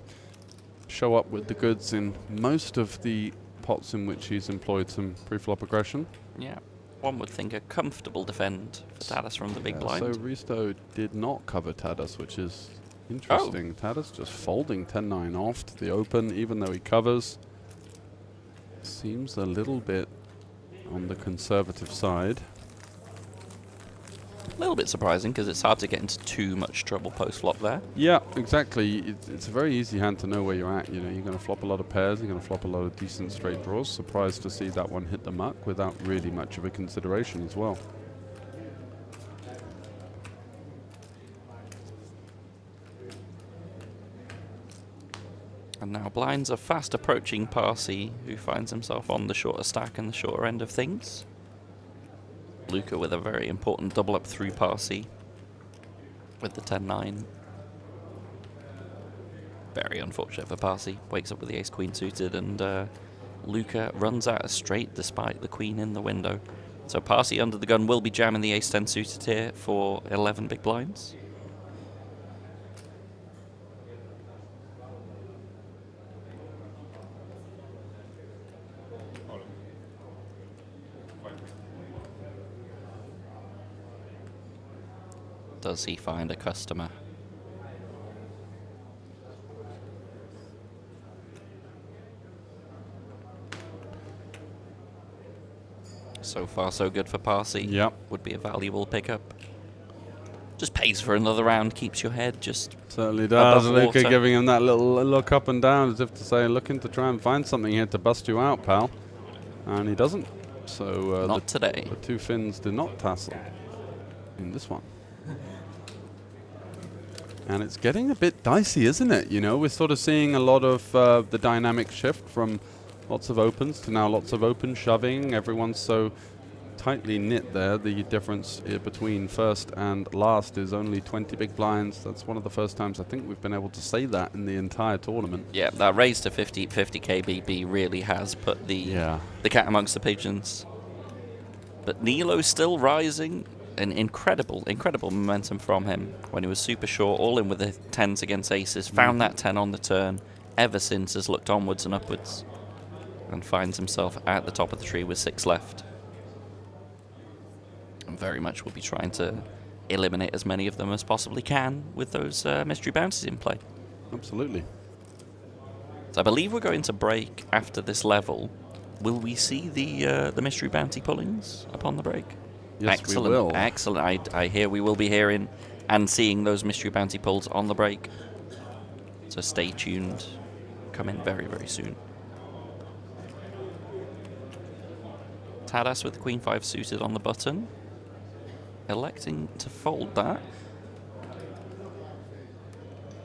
show up with the goods in most of the pots in which he's employed some pre-flop aggression. Yeah, one would think a comfortable defend for Tadas from the big blind. So Risto did not cover Tadas, which is interesting. Tadas just folding 10-9 off to the open, even though he covers. Seems a little bit on the conservative side. A little bit surprising because it's hard to get into too much trouble post-flop there. Yeah, exactly. It's a very easy hand to know where you're at. You know, you're going to flop a lot of pairs, you're going to flop a lot of decent straight draws. Surprised to see that one hit the muck without really much of a consideration as well. And now blinds are fast approaching Parsi, who finds himself on the shorter stack and the shorter end of things. Luca with a very important double up through Parsi with the 10-9. Very unfortunate for Parsi. Wakes up with the ace-queen suited, and Luca runs out a straight despite the queen in the window. So Parsi under the gun will be jamming the ace-10 suited here for 11 big blinds. Does he find a customer? So far, so good for Parsi. Yep. Would be a valuable pickup. Just pays for another round, keeps your head just certainly does. above Luca water. giving him that little look up and down as if to say, looking to try and find something here to bust you out, pal. And he doesn't. So not today. The two Finns did not tassel in this one. And it's getting a bit dicey, isn't it? You know, we're sort of seeing a lot of the dynamic shift from lots of opens to now lots of open shoving. Everyone's so tightly knit there. The difference between first and last is only 20 big blinds. That's one of the first times I think we've been able to say that in the entire tournament. Yeah, that raise to 50 KBB really has put the cat amongst the pigeons. But Nilo's still rising. An incredible momentum from him when he was super short, all in with the 10s against aces, found that 10 on the turn, ever since has looked onwards and upwards, and finds himself at the top of the tree with 6 left. And very much will be trying to eliminate as many of them as possibly can with those mystery bounces in play. Absolutely. So I believe we're going to break after this level. Will we see the mystery bounty pullings upon the break? Yes, excellent, we will. Excellent. I hear we will be hearing and seeing those mystery bounty pulls on the break. So stay tuned. Come in very, very soon. Tadas with the Queen 5 suited on the button. Electing to fold that.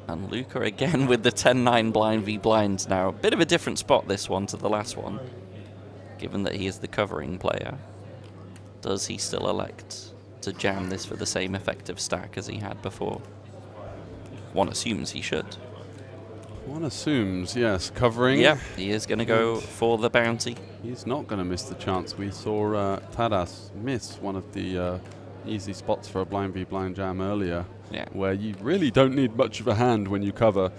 And Luca again with the 10-9 blind v blind now. A bit of a different spot, this one, to the last one, given that he is the covering player. Does he still elect to jam this for the same effective stack as he had before? One assumes he should. One assumes, yes. Covering. Yep, he is going to go for the bounty. He's not going to miss the chance. We saw Tadas miss one of the easy spots for a blind v blind jam earlier, where you really don't need much of a hand when you cover.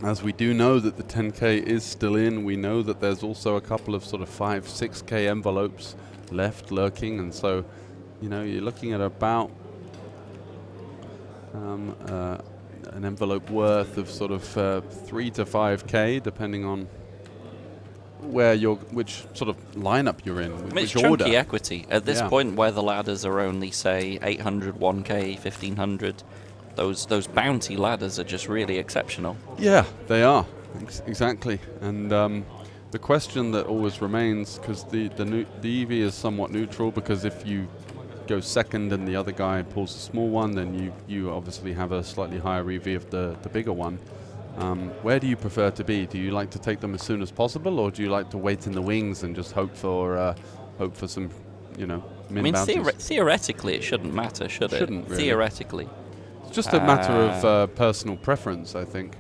As we do know that the 10k is still in, we know that there's also a couple of sort of 5, 6k envelopes left lurking, and so, you know, you're looking at about an envelope worth of sort of 3 to 5k, depending on where which sort of lineup you're in, It's which chunky order. equity at this point, where the ladders are only, say, 800, 1k, 1500. Those bounty ladders are just really exceptional. Yeah, they are exactly. And the question that always remains, because the EV is somewhat neutral, because if you go second and the other guy pulls a small one, then you obviously have a slightly higher EV of the bigger one. Where do you prefer to be? Do you like to take them as soon as possible, or do you like to wait in the wings and just hope for some, you know, min bounties? Theoretically, it shouldn't matter, should it? Shouldn't really. Theoretically. It's just a matter of personal preference, I think.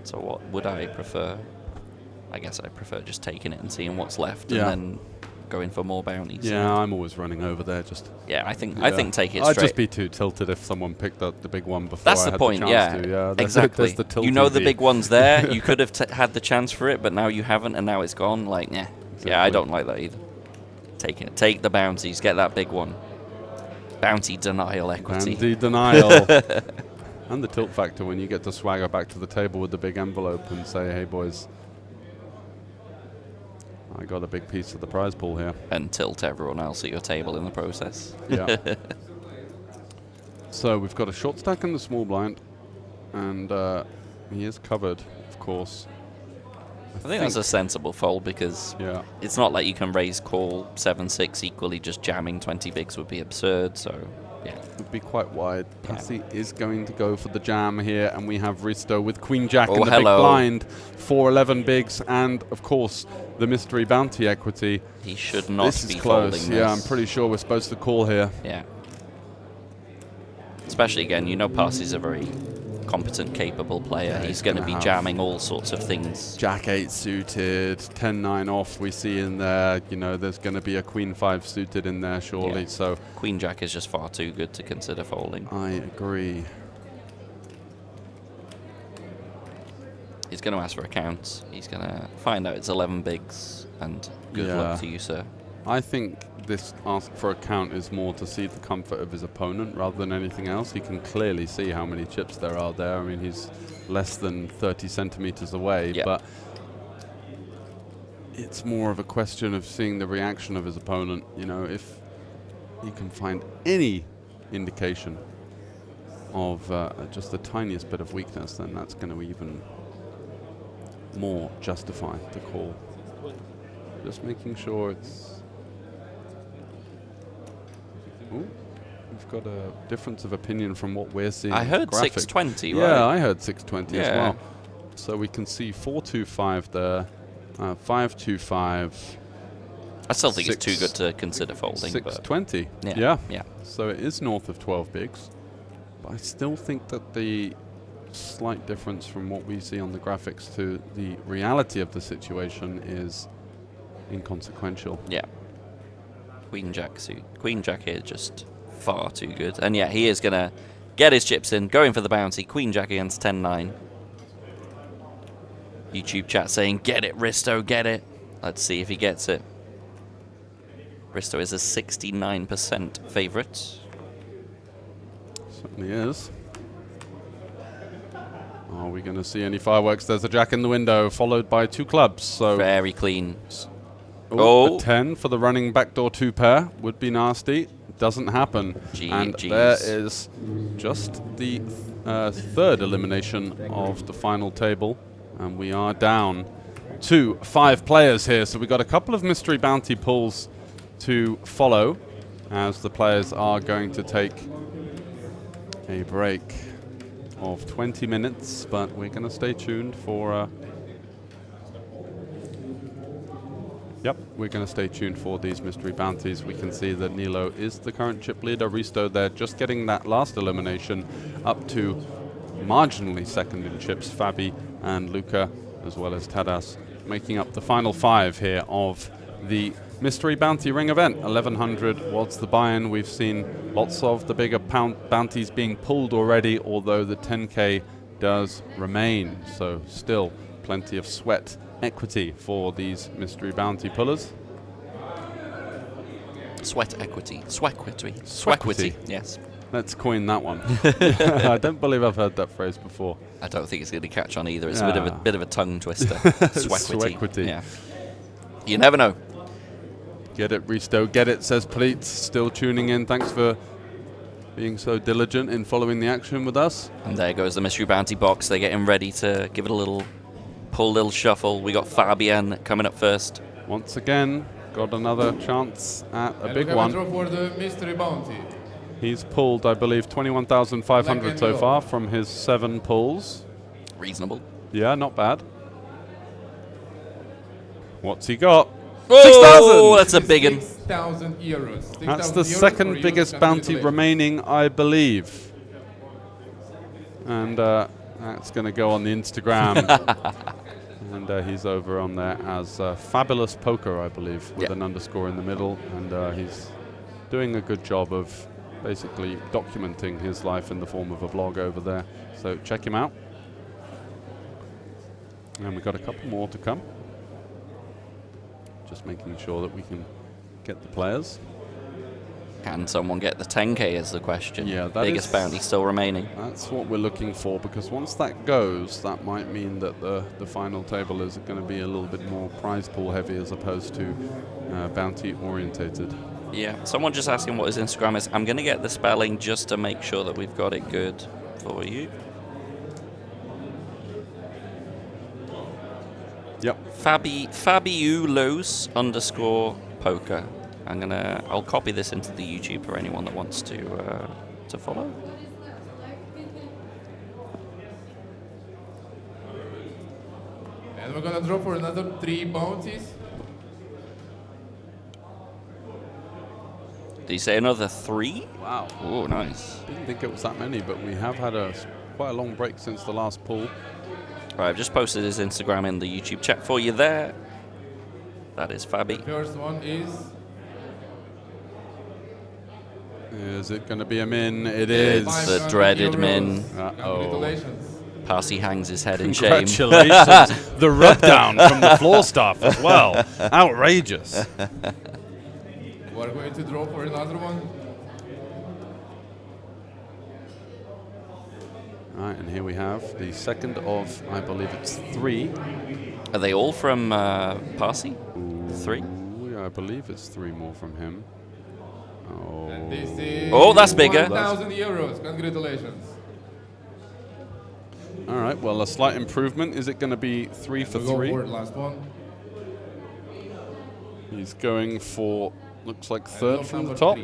So what would I prefer? I guess I prefer just taking it and seeing what's left, and then going for more bounties. Yeah, I'm always running over there. Just I think take it straight. I'd just be too tilted if someone picked up the big one before. That's I the had point. The chance to. Yeah, exactly. There's the tilt you know the EV. big one's there. You could have had the chance for it, but now you haven't, and now it's gone. Like, Exactly. yeah, I don't like that either. Take the bounties. Get that big one. Bounty denial equity. Bounty denial. And the tilt factor when you get to swagger back to the table with the big envelope and say, hey boys, I got a big piece of the prize pool here. And tilt everyone else at your table in the process. Yeah. So we've got a short stack in the small blind, and he is covered, of course. I think that's a sensible fold, because it's not like you can raise call 7-6 equally. Just jamming 20 bigs would be absurd, so yeah. Would be quite wide. Passy is going to go for the jam here, and we have Risto with Queen Jack in the big blind, 4-11 bigs, and of course the mystery bounty equity. He should not this be is close. folding Yeah, this. I'm pretty sure we're supposed to call here. Yeah. Especially again, you know, Passy's a very competent, capable player. Yeah, he's going to be jamming all sorts of things. Jack 8 suited, 10-9 off we see in there. You know, there's going to be a Queen 5 suited in there surely. Yeah. So Queen Jack is just far too good to consider folding. I agree. He's going to ask for a count. He's going to find out it's 11 bigs, and good luck to you, sir. I think this ask for a count is more to see the comfort of his opponent rather than anything else. He can clearly see how many chips there are there. I mean, he's less than 30 centimeters away, but it's more of a question of seeing the reaction of his opponent. You know, if he can find any indication of just the tiniest bit of weakness, then that's going to even more justify the call. Just making sure it's... Ooh, we've got a difference of opinion from what we're seeing. I heard graphic. 620, right? Yeah, I heard 620 as well. So we can see 425 there, 525. I still think it's too good to consider folding. 620. But Yeah. Yeah. So it is north of 12 bigs, but I still think that the slight difference from what we see on the graphics to the reality of the situation is inconsequential. Yeah. Queen Jack suit. Queen Jack here just far too good. And yeah, he is going to get his chips in, going for the bounty. Queen Jack against 10-9. YouTube chat saying, get it, Risto, get it. Let's see if he gets it. Risto is a 69% favorite. Certainly is. Are we going to see any fireworks? There's a jack in the window, followed by two clubs. So very clean. A 10 for the running backdoor 2 pair would be nasty. Doesn't happen. And there is just the third elimination of the final table. And we are down to 5 players here. So we've got a couple of mystery bounty pulls to follow as the players are going to take a break of 20 minutes, but we're going to stay tuned for we're going to stay tuned for these mystery bounties. We can see that Nilo is the current chip leader. Risto there just getting that last elimination up to marginally second in chips. Fabi and Luca, as well as Tadas, making up the final 5 here of the mystery bounty ring event. 1100 was the buy-in. We've seen lots of the bigger bounties being pulled already, although the 10k does remain. So still plenty of sweat equity for these mystery bounty pullers. Sweat equity. Swequity. Yes. Let's coin that one. I don't believe I've heard that phrase before. I don't think it's going to catch on either. It's a bit of a tongue twister. Swequity. Yeah. You never know. Get it, Risto. Get it, says Pleat. Still tuning in. Thanks for being so diligent in following the action with us. And there goes the mystery bounty box. They're getting ready to give it a little pull, little shuffle. We got Fabian coming up first. Once again, got another chance at a big one. Draw for the mystery bounty. He's pulled, I believe, 21,500 so far from his 7 pulls. Reasonable. Yeah, not bad. What's he got? Oh, 6,000! That's a big one. 6,000 euros. That's the second biggest bounty remaining, I believe. And that's going to go on the Instagram. And he's over on there as Fabulous Poker, I believe, with an underscore in the middle. And he's doing a good job of basically documenting his life in the form of a vlog over there. So check him out. And we've got a couple more to come. Just making sure that we can get the players. Can someone get the 10k is the question. Yeah, that biggest bounty still remaining. That's what we're looking for, because once that goes, that might mean that the final table is going to be a little bit more prize pool heavy as opposed to bounty orientated. Yeah, someone just asking what his Instagram is. I'm going to get the spelling just to make sure that we've got it good for you. Yep. Fabiulos _poker. I'll copy this into the YouTube for anyone that wants to follow. And we're gonna draw for another 3 bounties. Did you say another 3? Wow. Oh, nice. Didn't think it was that many, but we have had quite a long break since the last pull. Right, I've just posted his Instagram in the YouTube chat for you there. That is Fabi. First one is... Is it going to be a min? It is. The dreaded min. Congratulations. Parsi hangs his head in shame. Congratulations. The rub down from the floor staff as well. Outrageous. We're going to draw for another one. All right, and here we have the second of, I believe it's 3. Are they all from Parsi? 3? I believe it's 3 more from him. Oh, And this is that's bigger. 1,000 euros. Congratulations. All right, well, a slight improvement. Is it going to be 3 for 3? Go for the last one. He's going for, looks like 3rd from the top.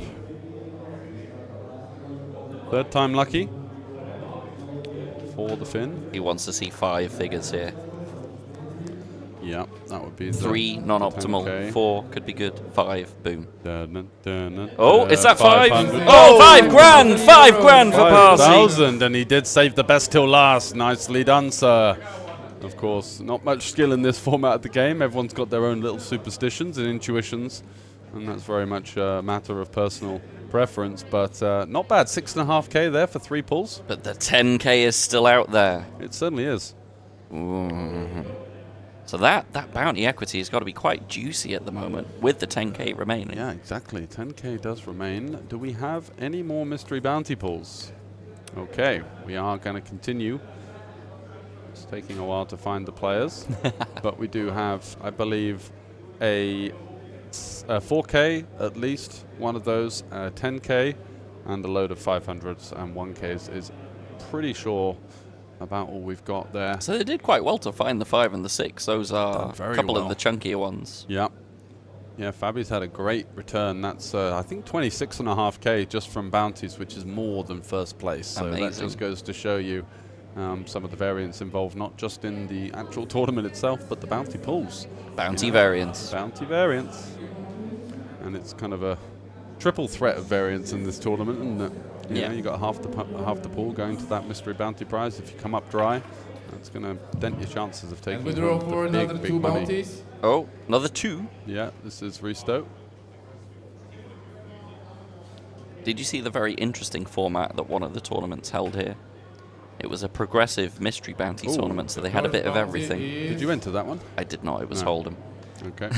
3rd time lucky for the fin. He wants to see 5 figures here. Yeah, that would be 3 non-optimal. 10K. 4 could be good. 5, boom. Oh, is that 5? 500. Oh, 5 grand! 5 grand for Parsi. 5,000, and he did save the best till last. Nicely done, sir. Of course, not much skill in this format of the game. Everyone's got their own little superstitions and intuitions, and that's very much a matter of personal preference. But not bad, 6.5k there for 3 pulls. But the 10k is still out there. It certainly is. So that bounty equity has got to be quite juicy at the moment, with the 10k remaining. Yeah, exactly. 10k does remain. Do we have any more mystery bounty pulls? Okay, we are going to continue. It's taking a while to find the players, but we do have, I believe, a 4k at least, one of those, 10k, and a load of 500s, and 1ks is pretty sure about all we've got there. So they did quite well to find the 5 and the 6. Those are a couple of the chunkier ones. Yeah. Yeah, Fabi's had a great return. That's, I think, 26.5k just from bounties, which is more than first place. So Amazing. that just goes to show you some of the variance involved, not just in the actual tournament itself, but the bounty pools. Bounty variance. Bounty variance. And it's kind of a triple threat of variance in this tournament, isn't it? You know, you got half the pool going to that mystery bounty prize. If you come up dry, that's going to dent your chances of taking we draw the for big, another big 2 money. bounties. Oh, another 2. Yeah, this is Risto. Did you see the very interesting format that one of the tournaments held here? It was a progressive mystery bounty tournament, so they had a bit of everything. Did you enter that one? I did not. It was No. Hold'em. Okay.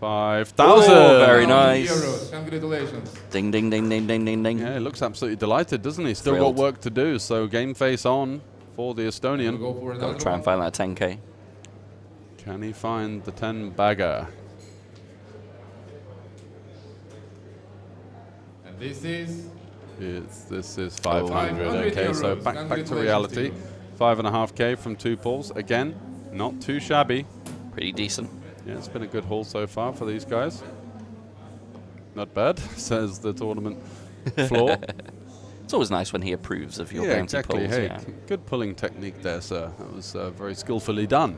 5,000. Oh, very nice. Euros. Congratulations. Ding, ding, ding, ding, ding, ding, ding. Yeah, he looks absolutely delighted, doesn't he? Still Thrilled. got work to do, so game face on for the Estonian. We'll go for Gotta another try and find that 10k. Can he find the 10 bagger? And this is... This is 500. 500 Okay, so euros. back to Congratulations reality. to you. 5.5k from 2 pulls. Again, not too shabby. Pretty decent. Yeah, it's been a good haul so far for these guys. Not bad, says the tournament floor. It's always nice when he approves of your Yeah, bounty exactly. pulls. Hey, Yeah. good pulling technique there, sir. That was very skillfully done.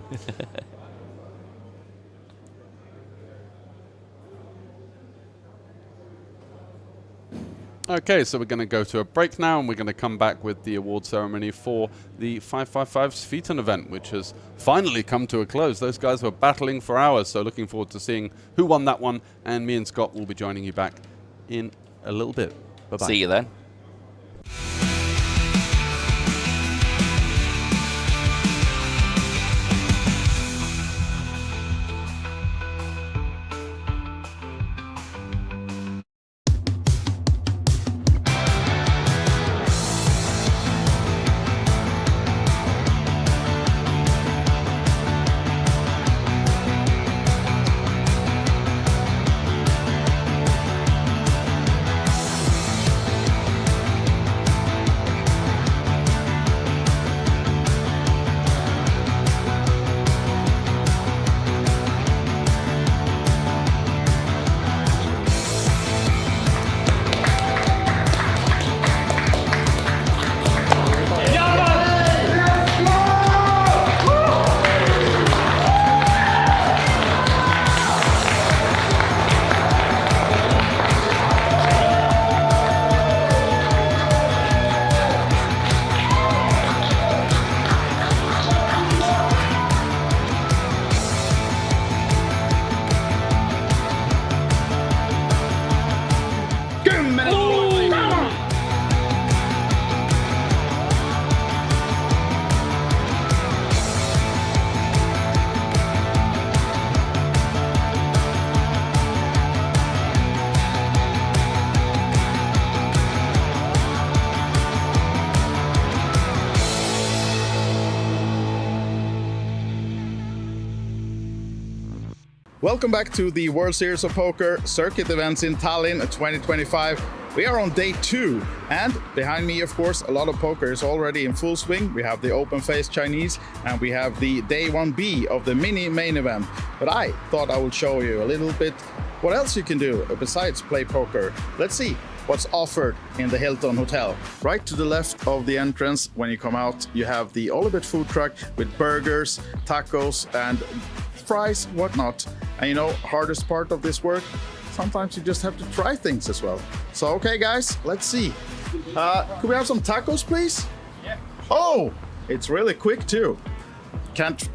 Okay, so we're going to go to a break now, and we're going to come back with the award ceremony for the 555 Sveton event, which has finally come to a close. Those guys were battling for hours, so looking forward to seeing who won that one, and me and Scott will be joining you back in a little bit. Bye-bye. See you then. Welcome back to the World Series of Poker Circuit events in Tallinn 2025. We are on day 2, and behind me, of course, a lot of poker is already in full swing. We have the open face Chinese, and we have the day 1B of the mini main event. But I thought I would show you a little bit what else you can do besides play poker. Let's see what's offered in the Hilton Hotel. Right to the left of the entrance, when you come out, you have the Olibet food truck with burgers, tacos, and fries, whatnot. And you know, hardest part of this work, sometimes you just have to try things as well. So, okay guys, let's see. Could we have some tacos, please? Yeah. Oh, it's really quick too. Can't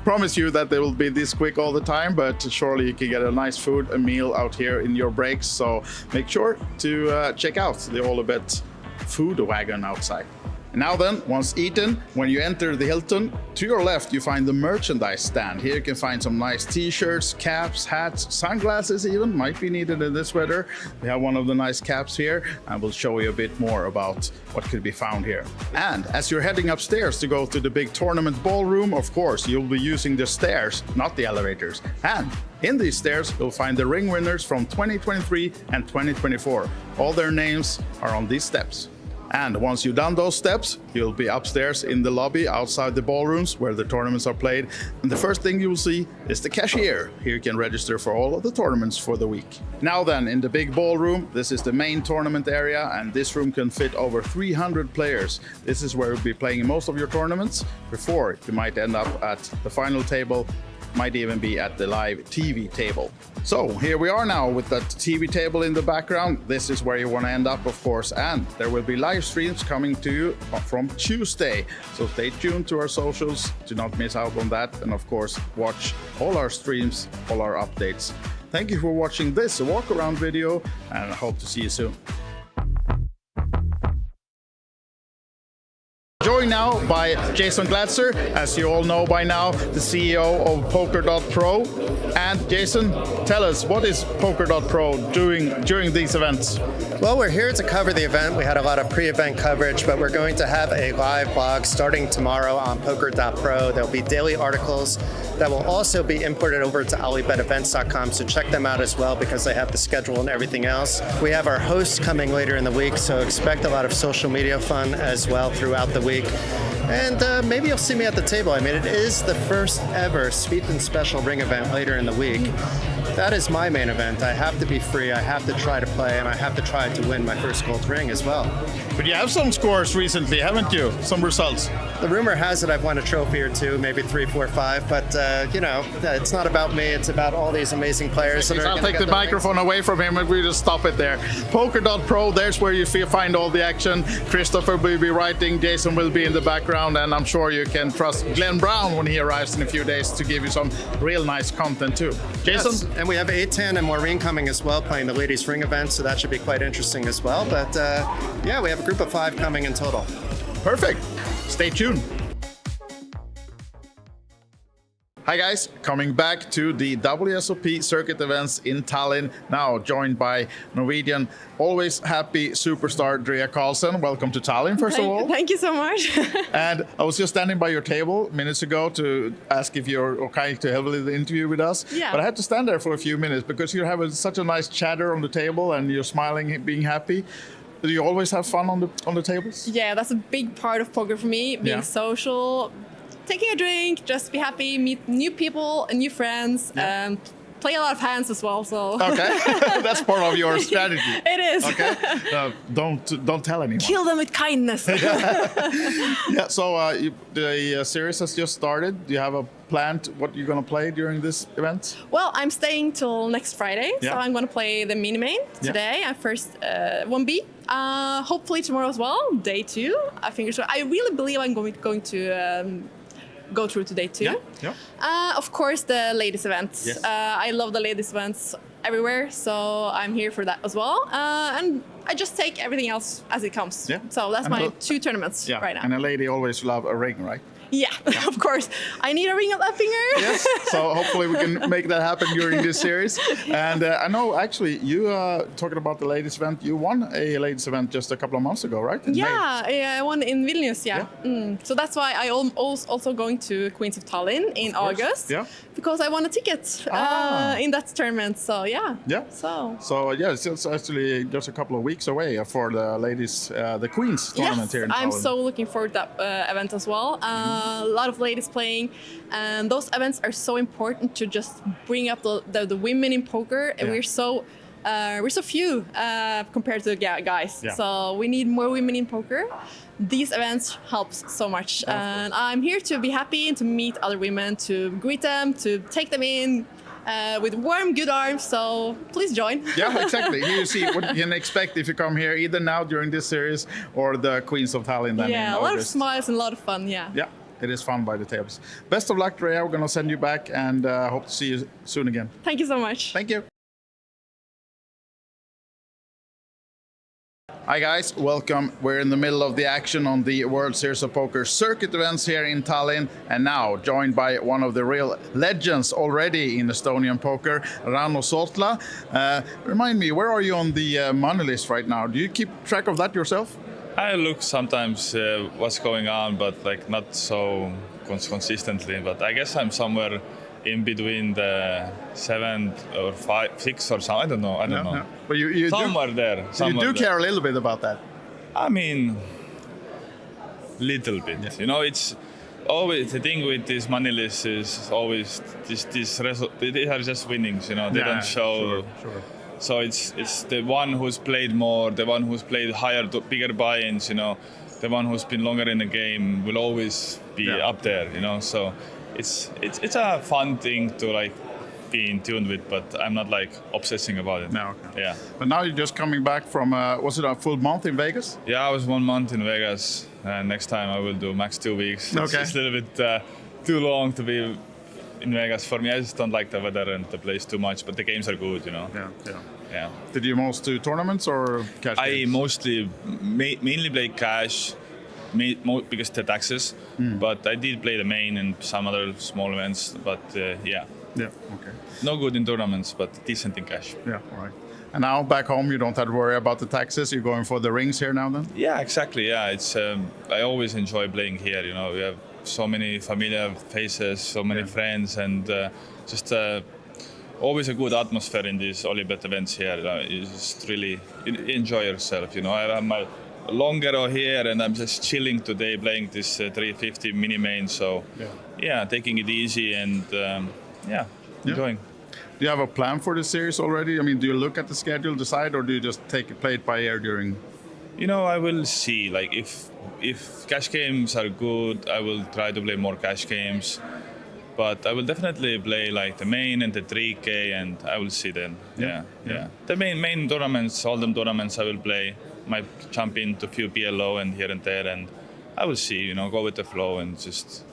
promise you that they will be this quick all the time, but surely you can get a nice food, a meal out here in your breaks. So make sure to check out the Olibet food wagon outside. Now then, once eaten, when you enter the Hilton, to your left you find the merchandise stand. Here you can find some nice t-shirts, caps, hats, sunglasses even, might be needed in this weather. We have one of the nice caps here, and we'll show you a bit more about what could be found here. And as you're heading upstairs to go to the big tournament ballroom, of course, you'll be using the stairs, not the elevators. And in these stairs, you'll find the ring winners from 2023 and 2024. All their names are on these steps. And once you've done those steps, you'll be upstairs in the lobby outside the ballrooms where the tournaments are played. And the first thing you will see is the cashier. Here you can register for all of the tournaments for the week. Now then, in the big ballroom, this is the main tournament area, and this room can fit over 300 players. This is where you'll be playing most of your tournaments before you might end up at the final table, might even be at the live TV table. So here we are now with that TV table in the background. This is where you want to end up, of course, and there will be live streams coming to you from Tuesday. So stay tuned to our socials, do not miss out on that, and of course watch all our streams, all our updates. Thank you for watching this walk-around video, and I hope to see you soon. Joined now by Jason Glatzer, as you all know by now, the CEO of Poker.pro. And Jason, tell us, what is Poker.pro doing during these events? Well, we're here to cover the event. We had a lot of pre-event coverage, but we're going to have a live blog starting tomorrow on Poker.pro. There'll be daily articles that will also be imported over to alibetevents.com, so check them out as well because they have the schedule and everything else. We have our hosts coming later in the week, so expect a lot of social media fun as well throughout the week. And maybe you'll see me at the table. I mean, it is the first ever Sweden Special Ring event later in the week. That is my main event. I have to be free, I have to try to play, and I have to try to win my first gold ring as well. But you have some scores recently, haven't you? Some results. The rumor has it I've won a trophy or two, maybe 3, 4, 5, but you know, it's not about me, it's about all these amazing players. I'll take the microphone away from him and we just stop it there. Poker.pro, there's where you find all the action. Christopher will be writing, Jason will be in the background, and I'm sure you can trust Glenn Brown when he arrives in a few days to give you some real nice content too. Jason? Yes, and we have 810 and Maureen coming as well, playing the ladies ring event, so that should be quite interesting as well. But yeah, we have a group of 5 coming in total. Perfect. Stay tuned. Hi guys, coming back to the WSOP Circuit events in Tallinn, now joined by Norwegian, always happy superstar Drea Karlsson. Welcome to Tallinn, first of all. Thank you so much. And I was just standing by your table minutes ago to ask if you're okay to have the interview with us. Yeah. But I had to stand there for a few minutes because you're having such a nice chatter on the table and you're smiling, being happy. Do you always have fun on the tables? Yeah, that's a big part of poker for me, being social, taking a drink, just be happy, meet new people and new friends, play a lot of hands as well. So okay, that's part of your strategy. It is. Okay, don't tell anyone. Kill them with kindness. Yeah. So the series has just started. Do you have a plan what you're gonna play during this event? Well, I'm staying till next Friday, so I'm gonna play the mini main today. I first 1B. Hopefully tomorrow as well, day 2. I think so. I really believe I'm going to go through to day 2. Of course, the ladies events. Yes. I love the ladies events everywhere, so I'm here for that as well. And I just take everything else as it comes. Yeah. So that's my 2 tournaments right now. And a lady always love a ring, right? Yeah, of course. I need a ring on that finger. Yes, so hopefully we can make that happen during this series. And I know, actually, you talking about the ladies event, you won a ladies event just a couple of months ago, right? Yeah, I won in Vilnius, So that's why I also going to Queens of Tallinn in August. Yeah. Because I won a ticket in that tournament, so yeah. Yeah. So yeah, it's actually just a couple of weeks away for the ladies, the Queens tournament here in Tallinn. I'm so looking forward to that event as well. A lot of ladies playing, and those events are so important to just bring up the women in poker, and we're so few compared to the guys. So we need more women in poker. These events helps so much, and I'm here to be happy and to meet other women, to greet them, to take them in with warm, good arms. So please join. Yeah, exactly. Here you see what you can expect if you come here, either now during this series or the Queens of Tallinn. Then yeah, in a lot of August. smiles and a lot of fun. Yeah. Yeah, it is fun by the tables. Best of luck, Drea. We're gonna send you back, and hope to see you soon again. Thank you so much. Thank you. Hi guys, welcome. We're in the middle of the action on the World Series of Poker circuit events here in Tallinn, and now joined by one of the real legends already in Estonian poker, Ranno Sootla. Remind me, where are you on the money list right now? Do you keep track of that yourself? I look sometimes what's going on, but like not so consistently. But I guess I'm somewhere in between the 7 or 5, 6 or something. I don't know. But you somewhere there. You do care a little bit about that. I mean, little bit. Yeah. You know, it's always the thing with these money lists is always these are just winnings. You know, they don't show. Sure. So it's the one who's played more, the one who's played higher, bigger buy-ins. You know, the one who's been longer in the game will always be up there. You know, so it's a fun thing to like be in tune with, but I'm not like obsessing about it. No, okay. Yeah. But now you're just coming back from, was it a full month in Vegas? Yeah, I was 1 month in Vegas, and next time I will do max 2 weeks. It's a little bit too long to be in Vegas for me. I just don't like the weather and the place too much, but the games are good, you know. Yeah. Did you most do tournaments or cash I games? mostly, mainly play cash, because the taxes, but I did play the main and some other small events, but yeah. Yeah, okay. No good in tournaments, but decent in cash. Yeah, all right. And now back home, you don't have to worry about the taxes. You're going for the rings here now then? Yeah, exactly. Yeah, it's I always enjoy playing here. You know, we have so many familiar faces, so many friends, and just always a good atmosphere in these Olibet events here. You just really enjoy yourself. You know, I have my longer here, and I'm just chilling today, playing this 350 mini main. So yeah, taking it easy and enjoying. Do you have a plan for the series already? I mean, do you look at the schedule, decide, or do you just play it by ear during? You know, I will see. Like if cash games are good, I will try to play more cash games. But I will definitely play like the main and the 3K, and I will see then. Yeah. The main tournaments, all them tournaments, I will play. Might jump into a few PLO and here and there, and I will see. You know, go with the flow and just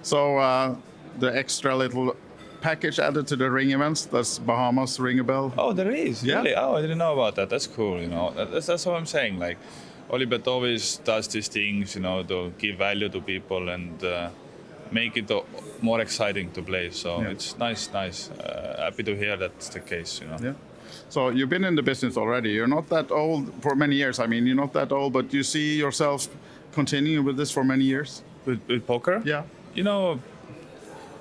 So the extra little package added to the ring events, does Bahamas ring a bell? Oh, there is. Yeah. Really? Oh, I didn't know about that. That's cool. You know, that's what I'm saying. Like, Olibet always does these things, you know, to give value to people and make it more exciting to play. So it's nice. Happy to hear that's the case. You know. Yeah. So you've been in the business already. You're not that old for many years. I mean, you're not that old, but you see yourself continuing with this for many years. With poker? Yeah. You know,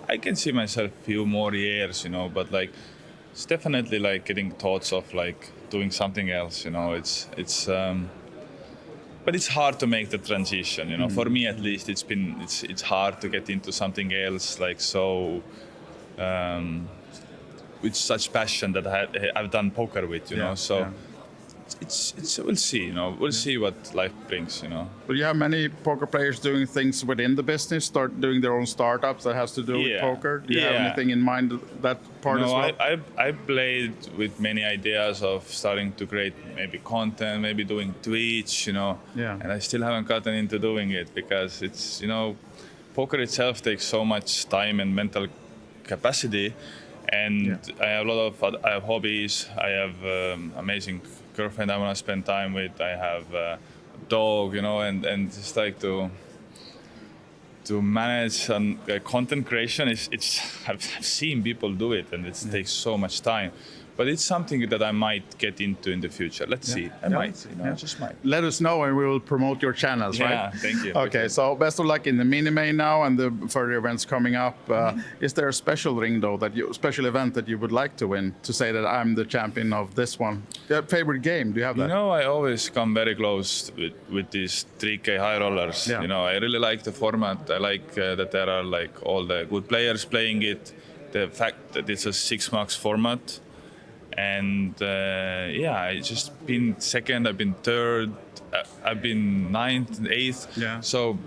I can see myself a few more years, you know, but like it's definitely like getting thoughts of like doing something else, you know. But it's hard to make the transition, you know. For me at least, it's hard to get into something else like so with such passion that I've done poker with, you know. So it's we'll see, you know. We'll see what life brings, you know. But you have many poker players doing things within the business, start doing their own startups that has to do with poker. Do you have anything in mind that part as well? I played with many ideas of starting to create maybe content, maybe doing Twitch, you know. Yeah. And I still haven't gotten into doing it because it's, you know, poker itself takes so much time and mental capacity. And I have a lot of hobbies. I have amazing girlfriend I want to spend time with. I have a dog, you know, and just like to manage content creation. I've seen people do it, and it takes so much time. But it's something that I might get into in the future. Let's see. I might, you know, I just might. Let us know and we will promote your channels, right? Yeah, thank you. Okay, so best of luck in the mini main now and the further events coming up. Is there a special ring though, special event that you would like to win to say that I'm the champion of this one? Your favorite game? Do you have that? You know, I always come very close with these 3K high rollers. Yeah. You know, I really like the format. I like that there are like all the good players playing it. The fact that it's a 6-max format. And I just been second, I've been third, I've been 9th, 8th. Yeah. So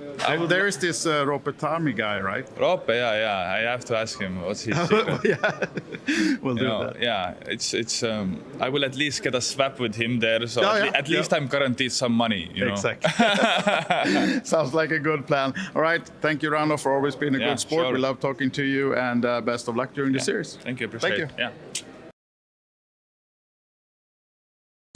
there is this Ropetami guy, right? Rope, yeah. I have to ask him what's his secret. We'll do that. Yeah, it's. I will at least get a swap with him there, so at least I'm guaranteed some money. You know? Exactly. Sounds like a good plan. All right, thank you, Rano, for always being a good sport. Sure. We love talking to you, and best of luck during the series. Thank you. Appreciate it. Yeah.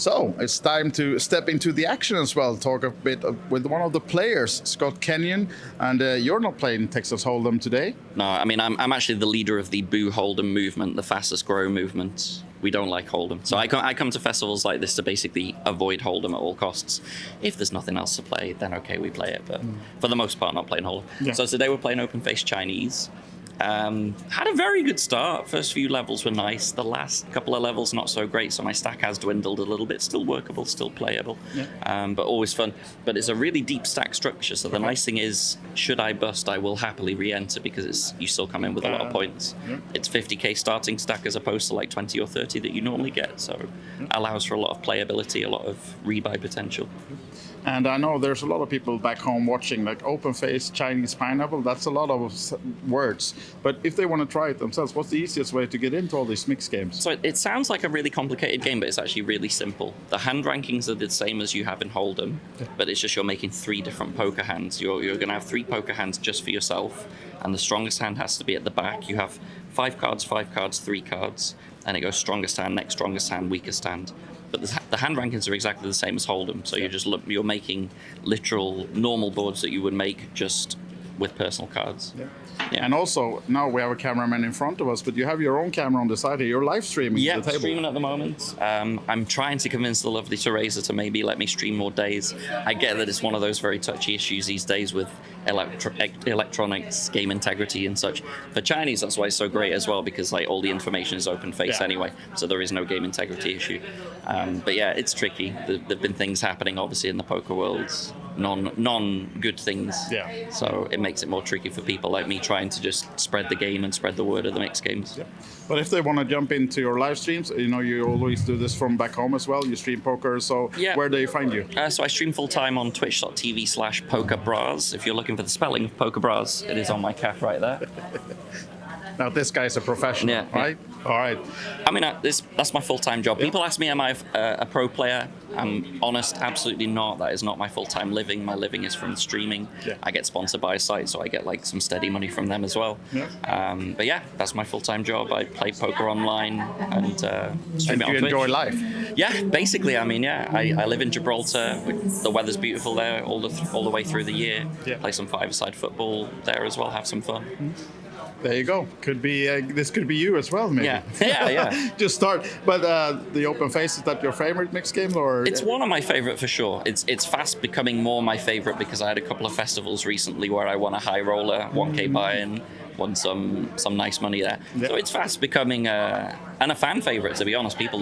So it's time to step into the action as well. Talk a bit with one of the players, Scott Kenyon, and you're not playing Texas Hold'em today. No, I mean I'm actually the leader of the Boo Hold'em movement, the fastest growing movement. We don't like Hold'em, so I come to festivals like this to basically avoid Hold'em at all costs. If there's nothing else to play, then okay, we play it. But for the most part, not playing Hold'em. Yeah. So today we're playing open face Chinese. Had a very good start. First few levels were nice. The last couple of levels not so great, so my stack has dwindled a little bit. Still workable, still playable, but always fun. But it's a really deep stack structure, so the nice thing is, should I bust, I will happily re-enter because you still come in with a lot of points. It's 50k starting stack as opposed to like 20 or 30 that you normally get, so allows for a lot of playability, a lot of rebuy potential. And I know there's a lot of people back home watching, like open face, Chinese pineapple, that's a lot of words. But if they want to try it themselves, what's the easiest way to get into all these mixed games? So it sounds like a really complicated game, but it's actually really simple. The hand rankings are the same as you have in Hold'em, but it's just you're making 3 different poker hands. You're going to have 3 poker hands just for yourself, and the strongest hand has to be at the back. You have 5 cards, 3 cards, and it goes strongest hand, next strongest hand, weakest hand. But the hand rankings are exactly the same as Hold'em, so you're making literal normal boards that you would make just with personal cards. Yeah. And also, now we have a cameraman in front of us, but you have your own camera on the side here. You're live streaming the table. Streaming at the moment. I'm trying to convince the lovely Teresa to maybe let me stream more days. I get that it's one of those very touchy issues these days with electronics, game integrity and such. For Chinese, that's why it's so great as well, because like all the information is open face anyway, so there is no game integrity issue. But yeah, it's tricky. There've been things happening, obviously, in the poker world, non-good things. So it makes it more tricky for people like me trying to just spread the game and spread the word of the mixed games. But if they want to jump into your live streams, you know, you always do this from back home as well. You stream poker, so where do they find you? So I stream full-time on twitch.tv/pokerbras. If you're looking for the spelling of pokerbras, it is on my cap right there. Now this guy's a professional, right? All right. I mean, that's my full-time job. People ask me, am I a pro player? I'm honest, absolutely not. That is not my full-time living. My living is from streaming. I get sponsored by a site, so I get like some steady money from them as well. But yeah, that's my full-time job. I play poker online and stream it on Twitch. You enjoy life? Yeah, basically. I mean, I live in Gibraltar. The weather's beautiful there all the way through the year. Play some five-a-side football there as well. Have some fun. There you go. Could be this could be you as well, maybe. Yeah. Just start. But the open face, is that your favorite mixed game, or? It's one of my favorite for sure. It's fast becoming more my favorite because I had a couple of festivals recently where I won a high roller, 1K buy-in, won some nice money there. So it's fast becoming and a fan favorite, to be honest. People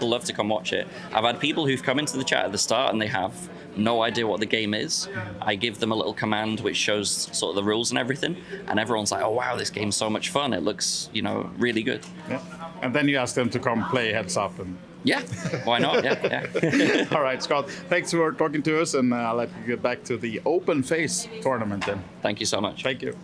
love to come watch it. I've had people who've come into the chat at the start and they have no idea what the game is. I give them a little command which shows sort of the rules and everything, and everyone's like, oh wow, this game's so much fun. It looks, really good. And then you ask them to come play heads up and why not? Yeah. All right, Scott, thanks for talking to us, and I'll let you get back to the open face tournament then. Thank you so much. Thank you.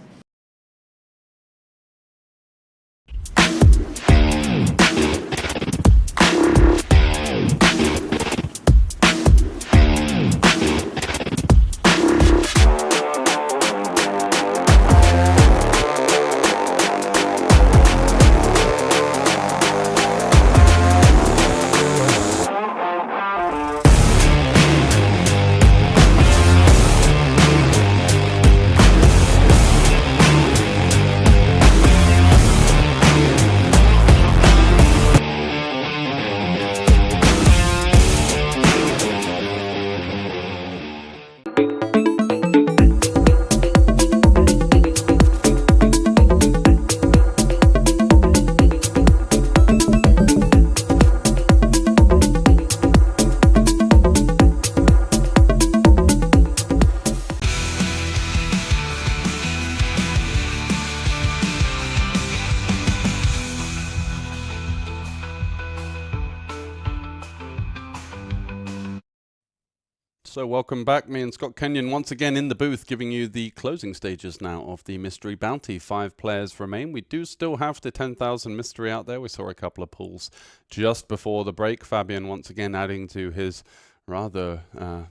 So welcome back, me and Scott Kenyon once again in the booth giving you the closing stages now of the Mystery Bounty. 5 players remain. We do still have the 10,000 mystery out there. We saw a couple of pulls just before the break. Fabian once again adding to his rather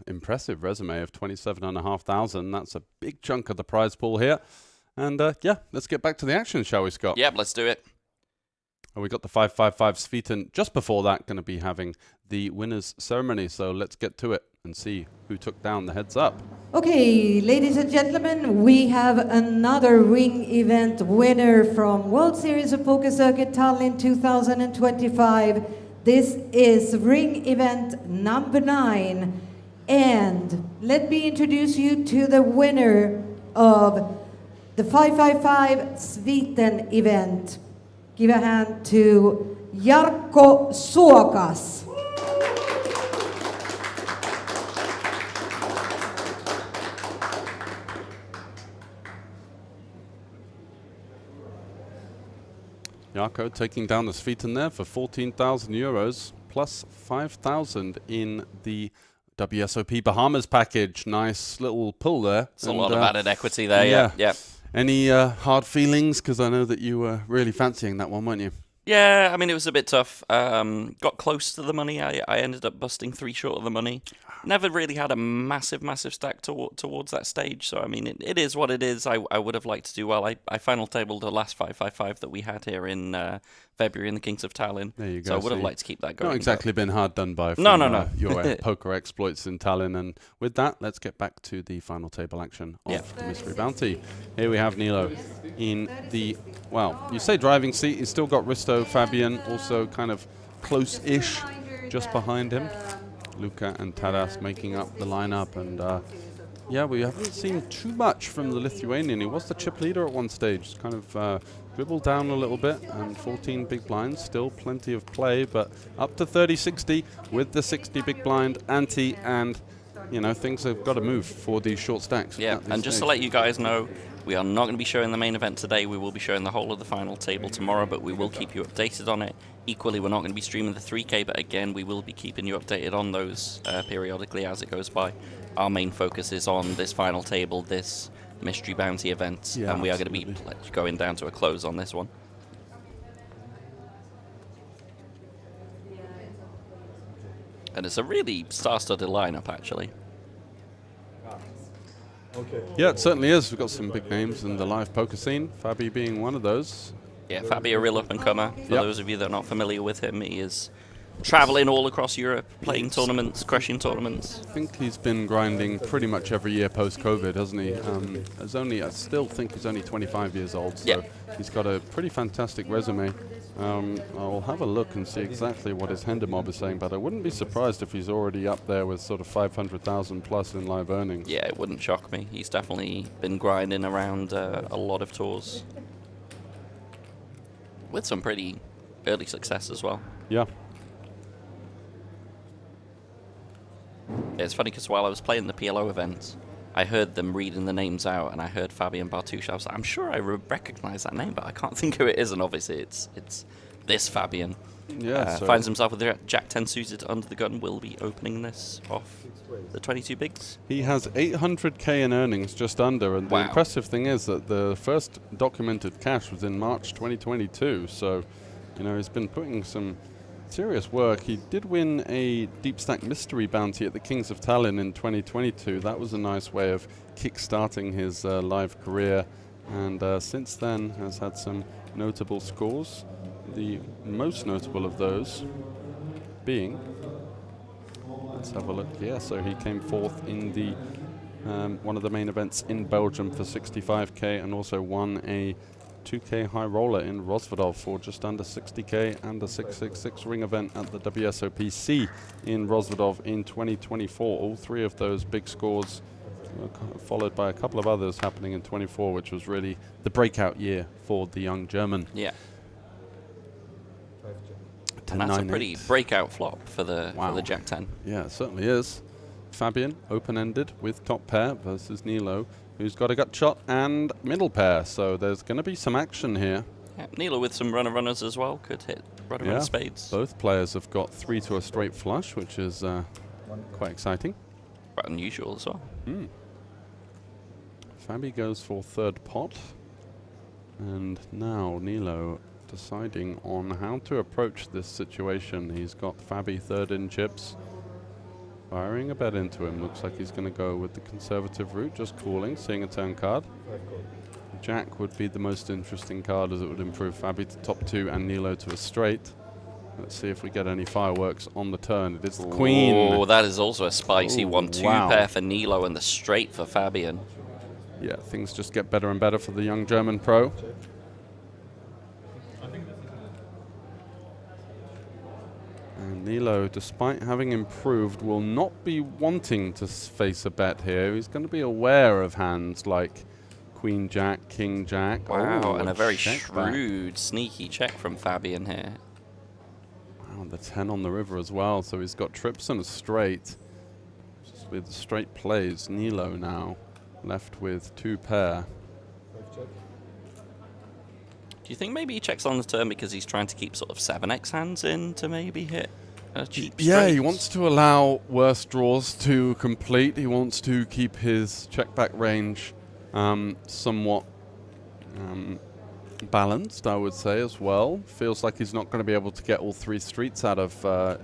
impressive resume of 27,500. That's a big chunk of the prize pool here. And let's get back to the action, shall we, Scott? Yep, let's do it. We got the 555 Sveton just before that, going to be having the winners ceremony. So let's get to it and see who took down the heads up. Okay, ladies and gentlemen, we have another ring event winner from World Series of Poker Circuit Tallinn 2025. This is ring event number 9. And let me introduce you to the winner of The 555 Sviten event. Give a hand to Jarkko Suokas. Jarkko taking down the Sviten there for 14,000 euros plus 5,000 in the WSOP Bahamas package. Nice little pull there. It's a lot of added equity there, yeah. Any hard feelings? Because I know that you were really fancying that one, weren't you? Yeah, I mean, it was a bit tough. Got close to the money. I ended up busting 3 short of the money. Never really had a massive stack towards that stage. So, I mean, it is what it is. I would have liked to do well. I final tabled the last 555 that we had here in February in the Kings of Tallinn. There you go. So I would have liked to keep that going. Not exactly been hard done by from, no. your poker exploits in Tallinn. And with that, let's get back to the final table action of the Mystery Bounty. Here we have Nilo in the, well, you say driving seat. He's still got Risto, Fabian, also kind of close-ish just behind him. Luka and Tadas making up the lineup, and yeah, we haven't seen too much from the Lithuanian. He was the chip leader at one stage, kind of dribbled down a little bit, and 14 big blinds, still plenty of play, but up to 30-60 with the 60 big blind ante, and you know, things have got to move for these short stacks. Yeah, and just to let you guys know, we are not going to be showing the main event today. We will be showing the whole of the final table tomorrow, but we will keep you updated on it. Equally, we're not going to be streaming the 3K, but again, we will be keeping you updated on those periodically as it goes by. Our main focus is on this final table, this Mystery Bounty event, and we are going to be going down to a close on this one. And it's a really star-studded lineup, actually. Yeah, it certainly is. We've got some big names in the live poker scene, Fabi being one of those. Yeah, Fabi, a real up-and-comer. For those of you that are not familiar with him, he is traveling all across Europe, playing tournaments, crushing tournaments. I think he's been grinding pretty much every year post-COVID, hasn't he? I still think he's only 25 years old, so he's got a pretty fantastic resume. I'll have a look and see exactly what his Hendemob is saying, but I wouldn't be surprised if he's already up there with sort of 500,000 plus in live earnings. Yeah, it wouldn't shock me. He's definitely been grinding around a lot of tours. With some pretty early success as well. Yeah. It's funny because while I was playing the PLO event, I heard them reading the names out, and I heard Fabian Bartusz. I was like, I'm sure I recognize that name, but I can't think who it is, and obviously it's this Fabian. Yeah, finds himself with the Jack 10 suited under the gun, will be opening this off the 22 bigs. He has 800k in earnings, just under, and the impressive thing is that the first documented cash was in March 2022, so, you know, he's been putting some serious work. He did win a Deep Stack Mystery Bounty at the Kings of Tallinn in 2022. That was a nice way of kick-starting his live career, and since then has had some notable scores. The most notable of those being, let's have a look. Yeah, so he came fourth in the one of the main events in Belgium for 65k, and also won a 2k high roller in Rozvadov for just under 60k, and a 666 ring event at the WSOPC in Rozvadov in 2024. All three of those big scores followed by a couple of others happening in 24, which was really the breakout year for the young German. Yeah. And that's a pretty breakout flop for the Jack 10. Yeah, it certainly is. Fabian, open-ended with top pair versus Nilo, who's got a gut shot and middle pair, so there's going to be some action here. Yeah, Nilo with some runners as well, could hit runner spades. Both players have got 3 to a straight flush, which is quite exciting. Quite unusual as well. Fabi goes for third pot, and now Nilo deciding on how to approach this situation. He's got Fabi third in chips, firing a bet into him. Looks like he's going to go with the conservative route, just calling, seeing a turn card. Jack would be the most interesting card, as it would improve Fabi to top 2 and Nilo to a straight. Let's see if we get any fireworks on the turn. It is the queen. Oh, that is also a spicy 1-2 pair for Nilo and the straight for Fabian. Yeah, things just get better and better for the young German pro. And Nilo, despite having improved, will not be wanting to face a bet here. He's going to be aware of hands like Queen Jack, King Jack. Wow, Oh, and a very check back. shrewd, sneaky check from Fabian here. Wow, the 10 on the river as well. So he's got trips and a straight. Just with straight plays, Nilo now left with 2 pair. Do you think maybe he checks on the turn because he's trying to keep sort of 7x hands in to maybe hit a cheap Yeah, straight? he wants to allow worse draws to complete. He wants to keep his check-back range somewhat balanced, I would say, as well. Feels like he's not going to be able to get all 3 streets out of,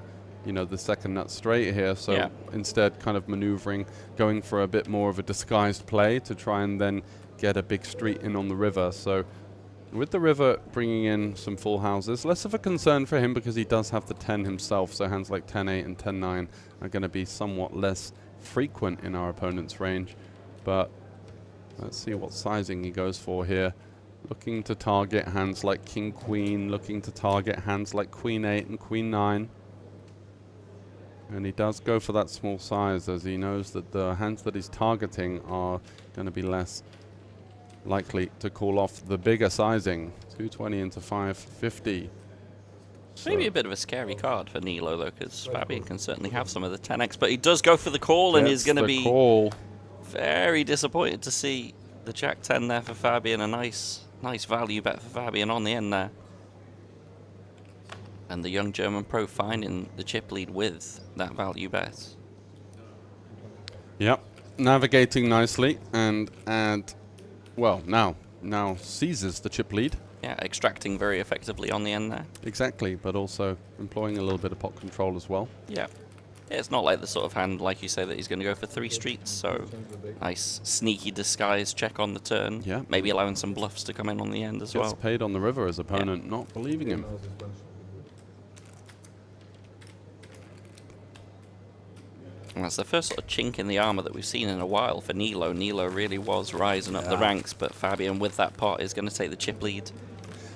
you know, the second nut straight here. So instead, kind of maneuvering, going for a bit more of a disguised play to try and then get a big street in on the river. So with the river bringing in some full houses, less of a concern for him because he does have the 10 himself, so hands like 10-8 and 10-9 are going to be somewhat less frequent in our opponent's range. But let's see what sizing he goes for here. Looking to target hands like King-Queen, looking to target hands like Queen-8 and Queen-9. And he does go for that small size as he knows that the hands that he's targeting are going to be less likely to call off the bigger sizing. 220 into 550. Maybe a bit of a scary card for Nilo, though, because Fabian can certainly have some of the 10x, but he does go for the call, and he's going to be very disappointed to see the Jack 10 there for Fabian. A nice value bet for Fabian on the end there. And the young German pro finding the chip lead with that value bet. Yep, navigating nicely and well, now seizes the chip lead. Yeah, extracting very effectively on the end there. Exactly, but also employing a little bit of pot control as well. Yeah. It's not like the sort of hand, like you say, that he's going to go for 3 streets, so nice sneaky disguise check on the turn. Yeah. Maybe allowing some bluffs to come in on the end as well. Gets paid on the river, his opponent not believing him. And that's the first sort of chink in the armor that we've seen in a while for Nilo. Nilo really was rising up the ranks, but Fabian with that pot is going to take the chip lead.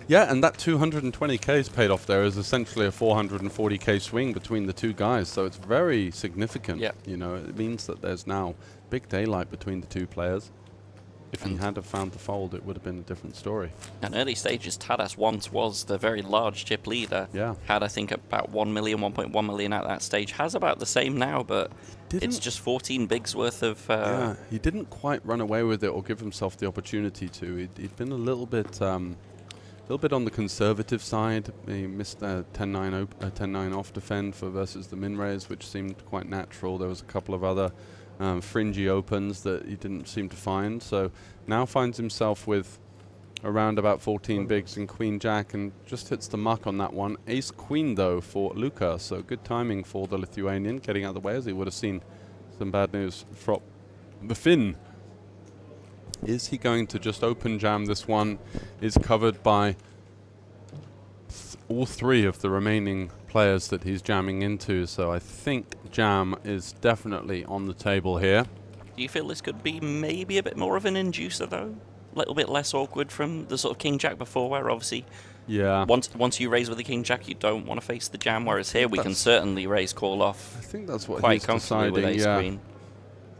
Yeah, and that 220k's paid off there is essentially a 440k swing between the two guys, so it's very significant. Yeah. You know, it means that there's now big daylight between the two players. If he had have found the fold, it would have been a different story. In early stages, Tadas once was the very large chip leader. Yeah. Had, I think, about 1 million, 1.1 million at that stage. Has about the same now, but it's just 14 bigs worth of... yeah, he didn't quite run away with it or give himself the opportunity to. He'd been a little bit on the conservative side. He missed a 10-9 off defend for versus the min raise, which seemed quite natural. There was a couple of other fringy opens that he didn't seem to find. So now finds himself with around about 14 bigs in Queen Jack and just hits the muck on that one. Ace Queen though for Luka, so good timing for the Lithuanian getting out of the way as he would have seen some bad news from the Finn. Is he going to just open jam this one? Is covered by all 3 of the remaining players that he's jamming into, so I think jam is definitely on the table here. Do you feel this could be maybe a bit more of an inducer, though? A little bit less awkward from the sort of King Jack before, where obviously once you raise with the King Jack, you don't want to face the jam, whereas here we can certainly raise call off. I think that's what quite he's comfortably deciding, with ace queen.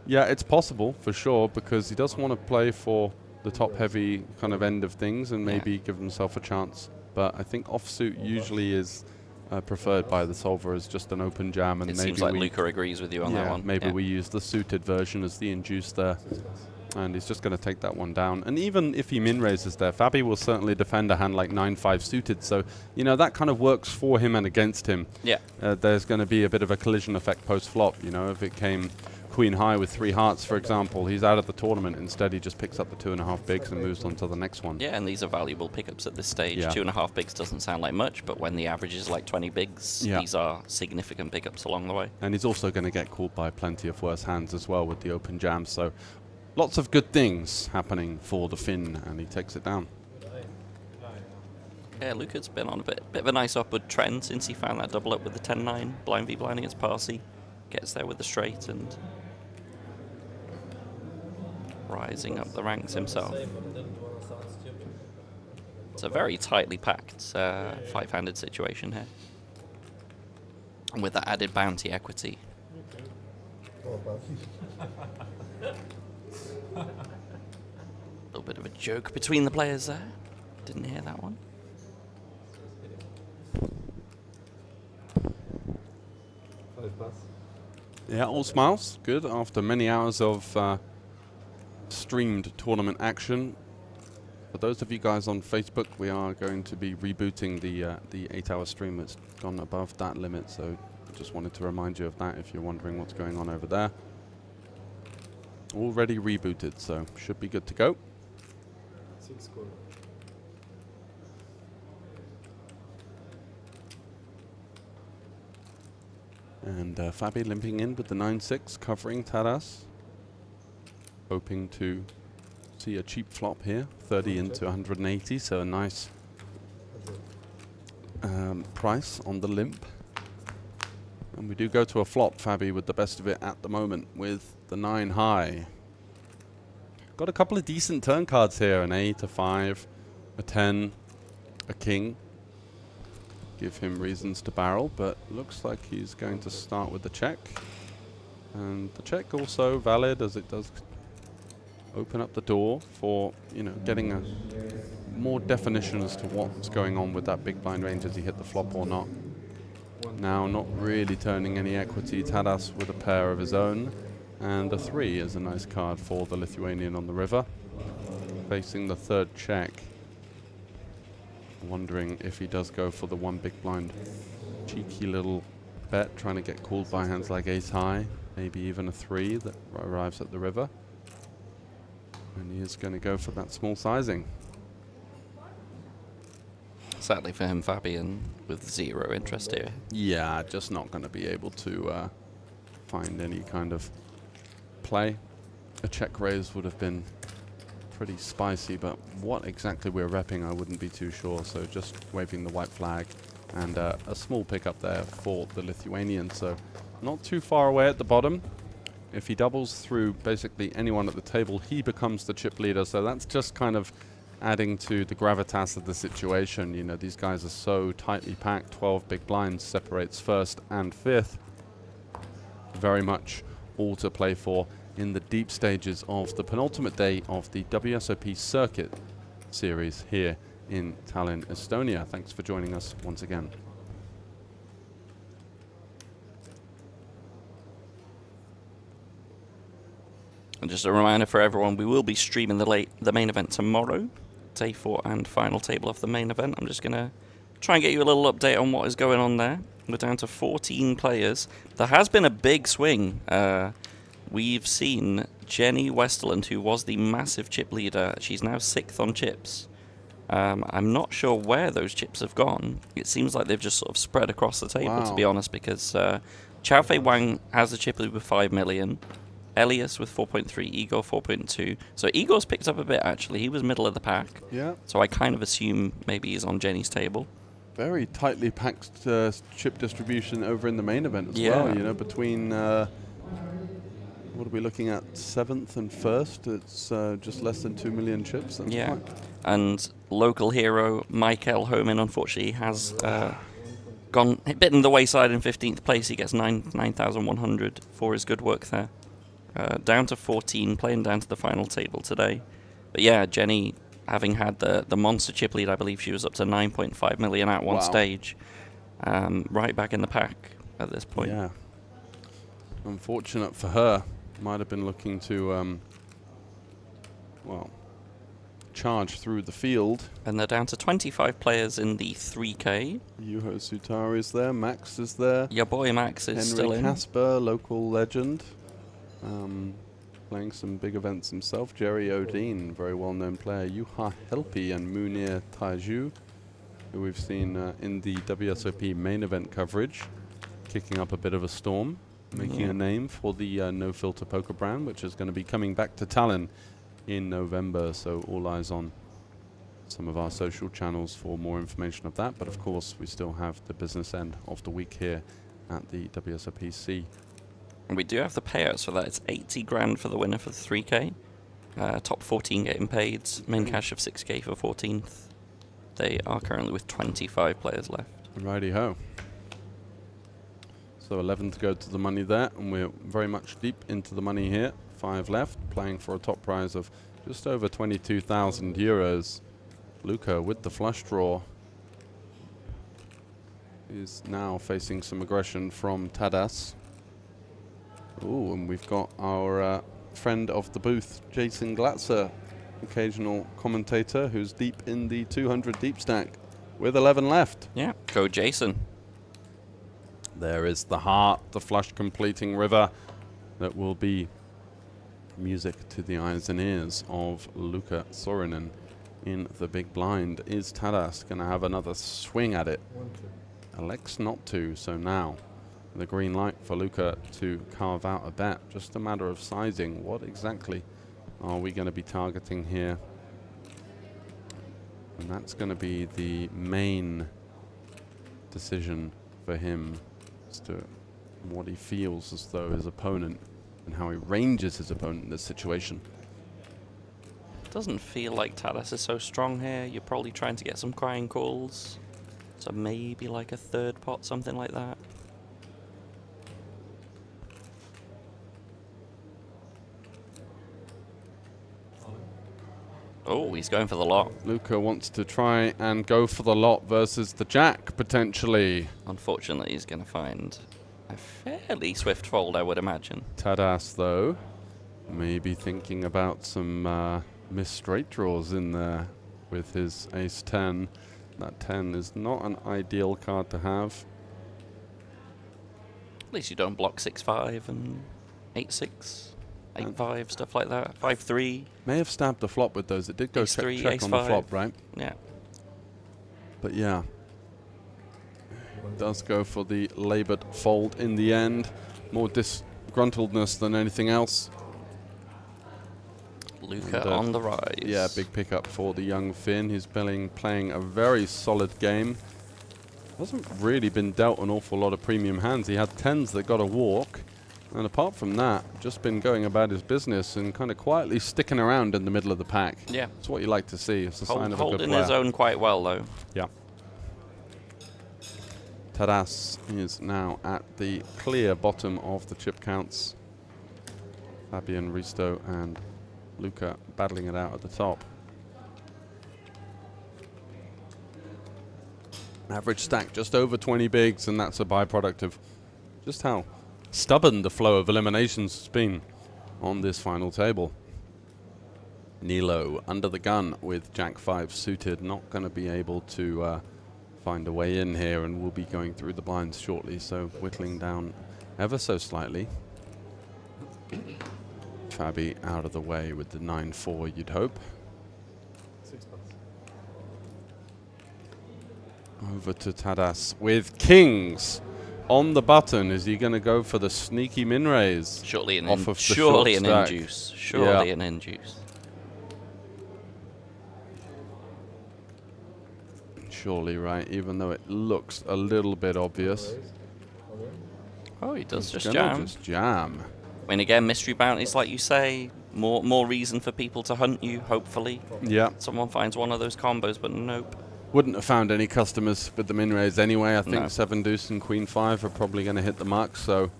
Yeah, it's possible for sure because he does want to play for the top-heavy kind of end of things and maybe give himself a chance. But I think offsuit usually is preferred by the solver as just an open jam, and It maybe seems like Luka agrees with you on that one. Maybe we use the suited version as the induce there, and he's just going to take that one down. And even if he min raises there, Fabi will certainly defend a hand like 9-5 suited. So you know that kind of works for him and against him. Yeah. There's going to be a bit of a collision effect post flop. You know, if it came Queen high with 3 hearts, for example, he's out of the tournament. Instead, he just picks up the 2.5 bigs and moves on to the next one. Yeah, and these are valuable pickups at this stage. Yeah. 2.5 bigs doesn't sound like much, but when the average is like 20 bigs, these are significant pickups along the way. And he's also going to get called by plenty of worse hands as well with the open jam. So lots of good things happening for the Finn, and he takes it down. Yeah, Luka's been on a bit of a nice upward trend since he found that double up with the 10-9 blind v blind against Parsi. Gets there with the straight and rising up the ranks himself. It's a very tightly packed 5-handed situation here. And with that added bounty equity. Oh, bit of a joke between the players there. Didn't hear that one. Yeah, all smiles. Good. After many hours of streamed tournament action. For those of you guys on Facebook, we are going to be rebooting the 8-hour stream. It's gone above that limit, so I just wanted to remind you of that if you're wondering what's going on over there. Already rebooted, so should be good to go. 6 goal. And Fabi limping in with the 9-6, covering Taras. Hoping to see a cheap flop here, 30 into 180, so a nice price on the limp. And we do go to a flop, Fabi, with the best of it at the moment, with the 9 high. Got a couple of decent turn cards here, an 8, a 5, a 10, a king. Give him reasons to barrel, but looks like he's going to start with the check. And the check also valid, as it does open up the door for, you know, getting a more definition as to what's going on with that big blind range as he hit the flop or not. Now not really turning any equity. Taras with a pair of his own, and a 3 is a nice card for the Lithuanian on the river. Facing the third check. Wondering if he does go for the 1 big blind. Cheeky little bet, trying to get called by hands like ace high, maybe even a 3 that arrives at the river. And he is going to go for that small sizing. Sadly for him, Fabian with 0 interest here. Yeah, just not going to be able to find any kind of play. A check raise would have been pretty spicy, but what exactly we're repping I wouldn't be too sure, so just waving the white flag and a small pickup there for the Lithuanian, so not too far away at the bottom. If he doubles through basically anyone at the table, he becomes the chip leader, so that's just kind of adding to the gravitas of the situation. You know, these guys are so tightly packed. 12 big blinds separates first and fifth. Very much all to play for in the deep stages of the penultimate day of the WSOP Circuit series here in Tallinn, Estonia. Thanks for joining us once again. And just a reminder for everyone, we will be streaming the main event tomorrow, day 4 and final table of the main event. I'm just going to try and get you a little update on what is going on there. We're down to 14 players. There has been a big swing. We've seen Jenny Westerland, who was the massive chip leader. She's now 6th on chips. I'm not sure where those chips have gone. It seems like they've just sort of spread across the table, to be honest, because Chao Fei Wang has a chip lead with 5 million. Elias with 4.3, Igor 4.2. So Igor's picked up a bit, actually. He was middle of the pack. Yeah. So I kind of assume maybe he's on Jenny's table. Very tightly packed chip distribution over in the main event as well. You know, between what are we looking at? 7th and 1st. It's just less than 2 million chips. That's And local hero Michael Homan, unfortunately, has gone a bit in the wayside in 15th place. He gets 9,100 for his good work there. Down to 14, playing down to the final table today. But yeah, Jenny, having had the monster chip lead, I believe she was up to 9.5 million at one stage. Right back in the pack at this point. Yeah. Unfortunate for her. Might have been looking to, well, charge through the field. And they're down to 25 players in the 3K. Yuho Sutari is there. Max is there. Your boy Max is still in. Henry Casper, local legend. Playing some big events himself. Jerry Odin, very well-known player. Juha Helpi and Munir Taiju, who we've seen in the WSOP main event coverage, kicking up a bit of a storm, making a name for the No Filter Poker brand, which is going to be coming back to Tallinn in November. So all eyes on some of our social channels for more information of that. But of course, we still have the business end of the week here at the WSOPC. And we do have the payouts for that. It's 80 grand for the winner for the 3K. Top 14 getting paid. Main cash of 6K for 14th. They are currently with 25 players left. Righty-ho. So 11 to go to the money there, and we're very much deep into the money here 5 left, playing for a top prize of just over 22,000 euros. Luca with the flush draw is now facing some aggression from Tadas. Ooh, and we've got our friend of the booth, Jason Glatzer, occasional commentator who's deep in the 200 deep stack with 11 left. Yeah, go Jason. There is the heart, the flush completing river that will be music to the eyes and ears of Luca Sorinen in the big blind. Is Tadas going to have another swing at it? Elects not to, so now the green light for Luca to carve out a bet. Just a matter of sizing. What exactly are we going to be targeting here? And that's going to be the main decision for him as to what he feels as though his opponent and how he ranges his opponent in this situation. Doesn't feel like Tadas is so strong here. You're probably trying to get some crying calls. So maybe like a third pot, something like that. Oh, he's going for the lot. Luca wants to try and go for the lot versus the jack, potentially. Unfortunately, he's going to find a fairly swift fold, I would imagine. Tadas, though, maybe thinking about some missed straight draws in there with his ace-10. That 10 is not an ideal card to have. At least you don't block 6-5 and 8-6. 8-5, stuff like that. 5-3. May have stabbed the flop with those. It did go check on the flop, right? Yeah. But yeah. Does go for the laboured fold in the end. More disgruntledness than anything else. Luca on the rise. Yeah, big pickup for the young Finn. He's playing a very solid game. Hasn't really been dealt an awful lot of premium hands. He had 10s that got a walk. And apart from that, just been going about his business and kind of quietly sticking around in the middle of the pack. Yeah. It's what you like to see. It's a sign of a good Holding player. his own quite well, though. Yeah. Tadas is now at the clear bottom of the chip counts. Fabian, Risto and Luca battling it out at the top. Average stack just over 20 bigs, and that's a byproduct of just how stubborn the flow of eliminations has been on this final table. Nilo under the gun with Jack 5 suited, not going to be able to find a way in here, and will be going through the blinds shortly, so whittling down ever so slightly. Fabi out of the way with the 9-4, you'd hope. 6 bucks. Over to Tadas with kings on the button. Is he going to go for the sneaky min raise? Surely an off of the surely short an stack? in-juice. Surely an in-juice. Surely, right, even though it looks a little bit obvious. Oh, he does He's just gonna jam. just jam. I mean, again, mystery bounties, like you say, more reason for people to hunt you, hopefully. Yeah. Someone finds one of those combos, but nope. Wouldn't have found any customers with the min raise anyway. I think No. 7 deuce and queen 5 are probably going to hit the mark, so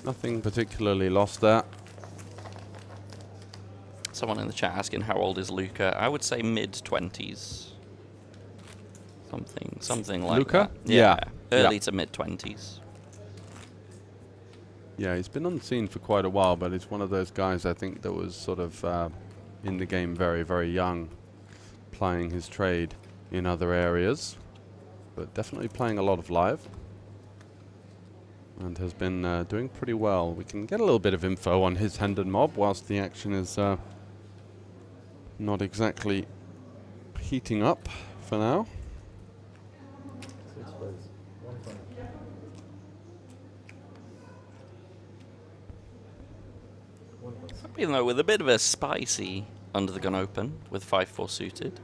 nothing particularly lost there. Someone in the chat asking how old is Luca. I would say mid-20s. Something like Luca? that. Yeah. Early Yeah. to mid-20s. Yeah, he's been on the scene for quite a while, but he's one of those guys I think that was sort of in the game very, very young, plying his trade in other areas, but definitely playing a lot of live, and has been doing pretty well. We can get a little bit of info on his hand and mob whilst the action is not exactly heating up for now. 6 bucks. 1 5. Even though with a bit of a spicy under the gun open with 5-4 suited.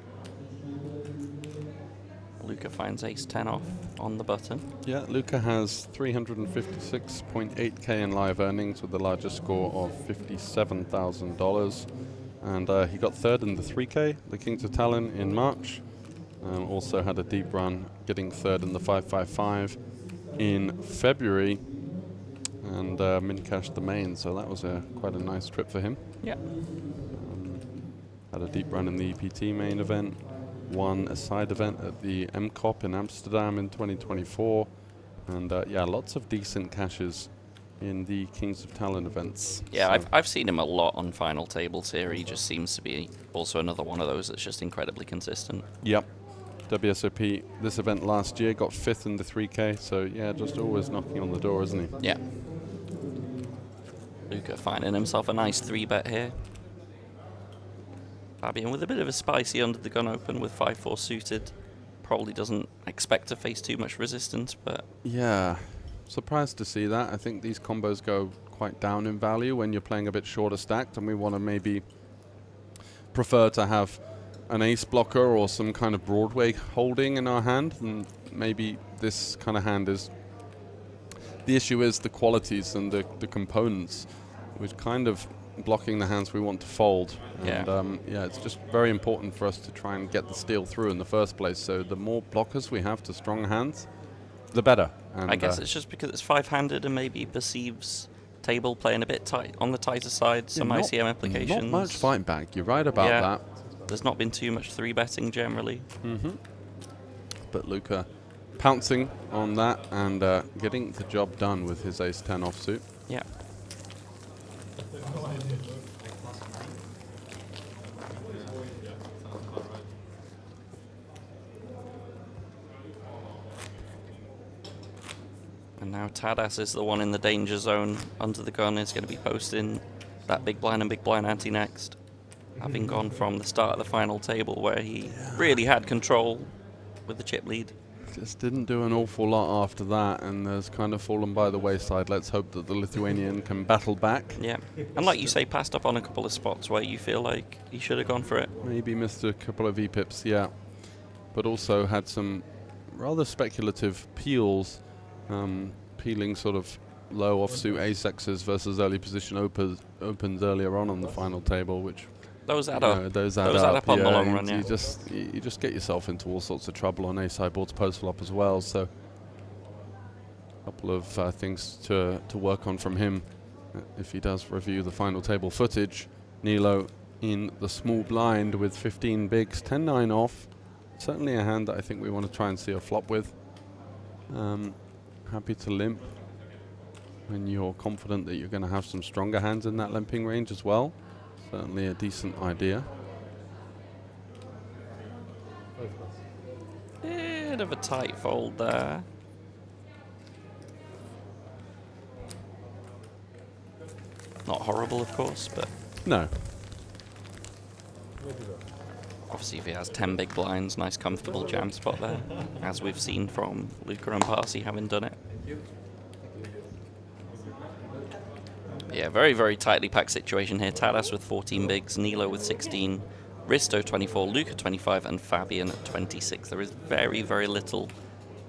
Luca finds ace-10 off on the button. Yeah, Luca has 356.8k in live earnings with the largest score of $57,000. And he got third in the 3K, the Kings of Tallinn, in March. Also had a deep run, getting third in the 555 in February. and min cashed the main, so that was quite a nice trip for him. Yeah. Had a deep run in the EPT main event, won a side event at the MCOP in Amsterdam in 2024, and yeah, lots of decent cashes in the Kings of Tallinn events. Yeah, so I've seen him a lot on final tables here. He just seems to be also another one of those that's just incredibly consistent. Yep. WSOP, this event last year, got 5th in the 3K, so yeah, just always knocking on the door, isn't he? Yeah. Luca finding himself a nice 3-bet here. Fabian with a bit of a spicy under the gun open with 5-4 suited. Probably doesn't expect to face too much resistance, but... Yeah, surprised to see that. I think these combos go quite down in value when you're playing a bit shorter stacked, and we want to maybe prefer to have an ace blocker or some kind of Broadway holding in our hand, and maybe this kind of hand is... The issue is the qualities and the components, which kind of blocking the hands we want to fold. Yeah. And yeah, it's just very important for us to try and get the steal through in the first place. So the more blockers we have to strong hands, the better. And I guess it's just because it's 5-handed and maybe perceives table playing a bit tight on the tighter side, some ICM implications. Not much fight back. You're right about that. There's not been too much 3-betting generally. But Luca pouncing on that and getting the job done with his ace-10 offsuit. Yeah. And now Tadas is the one in the danger zone. Under the gun is going to be posting that big blind and big blind ante next. Having gone from the start of the final table where he really had control with the chip lead. Just didn't do an awful lot after that, and has kind of fallen by the wayside. Let's hope that the Lithuanian can battle back. Yeah, and like you say, passed up on a couple of spots where you feel like he should have gone for it. Maybe missed a couple of V-pips, yeah. But also had some rather speculative peels, peeling sort of low offsuit ace-X's versus early position opens earlier on the final table, which... Those add up. Those add up on the long run, yeah. You just get yourself into all sorts of trouble on ace-high boards post-flop as well, so... A couple of things to work on from him if he does review the final table footage. Nilo in the small blind with 15 bigs, 10-9 off. Certainly a hand that I think we want to try and see a flop with. Happy to limp when you're confident that you're going to have some stronger hands in that limping range as well. Certainly a decent idea. Bit of a tight fold there. Not horrible, of course, but... No. Obviously, if he has 10 big blinds, nice comfortable jam spot there, as we've seen from Luca and Parsi having done it. Yeah, very, very tightly packed situation here. Tadas with 14 bigs, Nilo with 16, Risto 24, Luca 25, and Fabian at 26. There is very, very little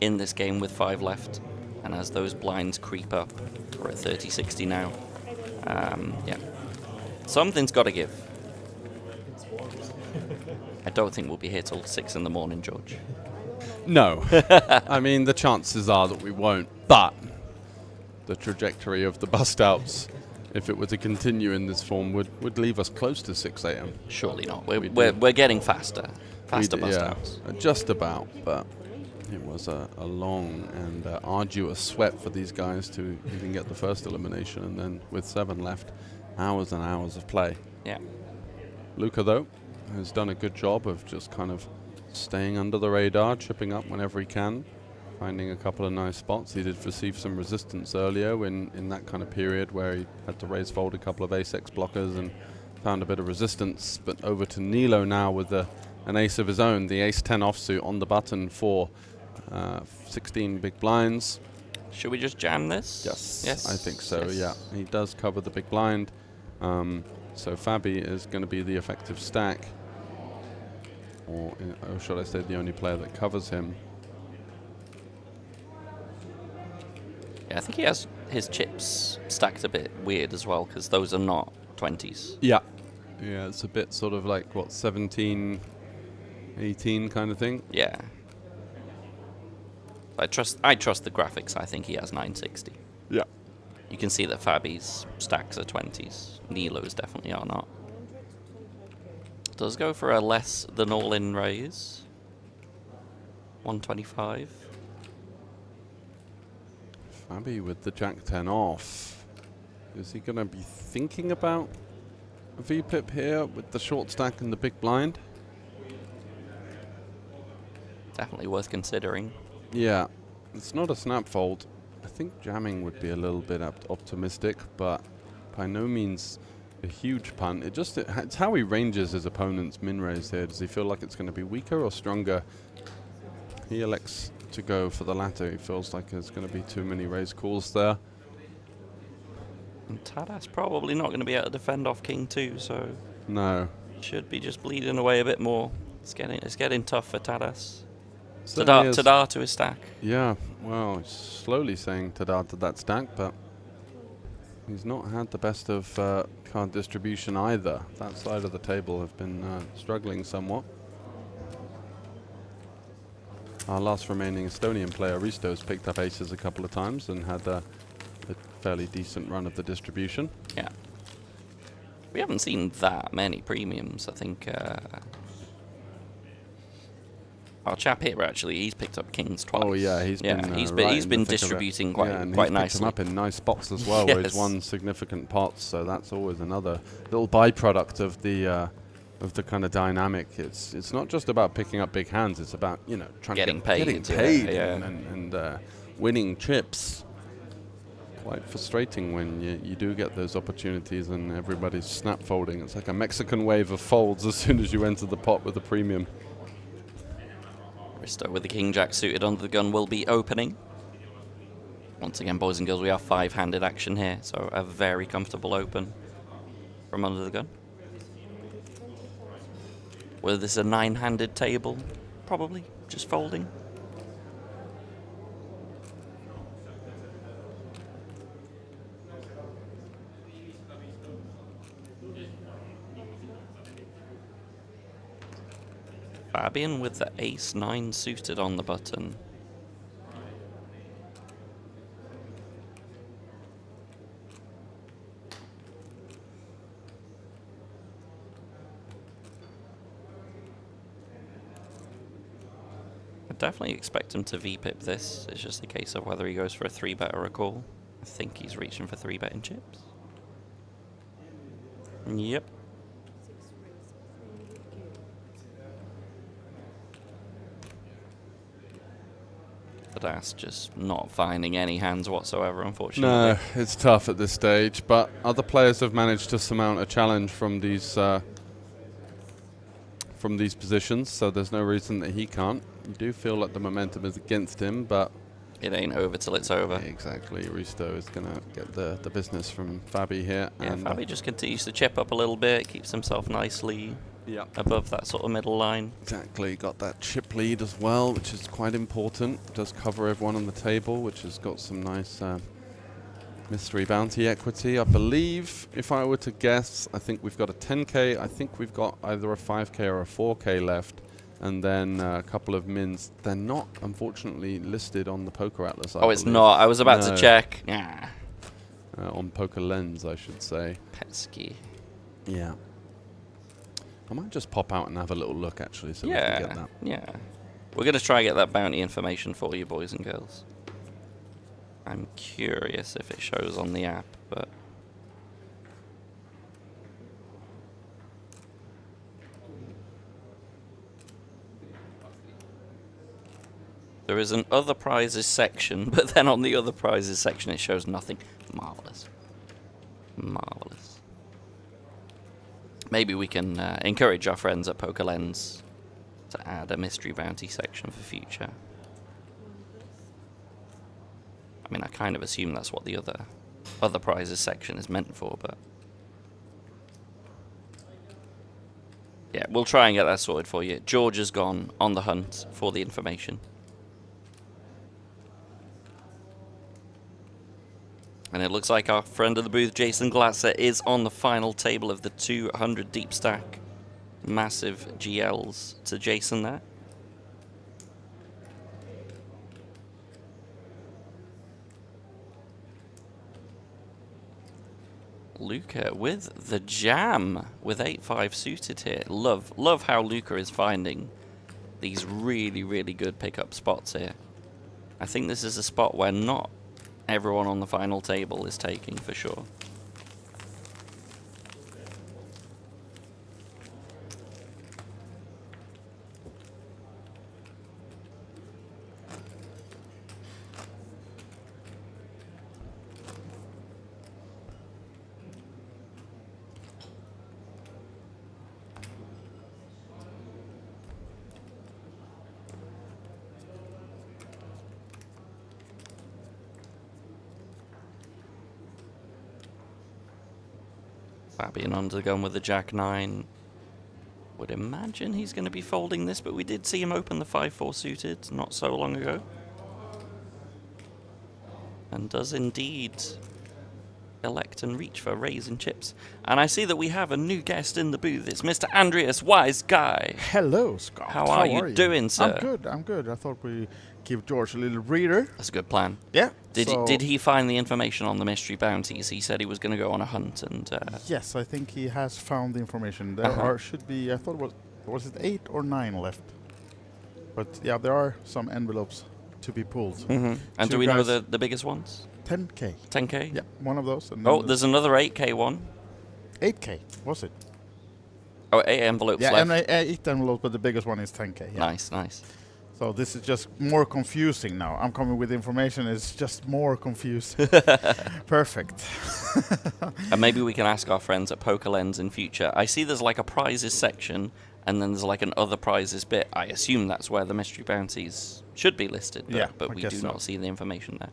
in this game with 5 left. And as those blinds creep up, we're at 30-60 now. Yeah, something's got to give. I don't think we'll be here till 6 in the morning, George. No. I mean, the chances are that we won't, but the trajectory of the bust-outs, if it were to continue in this form, would leave us close to 6 a.m. Surely not. We're getting faster. Faster bust-outs. Yeah, just about, but it was a long and arduous sweat for these guys to even get the first elimination, and then with 7 left, hours and hours of play. Yeah. Luca, though, has done a good job of just kind of staying under the radar, chipping up whenever he can, finding a couple of nice spots. He did receive some resistance earlier in that kind of period where he had to raise fold a couple of ace-X blockers and found a bit of resistance. But over to Nilo now with an ace of his own, the ace-10 offsuit on the button for 16 big blinds. Should we just jam this? Yes, I think so, yeah. He does cover the big blind. So Fabi is going to be the effective stack. Or should I say the only player that covers him. Yeah, I think he has his chips stacked a bit weird as well, because those are not 20s. Yeah. Yeah, it's a bit sort of like, what, 17, 18 kind of thing? Yeah. I trust the graphics. I think he has 960. Yeah. You can see that Fabi's stacks are 20s. Nilo's definitely are not. Does go for a less than all-in raise. 125. Fabi with the Jack 10 off. Is he going to be thinking about a VPIP here with the short stack and the big blind? Definitely worth considering. Yeah, it's not a snap fold. I think jamming would be a little bit optimistic, but by no means a huge punt. It's how he ranges his opponent's min raise here. Does he feel like it's going to be weaker or stronger? He elects to go for the latter. He feels like there's going to be too many raise calls there. And Tadas probably not going to be able to defend off King 2, so no, should be just bleeding away a bit more. It's getting tough for Tadas. Certainly Tadar to his stack. Yeah, well, he's slowly saying Tadar to that stack, but he's not had the best of card distribution either. That side of the table have been struggling somewhat. Our last remaining Estonian player, Risto, has picked up aces a couple of times and had a fairly decent run of the distribution. Yeah. We haven't seen that many premiums, I think. Our chap here, actually, he's picked up kings twice. Oh yeah, he's been distributing quite quite nicely. Picked him up in nice spots as well, where he's won significant pots. So that's always another little byproduct of the kind of dynamic. It's not just about picking up big hands. It's about trying getting to paid, and winning chips. Quite frustrating when you do get those opportunities and everybody's snap folding. It's like a Mexican wave of folds as soon as you enter the pot with a premium. Risto with the king jack suited under the gun will be opening. Once again, boys and girls, we have 5-handed action here, so a very comfortable open from under the gun. Whether this is a 9-handed table, probably just folding. Fabian with the ace-9 suited on the button. I definitely expect him to VPIP this. It's just a case of whether he goes for a 3-bet or a call. I think he's reaching for 3-betting chips. Yep. That's just not finding any hands whatsoever, unfortunately. No, it's tough at this stage, but other players have managed to surmount a challenge from these positions, so there's no reason that he can't. You do feel like the momentum is against him, but it ain't over till it's over. Exactly. Risto is going to get the business from Fabi here. Yeah, and Fabi just continues to chip up a little bit, keeps himself nicely above that sort of middle line. Exactly. Got that chip lead as well, which is quite important. Does cover everyone on the table, which has got some nice mystery bounty equity. I believe, if I were to guess, I think we've got a 10k. I think we've got either a 5k or a 4k left. And then a couple of mins. They're not, unfortunately, listed on the Poker Atlas. Oh, it's not. I was about to check. Yeah. On Poker Lens, I should say. Pesky. Yeah. I might just pop out and have a little look, actually, so we can get that. Yeah. We're going to try and get that bounty information for you, boys and girls. I'm curious if it shows on the app, but... There is an other prizes section, but then on the other prizes section it shows nothing. Marvelous. Marvelous. Maybe we can encourage our friends at Poker Lens to add a mystery bounty section for future. I mean, I kind of assume that's what the other prizes section is meant for, but... Yeah, we'll try and get that sorted for you. George has gone on the hunt for the information. And it looks like our friend of the booth, Jason Glasser, is on the final table of the 200 deep stack. Massive GLs to Jason there. Luca with the jam with 8-5 suited here. Love how Luca is finding these really, really good pickup spots here. I think this is a spot where not everyone on the final table is taking for sure. Fabian undergun with the Jack-9. Would imagine he's going to be folding this, but we did see him open the 5-4 suited not so long ago. And does indeed elect and reach for raise and chips. And I see that we have a new guest in the booth. It's Mr. Andreas Wise Guy. Hello, Scott. How are you doing, sir? I'm good. I thought we give George a little breather. That's a good plan. Yeah. Did he find the information on the mystery bounties? He said he was going to go on a hunt and... Yes, I think he has found the information. There should be, I thought was it 8 or 9 left? But yeah, there are some envelopes to be pulled. Mm-hmm. And do we know the biggest ones? 10K. 10K? Yeah, one of those. And there's another 8K one. 8K, was it? Oh, 8 envelopes left. Yeah, 8 envelopes, but the biggest one is 10K. Yeah. Nice. So this is just more confusing now. I'm coming with information, it's just more confusing. Perfect. And maybe we can ask our friends at PokerLens in future. I see there's like a prizes section, and then there's like an other prizes bit. I assume that's where the mystery bounties should be listed, but we do not see the information there.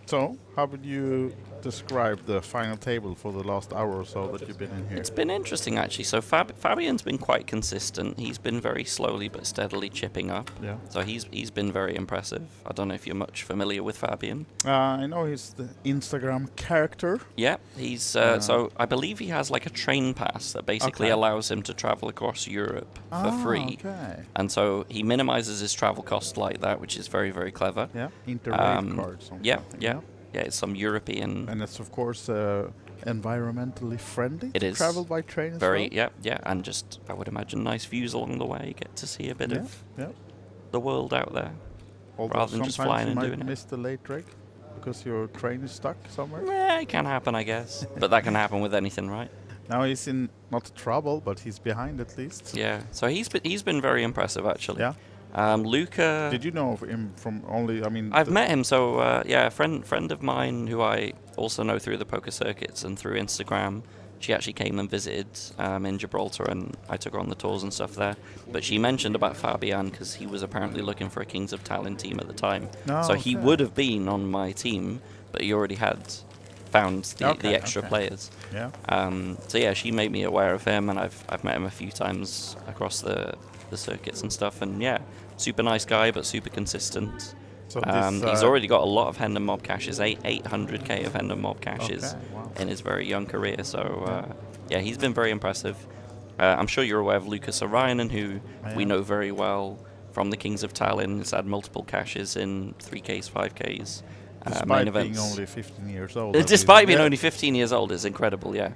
So, how would you describe the final table for the last hour or so that you've been in here? It's been interesting, actually. So Fabian's been quite consistent. He's been very slowly but steadily chipping up. Yeah. So he's been very impressive. I don't know if you're much familiar with Fabian. I know he's the Instagram character. Yeah, he's so I believe he has like a train pass that basically allows him to travel across Europe for free. Okay. And so he minimizes his travel costs like that, which is very, very clever. Yeah, Interrail cards. Yeah, it's some European... And it's, of course, environmentally friendly it to is travel by train very, as well. Yeah, and just, I would imagine, nice views along the way. You get to see a bit of Yeah. the world out there, Although rather than just flying and doing you might miss the late break because your train is stuck somewhere. Yeah, it can happen, I guess. But that can happen with anything, right? Now he's in, not trouble, but he's behind at least. Yeah, so he's been very impressive, actually. Yeah. Luca... Did you know him from only, I've met him, so a friend of mine who I also know through the poker circuits and through Instagram. She actually came and visited in Gibraltar, and I took her on the tours and stuff there. But she mentioned about Fabian because he was apparently looking for a Kings of Tallinn team at the time. So he would have been on my team, but he already had found the extra players. Yeah. So yeah, she made me aware of him, and I've met him a few times across the circuits and stuff, and yeah, super nice guy, but super consistent. So he's already got a lot of Hendon Mob caches, 800k of Hendon Mob caches in his very young career. So yeah, he's been very impressive. I'm sure you're aware of Lucas Orion, who we know very well from the Kings of Tallinn. He's had multiple caches in 3Ks, 5Ks. Despite being only 15 years old. Despite being only 15 years old is incredible, yeah.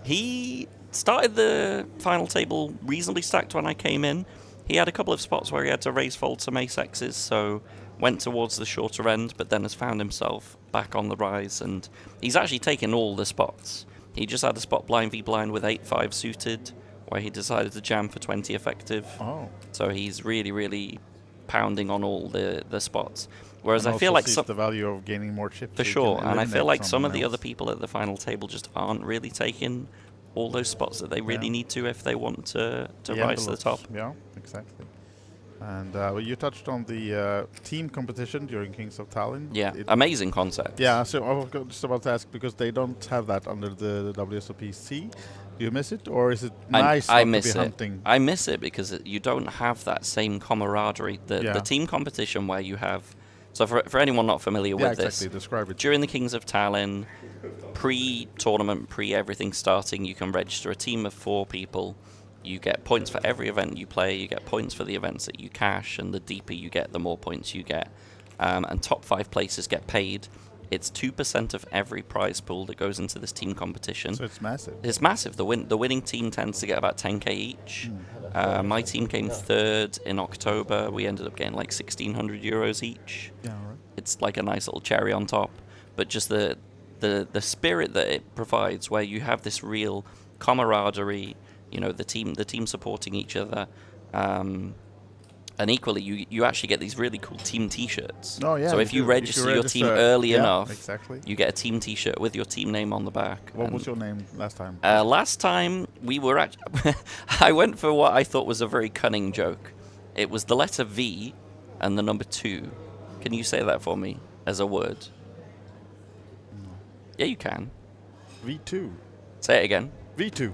He started the final table reasonably stacked when I came in. He had a couple of spots where he had to raise fold some ace X's, so went towards the shorter end, but then has found himself back on the rise, and he's actually taken all the spots. He just had a spot blind v blind with 8-5 suited, where he decided to jam for 20 effective. So he's really, really pounding on all the spots. Whereas I feel like the value of gaining more chips. For sure, and I feel like some of the other people at the final table just aren't really taking all those spots that they really need to if they want to rise to the top. Yeah, exactly. And you touched on the team competition during Kings of Tallinn. Yeah, amazing concept. Yeah, so I was just about to ask, because they don't have that under the WSOPC. Do you miss it, or is it nice I not miss to be it. hunting? I miss it because you don't have that same camaraderie. The team competition where you have... So for anyone not familiar with this, describe it. During the Kings of Tallinn, pre-tournament, pre-everything starting, you can register a team of 4 people. You get points for every event you play. You get points for the events that you cash, and the deeper you get, the more points you get. And top 5 places get paid. It's 2% of every prize pool that goes into this team competition. So it's massive. It's massive. The winning team tends to get about 10k each. My team came third in October. We ended up getting like 1,600 euros each. Yeah, right. It's like a nice little cherry on top. But just the spirit that it provides, where you have this real camaraderie, you know, the team supporting each other. And equally, you actually get these really cool team T-shirts. Oh yeah. So if you register your team early enough, exactly, you get a team T-shirt with your team name on the back. What was your name last time? Last time we were I went for what I thought was a very cunning joke. It was the letter V and the number 2. Can you say that for me as a word? No. Yeah, you can. V2. Say it again. V2.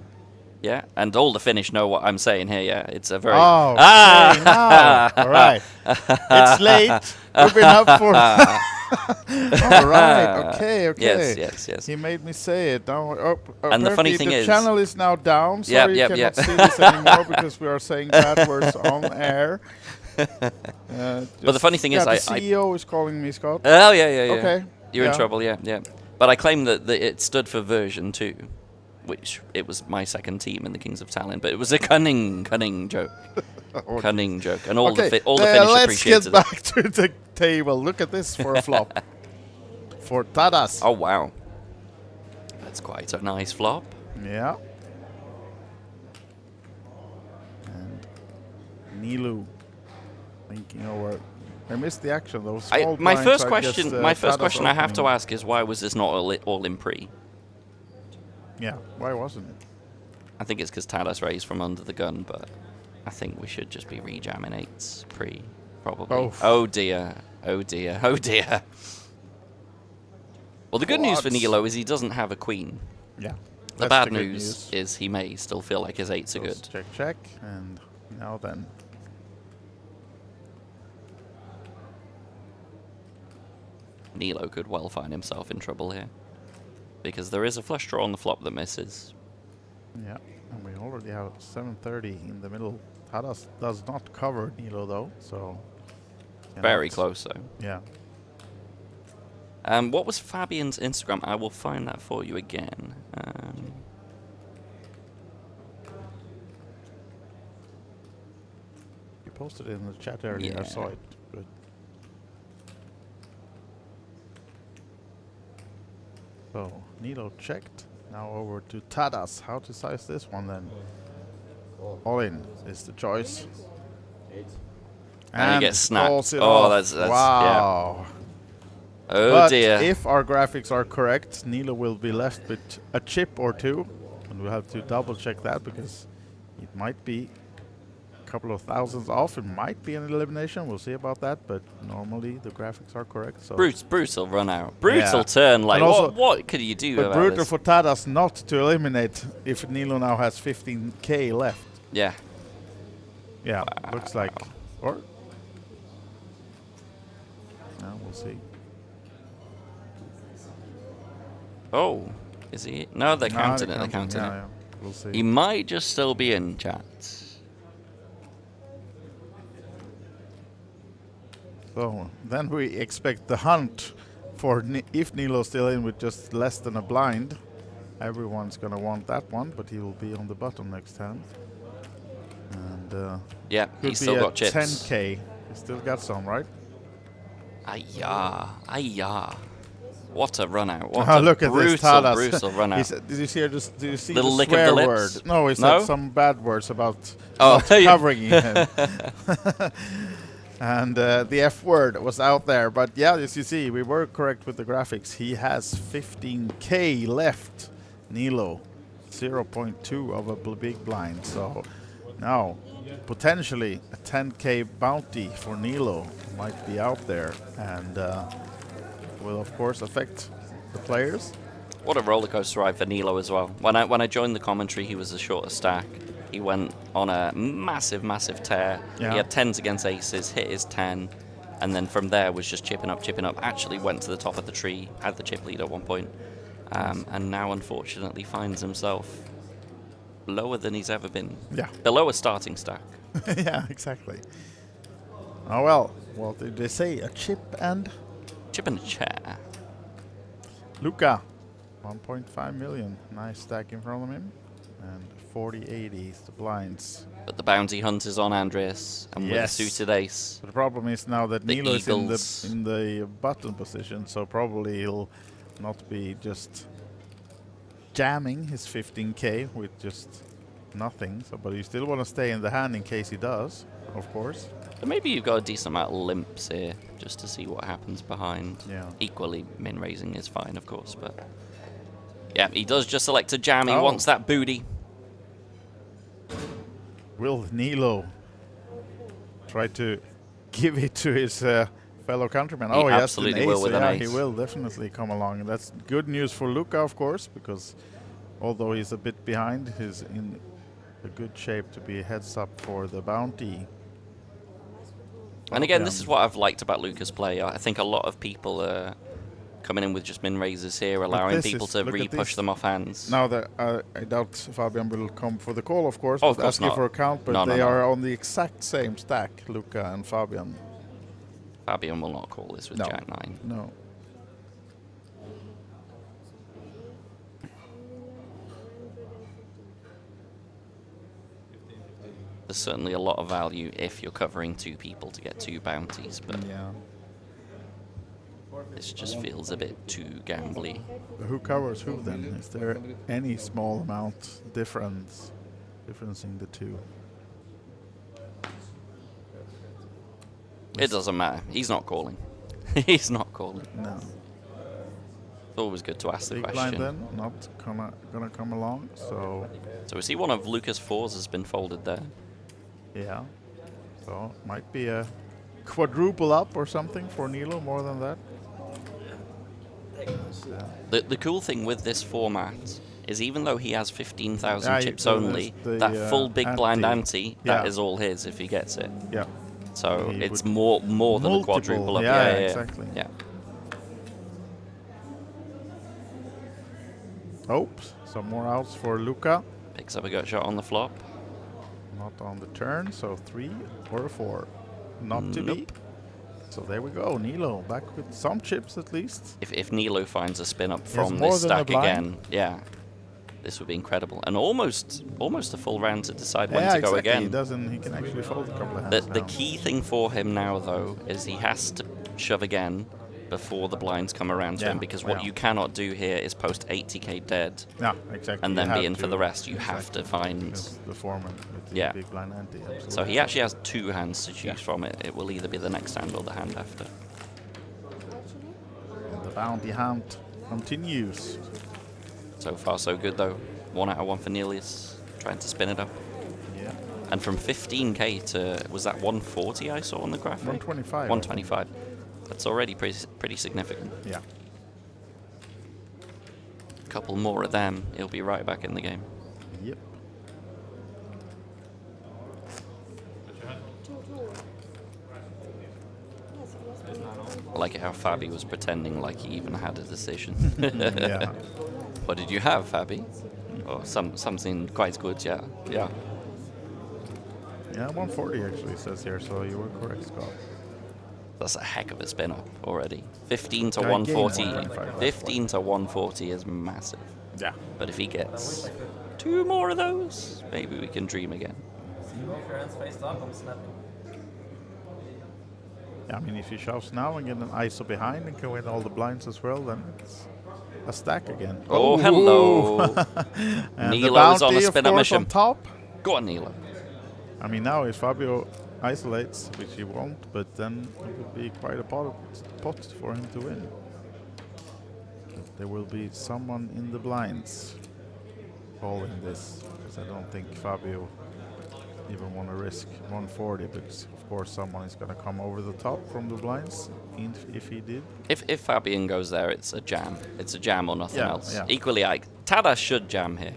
Yeah, and all the Finnish know what I'm saying here, yeah. It's a very... Oh, okay, now. All right. It's late. We've been up for... All right, okay. Yes. He made me say it. Now, and the funny thing the is... the channel is now down, so you cannot see this anymore because we are saying bad words on air. But the funny thing is... the CEO is calling me, Scott. Oh, yeah. Okay. You're in trouble, yeah. But I claim that it stood for version 2. Which it was my second team in the Kings of Tallinn, but it was a cunning joke. Cunning joke. And all the Finnish appreciated it. Let's get back to the table. Look at this for a flop. For Tadas. Oh, wow. That's quite a nice flop. Yeah. And Nilu thinking over. I missed the action though. My first question I have to ask is, why was this not all in pre? Yeah, why wasn't it? I think it's because Tadas raised from under the gun, but I think we should just be rejamming 8s pre, probably. Oh dear. Well, the good news for Nilo is he doesn't have a queen. Yeah. The bad news is he may still feel like his 8s are good. Check, and now then. Nilo could well find himself in trouble here. Because there is a flush draw on the flop that misses. Yeah, and we already have 730 in the middle. Tadas does not cover Nilo though, so... Very close though. Yeah. What was Fabian's Instagram? I will find that for you again. You posted it in the chat earlier, I saw it. But so, Nilo checked. Now over to Tadas. How to size this one then? All in is the choice. And he gets snapped. Oh, that's wow. Yeah. Oh dear. If our graphics are correct, Nilo will be left with a chip or 2. And we'll have to double check that because it might be a couple of thousands off. It might be an elimination. We'll see about that. But normally the graphics are correct. So brutal run out. Brutal turn. Like, what could you do about brutal this? for Tadas not to eliminate if Nilo now has 15k left. Yeah. Yeah, looks like. Or? No, we'll see. Oh, is he? No, they're counting it. They're counting it. Yeah, we'll see. He might just still be in, chat. So then we expect the hunt for if Nilo's still in with just less than a blind. Everyone's gonna want that one, but he will be on the bottom next hand. And yeah, he's still got chips. 10k. He still got some, right? Ayah. What a run out. What a look at this, Tadas. brutal run out. Did you see do you see Little the lick swear of the word? lips? No, he said some bad words about yeah. covering him. And the F word was out there. But yeah, as you see, we were correct with the graphics. He has 15k left, Nilo. 0.2 of a big blind. So now, potentially a 10k bounty for Nilo might be out there. And will of course affect the players. What a rollercoaster ride for Nilo as well. When I joined the commentary, he was the shortest stack. He went on a massive tear. Yeah. He had 10s against aces, hit his 10, and then from there was just chipping up. Actually went to the top of the tree, had the chip lead at one point, and now unfortunately finds himself lower than he's ever been. Yeah. Below a starting stack. Yeah, exactly. Oh well, what did they say? A chip and? Chip and a chair. Luca, 1.5 million. Nice stack in front of him. And 40-80 is the blinds. But the bounty hunt is on Andreas, and with a Yes. suited ace. But the problem is now that The Nilo is Eagles. in the button position, so probably he'll not be just jamming his 15k with just nothing. So, but you still want to stay in the hand in case he does, of course. But maybe you've got a decent amount of limps here, just to see what happens behind. Yeah. Equally, min raising is fine, of course, but yeah, he does just select a jam. He Oh. wants that booty. Will Nilo try to give it to his fellow countryman? He Oh, yes, absolutely will with an yeah, ace. he will definitely come along. That's good news for Luca, of course, because although he's a bit behind, he's in a good shape to be heads up for the bounty. And again, this is what I've liked about Luca's play. I think a lot of people are coming in with just min raises here, allowing this people is- to look at re-push this. them off hands. Now, that I doubt Fabian will come for the call, of course, Oh, of but course asking not. for a count, but No, no, they no. are on the exact same stack, Luca and Fabian. Fabian will not call this with No. Jack 9. No. There's certainly a lot of value if you're covering two people to get two bounties, but Yeah. this just feels a bit too gambly. Who covers who then? Is there any small amount differencing the two? It doesn't matter. He's not calling. He's not calling. No. It's always good to ask the Big blind question. then, not gonna come along, so So we see one of Lucas' fours has been folded there. yeah. So might be a quadruple up or something for Nilo, more than that. The cool thing with this format is even though he has 15,000 Yeah, chips so only, there's that the, full big blind ante. ante, Yeah. that is all his if he gets it. Yeah. So He it's would- more than a multiple, quadruple up. yeah, Yeah, exactly. Yeah. Oops, some more outs for Luca. Picks up a gut shot on the flop. Not on the turn, so 3 or a 4. Not to be. Nope. So there we go, Nilo back with some chips at least. If Nilo finds a spin up He has from more this than a stack blind. again, yeah, this would be incredible. And almost a full round to decide when Yeah, to go exactly. again. He can actually fold a couple of The, hands the now. key thing for him now, though, is he has to shove again before the blinds come around to Yeah, him, because what yeah. you cannot do here is post 80k dead Yeah, exactly. and You then have be in for to- the rest. You have to find... Because the format with the Yeah. big blind ante. Absolutely. So he actually has two hands to choose from. It will either be the next hand or the hand after. And the bounty hunt continues. So far, so good, though. 1 out of 1 for Nelius, trying to spin it up. Yeah. And from 15k to, was that 140 I saw on the graphic? 125. 125. That's already pretty significant. Yeah. A couple more of them, he'll be right back in the game. Yep. I like it how Fabi was pretending like he even had a decision. Yeah. What did you have, Fabi? Oh, something quite good, yeah. Yeah. Yeah, 140 actually says here, so you were correct, Scott. That's a heck of a spin up already. 15 to Guy gained 140. 1.5. 15 to 140 is massive. Yeah. But if he gets 2 more of those, maybe we can dream again. Yeah, I mean, if he shoves now and get an ISO behind and can win all the blinds as well, then it's a stack again. Oh, Ooh. hello. And the Nilo is on a bounty, of spin up course, mission. on top. Go on, Nilo. I mean, now if Fabio isolates, which he won't, but then it would be quite a pot for him to win. There will be someone in the blinds calling this, because I don't think Fabio even want to risk 140, because of course someone is going to come over the top from the blinds if he did. If Fabian goes there, it's a jam. It's a jam or nothing Yeah, else. yeah. Equally, Tada should jam here.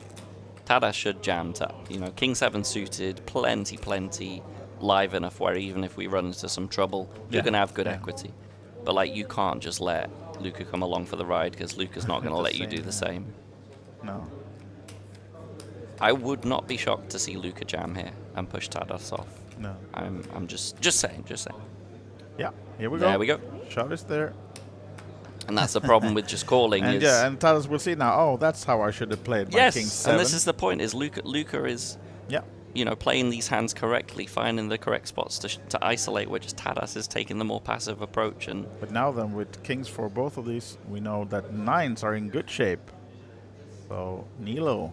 Tada should jam to, King 7 suited, plenty live enough where even if we run into some trouble, you're Yeah, going to have good yeah. equity. But you can't just let Luca come along for the ride, because Luca's not going to The let you do same, the yeah. same. No. I would not be shocked to see Luca jam here and push Tadas off. No. I'm just saying. Yeah, here we go. There we go. Shove is there. And that's the problem with just calling. And yeah, and Tadas will see now, oh, that's how I should have played my yes, king 7. and this is the point, is Luca is playing these hands correctly, finding the correct spots to isolate, where just Tadas is taking the more passive approach. But now then, with kings for both of these, we know that 9s are in good shape. So Nilo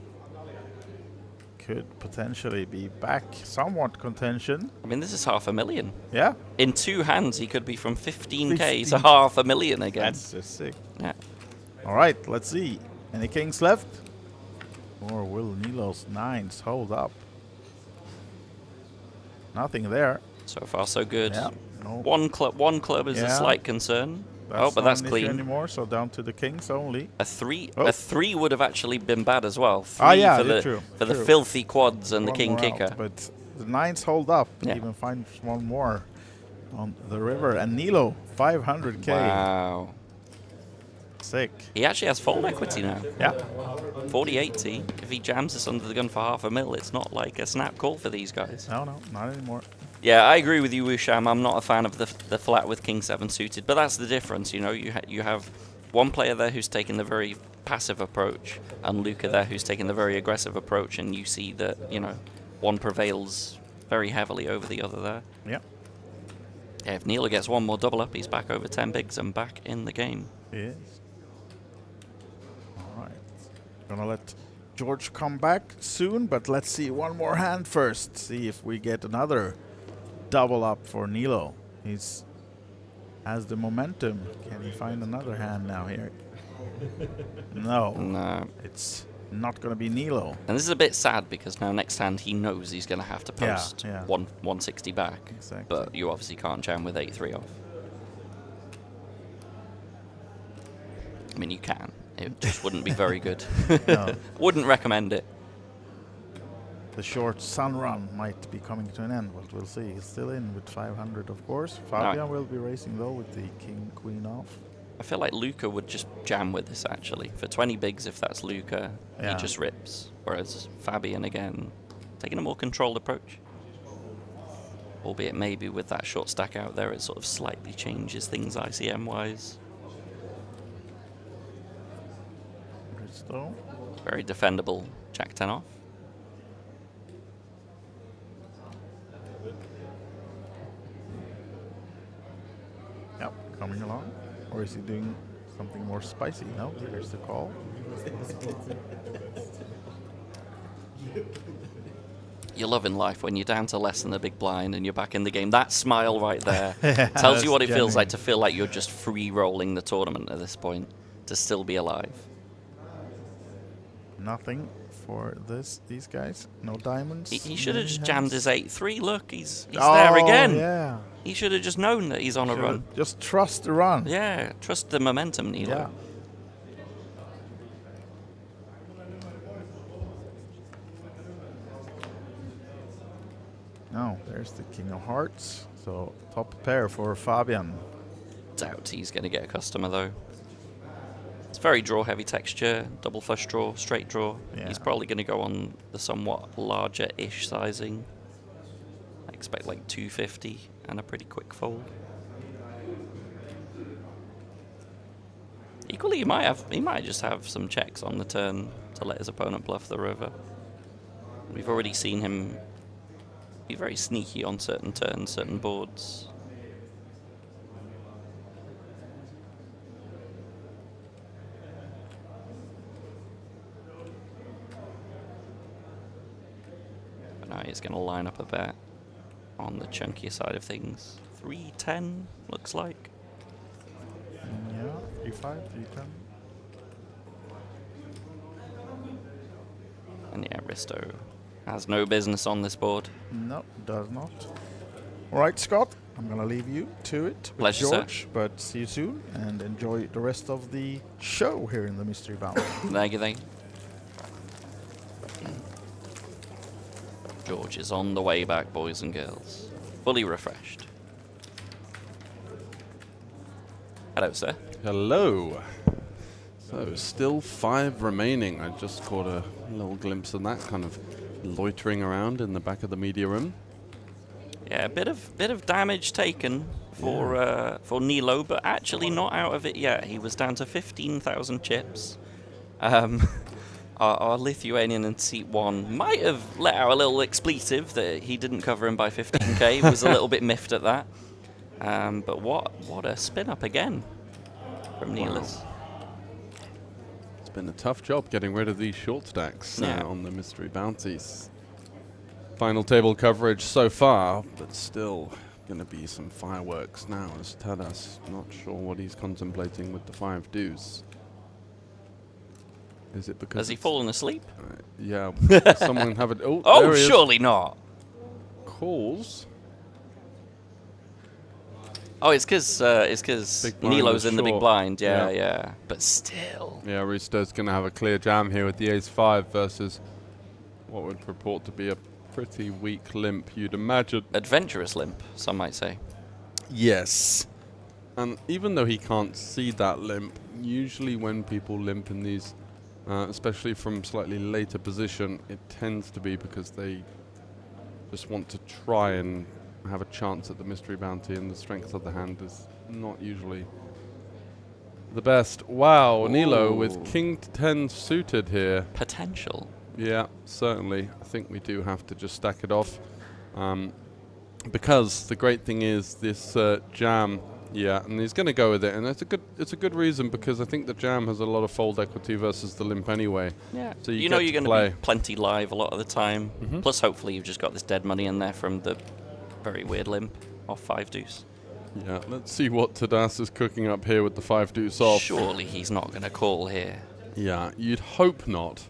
could potentially be back somewhat contention. I mean, this is 500,000. Yeah. In 2 hands, he could be from 15k to 500,000 again. That's just sick. Yeah. All right, let's see. Any kings left? Or will Nilo's 9s hold up? Nothing there. So far, so good. Yeah. No. One club is a slight concern. But that's clean. Anymore, so down to the kings only. A 3 would have actually been bad as well. 3 for the filthy quads and the king kicker. Out, but the 9s hold up. Yeah. Even find one more on the river. And Nilo, 500k. Wow. Sick. He actually has fold equity now. Yeah. 40-80. If he jams this under the gun for 500,000, it's not like a snap call for these guys. No, not anymore. Yeah, I agree with you, Wusham. I'm not a fan of the flat with king 7 suited, but that's the difference. You know, you have one player there who's taking the very passive approach, and Luca there who's taking the very aggressive approach, and you see that, you know, one prevails very heavily over the other there. Yeah. Yeah, if Nilo gets one more double up, he's back over 10 bigs and back in the game. He is. All right. Gonna let George come back soon, but let's see one more hand first. See if we get another double up for Nilo. He's has the momentum. Can he find another hand now here? No. It's not going to be Nilo. And this is a bit sad because now next hand he knows he's going to have to post 160 back. Exactly. But you obviously can't jam with 8-3 off. I mean, you can. It just wouldn't be very good. No. Wouldn't recommend it. The short sun run might be coming to an end, but we'll see. He's still in with 500, of course. Fabian will be racing, though, with the king, queen off. I feel like Luca would just jam with this, actually. For 20 bigs, if that's Luca, Yeah. he just rips. Whereas Fabian, again, taking a more controlled approach. Albeit maybe with that short stack out there, it sort of slightly changes things ICM-wise. Very defendable Jack 10 off. Yep, coming along. Or is he doing something more spicy? No, there's the call. You love in life when you're down to less than the big blind and you're back in the game. That smile right there tells you what it feels like to feel like you're just free rolling the tournament at this point, to still be alive. Nothing for these guys. No diamonds. He should have just jammed his 8-3. Look, he's there again. Yeah. He should have just known that he's on a run. Just trust the run. Yeah, trust the momentum, Nilo. Yeah. Now, there's the king of hearts. So, top pair for Fabian. Doubt he's going to get a customer, though. It's very draw-heavy texture, double flush draw, straight draw. Yeah. He's probably going to go on the somewhat larger-ish sizing. I expect like 250 and a pretty quick fold. Equally, he might just have some checks on the turn to let his opponent bluff the river. We've already seen him be very sneaky on certain turns, certain boards. But now he's going to line up a bet on the chunkier side of things. 310 looks like. Yeah, 3-5, 3-10. And yeah, Risto has no business on this board. No, does not. All right, Scott, I'm going to leave you to it with Pleasure, George, sir. but see you soon and enjoy the rest of the show here in the Mystery Bound. Thank you. George is on the way back, boys and girls. Fully refreshed. Hello, sir. Hello. So, still 5 remaining. I just caught a little glimpse of that, kind of loitering around in the back of the media room. Yeah, a bit of damage taken for Nilo, but actually not out of it yet. He was down to 15,000 chips. Our Lithuanian in seat 1 might have let out a little expletive that he didn't cover him by 15k. Was a little bit miffed at that. But what a spin up again from Niels. Wow. It's been a tough job getting rid of these short stacks on the mystery bounties. Final table coverage so far, but still going to be some fireworks now as Tadas not sure what he's contemplating with the 5 deuce. Is it because... Has he fallen asleep? Yeah. Someone have it... Oh, surely not. Calls. Oh, it's because Nilo's in the big blind. Yeah. But still. Yeah, Risto's going to have a clear jam here with the ace-5 versus what would purport to be a pretty weak limp, you'd imagine. Adventurous limp, some might say. Yes. And even though he can't see that limp, usually when people limp in these, especially from slightly later position, it tends to be because they just want to try and have a chance at the mystery bounty, and the strength of the hand is not usually the best. Wow, Nilo with king to 10 suited here. Potential. Yeah, certainly. I think we do have to just stack it off. Because the great thing is this jam, and he's going to go with it, and it's a good reason, because I think the jam has a lot of fold equity versus the limp anyway. Yeah, so you know you're going to be plenty live a lot of the time. Plus, hopefully, you've just got this dead money in there from the very weird limp off 5 deuce. Yeah, let's see what Tadas is cooking up here with the 5 deuce off. Surely he's not going to call here. Yeah, you'd hope not.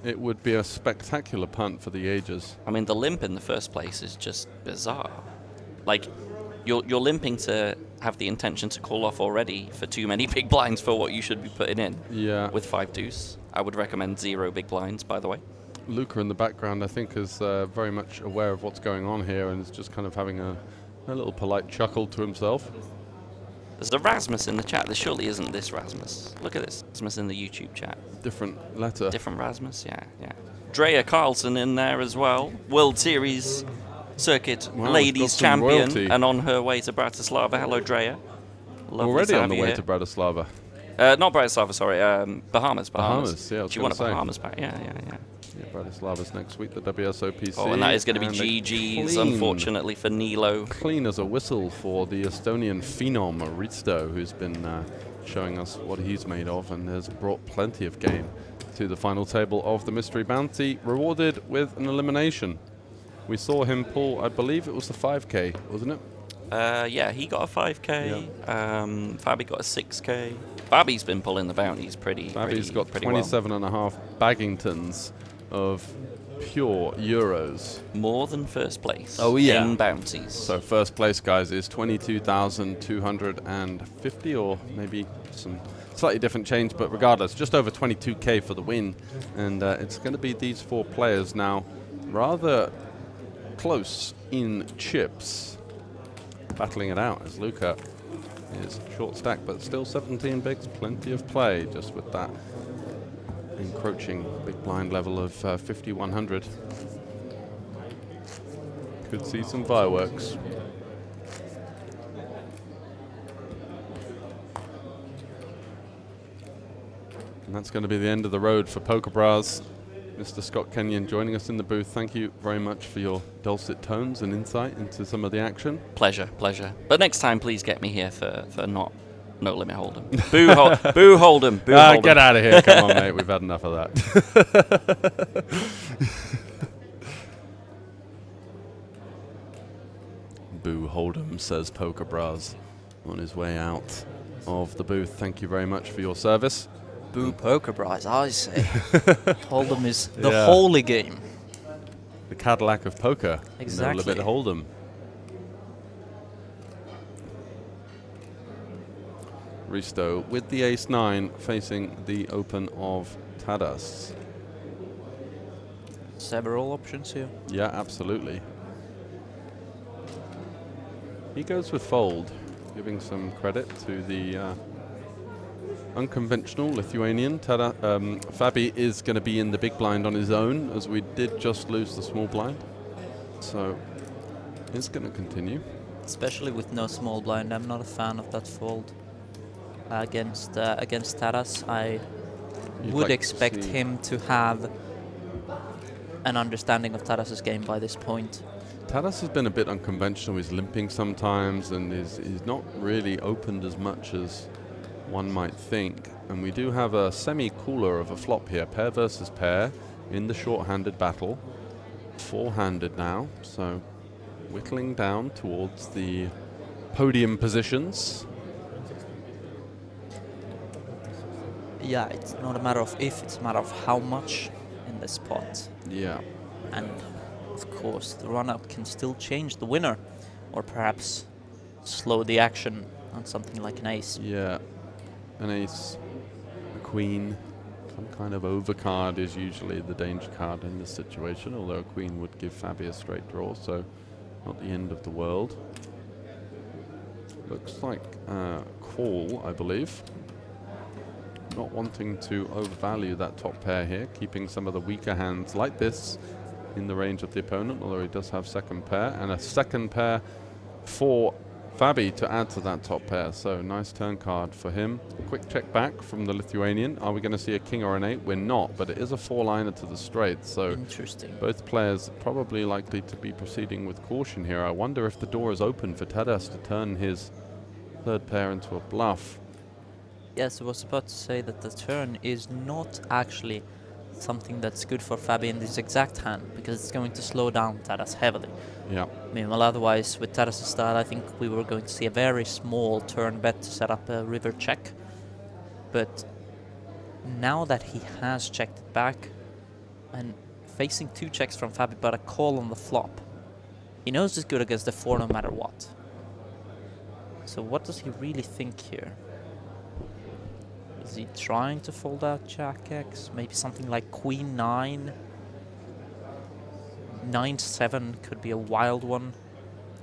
It would be a spectacular punt for the ages. I mean, the limp in the first place is just bizarre. Like, you're limping to have the intention to call off already for too many big blinds for what you should be putting in. Yeah. With 5 deuce. I would recommend 0 big blinds, by the way. Luca in the background, I think, is very much aware of what's going on here and is just kind of having a little polite chuckle to himself. There's a Rasmus in the chat. There surely isn't this Rasmus. Look at this Rasmus in the YouTube chat. Different letter. Different Rasmus, yeah. Drea Carlson in there as well. World Series Circuit Ladies Champion royalty. And on her way to Bratislava. Hello, Drea. Lovely Already on the way here. to Bratislava. Not Bratislava, sorry. Bahamas. Bahamas, yeah. She won a Bahamas pack. Yeah. Yeah, Bratislava's next week, the WSOPC. Oh, and that is going to be GG's, unfortunately, for Nilo. Clean as a whistle for the Estonian phenom, Risto, who's been showing us what he's made of and has brought plenty of game to the final table of the Mystery Bounty, rewarded with an elimination. We saw him pull, I believe it was the 5K, wasn't it? Yeah, he got a 5K. Yeah. Fabi got a 6K. Fabi's been pulling the bounties Fabi's got 27.5 Baggingtons of pure euros. More than first place. Oh, yeah. In bounties. So first place, guys, is 22,250, or maybe some slightly different change, but regardless, just over 22k for the win. And it's going to be these 4 players now, rather close in chips, battling it out as Luca is short stack, but still 17 bigs, plenty of play just with that encroaching big blind level of 5,100. Could see some fireworks. And that's going to be the end of the road for Poker Bras. Mr. Scott Kenyon joining us in the booth. Thank you very much for your dulcet tones and insight into some of the action. Pleasure. But next time, please get me here for not No Limit Hold'em. Boo Hold'em. Boo Hold'em. Get out of here. Come on, mate. We've had enough of that. Boo Hold'em, says Poker Bras on his way out of the booth. Thank you very much for your service. Boo Poker Bras, I say. Hold'em is the holy game. The Cadillac of poker. Exactly. No Limit Hold'em. Risto with the ace-9 facing the open of Tadas. Several options here. Yeah, absolutely. He goes with fold, giving some credit to the unconventional Lithuanian. Fabi is going to be in the big blind on his own, as we did just lose the small blind. So is going to continue. Especially with no small blind. I'm not a fan of that fold against Taras. I would expect him to have an understanding of Taras's game by this point. Taras has been a bit unconventional. He's limping sometimes, and he's not really opened as much as one might think. And we do have a semi-cooler of a flop here, pair versus pair, in the short-handed battle. Four-handed now, so whittling down towards the podium positions. Yeah, it's not a matter of if, it's a matter of how much in this pot. Yeah. And of course, the run-up can still change the winner, or perhaps slow the action on something like an ace. Yeah, an ace, a queen, some kind of overcard is usually the danger card in this situation, although a queen would give Fabi a straight draw, so not the end of the world. Looks like call, I believe. Not wanting to overvalue that top pair here, keeping some of the weaker hands like this in the range of the opponent, although he does have second pair, and a second pair for Fabi to add to that top pair. So nice turn card for him. Quick check back from the Lithuanian. Are we going to see a king or an eight? We're not, but it is a four-liner to the straight, so interesting. Both players probably likely to be proceeding with caution here. I wonder if the door is open for Taras to turn his third pair into a bluff. Yes, I was about to say that the turn is not actually something that's good for Fabi in this exact hand, because it's going to slow down Taras heavily. Yeah. Meanwhile, otherwise, with Taras' style, I think we were going to see a very small turn bet to set up a river check. But now that he has checked it back, and facing two checks from Fabi, but a call on the flop, he knows he's good against the four no matter what. So what does he really think here? Is he trying to fold out Jack X? Maybe something like Queen 9? 9-7 could be a wild one.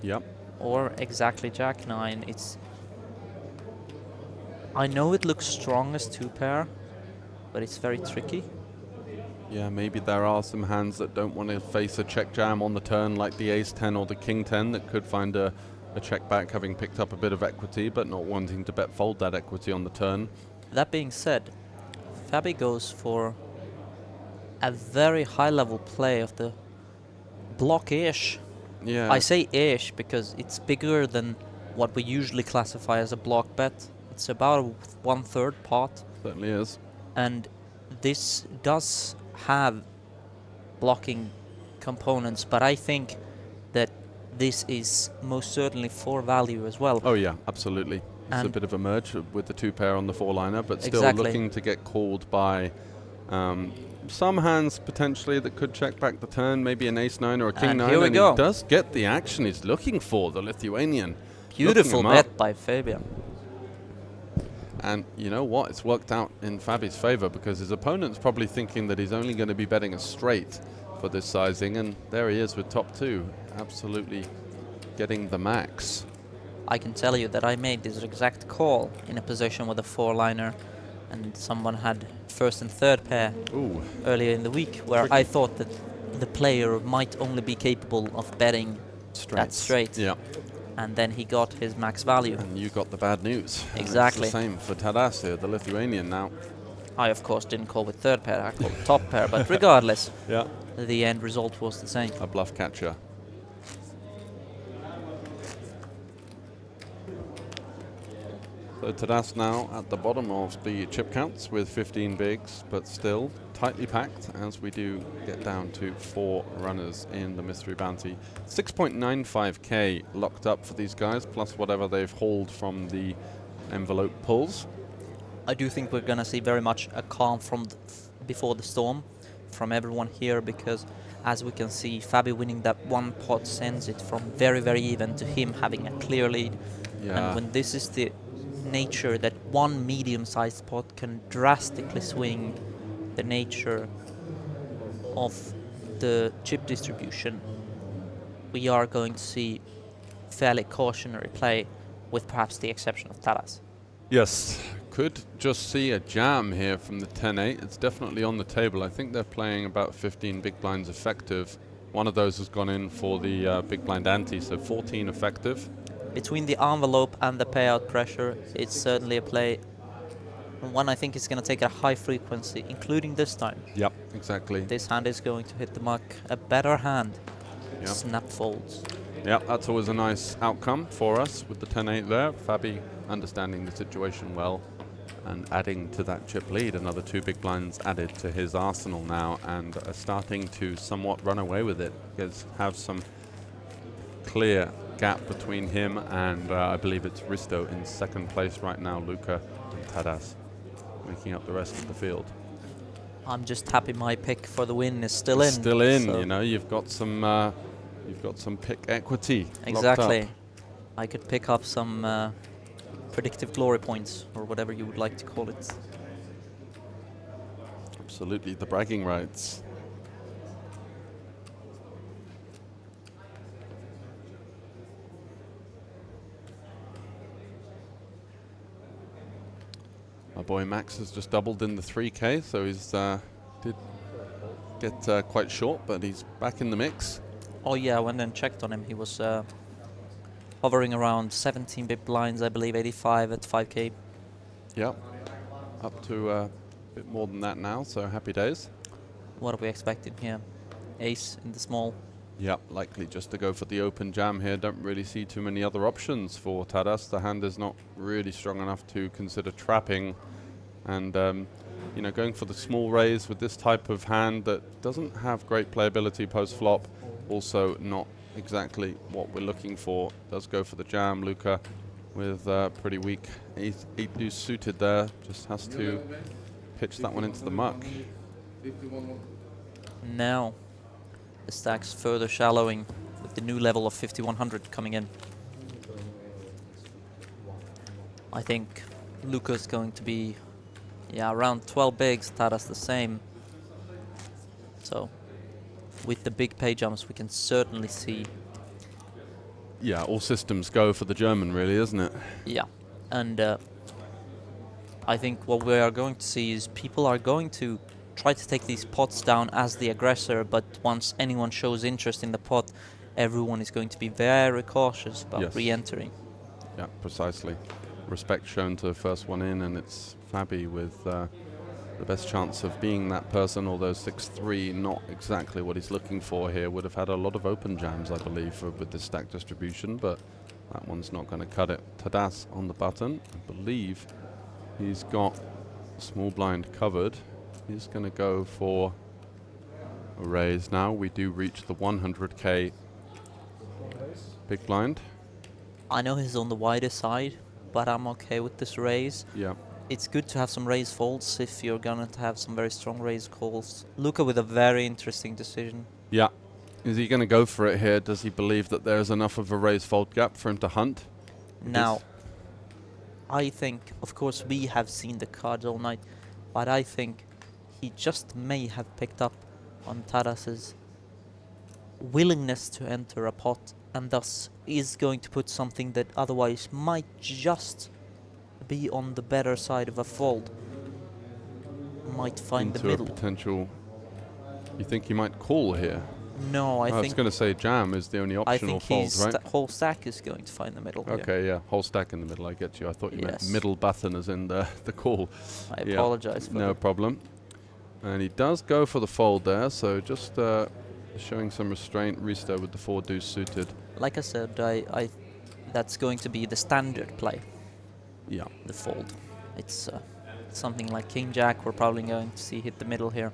Yep. Or exactly Jack 9. It's... I know it looks strong as two pair, but it's very tricky. Yeah, maybe there are some hands that don't want to face a check jam on the turn, like the ace 10 or the king 10, that could find a check back having picked up a bit of equity, but not wanting to bet fold that equity on the turn. That being said, Fabi goes for a very high-level play of the block-ish. Yeah. I say ish because it's bigger than what we usually classify as a block bet. It's about 1/3 pot. Certainly is. And this does have blocking components, but I think that this is most certainly for value as well. Oh yeah, absolutely. It's a bit of a merge with the two pair on the four-liner, but still looking to get called by some hands potentially that could check back the turn, maybe an ace-9 or a king-9. Here we go. He does get the action he's looking for, the Lithuanian. Beautiful bet by Fabian. And you know what? It's worked out in Fabi's favor, because his opponent's probably thinking that he's only going to be betting a straight for this sizing, and there he is with top two, absolutely getting the max. I can tell you that I made this exact call in a position with a four-liner, and someone had first and third pair earlier in the week, where I thought that the player might only be capable of betting that straight. Yeah. And then he got his max value. And you got the bad news. Exactly. It's the same for Taras here, the Lithuanian now. I, of course, didn't call with third pair, I called top pair, but regardless, yeah, the end result was the same. A bluff catcher. So Taras now at the bottom of the chip counts with 15 bigs, but still tightly packed as we do get down to 4 runners in the mystery bounty. 6.95k locked up for these guys, plus whatever they've hauled from the envelope pulls. I do think we're going to see very much a calm from before the storm from everyone here, because as we can see, Fabi winning that one pot sends it from very, very even to him having a clear lead. Yeah. And when this is the nature that one medium-sized pot can drastically swing the nature of the chip distribution, we are going to see fairly cautionary play, with perhaps the exception of Taras. Yes, could just see a jam here from the 10-8. It's definitely on the table. I think they're playing about 15 big blinds effective. One of those has gone in for the big blind ante, so 14 effective. Between the envelope and the payout pressure, it's certainly a play. One I think is going to take a high frequency, including this time. Yep, exactly. This hand is going to hit the muck. A better hand. Yep. Snap folds. Yep, that's always a nice outcome for us with the 10-8 there. Fabi understanding the situation well and adding to that chip lead. Another 2 big blinds added to his arsenal now, and starting to somewhat run away with it. Have some clear gap between him and I believe it's Risto in second place right now. Luca and Tadas making up the rest of the field. I'm just happy my pick for the win is still in. Still in, so you know, you've got some pick equity. Exactly. I could pick up some predictive glory points, or whatever you would like to call it. Absolutely, the bragging rights. Our boy Max has just doubled in the 3K, so he's did get quite short, but he's back in the mix. Oh yeah, I went and checked on him. He was hovering around 17 big blinds, I believe, 85 at 5K. Yep, up to a bit more than that now, so happy days. What are we expecting here? Ace in the small. Yep, likely just to go for the open jam here. Don't really see too many other options for Tadas. The hand is not really strong enough to consider trapping. And, you know, going for the small raise with this type of hand that doesn't have great playability post-flop. Also not exactly what we're looking for. Does go for the jam. Luca with pretty weak 8 deuce suited there. Just has to pitch that one into the muck. Now the stack's further shallowing with the new level of 5100 coming in. I think Luca's going to be around 12 bigs, Tadas the same. So with the big pay jumps we can certainly see. Yeah, all systems go for the German really, isn't it? Yeah, and I think what we are going to see is people are going to try to take these pots down as the aggressor, but once anyone shows interest in the pot, everyone is going to be very cautious about re-entering. Yeah, precisely. Respect shown to the first one in, and it's Fabi with the best chance of being that person, although 6-3, not exactly what he's looking for here. Would have had a lot of open jams, I believe, with this stack distribution, but that one's not going to cut it. Tadas on the button. I believe he's got small blind covered. He's going to go for a raise now. We do reach the 100k big blind. I know he's on the wider side, but I'm okay with this raise. Yeah. It's good to have some raise folds if you're going to have some very strong raise calls. Luca with a very interesting decision. Yeah. Is he going to go for it here? Does he believe that there's enough of a raise fold gap for him to hunt? Now, I think, of course, we have seen the cards all night, but I think he just may have picked up on Tadas's willingness to enter a pot, and thus is going to put something that otherwise might just be on the better side of a fold. Might find the middle. A potential. You think he might call here? No, I think. I was going to say jam is the only optional fold, right? Whole stack is going to find the middle. Okay, yeah, whole stack in the middle. I get you. I thought you meant middle button as in the call. I apologize for that. No problem. And he does go for the fold there, so just showing some restraint. Risto with the 4 deuce suited. Like I said, I that's going to be the standard play. Yeah. The fold. It's something like King Jack. We're probably going to see hit the middle here.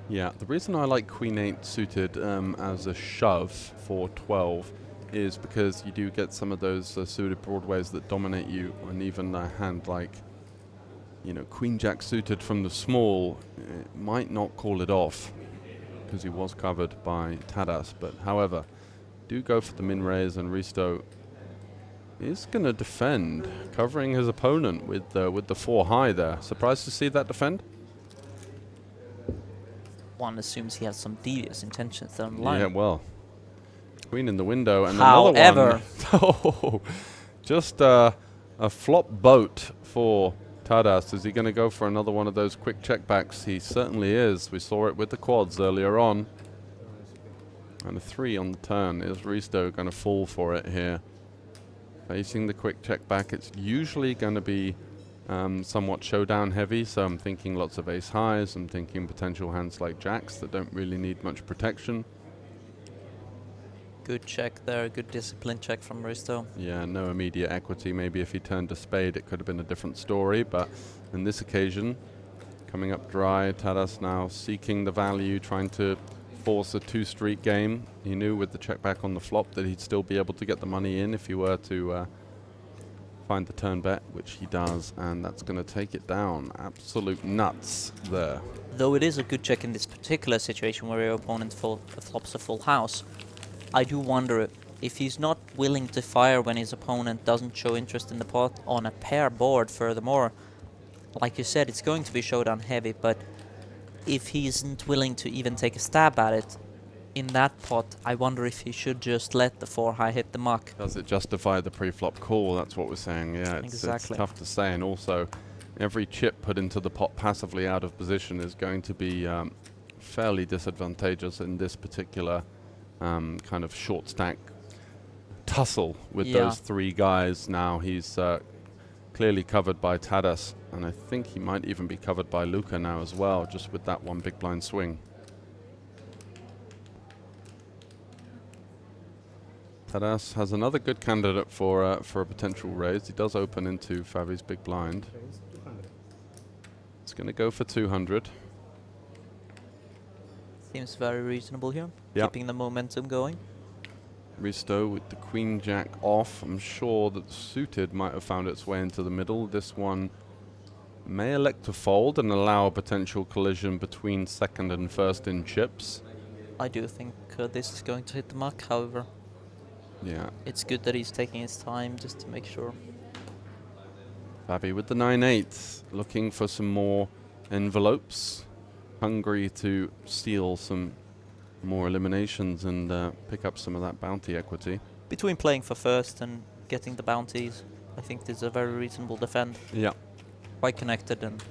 Yeah, the reason I like Queen 8 suited as a shove for 12 is because you do get some of those suited broadways that dominate you, and even a hand like, you know, Queen Jack suited from the small might not call it off because he was covered by Tadas. But however, do go for the min raise, and Risto is going to defend, covering his opponent with the 4 high there. Surprised to see that defend? One assumes he has some devious intentions down the line. Yeah, well, queen in the window, and however, another one. Oh, just a flop boat for Tadas. Is he going to go for another one of those quick checkbacks? He certainly is. We saw it with the quads earlier on. And a 3 on the turn. Is Risto going to fall for it here? Facing the quick check back, it's usually going to be somewhat showdown heavy, so I'm thinking lots of ace highs, I'm thinking potential hands like jacks that don't really need much protection. Good check there, good discipline check from Risto. Yeah, no immediate equity. Maybe if he turned a spade it could have been a different story, but in this occasion, coming up dry, Taras now seeking the value, trying to force a 2-street game. He knew with the check back on the flop that he'd still be able to get the money in if he were to find the turn bet, which he does, and that's going to take it down. Absolute nuts there. Though it is a good check in this particular situation where your opponent flops a full house, I do wonder if he's not willing to fire when his opponent doesn't show interest in the pot on a pair board. Furthermore, like you said, it's going to be showdown heavy, but if he isn't willing to even take a stab at it in that pot, I wonder if he should just let the 4 high hit the muck. Does it justify the pre-flop call? That's what we're saying. Yeah, it's tough to say. And also, every chip put into the pot passively out of position is going to be fairly disadvantageous in this particular kind of short stack tussle with those 3 guys. Now he's clearly covered by Tadas, and I think he might even be covered by Luka now as well, just with that 1 big blind swing. Tadas has another good candidate for a potential raise. He does open into Fabi's big blind. It's going to go for 200. Seems very reasonable here, keeping the momentum going. Risto with the queen jack off. I'm sure that the suited might have found its way into the middle. This one may elect to fold and allow a potential collision between second and first in chips. I do think this is going to hit the muck, however. Yeah. It's good that he's taking his time just to make sure. Fabi with the 9-8, looking for some more envelopes. Hungry to steal some more eliminations and pick up some of that bounty equity. Between playing for first and getting the bounties, I think this is a very reasonable defend. Yeah. Quite connected, and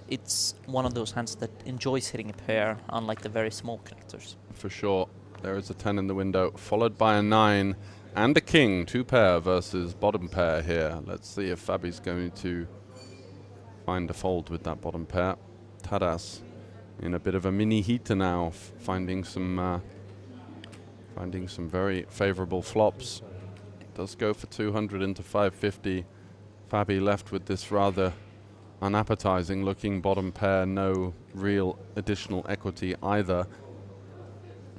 it's one of those hands that enjoys hitting a pair, unlike the very small connectors. For sure. There is a 10 in the window, followed by a 9 and a king. 2 pair versus bottom pair here. Let's see if Fabi's going to find a fold with that bottom pair. Tadas in a bit of a mini heater now, finding some very favorable flops. Does go for 200 into 550. Fabi left with this rather unappetizing looking bottom pair, no real additional equity either.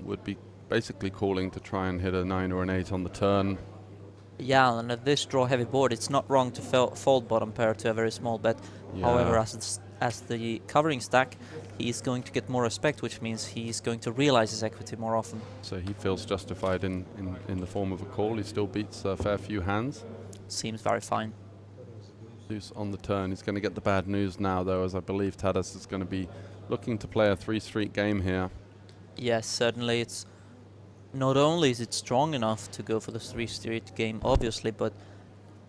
Would be basically calling to try and hit a 9 or an 8 on the turn. Yeah, and at this draw heavy board, it's not wrong to fold bottom pair to a very small bet. Yeah. However, as the covering stack, he's going to get more respect, which means he's going to realize his equity more often. So he feels justified in the form of a call. He still beats a fair few hands. Seems very fine. Loose on the turn. He's going to get the bad news now, though, as I believe Tadas is going to be looking to play a 3-street game here. Yes, certainly. It's not only is it strong enough to go for the 3-street game, obviously, but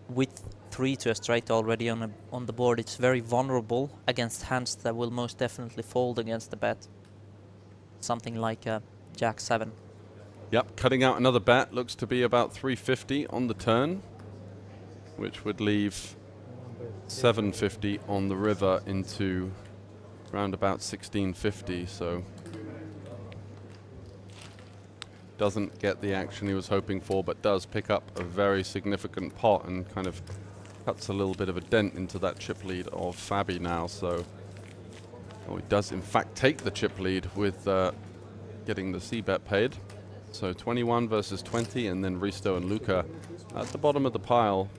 with 3 to a straight already on the board, it's very vulnerable against hands that will most definitely fold against the bet. Something like Jack 7. Yep, cutting out another bet. Looks to be about 350 on the turn, which would leave 750 on the river into round about 1650. So doesn't get the action he was hoping for, but does pick up a very significant pot and kind of cuts a little bit of a dent into that chip lead of Fabi now. So he does in fact take the chip lead with getting the C-bet paid. So 21 versus 20, and then Risto and Luka at the bottom of the pile,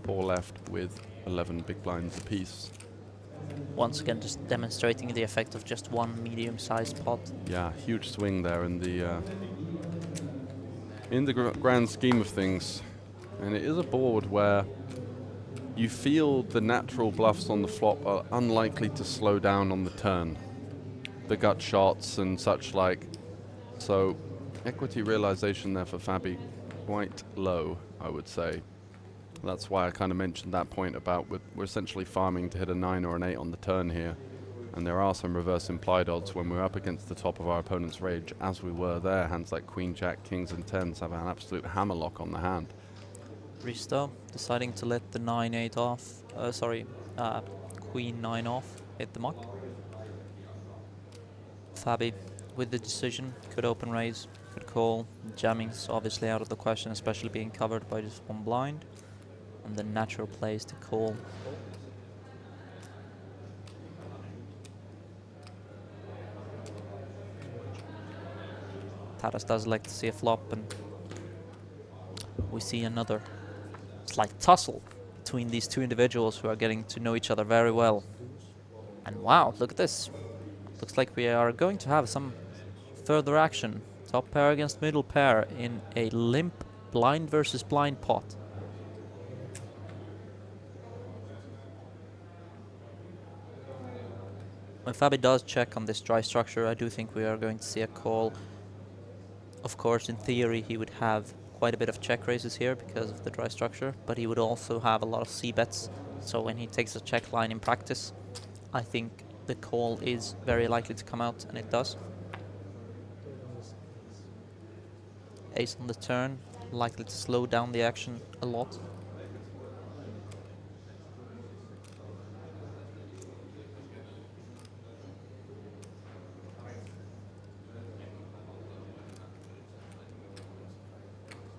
4 left with 11 big blinds apiece. Once again, just demonstrating the effect of just one medium-sized pot. Yeah, huge swing there in the grand scheme of things. And it is a board where you feel the natural bluffs on the flop are unlikely to slow down on the turn. The gut shots and such like. So equity realization there for Fabi quite low, I would say. That's why I kind of mentioned that point about we're essentially farming to hit a 9 or an 8 on the turn here. And there are some reverse implied odds when we're up against the top of our opponent's range, as we were there. Hands like Queen, Jack, Kings and Tens have an absolute hammerlock on the hand. Risto deciding to let the 9-8 off, Queen 9 off, hit the muck. Fabi with the decision, could open raise, could call. Jamming's obviously out of the question, especially being covered by just one blind. And the natural play is to call. Taras does like to see a flop, and we see another slight tussle between these two individuals who are getting to know each other very well. And wow, look at this. Looks like we are going to have some further action. Top pair against middle pair in a limp blind versus blind pot. When Fabi does check on this dry structure, I do think we are going to see a call. Of course, in theory, he would have quite a bit of check raises here because of the dry structure, but he would also have a lot of c-bets. So when he takes a check line in practice, I think the call is very likely to come out, and it does. Ace on the turn, likely to slow down the action a lot.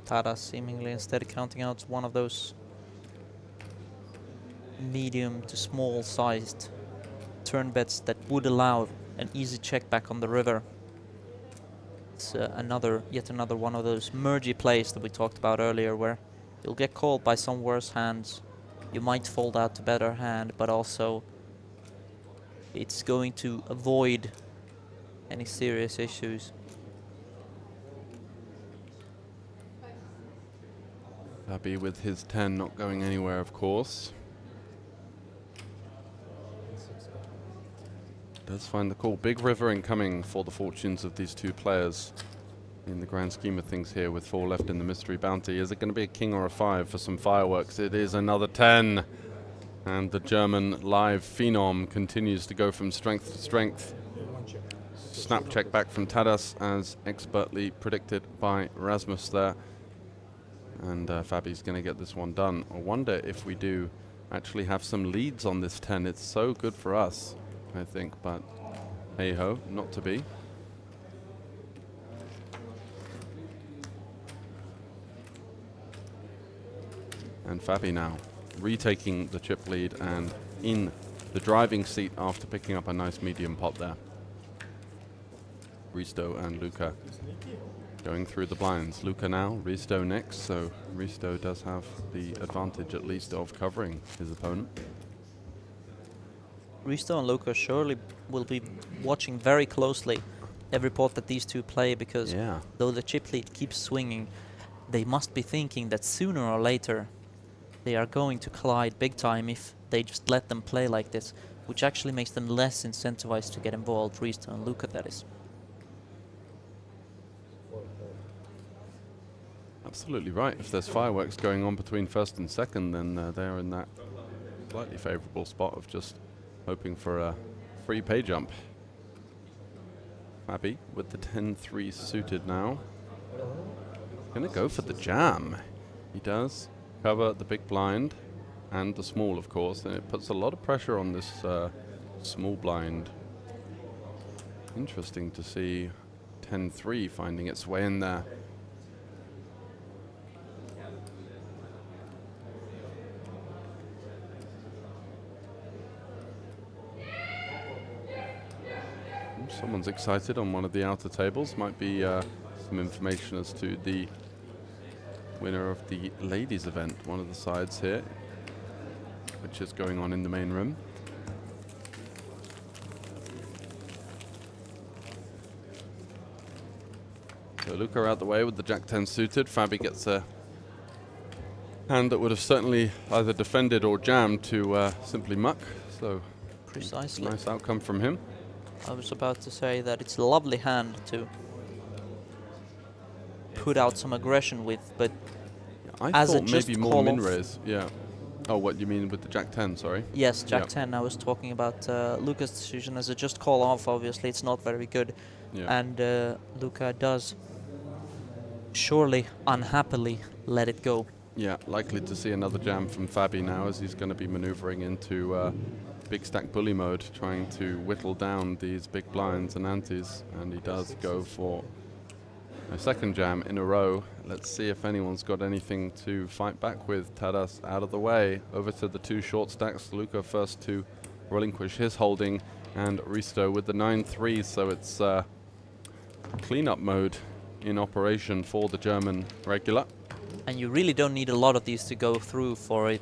Taras seemingly instead counting out one of those medium to small sized turn bets that would allow an easy check back on the river. It's yet another one of those mergy plays that we talked about earlier, where you'll get called by some worse hands. You might fold out to better hand, but also it's going to avoid any serious issues. Fabi with his 10 not going anywhere, of course. Does find the call. Big river incoming for the fortunes of these two players in the grand scheme of things here, with 4 left in the mystery bounty. Is it going to be a king or a 5 for some fireworks? It is another 10. And the German live phenom continues to go from strength to strength. Snap check back from Tadas, as expertly predicted by Rasmus there. And Fabi's going to get this one done. I wonder if we do actually have some leads on this 10. It's so good for us, I think, but hey-ho, not to be. And Fabi now retaking the chip lead and in the driving seat after picking up a nice medium pot there. Risto and Luca going through the blinds. Luca now, Risto next, so Risto does have the advantage at least of covering his opponent. Risto and Luca surely will be watching very closely every pot that these two play, because though the chip lead keeps swinging, they must be thinking that sooner or later they are going to collide big time if they just let them play like this, which actually makes them less incentivized to get involved. Risto and Luca, that is. Absolutely right. If there's fireworks going on between first and second, then they're in that slightly favourable spot of just hoping for a free pay jump. Fabi with the 10-3 suited now. Gonna go for the jam. He does cover the big blind and the small, of course, and it puts a lot of pressure on this small blind. Interesting to see 10-3 finding its way in there. Someone's excited on one of the outer tables. Might be some information as to the winner of the ladies event, one of the sides here, which is going on in the main room. So Luca out the way with the Jack-10 suited. Fabi gets a hand that would have certainly either defended or jammed to simply muck. So precisely, nice outcome from him. I was about to say that it's a lovely hand to put out some aggression with, but I as thought it just maybe more min raise. Yeah. Oh, what you mean with the Jack 10, sorry? Yes, Jack 10. I was talking about Luca's decision as a just call off. Obviously, it's not very good. Yeah. And Luca does surely, unhappily, let it go. Yeah, likely to see another jam from Fabi now as he's going to be maneuvering into big stack bully mode, trying to whittle down these big blinds and antes, and he does go for a second jam in a row. Let's see if anyone's got anything to fight back with. Tadas out of the way, over to the 2 short stacks. Luca first to relinquish his holding, and Risto with the 9-3, so it's cleanup mode in operation for the German regular. And you really don't need a lot of these to go through for it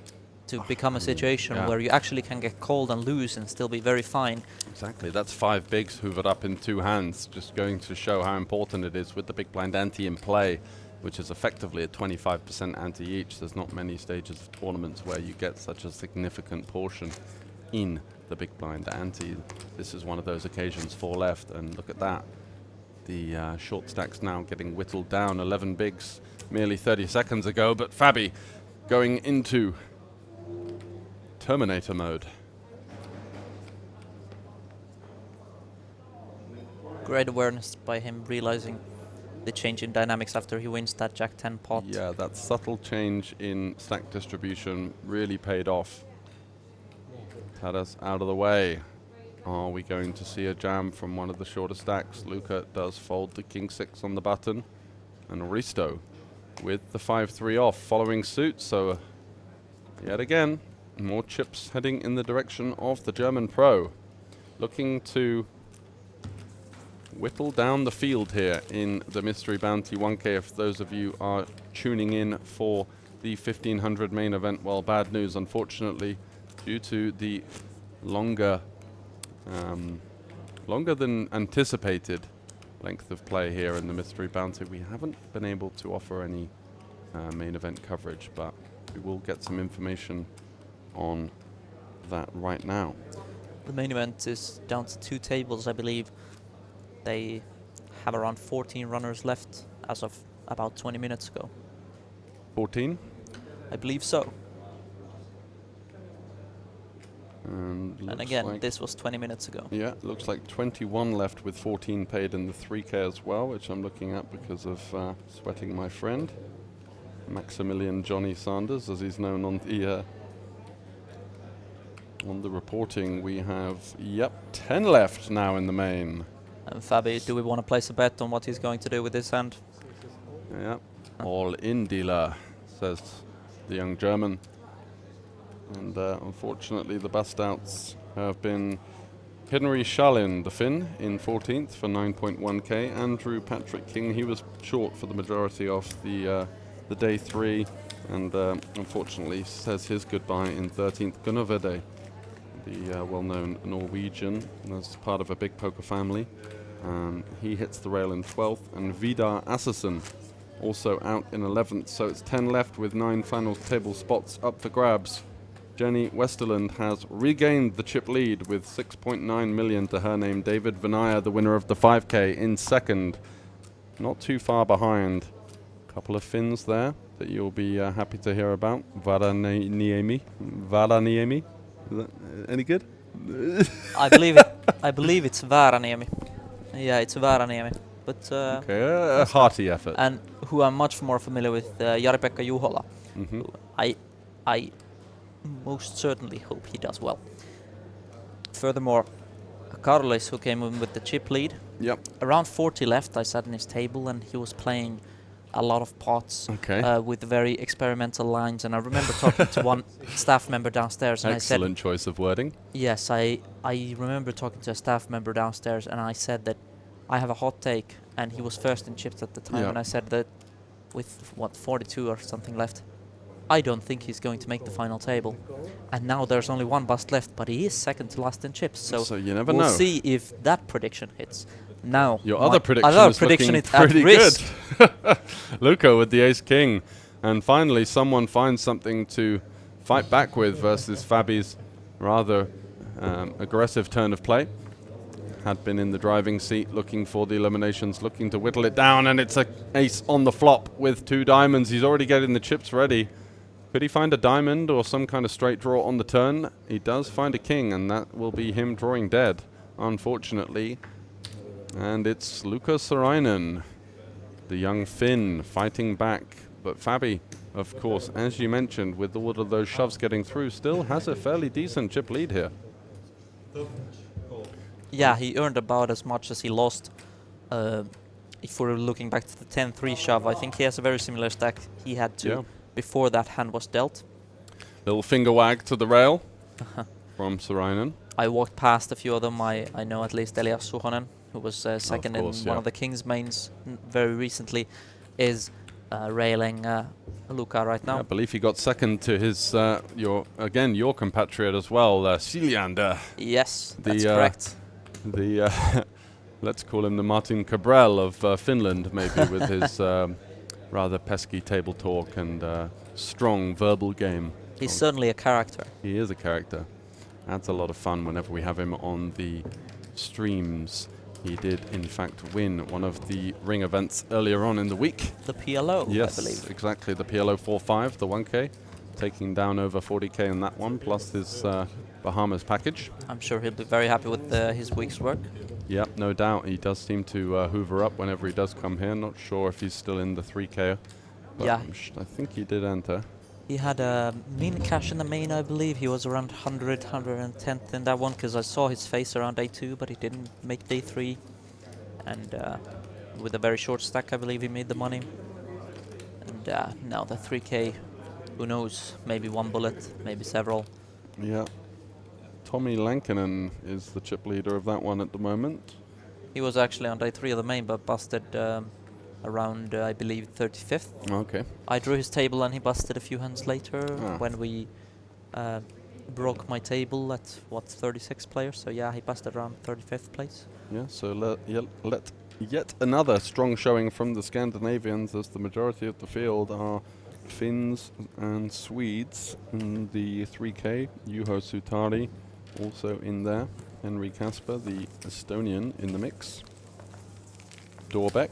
to become a situation where you actually can get called and lose and still be very fine. Exactly, that's 5 bigs hoovered up in 2 hands, just going to show how important it is with the big blind ante in play, which is effectively a 25% ante each. There's not many stages of tournaments where you get such a significant portion in the big blind ante. This is one of those occasions, 4 left, and look at that. The short stacks now getting whittled down, 11 bigs merely 30 seconds ago, but Fabi going into Terminator mode. Great awareness by him realizing the change in dynamics after he wins that Jack 10 pot. Yeah, that subtle change in stack distribution really paid off. Tadas out of the way. Are we going to see a jam from one of the shorter stacks? Luca does fold the King 6 on the button, and Risto with the 5-3 off following suit. So yet again, more chips heading in the direction of the German pro, looking to whittle down the field here in the Mystery Bounty 1K. If those of you are tuning in for the 1500 main event, well, bad news, unfortunately, due to the longer than anticipated length of play here in the Mystery Bounty, we haven't been able to offer any main event coverage, but we will get some information on that right now. The main event is down to 2 tables, I believe. They have around 14 runners left as of about 20 minutes ago. 14? I believe so. And again, like this was 20 minutes ago. Yeah, looks like 21 left with 14 paid in the 3K as well, which I'm looking at because of sweating my friend, Maximilian Johnny Sanders, as he's known on the reporting. We have, 10 left now in the main. And Fabi, do we want to place a bet on what he's going to do with his hand? Yeah, all in dealer, says the young German. And unfortunately, the bust outs have been Henry Schalin, the Finn, in 14th for 9.1k. Andrew Patrick King, he was short for the majority of the day 3, and unfortunately says his goodbye in 13th. Gunnar Vede, the well-known Norwegian, as part of a big poker family. He hits the rail in 12th, and Vidar Asserson also out in 11th. So it's 10 left with 9 final table spots up for grabs. Jenny Westerland has regained the chip lead with 6.9 million to her name. David Vinaya, the winner of the 5K, in second. Not too far behind. Couple of Finns there that you'll be happy to hear about. Varaniemi. Is that any good? I believe it's Varaniemi. Yeah, it's Varaniemi. But okay, a hearty effort. And who I'm much more familiar with, Jari-Pekka Juhola. I most certainly hope he does well. Furthermore, Carles, who came in with the chip lead. Yep. Around 40 left, I sat in his table and he was playing a lot of pots with very experimental lines. And I remember talking to one staff member downstairs, and excellent choice of wording. Yes, I remember talking to a staff member downstairs, and I said that I have a hot take, and he was first in chips at the time, and I said that with 42 or something left, I don't think he's going to make the final table. And now there's only 1 bust left, but he is second to last in chips. So you never we'll know. See if that prediction hits. Now, your other prediction is pretty good. Luca with the ace-king. And finally, someone finds something to fight back with versus Fabi's rather aggressive turn of play. Had been in the driving seat, looking for the eliminations, looking to whittle it down, and it's an ace on the flop with 2 diamonds. He's already getting the chips ready. Could he find a diamond or some kind of straight draw on the turn? He does find a king, and that will be him drawing dead, unfortunately. And it's Luka Sorainen, the young Finn, fighting back. But Fabi, of course, as you mentioned, with all of those shoves getting through, still has a fairly decent chip lead here. Yeah, he earned about as much as he lost. If we're looking back to the 10-3 shove, I think he has a very similar stack he had to before that hand was dealt. Little finger wag to the rail from Sorainen. I walked past a few of them. I know at least Elias Suhonen, who was second in one of the King's mains very recently, is railing Luka right now. I believe he got second to his your compatriot as well, Siljander. Yes, that's correct. The let's call him the Martin Cabral of Finland, maybe, with his rather pesky table talk and strong verbal game. He's certainly a character. He is a character. Adds a lot of fun whenever we have him on the streams. He did, in fact, win one of the ring events earlier on in the week. The PLO, yes, I believe. Exactly, the PLO 4-5, the 1K, taking down over 40K in that one, plus his Bahamas package. I'm sure he'll be very happy with his week's work. Yep, no doubt. He does seem to hoover up whenever he does come here. Not sure if he's still in the 3K. But yeah. I think he did enter. He had a mean cash in the main, I believe. He was around 100, 110th in that one, because I saw his face around day 2, but he didn't make day 3. And with a very short stack, I believe he made the money. And now the 3K, who knows, maybe one bullet, maybe several. Yeah. Tommy Lankinen is the chip leader of that one at the moment. He was actually on day 3 of the main, but busted around, I believe, 35th. Okay. I drew his table and he busted a few hands later when we broke my table at, 36 players. So yeah, he busted around 35th place. Yeah, so yet another strong showing from the Scandinavians, as the majority of the field are Finns and Swedes. In the 3K, Juho Sutari also in there. Henry Kasper, the Estonian, in the mix. Dorbeck,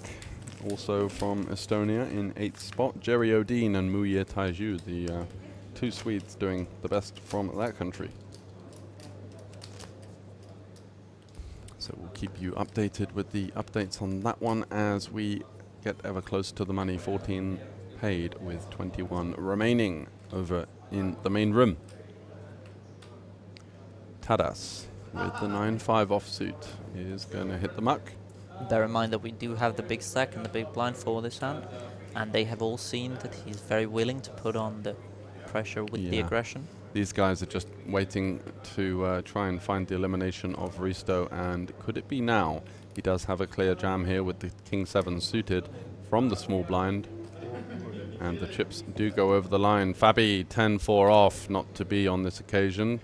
also from Estonia, in 8th spot. Jerry Odin and Muye Taiju, the 2 Swedes doing the best from that country. So we'll keep you updated with the updates on that one as we get ever closer to the money. 14 paid with 21 remaining over in the main room. Tadas with the 9-5 offsuit is going to hit the muck. Bear in mind that we do have the big stack and the big blind for this hand, and they have all seen that he's very willing to put on the pressure with the aggression. These guys are just waiting to try and find the elimination of Risto, and could it be now? He does have a clear jam here with the King 7 suited from the small blind, and the chips do go over the line. Fabi 10-4 off, not to be on this occasion.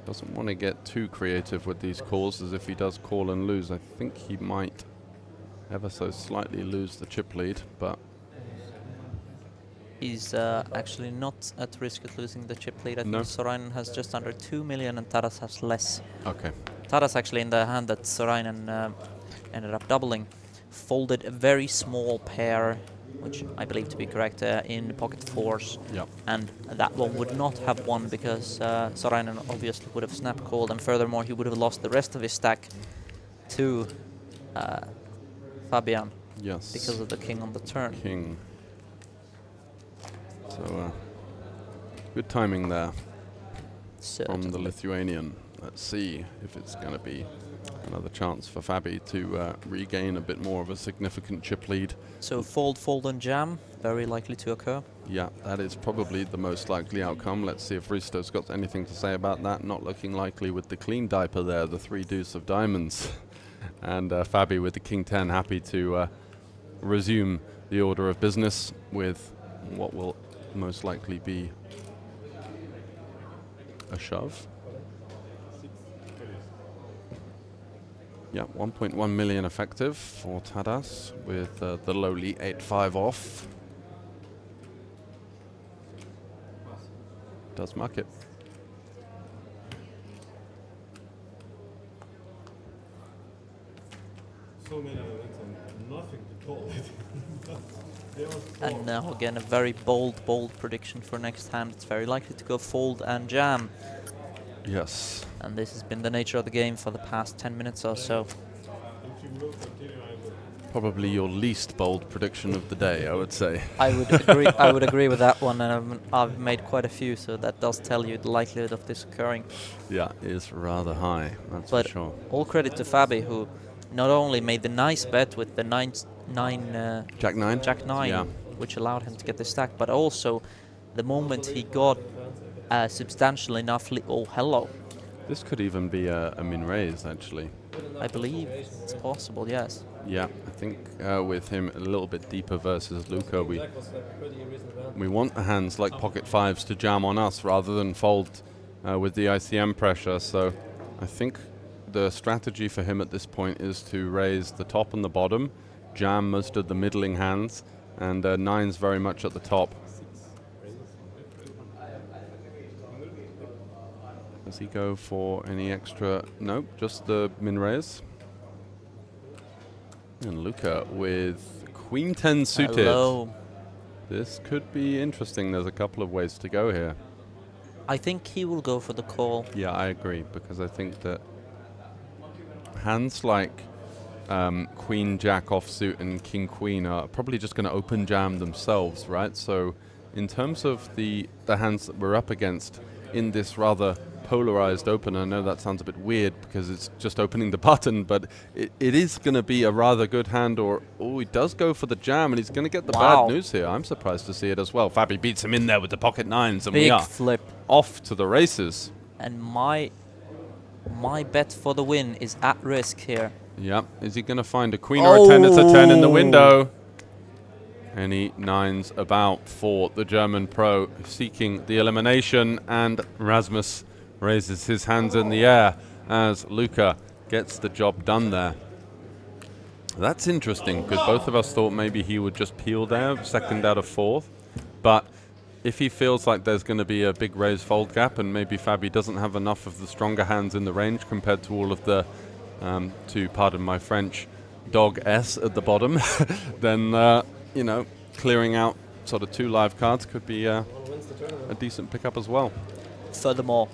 Doesn't want to get too creative with these calls, as if he does call and lose, I think he might ever so slightly lose the chip lead, but he's actually not at risk of losing the chip lead. I think Sorainen has just under 2 million and Tadas has less. Okay. Tadas actually, in the hand that Sorainen ended up doubling, folded a very small pair, which I believe to be correct, in pocket 4s. Yep. And that one would not have won because Sorainen obviously would have snap called, and furthermore he would have lost the rest of his stack to Fabian. Yes. Because of the king on the turn. King. So good timing there from the Lithuanian. Let's see if it's going to be another chance for Fabi to regain a bit more of a significant chip lead. So fold, and jam, very likely to occur. Yeah, that is probably the most likely outcome. Let's see if Risto's got anything to say about that. Not looking likely with the clean diaper there, the 3 deuce of diamonds. And Fabi with the King 10 happy to resume the order of business with what will most likely be a shove. Yeah, 1.1 million effective for Tadas with the lowly 8-5 off. Does muck it. So many events and nothing to And now again a very bold prediction for next hand. It's very likely to go fold and jam. Yes. And this has been the nature of the game for the past 10 minutes or so. Probably your least bold prediction of the day, I would say. I would agree. I would agree with that one, and I've made quite a few, so that does tell you the likelihood of this occurring. Yeah, it is rather high, that's but for sure. All credit to Fabi, who not only made the nice bet with the Jack 9, yeah, which allowed him to get the stack, but also the moment he got substantial enough. Oh, hello. This could even be a min raise, actually. I believe it's possible, yes. Yeah, I think with him a little bit deeper versus Luca, we want the hands like pocket fives to jam on us rather than fold with the ICM pressure. So I think the strategy for him at this point is to raise the top and the bottom, jam most of the middling hands, and nines very much at the top. Does he go for any extra? Nope, just the min raise. And Luca with Queen 10 suited. Hello. This could be interesting. There's a couple of ways to go here. I think he will go for the call. Yeah, I agree, because I think that hands like Queen Jack offsuit and King Queen are probably just going to open jam themselves, right? So in terms of the hands that we're up against in this rather polarized open, I know that sounds a bit weird because it's just opening the button, but it is going to be a rather good hand. Or he does go for the jam, and he's going to get the bad news here. I'm surprised to see it as well. Fabi beats him in there with the pocket nines, and we are flip off to the races. And my bet for the win is at risk here. Yep. Is he going to find a queen or a 10? It's a 10 in the window. Any nines about for the German pro, seeking the elimination, and Rasmus raises his hands in the air as Luca gets the job done there. That's interesting, because both of us thought maybe he would just peel there, second out of fourth. But if he feels like there's going to be a big raise fold gap, and maybe Fabi doesn't have enough of the stronger hands in the range compared to all of the, to pardon my French, dog S at the bottom, then, you know, clearing out sort of 2 live cards could be a decent pickup as well. Furthermore,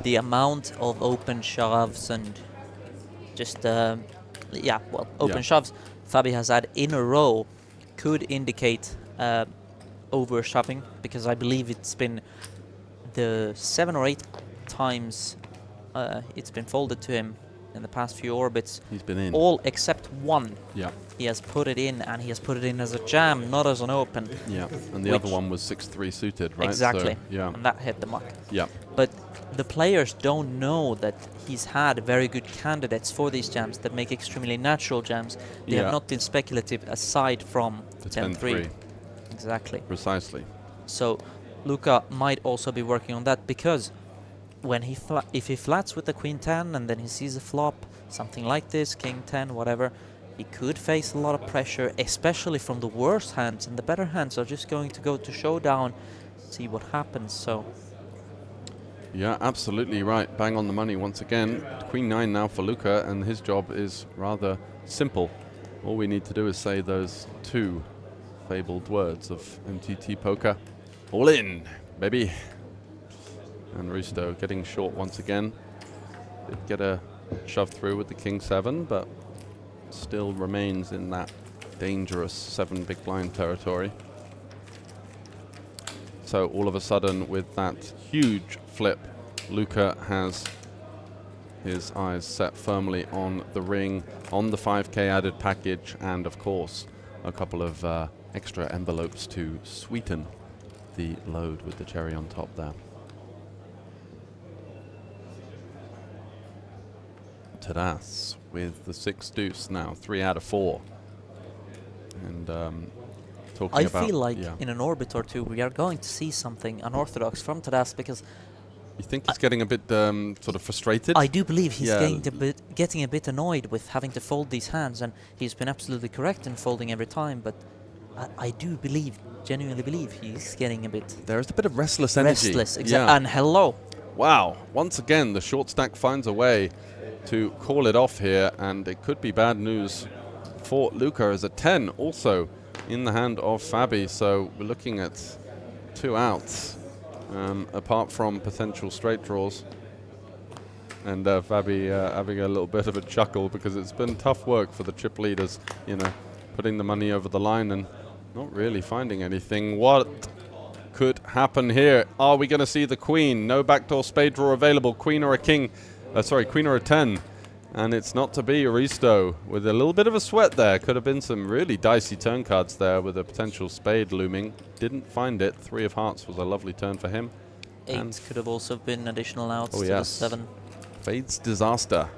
the amount of open shoves and just, open shoves Fabi has had in a row could indicate over shoving, because I believe it's been the 7 or 8 times it's been folded to him in the past few orbits. He's been in. All except one. Yeah. He has put it in, and he has put it in as a jam, not as an open. Yeah, and the other one was 6-3 suited, right? Exactly. So, yeah. And that hit the mark. Yeah. But the players don't know that he's had very good candidates for these jams that make extremely natural jams. They have not been speculative aside from the 10-3. Exactly. Precisely. So Luca might also be working on that, because when if he flats with the Queen 10 and then he sees a flop, something like this, King 10, whatever, he could face a lot of pressure, especially from the worst hands, and the better hands are just going to go to showdown, see what happens. So yeah, absolutely right. Bang on the money once again. Queen 9 now for Luca, and his job is rather simple. All we need to do is say those 2 fabled words of MTT poker. All in, baby. And Rusto getting short once again. Did get a shove through with the King 7, but still remains in that dangerous 7 big blind territory. So all of a sudden, with that huge flip, Luca has his eyes set firmly on the ring, on the 5K added package, and of course a couple of extra envelopes to sweeten the load with the cherry on top there. Tadas with the 6 deuce now, 3 out of 4. And talking about... I feel like in an orbit or two we are going to see something unorthodox from Tadas, because... You think he's getting a bit sort of frustrated? I do believe he's getting a bit annoyed with having to fold these hands, and he's been absolutely correct in folding every time, but I do believe, genuinely believe, he's getting a bit... There is a bit of restless energy. Restless, exactly. And hello. Wow, once again the short stack finds a way to call it off here, and it could be bad news for Luca is a 10, also in the hand of Fabi. So we're looking at 2 outs, apart from potential straight draws. And Fabi having a little bit of a chuckle because it's been tough work for the chip leaders, you know, putting the money over the line and not really finding anything. What could happen here? Are we going to see the queen? No backdoor spade draw available. Queen or a king? Queen or a 10. And it's not to be. Aristo with a little bit of a sweat there. Could have been some really dicey turn cards there with a potential spade looming. Didn't find it. 3 of hearts was a lovely turn for him. 8 could have also been additional outs to yes. the 7. Fade's disaster.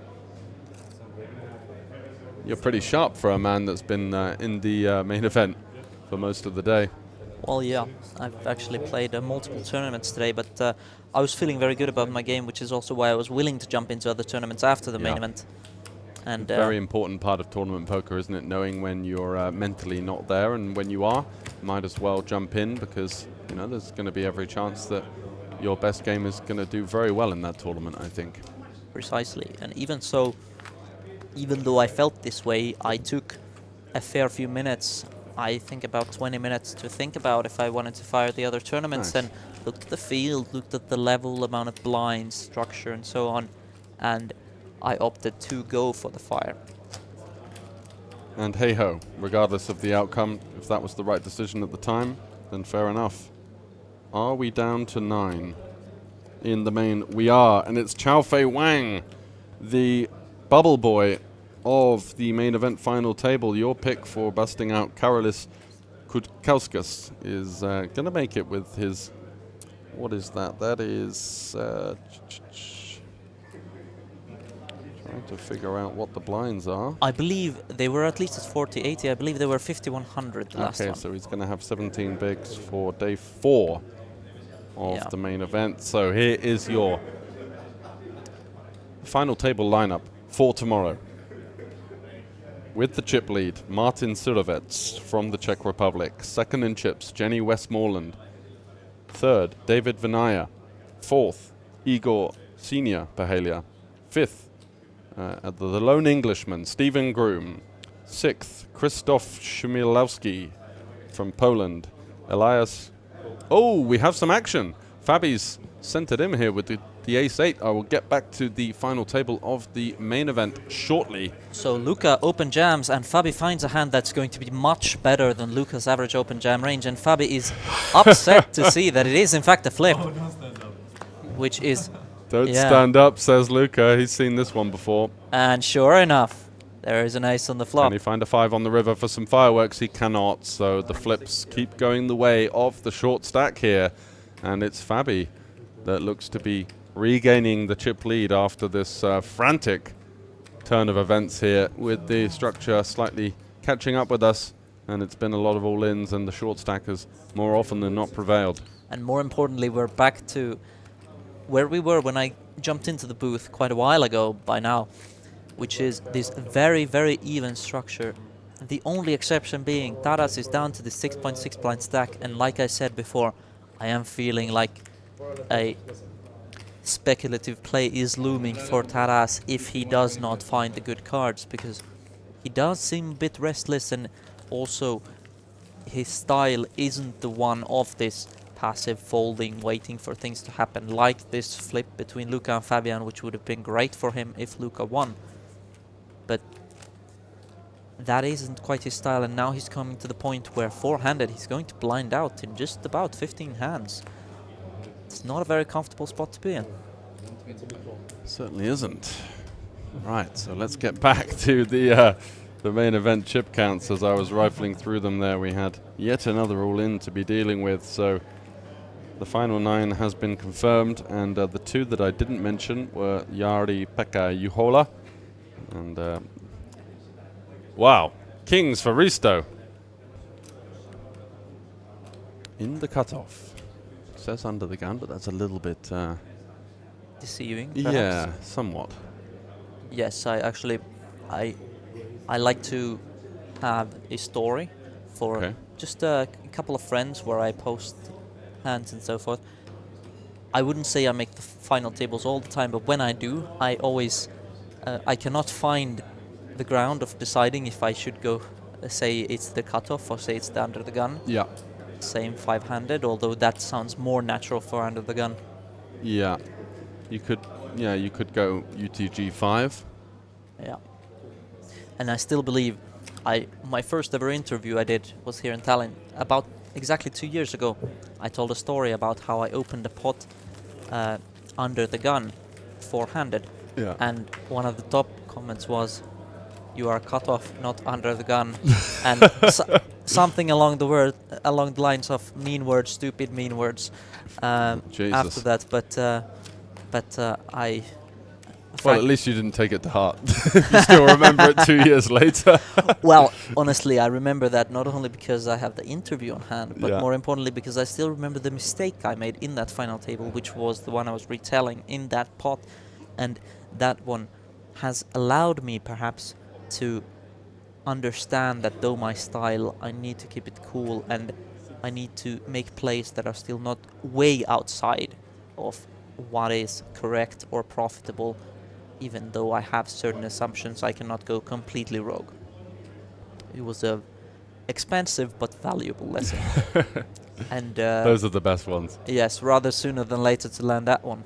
You're pretty sharp for a man that's been in the main event for most of the day. Well, yeah, I've actually played multiple tournaments today, but I was feeling very good about my game, which is also why I was willing to jump into other tournaments after the main event. And very important part of tournament poker, isn't it? Knowing when you're mentally not there, and when you are, might as well jump in because you know there's going to be every chance that your best game is going to do very well in that tournament, I think. Precisely, and even so, even though I felt this way, I took a fair few minutes. I think about 20 minutes to think about if I wanted to fire the other tournaments, and looked at the field, looked at the level, amount of blinds, structure, and so on, and I opted to go for the fire. And hey-ho, regardless of the outcome, if that was the right decision at the time, then fair enough. Are we down to 9? In the main, we are, and it's Chao Fei Wang, the bubble boy of the main event final table. Your pick for busting out Karolis Kutkauskas is going to make it with his... What is that? That is... trying to figure out what the blinds are. I believe they were at least at 40-80. I believe they were 5100 the last one. Okay, so he's going to have 17 bigs for day 4 of the main event. So here is your final table lineup for tomorrow. With the chip lead, Martin Surovec from the Czech Republic. Second in chips, Jenny Westmoreland. Third, David Vinaya. Fourth, Igor Senior Pahelia. Fifth, the lone Englishman, Stephen Groom. Sixth, Krzysztof Szymilowski from Poland. Elias. Oh, we have some action. Fabi's centered him here with the ace-8. I will get back to the final table of the main event shortly. So Luca open jams, and Fabi finds a hand that's going to be much better than Luca's average open jam range, and Fabi is upset to see that it is in fact a flip. Oh, don't stand up. Which is... Don't stand up, says Luca. He's seen this one before. And sure enough, there is an ace on the flop. Can he find a 5 on the river for some fireworks? He cannot, so the flips keep going the way of the short stack here. And it's Fabi that looks to be regaining the chip lead after this frantic turn of events here, with the structure slightly catching up with us, and it's been a lot of all-ins, and the short stackers more often than not prevailed. And more importantly, we're back to where we were when I jumped into the booth quite a while ago by now, which is this very, very even structure. The only exception being Taras is down to the 6.6 blind stack, and like I said before, I am feeling like a speculative play is looming for Taras if he does not find the good cards, because he does seem a bit restless, and also his style isn't the one of this passive folding, waiting for things to happen, like this flip between Luca and Fabian, which would have been great for him if Luca won. But that isn't quite his style, and now he's coming to the point where four-handed he's going to blind out in just about 15 hands. It's not a very comfortable spot to be in. Certainly isn't. Right, so let's get back to the main event chip counts. As I was rifling through them there, we had yet another all-in to be dealing with. So the final 9 has been confirmed, and the 2 that I didn't mention were Jari-Pekka Juhola and wow, kings for Risto in the cutoff. Says under the gun, but that's a little bit deceiving, perhaps? Yeah, somewhat. Yes, I like to have a story for just a couple of friends where I post hands and so forth. I wouldn't say I make the final tables all the time, but when I do, I always I cannot find the ground of deciding if I should go, say it's the cutoff or say it's the under the gun. Yeah. Same 5-handed, although that sounds more natural for under the gun. Yeah. You could go UTG5. Yeah. And I still believe my first ever interview I did was here in Tallinn about exactly 2 years ago. I told a story about how I opened a pot under the gun, 4-handed. Yeah. And one of the top comments was, "You are cut off, not under the gun," and something along the lines of mean words, stupid mean words. After that, but I. Well, at least you didn't take it to heart. You still remember it 2 years later. Well, honestly, I remember that not only because I have the interview on hand, but Yeah. more importantly because I still remember the mistake I made in that final table, which was the one I was retelling in that pot, and that one has allowed me perhaps to understand that though my style, I need to keep it cool and I need to make plays that are still not way outside of what is correct or profitable. Even though I have certain assumptions, I cannot go completely rogue. It was a expensive but valuable lesson. And those are the best ones. Yes, rather sooner than later to land that one.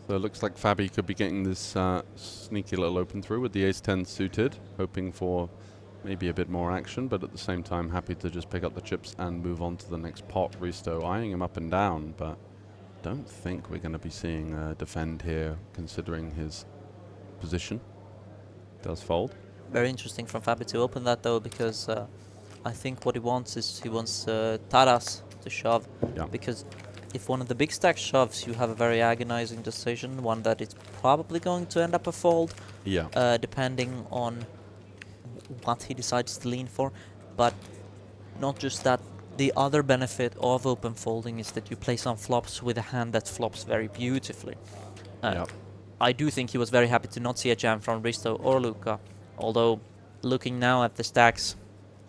So it looks like Fabi could be getting this sneaky little open through with the ace-10 suited, hoping for maybe a bit more action, but at the same time happy to just pick up the chips and move on to the next pot. Risto eyeing him up and down, but don't think we're going to be seeing defend here, considering his position. Does fold. Very interesting from Fabi to open that though, because I think what he wants is he wants Taras to shove, because if one of the big stacks shoves, you have a very agonizing decision, one that is probably going to end up a fold, depending on what he decides to lean for. But not just that, the other benefit of open folding is that you play some flops with a hand that flops very beautifully. I do think he was very happy to not see a jam from Risto or Luca, although looking now at the stacks,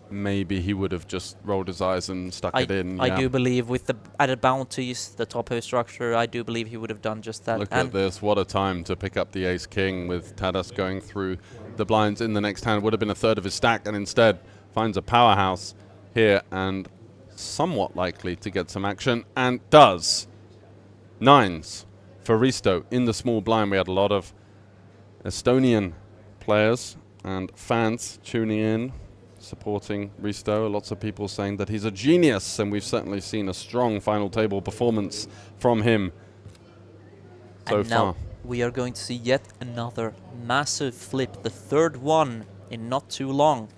maybe he would have just rolled his eyes and stuck it in. I do believe with the added bounties, the top host structure, I do believe he would have done just that. Look at this, what a time to pick up the ace-king with Tadas going through the blinds in the next hand. Would have been a third of his stack, and instead finds a powerhouse here and somewhat likely to get some action, and does. Nines for Risto in the small blind. We had a lot of Estonian players and fans tuning in, supporting Risto. Lots of people saying that he's a genius, and we've certainly seen a strong final table performance from him so and far. Now we are going to see yet another massive flip, the third one in not too long.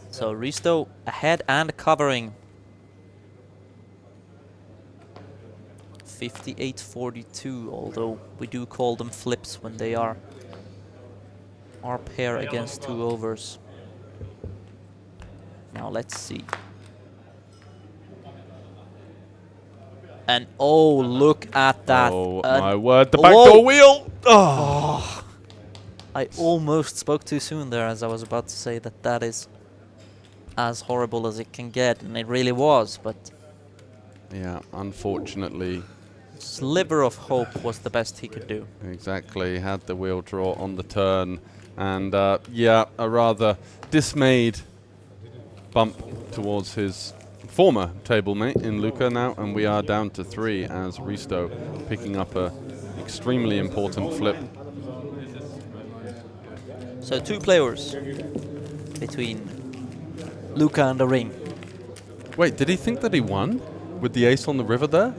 So Risto ahead and covering. 58-42, although we do call them flips when they are our pair against 2 overs. Now let's see. And oh, look at that. Oh my word, the backdoor wheel! Oh. I almost spoke too soon there, as I was about to say that that is as horrible as it can get, and it really was, but yeah, unfortunately, sliver of hope was the best he could do. Exactly, had the wheel draw on the turn, and yeah, a rather dismayed bump towards his former table mate in Luca now, and we are down to 3 as Risto picking up a extremely important flip. So 2 players between Luca and the ring. Wait, did he think that he won with the ace on the river there?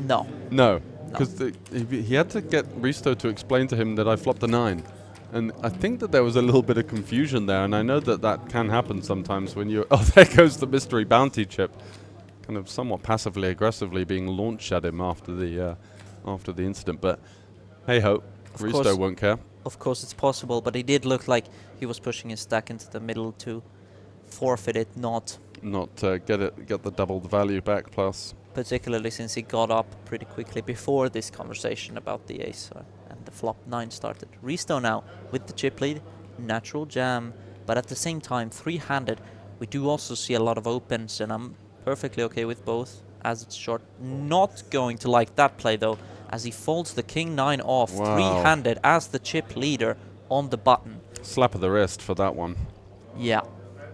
No. No, because he had to get Risto to explain to him that I flopped a 9. And I think that there was a little bit of confusion there, and I know that that can happen sometimes when you... Oh, there goes the mystery bounty chip. Kind of somewhat passively aggressively being launched at him after the incident. But hey-ho, Risto won't care. Of course it's possible, but it did look like he was pushing his stack into the middle to forfeit it, not get the doubled value back plus. Particularly since he got up pretty quickly before this conversation about the ace and the flop 9 started. Risto now with the chip lead, natural jam, but at the same time 3-handed. We do also see a lot of opens, and I'm perfectly okay with both as it's short. Not going to like that play though, as he folds the king 9 off 3-handed as the chip leader. on the button. Slap of the wrist for that one. Yeah,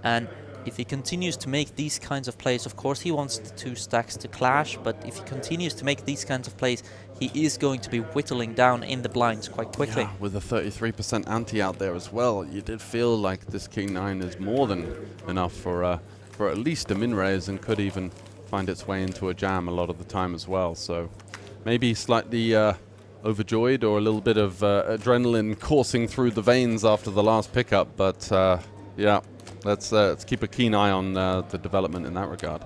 and if he continues to make these kinds of plays, of course he wants the two stacks to clash, but if he continues to make these kinds of plays, he is going to be whittling down in the blinds quite quickly. Yeah, with a 33% ante out there as well, you did feel like this King 9 is more than enough for at least a min raise, and could even find its way into a jam a lot of the time as well. So maybe slightly overjoyed, or a little bit of adrenaline coursing through the veins after the last pickup, but yeah, let's keep a keen eye on the development in that regard.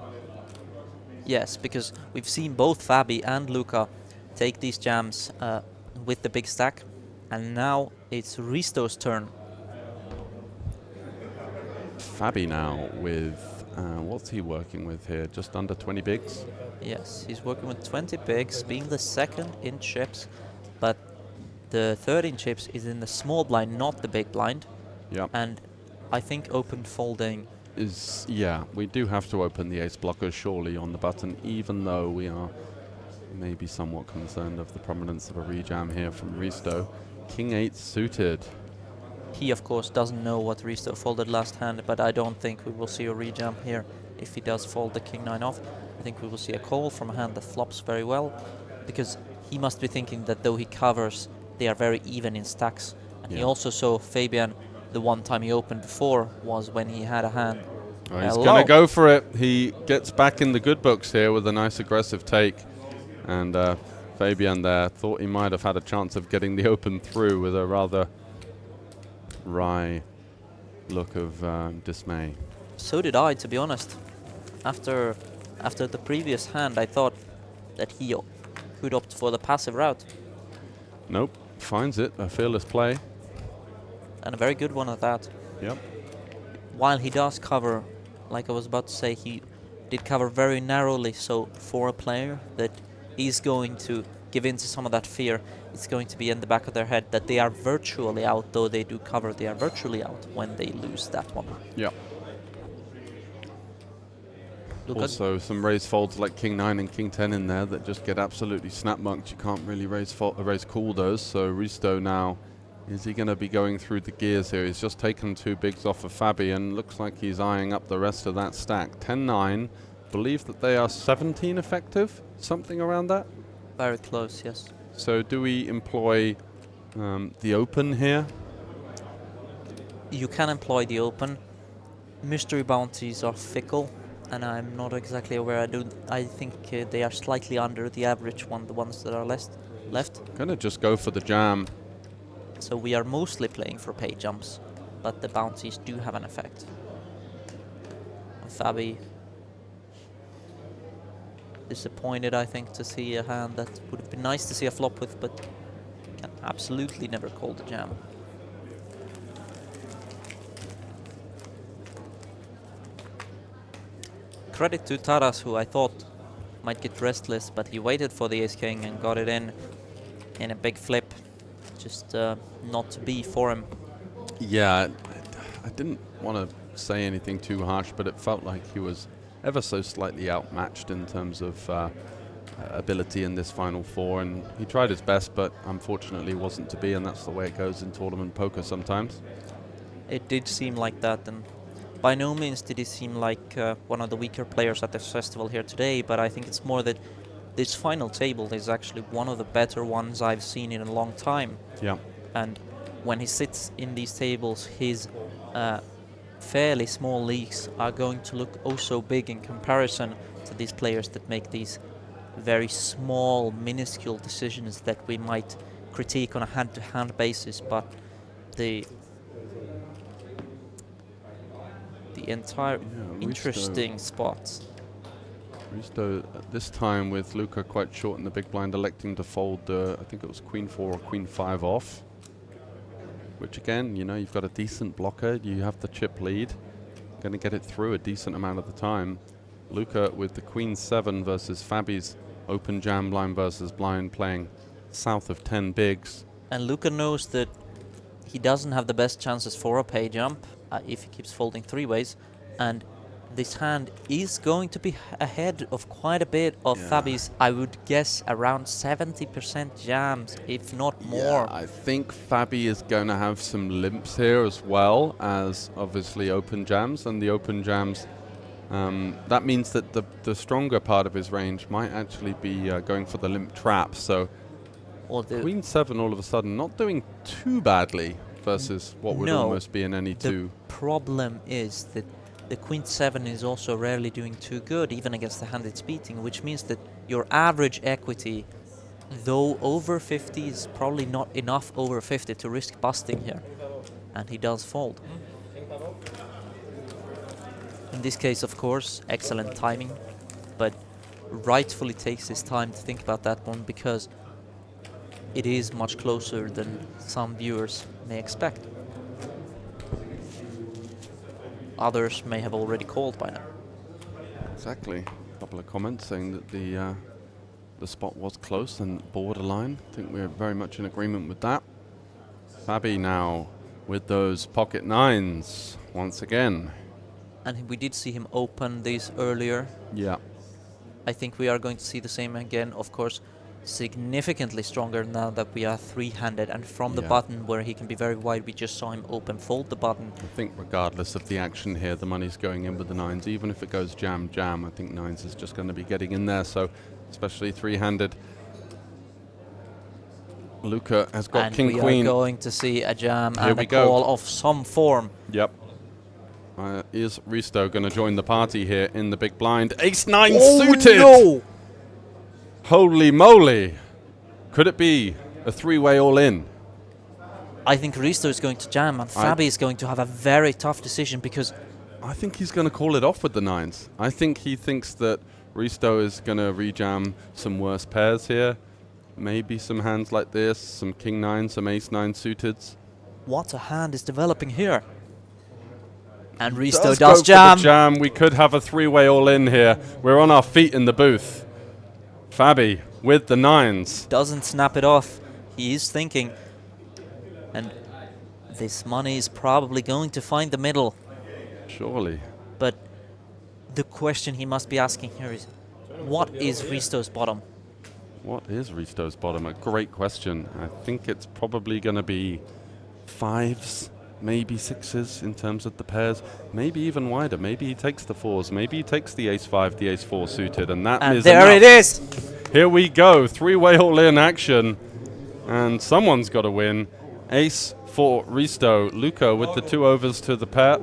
Yes, because we've seen both Fabi and Luca take these jams with the big stack, and now it's Risto's turn. Fabi now with, what's he working with here? Just under 20 bigs? Yes, he's working with 20 bigs, being the second in chips, but the third in chips is in the small blind, not the big blind. Yeah. And I think open folding is, yeah, we do have to open the ace blocker surely on the button, even though we are maybe somewhat concerned of the prominence of a rejam here from Risto. King 8 suited. He of course doesn't know what Risto folded last hand, but I don't think we will see a rejam here if he does fold the King 9 off. I think we will see a call from a hand that flops very well, because he must be thinking that though he covers, they are very even in stacks. And he also saw Fabian, the one time he opened before was when he had a hand. Oh, he's going to go for it. He gets back in the good books here with a nice aggressive take. And Fabian there thought he might have had a chance of getting the open through with a rather wry look of dismay. So did I, to be honest. After the previous hand, I thought that he could opt for the passive route. Nope, finds it, a fearless play. And a very good one at that. Yep. While he does cover, like I was about to say, he did cover very narrowly, so for a player that is going to give in to some of that fear, it's going to be in the back of their head that they are virtually out, though they do cover, they are virtually out when they lose that one. Yeah. Also some raise folds like King 9 and King 10 in there that just get absolutely snap-munked. You can't really raise call those, so Risto now, is he going to be going through the gears here? He's just taken two bigs off of Fabi and looks like he's eyeing up the rest of that stack. 10-9, believe that they are 17 effective, something around that? Very close, yes. So do we employ the open here? You can employ the open. Mystery bounties are fickle, and I'm not exactly aware. I think they are slightly under the average one, the ones that are left. Gonna just go for the jam. So we are mostly playing for pay jumps, but the bounties do have an effect. Fabi disappointed, I think, to see a hand that would have been nice to see a flop with, but can absolutely never call the jam. Credit to Taras, who I thought might get restless, but he waited for the ace-king and got it in a big flip. Just not to be for him. Yeah, I didn't want to say anything too harsh, but it felt like he was ever so slightly outmatched in terms of ability in this final four, and he tried his best, but unfortunately wasn't to be, and that's the way it goes in tournament poker sometimes. It did seem like that, and by no means did he seem like one of the weaker players at this festival here today, but I think it's more that this final table is actually one of the better ones I've seen in a long time. Yeah. And when he sits in these tables, his fairly small leaks are going to look oh so big in comparison to these players that make these very small, minuscule decisions that we might critique on a hand-to-hand basis, but the entire interesting spots. Risto at this time with Luca quite short in the big blind, electing to fold, I think it was Queen 4 or Queen 5 off. Which again, you know, you've got a decent blocker, you have the chip lead, going to get it through a decent amount of the time. Luca with the Queen 7 versus Fabi's open jam blind versus blind, playing south of 10 bigs. And Luca knows that he doesn't have the best chances for a pay jump if he keeps folding three ways, and This hand is going to be ahead of quite a bit of Fabi's, I would guess, around 70% jams, if not more. Yeah, I think Fabi is going to have some limps here as well as obviously open jams, and the open jams, that means that the stronger part of his range might actually be going for the limp trap. So Queen 7 all of a sudden not doing too badly versus what would almost be an any two. The problem is that the Queen 7 is also rarely doing too good, even against the hand it's beating, which means that your average equity, though over 50, is probably not enough over 50 to risk busting here. And he does fold. In this case, of course, excellent timing, but rightfully takes his time to think about that one, because it is much closer than some viewers may expect. Others may have already called by now. Exactly. A couple of comments saying that the spot was close and borderline. I think we're very much in agreement with that. Fabi now with those pocket nines once again. And we did see him open these earlier. Yeah. I think we are going to see the same again, of course, significantly stronger now that we are three-handed, and from the button where he can be very wide, we just saw him open fold the button. I think regardless of the action here, the money's going in with the nines. Even if it goes jam, jam, I think nines is just going to be getting in there. So especially three-handed. Luca has got and king, we queen. Are going to see a jam Here and a call of some form. Yep. Is Risto going to join the party here in the big blind? Ace-9 suited! No! Holy moly! Could it be a three-way all-in? I think Risto is going to jam, and Fabi is going to have a very tough decision, because I think he's going to call it off with the nines. I think he thinks that Risto is going to rejam some worse pairs here. Maybe some hands like this, some king-9, some ace-9 suiteds. What a hand is developing here. And Risto does does go jam. For the jam. We could have a three-way all-in here. We're on our feet in the booth. Fabi with the nines. Doesn't snap it off. He is thinking. And this money is probably going to find the middle. Surely. But the question he must be asking here is, what is Risto's bottom? What is Risto's bottom? A great question. I think it's probably going to be fives, maybe sixes in terms of the pairs. Maybe even wider. Maybe he takes the fours. Maybe he takes the ace-5, the ace-4 suited. And that is there enough. It is! Here we go. Three-way all-in action. And someone's got to win. Ace for Risto. Luca with the 2 overs to the pair.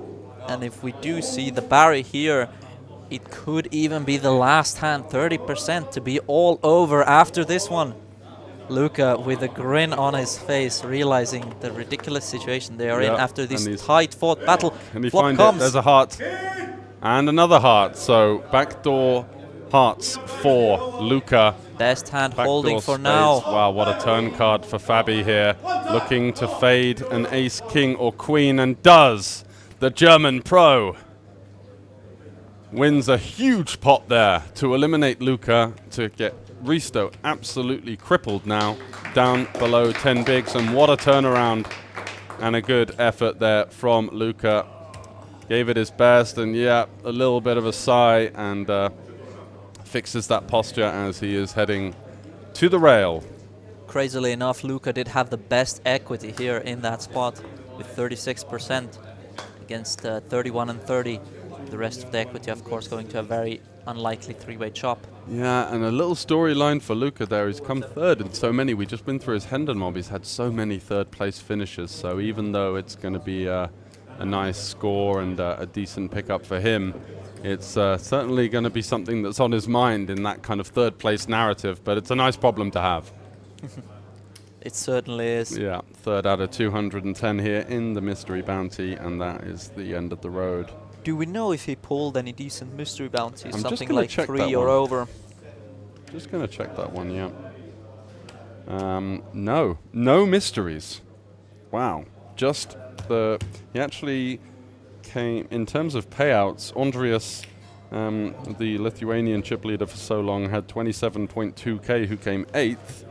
And if we do see the Barry here, it could even be the last hand, 30% to be all over after this one. Luca with a grin on his face, realizing the ridiculous situation they are in after this tight-fought battle. Can he Flop find comes. it? There's a heart. And another heart. So backdoor hearts for Luca. Best hand Backdoor holding for spades. now. Wow, what a turn card for Fabi here. Looking to fade an ace, king, or queen, and does. The German pro wins a huge pot there to eliminate Luca, to get Risto absolutely crippled now, down below 10 bigs. And what a turnaround and a good effort there from Luca. Gave it his best, and yeah, a little bit of a sigh, and fixes that posture as he is heading to the rail. Crazily enough, Luca did have the best equity here in that spot with 36% against 31 and 30. The rest of the equity, of course, going to a very unlikely three-way chop. Yeah, and a little storyline for Luca there. He's come third in so many. We just been through his Hendon mob. He's had so many third-place finishes. So even though it's going to be a nice score and a decent pickup for him, it's certainly going to be something that's on his mind in that kind of third-place narrative. But it's a nice problem to have. It certainly is. Yeah, third out of 210 here in the mystery bounty, and that is the end of the road. Do we know if he pulled any decent mystery bounties, I'm something like 3 or over? Just going to check that one, yeah. No mysteries. Wow. Just he actually came, in terms of payouts, Andrius, the Lithuanian chip leader for so long, had 27.2k, who came 8th.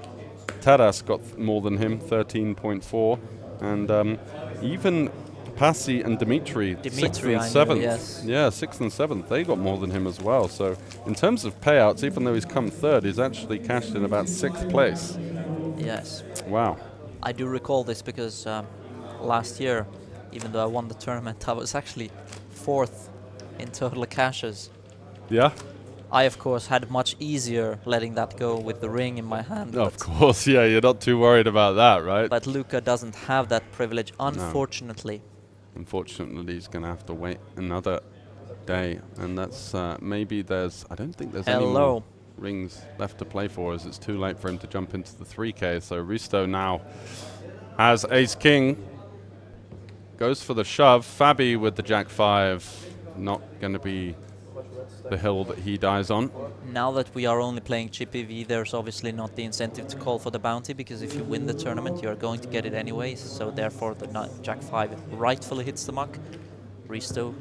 Taras got more than him, 13.4. And even Pasi and Dimitri, 6th and 7th. Yes. Yeah, 6th and 7th. They got more than him as well. So in terms of payouts, even though he's come 3rd, he's actually cashed in about 6th place. Yes. Wow. I do recall this because last year, even though I won the tournament, I was actually 4th in total cashes. Yeah. I, of course, had it much easier letting that go with the ring in my hand. Of course, yeah, you're not too worried about that, right? But Luca doesn't have that privilege, unfortunately. No. Unfortunately, he's going to have to wait another day. And that's maybe there's, I don't think there's any more rings left to play for, as it's too late for him to jump into the 3K. So Risto now has ace-king, goes for the shove. Fabi with the jack-5, not going to be the hill that he dies on. Now that we are only playing Chippy V, there's obviously not the incentive to call for the bounty, because if you win the tournament, you are going to get it anyways. So therefore, the Jack-5 rightfully hits the muck. Risto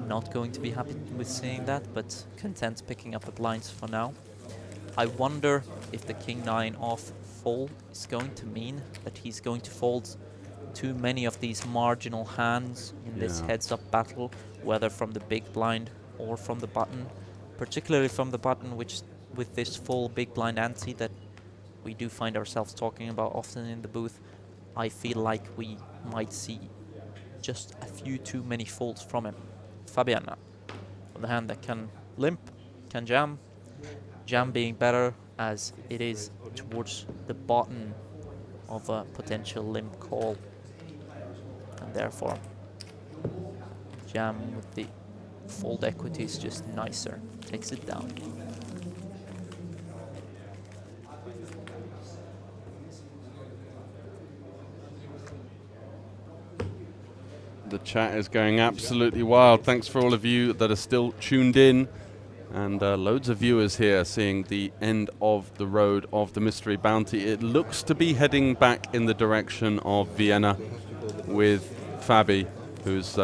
not going to be happy with seeing that, but content picking up the blinds for now. I wonder if the King-9 off fold is going to mean that he's going to fold too many of these marginal hands in this heads-up battle, whether from the big blind or from the button, particularly from the button, which with this full big blind ante that we do find ourselves talking about often in the booth, I feel like we might see just a few too many folds from him. Fabiana, on the hand that can limp, can jam, jam being better as it is towards the bottom of a potential limp call, and therefore jam with the fold equity is just nicer, takes it down. The chat is going absolutely wild. Thanks for all of you that are still tuned in, and loads of viewers here seeing the end of the road of the mystery bounty. It looks to be heading back in the direction of Vienna with Fabi, who's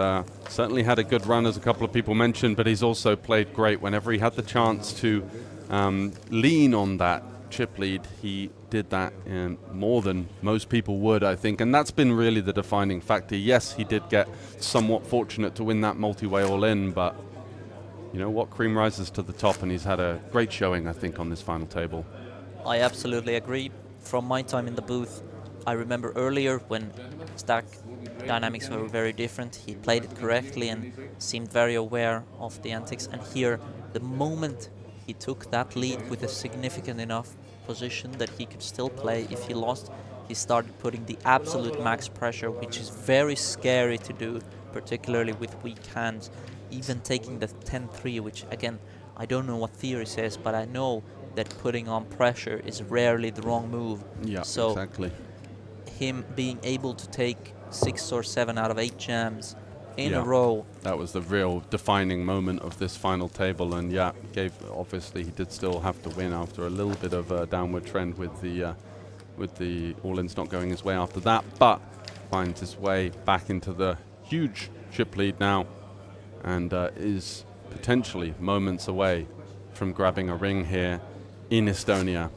certainly had a good run, as a couple of people mentioned, but he's also played great. Whenever he had the chance to lean on that chip lead, he did that more than most people would, I think, and that's been really the defining factor. Yes, he did get somewhat fortunate to win that multi-way all-in, but you know what, cream rises to the top, and he's had a great showing, I think, on this final table. I absolutely agree. From my time in the booth, I remember earlier when stack dynamics were very different, he played it correctly and seemed very aware of the antics, and here, the moment he took that lead with a significant enough position that he could still play if he lost, he started putting the absolute max pressure, which is very scary to do, particularly with weak hands. Even taking the 10-3, which again, I don't know what theory says, but I know that putting on pressure is rarely the wrong move. Yeah, so exactly. Him being able to take 6 or 7 out of 8 jams in a row. That was the real defining moment of this final table, and obviously he did still have to win after a little bit of a downward trend with the all-ins not going his way after that, but finds his way back into the huge chip lead now, and is potentially moments away from grabbing a ring here in Estonia.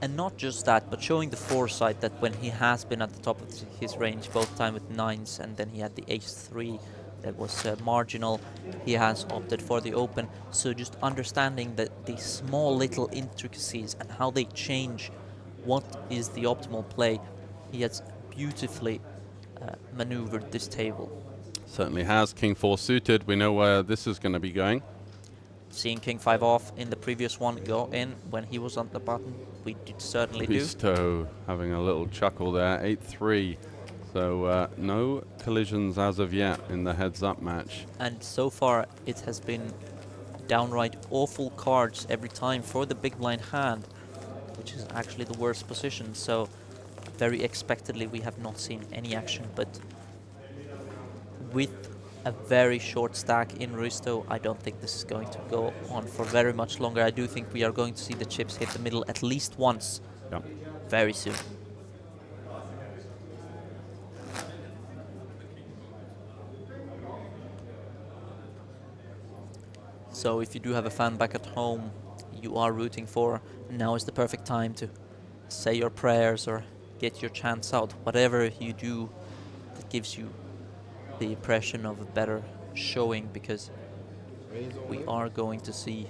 And not just that, but showing the foresight that when he has been at the top of his range, both time with 9s, and then he had the ace-3 that was marginal, he has opted for the open. So just understanding that the small little intricacies and how they change what is the optimal play, he has beautifully maneuvered this table. Certainly has. King 4 suited. We know where this is going to be going. Seeing King 5 off in the previous one go in when he was on the button, we did certainly do. Risto having a little chuckle there. 8-3. So no collisions as of yet in the heads-up match. And so far it has been downright awful cards every time for the big blind hand, which is actually the worst position. So very expectedly we have not seen any action, but with a very short stack in Risto, I don't think this is going to go on for very much longer. I do think we are going to see the chips hit the middle at least once very soon. So if you do have a fan back at home you are rooting for, now is the perfect time to say your prayers or get your chants out, whatever you do that gives you the impression of a better showing, because we are going to see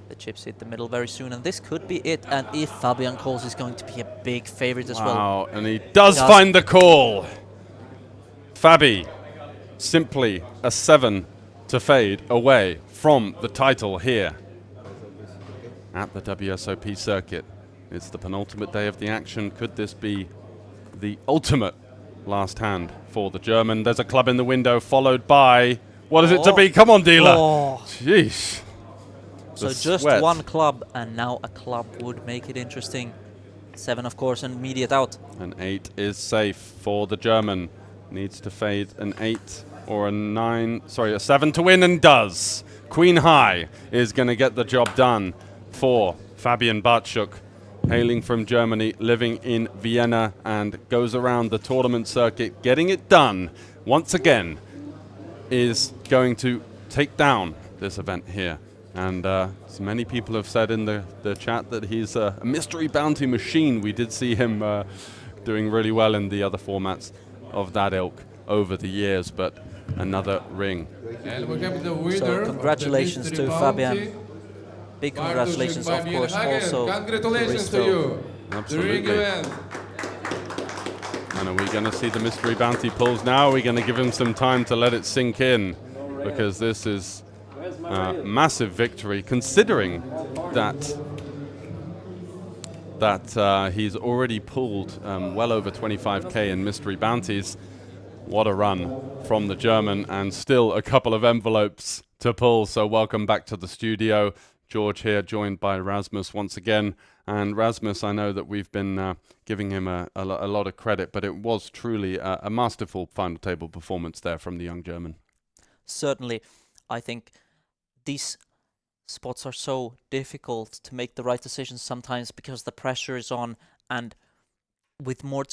the chips hit the middle very soon, and this could be it. And if Fabian calls, is going to be a big favorite as well. Wow, and he does find the call. Fabi, simply a 7 to fade away from the title here at the WSOP circuit. It's the penultimate day of the action. Could this be the ultimate last hand for the German? There's a club in the window, followed by... What is it to be? Come on, dealer. Oh. Jeez. So just one club, and now a club would make it interesting. 7, of course, and immediate out. An 8 is safe for the German. Needs to fade an 8 or a 7 to win, and does. Queen High is going to get the job done for Fabian Bartschuk, hailing from Germany, living in Vienna, and goes around the tournament circuit, getting it done once again. Is going to take down this event here. And as many people have said in the chat that he's a mystery bounty machine. We did see him doing really well in the other formats of that ilk over the years, but another ring. And we have the winner. So congratulations to Fabian. Big congratulations, of course, also congratulations to you. Absolutely. And are we going to see the mystery bounty pulls now? Are we going to give him some time to let it sink in? Because this is a massive victory, considering that he's already pulled well over 25k in mystery bounties. What a run from the German, and still a couple of envelopes to pull. So welcome back to the studio. George here, joined by Rasmus once again. And Rasmus, I know that we've been giving him a lot of credit, but it was truly a masterful final table performance there from the young German. Certainly. I think these spots are so difficult to make the right decisions sometimes because the pressure is on, and with more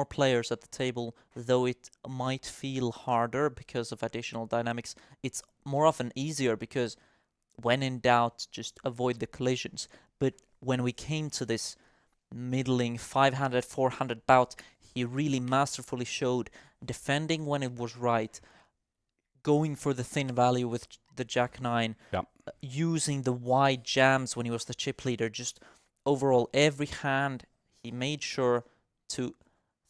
players at the table, though it might feel harder because of additional dynamics, it's more often easier because when in doubt, just avoid the collisions. But when we came to this middling 500, 400 bout, he really masterfully showed defending when it was right, going for the thin value with the Jack-9, using the wide jams when he was the chip leader. Just overall, every hand, he made sure to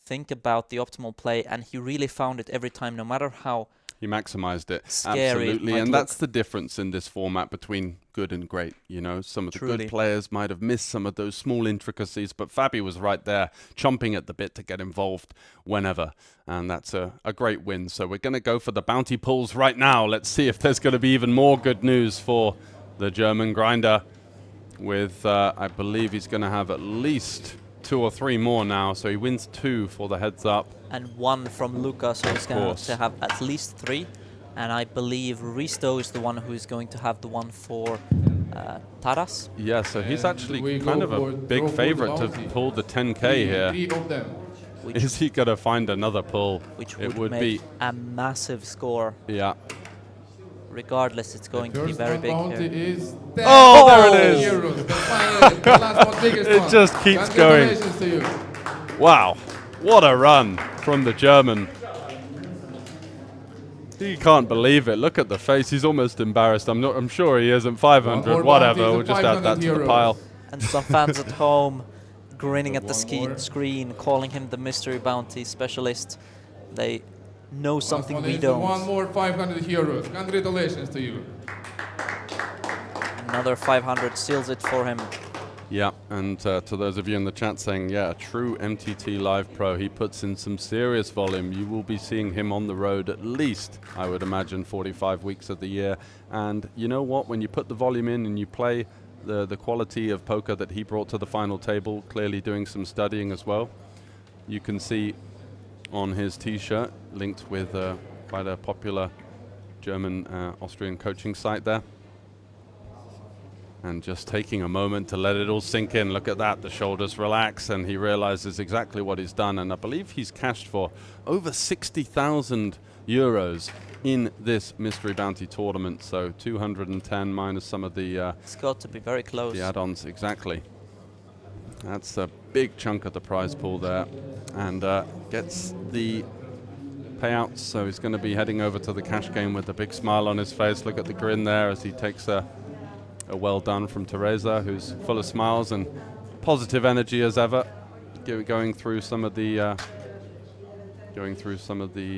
think about the optimal play, and he really found it every time, no matter how he maximized it. Scary. Absolutely, and that's the difference in this format between good and great. You know, some of the good players might have missed some of those small intricacies, but Fabi was right there, chomping at the bit to get involved whenever, and that's a great win. So we're going to go for the bounty pulls right now. Let's see if there's going to be even more good news for the German grinder. With, I believe he's going to have at least 2 or 3 more now, so he wins 2 for the heads up. And 1 from Lucas, so he's going to have at least 3. And I believe Risto is the one who is going to have the one for Taras. Yeah, so he's actually kind of a big favorite to pull the 10k here. Is he going to find another pull? Which would make a massive score. Yeah. Regardless, it's going to be very big here. Oh, there it is! It just keeps going. Wow, what a run from the German. He can't believe it. Look at the face. He's almost embarrassed. I'm sure he isn't. 500, whatever. We'll just add that to the pile. And some fans at home grinning at the screen, calling him the mystery bounty specialist. They know something we don't. One more 500 euros. Congratulations to you. Another 500 seals it for him. Yeah, and to those of you in the chat saying, yeah, a true MTT Live Pro, he puts in some serious volume. You will be seeing him on the road at least, I would imagine, 45 weeks of the year. And you know what? When you put the volume in and you play the quality of poker that he brought to the final table, clearly doing some studying as well, you can see on his t-shirt, linked with quite a popular German Austrian coaching site there. And just taking a moment to let it all sink in. Look at that, the shoulders relax, and he realizes exactly what he's done. And I believe he's cashed for over 60,000 euros in this mystery bounty tournament. So 210 minus some of the it's got to be very close. The add-ons, exactly. That's a big chunk of the prize pool there, and gets the payouts, so he's going to be heading over to the cash game with a big smile on his face. Look at the grin there as he takes a well done from Teresa, who's full of smiles and positive energy as ever, going through some of the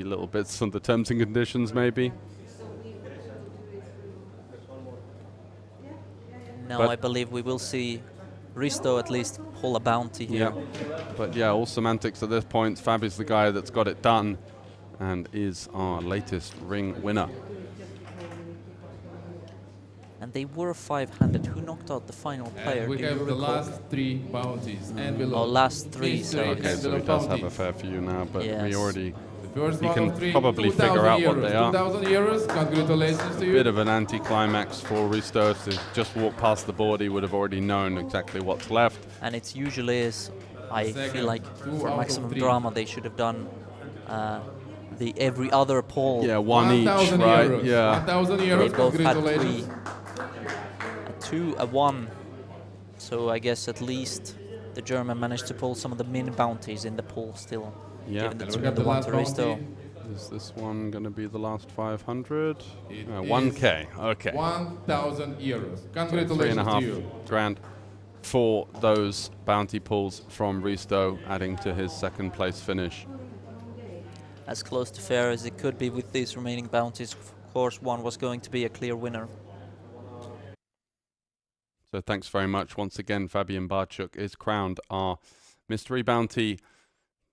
little bits on the terms and conditions maybe. Now I believe we will see Risto at least pull a bounty here. Yeah, but yeah, all semantics at this point. Fab is the guy that's got it done and is our latest ring winner. And they were 500. Who knocked out the final player? We have the last 3 bounties. Envelope. Oh, last 3. So okay, so he does have a fair few now, but yes. we already... First you one can of 3, probably figure out what they are. 2,000 euros, congratulations to you. Bit of an anti-climax for Risto. If he just walked past the board, he would have already known exactly what's left. And it usually is, I feel like for maximum drama they should have done the every other poll. Yeah, 1 each, right? Euros. Yeah. 1,000 euros, They both had 3. congratulations. A 2, a 1. So I guess at least the German managed to pull some of the min bounties in the poll still. Yeah. Given the 1 to Risto. Is this one going to be the last 500? 1K. Okay. 1,000 euros. Congratulations to you. $3.5 grand for those bounty pulls from Risto, adding to his second place finish. As close to fair as it could be with these remaining bounties. Of course, one was going to be a clear winner. So thanks very much once again. Fabian Barchuk is crowned our mystery bounty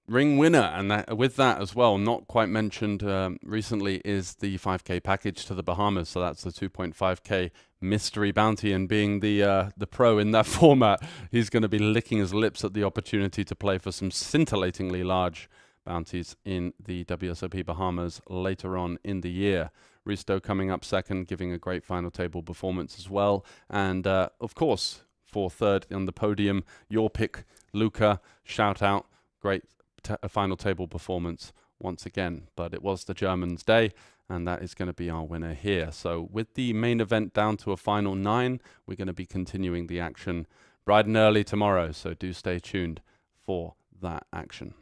ring winner, and with that as well, not quite mentioned recently, is the 5K package to the Bahamas. So that's the 2.5K mystery bounty, and being the pro in that format, he's going to be licking his lips at the opportunity to play for some scintillatingly large bounties in the WSOP Bahamas later on in the year. Risto coming up second, giving a great final table performance as well, and of course for third on the podium, your pick, Luca. Shout out, great final table performance once again, but it was the Germans' day, and that is going to be our winner here. So with the main event down to a final 9, we're going to be continuing the action bright and early tomorrow, so do stay tuned for that action.